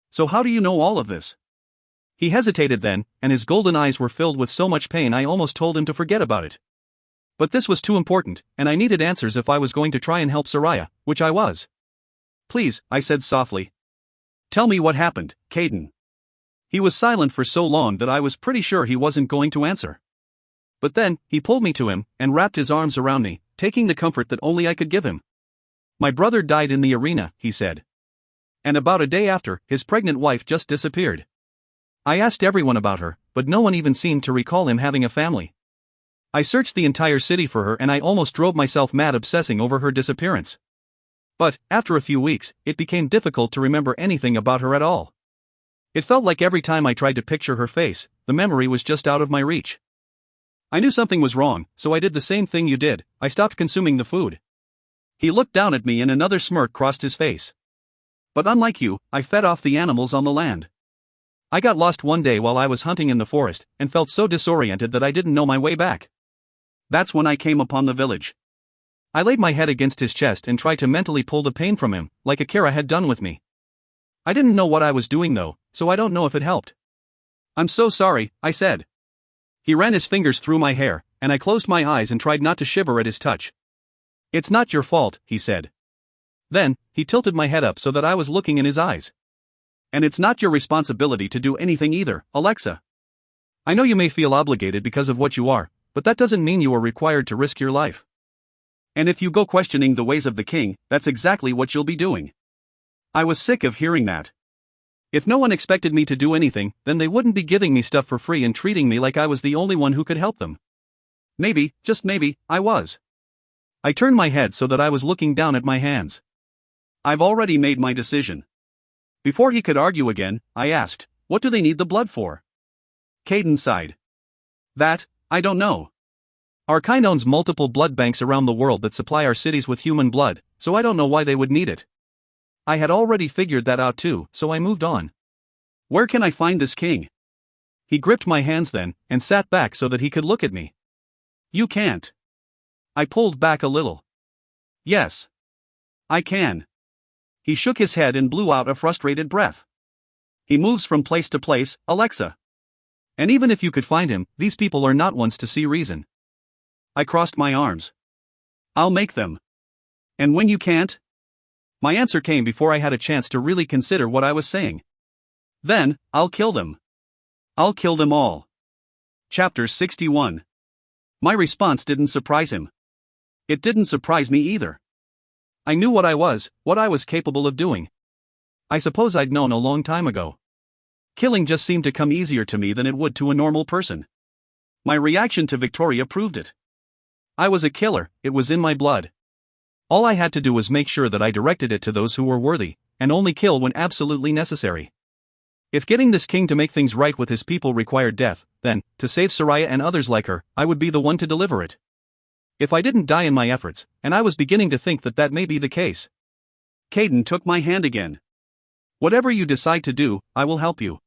So how do you know all of this? He hesitated then, and his golden eyes were filled with so much pain I almost told him to forget about it. But this was too important, and I needed answers if I was going to try and help Soraya, which I was. Please, I said softly. Tell me what happened, Caden. He was silent for so long that I was pretty sure he wasn't going to answer. But then, he pulled me to him, and wrapped his arms around me, taking the comfort that only I could give him. My brother died in the arena, he said. And about a day after, his pregnant wife just disappeared. I asked everyone about her, but no one even seemed to recall him having a family. I searched the entire city for her and I almost drove myself mad obsessing over her disappearance. But, after a few weeks, it became difficult to remember anything about her at all. It felt like every time I tried to picture her face, the memory was just out of my reach. I knew something was wrong, so I did the same thing you did, I stopped consuming the food. He looked down at me and another smirk crossed his face. But unlike you, I fed off the animals on the land. I got lost one day while I was hunting in the forest, and felt so disoriented that I didn't know my way back. That's when I came upon the village. I laid my head against his chest and tried to mentally pull the pain from him, like Akira had done with me. I didn't know what I was doing though, so I don't know if it helped. I'm so sorry, I said. He ran his fingers through my hair, and I closed my eyes and tried not to shiver at his touch. It's not your fault, he said. Then, he tilted my head up so that I was looking in his eyes. And it's not your responsibility to do anything either, Alexa. I know you may feel obligated because of what you are, but that doesn't mean you are required to risk your life. And if you go questioning the ways of the king, that's exactly what you'll be doing. I was sick of hearing that. If no one expected me to do anything, then they wouldn't be giving me stuff for free and treating me like I was the only one who could help them. Maybe, just maybe, I was. I turned my head so that I was looking down at my hands. I've already made my decision. Before he could argue again, I asked, what do they need the blood for? Caden sighed. That, I don't know. Our kind owns multiple blood banks around the world that supply our cities with human blood, so I don't know why they would need it. I had already figured that out too, so I moved on. Where can I find this king? He gripped my hands then, and sat back so that he could look at me. You can't. I pulled back a little. Yes. I can. He shook his head and blew out a frustrated breath. He moves from place to place, Alexa. And even if you could find him, these people are not ones to see reason. I crossed my arms. I'll make them. And when you can't? My answer came before I had a chance to really consider what I was saying. Then, I'll kill them. I'll kill them all. Chapter 61. My response didn't surprise him. It didn't surprise me either. I knew what I was capable of doing. I suppose I'd known a long time ago. Killing just seemed to come easier to me than it would to a normal person. My reaction to Victoria proved it. I was a killer, it was in my blood. All I had to do was make sure that I directed it to those who were worthy, and only kill when absolutely necessary. If getting this king to make things right with his people required death, then, to save Soraya and others like her, I would be the one to deliver it. If I didn't die in my efforts, and I was beginning to think that that may be the case. Caden took my hand again. Whatever you decide to do, I will help you.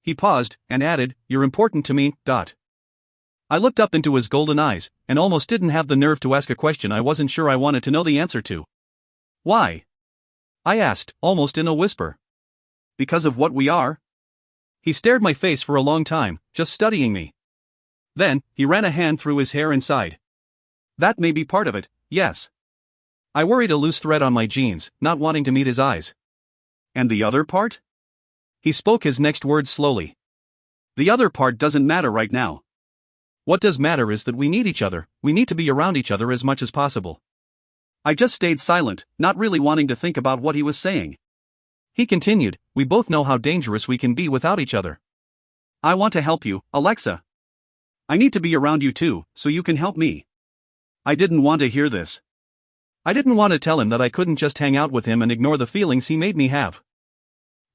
He paused, and added, you're important to me, . I looked up into his golden eyes, and almost didn't have the nerve to ask a question I wasn't sure I wanted to know the answer to. Why? I asked, almost in a whisper. Because of what we are? He stared my face for a long time, just studying me. Then, he ran a hand through his hair and sighed. That may be part of it, yes. I worried a loose thread on my jeans, not wanting to meet his eyes. And the other part? He spoke his next words slowly. The other part doesn't matter right now. What does matter is that we need each other, we need to be around each other as much as possible. I just stayed silent, not really wanting to think about what he was saying. He continued, we both know how dangerous we can be without each other. I want to help you, Alexa. I need to be around you too, so you can help me. I didn't want to hear this. I didn't want to tell him that I couldn't just hang out with him and ignore the feelings he made me have.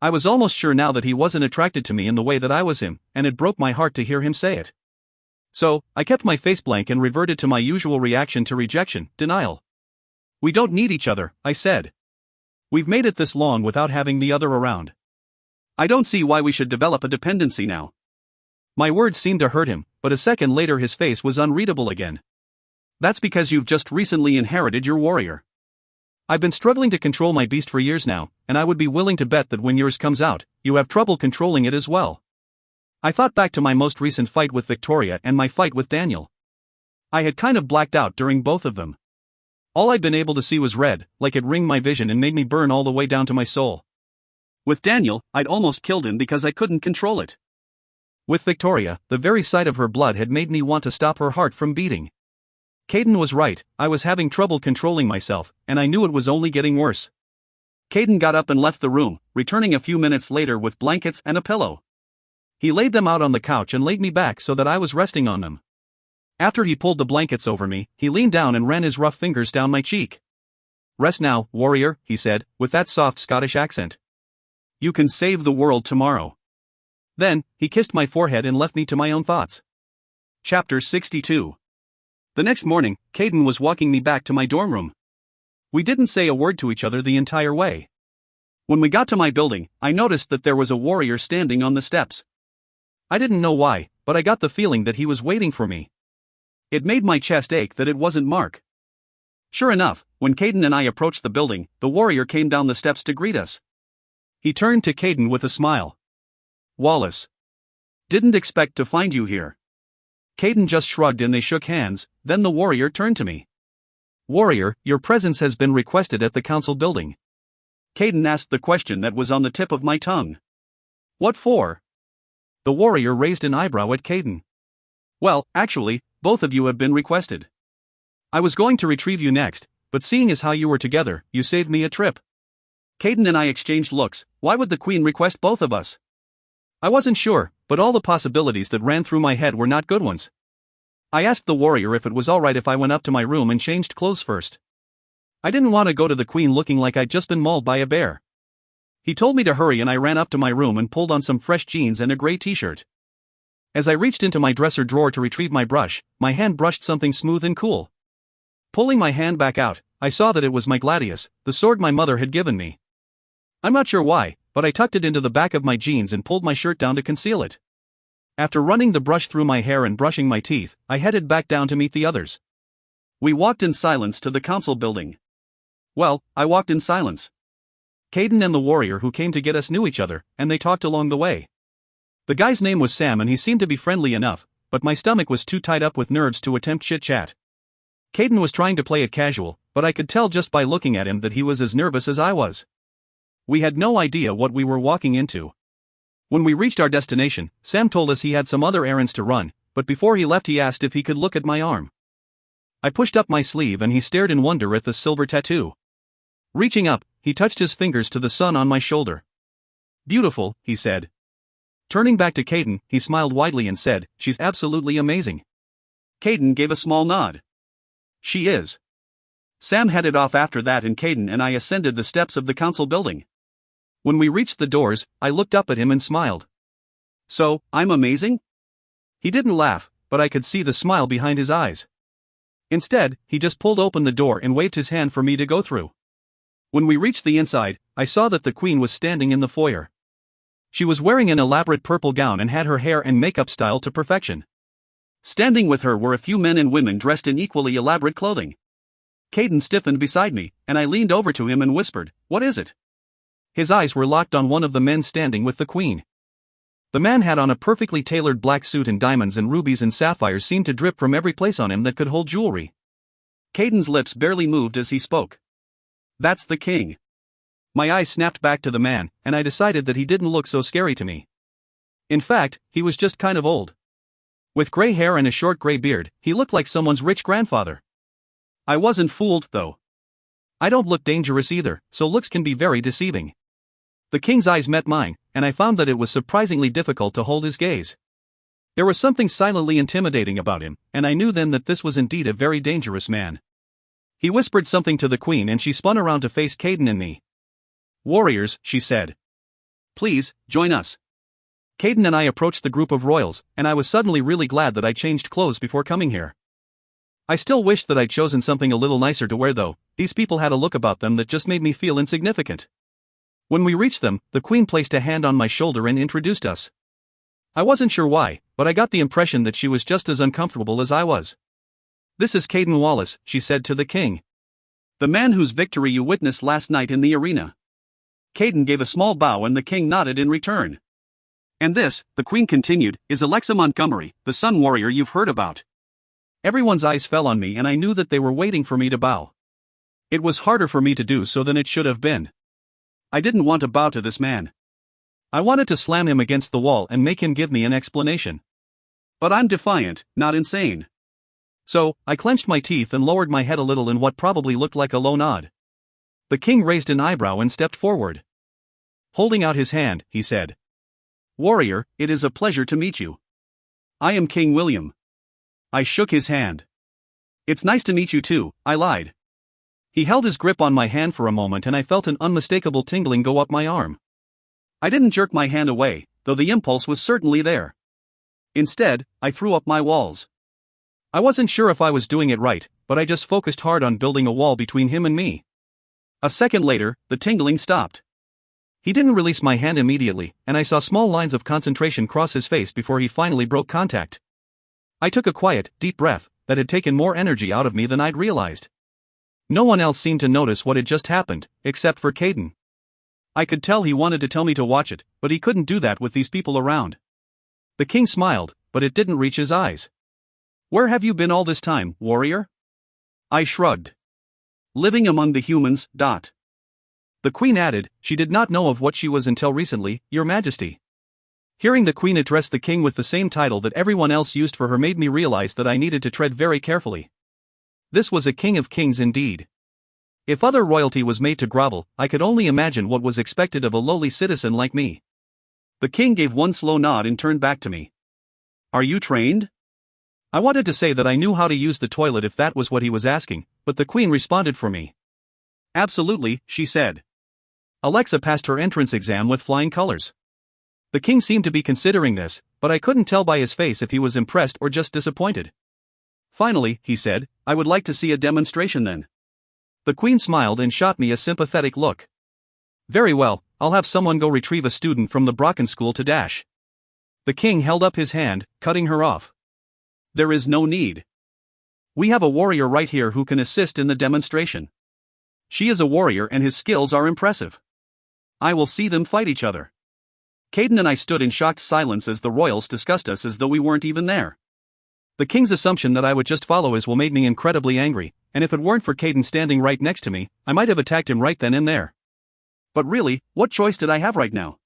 I was almost sure now that he wasn't attracted to me in the way that I was him, and it broke my heart to hear him say it. So, I kept my face blank and reverted to my usual reaction to rejection, denial. We don't need each other, I said. We've made it this long without having the other around. I don't see why we should develop a dependency now. My words seemed to hurt him, but a second later his face was unreadable again. That's because you've just recently inherited your warrior. I've been struggling to control my beast for years now, and I would be willing to bet that when yours comes out, you have trouble controlling it as well. I thought back to my most recent fight with Victoria and my fight with Daniel. I had kind of blacked out during both of them. All I'd been able to see was red, like it ringed my vision and made me burn all the way down to my soul. With Daniel, I'd almost killed him because I couldn't control it. With Victoria, the very sight of her blood had made me want to stop her heart from beating. Caden was right, I was having trouble controlling myself, and I knew it was only getting worse. Caden got up and left the room, returning a few minutes later with blankets and a pillow. He laid them out on the couch and laid me back so that I was resting on them. After he pulled the blankets over me, he leaned down and ran his rough fingers down my cheek. "Rest now, warrior," he said, with that soft Scottish accent. "You can save the world tomorrow." Then, he kissed my forehead and left me to my own thoughts. Chapter 62. The next morning, Caden was walking me back to my dorm room. We didn't say a word to each other the entire way. When we got to my building, I noticed that there was a warrior standing on the steps. I didn't know why, but I got the feeling that he was waiting for me. It made my chest ache that it wasn't Mark. Sure enough, when Caden and I approached the building, the warrior came down the steps to greet us. He turned to Caden with a smile. "Wallace. Didn't expect to find you here." Caden just shrugged and they shook hands, then the warrior turned to me. "Warrior, your presence has been requested at the council building." Caden asked the question that was on the tip of my tongue. "What for?" The warrior raised an eyebrow at Caden. "Well, actually, both of you have been requested. I was going to retrieve you next, but seeing as how you were together, you saved me a trip." Caden and I exchanged looks. Why would the queen request both of us? I wasn't sure, but all the possibilities that ran through my head were not good ones. I asked the warrior if it was alright if I went up to my room and changed clothes first. I didn't want to go to the queen looking like I'd just been mauled by a bear. He told me to hurry and I ran up to my room and pulled on some fresh jeans and a gray t-shirt. As I reached into my dresser drawer to retrieve my brush, my hand brushed something smooth and cool. Pulling my hand back out, I saw that it was my gladius, the sword my mother had given me. I'm not sure why, but I tucked it into the back of my jeans and pulled my shirt down to conceal it. After running the brush through my hair and brushing my teeth, I headed back down to meet the others. We walked in silence to the council building. Well, I walked in silence. Caden and the warrior who came to get us knew each other, and they talked along the way. The guy's name was Sam and he seemed to be friendly enough, but my stomach was too tied up with nerves to attempt chit-chat. Caden was trying to play it casual, but I could tell just by looking at him that he was as nervous as I was. We had no idea what we were walking into. When we reached our destination, Sam told us he had some other errands to run, but before he left he asked if he could look at my arm. I pushed up my sleeve and he stared in wonder at the silver tattoo. Reaching up, he touched his fingers to the sun on my shoulder. "Beautiful," he said. Turning back to Caden, he smiled widely and said, "She's absolutely amazing." Caden gave a small nod. "She is." Sam headed off after that and Caden and I ascended the steps of the council building. When we reached the doors, I looked up at him and smiled. "So, I'm amazing?" He didn't laugh, but I could see the smile behind his eyes. Instead, he just pulled open the door and waved his hand for me to go through. When we reached the inside, I saw that the queen was standing in the foyer. She was wearing an elaborate purple gown and had her hair and makeup styled to perfection. Standing with her were a few men and women dressed in equally elaborate clothing. Caden stiffened beside me, and I leaned over to him and whispered, "What is it?" His eyes were locked on one of the men standing with the queen. The man had on a perfectly tailored black suit and diamonds and rubies and sapphires seemed to drip from every place on him that could hold jewelry. Caden's lips barely moved as he spoke. "That's the king." My eyes snapped back to the man, and I decided that he didn't look so scary to me. In fact, he was just kind of old. With gray hair and a short gray beard, he looked like someone's rich grandfather. I wasn't fooled, though. I don't look dangerous either, so looks can be very deceiving. The king's eyes met mine, and I found that it was surprisingly difficult to hold his gaze. There was something silently intimidating about him, and I knew then that this was indeed a very dangerous man. He whispered something to the queen and she spun around to face Caden and me. "Warriors," she said. "Please, join us." Caden and I approached the group of royals, and I was suddenly really glad that I changed clothes before coming here. I still wished that I'd chosen something a little nicer to wear though. These people had a look about them that just made me feel insignificant. When we reached them, the queen placed a hand on my shoulder and introduced us. I wasn't sure why, but I got the impression that she was just as uncomfortable as I was. "This is Caden Wallace," she said to the king. "The man whose victory you witnessed last night in the arena." Caden gave a small bow and the king nodded in return. "And this," the queen continued, "is Alexa Montgomery, the sun warrior you've heard about." Everyone's eyes fell on me and I knew that they were waiting for me to bow. It was harder for me to do so than it should have been. I didn't want to bow to this man. I wanted to slam him against the wall and make him give me an explanation. But I'm defiant, not insane. So, I clenched my teeth and lowered my head a little in what probably looked like a low nod. The king raised an eyebrow and stepped forward. Holding out his hand, he said, "Warrior, it is a pleasure to meet you. I am King William." I shook his hand. "It's nice to meet you too," I lied. He held his grip on my hand for a moment and I felt an unmistakable tingling go up my arm. I didn't jerk my hand away, though the impulse was certainly there. Instead, I threw up my walls. I wasn't sure if I was doing it right, but I just focused hard on building a wall between him and me. A second later, the tingling stopped. He didn't release my hand immediately, and I saw small lines of concentration cross his face before he finally broke contact. I took a quiet, deep breath that had taken more energy out of me than I'd realized. No one else seemed to notice what had just happened, except for Caden. I could tell he wanted to tell me to watch it, but he couldn't do that with these people around. The king smiled, but it didn't reach his eyes. "Where have you been all this time, warrior?" I shrugged. "Living among the humans, dot." The queen added, "She did not know of what she was until recently, your majesty." Hearing the queen address the king with the same title that everyone else used for her made me realize that I needed to tread very carefully. This was a king of kings indeed. If other royalty was made to grovel, I could only imagine what was expected of a lowly citizen like me. The king gave one slow nod and turned back to me. "Are you trained?" I wanted to say that I knew how to use the toilet if that was what he was asking, but the queen responded for me. "Absolutely," she said. Alexa passed her entrance exam with flying colors. The king seemed to be considering this, but I couldn't tell by his face if he was impressed or just disappointed. "Finally," he said, "I would like to see a demonstration then." The queen smiled and shot me a sympathetic look. "Very well, I'll have someone go retrieve a student from the Brocken school to dash." The king held up his hand, cutting her off. "There is no need. We have a warrior right here who can assist in the demonstration. She is a warrior and his skills are impressive. I will see them fight each other." Caden and I stood in shocked silence as the royals discussed us as though we weren't even there. The king's assumption that I would just follow his will made me incredibly angry, and if it weren't for Caden standing right next to me, I might have attacked him right then and there. But really, what choice did I have right now?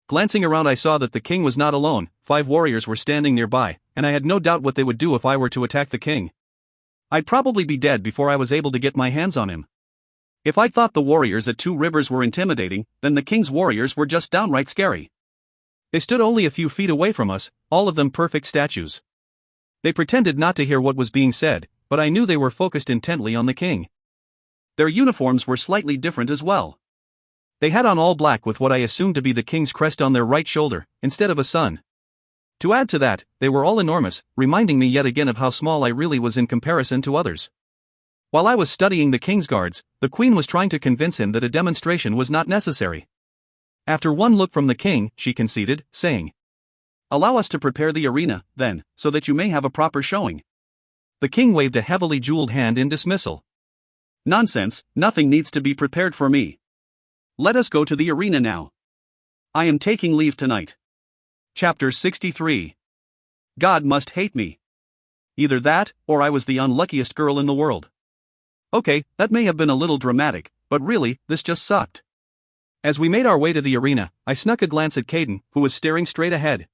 Glancing around, I saw that the king was not alone. 5 warriors were standing nearby, and I had no doubt what they would do if I were to attack the king. I'd probably be dead before I was able to get my hands on him. If I thought the warriors at Two Rivers were intimidating, then the king's warriors were just downright scary. They stood only a few feet away from us, all of them perfect statues. They pretended not to hear what was being said, but I knew they were focused intently on the king. Their uniforms were slightly different as well. They had on all black with what I assumed to be the king's crest on their right shoulder, instead of a sun. To add to that, they were all enormous, reminding me yet again of how small I really was in comparison to others. While I was studying the king's guards, the queen was trying to convince him that a demonstration was not necessary. After one look from the king, she conceded, saying, "Allow us to prepare the arena, then, so that you may have a proper showing." The king waved a heavily jeweled hand in dismissal. "Nonsense, nothing needs to be prepared for me. Let us go to the arena now. I am taking leave tonight." Chapter 63. God must hate me. Either that, or I was the unluckiest girl in the world. Okay, that may have been a little dramatic, but really, this just sucked. As we made our way to the arena, I snuck a glance at Caden, who was staring straight ahead.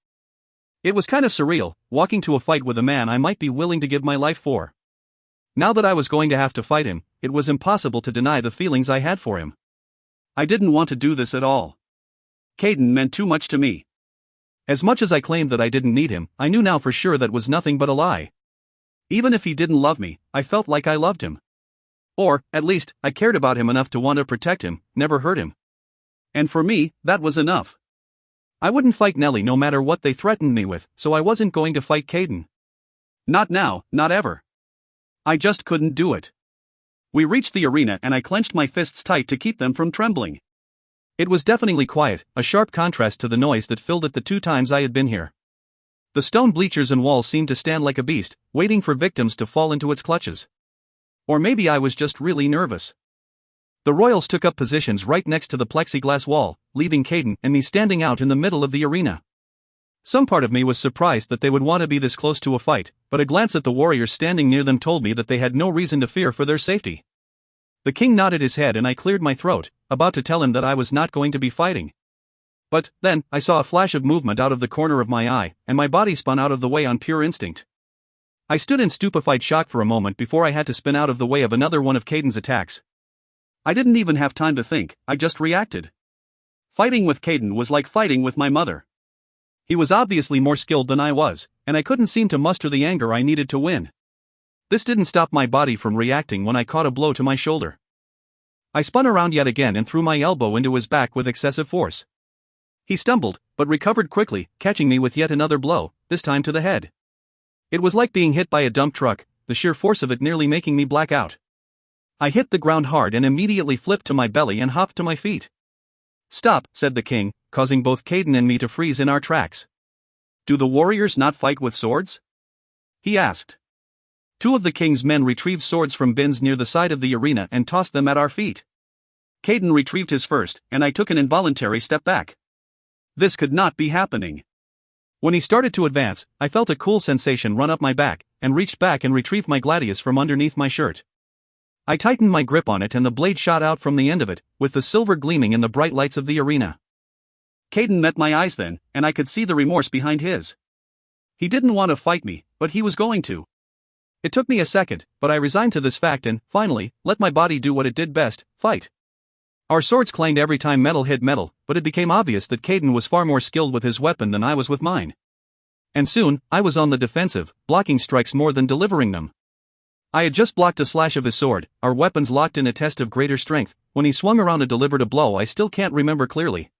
It was kind of surreal, walking to a fight with a man I might be willing to give my life for. Now that I was going to have to fight him, it was impossible to deny the feelings I had for him. I didn't want to do this at all. Caden meant too much to me. As much as I claimed that I didn't need him, I knew now for sure that was nothing but a lie. Even if he didn't love me, I felt like I loved him. Or, at least, I cared about him enough to want to protect him, never hurt him. And for me, that was enough. I wouldn't fight Nellie no matter what they threatened me with, so I wasn't going to fight Caden. Not now, not ever. I just couldn't do it. We reached the arena and I clenched my fists tight to keep them from trembling. It was deafeningly quiet, a sharp contrast to the noise that filled it the 2 times I had been here. The stone bleachers and walls seemed to stand like a beast, waiting for victims to fall into its clutches. Or maybe I was just really nervous. The royals took up positions right next to the plexiglass wall, leaving Caden and me standing out in the middle of the arena. Some part of me was surprised that they would want to be this close to a fight, but a glance at the warriors standing near them told me that they had no reason to fear for their safety. The king nodded his head and I cleared my throat, about to tell him that I was not going to be fighting. But then, I saw a flash of movement out of the corner of my eye, and my body spun out of the way on pure instinct. I stood in stupefied shock for a moment before I had to spin out of the way of another one of Caden's attacks. I didn't even have time to think, I just reacted. Fighting with Caden was like fighting with my mother. He was obviously more skilled than I was, and I couldn't seem to muster the anger I needed to win. This didn't stop my body from reacting when I caught a blow to my shoulder. I spun around yet again and threw my elbow into his back with excessive force. He stumbled, but recovered quickly, catching me with yet another blow, this time to the head. It was like being hit by a dump truck, the sheer force of it nearly making me black out. I hit the ground hard and immediately flipped to my belly and hopped to my feet. "Stop," said the king, causing both Caden and me to freeze in our tracks. "Do the warriors not fight with swords?" he asked. 2 of the king's men retrieved swords from bins near the side of the arena and tossed them at our feet. Caden retrieved his first, and I took an involuntary step back. This could not be happening. When he started to advance, I felt a cool sensation run up my back, and reached back and retrieved my gladius from underneath my shirt. I tightened my grip on it and the blade shot out from the end of it, with the silver gleaming in the bright lights of the arena. Caden met my eyes then, and I could see the remorse behind his. He didn't want to fight me, but he was going to. It took me a second, but I resigned to this fact and, finally, let my body do what it did best, fight. Our swords clanged every time metal hit metal, but it became obvious that Caden was far more skilled with his weapon than I was with mine. And soon, I was on the defensive, blocking strikes more than delivering them. I had just blocked a slash of his sword, our weapons locked in a test of greater strength, when he swung around and delivered a blow I still can't remember clearly.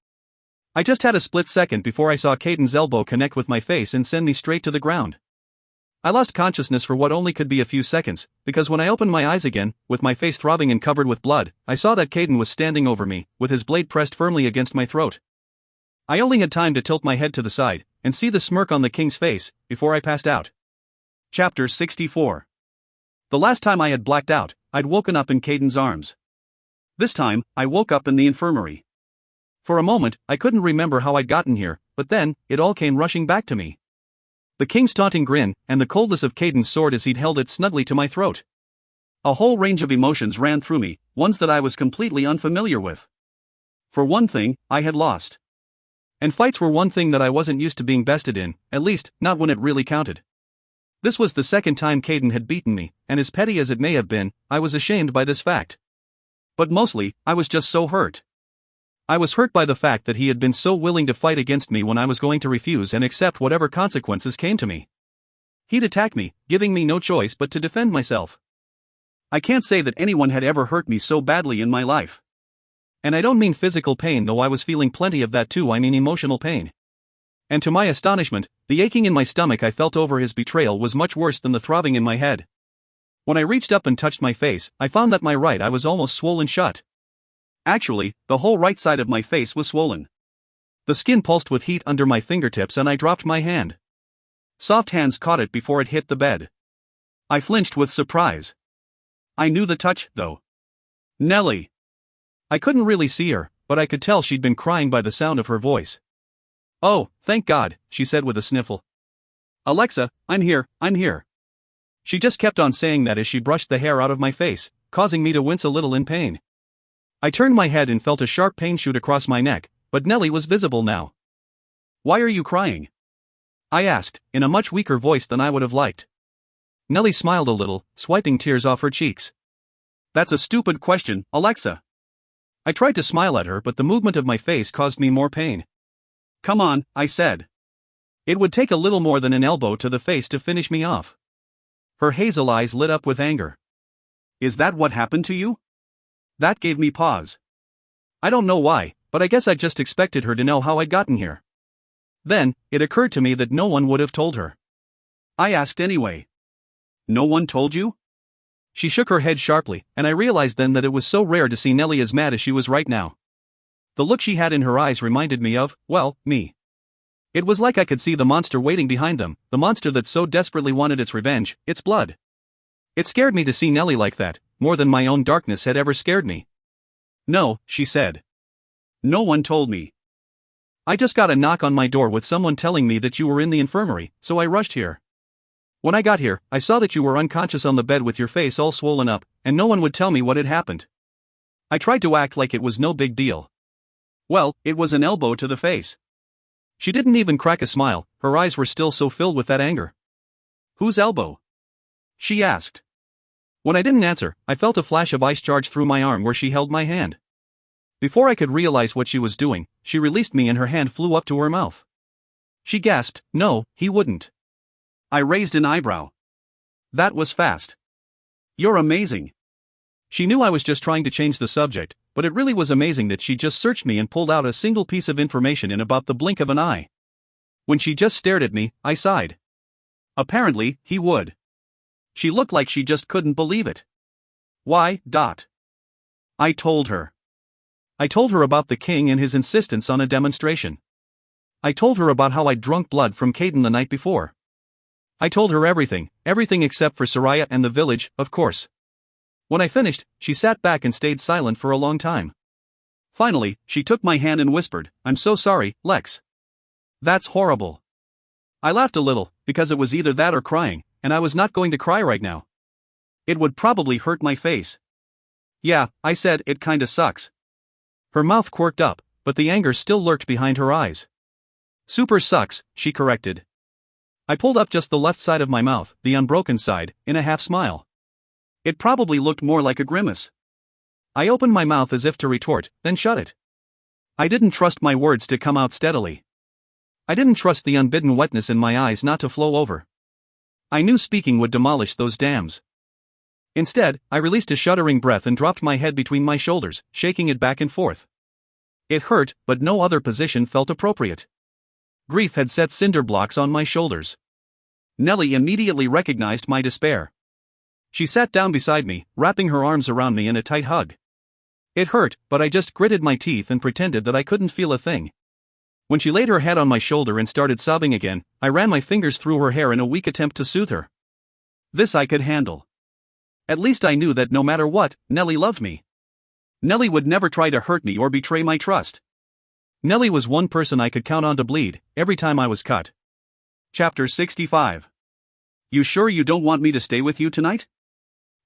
I just had a split second before I saw Caden's elbow connect with my face and send me straight to the ground. I lost consciousness for what only could be a few seconds, because when I opened my eyes again, with my face throbbing and covered with blood, I saw that Caden was standing over me, with his blade pressed firmly against my throat. I only had time to tilt my head to the side, and see the smirk on the king's face, before I passed out. Chapter 64. The last time I had blacked out, I'd woken up in Caden's arms. This time, I woke up in the infirmary. For a moment, I couldn't remember how I'd gotten here, but then, it all came rushing back to me. The king's taunting grin, and the coldness of Caden's sword as he'd held it snugly to my throat. A whole range of emotions ran through me, ones that I was completely unfamiliar with. For one thing, I had lost. And fights were one thing that I wasn't used to being bested in, at least, not when it really counted. This was the second time Caden had beaten me, and as petty as it may have been, I was ashamed by this fact. But mostly, I was just so hurt. I was hurt by the fact that he had been so willing to fight against me when I was going to refuse and accept whatever consequences came to me. He'd attack me, giving me no choice but to defend myself. I can't say that anyone had ever hurt me so badly in my life. And I don't mean physical pain, though I was feeling plenty of that too, I mean emotional pain. And to my astonishment, the aching in my stomach I felt over his betrayal was much worse than the throbbing in my head. When I reached up and touched my face, I found that my right eye was almost swollen shut. Actually, the whole right side of my face was swollen. The skin pulsed with heat under my fingertips and I dropped my hand. Soft hands caught it before it hit the bed. I flinched with surprise. I knew the touch, though. Nellie. I couldn't really see her, but I could tell she'd been crying by the sound of her voice. "Oh, thank God," she said with a sniffle. "Alexa, I'm here, I'm here." She just kept on saying that as she brushed the hair out of my face, causing me to wince a little in pain. I turned my head and felt a sharp pain shoot across my neck, but Nellie was visible now. "Why are you crying?" I asked, in a much weaker voice than I would have liked. Nellie smiled a little, swiping tears off her cheeks. "That's a stupid question, Alexa." I tried to smile at her, but the movement of my face caused me more pain. "Come on," I said. It would take a little more than an elbow to the face to finish me off. Her hazel eyes lit up with anger. "Is that what happened to you?" That gave me pause. I don't know why, but I guess I just expected her to know how I'd gotten here. Then, it occurred to me that no one would have told her. I asked anyway. "No one told you?" She shook her head sharply, and I realized then that it was so rare to see Nellie as mad as she was right now. The look she had in her eyes reminded me of, well, me. It was like I could see the monster waiting behind them, the monster that so desperately wanted its revenge, its blood. It scared me to see Nellie like that, more than my own darkness had ever scared me. No, she said. No one told me. I just got a knock on my door with someone telling me that you were in the infirmary, so I rushed here. When I got here, I saw that you were unconscious on the bed with your face all swollen up, and no one would tell me what had happened. I tried to act like it was no big deal. Well, it was an elbow to the face. She didn't even crack a smile, her eyes were still so filled with that anger. Whose elbow? She asked. When I didn't answer, I felt a flash of ice charge through my arm where she held my hand. Before I could realize what she was doing, she released me and her hand flew up to her mouth. She gasped, no, he wouldn't. I raised an eyebrow. That was fast. You're amazing. She knew I was just trying to change the subject, but it really was amazing that she just searched me and pulled out a single piece of information in about the blink of an eye. When she just stared at me, I sighed. Apparently, he would. She looked like she just couldn't believe it. Why, I told her. I told her about the king and his insistence on a demonstration. I told her about how I'd drunk blood from Caden the night before. I told her everything except for Soraya and the village, of course. When I finished, she sat back and stayed silent for a long time. Finally, she took my hand and whispered, I'm so sorry, Lex. That's horrible. I laughed a little, because it was either that or crying, and I was not going to cry right now. It would probably hurt my face. Yeah, I said, it kinda sucks. Her mouth quirked up, but the anger still lurked behind her eyes. Super sucks, she corrected. I pulled up just the left side of my mouth, the unbroken side, in a half smile. It probably looked more like a grimace. I opened my mouth as if to retort, then shut it. I didn't trust my words to come out steadily. I didn't trust the unbidden wetness in my eyes not to flow over. I knew speaking would demolish those dams. Instead, I released a shuddering breath and dropped my head between my shoulders, shaking it back and forth. It hurt, but no other position felt appropriate. Grief had set cinder blocks on my shoulders. Nellie immediately recognized my despair. She sat down beside me, wrapping her arms around me in a tight hug. It hurt, but I just gritted my teeth and pretended that I couldn't feel a thing. When she laid her head on my shoulder and started sobbing again, I ran my fingers through her hair in a weak attempt to soothe her. This I could handle. At least I knew that no matter what, Nellie loved me. Nellie would never try to hurt me or betray my trust. Nellie was one person I could count on to bleed, every time I was cut. Chapter 65. You sure you don't want me to stay with you tonight?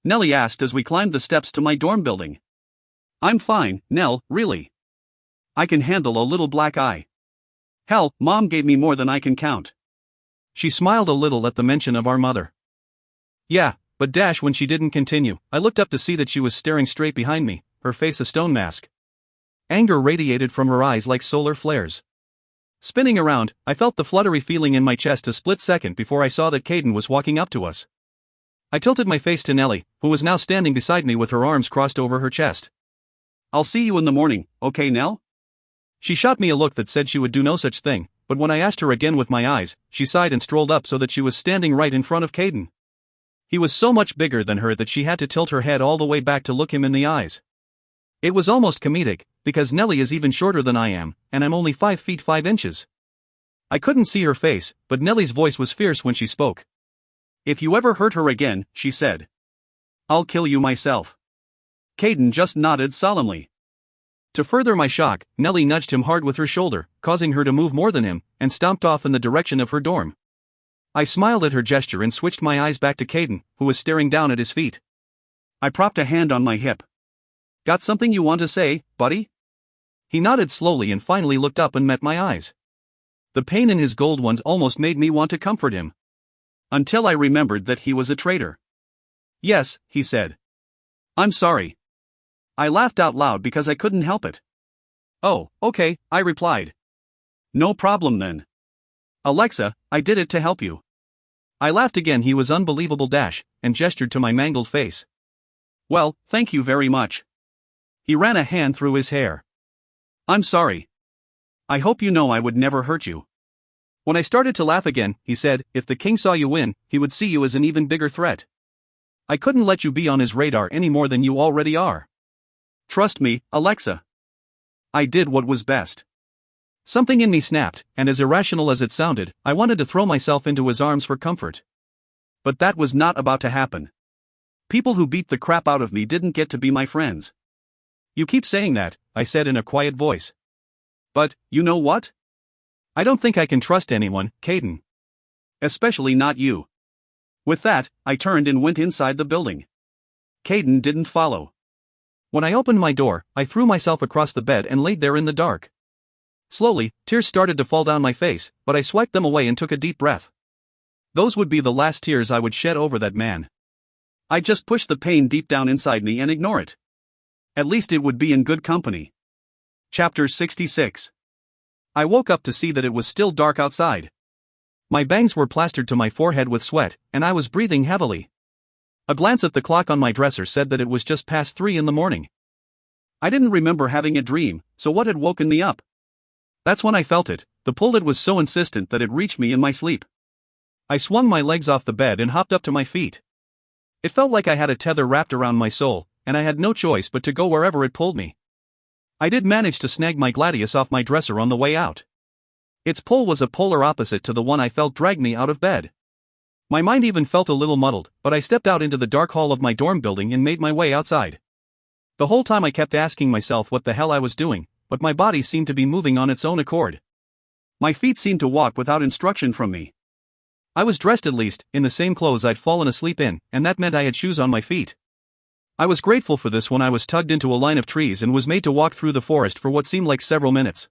Nellie asked as we climbed the steps to my dorm building. I'm fine, Nell, really. I can handle a little black eye. Hell, Mom gave me more than I can count. She smiled a little at the mention of our mother. Yeah, but when she didn't continue, I looked up to see that she was staring straight behind me, her face a stone mask. Anger radiated from her eyes like solar flares. Spinning around, I felt the fluttery feeling in my chest a split second before I saw that Caden was walking up to us. I tilted my face to Nellie, who was now standing beside me with her arms crossed over her chest. I'll see you in the morning, okay, Nell? She shot me a look that said she would do no such thing, but when I asked her again with my eyes, she sighed and strolled up so that she was standing right in front of Caden. He was so much bigger than her that she had to tilt her head all the way back to look him in the eyes. It was almost comedic, because Nellie is even shorter than I am, and I'm only 5 feet 5 inches. I couldn't see her face, but Nellie's voice was fierce when she spoke. If you ever hurt her again, she said, I'll kill you myself. Caden just nodded solemnly. To further my shock, Nellie nudged him hard with her shoulder, causing her to move more than him, and stomped off in the direction of her dorm. I smiled at her gesture and switched my eyes back to Caden, who was staring down at his feet. I propped a hand on my hip. Got something you want to say, buddy? He nodded slowly and finally looked up and met my eyes. The pain in his gold ones almost made me want to comfort him. Until I remembered that he was a traitor. Yes, he said. I'm sorry. I laughed out loud because I couldn't help it. Oh, okay, I replied. No problem then. Alexa, I did it to help you. I laughed again. He was unbelievable and gestured to my mangled face. Well, thank you very much. He ran a hand through his hair. I'm sorry. I hope you know I would never hurt you. When I started to laugh again, he said, if the king saw you win, he would see you as an even bigger threat. I couldn't let you be on his radar any more than you already are. Trust me, Alexa. I did what was best. Something in me snapped, and as irrational as it sounded, I wanted to throw myself into his arms for comfort. But that was not about to happen. People who beat the crap out of me didn't get to be my friends. You keep saying that, I said in a quiet voice. But, you know what? I don't think I can trust anyone, Caden. Especially not you. With that, I turned and went inside the building. Caden didn't follow. When I opened my door, I threw myself across the bed and laid there in the dark. Slowly, tears started to fall down my face, but I swiped them away and took a deep breath. Those would be the last tears I would shed over that man. I'd just push the pain deep down inside me and ignore it. At least it would be in good company. Chapter 66. I woke up to see that it was still dark outside. My bangs were plastered to my forehead with sweat, and I was breathing heavily. A glance at the clock on my dresser said that it was just past 3 in the morning. I didn't remember having a dream, so what had woken me up? That's when I felt it. The pull it was so insistent that it reached me in my sleep. I swung my legs off the bed and hopped up to my feet. It felt like I had a tether wrapped around my soul, and I had no choice but to go wherever it pulled me. I did manage to snag my gladius off my dresser on the way out. Its pull was a polar opposite to the one I felt dragged me out of bed. My mind even felt a little muddled, but I stepped out into the dark hall of my dorm building and made my way outside. The whole time I kept asking myself what the hell I was doing, but my body seemed to be moving on its own accord. My feet seemed to walk without instruction from me. I was dressed at least, in the same clothes I'd fallen asleep in, and that meant I had shoes on my feet. I was grateful for this when I was tugged into a line of trees and was made to walk through the forest for what seemed like several minutes.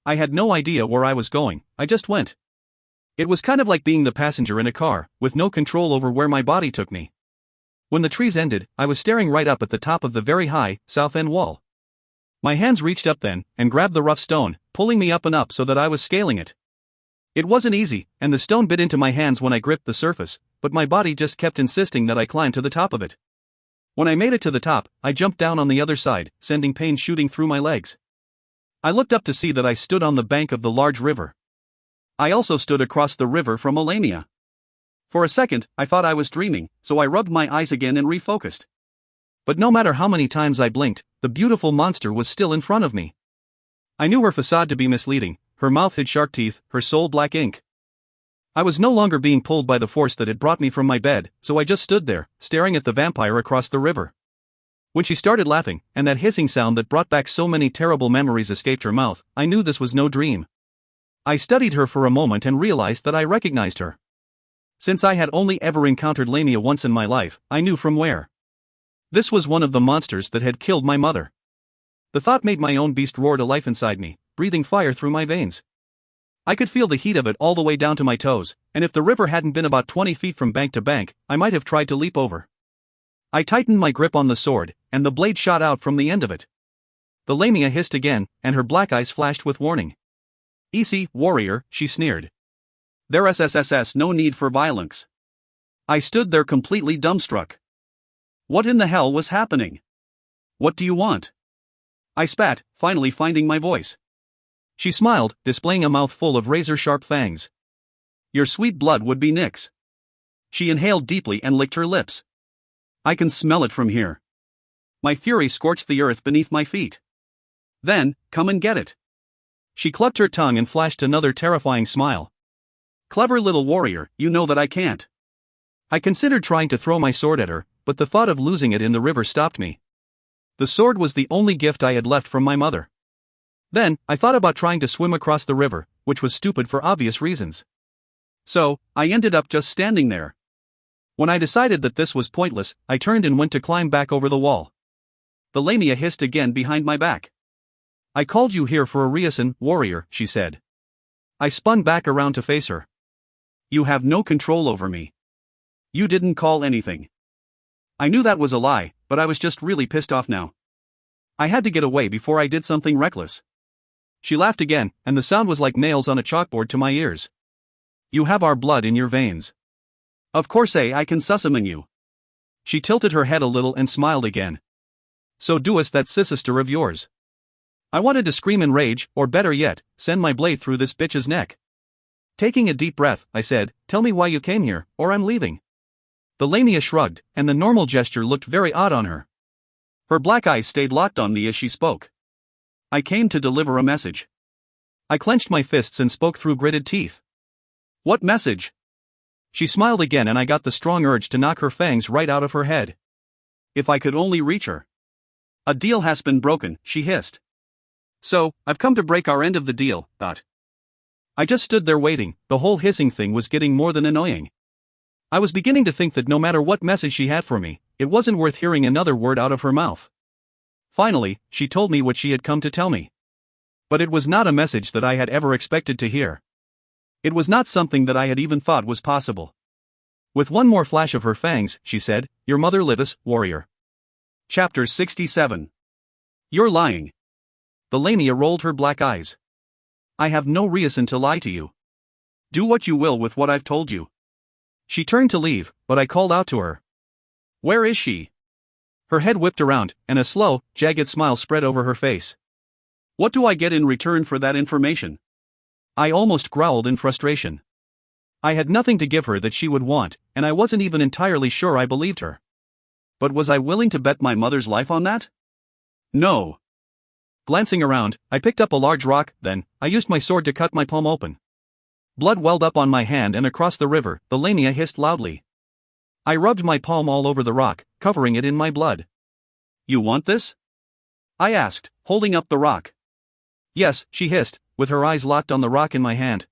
I had no idea where I was going, I just went. It was kind of like being the passenger in a car, with no control over where my body took me. When the trees ended, I was staring right up at the top of the very high, south end wall. My hands reached up then, and grabbed the rough stone, pulling me up and up so that I was scaling it. It wasn't easy, and the stone bit into my hands when I gripped the surface, but my body just kept insisting that I climb to the top of it. When I made it to the top, I jumped down on the other side, sending pain shooting through my legs. I looked up to see that I stood on the bank of the large river. I also stood across the river from Melania. For a second, I thought I was dreaming, so I rubbed my eyes again and refocused. But no matter how many times I blinked, the beautiful monster was still in front of me. I knew her facade to be misleading, her mouth had shark teeth, her soul black ink. I was no longer being pulled by the force that had brought me from my bed, so I just stood there, staring at the vampire across the river. When she started laughing, and that hissing sound that brought back so many terrible memories escaped her mouth, I knew this was no dream. I studied her for a moment and realized that I recognized her. Since I had only ever encountered Lamia once in my life, I knew from where. This was one of the monsters that had killed my mother. The thought made my own beast roar to life inside me, breathing fire through my veins. I could feel the heat of it all the way down to my toes, and if the river hadn't been about 20 feet from bank to bank, I might have tried to leap over. I tightened my grip on the sword, and the blade shot out from the end of it. The Lamia hissed again, and her black eyes flashed with warning. "Easy, warrior," she sneered. "There SSSS no need for violence." I stood there completely dumbstruck. What in the hell was happening? "What do you want?" I spat, finally finding my voice. She smiled, displaying a mouth full of razor-sharp fangs. "Your sweet blood would be nix." She inhaled deeply and licked her lips. "I can smell it from here." My fury scorched the earth beneath my feet. "Then, come and get it." She clucked her tongue and flashed another terrifying smile. "Clever little warrior, you know that I can't." I considered trying to throw my sword at her, but the thought of losing it in the river stopped me. The sword was the only gift I had left from my mother. Then, I thought about trying to swim across the river, which was stupid for obvious reasons. So, I ended up just standing there. When I decided that this was pointless, I turned and went to climb back over the wall. The Lamia hissed again behind my back. "I called you here for a reason, warrior," she said. I spun back around to face her. "You have no control over me. You didn't call anything." I knew that was a lie, but I was just really pissed off now. I had to get away before I did something reckless. She laughed again, and the sound was like nails on a chalkboard to my ears. "You have our blood in your veins. Of course I can summon you." She tilted her head a little and smiled again. "So doest that sister of yours." I wanted to scream in rage, or better yet, send my blade through this bitch's neck. Taking a deep breath, I said, "Tell me why you came here, or I'm leaving." The Lamia shrugged, and the normal gesture looked very odd on her. Her black eyes stayed locked on me as she spoke. I came to deliver a message. I clenched my fists and spoke through gritted teeth. What message? She smiled again and I got the strong urge to knock her fangs right out of her head. If I could only reach her. A deal has been broken, she hissed. So, I've come to break our end of the deal, I just stood there waiting. The whole hissing thing was getting more than annoying. I was beginning to think that no matter what message she had for me, it wasn't worth hearing another word out of her mouth. Finally, she told me what she had come to tell me. But it was not a message that I had ever expected to hear. It was not something that I had even thought was possible. With one more flash of her fangs, she said, "Your mother liveth, warrior." Chapter 67. You're lying. The Lamia rolled her black eyes. I have no reason to lie to you. Do what you will with what I've told you. She turned to leave, but I called out to her. Where is she? Her head whipped around, and a slow, jagged smile spread over her face. What do I get in return for that information? I almost growled in frustration. I had nothing to give her that she would want, and I wasn't even entirely sure I believed her. But was I willing to bet my mother's life on that? No. Glancing around, I picked up a large rock, then, I used my sword to cut my palm open. Blood welled up on my hand and across the river, the Lamia hissed loudly. I rubbed my palm all over the rock, covering it in my blood. You want this? I asked, holding up the rock. Yes, she hissed, with her eyes locked on the rock in my hand.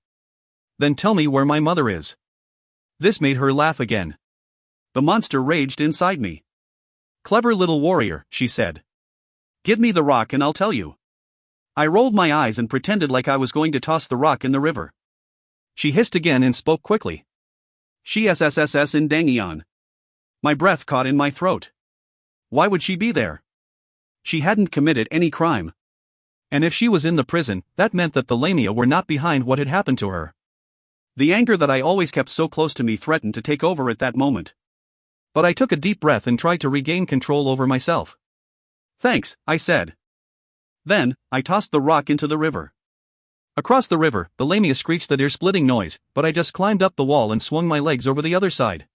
Then tell me where my mother is. This made her laugh again. The monster raged inside me. Clever little warrior, she said. Give me the rock and I'll tell you. I rolled my eyes and pretended like I was going to toss the rock in the river. She hissed again and spoke quickly. She SSSS in Dangian. My breath caught in my throat. Why would she be there? She hadn't committed any crime. And if she was in the prison, that meant that the Lamia were not behind what had happened to her. The anger that I always kept so close to me threatened to take over at that moment. But I took a deep breath and tried to regain control over myself. Thanks, I said. Then, I tossed the rock into the river. Across the river, the Lamia screeched that ear-splitting noise, but I just climbed up the wall and swung my legs over the other side.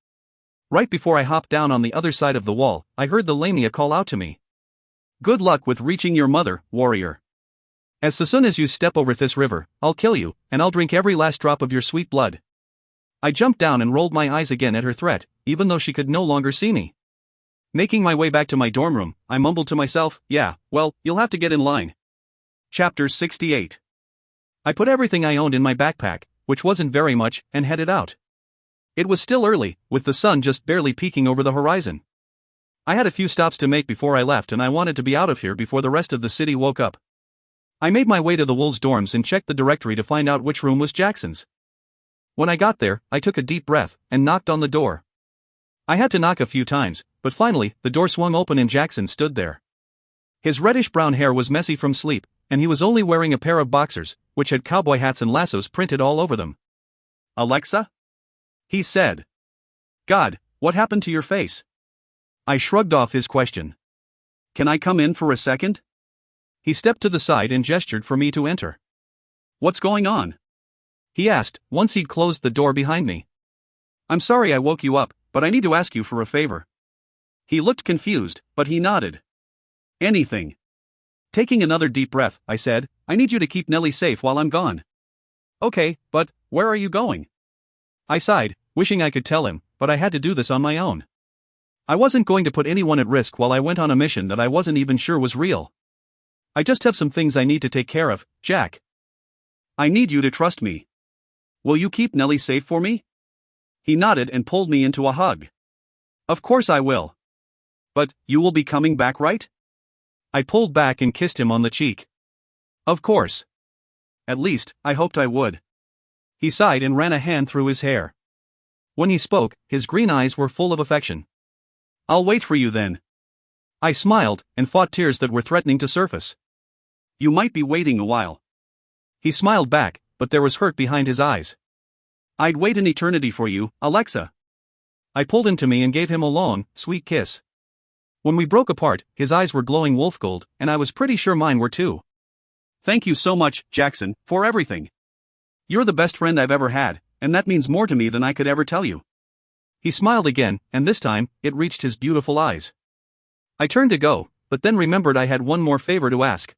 Right before I hopped down on the other side of the wall, I heard the Lamia call out to me. Good luck with reaching your mother, warrior. As soon as you step over this river, I'll kill you, and I'll drink every last drop of your sweet blood. I jumped down and rolled my eyes again at her threat, even though she could no longer see me. Making my way back to my dorm room, I mumbled to myself, yeah, well, you'll have to get in line. Chapter 68. I put everything I owned in my backpack, which wasn't very much, and headed out. It was still early, with the sun just barely peeking over the horizon. I had a few stops to make before I left and I wanted to be out of here before the rest of the city woke up. I made my way to the Wolves' dorms and checked the directory to find out which room was Jackson's. When I got there, I took a deep breath and knocked on the door. I had to knock a few times, but finally, the door swung open and Jackson stood there. His reddish-brown hair was messy from sleep, and he was only wearing a pair of boxers, which had cowboy hats and lassos printed all over them. Alexa? He said. God, what happened to your face? I shrugged off his question. Can I come in for a second? He stepped to the side and gestured for me to enter. What's going on? He asked, once he'd closed the door behind me. I'm sorry I woke you up, but I need to ask you for a favor. He looked confused, but he nodded. Anything. Taking another deep breath, I said, I need you to keep Nellie safe while I'm gone. Okay, but where are you going? I sighed, wishing I could tell him, but I had to do this on my own. I wasn't going to put anyone at risk while I went on a mission that I wasn't even sure was real. I just have some things I need to take care of, Jack. I need you to trust me. Will you keep Nellie safe for me? He nodded and pulled me into a hug. Of course I will. But, you will be coming back, right? I pulled back and kissed him on the cheek. Of course. At least, I hoped I would. He sighed and ran a hand through his hair. When he spoke, his green eyes were full of affection. I'll wait for you then. I smiled, and fought tears that were threatening to surface. You might be waiting a while. He smiled back, but there was hurt behind his eyes. I'd wait an eternity for you, Alexa. I pulled him to me and gave him a long, sweet kiss. When we broke apart, his eyes were glowing wolf gold, and I was pretty sure mine were too. Thank you so much, Jackson, for everything. You're the best friend I've ever had, and that means more to me than I could ever tell you. He smiled again, and this time, it reached his beautiful eyes. I turned to go, but then remembered I had one more favor to ask.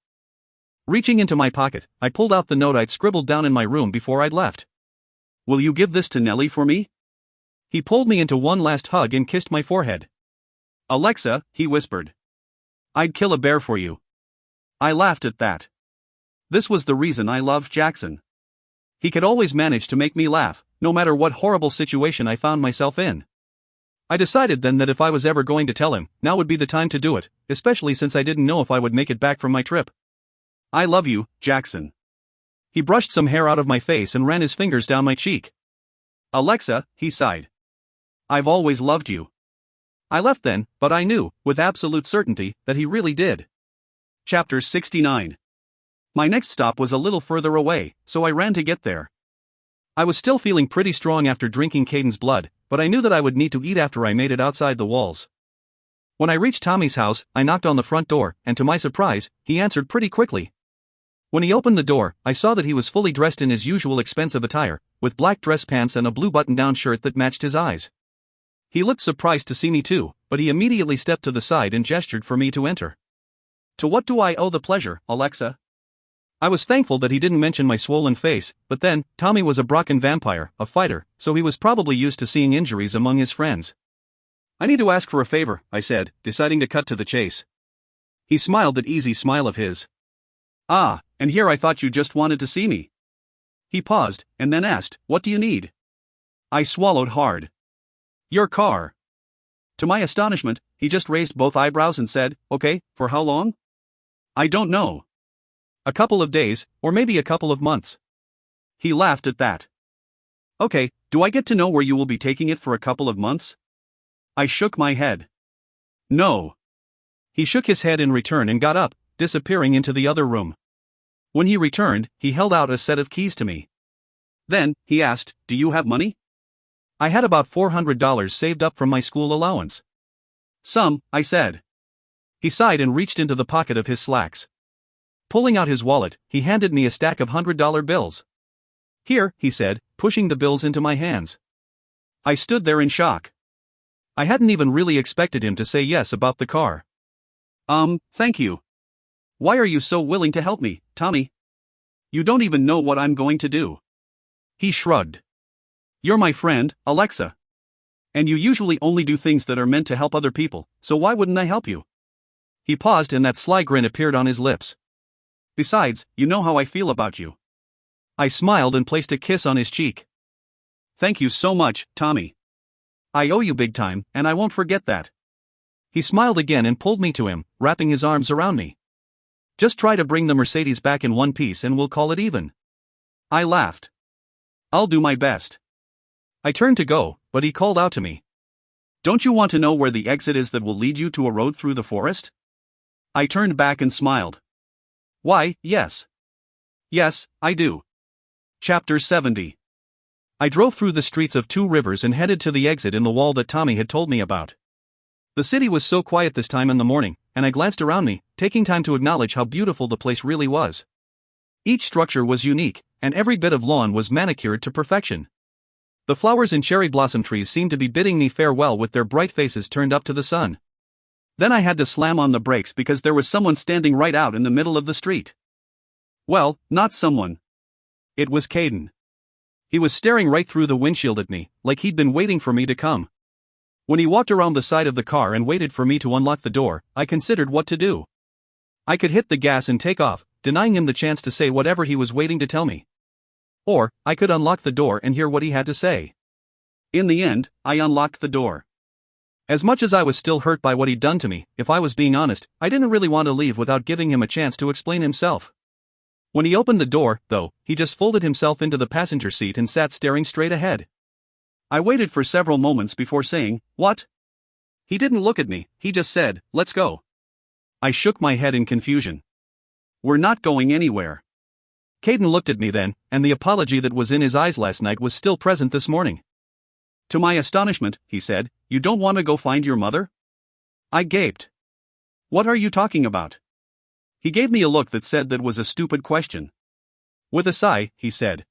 Reaching into my pocket, I pulled out the note I'd scribbled down in my room before I'd left. "Will you give this to Nellie for me?" He pulled me into one last hug and kissed my forehead. "Alexa," he whispered. "I'd kill a bear for you." I laughed at that. This was the reason I loved Jackson. He could always manage to make me laugh, no matter what horrible situation I found myself in. I decided then that if I was ever going to tell him, now would be the time to do it, especially since I didn't know if I would make it back from my trip. "I love you, Jackson." He brushed some hair out of my face and ran his fingers down my cheek. "Alexa," he sighed. "I've always loved you." I left then, but I knew, with absolute certainty, that he really did. Chapter 69. My next stop was a little further away, so I ran to get there. I was still feeling pretty strong after drinking Caden's blood, but I knew that I would need to eat after I made it outside the walls. When I reached Tommy's house, I knocked on the front door, and to my surprise, he answered pretty quickly. When he opened the door, I saw that he was fully dressed in his usual expensive attire, with black dress pants and a blue button-down shirt that matched his eyes. He looked surprised to see me too, but he immediately stepped to the side and gestured for me to enter. "To what do I owe the pleasure, Alexa?" I was thankful that he didn't mention my swollen face, but then, Tommy was a Brocken vampire, a fighter, so he was probably used to seeing injuries among his friends. "I need to ask for a favor," I said, deciding to cut to the chase. He smiled that easy smile of his. "Ah, and here I thought you just wanted to see me." He paused, and then asked, "What do you need?" I swallowed hard. "Your car." To my astonishment, he just raised both eyebrows and said, "Okay, for how long?" "I don't know. A couple of days, or maybe a couple of months." He laughed at that. "Okay, do I get to know where you will be taking it for a couple of months?" I shook my head. "No." He shook his head in return and got up, disappearing into the other room. When he returned, he held out a set of keys to me. Then, he asked, "Do you have money?" I had about $400 saved up from my school allowance. "Some," I said. He sighed and reached into the pocket of his slacks. Pulling out his wallet, he handed me a stack of $100 bills. "Here," he said, pushing the bills into my hands. I stood there in shock. I hadn't even really expected him to say yes about the car. Thank you. Why are you so willing to help me, Tommy? You don't even know what I'm going to do." He shrugged. "You're my friend, Alexa. And you usually only do things that are meant to help other people, so why wouldn't I help you?" He paused and that sly grin appeared on his lips. "Besides, you know how I feel about you." I smiled and placed a kiss on his cheek. "Thank you so much, Tommy. I owe you big time, and I won't forget that." He smiled again and pulled me to him, wrapping his arms around me. "Just try to bring the Mercedes back in one piece and we'll call it even." I laughed. "I'll do my best." I turned to go, but he called out to me. "Don't you want to know where the exit is that will lead you to a road through the forest?" I turned back and smiled. "Why, yes. Yes, I do." Chapter 70. I drove through the streets of Two Rivers and headed to the exit in the wall that Tommy had told me about. The city was so quiet this time in the morning, and I glanced around me, taking time to acknowledge how beautiful the place really was. Each structure was unique, and every bit of lawn was manicured to perfection. The flowers and cherry blossom trees seemed to be bidding me farewell with their bright faces turned up to the sun. Then I had to slam on the brakes because there was someone standing right out in the middle of the street. Well, not someone. It was Caden. He was staring right through the windshield at me, like he'd been waiting for me to come. When he walked around the side of the car and waited for me to unlock the door, I considered what to do. I could hit the gas and take off, denying him the chance to say whatever he was waiting to tell me. Or, I could unlock the door and hear what he had to say. In the end, I unlocked the door. As much as I was still hurt by what he'd done to me, if I was being honest, I didn't really want to leave without giving him a chance to explain himself. When he opened the door, though, he just folded himself into the passenger seat and sat staring straight ahead. I waited for several moments before saying, "What?" He didn't look at me, he just said, "Let's go." I shook my head in confusion. "We're not going anywhere." Caden looked at me then, and the apology that was in his eyes last night was still present this morning. To my astonishment, he said, "You don't want to go find your mother?" I gaped. "What are you talking about?" He gave me a look that said that was a stupid question. With a sigh, he said,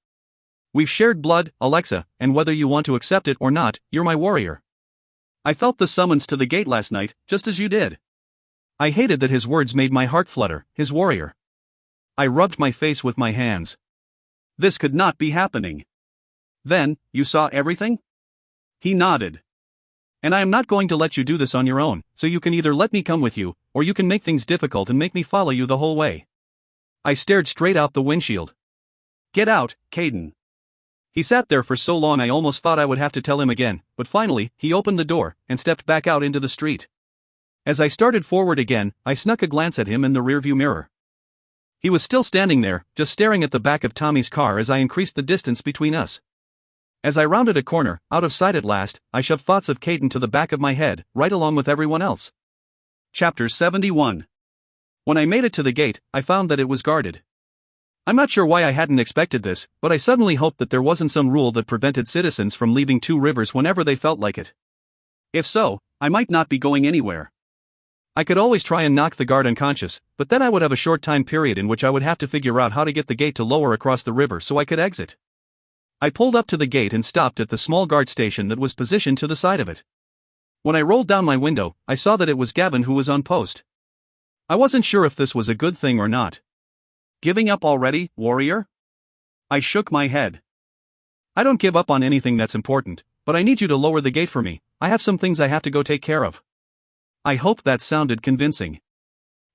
"We've shared blood, Alexa, and whether you want to accept it or not, you're my warrior. I felt the summons to the gate last night, just as you did." I hated that his words made my heart flutter, his warrior. I rubbed my face with my hands. This could not be happening. Then, you saw everything? He nodded. And I am not going to let you do this on your own, so you can either let me come with you, or you can make things difficult and make me follow you the whole way. I stared straight out the windshield. Get out, Caden. He sat there for so long I almost thought I would have to tell him again, but finally, he opened the door and stepped back out into the street. As I started forward again, I snuck a glance at him in the rearview mirror. He was still standing there, just staring at the back of Tommy's car as I increased the distance between us. As I rounded a corner, out of sight at last, I shoved thoughts of Caden to the back of my head, right along with everyone else. Chapter 71. When I made it to the gate, I found that it was guarded. I'm not sure why I hadn't expected this, but I suddenly hoped that there wasn't some rule that prevented citizens from leaving Two Rivers whenever they felt like it. If so, I might not be going anywhere. I could always try and knock the guard unconscious, but then I would have a short time period in which I would have to figure out how to get the gate to lower across the river so I could exit. I pulled up to the gate and stopped at the small guard station that was positioned to the side of it. When I rolled down my window, I saw that it was Gavin who was on post. I wasn't sure if this was a good thing or not. Giving up already, warrior? I shook my head. I don't give up on anything that's important, but I need you to lower the gate for me. I have some things I have to go take care of. I hoped that sounded convincing.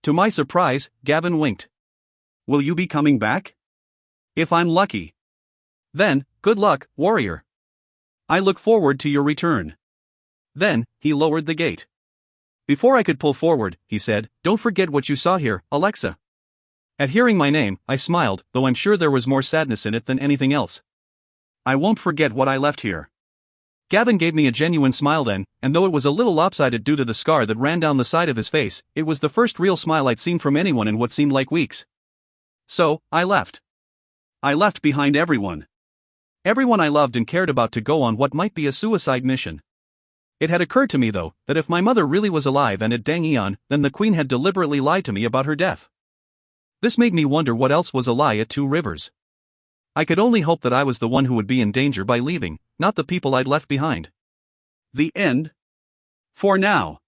To my surprise, Gavin winked. Will you be coming back? If I'm lucky. Then, good luck, warrior. I look forward to your return. Then, he lowered the gate. Before I could pull forward, he said, Don't forget what you saw here, Alexa. At hearing my name, I smiled, though I'm sure there was more sadness in it than anything else. I won't forget what I left here. Gavin gave me a genuine smile then, and though it was a little lopsided due to the scar that ran down the side of his face, it was the first real smile I'd seen from anyone in what seemed like weeks. So, I left. I left behind everyone. Everyone I loved and cared about to go on what might be a suicide mission. It had occurred to me though, that if my mother really was alive and at Dang Eon, then the Queen had deliberately lied to me about her death. This made me wonder what else was a lie at Two Rivers. I could only hope that I was the one who would be in danger by leaving, not the people I'd left behind. The end. For now.